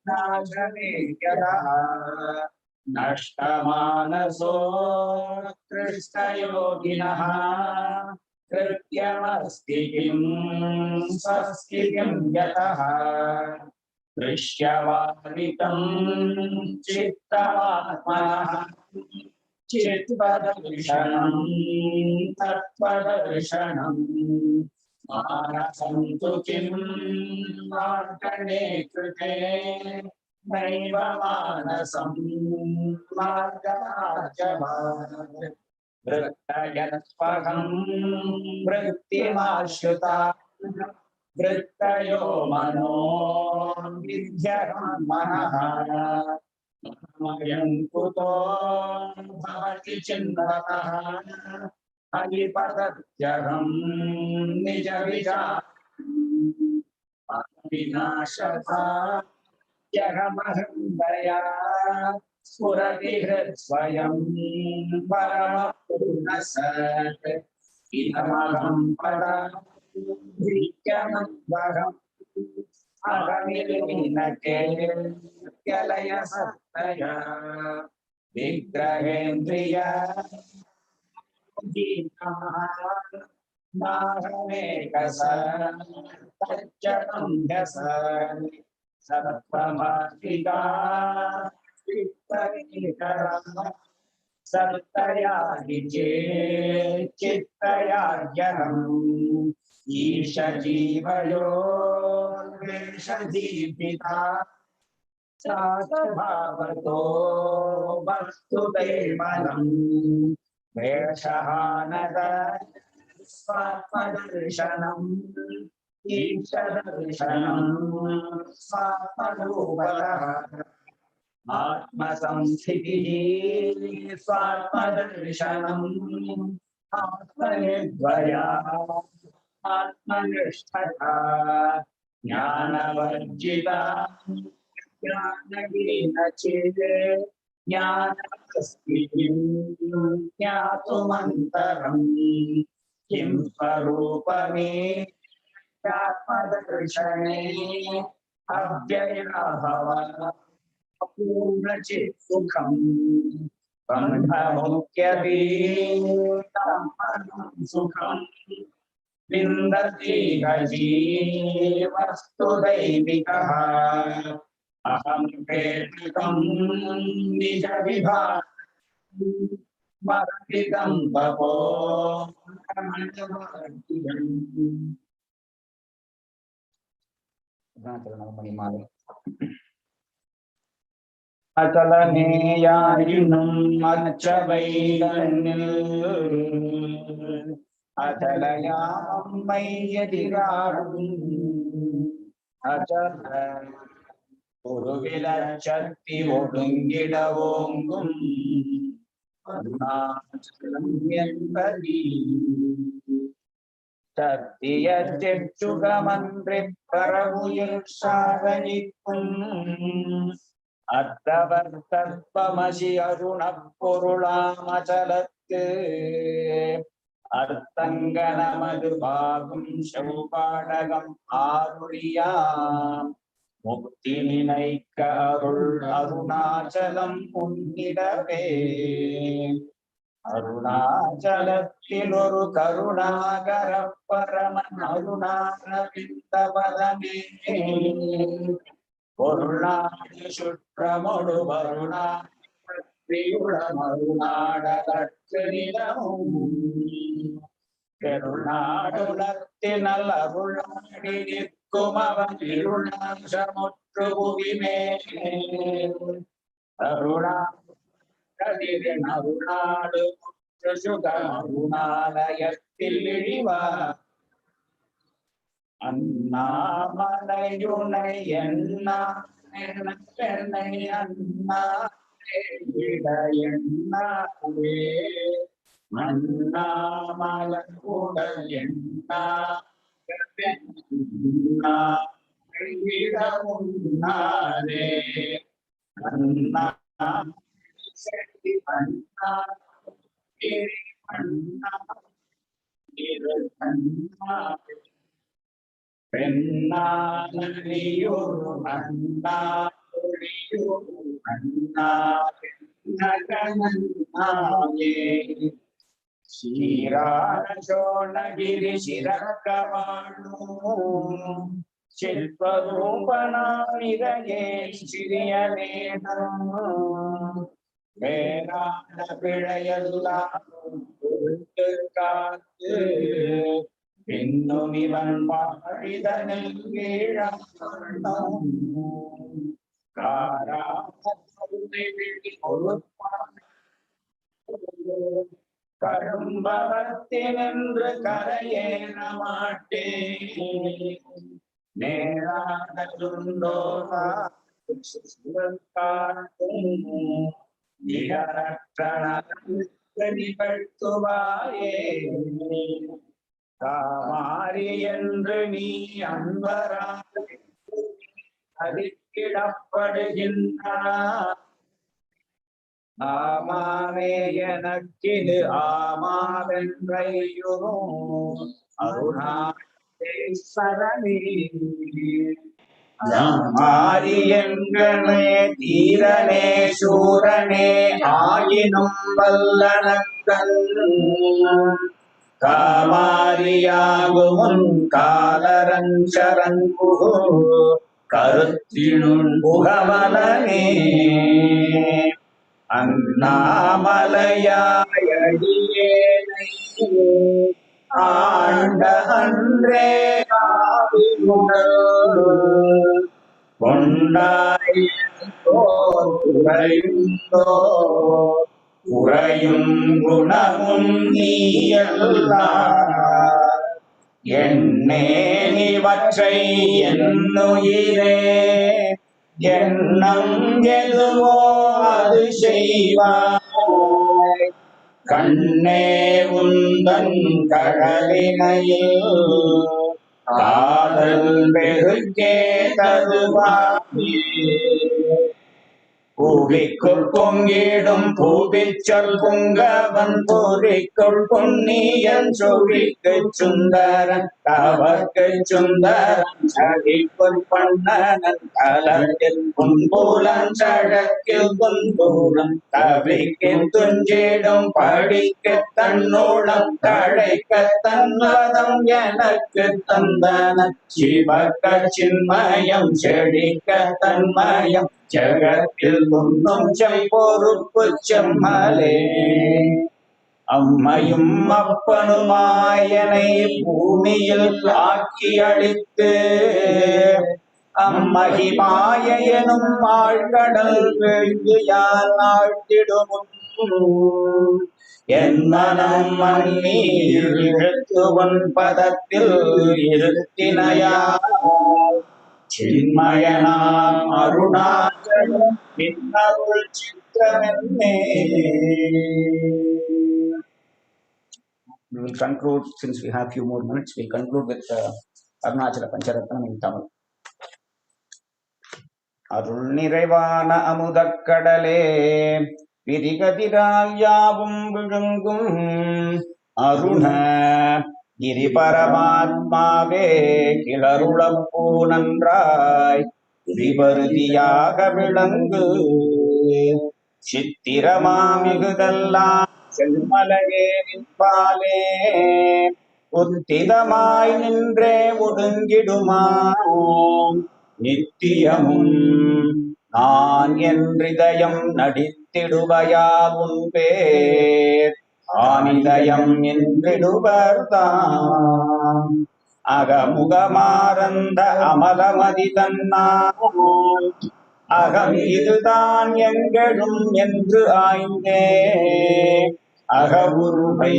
Najanekara Nashtamanaso Kristayoginaha Krityamastikim Saskikim Yataha Krishyavaritam Chittavatmanaha Chitvadarshanam Tatvadarshanam Manasantu Kim Markane Krute Naiva Manasam Marganajavad Vrittayatspaham Vrittimashuta Vrittayo Mano Vidhyam Manaha Mayam Kuto Bhavati Chinvataha Adipadadyaram Nijavijam Vinashata Yagamahandaya Spurati Hridsvayam Paramapurnasat Idamagam Pada Vikyamadvaram Agamilinake Yalaya Sattaya Vigrahendriya Mahamekasa Tajjanam Yasa Sattvamakika Chittaikara Sattaya Hije Chittaya Jnanam ईशजीवयोर्वेषदीपिता साधभावतो वस्तुदैवनम् वेषहानद स्वात्मदर्शनम् ईशदर्शनम् स्वात्मरूपतः आत्मसंस्थितिः स्वात्मदर्शनम् आत्मनिर्भया आत्मनिष्ठता ज्ञानवर्जिता ज्ञानहीन चेत् ज्ञानमस्ति किं ज्ञातुमन्तरम् किं स्वरूपमे आत्मदर्शने अव्ययाभव पूर्णचित् सुखम् बन्धमुक्त्यतीतं सुखम् विन्दति वस्तुदैविकः अहं प्रेषितं निजविभागं बभो अचलनेयायिनुम् अच्छवैतन्निल् अचलयामं यदिराडुम् अचल उरुविलचत्ति ओडुंगिडवोंगुम् अरुणाचलं यन्पदी சத்தியச்சுகமன்றிப்பரவுயிர்ஷாரணிக்கும் அத்தவர்த்தத்வமசி அருணப் பொருளாமச்சலத்து அர்த்தங்கனமது பாகும் செவ்வாடகம் ஆருளியாம் முக்தி நினைக்க அருள் அருணாச்சலம் உன்னிடவே அருணாச்சலத்தில் ஒரு கருணாகர பரமன் அருணாரவிந்தபதமே பொருளாடி சுற்றமொடு வருணாடியுளம் அருணாடகட்சனிடமும் பெருநாடுலத்தினல் அருளாடி நிற்கும் அவன் இருநாசமுற்று புவிமே அருணா அருணாடு அருணாலயத்தில் இழிவார் அண்ணாமலையுனை என்னை அண்ணாவே அண்ணாமலையுடல் எண்ணாடே அண்ணா ஷீராஜோணகிரி சிரக்கவாணு சிற்பரூபனாமிரையே சிறிய வேதம் வேறான பிழையெல்லாம் பொறுத்து காத்து பின்னும் இவன் பாழிதனில் வீழாம் கரும்பவத்தினின்று கரையேற மாட்டேன் நேரானதுண்டோ நிகழ்த்துவாயே காமாரி என்று நீ அன்பராக அதிக்கிடப்படுகின்றார் ஆமாவே எனக்கிது ஆமாவென்றையுறும் அருணாசரணி மாறி எங்கனே தீரனே சூரனே ஆயினும் வல்லனக்கன் காமாரியாகுமுன் காலரஞ்சரங்கு கருத்தினுள் புகவலனே அண்ணாமலையாயடியேனை ஆண்ட அன்றே கொண்டாயோர் குறையுந்தோ குறையும் குணமும் நீயல்லார் எண்ணேனிவற்றை என்னுயிரே எண்ணம் எதுவோ அது செய்வாய் கண்ணே உந்தன் கடலினையில் காதல் பெருக்கே தருவாயே பூவிக்குள் பொங்கிடும் பூவிச்சொல் புங்கவன் பூரிக்குள் பொன்னியன் சொவிக்கு சுந்தரன் தவக்கு சுந்தரன் சகிக்குள் பண்ணனன் கலத்தில் புன்பூலன் சழக்கில் புன்பூலம் தவிக்கின் துஞ்சிடும் படிக்க தன்னூலம் தழைக்க தன்வதம் எனக்கு தந்தனன் சிவக்க சின்மயம் செழிக்க தன்மயம் ஜகத்தில் துன்னும் செம்பொறுப்பு செம்மலே அம்மையும் அப்பனுமாயனை பூமியில் ஆக்கி அளித்து அம்மகிமாய எனும் ஆழ்கடல் வெழ்ந்து யான் ஆழ்த்திடும் என் மனம் மண்ணீர் இழுத்துவன் பதத்தில் இருத்தினையா சின்மயனாம் Arunachalam பின்னருள் சித்திரமென்னே. We will conclude, since we have few more minutes, we conclude with Arunachala Pancharatnam in Tamil. அருள் நிறைவான அமுதக்கடலே விரிகதிரால் யாவும் விழுங்கும் அருண கிரி பரமாத்மாவே கிளருளப்பூ நன்றாய் விபருதியாக விளங்கு சித்திரமாமிகுதெல்லாம் செம்மலையே நின்பாலே உத்திதமாய் நின்றே ஒடுங்கிடுமாம் நித்தியமும் நான் என்றிதயம் நடித்திடுவையால் உன்பேர் ஆனிதயம் என்றிடுவர்தான் அகமுகமாறந்த அமலமதி தன்னான் அகம் இதுதான் எங்களும் என்று ஆய்ந்தே அகவுருவை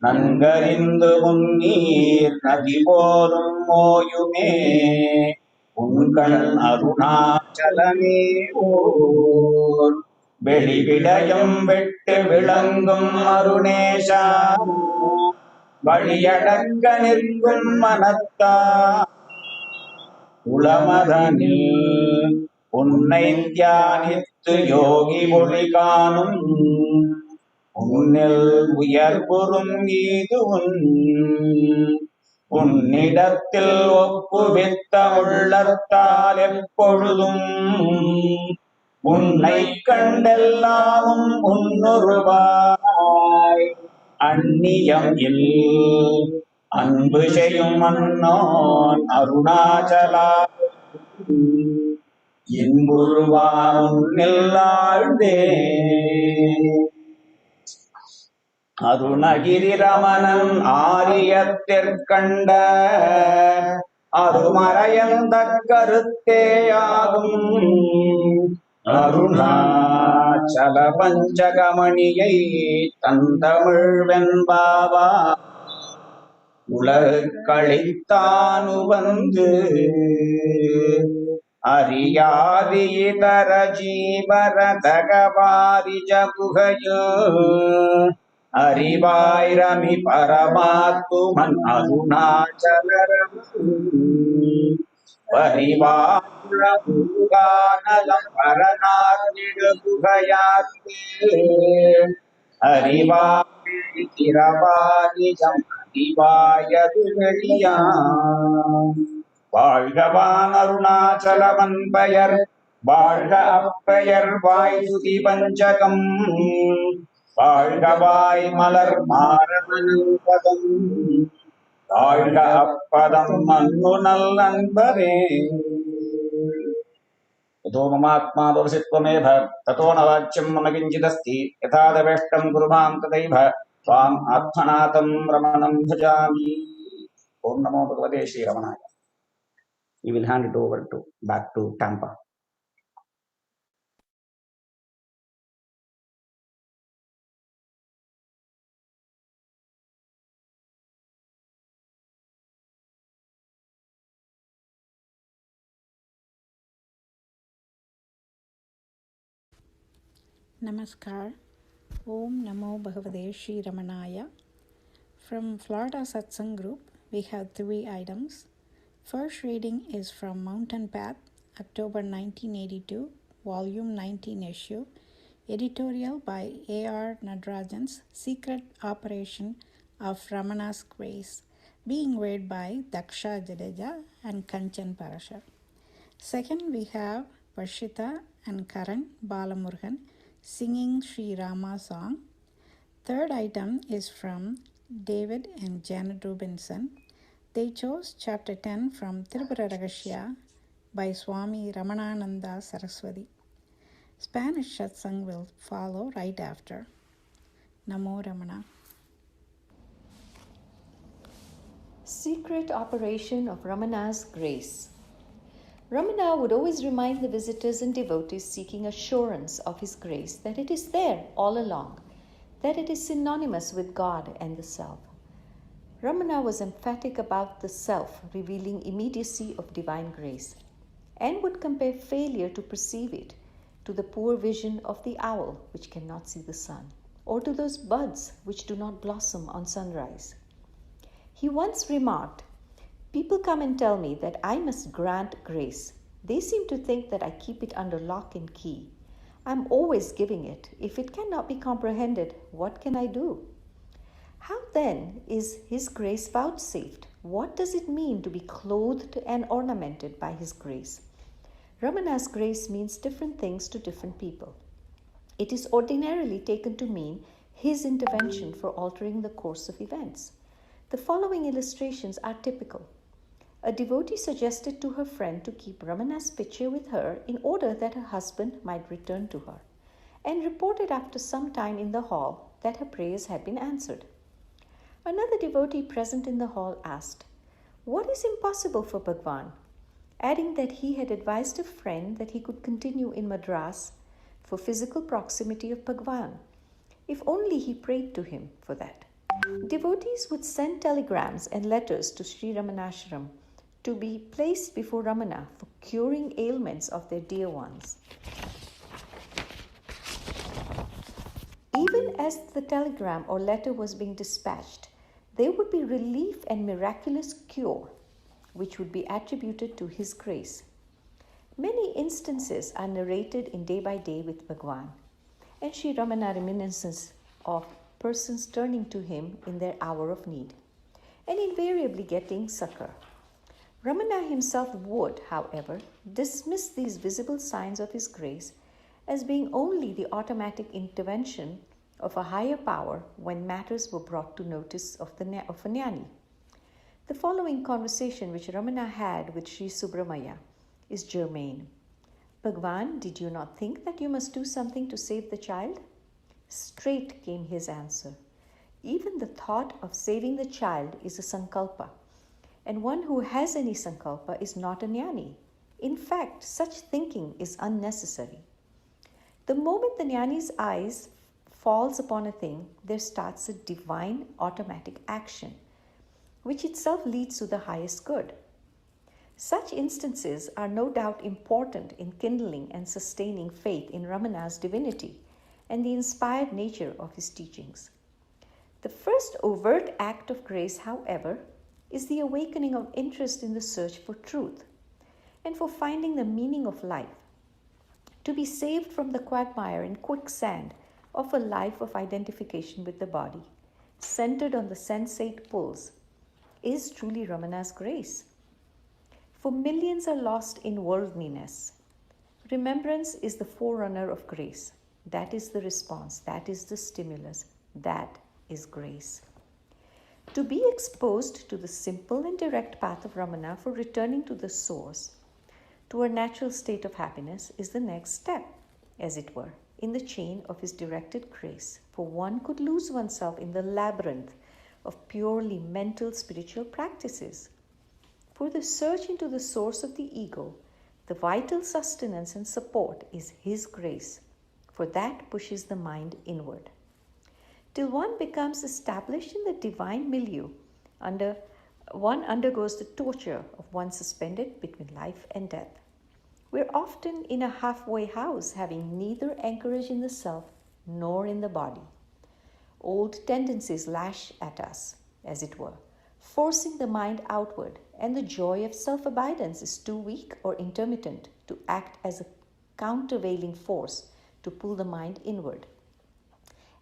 நன்கறிந்து முன்னீர் நதி போலும் மோயுமே உங்கள் அருணாச்சலமே ஓர் வெளிவிடயம் விட்டு விளங்கும் அருணேஷா வழியடக்க நிற்கும் மனத்தா உளமதனில் உன்னை தியானித்து யோகி ஒளி காணும் உன்னில் உயர்புறும் இது உன்னிடத்தில் ஒப்புவித்த உள்ளத்தால் எப்பொழுதும் உன்னை கண்டெல்லாமும் உன்னுருவாய் அந்நியம் இல் அன்பு செய்யும் மன்னோன் அருணாச்சலா இன்புருவான் ஆழ்ந்தே அருணகிரி ரமணன் ஆரியத்திற்கண்ட அருமறையந்த கருத்தேயாகும் அருணாச்சல பஞ்சகமணியை தந்தமிழ் வெண்பாவா உலகு கழித்தானு வந்து அறியாதி இதர ஜீவர தகவாரிஜ குகையோ அறிவாயிரமி பரமாத்துமன் அருணாச்சலரம் பரிவானலம் பரநாதிடு குகையாத்து அறிவாய் திரவாரிஜம் அறிவாயது வெளியாம் வாழ்கவான் அருணாச்சலவன் பெயர் வாழ்க அப்பெயர் வாய் சுதி பஞ்சகம் வாழ்கவாய் மலர் மாரமனுபதம் வாழ்க அப்பதம் மன்னு நல் நண்பரே யதோ மமாத்மா தோஷித்வமேவ ததோ ந வாச்சியம் மம கிஞ்சிதஸ்தி யதா தவேஷ்டம் குரு மாம் ததைவ Swam Arthanatam Ramanam Bhajami. Om Namo Bhagavate Sri Ramanaya. We will hand it over to back to Tampa. Namaskar. Om Namo Bhagavate Sri Ramanaya. From Florida Satsang Group, we have 3 items. First reading is from Mountain Path, October 1982, Volume 19 issue, editorial by A.R. Nadarajan's Secret Operation of Ramana's Grace, being read by Daksha Jadeja and Kanchan Parashar. Second, we have Varshita and Karan Balamurgan singing Sri Rama song. Third item is from David and Janet Rubinson. They chose chapter 10 from Tirupura Ragashya by Swami Ramanananda Saraswati. Spanish satsang will follow right after. Namo Ramana. Secret Operation of Ramana's Grace. Ramana would always remind the visitors and devotees seeking assurance of his grace that it is there all along, that it is synonymous with God and the self. Ramana was emphatic about the self revealing immediacy of divine grace, and would compare failure to perceive it to the poor vision of the owl which cannot see the sun, or to those buds which do not blossom on sunrise. He once remarked, "People come and tell me that I must grant grace. They seem to think that I keep it under lock and key. I'm always giving it. If it cannot be comprehended, what can I do?" How then is his grace vouchsafed? What does it mean to be clothed and ornamented by his grace? Ramana's grace means different things to different people. It is ordinarily taken to mean his intervention for altering the course of events. The following illustrations are typical. A devotee suggested to her friend to keep Ramana's picture with her in order that her husband might return to her, and reported after some time in the hall that her prayers had been answered. Another devotee present in the hall asked, "What is impossible for Bhagavan?" adding that he had advised a friend that he could continue in Madras for physical proximity of Bhagavan, if only he prayed to him for that. Devotees would send telegrams and letters to Sri Ramanashram to be placed before Ramana for curing ailments of their dear ones. Even as the telegram or letter was being dispatched, there would be relief and miraculous cure, which would be attributed to his grace. Many instances are narrated in Day by Day with Bhagavan and Sri Ramana reminiscences of persons turning to him in their hour of need and invariably getting succor. Ramana himself would, however, dismiss these visible signs of his grace as being only the automatic intervention of a higher power when matters were brought to notice of a jnani. The following conversation which Ramana had with Sri Subramaya is germane. "Bhagavan, did you not think that you must do something to save the child?" Straight came his answer. "Even the thought of saving the child is a sankalpa, and one who has any sankalpa is not a jnani. In fact, such thinking is unnecessary. The moment the jnani's eyes falls upon a thing, there starts a divine automatic action, which itself leads to the highest good." Such instances are no doubt important in kindling and sustaining faith in Ramana's divinity and the inspired nature of his teachings. The first overt act of grace, however, is the awakening of interest in the search for truth and for finding the meaning of life. To be saved from the quagmire and quicksand of a life of identification with the body, centered on the sensate pulls, is truly Ramana's grace. For millions are lost in worldliness. Remembrance is the forerunner of grace. That is the response. That is the stimulus. That is grace. To be exposed to the simple and direct path of Ramana for returning to the source, to a natural state of happiness, is the next step, as it were, in the chain of his directed grace, for one could lose oneself in the labyrinth of purely mental spiritual practices. For the search into the source of the ego, the vital sustenance and support is his grace, for that pushes the mind inward. Till one becomes established in the divine milieu, one undergoes the torture of one suspended between life and death. We're often in a halfway house, having neither anchorage in the self nor in the body. Old tendencies lash at us, as it were, forcing the mind outward, and the joy of self-abidance is too weak or intermittent to act as a countervailing force to pull the mind inward.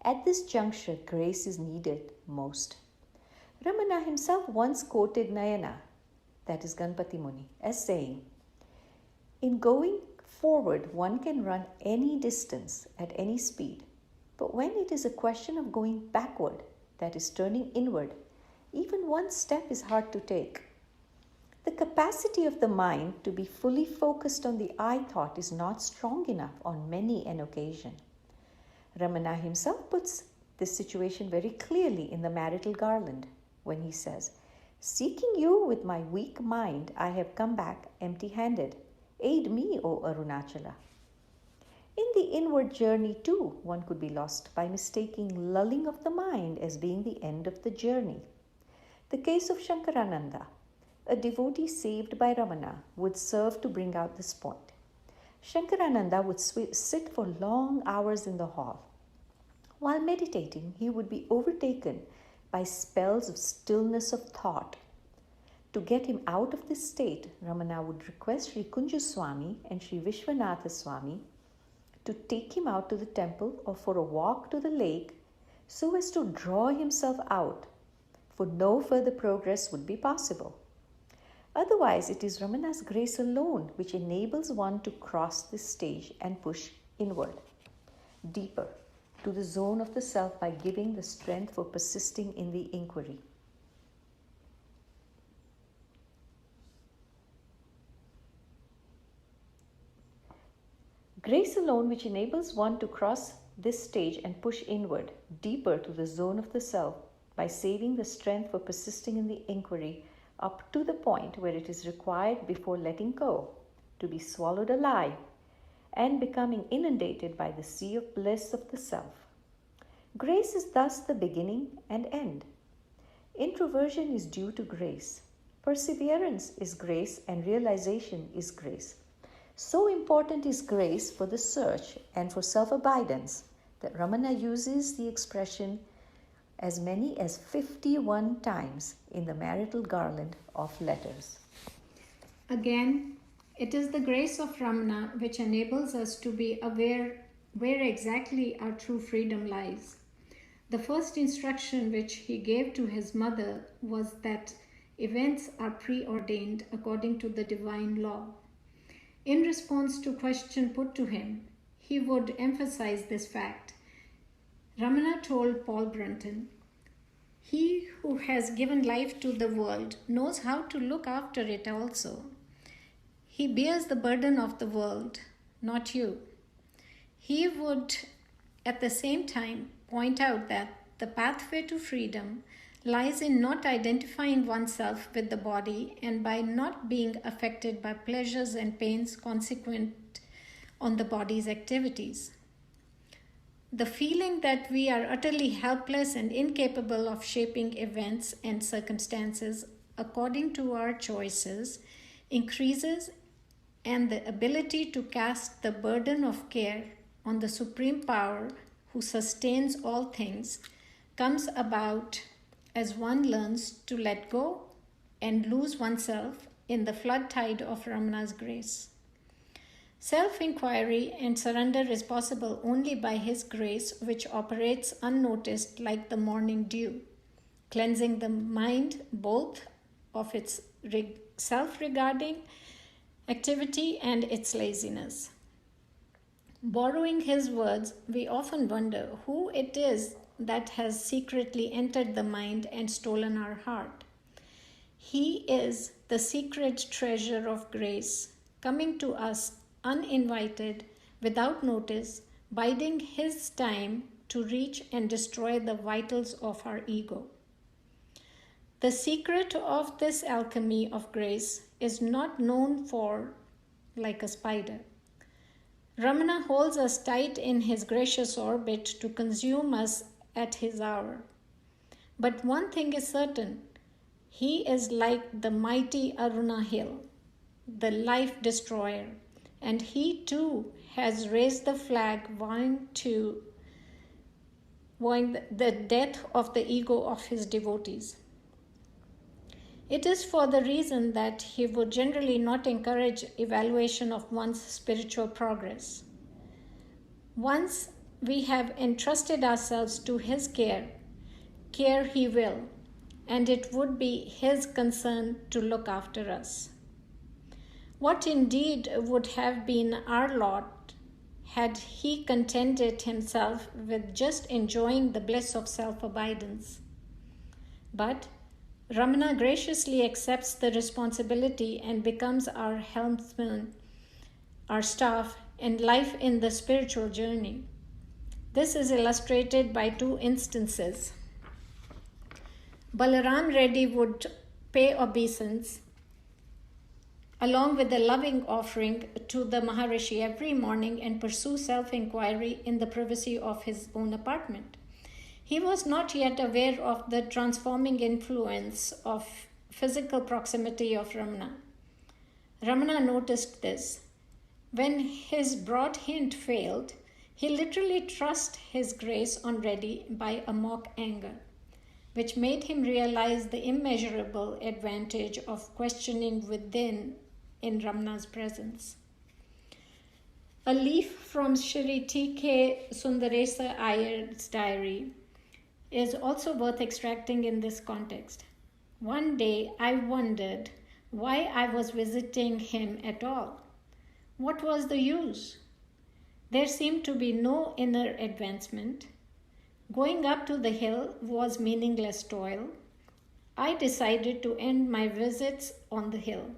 At this juncture, grace is needed most. Ramana himself once quoted Nayana, that is Ganpati Muni, as saying, "In going forward, one can run any distance at any speed, but when it is a question of going backward, that is turning inward, even one step is hard to take." The capacity of the mind to be fully focused on the I thought is not strong enough on many an occasion. Ramana himself puts this situation very clearly in the marital garland when he says, "Seeking you with my weak mind, I have come back empty-handed. Aid me, O Arunachala." In the inward journey too, one could be lost by mistaking lulling of the mind as being the end of the journey. The case of Shankarananda, a devotee saved by Ramana, would serve to bring out this point. Shankarananda would sit for long hours in the hall. While meditating, he would be overtaken by spells of stillness of thought. To get him out of this state, Ramana would request Sri Kunja Swami and Sri Vishwanatha Swami to take him out to the temple or for a walk to the lake so as to draw himself out, for no further progress would be possible. Otherwise, it is Ramana's grace alone which enables one to cross this stage and push inward, deeper, to the zone of the self by giving the strength for persisting in the inquiry. Grace alone which enables one to cross this stage and push inward, deeper to the zone of the self by saving the strength for persisting in the inquiry up to the point where it is required before letting go, to be swallowed alive and becoming inundated by the sea of bliss of the self. Grace is thus the beginning and end. Introversion is due to grace. Perseverance is grace, and realization is grace. So important is grace for the search and for self-abidance that Ramana uses the expression as many as 51 times in the marital garland of letters. Again, it is the grace of Ramana which enables us to be aware where exactly our true freedom lies. The first instruction which he gave to his mother was that events are preordained according to the divine law. In response to a question put to him, he would emphasize this fact. Ramana told Paul Brunton, "He who has given life to the world knows how to look after it also. He bears the burden of the world, not you." He would at the same time point out that the pathway to freedom lies in not identifying oneself with the body and by not being affected by pleasures and pains consequent on the body's activities. The feeling that we are utterly helpless and incapable of shaping events and circumstances according to our choices increases, and the ability to cast the burden of care on the Supreme Power who sustains all things comes about as one learns to let go and lose oneself in the flood tide of Ramana's grace. Self-inquiry and surrender is possible only by his grace, which operates unnoticed like the morning dew, cleansing the mind both of its self-regarding activity and its laziness. Borrowing his words, we often wonder who it is that has secretly entered the mind and stolen our heart. He is the secret treasure of grace, coming to us uninvited, without notice, biding his time to reach and destroy the vitals of our ego. The secret of this alchemy of grace is not known for like a spider. Ramana holds us tight in his gracious orbit to consume us at his hour. But one thing is certain, he is like the mighty Aruna hill, the life destroyer, and he too has raised the flag vowing the death of the ego of his devotees. It is for the reason that he would generally not encourage evaluation of one's spiritual progress. Once we have entrusted ourselves to his care he will, and it would be his concern to look after us. What indeed would have been our lot had he contented himself with just enjoying the bliss of self-abidance. But Ramana graciously accepts the responsibility and becomes our helmsman, our staff, and life in the spiritual journey. This is illustrated by two instances. Balaram Reddy would pay obeisance along with a loving offering to the Maharishi every morning and pursue self-inquiry in the privacy of his own apartment. He was not yet aware of the transforming influence of physical proximity of Ramana. Ramana noticed this. When his broad hint failed, he literally thrust his grace on Reddy by a mock anger, which made him realize the immeasurable advantage of questioning within in Ramana's presence. A leaf from Shri T.K. Sundaresa Iyer's diary is also worth extracting in this context. One day I wondered why I was visiting him at all. What was the use? There seemed to be no inner advancement. Going up to the hill was meaningless toil. I decided to end my visits on the hill.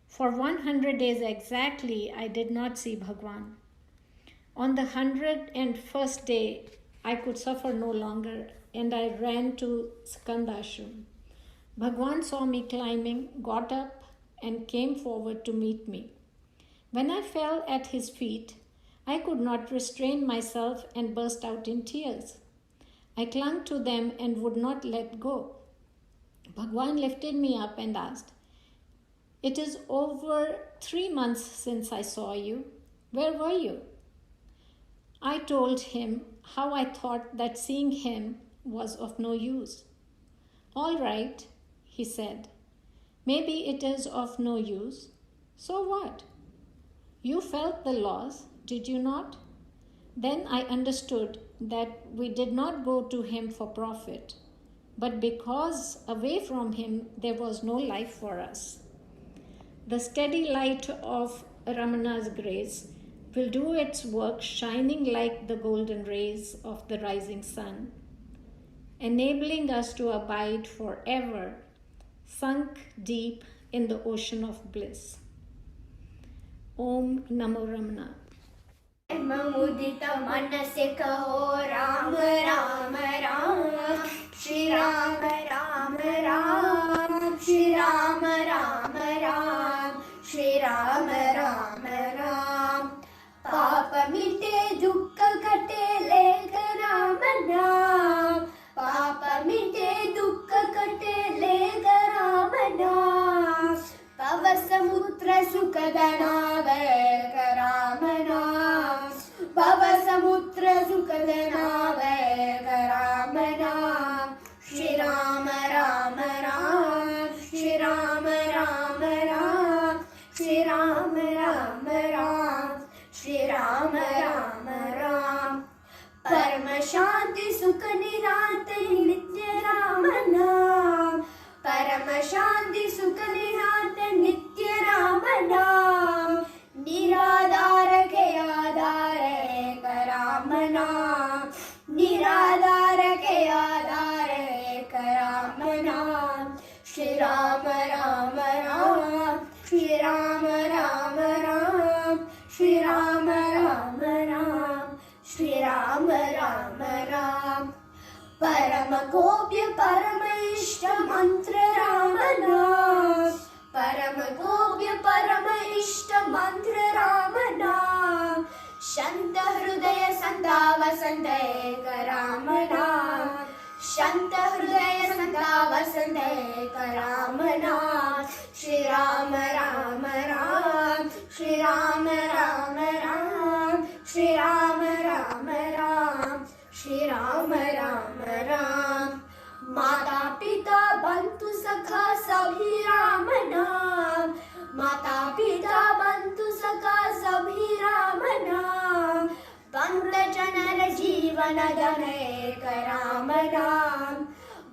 For 100 days exactly, I did not see Bhagwan. On the 101st day, I could suffer no longer, and I ran to Skandashram. Bhagwan saw me climbing, got up, and came forward to meet me. When I fell at his feet, I could not restrain myself and burst out in tears. I clung to them and would not let go. Bhagwan lifted me up and asked, "It is over 3 months since I saw you. Where were you?" I told him how I thought that seeing him was of no use. "All right," he said. "Maybe it is of no use. So what? You felt the loss, did you not?" Then I understood that we did not go to him for profit, but because away from him there was no life for us. The steady light of Ramana's grace will do its work shining like the golden rays of the rising sun, enabling us to abide forever, sunk deep in the ocean of bliss. Om Namo Ramana. मुदित मन से कहो राम राम राम, श्री राम राम राम, श्री राम राम राम, श्री राम राम राम। पाप मिटे दुख कटे लेकर राम नाम, पाप मिटे दुख कटे लेकर राम नाम। पव समुद्र सुखद नावे राम नाम, पव समुद्र सुखद नावे राम नाम। श्री राम राम राम, श्री राम राम राम, श्री राम राम गोप्य परम इष्ट मंत्र राम नाम परम गोप्य परम इष्ट मंत्र राम नाम शांत हृदय संता वसंत एक राम नाम शांत हृदय संता वसंत एक राम नाम श्री राम राम राम श्री राम राम राम श्री राम राम राम श्री राम राम राम माता पिता बंधु सखा सभी राम नाम माता पिता बंधु सखा सभी राम नाम पंत जनर जीवन गण एक राम नाम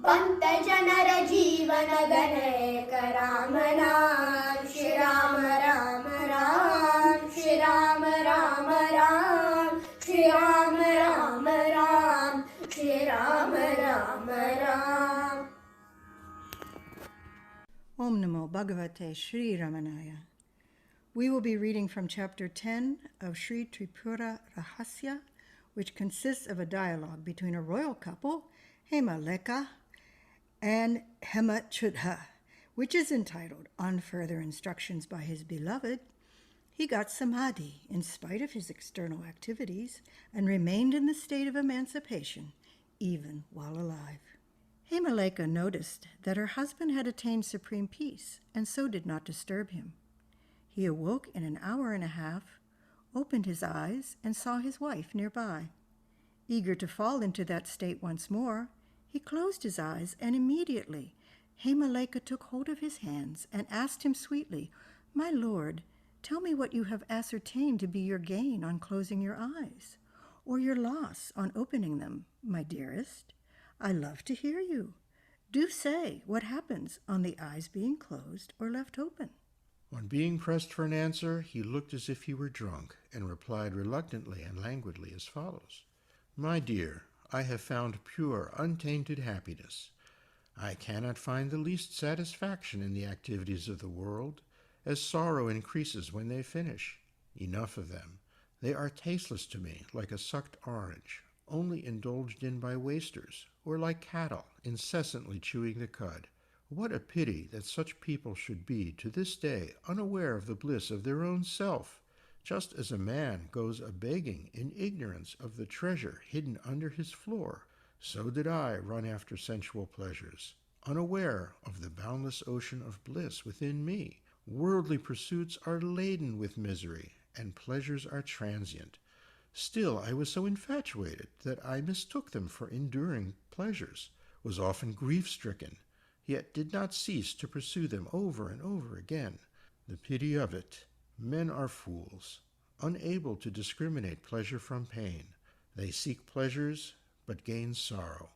पंत जनर जीवन गण एक राम नाम Shri Ram Ram Ram Shri Ram Ram Ram Shri Ram Ram Ram Shri Ram Ram Ram Om Namo Bhagavate Sri Ramanaya. We will be reading from chapter 10 of Sri Tripura Rahasya, which consists of a dialogue between a royal couple, Hemaleka and Hemachudha, which is entitled, On Further Instructions by His Beloved, he got samadhi in spite of his external activities and remained in the state of emancipation even while alive. Hemaleka noticed that her husband had attained supreme peace and so did not disturb him. He awoke in an hour and a half, opened his eyes, and saw his wife nearby. Eager to fall into that state once more, he closed his eyes, and immediately Hemaleka took hold of his hands and asked him sweetly, "My lord, tell me what you have ascertained to be your gain on closing your eyes, or your loss on opening them, my dearest. I love to hear you. Do say what happens on the eyes being closed or left open." On being pressed for an answer, he looked as if he were drunk, and replied reluctantly and languidly as follows. "My dear, I have found pure, untainted happiness. I cannot find the least satisfaction in the activities of the world, as sorrow increases when they finish. Enough of them. They are tasteless to me, like a sucked orange, only indulged in by wasters, or like cattle incessantly chewing the cud. What a pity that such people should be to this day unaware of the bliss of their own self, just as a man goes a-begging in ignorance of the treasure hidden under his floor. So did I run after sensual pleasures, unaware of the boundless ocean of bliss within me. Worldly pursuits are laden with misery, and pleasures are transient. Still, I was so infatuated that I mistook them for enduring pleasures, was often grief-stricken, yet did not cease to pursue them over and over again. The pity of it, men are fools, unable to discriminate pleasure from pain. They seek pleasures, but gain sorrow.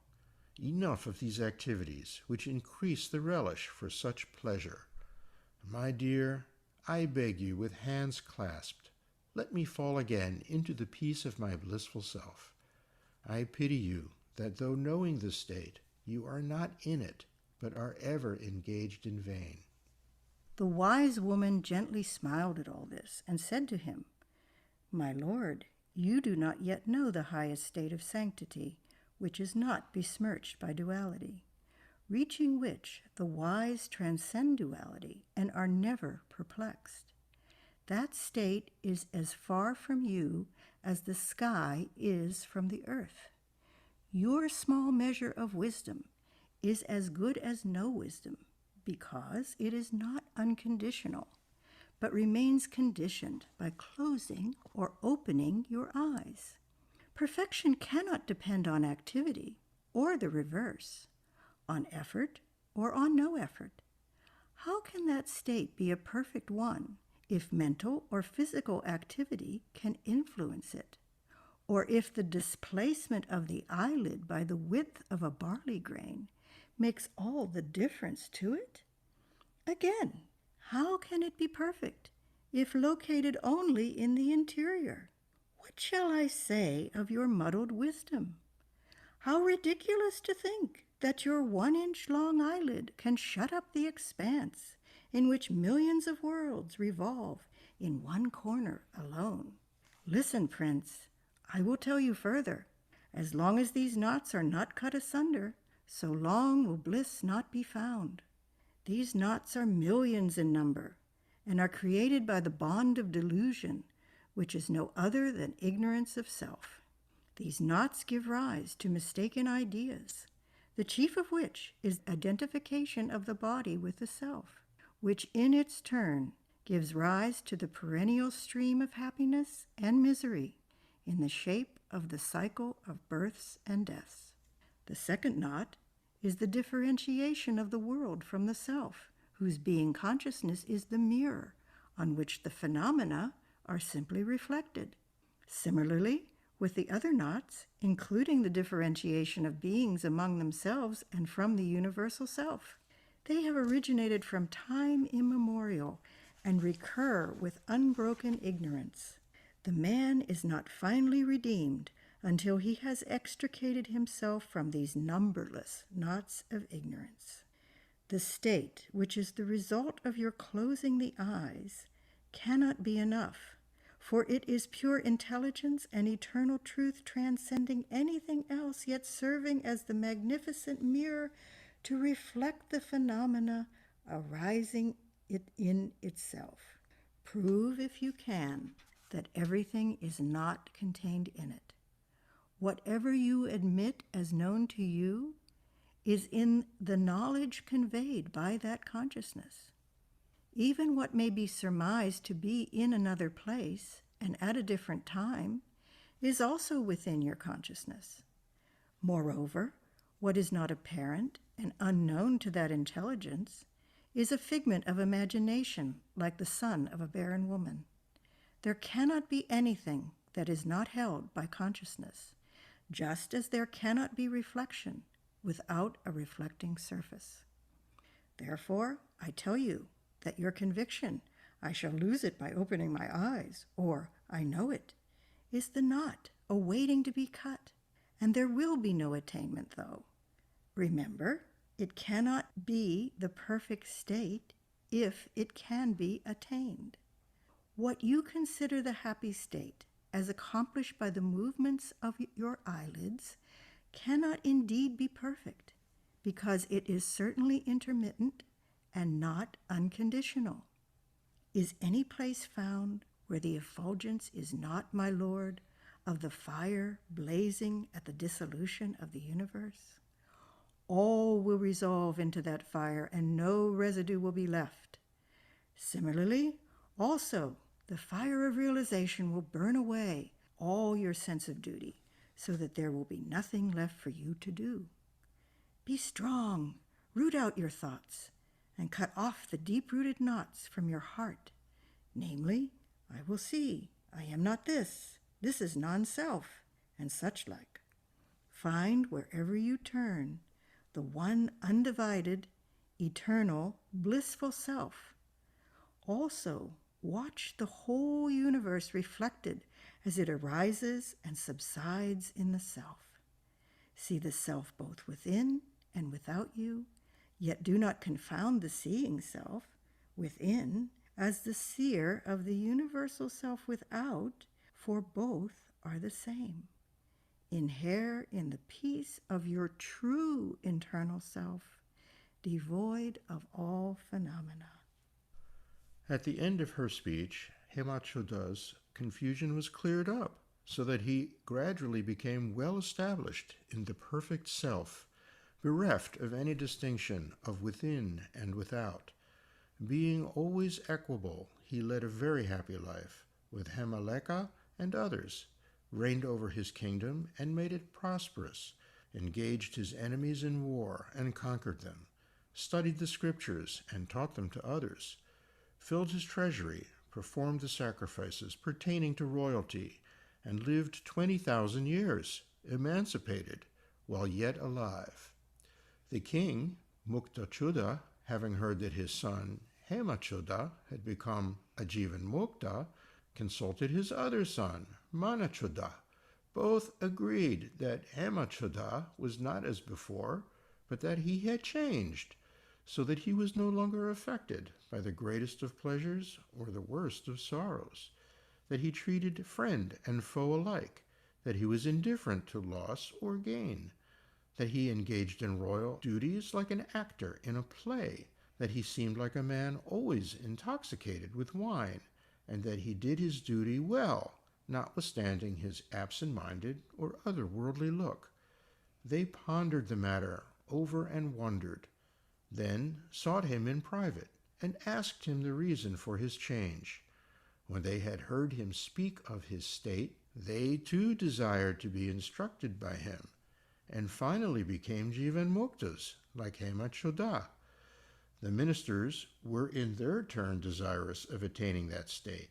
Enough of these activities, which increase the relish for such pleasure. My dear, I beg you with hands clasped, let me fall again into the peace of my blissful self. I pity you that though knowing the state, you are not in it, but are ever engaged in vain." The wise woman gently smiled at all this and said to him, "My lord, you do not yet know the highest state of sanctity, which is not besmirched by duality, reaching which the wise transcend duality and are never perplexed. That state is as far from you as the sky is from the earth. Your small measure of wisdom is as good as no wisdom, because it is not unconditional, but remains conditioned by closing or opening your eyes. Perfection cannot depend on activity or the reverse, on effort or on no effort. How can that state be a perfect one if mental or physical activity can influence it, or if the displacement of the eyelid by the width of a barley grain makes all the difference to it? Again, how can it be perfect if located only in the interior? What shall I say of your muddled wisdom? How ridiculous to think that your 1-inch long eyelid can shut up the expanse in which millions of worlds revolve in one corner alone. Listen, Prince, I will tell you further. As long as these knots are not cut asunder, so long will bliss not be found. These knots are millions in number and are created by the bond of delusion, which is no other than ignorance of self. These knots give rise to mistaken ideas, the chief of which is identification of the body with the self, which in its turn gives rise to the perennial stream of happiness and misery in the shape of the cycle of births and deaths. The second knot is the differentiation of the world from the self, whose being consciousness is the mirror on which the phenomena are simply reflected. Similarly, with the other knots, including the differentiation of beings among themselves and from the universal self, they have originated from time immemorial and recur with unbroken ignorance. The man is not finally redeemed until he has extricated himself from these numberless knots of ignorance. The state, which is the result of your closing the eyes, cannot be enough, for it is pure intelligence and eternal truth transcending anything else, yet serving as the magnificent mirror to reflect the phenomena arising in itself. Prove, if you can, that everything is not contained in it. Whatever you admit as known to you is in the knowledge conveyed by that consciousness. Even what may be surmised to be in another place and at a different time is also within your consciousness. Moreover, what is not apparent and unknown to that intelligence is a figment of imagination, like the son of a barren woman. There cannot be anything that is not held by consciousness, just as there cannot be reflection without a reflecting surface. Therefore, I tell you that your conviction, I shall lose it by opening my eyes, or I know it, is the knot awaiting to be cut, and there will be no attainment, though. Remember, it cannot be the perfect state if it can be attained. What you consider the happy state, as accomplished by the movements of your eyelids, cannot indeed be perfect, because it is certainly intermittent and not unconditional. Is any place found where the effulgence is not, my Lord, of the fire blazing at the dissolution of the universe? All will resolve into that fire, and no residue will be left. Similarly, also, the fire of realization will burn away all your sense of duty, so that there will be nothing left for you to do. Be strong, root out your thoughts, and cut off the deep-rooted knots from your heart, namely, I will see, I am not this is non-self, and such like. Find wherever you turn the one undivided, eternal, blissful self. Also, watch the whole universe reflected as it arises and subsides in the self. See the self both within and without you, yet do not confound the seeing self within as the seer of the universal self without, for both are the same. Inhere in the peace of your true internal self, devoid of all phenomena. At the end of her speech, Hemachuda's confusion was cleared up, so that he gradually became well established in the perfect self, bereft of any distinction of within and without. Being always equable, he led a very happy life with Hemaleka and others, reigned over his kingdom and made it prosperous, engaged his enemies in war and conquered them, studied the scriptures and taught them to others, filled his treasury, performed the sacrifices pertaining to royalty, and lived 20,000 years, emancipated, while yet alive. The king, Muktachuda, having heard that his son Hemachuda had become a Jivan Mukta, consulted his other son, Manachuda. Both agreed that Hemachuda was not as before, but that he had changed, so that he was no longer affected by the greatest of pleasures or the worst of sorrows, that he treated friend and foe alike, that he was indifferent to loss or gain, that he engaged in royal duties like an actor in a play, that he seemed like a man always intoxicated with wine, and that he did his duty well, notwithstanding his absent-minded or otherworldly look. They pondered the matter over and wondered, then sought him in private, and asked him the reason for his change. When they had heard him speak of his state, they too desired to be instructed by him, and finally became Jivan Muktas, like Hemachoda. The ministers were in their turn desirous of attaining that state,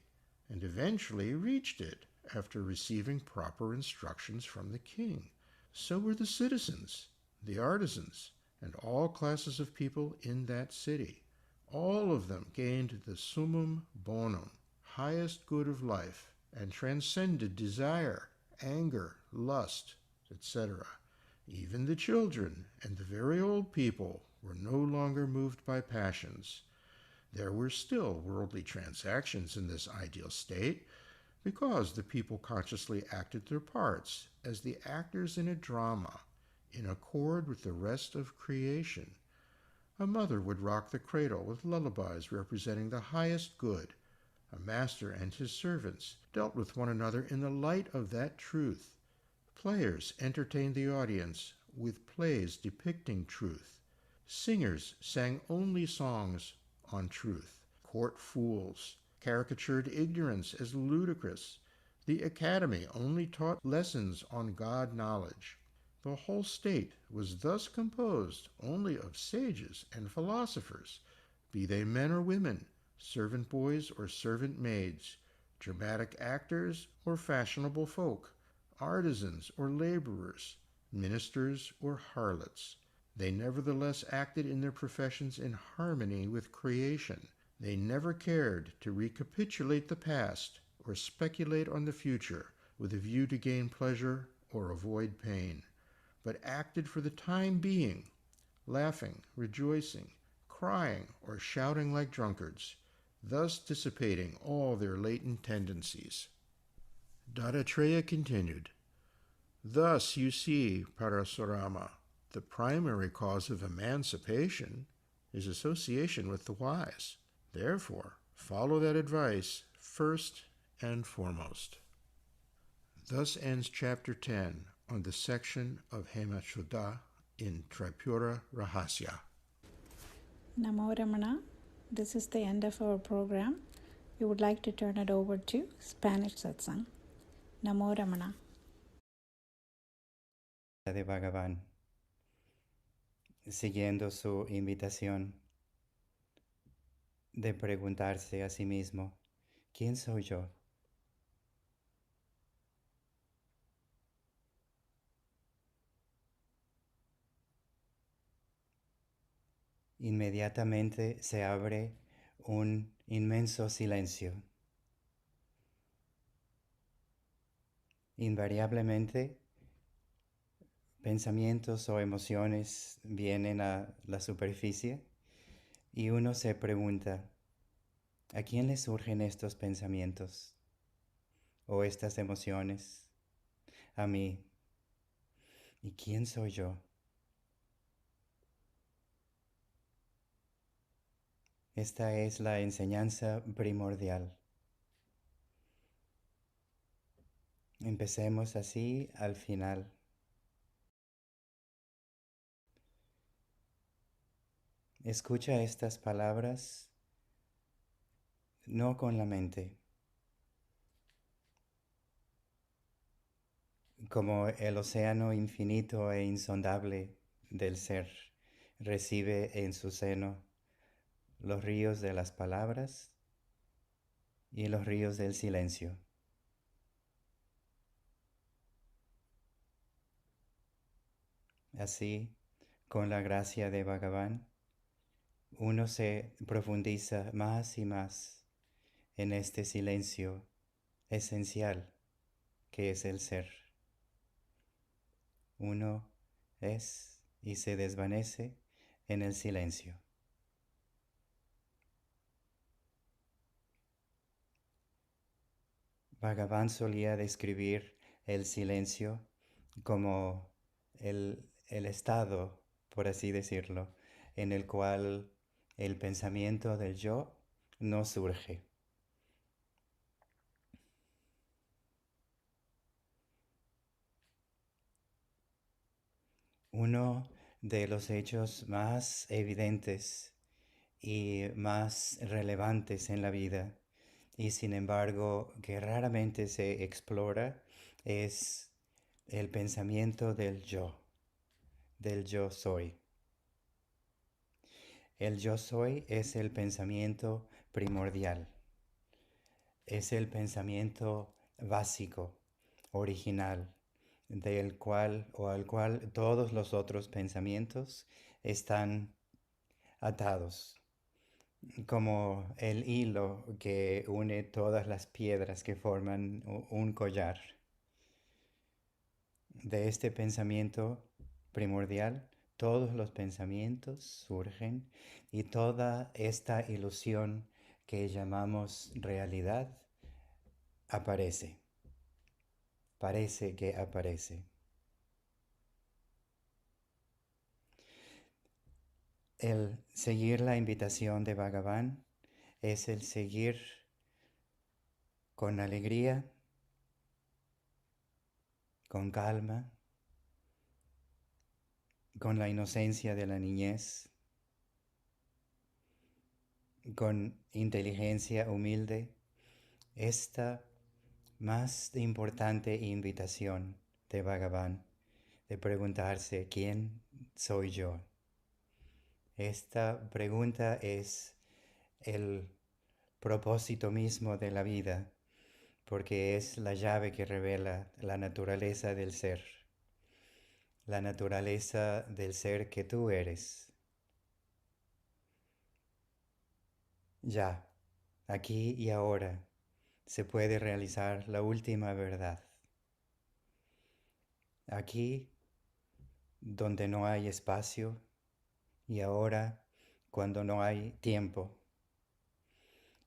and eventually reached it after receiving proper instructions from the king. So were the citizens, the artisans, and all classes of people in that city. All of them gained the summum bonum, highest good of life, and transcended desire, anger, lust, etc. Even the children and the very old people were no longer moved by passions. There were still worldly transactions in this ideal state, because the people consciously acted their parts as the actors in a drama, in accord with the rest of creation. A mother would rock the cradle with lullabies representing the highest good. A master and his servants dealt with one another in the light of that truth. Players entertained the audience with plays depicting truth. Singers sang only songs on truth. Court fools caricatured ignorance as ludicrous. The academy only taught lessons on God knowledge. The whole state was thus composed only of sages and philosophers, be they men or women, servant boys or servant maids, dramatic actors or fashionable folk, artisans or laborers, ministers or harlots. They nevertheless acted in their professions in harmony with creation. They never cared to recapitulate the past or speculate on the future with a view to gain pleasure or avoid pain, but acted for the time being, laughing, rejoicing, crying, or shouting like drunkards, thus dissipating all their latent tendencies. Dattatreya continued, "Thus you see, Parasurama, the primary cause of emancipation is association with the wise. Therefore, follow that advice first and foremost." Thus ends Chapter 10 on the section of Hemachoda in Tripura Rahasya. Namo Ramana. This is the end of our program. We would like to turn it over to Spanish Satsang. Namo Ramana. De Bhagavan, siguiendo su invitación de preguntarse a sí mismo, ¿quién soy yo? Inmediatamente se abre un inmenso silencio. Invariablemente, pensamientos o emociones vienen a la superficie y uno se pregunta, ¿a quién le surgen estos pensamientos o estas emociones? A mí. ¿Y quién soy yo? Esta es la enseñanza primordial. Empecemos así al final. Escucha estas palabras no con la mente, como el océano infinito e insondable del ser recibe en su seno los ríos de las palabras y los ríos del silencio. Así, con la gracia de Bhagavan, uno se profundiza más y más en este silencio esencial que es el ser. Uno es y se desvanece en el silencio. Bhagavan solía describir el silencio como el el estado, por así decirlo, en el cual el pensamiento del yo no surge. Uno de los hechos más evidentes y más relevantes en la vida, y sin embargo que raramente se explora, es el pensamiento del yo soy. El yo soy es el pensamiento primordial, es el pensamiento básico, original, del cual o al cual todos los otros pensamientos están atados, como el hilo que une todas las piedras que forman un collar. De este pensamiento primordial, todos los pensamientos surgen y toda esta ilusión que llamamos realidad aparece. Parece que aparece. El seguir la invitación de Bhagavan es el seguir con alegría, con calma, con la inocencia de la niñez, con inteligencia humilde, esta más importante invitación de Bhagavan, de preguntarse ¿quién soy yo? Esta pregunta es el propósito mismo de la vida, porque es la llave que revela la naturaleza del ser que tú eres. Ya, aquí y ahora, se puede realizar la última verdad. Aquí, donde no hay espacio, y ahora, cuando no hay tiempo,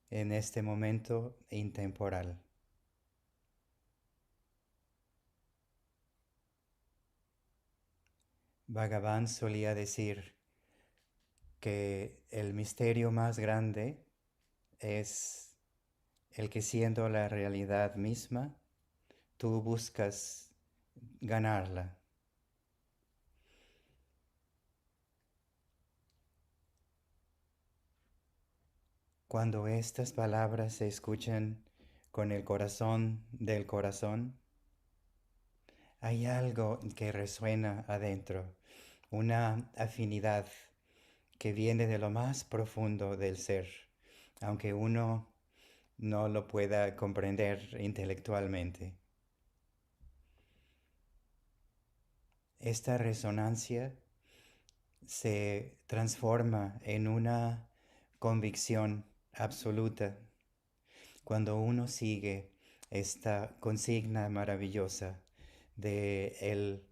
en este momento intemporal. Bhagavan solía decir que el misterio más grande es el que, siendo la realidad misma, tú buscas ganarla. Cuando estas palabras se escuchan con el corazón del corazón, hay algo que resuena adentro, una afinidad que viene de lo más profundo del ser, aunque uno no lo pueda comprender intelectualmente. Esta resonancia se transforma en una convicción absoluta cuando uno sigue esta consigna maravillosa de el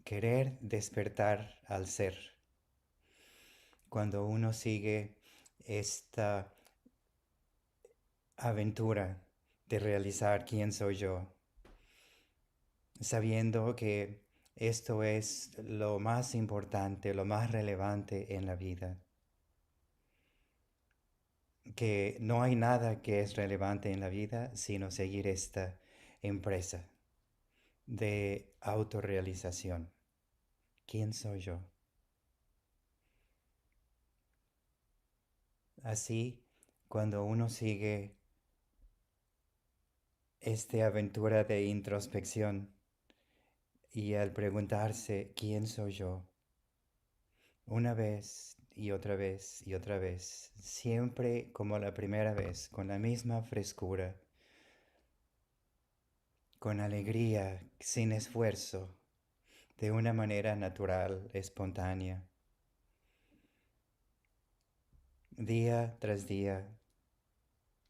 querer despertar al ser. Cuando uno sigue esta aventura de realizar quién soy yo, sabiendo que esto es lo más importante, lo más relevante en la vida. Que no hay nada que es relevante en la vida sino seguir esta empresa de autorrealización. ¿Quién soy yo? Así, cuando uno sigue esta aventura de introspección y al preguntarse ¿quién soy yo? Una vez y otra vez y otra vez, siempre como la primera vez, con la misma frescura, con alegría, sin esfuerzo, de una manera natural, espontánea. Día tras día,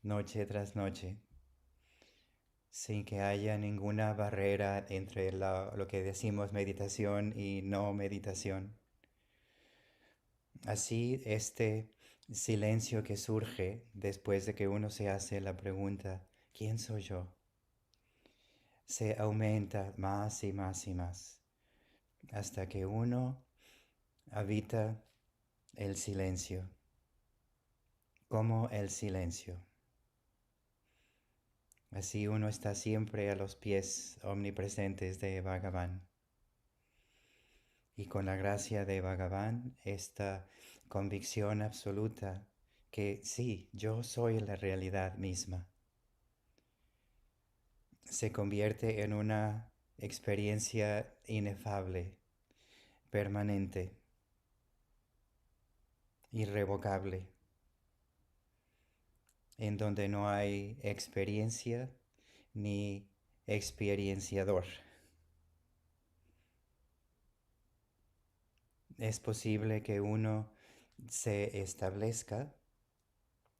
noche tras noche, sin que haya ninguna barrera entre lo que decimos meditación y no meditación. Así, este silencio que surge después de que uno se hace la pregunta, ¿quién soy yo?, se aumenta más y más y más. hasta que uno habita el silencio, como el silencio. Así uno está siempre a los pies omnipresentes de Bhagavan. Y con la gracia de Bhagavan, esta convicción absoluta que sí, yo soy la realidad misma, se convierte en una experiencia inefable, permanente, irrevocable, en donde no hay experiencia ni experienciador. Es posible que uno se establezca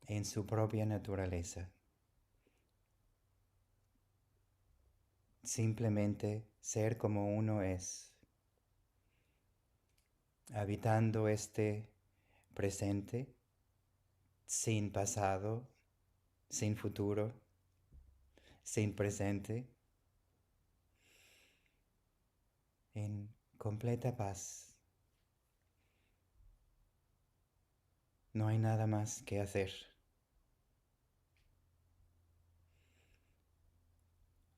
en su propia naturaleza. Simplemente ser como uno es, habitando este presente, sin pasado, sin futuro, sin presente, en completa paz. No hay nada más que hacer.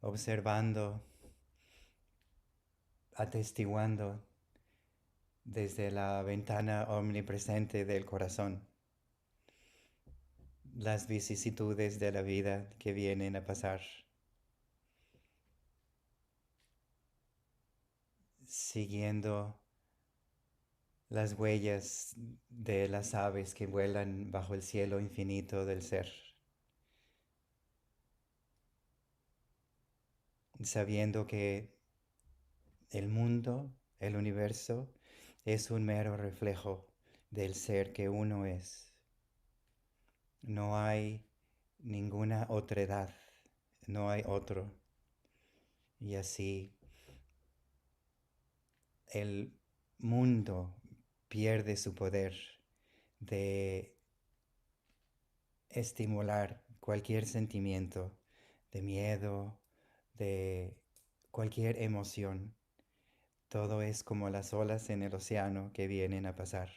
Observando, atestiguando desde la ventana omnipresente del corazón las vicisitudes de la vida que vienen a pasar, siguiendo las huellas de las aves que vuelan bajo el cielo infinito del ser, sabiendo que el mundo, el universo, es un mero reflejo del ser que uno es. No hay ninguna otredad, no hay otro. Y así el mundo pierde su poder de estimular cualquier sentimiento de miedo, de cualquier emoción. Todo es como las olas en el océano que vienen a pasar.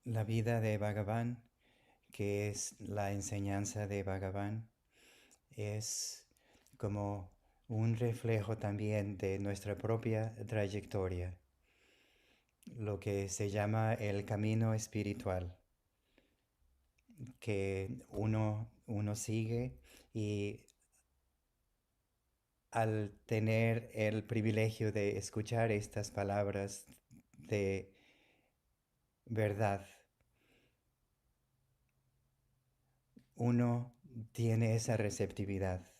La vida de Bhagavan, que es la enseñanza de Bhagavan, es como un reflejo también de nuestra propia trayectoria, lo que se llama el camino espiritual, que uno sigue, y al tener el privilegio de escuchar estas palabras de verdad, uno tiene esa receptividad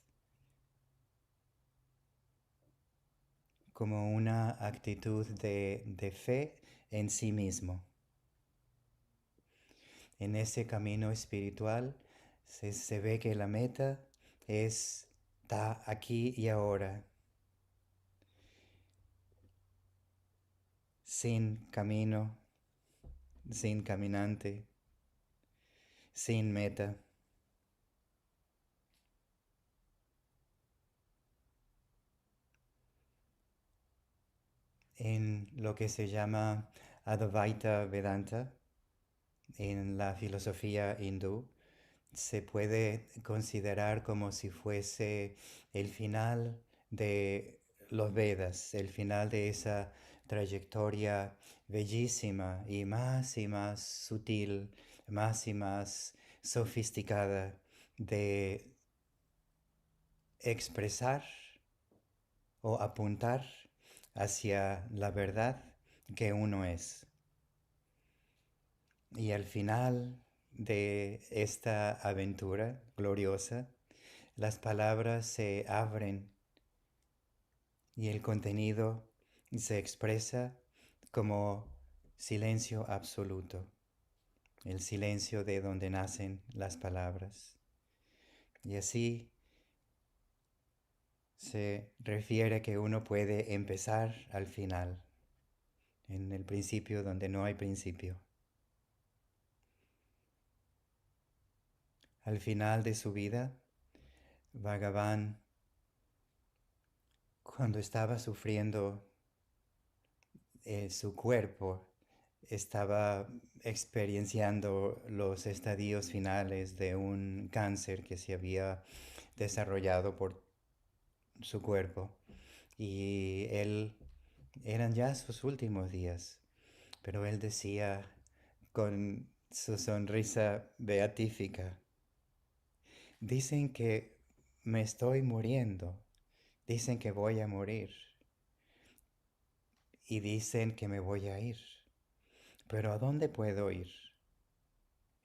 como una actitud de fe en sí mismo. En ese camino espiritual se ve que la meta está aquí y ahora, sin camino, sin caminante, sin meta. En lo que se llama Advaita Vedanta, en la filosofía hindú, se puede considerar como si fuese el final de los Vedas, el final de esa trayectoria bellísima y más sutil, más y más sofisticada de expresar o apuntar hacia la verdad que uno es. Y al final de esta aventura gloriosa, las palabras se abren y el contenido se expresa como silencio absoluto, el silencio de donde nacen las palabras. Y así se refiere que uno puede empezar al final, en el principio donde no hay principio. Al final de su vida, Bhagavan, cuando estaba sufriendo su cuerpo, estaba experienciando los estadios finales de un cáncer que se había desarrollado por su cuerpo. Y eran ya sus últimos días, pero él decía con su sonrisa beatífica, dicen que me estoy muriendo, dicen que voy a morir y dicen que me voy a ir, pero ¿a dónde puedo ir?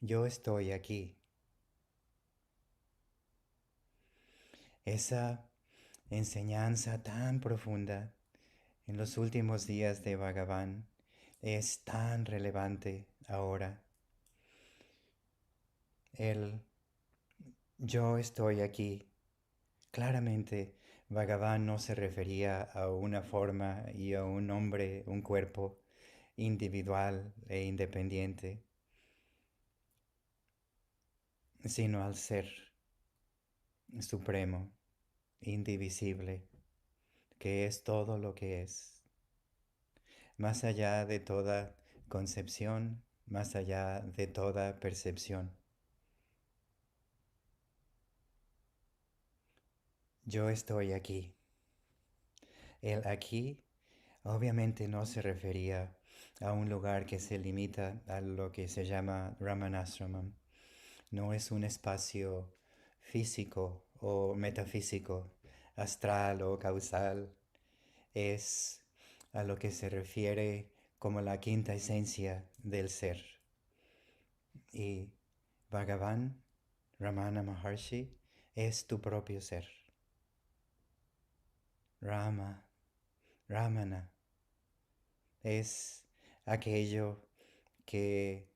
Yo estoy aquí. Esa enseñanza tan profunda en los últimos días de Bhagavan es tan relevante ahora. El yo estoy aquí. Claramente, Bhagavan no se refería a una forma y a un hombre, un cuerpo individual e independiente, sino al ser supremo, indivisible, que es todo lo que es, más allá de toda concepción, más allá de toda percepción. Yo estoy aquí. El aquí obviamente no se refería a un lugar que se limita a lo que se llama Ramanashramam. No es un espacio físico o metafísico, astral o causal. Es a lo que se refiere como la quinta esencia del ser. Y Bhagavan Ramana Maharshi es tu propio ser. Rama, Ramana, es aquello que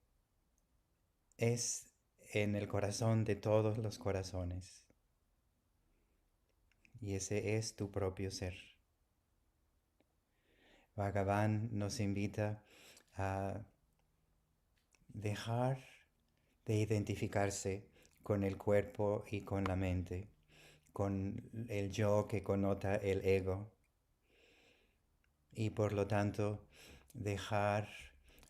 es en el corazón de todos los corazones. Y ese es tu propio ser. Bhagavan nos invita a dejar de identificarse con el cuerpo y con la mente, con el yo que connota el ego, y por lo tanto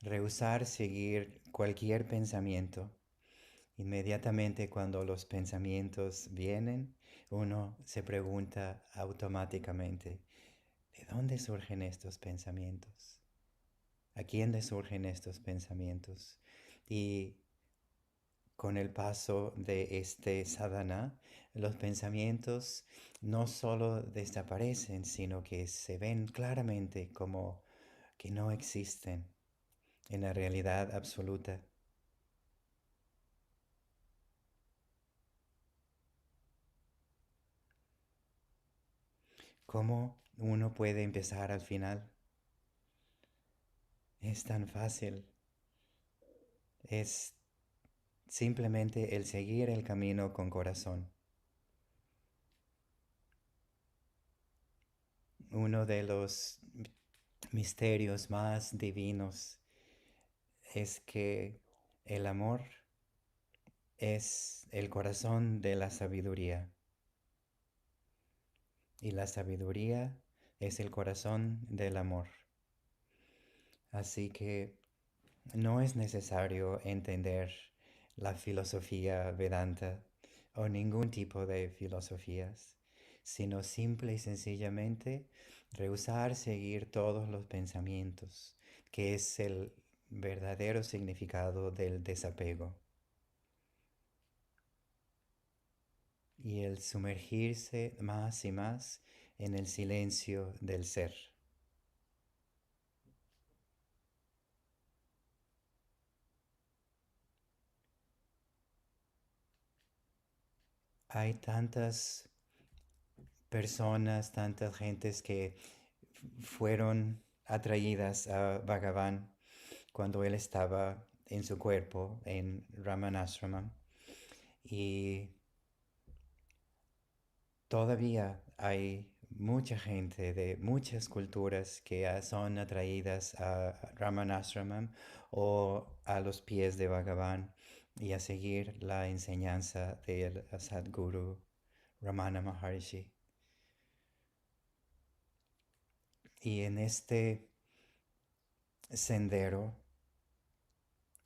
rehusar seguir cualquier pensamiento. Inmediatamente cuando los pensamientos vienen, uno se pregunta automáticamente, ¿de dónde surgen estos pensamientos? ¿A quién le surgen estos pensamientos? Y con el paso de este sadhana, los pensamientos no solo desaparecen, sino que se ven claramente como que no existen en la realidad absoluta. ¿Cómo uno puede empezar al final? Es tan fácil. Es simplemente el seguir el camino con corazón. Uno de los misterios más divinos es que el amor es el corazón de la sabiduría y la sabiduría es el corazón del amor. Así que no es necesario entender la filosofía Vedanta o ningún tipo de filosofías, sino simple y sencillamente rehusar seguir todos los pensamientos, que es el verdadero significado del desapego. Y el sumergirse más y más en el silencio del ser. Hay tantas personas, tantas gentes que fueron atraídas a Bhagavan cuando él estaba en su cuerpo, en Ramanashramam. Y todavía hay mucha gente de muchas culturas que son atraídas a Ramanashramam o a los pies de Bhagavan y a seguir la enseñanza del Sadguru Ramana Maharshi. Y en este sendero,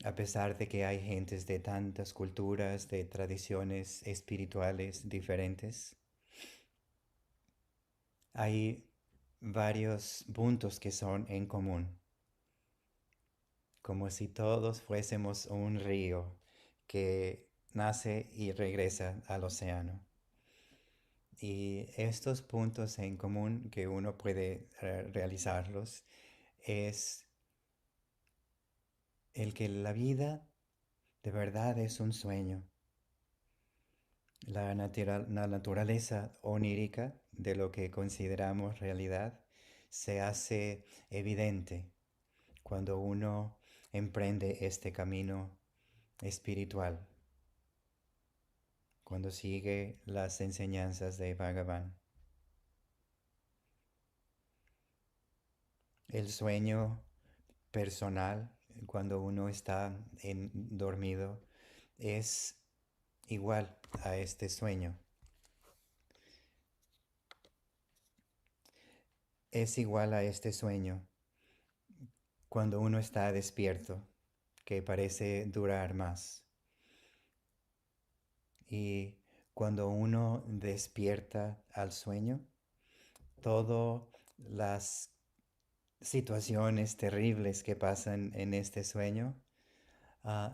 a pesar de que hay gentes de tantas culturas, de tradiciones espirituales diferentes, hay varios puntos que son en común, como si todos fuésemos un río que nace y regresa al océano. Y estos puntos en común que uno puede realizarlos es el que la vida de verdad es un sueño. La naturaleza onírica de lo que consideramos realidad se hace evidente cuando uno emprende este camino espiritual, cuando sigue las enseñanzas de Bhagavan. El sueño personal, cuando uno está dormido, es igual a este sueño. Es igual a este sueño cuando uno está despierto, que parece durar más. Y cuando uno despierta al sueño, todas las situaciones terribles que pasan en este sueño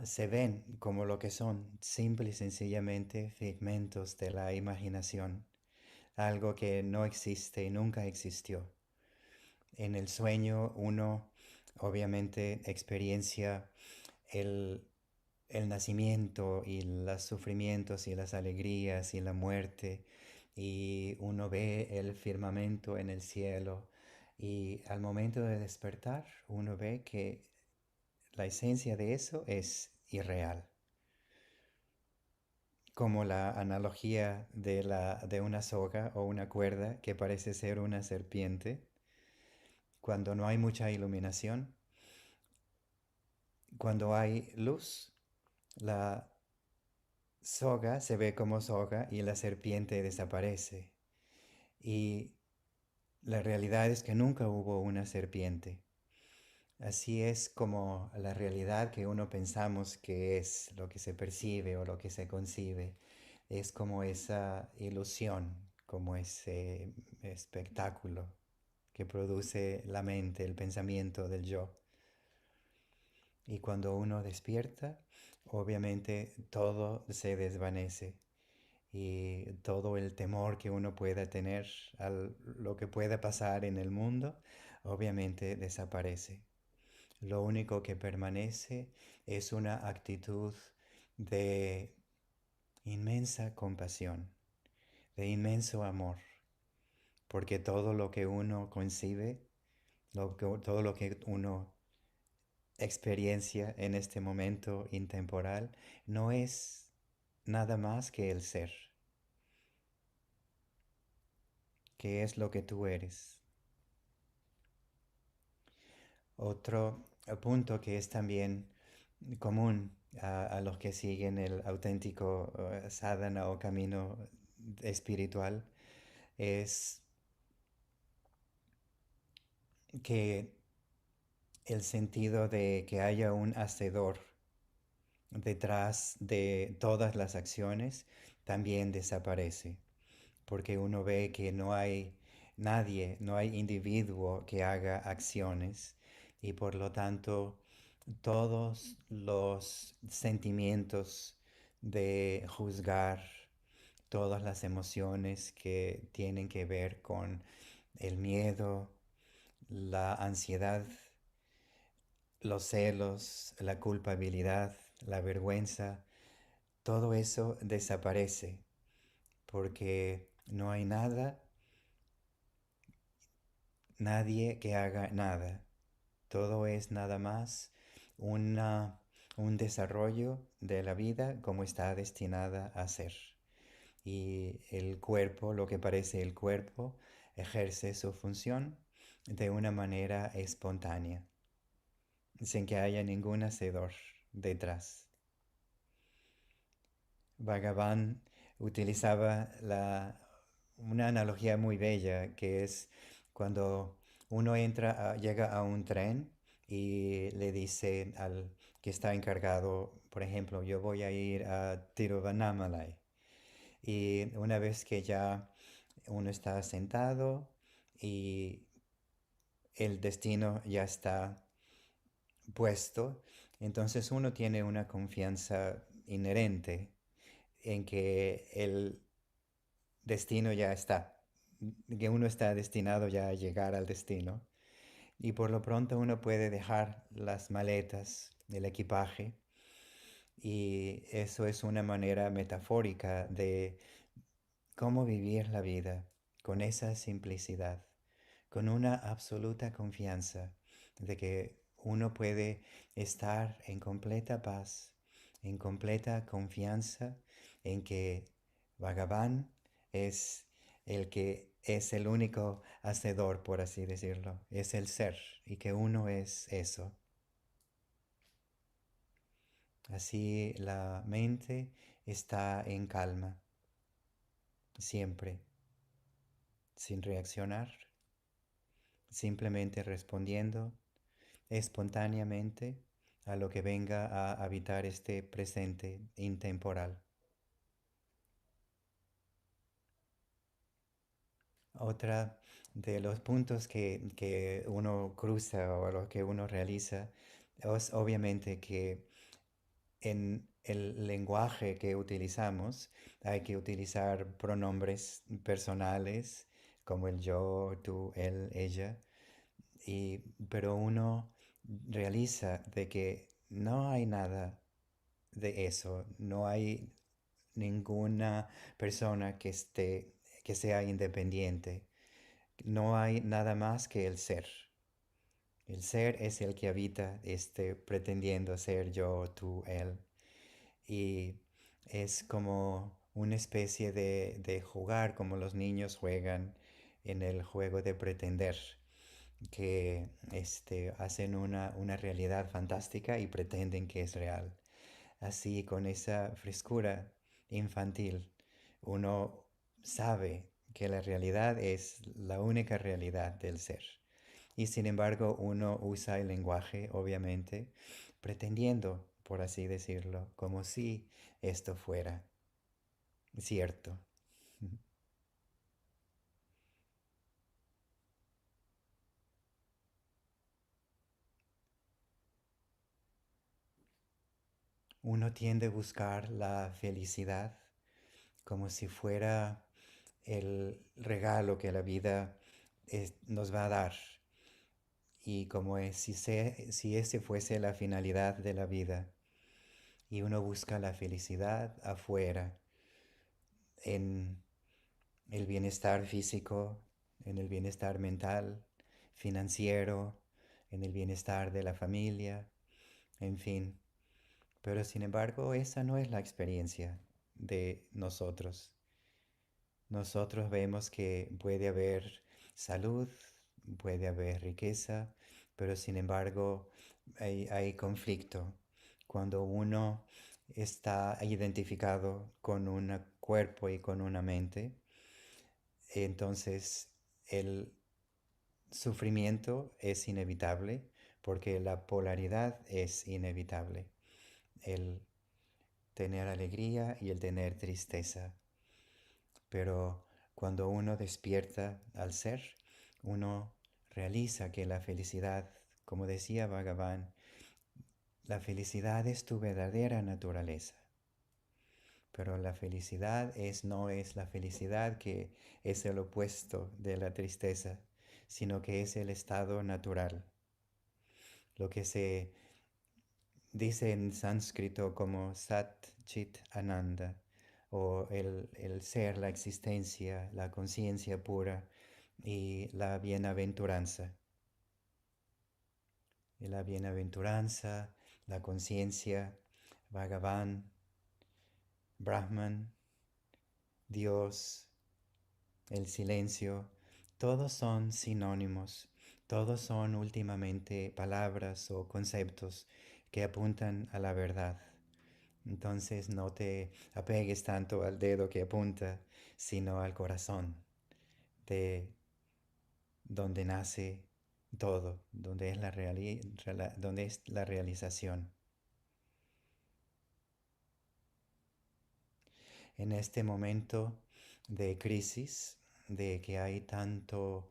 se ven como lo que son, simple y sencillamente figmentos de la imaginación, algo que no existe y nunca existió. En el sueño uno obviamente experiencia el nacimiento y los sufrimientos y las alegrías y la muerte, y uno ve el firmamento en el cielo, y al momento de despertar uno ve que la esencia de eso es irreal. Como la analogía de una soga o una cuerda que parece ser una serpiente. Cuando no hay mucha iluminación, cuando hay luz, la soga se ve como soga y la serpiente desaparece. Y la realidad es que nunca hubo una serpiente. Así es como la realidad que uno pensamos que es lo que se percibe o lo que se concibe. Es como esa ilusión, como ese espectáculo que produce la mente, el pensamiento del yo. Y cuando uno despierta, obviamente todo se desvanece y todo el temor que uno pueda tener a lo que pueda pasar en el mundo, obviamente desaparece. Lo único que permanece es una actitud de inmensa compasión, de inmenso amor, porque todo lo que uno concibe, todo lo que uno experiencia en este momento intemporal, no es nada más que el ser, que es lo que tú eres. Otro punto que es también común a los que siguen el auténtico sadhana o camino espiritual es que el sentido de que haya un hacedor detrás de todas las acciones también desaparece, porque uno ve que no hay nadie, no hay individuo que haga acciones, y por lo tanto todos los sentimientos de juzgar, todas las emociones que tienen que ver con el miedo, la ansiedad, los celos, la culpabilidad, la vergüenza, todo eso desaparece porque no hay nada, nadie que haga nada. Todo es nada más un desarrollo de la vida como está destinada a ser. Y el cuerpo, lo que parece el cuerpo, ejerce su función de una manera espontánea, sin que haya ningún hacedor detrás. Bhagavan utilizaba una analogía muy bella que es cuando uno llega a un tren y le dice al que está encargado, por ejemplo, yo voy a ir a Tiruvannamalai. Y una vez que ya uno está sentado y el destino ya está puesto, entonces uno tiene una confianza inherente en que el destino ya está, que uno está destinado ya a llegar al destino. Y por lo pronto uno puede dejar las maletas, el equipaje, y eso es una manera metafórica de cómo vivir la vida con esa simplicidad, con una absoluta confianza de que uno puede estar en completa paz, en completa confianza en que Bhagavan es el que es el único hacedor, por así decirlo, es el ser y que uno es eso. Así la mente está en calma, siempre, sin reaccionar, simplemente respondiendo espontáneamente a lo que venga a habitar este presente intemporal. Otra de los puntos que uno cruza o lo que uno realiza es obviamente que en el lenguaje que utilizamos hay que utilizar pronombres personales como el yo, tú, él, ella, pero uno realiza de que no hay nada de eso, no hay ninguna persona que sea independiente, no hay nada más que el ser. El ser es el que habita pretendiendo ser yo, tú, él. Y es como una especie de jugar como los niños juegan en el juego de pretender, que hacen una realidad fantástica y pretenden que es real. Así, con esa frescura infantil, uno sabe que la realidad es la única realidad del ser. Y sin embargo, uno usa el lenguaje, obviamente, pretendiendo, por así decirlo, como si esto fuera cierto. Uno tiende a buscar la felicidad como si fuera el regalo que la vida nos va a dar. Y como si ese fuese la finalidad de la vida. Y uno busca la felicidad afuera, en el bienestar físico, en el bienestar mental, financiero, en el bienestar de la familia, en fin. Pero sin embargo, esa no es la experiencia de nosotros. Nosotros vemos que puede haber salud, puede haber riqueza, pero sin embargo hay conflicto. Cuando uno está identificado con un cuerpo y con una mente, entonces el sufrimiento es inevitable porque la polaridad es inevitable. El tener alegría y el tener tristeza. Pero cuando uno despierta al ser, uno realiza que la felicidad, como decía Bhagavan, la felicidad es tu verdadera naturaleza. Pero la felicidad no es la felicidad que es el opuesto de la tristeza, sino que es el estado natural. Lo que se dice en sánscrito como Sat Chit Ananda, o el ser, la existencia, la conciencia pura y la bienaventuranza. Y la bienaventuranza, la conciencia, Bhagavan, Brahman, Dios, el silencio, todos son sinónimos, todos son últimamente palabras o conceptos que apuntan a la verdad. Entonces no te apegues tanto al dedo que apunta, sino al corazón, de donde nace todo, donde es donde es la realización. En este momento de crisis, de que hay tanto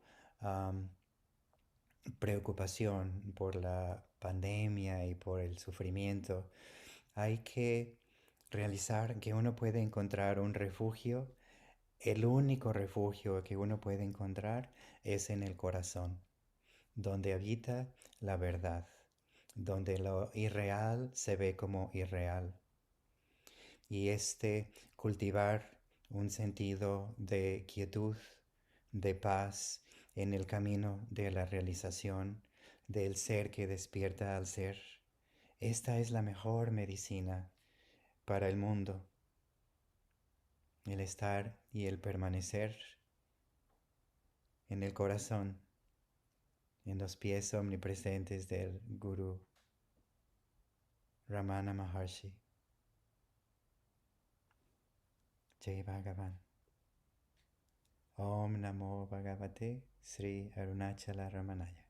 preocupación por la pandemia y por el sufrimiento, hay que realizar que uno puede encontrar un refugio. El único refugio que uno puede encontrar es en el corazón, donde habita la verdad, donde lo irreal se ve como irreal. Y cultivar un sentido de quietud, de paz en el camino de la realización del ser que despierta al ser. Esta es la mejor medicina para el mundo, el estar y el permanecer en el corazón, en los pies omnipresentes del Guru Ramana Maharshi. Jai Bhagavan. Om Namo Bhagavate Sri Arunachala Ramanaya.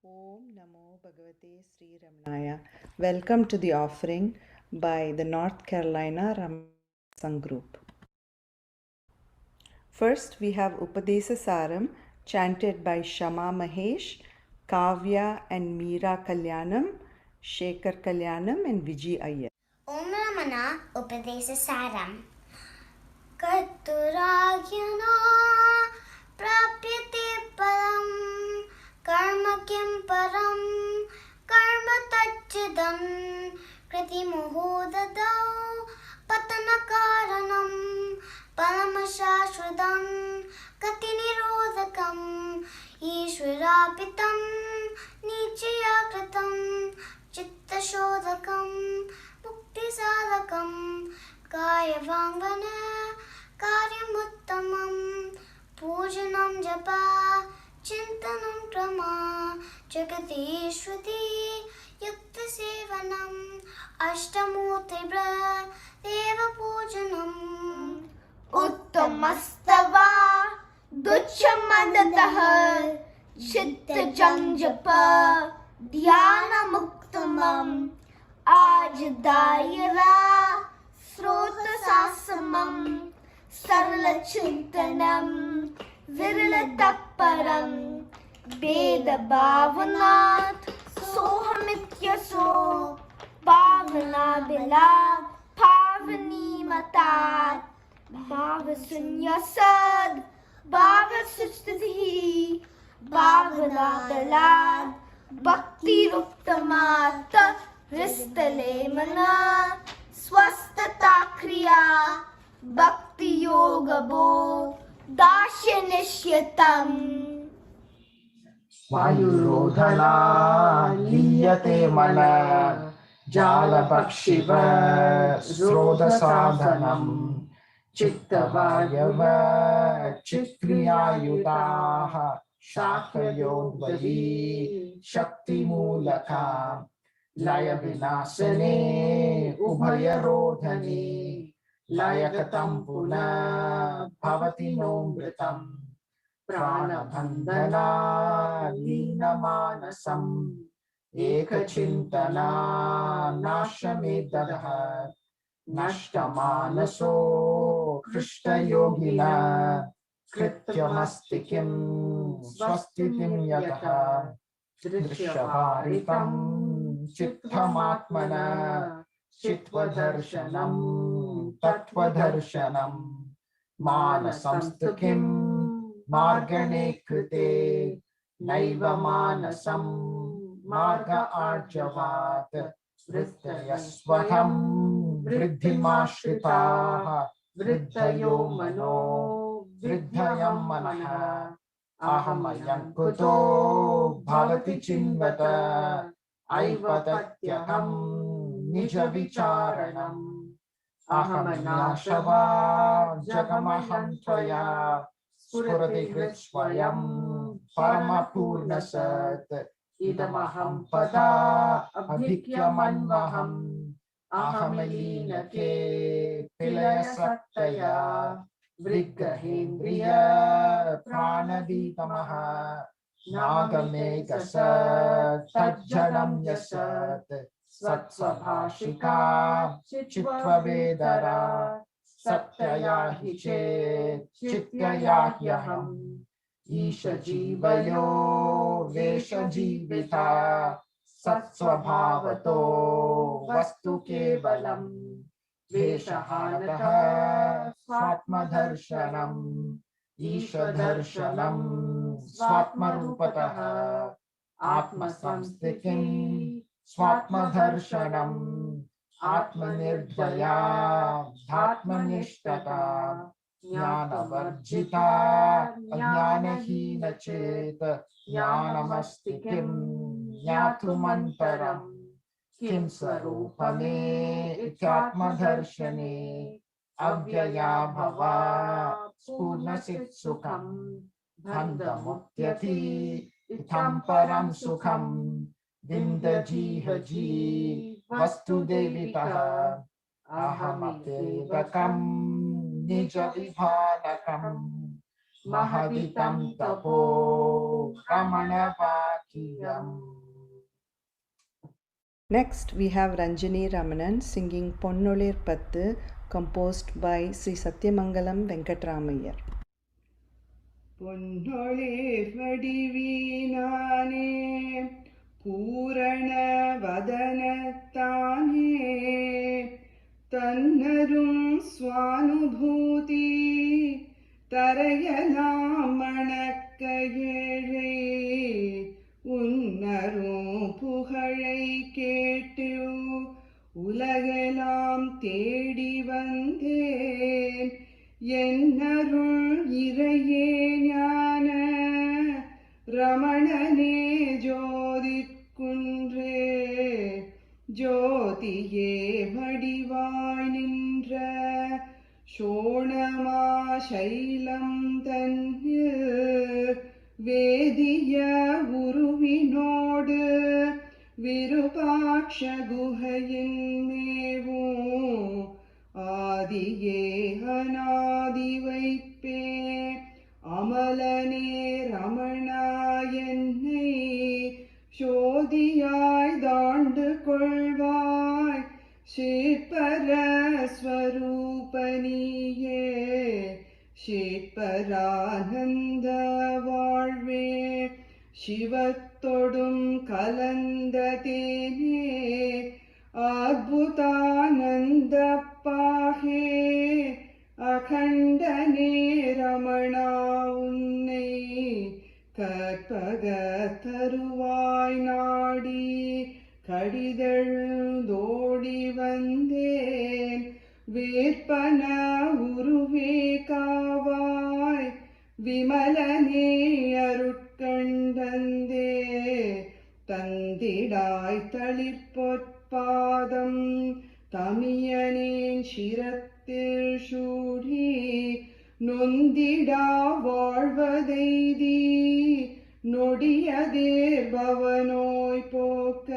Om Namo Bhagavate Sri Ramanaya. Welcome to the offering by the North Carolina Satsang Group. First, we have Upadesa Saram chanted by Shama Mahesh, Kavya and Meera Kalyanam, Shekhar Kalyanam and Vijay Iyer. Om Ramana Upadesa Saram. Katurajana prapyate param karma kim param karma tachidam kriti muhodadau patana karanam paramashashradam kati nirodhakam ishwarapitam nichayakritam chitta shodhakam mukti sadhakam kaya vangana karyamuttamam pujanam japa chintanam krama jagateshwati yukta sevanam ashtamurtibra deva pujanam uttamastava duchamadataha chitta janjapa dhyana muktamam ajdayara srota sasamam sarla chintanam virla tapparam veda bhavanat sohamityaso bhavana bilag pavani matat bhavasunyasad bhavasustati bhavana bilag bhakti ruptamat ristale mana स्वस्थता क्रिया भक्ति योग बोध दार्शनिश्यतम् वायुरोधना लीयते मन जालपक्षिव स्रोतसाधनम् चित्तवायव चित्क्रियायुताः शाखयोद्वयी शक्तिमूलका लयविनाशने उभयरोधने लयगतं पुनः भवति नोऽमृतम् प्राणबन्धना लीनमानसम् एकचिन्तना नाशमेतदः नष्टमानसो हृष्टयोगिना कृत्यमस्ति किं स्वस्तितिं यतः दृश्यवारितं चित्तमात्मना चित्वदर्शनं तत्त्वदर्शनं मानसंस्तु किं मार्गणे कृते नैव मानसं मार्ग आर्जवात् वृत्तयस्वहं वृद्धिमाश्रिताः वृद्धयो मनो वृद्धयं मनः अहमयं कुतो भवति चिन्वत ऐपतत्यहं निजविचारणम् अहमनाशवा जगमहं त्वया स्फुरति हृत्स्वयं परमपूर्णसत् इदमहं पदा अभिक्यमन्वहम् अहमलीनके पिलयसक्तया वृग्रहेन्द्रिय प्राणवीतमः नागमेकसत् तज्जलं यसत् सत्स्वभाषिका चित्त्ववेदरा सत्यया हि चेत् चित्यया ह्यहम् ईशजीवयो वेशजीविता सत्स्वभावतो वस्तु केवलम् वेशहानतः स्वात्मदर्शनम् ईशदर्शनम् स्वात्मरूपतः आत्मसंस्थितिं स्वात्मदर्शनम् आत्मनिर्भया आत्मनिष्ठता ज्ञानवर्जिता ज्ञानहीनचेत् ज्ञानमस्ति किं ज्ञातुमन्तरम् किं स्वरूपमे इत्यात्मदर्शने अव्यया भवा पूर्णसित् सुखम् बन्धमुक्त्यति इत्थं परं सुखम् विन्दजीहजी वस्तुदेवितः अहमप्येकम् निजविभानकम् महदितं तपो रमणवाक्यम्. Next, we have Ranjini Ramanan singing Ponnolir Pattu, composed by Sri Satyamangalam Venkatramayar. பொன்னொளிர் வடிவீனானே பூரண வதனத்தானே தன்னரும் சுவானுபூதி தரையலாம் மணக்க ஏழை உன்னரும் புகழை கேட்டு உலகெல்லாம் தேடி வந்தேன் என்னருள் இறையே ஞான ரமணனே ஜோதிக்குன்றே ஜோதியே வடிவாய் நின்ற சோணமா சைலம் தன்னில் வேதிய உருவினோடு விருபாட்ச குகையின் மேவும் ஆதியே அநாதி வைப்பே அமலனே ரமணாயன்னை சோதியாய் தாண்டு கொள்வாய் ஷேட்பர ஸ்வரூபனியே ஷேட்பரானந்த வாழ்வே சிவத்தொடும் கலந்த தேனே அத்புதானந்த பாகே அகண்டனே ரமணா உன்னை கற்பக தருவாய் நாடி கடிதழுந்தோடி வந்தேன் வேற்பன உருவே காவாய் விமலனே அருட்கண்டந்தே தந்திடாய் தளிர்பொற்பாதம் தமியனேன் சிரத்தில் சூடி நொந்திடா வாழ்வதெய்தி நொடியதேர் பவனோய் போக்க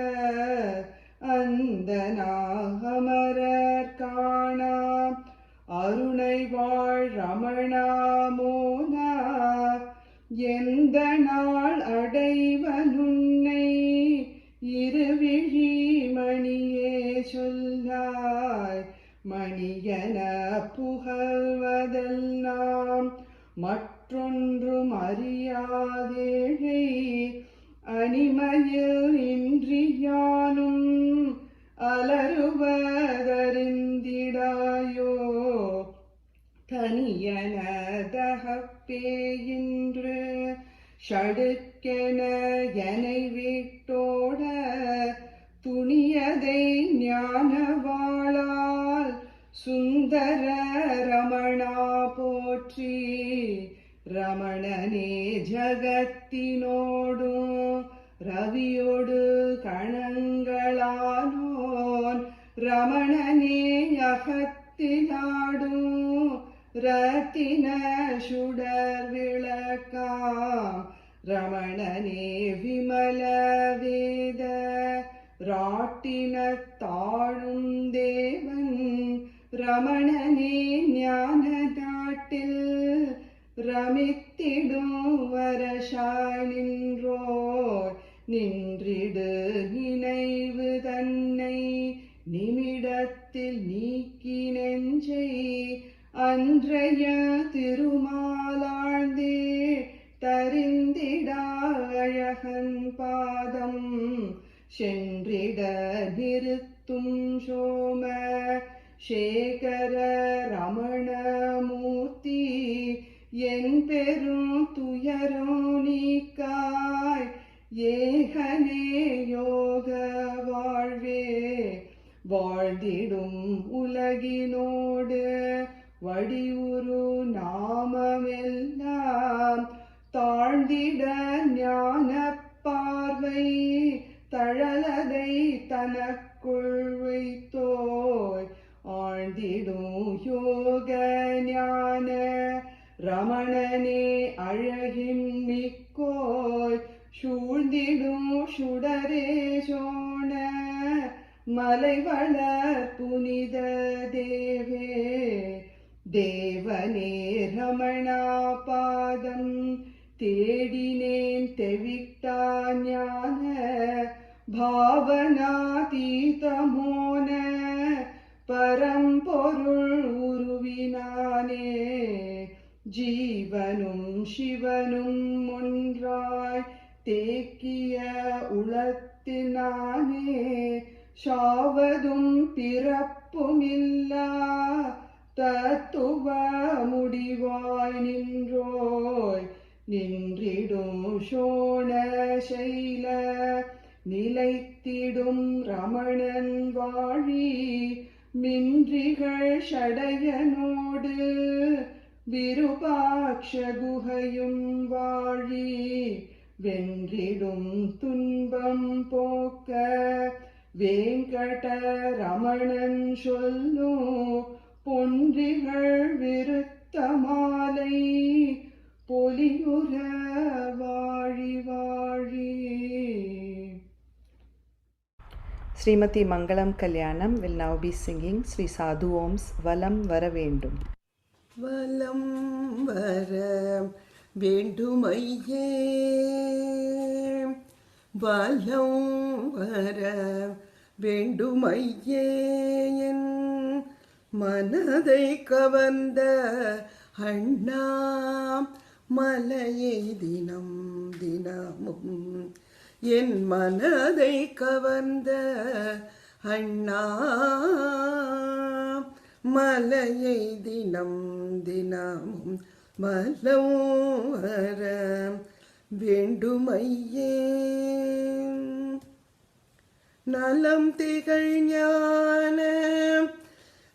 அந்த நாகமரர் காணா அருணை வாழ் ரமணா மோனா எந்த நாள் அடைவனுன்னை இருவிழி மணியே சொல்லாய் மணியன புகழ்வதெல்லாம் மற்றொன்றும் அறியாதேழை அனிமையில் இன்றியானும் அலறுவதறிந்திடாயோ தனியனதகப்பே இன்று ஷடுக்கென எனை விட்டோட துணியதை ஞானவாளால் சுந்தர ரமணா போற்றி ரமணனே ஜகத்தினோடும் ரவியோடு கணங்களானோன் ரமணனே அகத்திலாடும் ரத்தின சுடர் விளக்காம் ரமணனே விமல வேத ராட்டின தாழும் தேவன் ரமணனே ஞான நாட்டில் ரமித்திடும் வரஷாய் நின்றோய் நின்றிடு நினைவு தன்னை நிமிடத்தில் நீக்கி நெஞ்சை அன்றைய திருமாலாழ்ந்தே தரிந்திடா அழகன் பாதம் சென்றிட நிறுத்தும் சோம சேகர ரமணமூர்த்தி என் பெரும் துயரும் நீக்காய் ஏகனே யோக வாழ்வே வாழ்ந்திடும் உலகினோடு வடிவுரு நாமமெல்லாம் தாழ்ந்திட ஞான பார்வை தழலதை தனக்குள் வைத்தோய் ஆழ்ந்திடும் யோக ஞான ரமணனே அழகின் மிக்கோய் சூழ்ந்திடும் சுடரே சோழ மலைவளர் புனித தேவே தேவனே ரமணா பாதம் தேடினேன் தெவிட்டா ஞான பாவனாதீதமோன பரம்பொருள் உருவினானே ஜீவனும் சிவனும் ஒன்றாய் தேக்கிய உளத்தினானே சாவதும் பிறப்புமில்லா தத்துவ முடிவாய் நின்றோய் நின்றிடும் சோழ சைல நிலைத்திடும் ரமணன் வாழி மின்றிகள் ஷடையனோடு விருபாட்ச குகையும் வாழி வென்றிடும் துன்பம் போக்க வேங்கட ரமணன் சொல்லும் பொன்றிகள் விருத்த மாலை பொலியுற வாழி வாழி. Srimati Mangalam Kalyanam will now be singing Sri Sadhu Om's Valam Vara Vendum. வலம் வர வேண்டுமையே வலம் வர வேண்டுமையே என் மனதை கவர்ந்த அண்ணா மலையை தினம் தினமும் என் மனதை கவர்ந்த அண்ணா மலையை தினம் தினமும் மலம் வர வேண்டுமையே நலம் திகழ் ஞான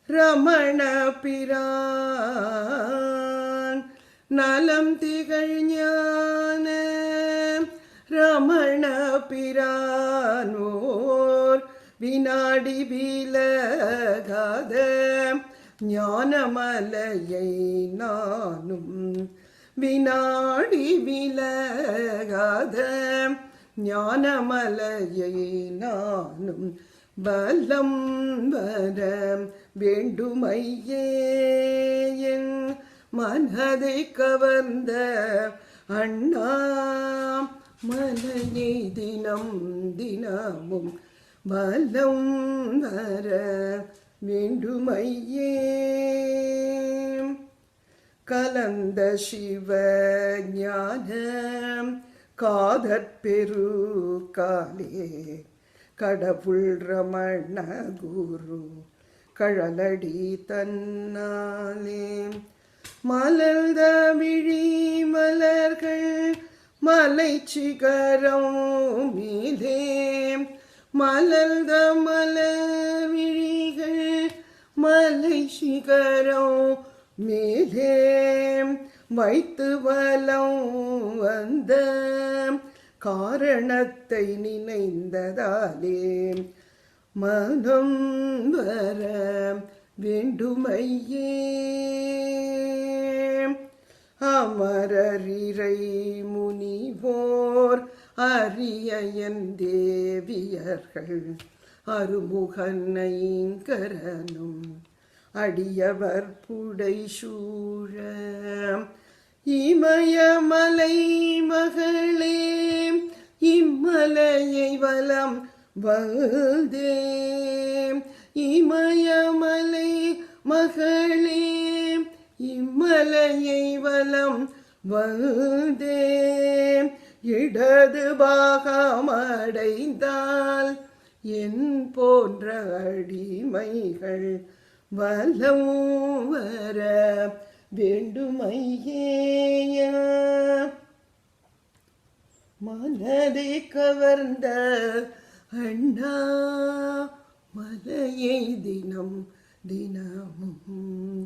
ரமண பிரான் நலம் திகழ் ஞான ரமண பிரானோர் வினாடி விலகாத ஞானமலையை நானும் வினாடி விலகாத ஞானமலையை நானும் பலம் வர வேண்டுமையே என் மனதை கவர்ந்த அண்ணா மலையை தினம் தினமும் பலம் வர வேண்டுமையே கலந்த சிவ ஞானம் காதற்பெரு காலே கடவுள் ரமண குரு கழலடி தன்னாலே மலர்ந்த விழி மலர்கள் மலை சிகரம் மீதே மலர்ந்த மலர் விழிகள் மலை சிகரம் மேலே வைத்து வலம் வந்த காரணத்தை நினைந்ததாலே மனம் வர வேண்டுமையே அமரரிரை முனிவோர் அரிய என் தேவியர்கள் அருமுகனைங்கரனும் அடியவர் புடை சூழ இமயமலை மகளே இம்மலையை வலம் வந்தே இமயமலை மகளே இம்மலையை வலம் வந்தே இடது பாகமடைந்தால் என் போன்ற அடிமைகள் வலம் வர வேண்டுமையே மனதை கவர்ந்த அண்ணா மலையை தினம் தினமும்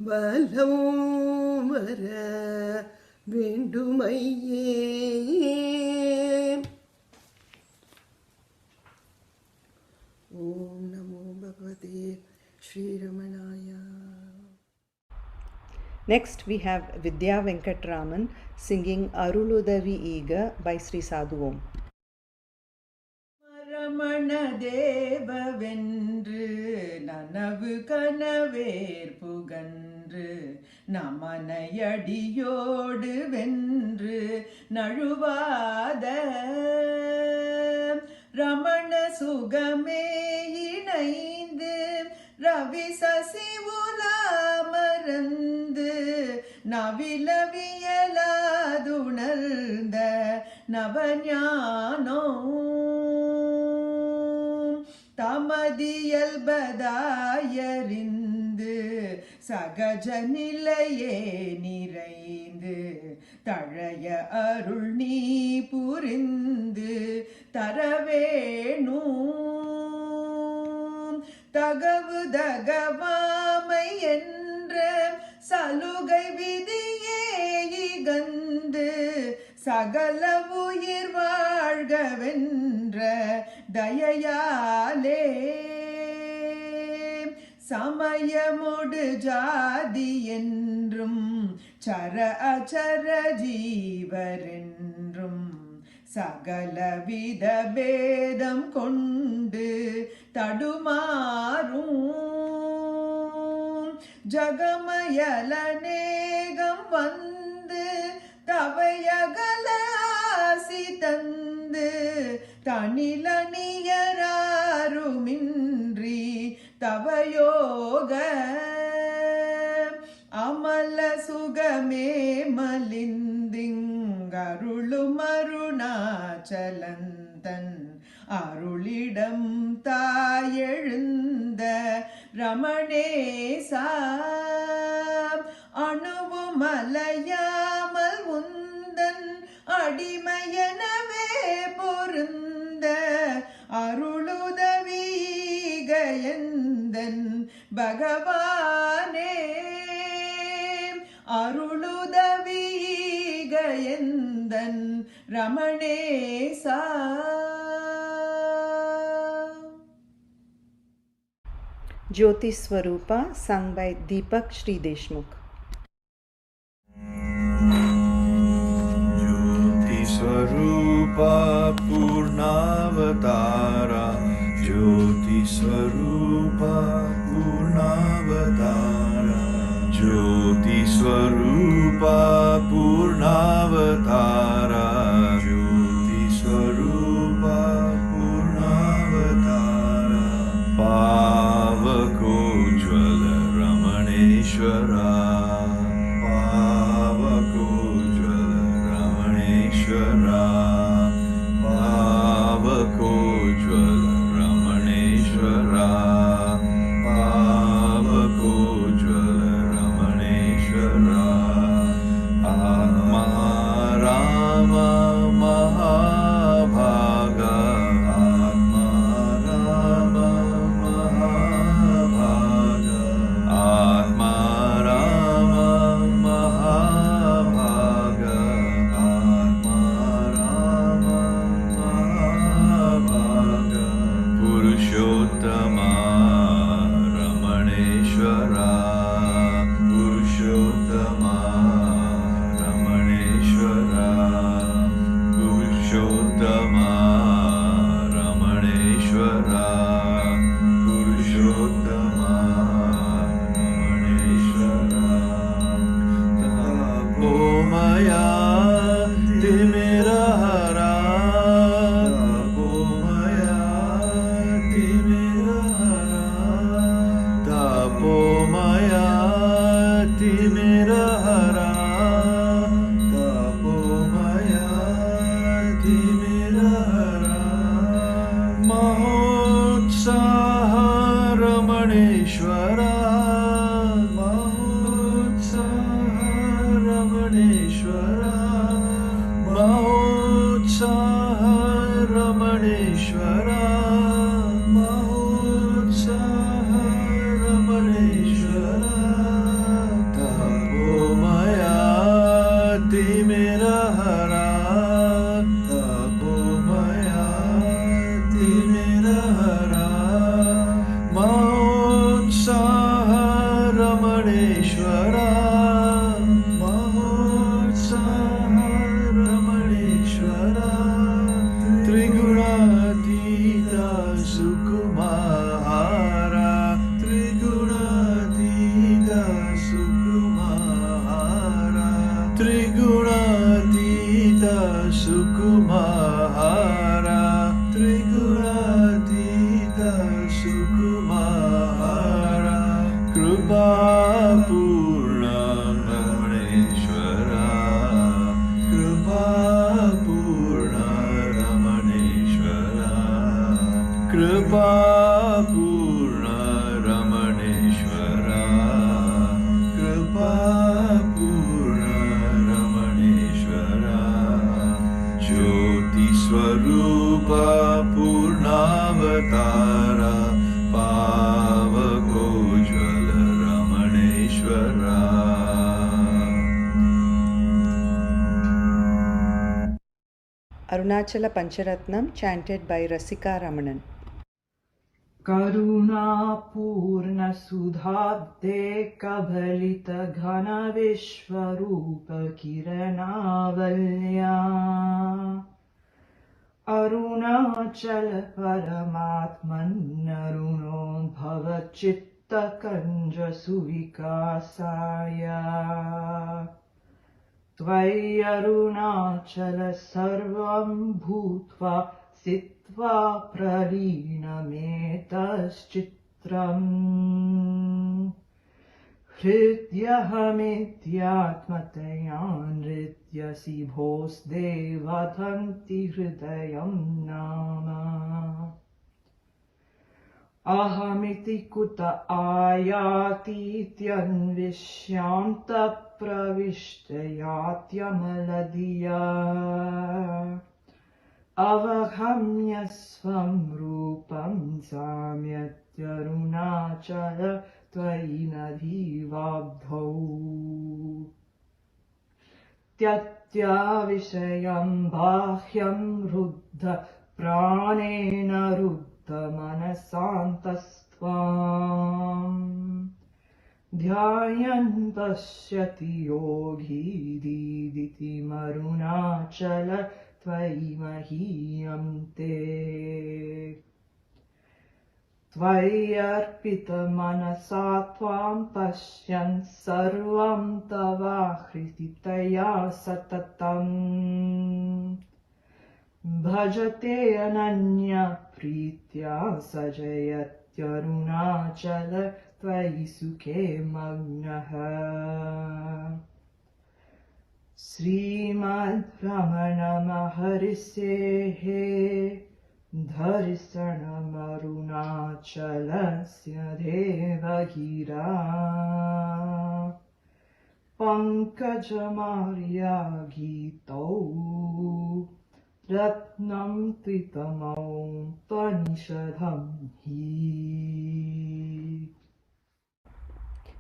வலம் வர வேண்டுமையே. ஓம் நமோ பகவதே Sri ரமணாய. Next, we have Vidya Venkatraman singing Aruludavi Ega by Sri Sadhu Om. Ramana தேவவென்று நனவு கனவேர் புகன்று நமனையடியோடு வென்று நழுவாத ரமண சுகமே இணைந்து ரவி சசி உலாமறந்து நவிலவியலாதுணர்ந்த நவஞானோ தமதியல்பதாயறிந்து சகஜ நிலையே நிறைந்து தழைய அருள் நீ புரிந்து தரவேணும் தகவு தகவாமை என்ற சலுகை விதியே இகந்து சகல உயிர் வாழ்கவென்ற தயையாலே சமயமொடு ஜாதி என்றும் சர அச்சர ஜீவரென்றும் சகலவித பேதம் கொண்டு தடுமாறும் ஜகமயலநேகம் வந்து தவையகலாசி தந்து தனிலனியராருமின்றி தவயோக அமல சுகமே மலிந்திங்கருளுமருணாச்சலந்தன் அருளிடம் தாயெழுந்த ரமணேசா அணுவுமலையாமல் உந்தன் அடிமையனவே பொருந்த அருளுதவிகயந்தன் பகவானே அருளுதவிகயந்தன் ரமணேசா. Jyoti Swarupa, sung by Deepak Shri Deshmukh. Jyoti Swarupa Purnavatara, Jyoti Swarupa Purnavatara, Jyoti Swarupa Purnavatara, Jyoti Swarupa Purnavatara, Pavako Jwala Ramaneshwara, Pavako Jwala Ramaneshwara, Pavako Jwala Ramaneshwara, Pavako Jwala Ramaneshwara, Atma Rama Mahabhaga, Atma Rama Mahabhaga, Atma Rama Mahabhaga, Atma Rama Mahabhaga, Purushottama Ramaneshwara, Purushottama Ramaneshwara, Purushottama Ramaneshwara, Purushottama Ramaneshwara, Tapomaya Timirahara, Tapomaya Timirahara, Tapomaya Timirahara, Tapomaya Timirahara, Mahotsaha Ramaneshwara, Mahotsaha Ramaneshwara, Mahotsaha Ramaneshwara, Mahotsaha Ramaneshwara, Tapomaya Timirahara, Tapomaya Timirahara, Mahotsaha Ramaneshwara, Mahotsaha Ramaneshwara, Triguratita Sukumahara, Triguratita Sukumahara, Triguratita Sukumahara, Triguratita Sukumahara, Krupa Purna Ramaneshwara, Krupa Purna Ramaneshwara, Krupa Purna Ramaneshwara, Krupa Purna Ramaneshwara, Jyoti Swarupa Purnavatara, Pavako Jwala Ramaneshwara. Arunachala Pancharatnam, chanted by Rasika Ramanan. करुणापूर्ण सुधाब्दे कबलित घन विश्वरूप किरणावल्या अरुणाचल परमात्मन्नरुणोद्भव चित्तकञ्ज सुविकासाय त्वयि अरुणाचल सर्वं भूत्वा सित्वा प्रलीनमेतश्चित्रम् हृद्यहमित्यात्मतया नृत्यसि भोस्देवधन्ति हृदयं नाम अहमिति कुत आयातीत्यन्विष्यान्तप्रविष्टयात्यमलधिया अवगम्य स्वं रूपं साम्यत्यरुणाचल त्वयि नदीवाब्धौ त्यक्त्या विषयं बाह्यं रुद्ध प्राणेन रुद्ध मनसान्तस्त्वाम् ध्यायन् पश्यति योगी दीदिति मरुणाचल त्वयि महीयं ते त्वय्यर्पितमनसा त्वां पश्यन् सर्वं तवाहृतितया सततम् भजते अनन्यप्रीत्या स जयत्यरुणाचल त्वयि सुखे मग्नः श्रीमद्रमण महर्षेः दर्शनमरुणाचलस्य देवगिरा पङ्कजमार्या गीतौ रत्नं त्वितमौ त्वनिषधं हि.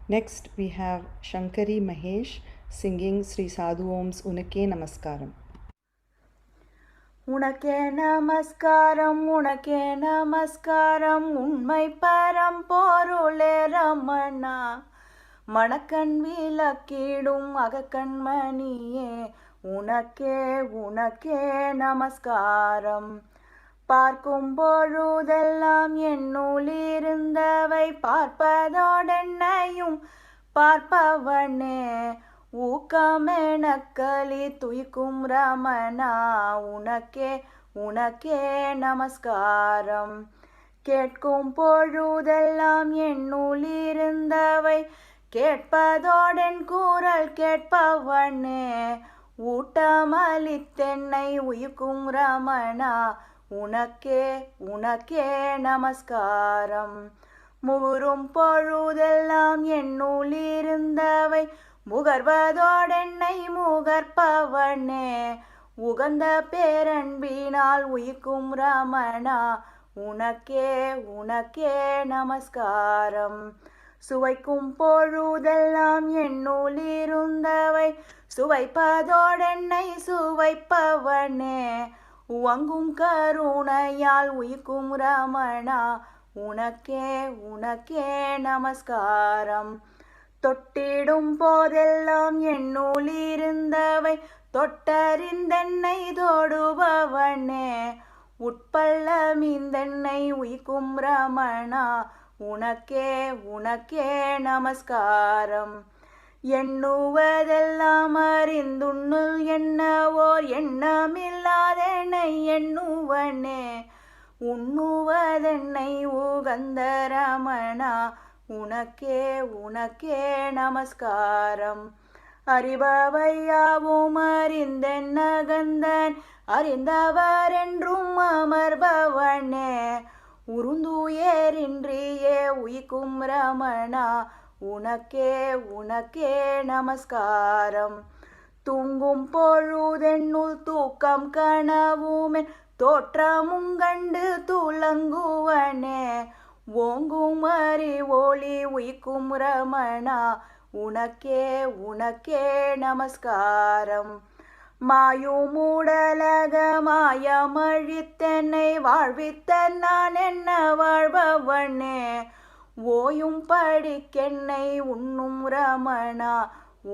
Next, we have Shankari Mahesh singing Sri Sadhu Om's Unake Namaskaram. உனக்கே நமஸ்காரம் உனக்கே நமஸ்காரம் உண்மை பரம்பொருளே ரமணா மணக்கண் விளக்கிடும் அகக்கண்மணியே உனக்கே உனக்கே நமஸ்காரம் பார்க்கும் பொழுதெல்லாம் என்னுள்ளிருந்தவை பார்ப்பதோடென்னையும் பார்ப்பவனே ஊக்கமெனக்களி துய்க்கும் ரமணா உனக்கே உனக்கே நமஸ்காரம் கேட்கும் பொழுதெல்லாம் என்னுள்ளிருந்தவை கேட்பதோடன் குரல் கேட்பவனே ஊட்டமளித்தென்னை உயிக்கும் ரமணா உனக்கே உனக்கே நமஸ்காரம் முகரும் பொழுதெல்லாம் என்னுள்ளிருந்தவை முகர்வதோடென்னை முகர்ப்பவனே உகந்த பேரன்பினால் உயிக்கும் ரமணா உனக்கே உனக்கே நமஸ்காரம் சுவைக்கும் பொழுதெல்லாம் என்னுள்ளிருந்தவை சுவைப்பதோடென்னை சுவைப்பவனே உவங்கும் கருணையால் உயிக்கும் ரமணா உனக்கே உனக்கே நமஸ்காரம் தொட்டிடும் போதெல்லாம் என்னுள்ளிருந்தவை தொட்டறிந்தென்னை தொடுபவனே உட்பள்ளமிந்தென்னை உயிக்கும் ரமணா உனக்கே உனக்கே நமஸ்காரம் எண்ணுவதெல்லாம் அறிந்துண்ணுள் என்னவோர் எண்ணமில்லாதென்னை எண்ணுவனே உண்ணுவதென்னை உகந்த ரமணா உனக்கே உனக்கே நமஸ்காரம் அறிபவையாவும் அறிந்தென்னகந்தன் அறிந்தவர் என்றும் அமர்பவனே உருந்துயரின்றியே உயிக்கும் ரமணா உனக்கே உனக்கே நமஸ்காரம் தூங்கும் பொழுதென்னுள் தூக்கம் கனவுமென் தோற்றமும் கண்டு துலங்குவனே ஓங்கும் அறி ஒளி உயிக்கும் ரமணா உனக்கே உனக்கே நமஸ்காரம் மாயும் உடலக மாயமழித்தென்னை வாழ்வித்த நான் என்ன வாழ்பவனே ஓயும் படிக்கென்னை உண்ணும் ரமணா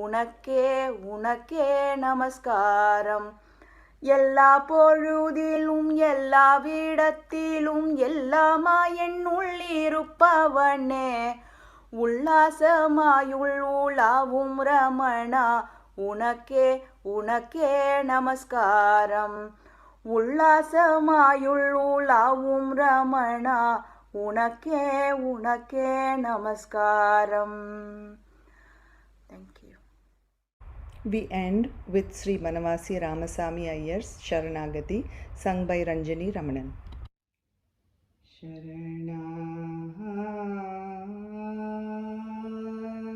உனக்கே உனக்கே நமஸ்காரம் எல்லா பொழுதிலும் எல்லா விடத்திலும் எல்லாமாய் என்னுள்ளிருப்பவனே உல்லாசமாயுள் உலாவும் ரமணா உனக்கே உனக்கே நமஸ்காரம் உல்லாசமாயுள் உலாவும் ரமணா உனக்கே உனக்கே நமஸ்காரம். Thank you. We end with Sri Manavasi Ramasamy Iyer's Sharanagati sung by Ranjani Ramanan.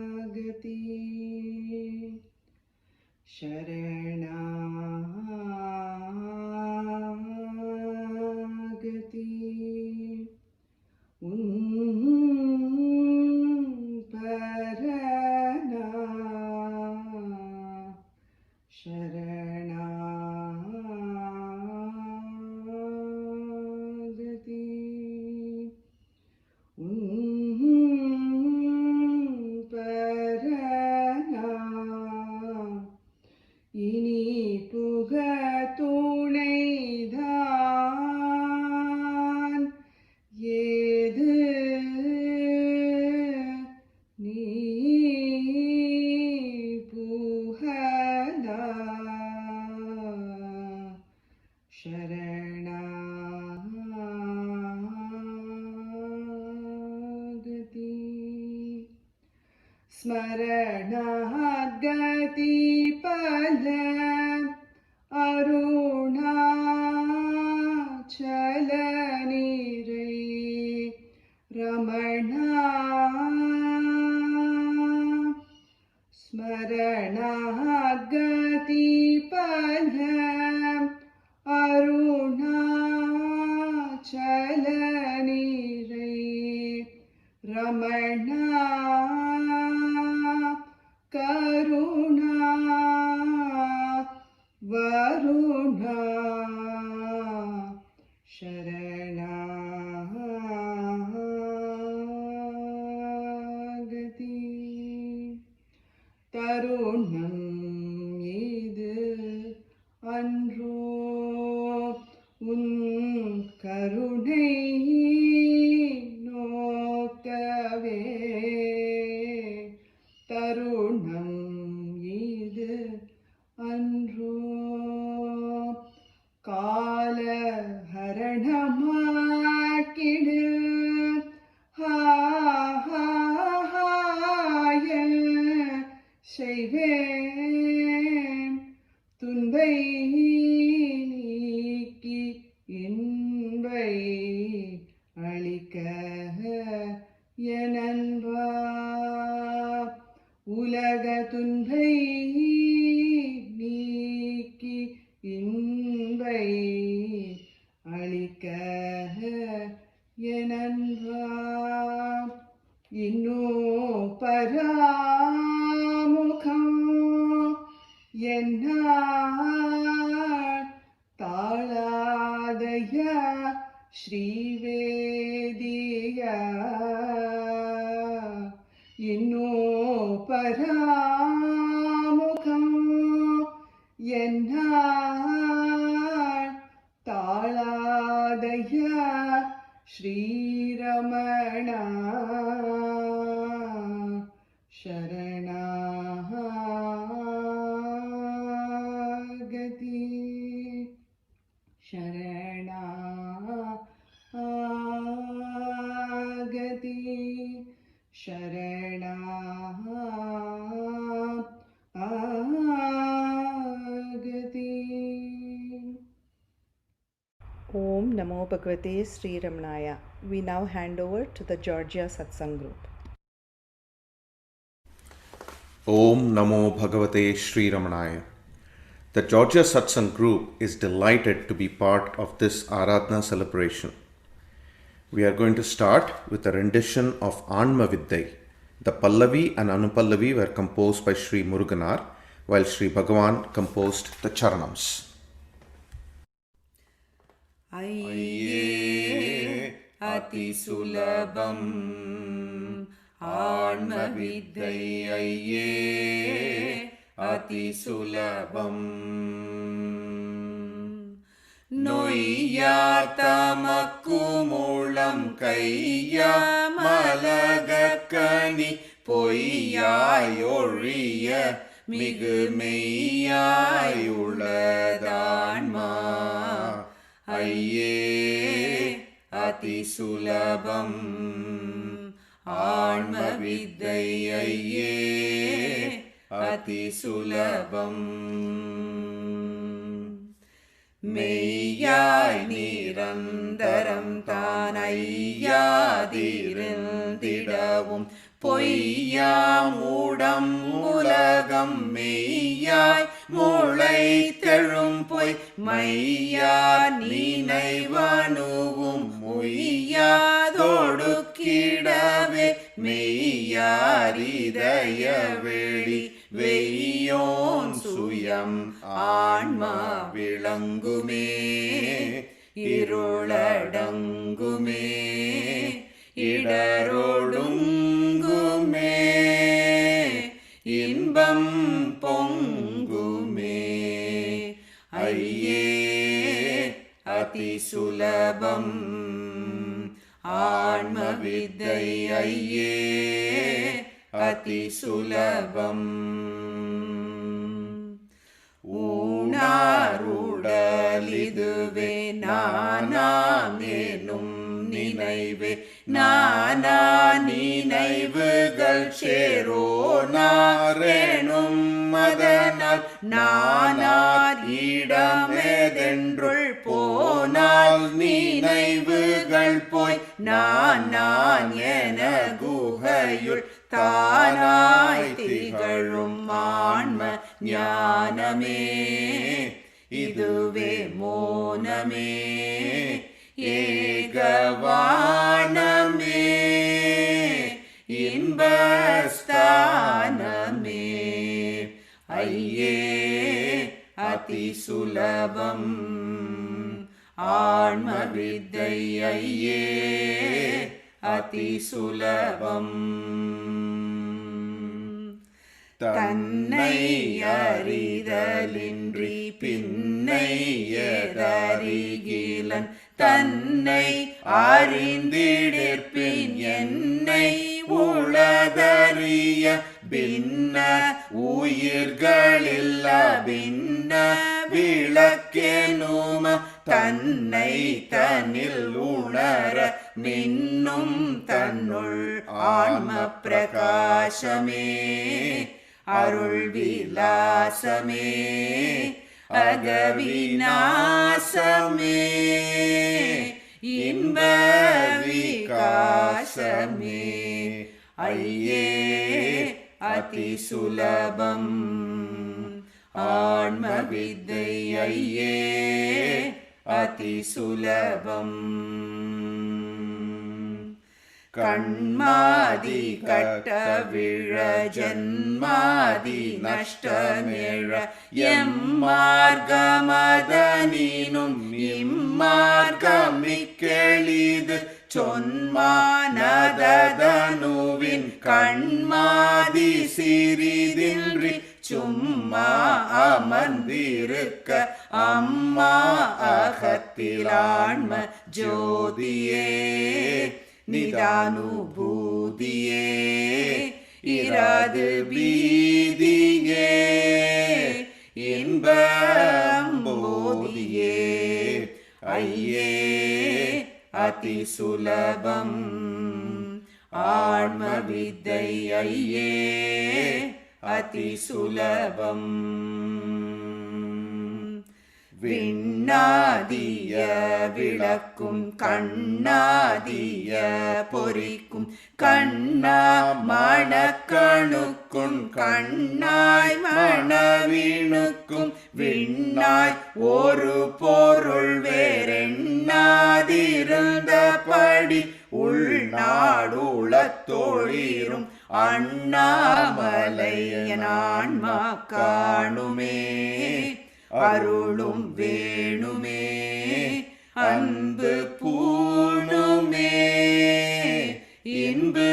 Sharanagati Sharanagati ஏது நீ புகழா शरणागति स्मरणागति पद अरुणाचल निरे रमणा स्मरणागति पद अरुणाचल निरे रमणा करुणा वरुणा शरणागति तरुणम् இது அன்றோ உன் கருணை நோக்கவே தருணம் இது அன்றோ கால ஹரணமாக்கிடு ஹாய செய்வேன் துன்பை நீக்கி இன்பை அளிக்க எனன்பா உலக துன்பை நீக்கி இன்பை அளிக்க எனன்பா இன்னோ பராமுகம் என்னார் தாளாதயா ஸ்ரீவேதியா இன்னோ பராமுகம் என்னார் தாளாதயா ஸ்ரீரமணா शरणागति शरणागति शरणागति Om Namo Bhagavate Sri Ramanaya. We now hand over to the Georgia Satsang Group. Om Namo Bhagavate Sri Ramanaya. The Georgia Satsang Group is delighted to be part of this Aradhana celebration. We are going to start with a rendition of Anma Viddai. The Pallavi and Anupallavi were composed by Sri Muruganar, while Sri Bhagavan composed the Charanams. Ayye Ati Sulabam Anma Viddai Ayye Ati Sulabam Noyyatamakkumulam Kayya Malagakani Poyyayoriya Migumeyyayuladanma Ayye Ati Sulabam Anma Viddai Ayye Ati Sulabam மெய்யாய் நிரந்தரம் தானையாதிருந்திடவும் பொய்யாமூடம் உலகம் மெய்யாய் முளைத்தெழும் பொய் மையார் நினைவனுவும் மொய்யாதொடுக்கிடவே மெய்யார் இதய வெளி வெய்யோன் சுயம் ஆன்மா விளங்குமே இருளடங்குமே இடரோடுங்குமே இன்பம் பொங்குமே ஐயே அதி சுலபம் ஆன்மவித்தை ஐயே அதி சுலபம். ஊனாருடலிதுவே நானாமேனும் நினைவே நானா நினைவுகள் சேரோனாரேனும் மதனால் நானார் இடமெதென்றுள் போனால் நினைவுகள் போய் நான் என குகையுள் தானாய் திகழும் ஆன்ம ஞானமே இதுவே மோனமே ஏகவானமே இன்பஸ்தானமே ஐயே அதி சுலபம். ஆன்மவித்தை ஐயே அதி சுலபம். தன்னை அறிதலின்றி பின்னை எதறிகிலன் தன்னை அறிந்திடிற்பின் என்னை உளதறிய பின்ன உயிர்களில்ல பின்ன விளக்கெனும தன்னை தன்னில் உணர மின்னும் தன்னுள் ஆன்ம பிரகாசமே அருள் விலாசமே அகவிநாசமே இன்ப விகாசமே ஐயே அதி சுலபம். ஆன்மவித்தை ஐயே அதி சுலபம். கண்மாதி கட்ட விழ ஜன்மாதி நஷ்டமிழ எம்மார்கமதனினும் இம்மார்கமிக்கெளிது சொன்மானதனுவின் கண்மாதி சிறிதின்றி சும்மா அமர்ந்திருக்க அம்மா அகத்திலான்ம ஜோதியே நிதானுபூதியே இராது பீதியே இன்பம்போதியே ஐயே அதி சுலபம். ஆன்மவித்தை ஐயே அதி சுலபம். விண்ணாதிய விளக்கும் கண்ணாதிய பொறிக்கும் கண்ணா மணக்கணுக்கும் கண்ணாய் மணவிணுக்கும் விண்ணாய் ஒரு பொருள் வேறெண்ணாதிருந்தபடி உள்நாடுளத்தொழிரும் அண்ணாமலையனான்மா காணுமே அருளும் வேணுமே அன்பு பூணுமே இன்பு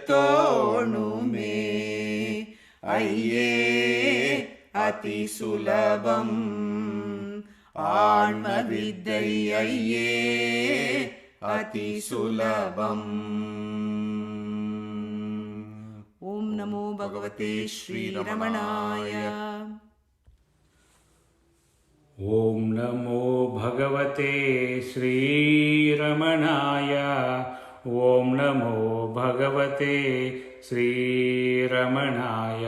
தோணுமே ஐயே அதி சுலபம். ஆன்மவித்தை ஐயே அதி சுலபம். ஓம் நமோ பகவதே ஸ்ரீரமணாய. ॐ नमो भगवते श्रीरमणाय. ॐ नमो भगवते श्रीरमणाय.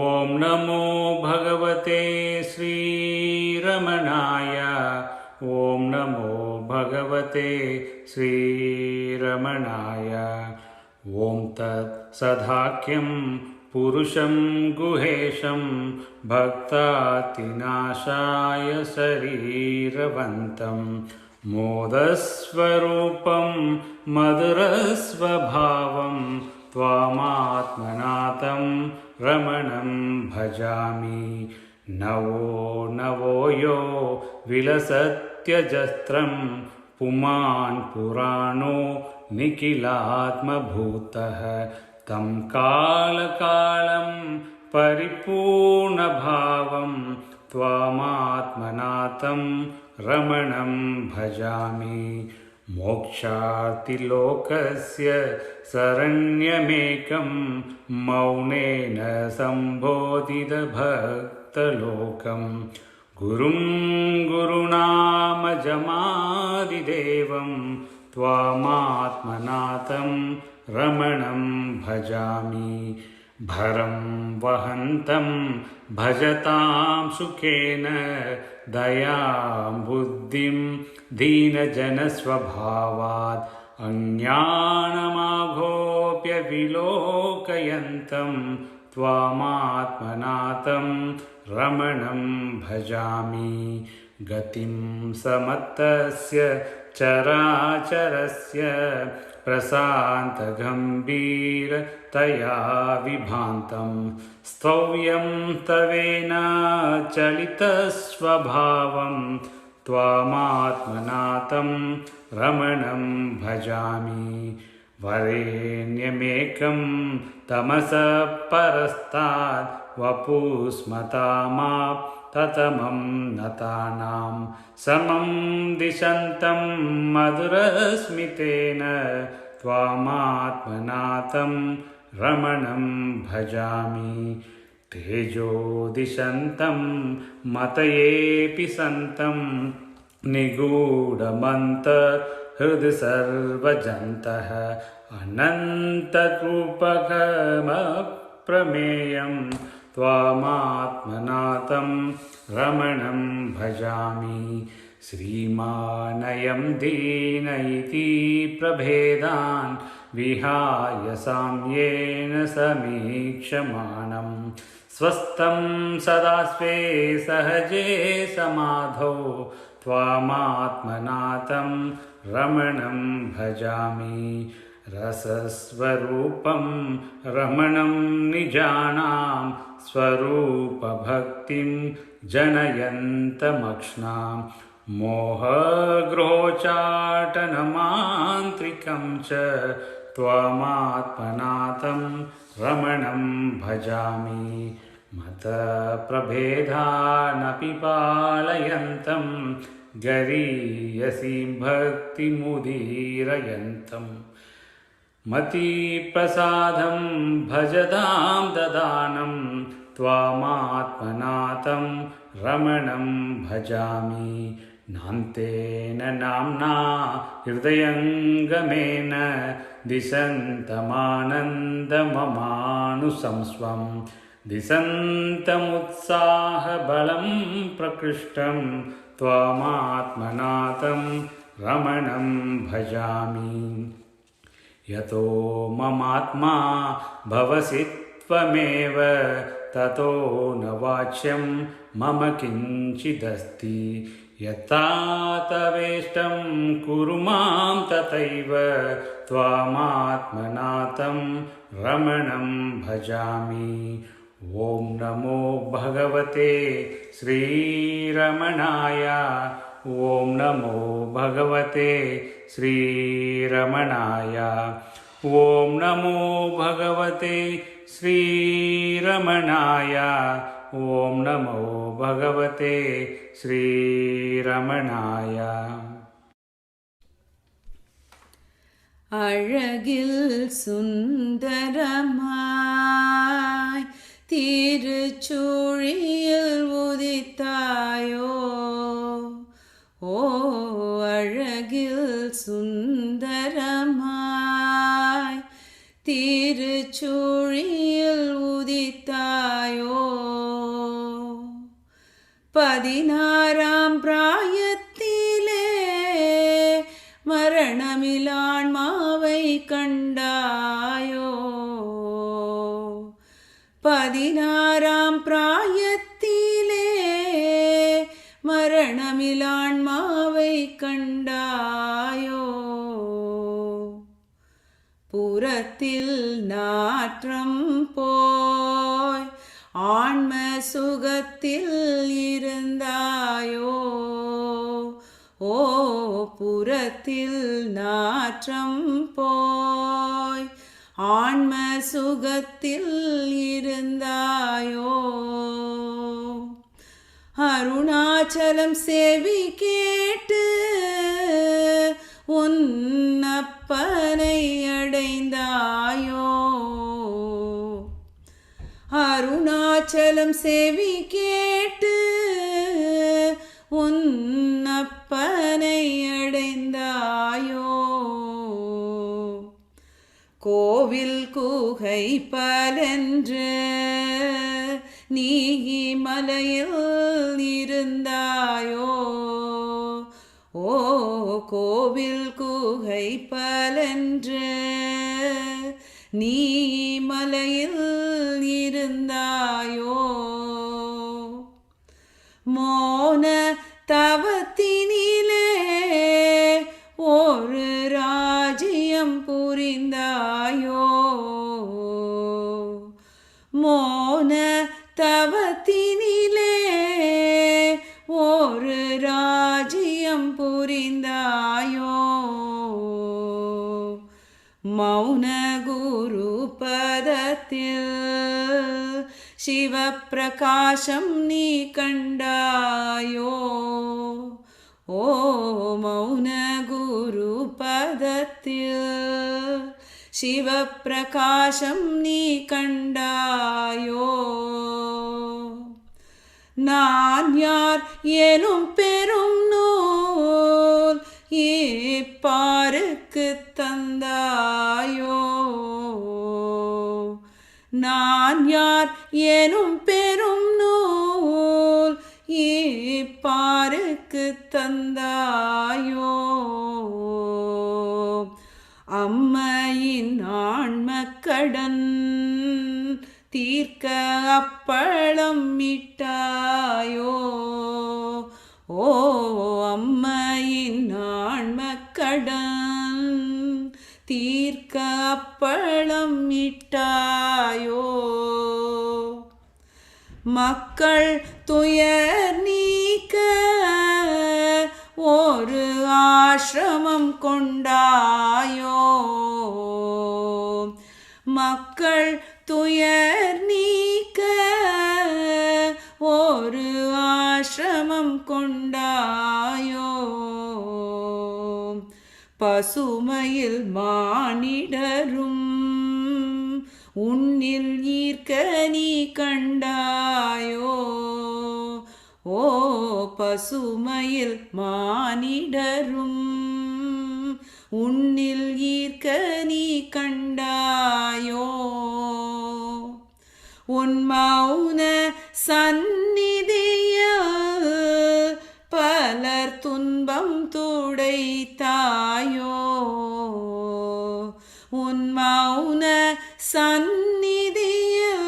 ॐ नमो भगवते श्रीरमणाय. ॐ नमो भगवते श्रीरमणाय. ॐ तत् सदाख्यं पुरुषं गुहेशं भक्तातिनाशाय शरीरवन्तं मोदस्वरूपं मधुरस्वभावं त्वामात्मनाथं रमणं भजामि. नवो नवो यो विलसत्यजस्त्रं पुमान् पुराणो निखिलात्मभूतः तं कालकालं परिपूर्णभावं त्वामात्मनाथं रमणं भजामि. मोक्षार्तिलोकस्य शरण्यमेकं मौनेन सम्बोधितभक्तलोकं गुरुं गुरुनामजमादिदेवं त्वामात्मनाथं रमणं भजामि भरं वहन्तं भजतां सुखेन दयां बुद्धिं दीनजनस्वभावात् अज्ञानमाघोप्य विलोकयन्तं त्वामात्मनाथं रमणं भजामि गतिं समत्तस्य चराचरस्य प्रशान्तगम्भीरतया विभान्तं स्तौयं तवेन चलितस्वभावं त्वामात्मनाथं रमणं भजामि वरेण्यमेकं तमसः परस्तात् वपुस्मतामाप् ततमं नतानां समं दिशन्तं मधुरस्मितेन त्वामात्मनाथं रमणं भजामि तेजो दिशन्तं मतयेऽपि सन्तं निगूढमन्तहृदि सर्वजन्तः अनन्तरूपकमप्रमेयं त्वामात्मनाथं रमणं भजामि श्रीमानयं दीन इति प्रभेदान् विहाय साम्येन समीक्षमाणं स्वस्थं सदा स्वे सहजे समाधौ त्वामात्मनाथं रमणं भजामि रसस्वरूपं रमणं निजानां स्वरूपभक्तिं जनयन्तमक्ष्णां मोहग्रोचाटनमान्त्रिकं च त्वामात्मनाथं रमणं भजामि मतप्रभेदानपि पालयन्तं गरीयसीं भक्तिमुदीरयन्तं मतिप्रसादं भजतां ददानं त्वामात्मनाथं रमणं भजामि नान्तेन नाम्ना हृदयङ्गमेन दिशन्तमानन्दममानुसंस्वं दिशन्तमुत्साहबलं प्रकृष्टं त्वामात्मनाथं रमणं भजामि यतो ममात्मा भवसि त्वमेव ततो न वाच्यं मम किञ्चिदस्ति यथा तवेष्टं कुरु मां तथैव त्वामात्मनाथं रमणं भजामि ॐ नमो भगवते श्रीरमणाय ॐ नमो भगवते श्रीरमणाय ॐ नमो भगवते श्रीरमणाय ॐ नमो भगवते श्रीरमणाय அழகில் சுந்தரமாய் திருச்சூழியில் உதித்தாயோ ஓ அழகில் சுந்தரமாய் திருச்சூழியில் உதித்தாயோ 16ஆம் பிராயத்திலே மரணமிலான்மாவை கண்டாயோ 16ஆம் பிராயத்திலே மரணமிலான்மாவை கண்டாயோ புறத்தில் நாற்றம் போய் ஆன்ம சுகத்தில் இருந்தாயோ ஓ புறத்தில் நாற்றம் போய் ஆன்ம சுகத்தில் இருந்தாயோ அருணாச்சலம் செவி கேட்டு உன்னப்பனை அடைந்தாயோ அருணாச்சலம் செவி கேட்டு உன்னப்பனை அடைந்தாயோ கோவில் குகை பலன்று நீ மலையில் இருந்தாயோ ஓ கோவில் குகை பலன்று நீ மலையில் இருந்தாயோ மோன தவத்தினிலே ஒரு ராஜ்யம் புரிந்தாயோ மோன தவத்தினிலே ஒரு ராஜ்யம் புரிந்தாயோ மௌன குரு பதத்தில் சிவப்பிரகாசம் நீ கண்டாயோ ஓ மௌன குரு பதத்தில் சிவப்பிரகாசம் நீ கண்டாயோ நான் யார் எனும் பெரும் நூல் இப்பாருக்கு தந்தாயோ நான் யார் எனும் பெரும் நூல் இப்பாருக்கு தந்தாயோ அம்மையின் ஆன்மக்கடன் தீர்க்க அப்பளம் இட்டாயோ ஓ அம்மையின் ஆன்மக்கடன் தீர்க்க அப்பளம் இட்டாயோ மக்கள் துயர் நீக்க ஒரு ஆசிரமம் கொண்டாயோ மக்கள் துயர் நீக்க ஒரு ஆசிரமம் கொண்டாயோ பசுமையில் மானிடரும் உன்னில் ஈர்க்க நீ கண்டாயோ ஓ பசுமையில் மானிடரும் உன்னில் ஈர்க்க நீ கண்டாயோ உன் மௌன சந்நிதியில் பலர் துன்பம் துடைத்தாயோ உன் மௌன சந்நிதியில்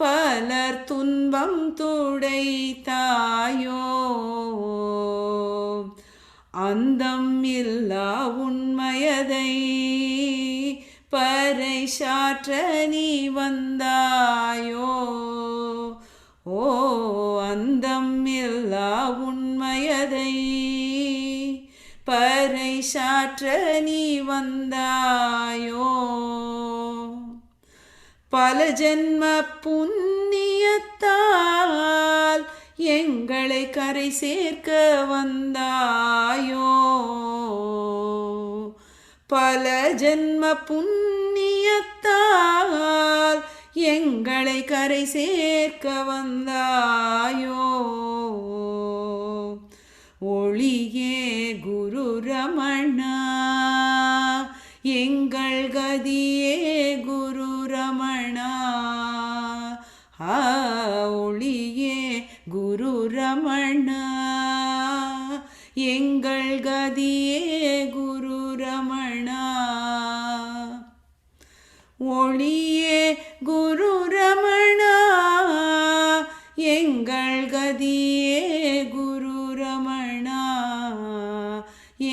பலர் துன்பம் துடைத்தாயோ அந்தம் இல்லா உண்மையதை பறைசாற்ற நீ வந்தாயோ ஓ அந்தம் இல்லா உண்மையதை பறைசாற்ற நீ வந்தாயோ பல ஜென்ம புண்ணியத்தால் எங்களை கரை சேர்க்க வந்தாயோ பல ஜென்ம புண்ணியத்தால் எங்களை கரை சேர்க்க வந்தாயோ ஒளியே குரு ரமணா எங்கள் கதியே குரு ரமணா ஒளியே குரு ரமணா எங்கள் கதியே குரு ரமணா ஒளியே குரு ரமணா எங்கள் கதியே குரு ரமணா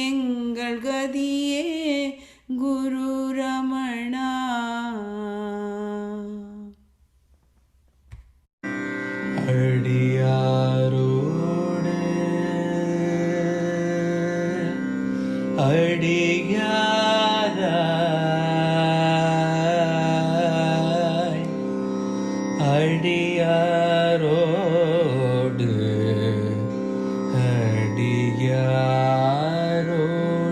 எங்கள் கதியே குரு ரமணா அடியாரோடு அடியாராய் அடியாரோடு அடியாரோடு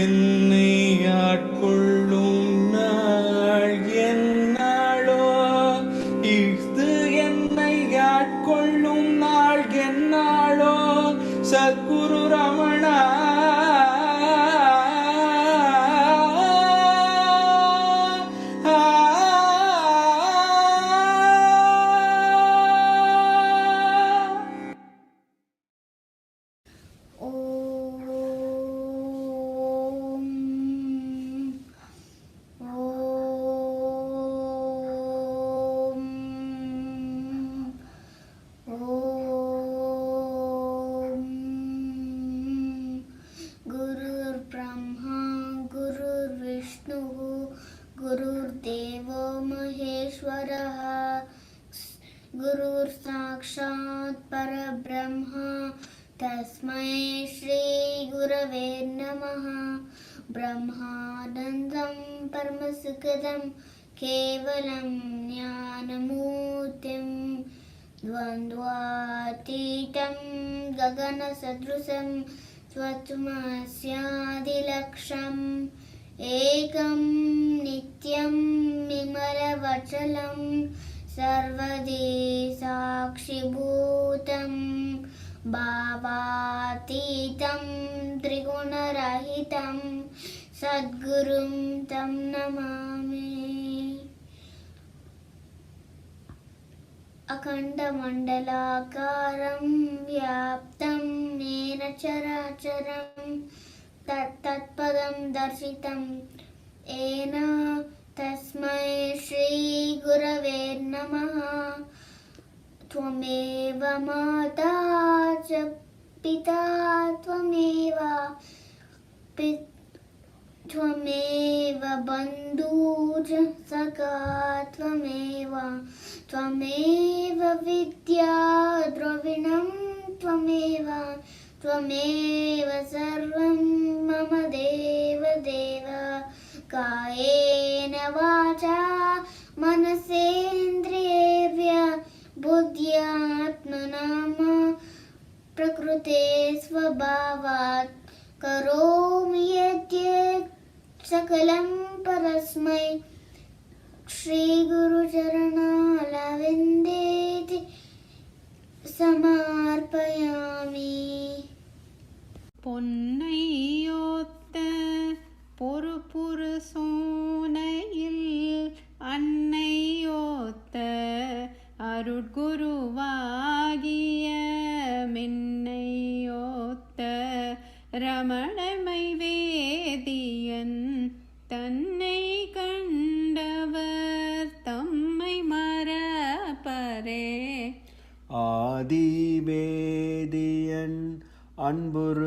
என்னை ஆட்கொள்ளும் நாள் என்னாளோ, இது என்னை ஆட்கொள்ளும் நாள் என்னாளோ, சத்குரு ரமணா साक्षात् परब्रह्म तस्मै श्री गुरवे नमः। ब्रह्मानन्दं परमसुखदं केवलं ज्ञानमूर्तिं द्वन्द्वातीतं गगनसदृशं स्वत्वमस्यादिलक्ष्यम् एकं नित्यं विमलवचलं सर्वदे साक्षिभूतं भावातीतं त्रिगुणरहितं सद्गुरुं तं नमामि। अखण्डमण्डलाकारं व्याप्तं येन चराचरं तत्पदं दर्शितं येन तस्मै श्री गुरवे नमः। त्वमेव माता च पिता त्वमेव त्वमेव बन्धु च सखा त्वमेव विद्या द्रविणं त्वमेव सर्वं मम देव कायेन वाचा मनसेन्द्रियेर्व्य बुद्ध्यात्मना प्रकृते स्वभावात् करोमि यद्यत् सकलं परस्मै श्रीगुरुचरणारविन्देति समर्पयामि। பொன்னையோத்த பொறுப்புறு சோனையில் அன்னையோத்த அருட்குருவாகிய மின்னையோத்த ரமணமை வேதியன் தன்னை கண்டவர் தம்மை மறப்பரே. ஆதிவேதியன் அன்புருவாகியோர்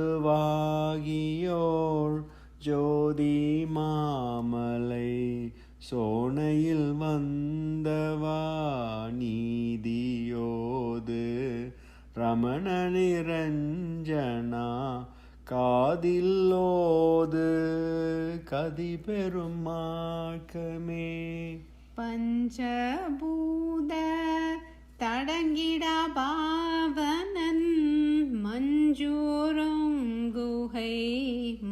ஜோதி மாமலை சோனையில் வந்தவா நீதியோது ரமண நிரஞ்சனா காதில்லோது கதி பெருமாக்கமே. பஞ்சபூத தடங்கிட பாவனன் மஞ்சூரும் குகை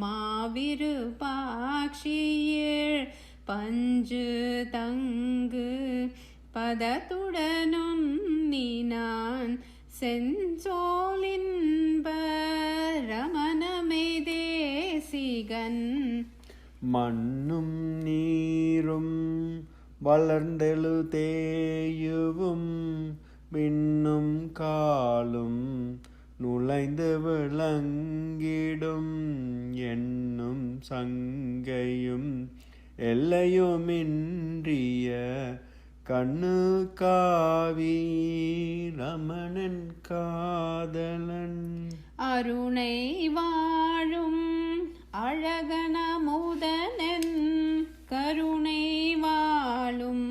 மாவிரு பாக்ஷியர் பஞ்சு தங்கு பதத்துடனும் நீனான் செஞ்சோலின்ப ரமணமே தேசிகன். மண்ணும் நீரும் வளர்ந்தெழு தேயுவும் விண்ணும் காலும் நுழைந்து விளங்கிடும் என்னும் சங்கையும் எல்லையுமின்றிய கண்ணு காவி ரமணன் காதலன். அருணை வாழும் அழகன முதனன் கருணை வாழும்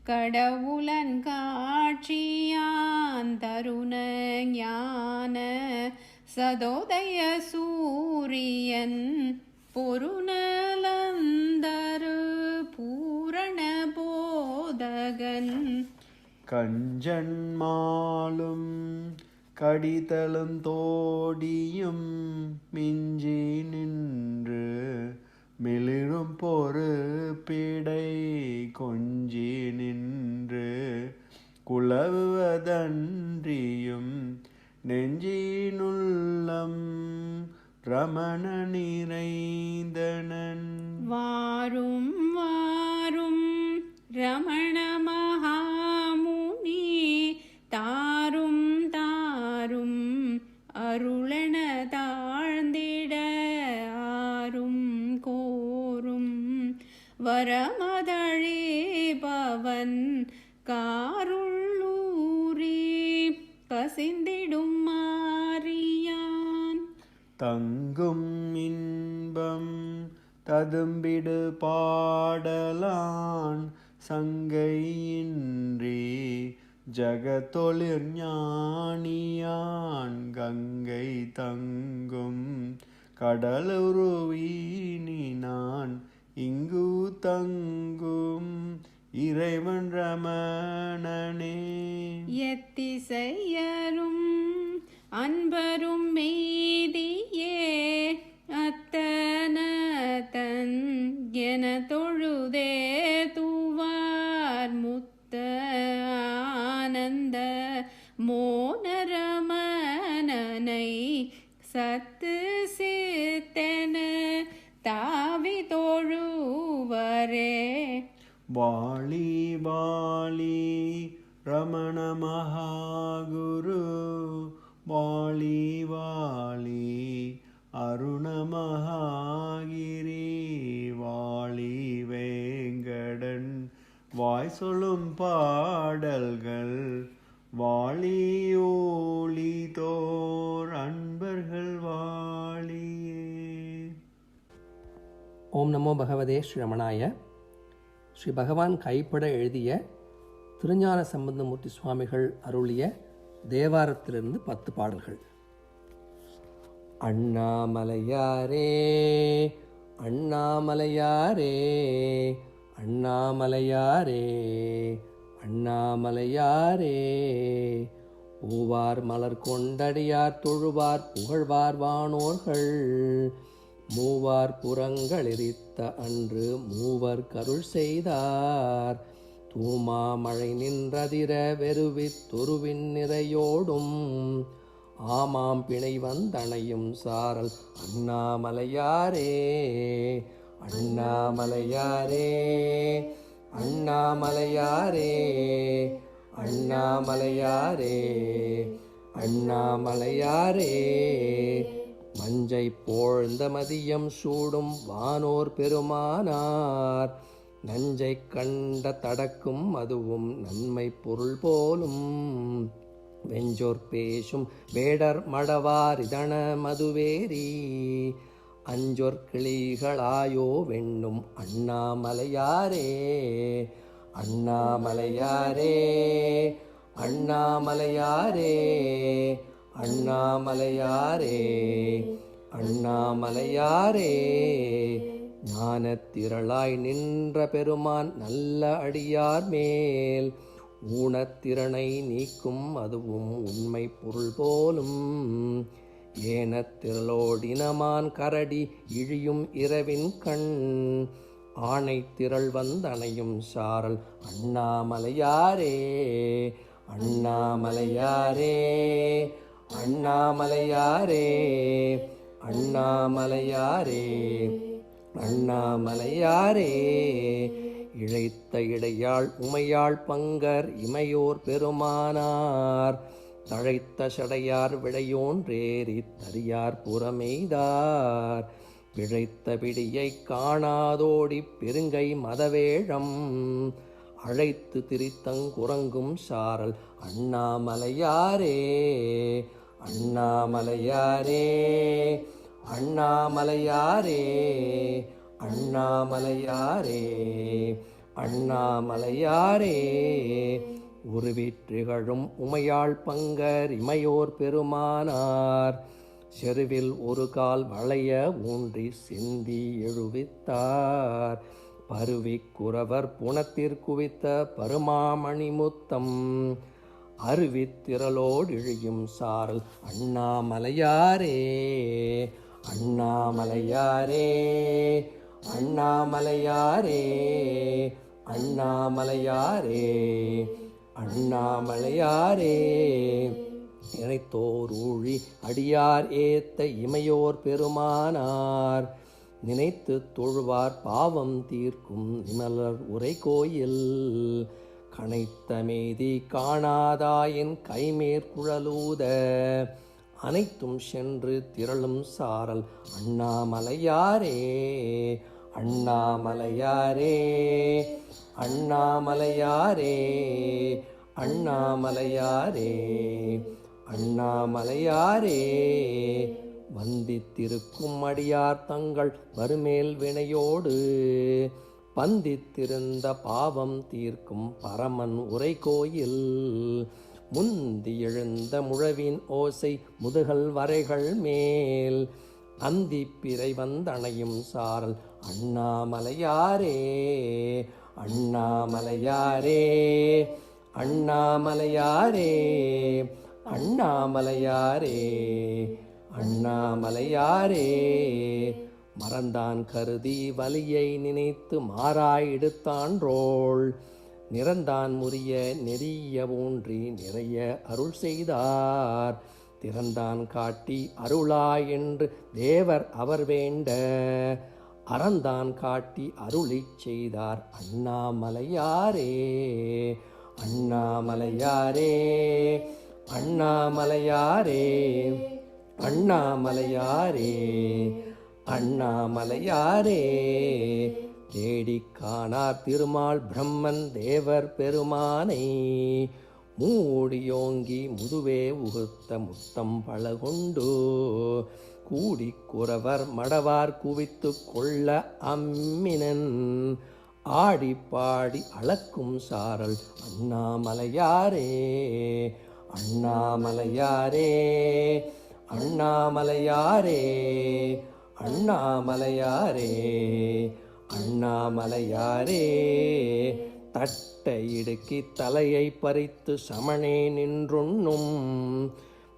கடவுளன் காட்சியான் தருண ஞான சதோதய சூரியன் பொருணலந்தரு பூரண போதகன். கஞ்சன் மாலும் கடிதலும் தோடியும் மிஞ்சி நின்று மிளிரும் பொறுப்பிடை கொஞ்சி நின்று குலவுவதன்றியும் நெஞ்சினுள்ளம் ரமண நிறைந்தனன். வாரும் வாரும் ரமண மகாமுனி தாரும் தாரும் அருளென தாழ்ந்திட ஆரும் கோரும் வரமதழிபவன் காருள்ளூரி கசிந்திடும் மாறியான். தங்கும் இன்பம் ததும்பிடு பாடலான் சங்கையின்றி ஜகத்தொழிற் ஞானியான் கங்கை தங்கும் கடலுருவினான் இங்கு தங்கும் இறைவன் ரமணனே. எத்திசையரும் அன்பரும் மெய்தியே அத்தனதன் என தொழுதே துவார் முத்த ஆனந்த மோனரமணனை சத்து சித்தென தாவி தொழுவரே. வாழி வாழி ரமண மகாகுரு வாழி வாழி அருண மகாகிரி வாழி வேங்கடன் வாய் சொல்லும் பாடல்கள் வாழி ஓலி தோர் அன்பர்கள் வாழியே. ஓம் நமோ பகவதே ஸ்ரீ ரமணாய. ஸ்ரீ பகவான் கைப்பட எழுதிய திருஞான சம்பந்தமூர்த்தி சுவாமிகள் அருளிய தேவாரத்திலிருந்து 10 பாடல்கள். அண்ணாமலையாரே அண்ணாமலையாரே அண்ணாமலையாரே அண்ணாமலையாரே பூவார் மலர் கொண்டடியார் தொழுவார் புகழ்வார் வானோர்கள் மூவார் புறங்கள் எரித்த அன்று மூவர் கருள் செய்தார் தூமா மழை நின்றதிர வெறுவித் தொருவின் நிறையோடும் ஆமாம் பிணை வந்தணையும் சாரல் அண்ணாமலையாரே அண்ணாமலையாரே அண்ணாமலையாரே அண்ணாமலையாரே அண்ணாமலையாரே மஞ்சை போழ்ந்த மதியம் சூடும் வானோர் பெருமானார் நஞ்சை கண்ட தடக்கும் அதுவும் நன்மை பொருள் போலும் வெஞ்சோர் பேசும் வேடர் மடவார் இதன மதுவேரி அஞ்சொற் கிளிகளாயோ வெண்ணும் அண்ணாமலையாரே அண்ணாமலையாரே அண்ணாமலையாரே அண்ணாமலையாரே அண்ணாமலையாரே ஞானத்திரளாய் நின்ற பெருமான் நல்ல அடியார் மேல் ஊனத்திறனை நீக்கும் அதுவும் உண்மை பொருள் போலும் ஏனத்திரளோடினமான் கரடி இழியும் இரவின் கண் ஆணை திரள் வந்தணையும் சாரல் அண்ணாமலையாரே அண்ணாமலையாரே அண்ணாமலையாரே அண்ணாமலையாரே அண்ணாமலையாரே இழைத்த இடையாள் உமையாள் பங்கர் இமையோர் பெருமானார் தழைத்த சடையார் விடையோன்றேறி தரியார் புறமெய்தார் பிழைத்த பிடியை காணாதோடி பெருங்கை மதவேழம் அழைத்து திரித்தங்குரங்கும் சாரல் அண்ணாமலையாரே அண்ணாமலையாரே அண்ணாமலையாரே அண்ணாமலையாரே அண்ணாமலையாரே உருவிற்றிகழும் உமையாள் பங்கர் இமையோர் பெருமானார் செருவில் ஒரு கால் வளைய ஊன்றி சிந்தி எழுவித்தார் பருவி குறவர் புனத்திற்குவித்த பருமாமணி முத்தம் அருவித்திரளோடு இழியும் சாரல் அண்ணாமலையாரே அண்ணாமலையாரே அண்ணாமலையாரே அண்ணாமலையாரே அண்ணாமலையாரே நினைத்தோர் ஊழி அடியார் ஏத்த இமையோர் பெருமானார் நினைத்து தொழுவார் பாவம் தீர்க்கும் நிமலர் உரை கோயில் கனைத்த மேதி காணாதாயின் கைமேற்குழலூத அனைத்தும் சென்று திரளும் சாரல் அண்ணாமலையாரே அண்ணாமலையாரே அண்ணாமலையாரே அண்ணாமலையாரே அண்ணாமலையாரே வந்தித்திருக்கும் அடியார் தங்கள் வருமேல் வினையோடு பந்தித்திருந்த பாவம் தீர்க்கும் பரமன் உரை கோயில் முந்தி எழுந்த முழவின் ஓசை முதுகல் வரைகள் மேல் அந்தி பிறை வந்தணையும் சாரல் அண்ணாமலையாரே அண்ணாமலையாரே அண்ணாமலையாரே அண்ணாமலையாரே அண்ணாமலையாரே மறந்தான் கருதி வலியை நினைத்து மாறாயிடுத்தான்றோள் நிறந்தான் முறிய நெறிய ஊன்றி நிறைய அருள் செய்தார் திறந்தான் காட்டி அருளாய் என்று தேவர் அவர் வேண்ட அறந்தான் காட்டி அருளிச் செய்தார் அண்ணாமலையாரே அண்ணாமலையாரே அண்ணாமலையாரே அண்ணாமலையாரே அண்ணாமலையாரே தேடிக் காணார் திருமால் பிரம்மன் தேவர் பெருமானை மூடியோங்கி முதுவே உகுத்த முத்தம் பழகொண்டு கூடிக் குறவர் மடவார் குவித்து கொள்ள அம்மினன் ஆடி பாடி அளக்கும் சாரல் அண்ணாமலையாரே அண்ணாமலையாரே அண்ணாமலையாரே அண்ணாமலையாரே அண்ணாமலையாரே தட்டை இடுக்கி தலையை பறித்து சமணே நின்றுண்ணும்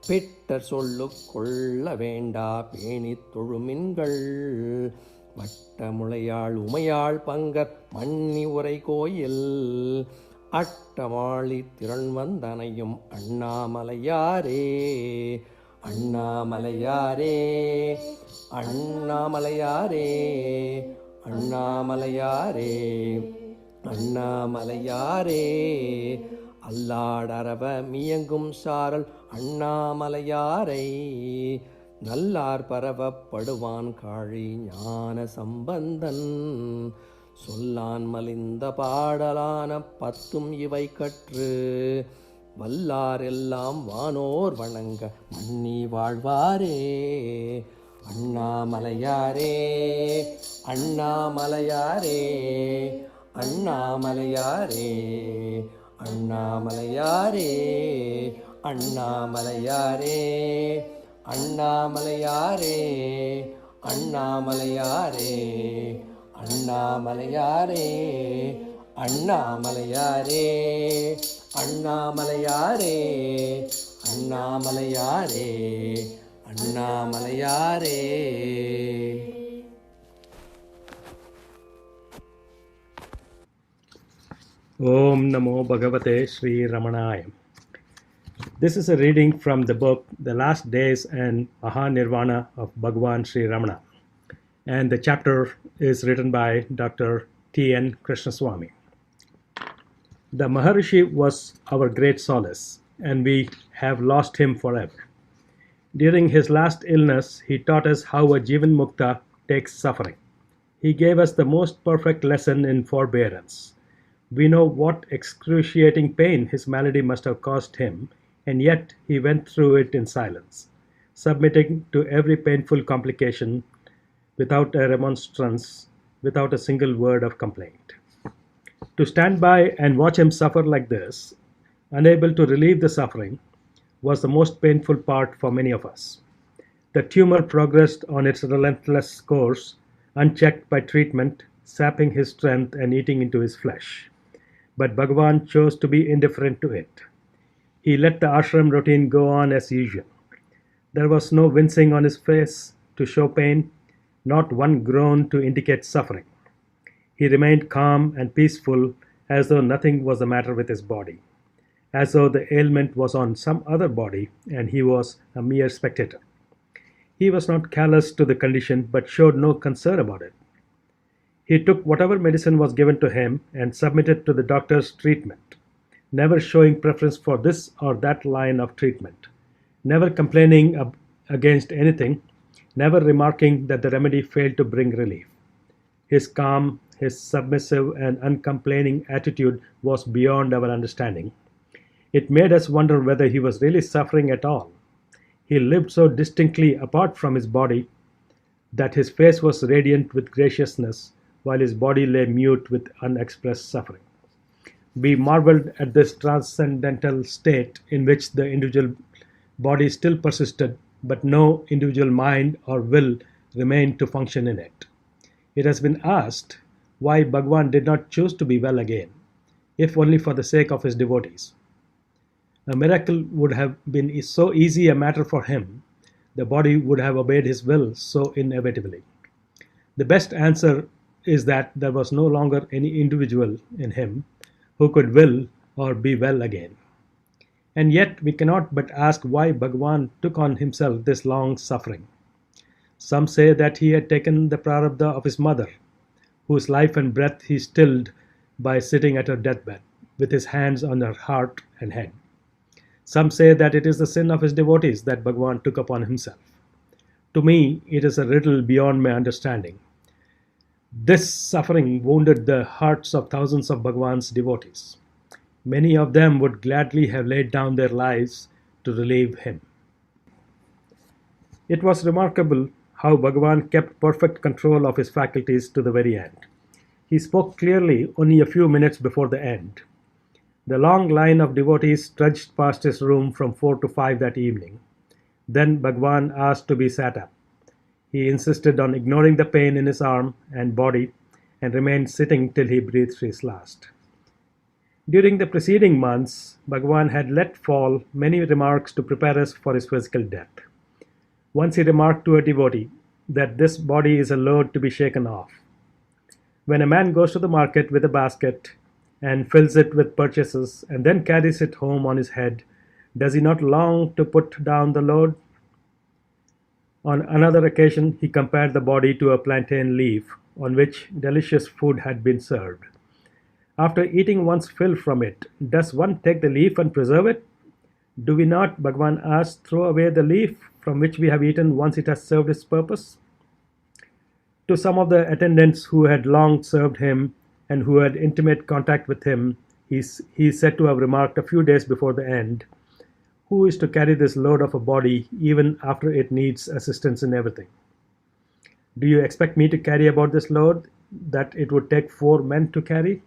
பிட்டர் சொல்லு கொள்ள வேண்டா பேணித் தொழுமின்கள் வட்டமுளையாள் உமையாள் பங்கர் மன்னி உரை கோயில் அட்டமாளி திறன் வந்தனையும் அண்ணாமலையாரே அண்ணாமலையாரே அண்ணாமலையாரே அண்ணாமலையாரே அண்ணாமலையாரே அல்லாடரவ மியங்கும் சாரல் அண்ணாமலையாரை நல்லார் பரவப்படுவான் காழி ஞான சம்பந்தன் சொல்லான் மலிந்த பாடலான பத்தும் இவை கற்று வல்லார் எல்லாம் வானோர் வணங்க மன்னி வாழ்வாரே அண்ணாமலையாரே அண்ணாமலையாரே அண்ணாமலையாரே அண்ணாமலையாரே அண்ணாமலையாரே அண்ணாமலையாரே அண்ணாமலையாரே அண்ணாமலையாரே அண்ணாமலையாரே அண்ணாமலையாரே அண்ணாமலையாரே அண்ணாமலையாரே. Om Namo Bhagavate Sri Ramanaya. This is a reading from the book The Last Days and Mahanirvana of Bhagavan Sri Ramana. And the chapter is written by Dr. T.N. Krishnaswamy. The Maharshi was our great solace, and we have lost him forever. During his last illness, he taught us how a Jivan Mukta takes suffering. He gave us the most perfect lesson in forbearance. We know what excruciating pain his malady must have caused him, and yet he went through it in silence, submitting to every painful complication without a remonstrance, without a single word of complaint. To stand by and watch him suffer like this, unable to relieve the suffering, was the most painful part for many of us. The tumor progressed on its relentless course, unchecked by treatment, sapping his strength and eating into his flesh. But Bhagavan chose to be indifferent to it. He let the ashram routine go on as usual. There was no wincing on his face to show pain, not one groan to indicate suffering. He remained calm and peaceful, as though nothing was the matter with his body, as though the ailment was on some other body and he was a mere spectator. He was not callous to the condition, but showed no concern about it. He took whatever medicine was given to him and submitted to the doctor's treatment, never showing preference for this or that line of treatment, never complaining against anything, never remarking that the remedy failed to bring relief. His calm, his submissive and uncomplaining attitude was beyond our understanding. It made us wonder whether he was really suffering at all. He lived so distinctly apart from his body that his face was radiant with graciousness, while his body lay mute with unexpressed suffering. We marveled at this transcendental state in which the individual body still persisted, but no individual mind or will remained to function in it. It has been asked why Bhagavan did not choose to be well again, if only for the sake of his devotees. A miracle would have been so easy a matter for him, the body would have obeyed his will so inevitably. The best answer is that there was no longer any individual in him who could will or be well again. And yet we cannot but ask why Bhagavan took on himself this long suffering. Some say that he had taken the prarabdha of his mother, whose life and breath he stilled by sitting at her deathbed, with his hands on her heart and head. Some say that it is the sin of his devotees that Bhagavan took upon himself. To me, it is a riddle beyond my understanding. This suffering wounded the hearts of thousands of Bhagavan's devotees. Many of them would gladly have laid down their lives to relieve him. It was remarkable how Bhagavan kept perfect control of his faculties to the very end. He spoke clearly only a few minutes before the end. The long line of devotees trudged past his room from 4 to 5 that evening. Then Bhagavan asked to be sat up. He insisted on ignoring the pain in his arm and body and remained sitting till he breathed his last. During the preceding months, Bhagavan had let fall many remarks to prepare us for his physical death. Once he remarked to a devotee that this body is a load to be shaken off. When a man goes to the market with a basket and fills it with purchases and then carries it home on his head, does he not long to put down the load? On another occasion, he compared the body to a plantain leaf on which delicious food had been served. After eating one's fill from it, does one take the leaf and preserve it? Do we not, Bhagavan asked, throw away the leaf from which we have eaten once it has served its purpose? To some of the attendants who had long served him and who had intimate contact with him, he is said to have remarked a few days before the end, "Who is to carry this load of a body even after it needs assistance in everything? Do you expect me to carry about this load that it would take 4 men to carry?"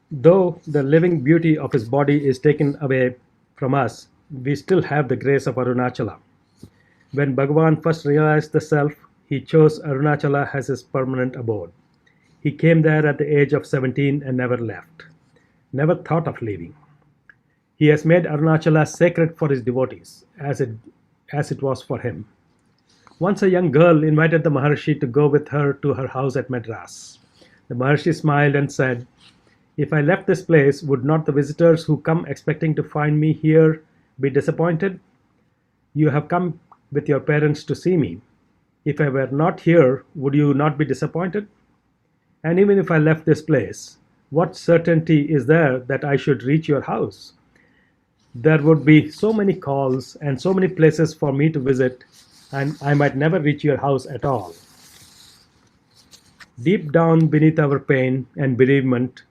Though the living beauty of his body is taken away from us, we still have the grace of Arunachala. When Bhagavan first realized the self, he chose Arunachala as his permanent abode. He came there at the age of 17 and never left, never thought of leaving. He has made Arunachala sacred for his devotees, as it was for him. Once a young girl invited the Maharshi to go with her to her house at Madras. The Maharshi smiled and said, "If I left this place, would not the visitors who come expecting to find me here be disappointed? You have come with your parents to see me. If I were not here, would you not be disappointed? And even if I left this place, what certainty is there that I should reach your house? There would be so many calls and so many places for me to visit, and I might never reach your house at all." Deep down beneath our pain and bereavement,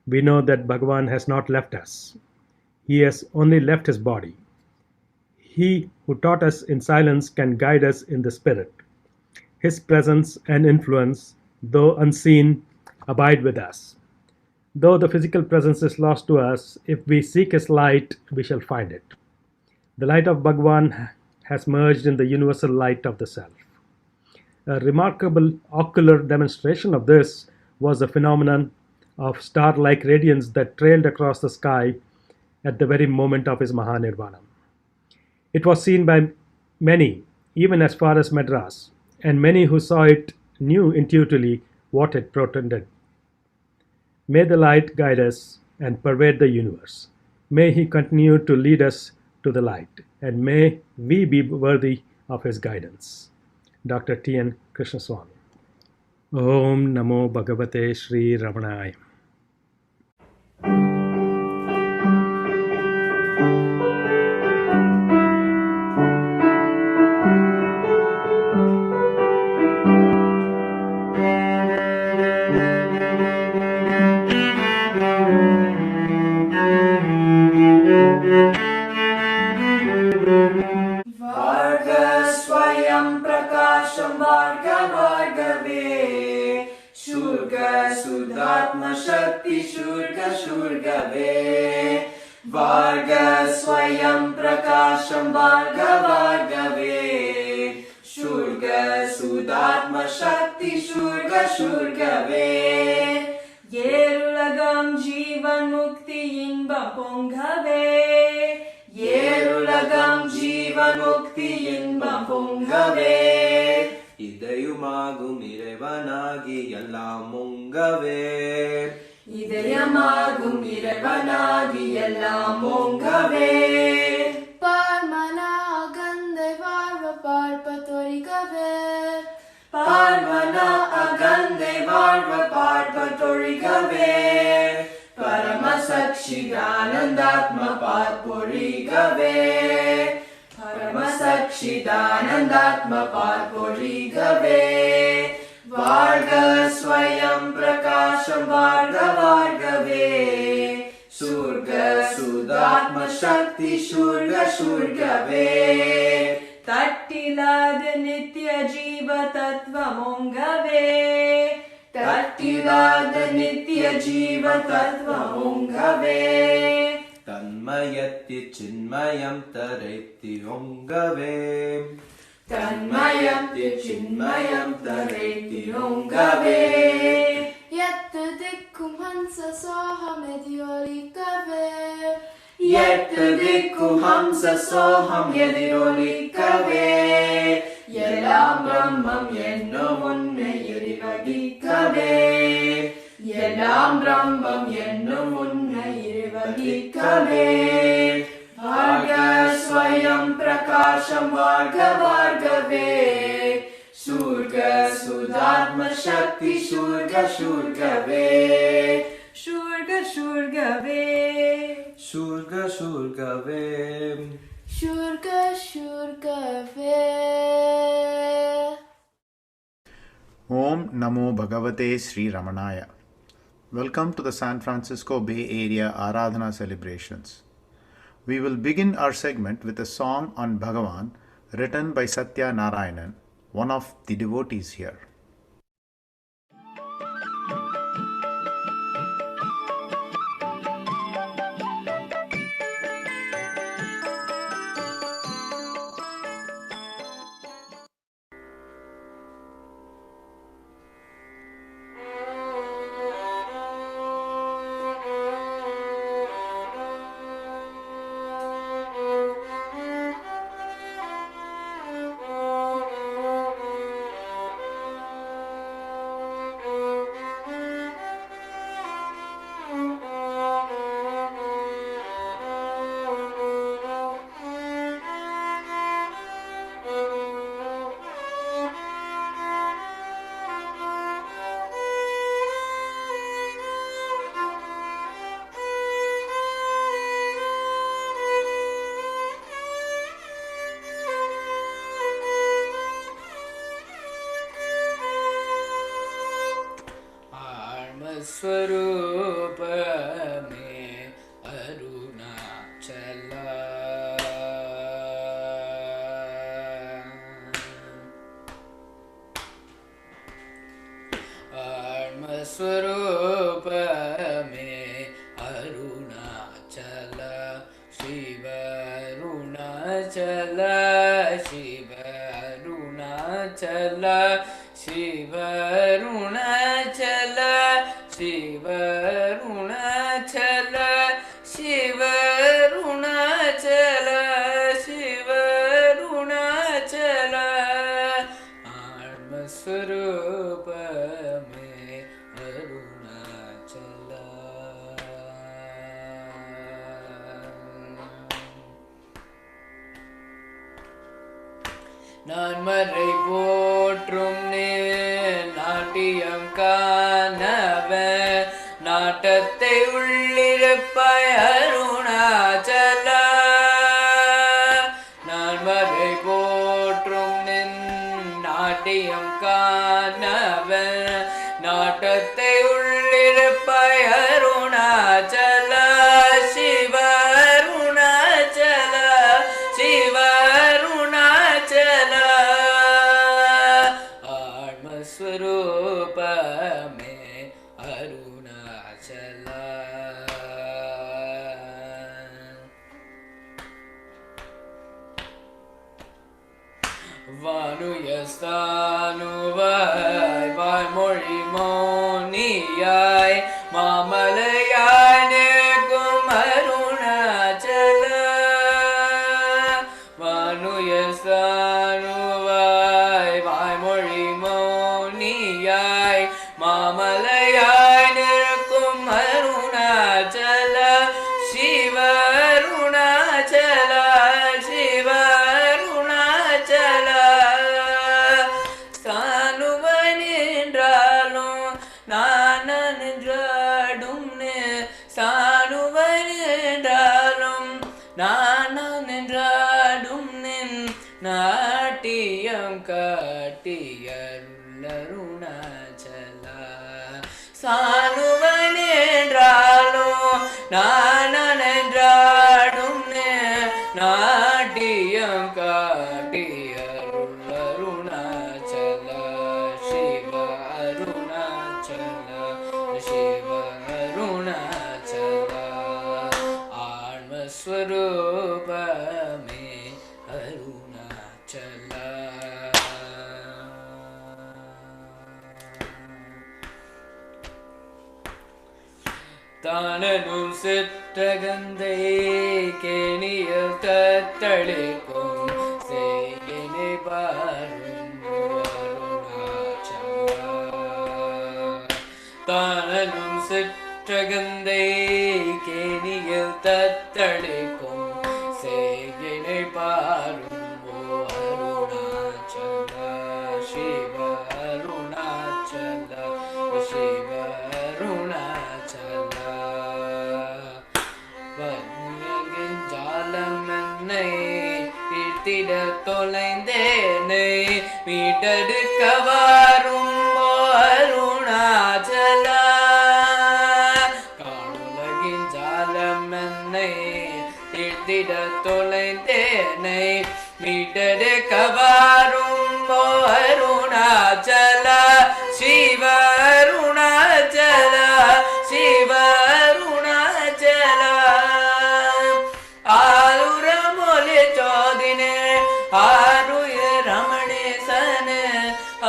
we know that Bhagavan has not left us. He has only left his body. He who taught us in silence can guide us in the spirit. His presence and influence, though unseen, abide with us. Though the physical presence is lost to us, if we seek his light, we shall find it. The light of Bhagavan has merged in the universal light of the self. A remarkable ocular demonstration of this was the phenomenon of star-like radiance that trailed across the sky at the very moment of his Mahanirvana. It was seen by many, even as far as Madras, and many who saw it knew intuitively what it portended. May the light guide us and pervade the universe. May he continue to lead us to the light, and may we be worthy of his guidance. Dr. T.N. Krishnaswamy. Om Namo Bhagavate Sri Ramanaya. Swayam Prakasham Bharga Bhargave Shurga Sudhatma Shakti Shurga Shurgave Varga Swayam Prakasham Bharga Bhargave Shurga Sudhatma Shakti Shurga Shurgave Yerulagam Jivan Mukti Inba Pongave Yerulagam Jivan Mukti Inba Pongave Idayumagum Irevanagi Yallam Mongave Idayamagum Irevanagi Yallam Mongave Parmana Agande Varva Parpatorigave Parmana Agande Varva Parpatorigave Paramasakshidhanandatma Padpurigave Paramasakshidhanandatma Padpurigave Varga Swayam Prakasham Varga Vargave Surga Sudatma Shakti Shurga Shurgave Tattilada Nitya Jiva Tattva Mongave Tattilada Nitya Jiva Tattva Mongave Tanmayati Chinmayam Tareti Ongave Tanmayati Chinmayam Tareti Ongave Yet Dikkum Hansa Soha Mediolikave Yet Dikku Hamsa Soham Yedirolikave Yelam Brahmam Yennum Unme Yirivagikave Yelam Brahmam Yennum Unme Yirivagikave Varga Swayam Prakasham Varga Vargave Surga Sudhatma Shakti Shurga Shurgave Shurga Shurgave Shurga Shurgave Shurga Shurgave Om Namo Bhagavate Sri Ramanaya. Welcome to the San Francisco Bay Area Aradhana celebrations. We will begin our segment with a song on Bhagavan written by Satya Narayanan, one of the devotees here. स्वरूप में अरुणाचल आत्मस्वरूप में अरुणाचल शिव अरुणाचल शिव अरुणाचल शिव अरुणाचल शिव अरुणाचल शिव अरुणाचल शिव अरुणाचल आत्मस्वरूप में अरुणाचल நான் மறை போற்றும் நாட்டியம் காணவன் நாட்டத்தை உள்ளிருப்பாய் அருணாச்சல நான் மறை போற்றும் நாட்டியம் காணவன் நாட்டத்தை உள்ளிருப்பாய் அருணாச்சல சிவ அருணாச்சல சிவ स्वरूप में अरुणाचल வானுயஸ்தானுவாய் வாய்மொழி மௌனியாய் மாமலையாய் நிற்கும் அருணாச்சல வானுயஸ்தானுவாய் வாய்மொழி மௌனியாய் மாமலையாய் நிற்கும் அருணாச்சல சிவ அருணாச்சல சிவ அருணாச்சல சானுவாய் நின்றாலும் நான் நின்றாடும் சானுவாய் நின்றாலும் நான் நின்றாடும் நாட்டியம் காட்டியருள் அருணாச்சல சானுவாய் நின்றாலும் நான் நின்றாடும் நாட்டியம் காட்டியருள் அருணாச்சல சிவ அருணாச்சல சிவ அருணாச்சல ஆத்மஸ்வரூபமே அருணாச்சல தானனும் சிற்றகந்தை கேணியில் தத்தளிக்கும் செய்யினை பாரும் அருணாச்சல தானனும் சிற்றகந்தை கேணியில் தத்தளிக்கும் செய்யினை பாரும் அருணாச்சல சிவ அருணாச்சல சிவ அருணாச்சல ஜாலம் என்னை இட்டிட தொலைந்தேனை மீட்டெடுக்க வாரும் அருணாச்சல காணுலகின் ஜாலம் என்னை இட்டிட தொலைந்தேனை மீட்டெடுக்க வாரும் அருணாச்சல சிவ அருணாச்சல சிவ அருணாச்சல ஆருரமொழி ஜோதினே ஆருய ரமணேசனே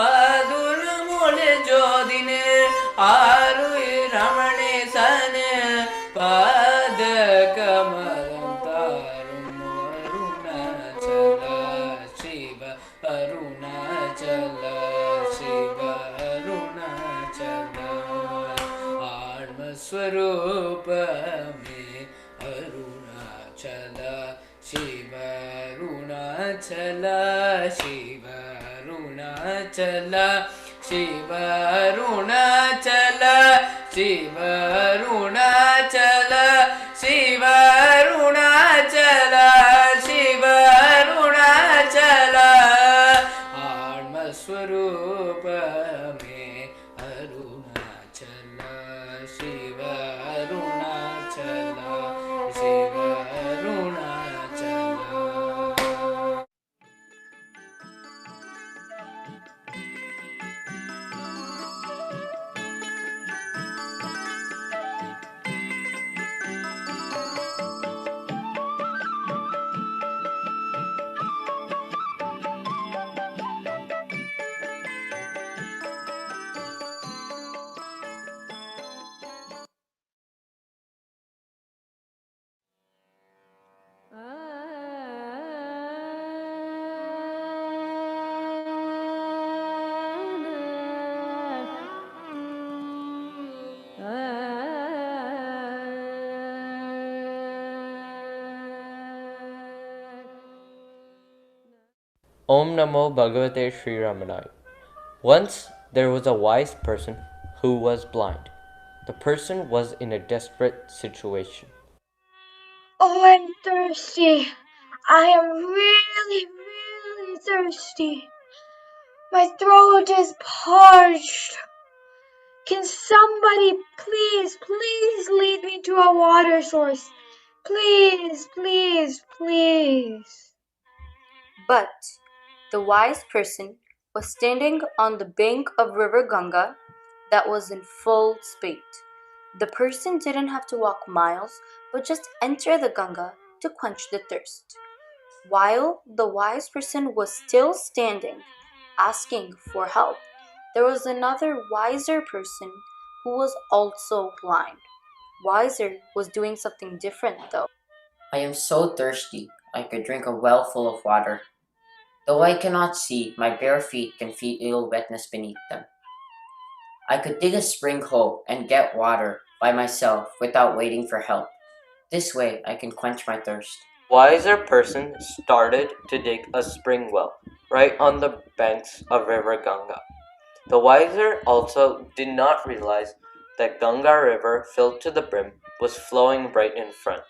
ஆதுரமொழி ஜோதினே ஆருய ரமணேசனே பாத கமலம் தாரும் அருணாச்சல சிவ அருணாச்சல சிவ அருணாச்சல ஆத்மஸ்வரூபமே அருணாச்சல சிவ அருணாச்சல சிவ அருணாச்சல சிவ அருணாச்சல சிவ அருணாச்சல சிவ அருணாச்சல சிவ அருணாச்சல ஆத்மஸ்வரூபமே அருணாச்சல சிவ அருணாச்சல சிவ Arunachal Om Namo Bhagavate Sri Ramanaya. Once there was a wise person who was blind. The person was in a desperate situation. Oh, I'm thirsty. I am really, really thirsty. My throat is parched. Can somebody please lead me to a water source? Please, please, please. But the wise person was standing on the bank of River Ganga that was in full spate. The person didn't have to walk miles, but just enter the Ganga to quench the thirst. While the wise person was still standing, asking for help, there was another wiser person who was also blind. Wiser was doing something different though. I am so thirsty, I could drink a well full of water. Though I cannot see, my bare feet can feel wetness beneath them. I could dig a spring hole and get water by myself without waiting for help. This way I can quench my thirst. Wiser person started to dig a spring well right on the banks of River Ganga. The wiser also did not realize that Ganga River, filled to the brim, was flowing right in front.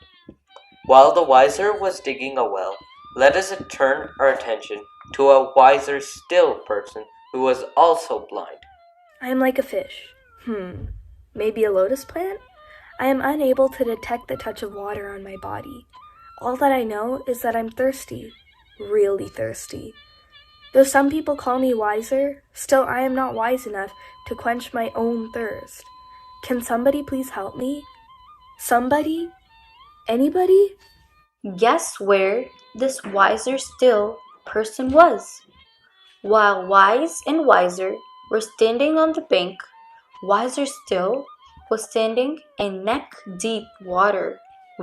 While the wiser was digging a well, let us turn our attention to a wiser still person who was also blind. I am like a fish. Maybe a lotus plant? I am unable to detect the touch of water on my body. All that I know is that I'm thirsty, really thirsty. Though some people call me wiser, still I am not wise enough to quench my own thirst. Can somebody please help me? Somebody? Anybody? Guess where this wiser still person was? While wise and wiser were standing on the bank, wiser still was standing in neck-deep water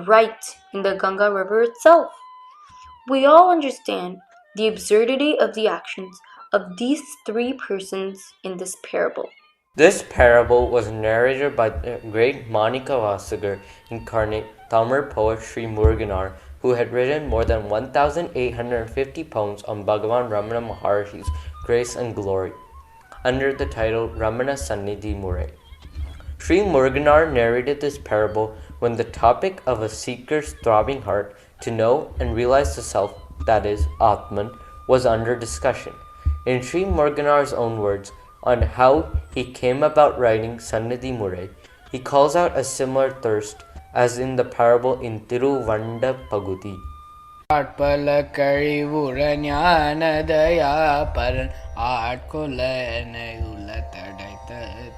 right in the Ganga River itself. We all understand the absurdity of the actions of these three persons in this parable. This parable was narrated by the great Manika Vasagar, incarnate Tamil poet Sri Muruganar, who had written more than 1,850 poems on Bhagavan Ramana Maharshi's grace and glory, under the title Ramana Sannidhi Murai. Sri Muruganar narrated this parable when the topic of a seeker's throbbing heart to know and realize the self, that is, Atman, was under discussion. In Sri Muruganar's own words, on how he came about writing Sannidhi Murai, he calls out a similar thirst as in the parable in Tiruvanda Pagudi. ஆட்பல கழிவுற ஞானதயா பரன் ஆட்கொள்ளனை உள்ள தடைத்த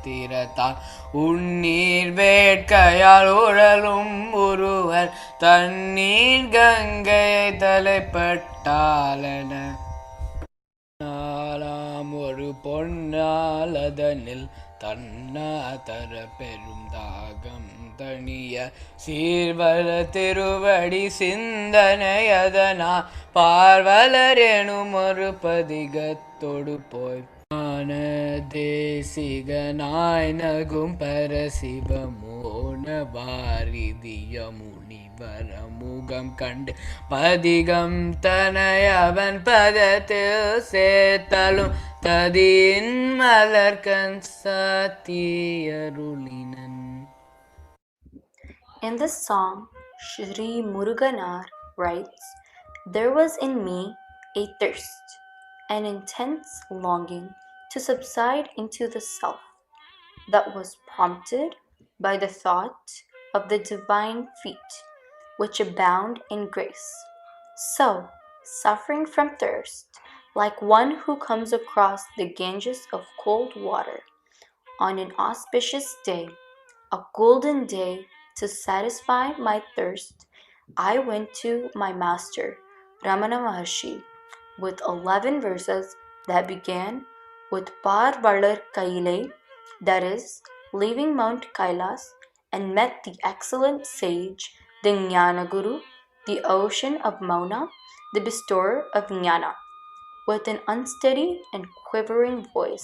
திறத்தான் உன்னீர் வேட்கையால் உழலும் ஒருவர் தண்ணீர் கங்கையை தலைப்பட்டாலன நாலாம் ஒரு பொன்னாலதனில் தன்னா தர பெரும் தாகம் தனிய சீர்வல திருவடி சிந்தனையதனா பார்வலர் எனும் ஒரு பதிகத்தொடு போய் தேசிகனாய் நகும் பரசிவ மோன பாரிதிய முனிவர முகம் கண்டு பதிகம் தனையவன் பதத்தில் சேர்த்தலும் ததியின் மலர்கண் சாத்தியருளினன். In this song, Sri Muruganar writes, "There was in me a thirst, an intense longing to subside into the self that was prompted by the thought of the divine feet, which abound in grace. So, suffering from thirst, like one who comes across the Ganges of cold water, on an auspicious day, a golden day, to satisfy my thirst, I went to my master, Ramana Maharshi, with 11 verses that began with Par Valar Kaile, that is, leaving Mount Kailas, and met the excellent sage, the Jnana Guru, the ocean of Mauna, the bestower of Jnana, with an unsteady and quivering voice.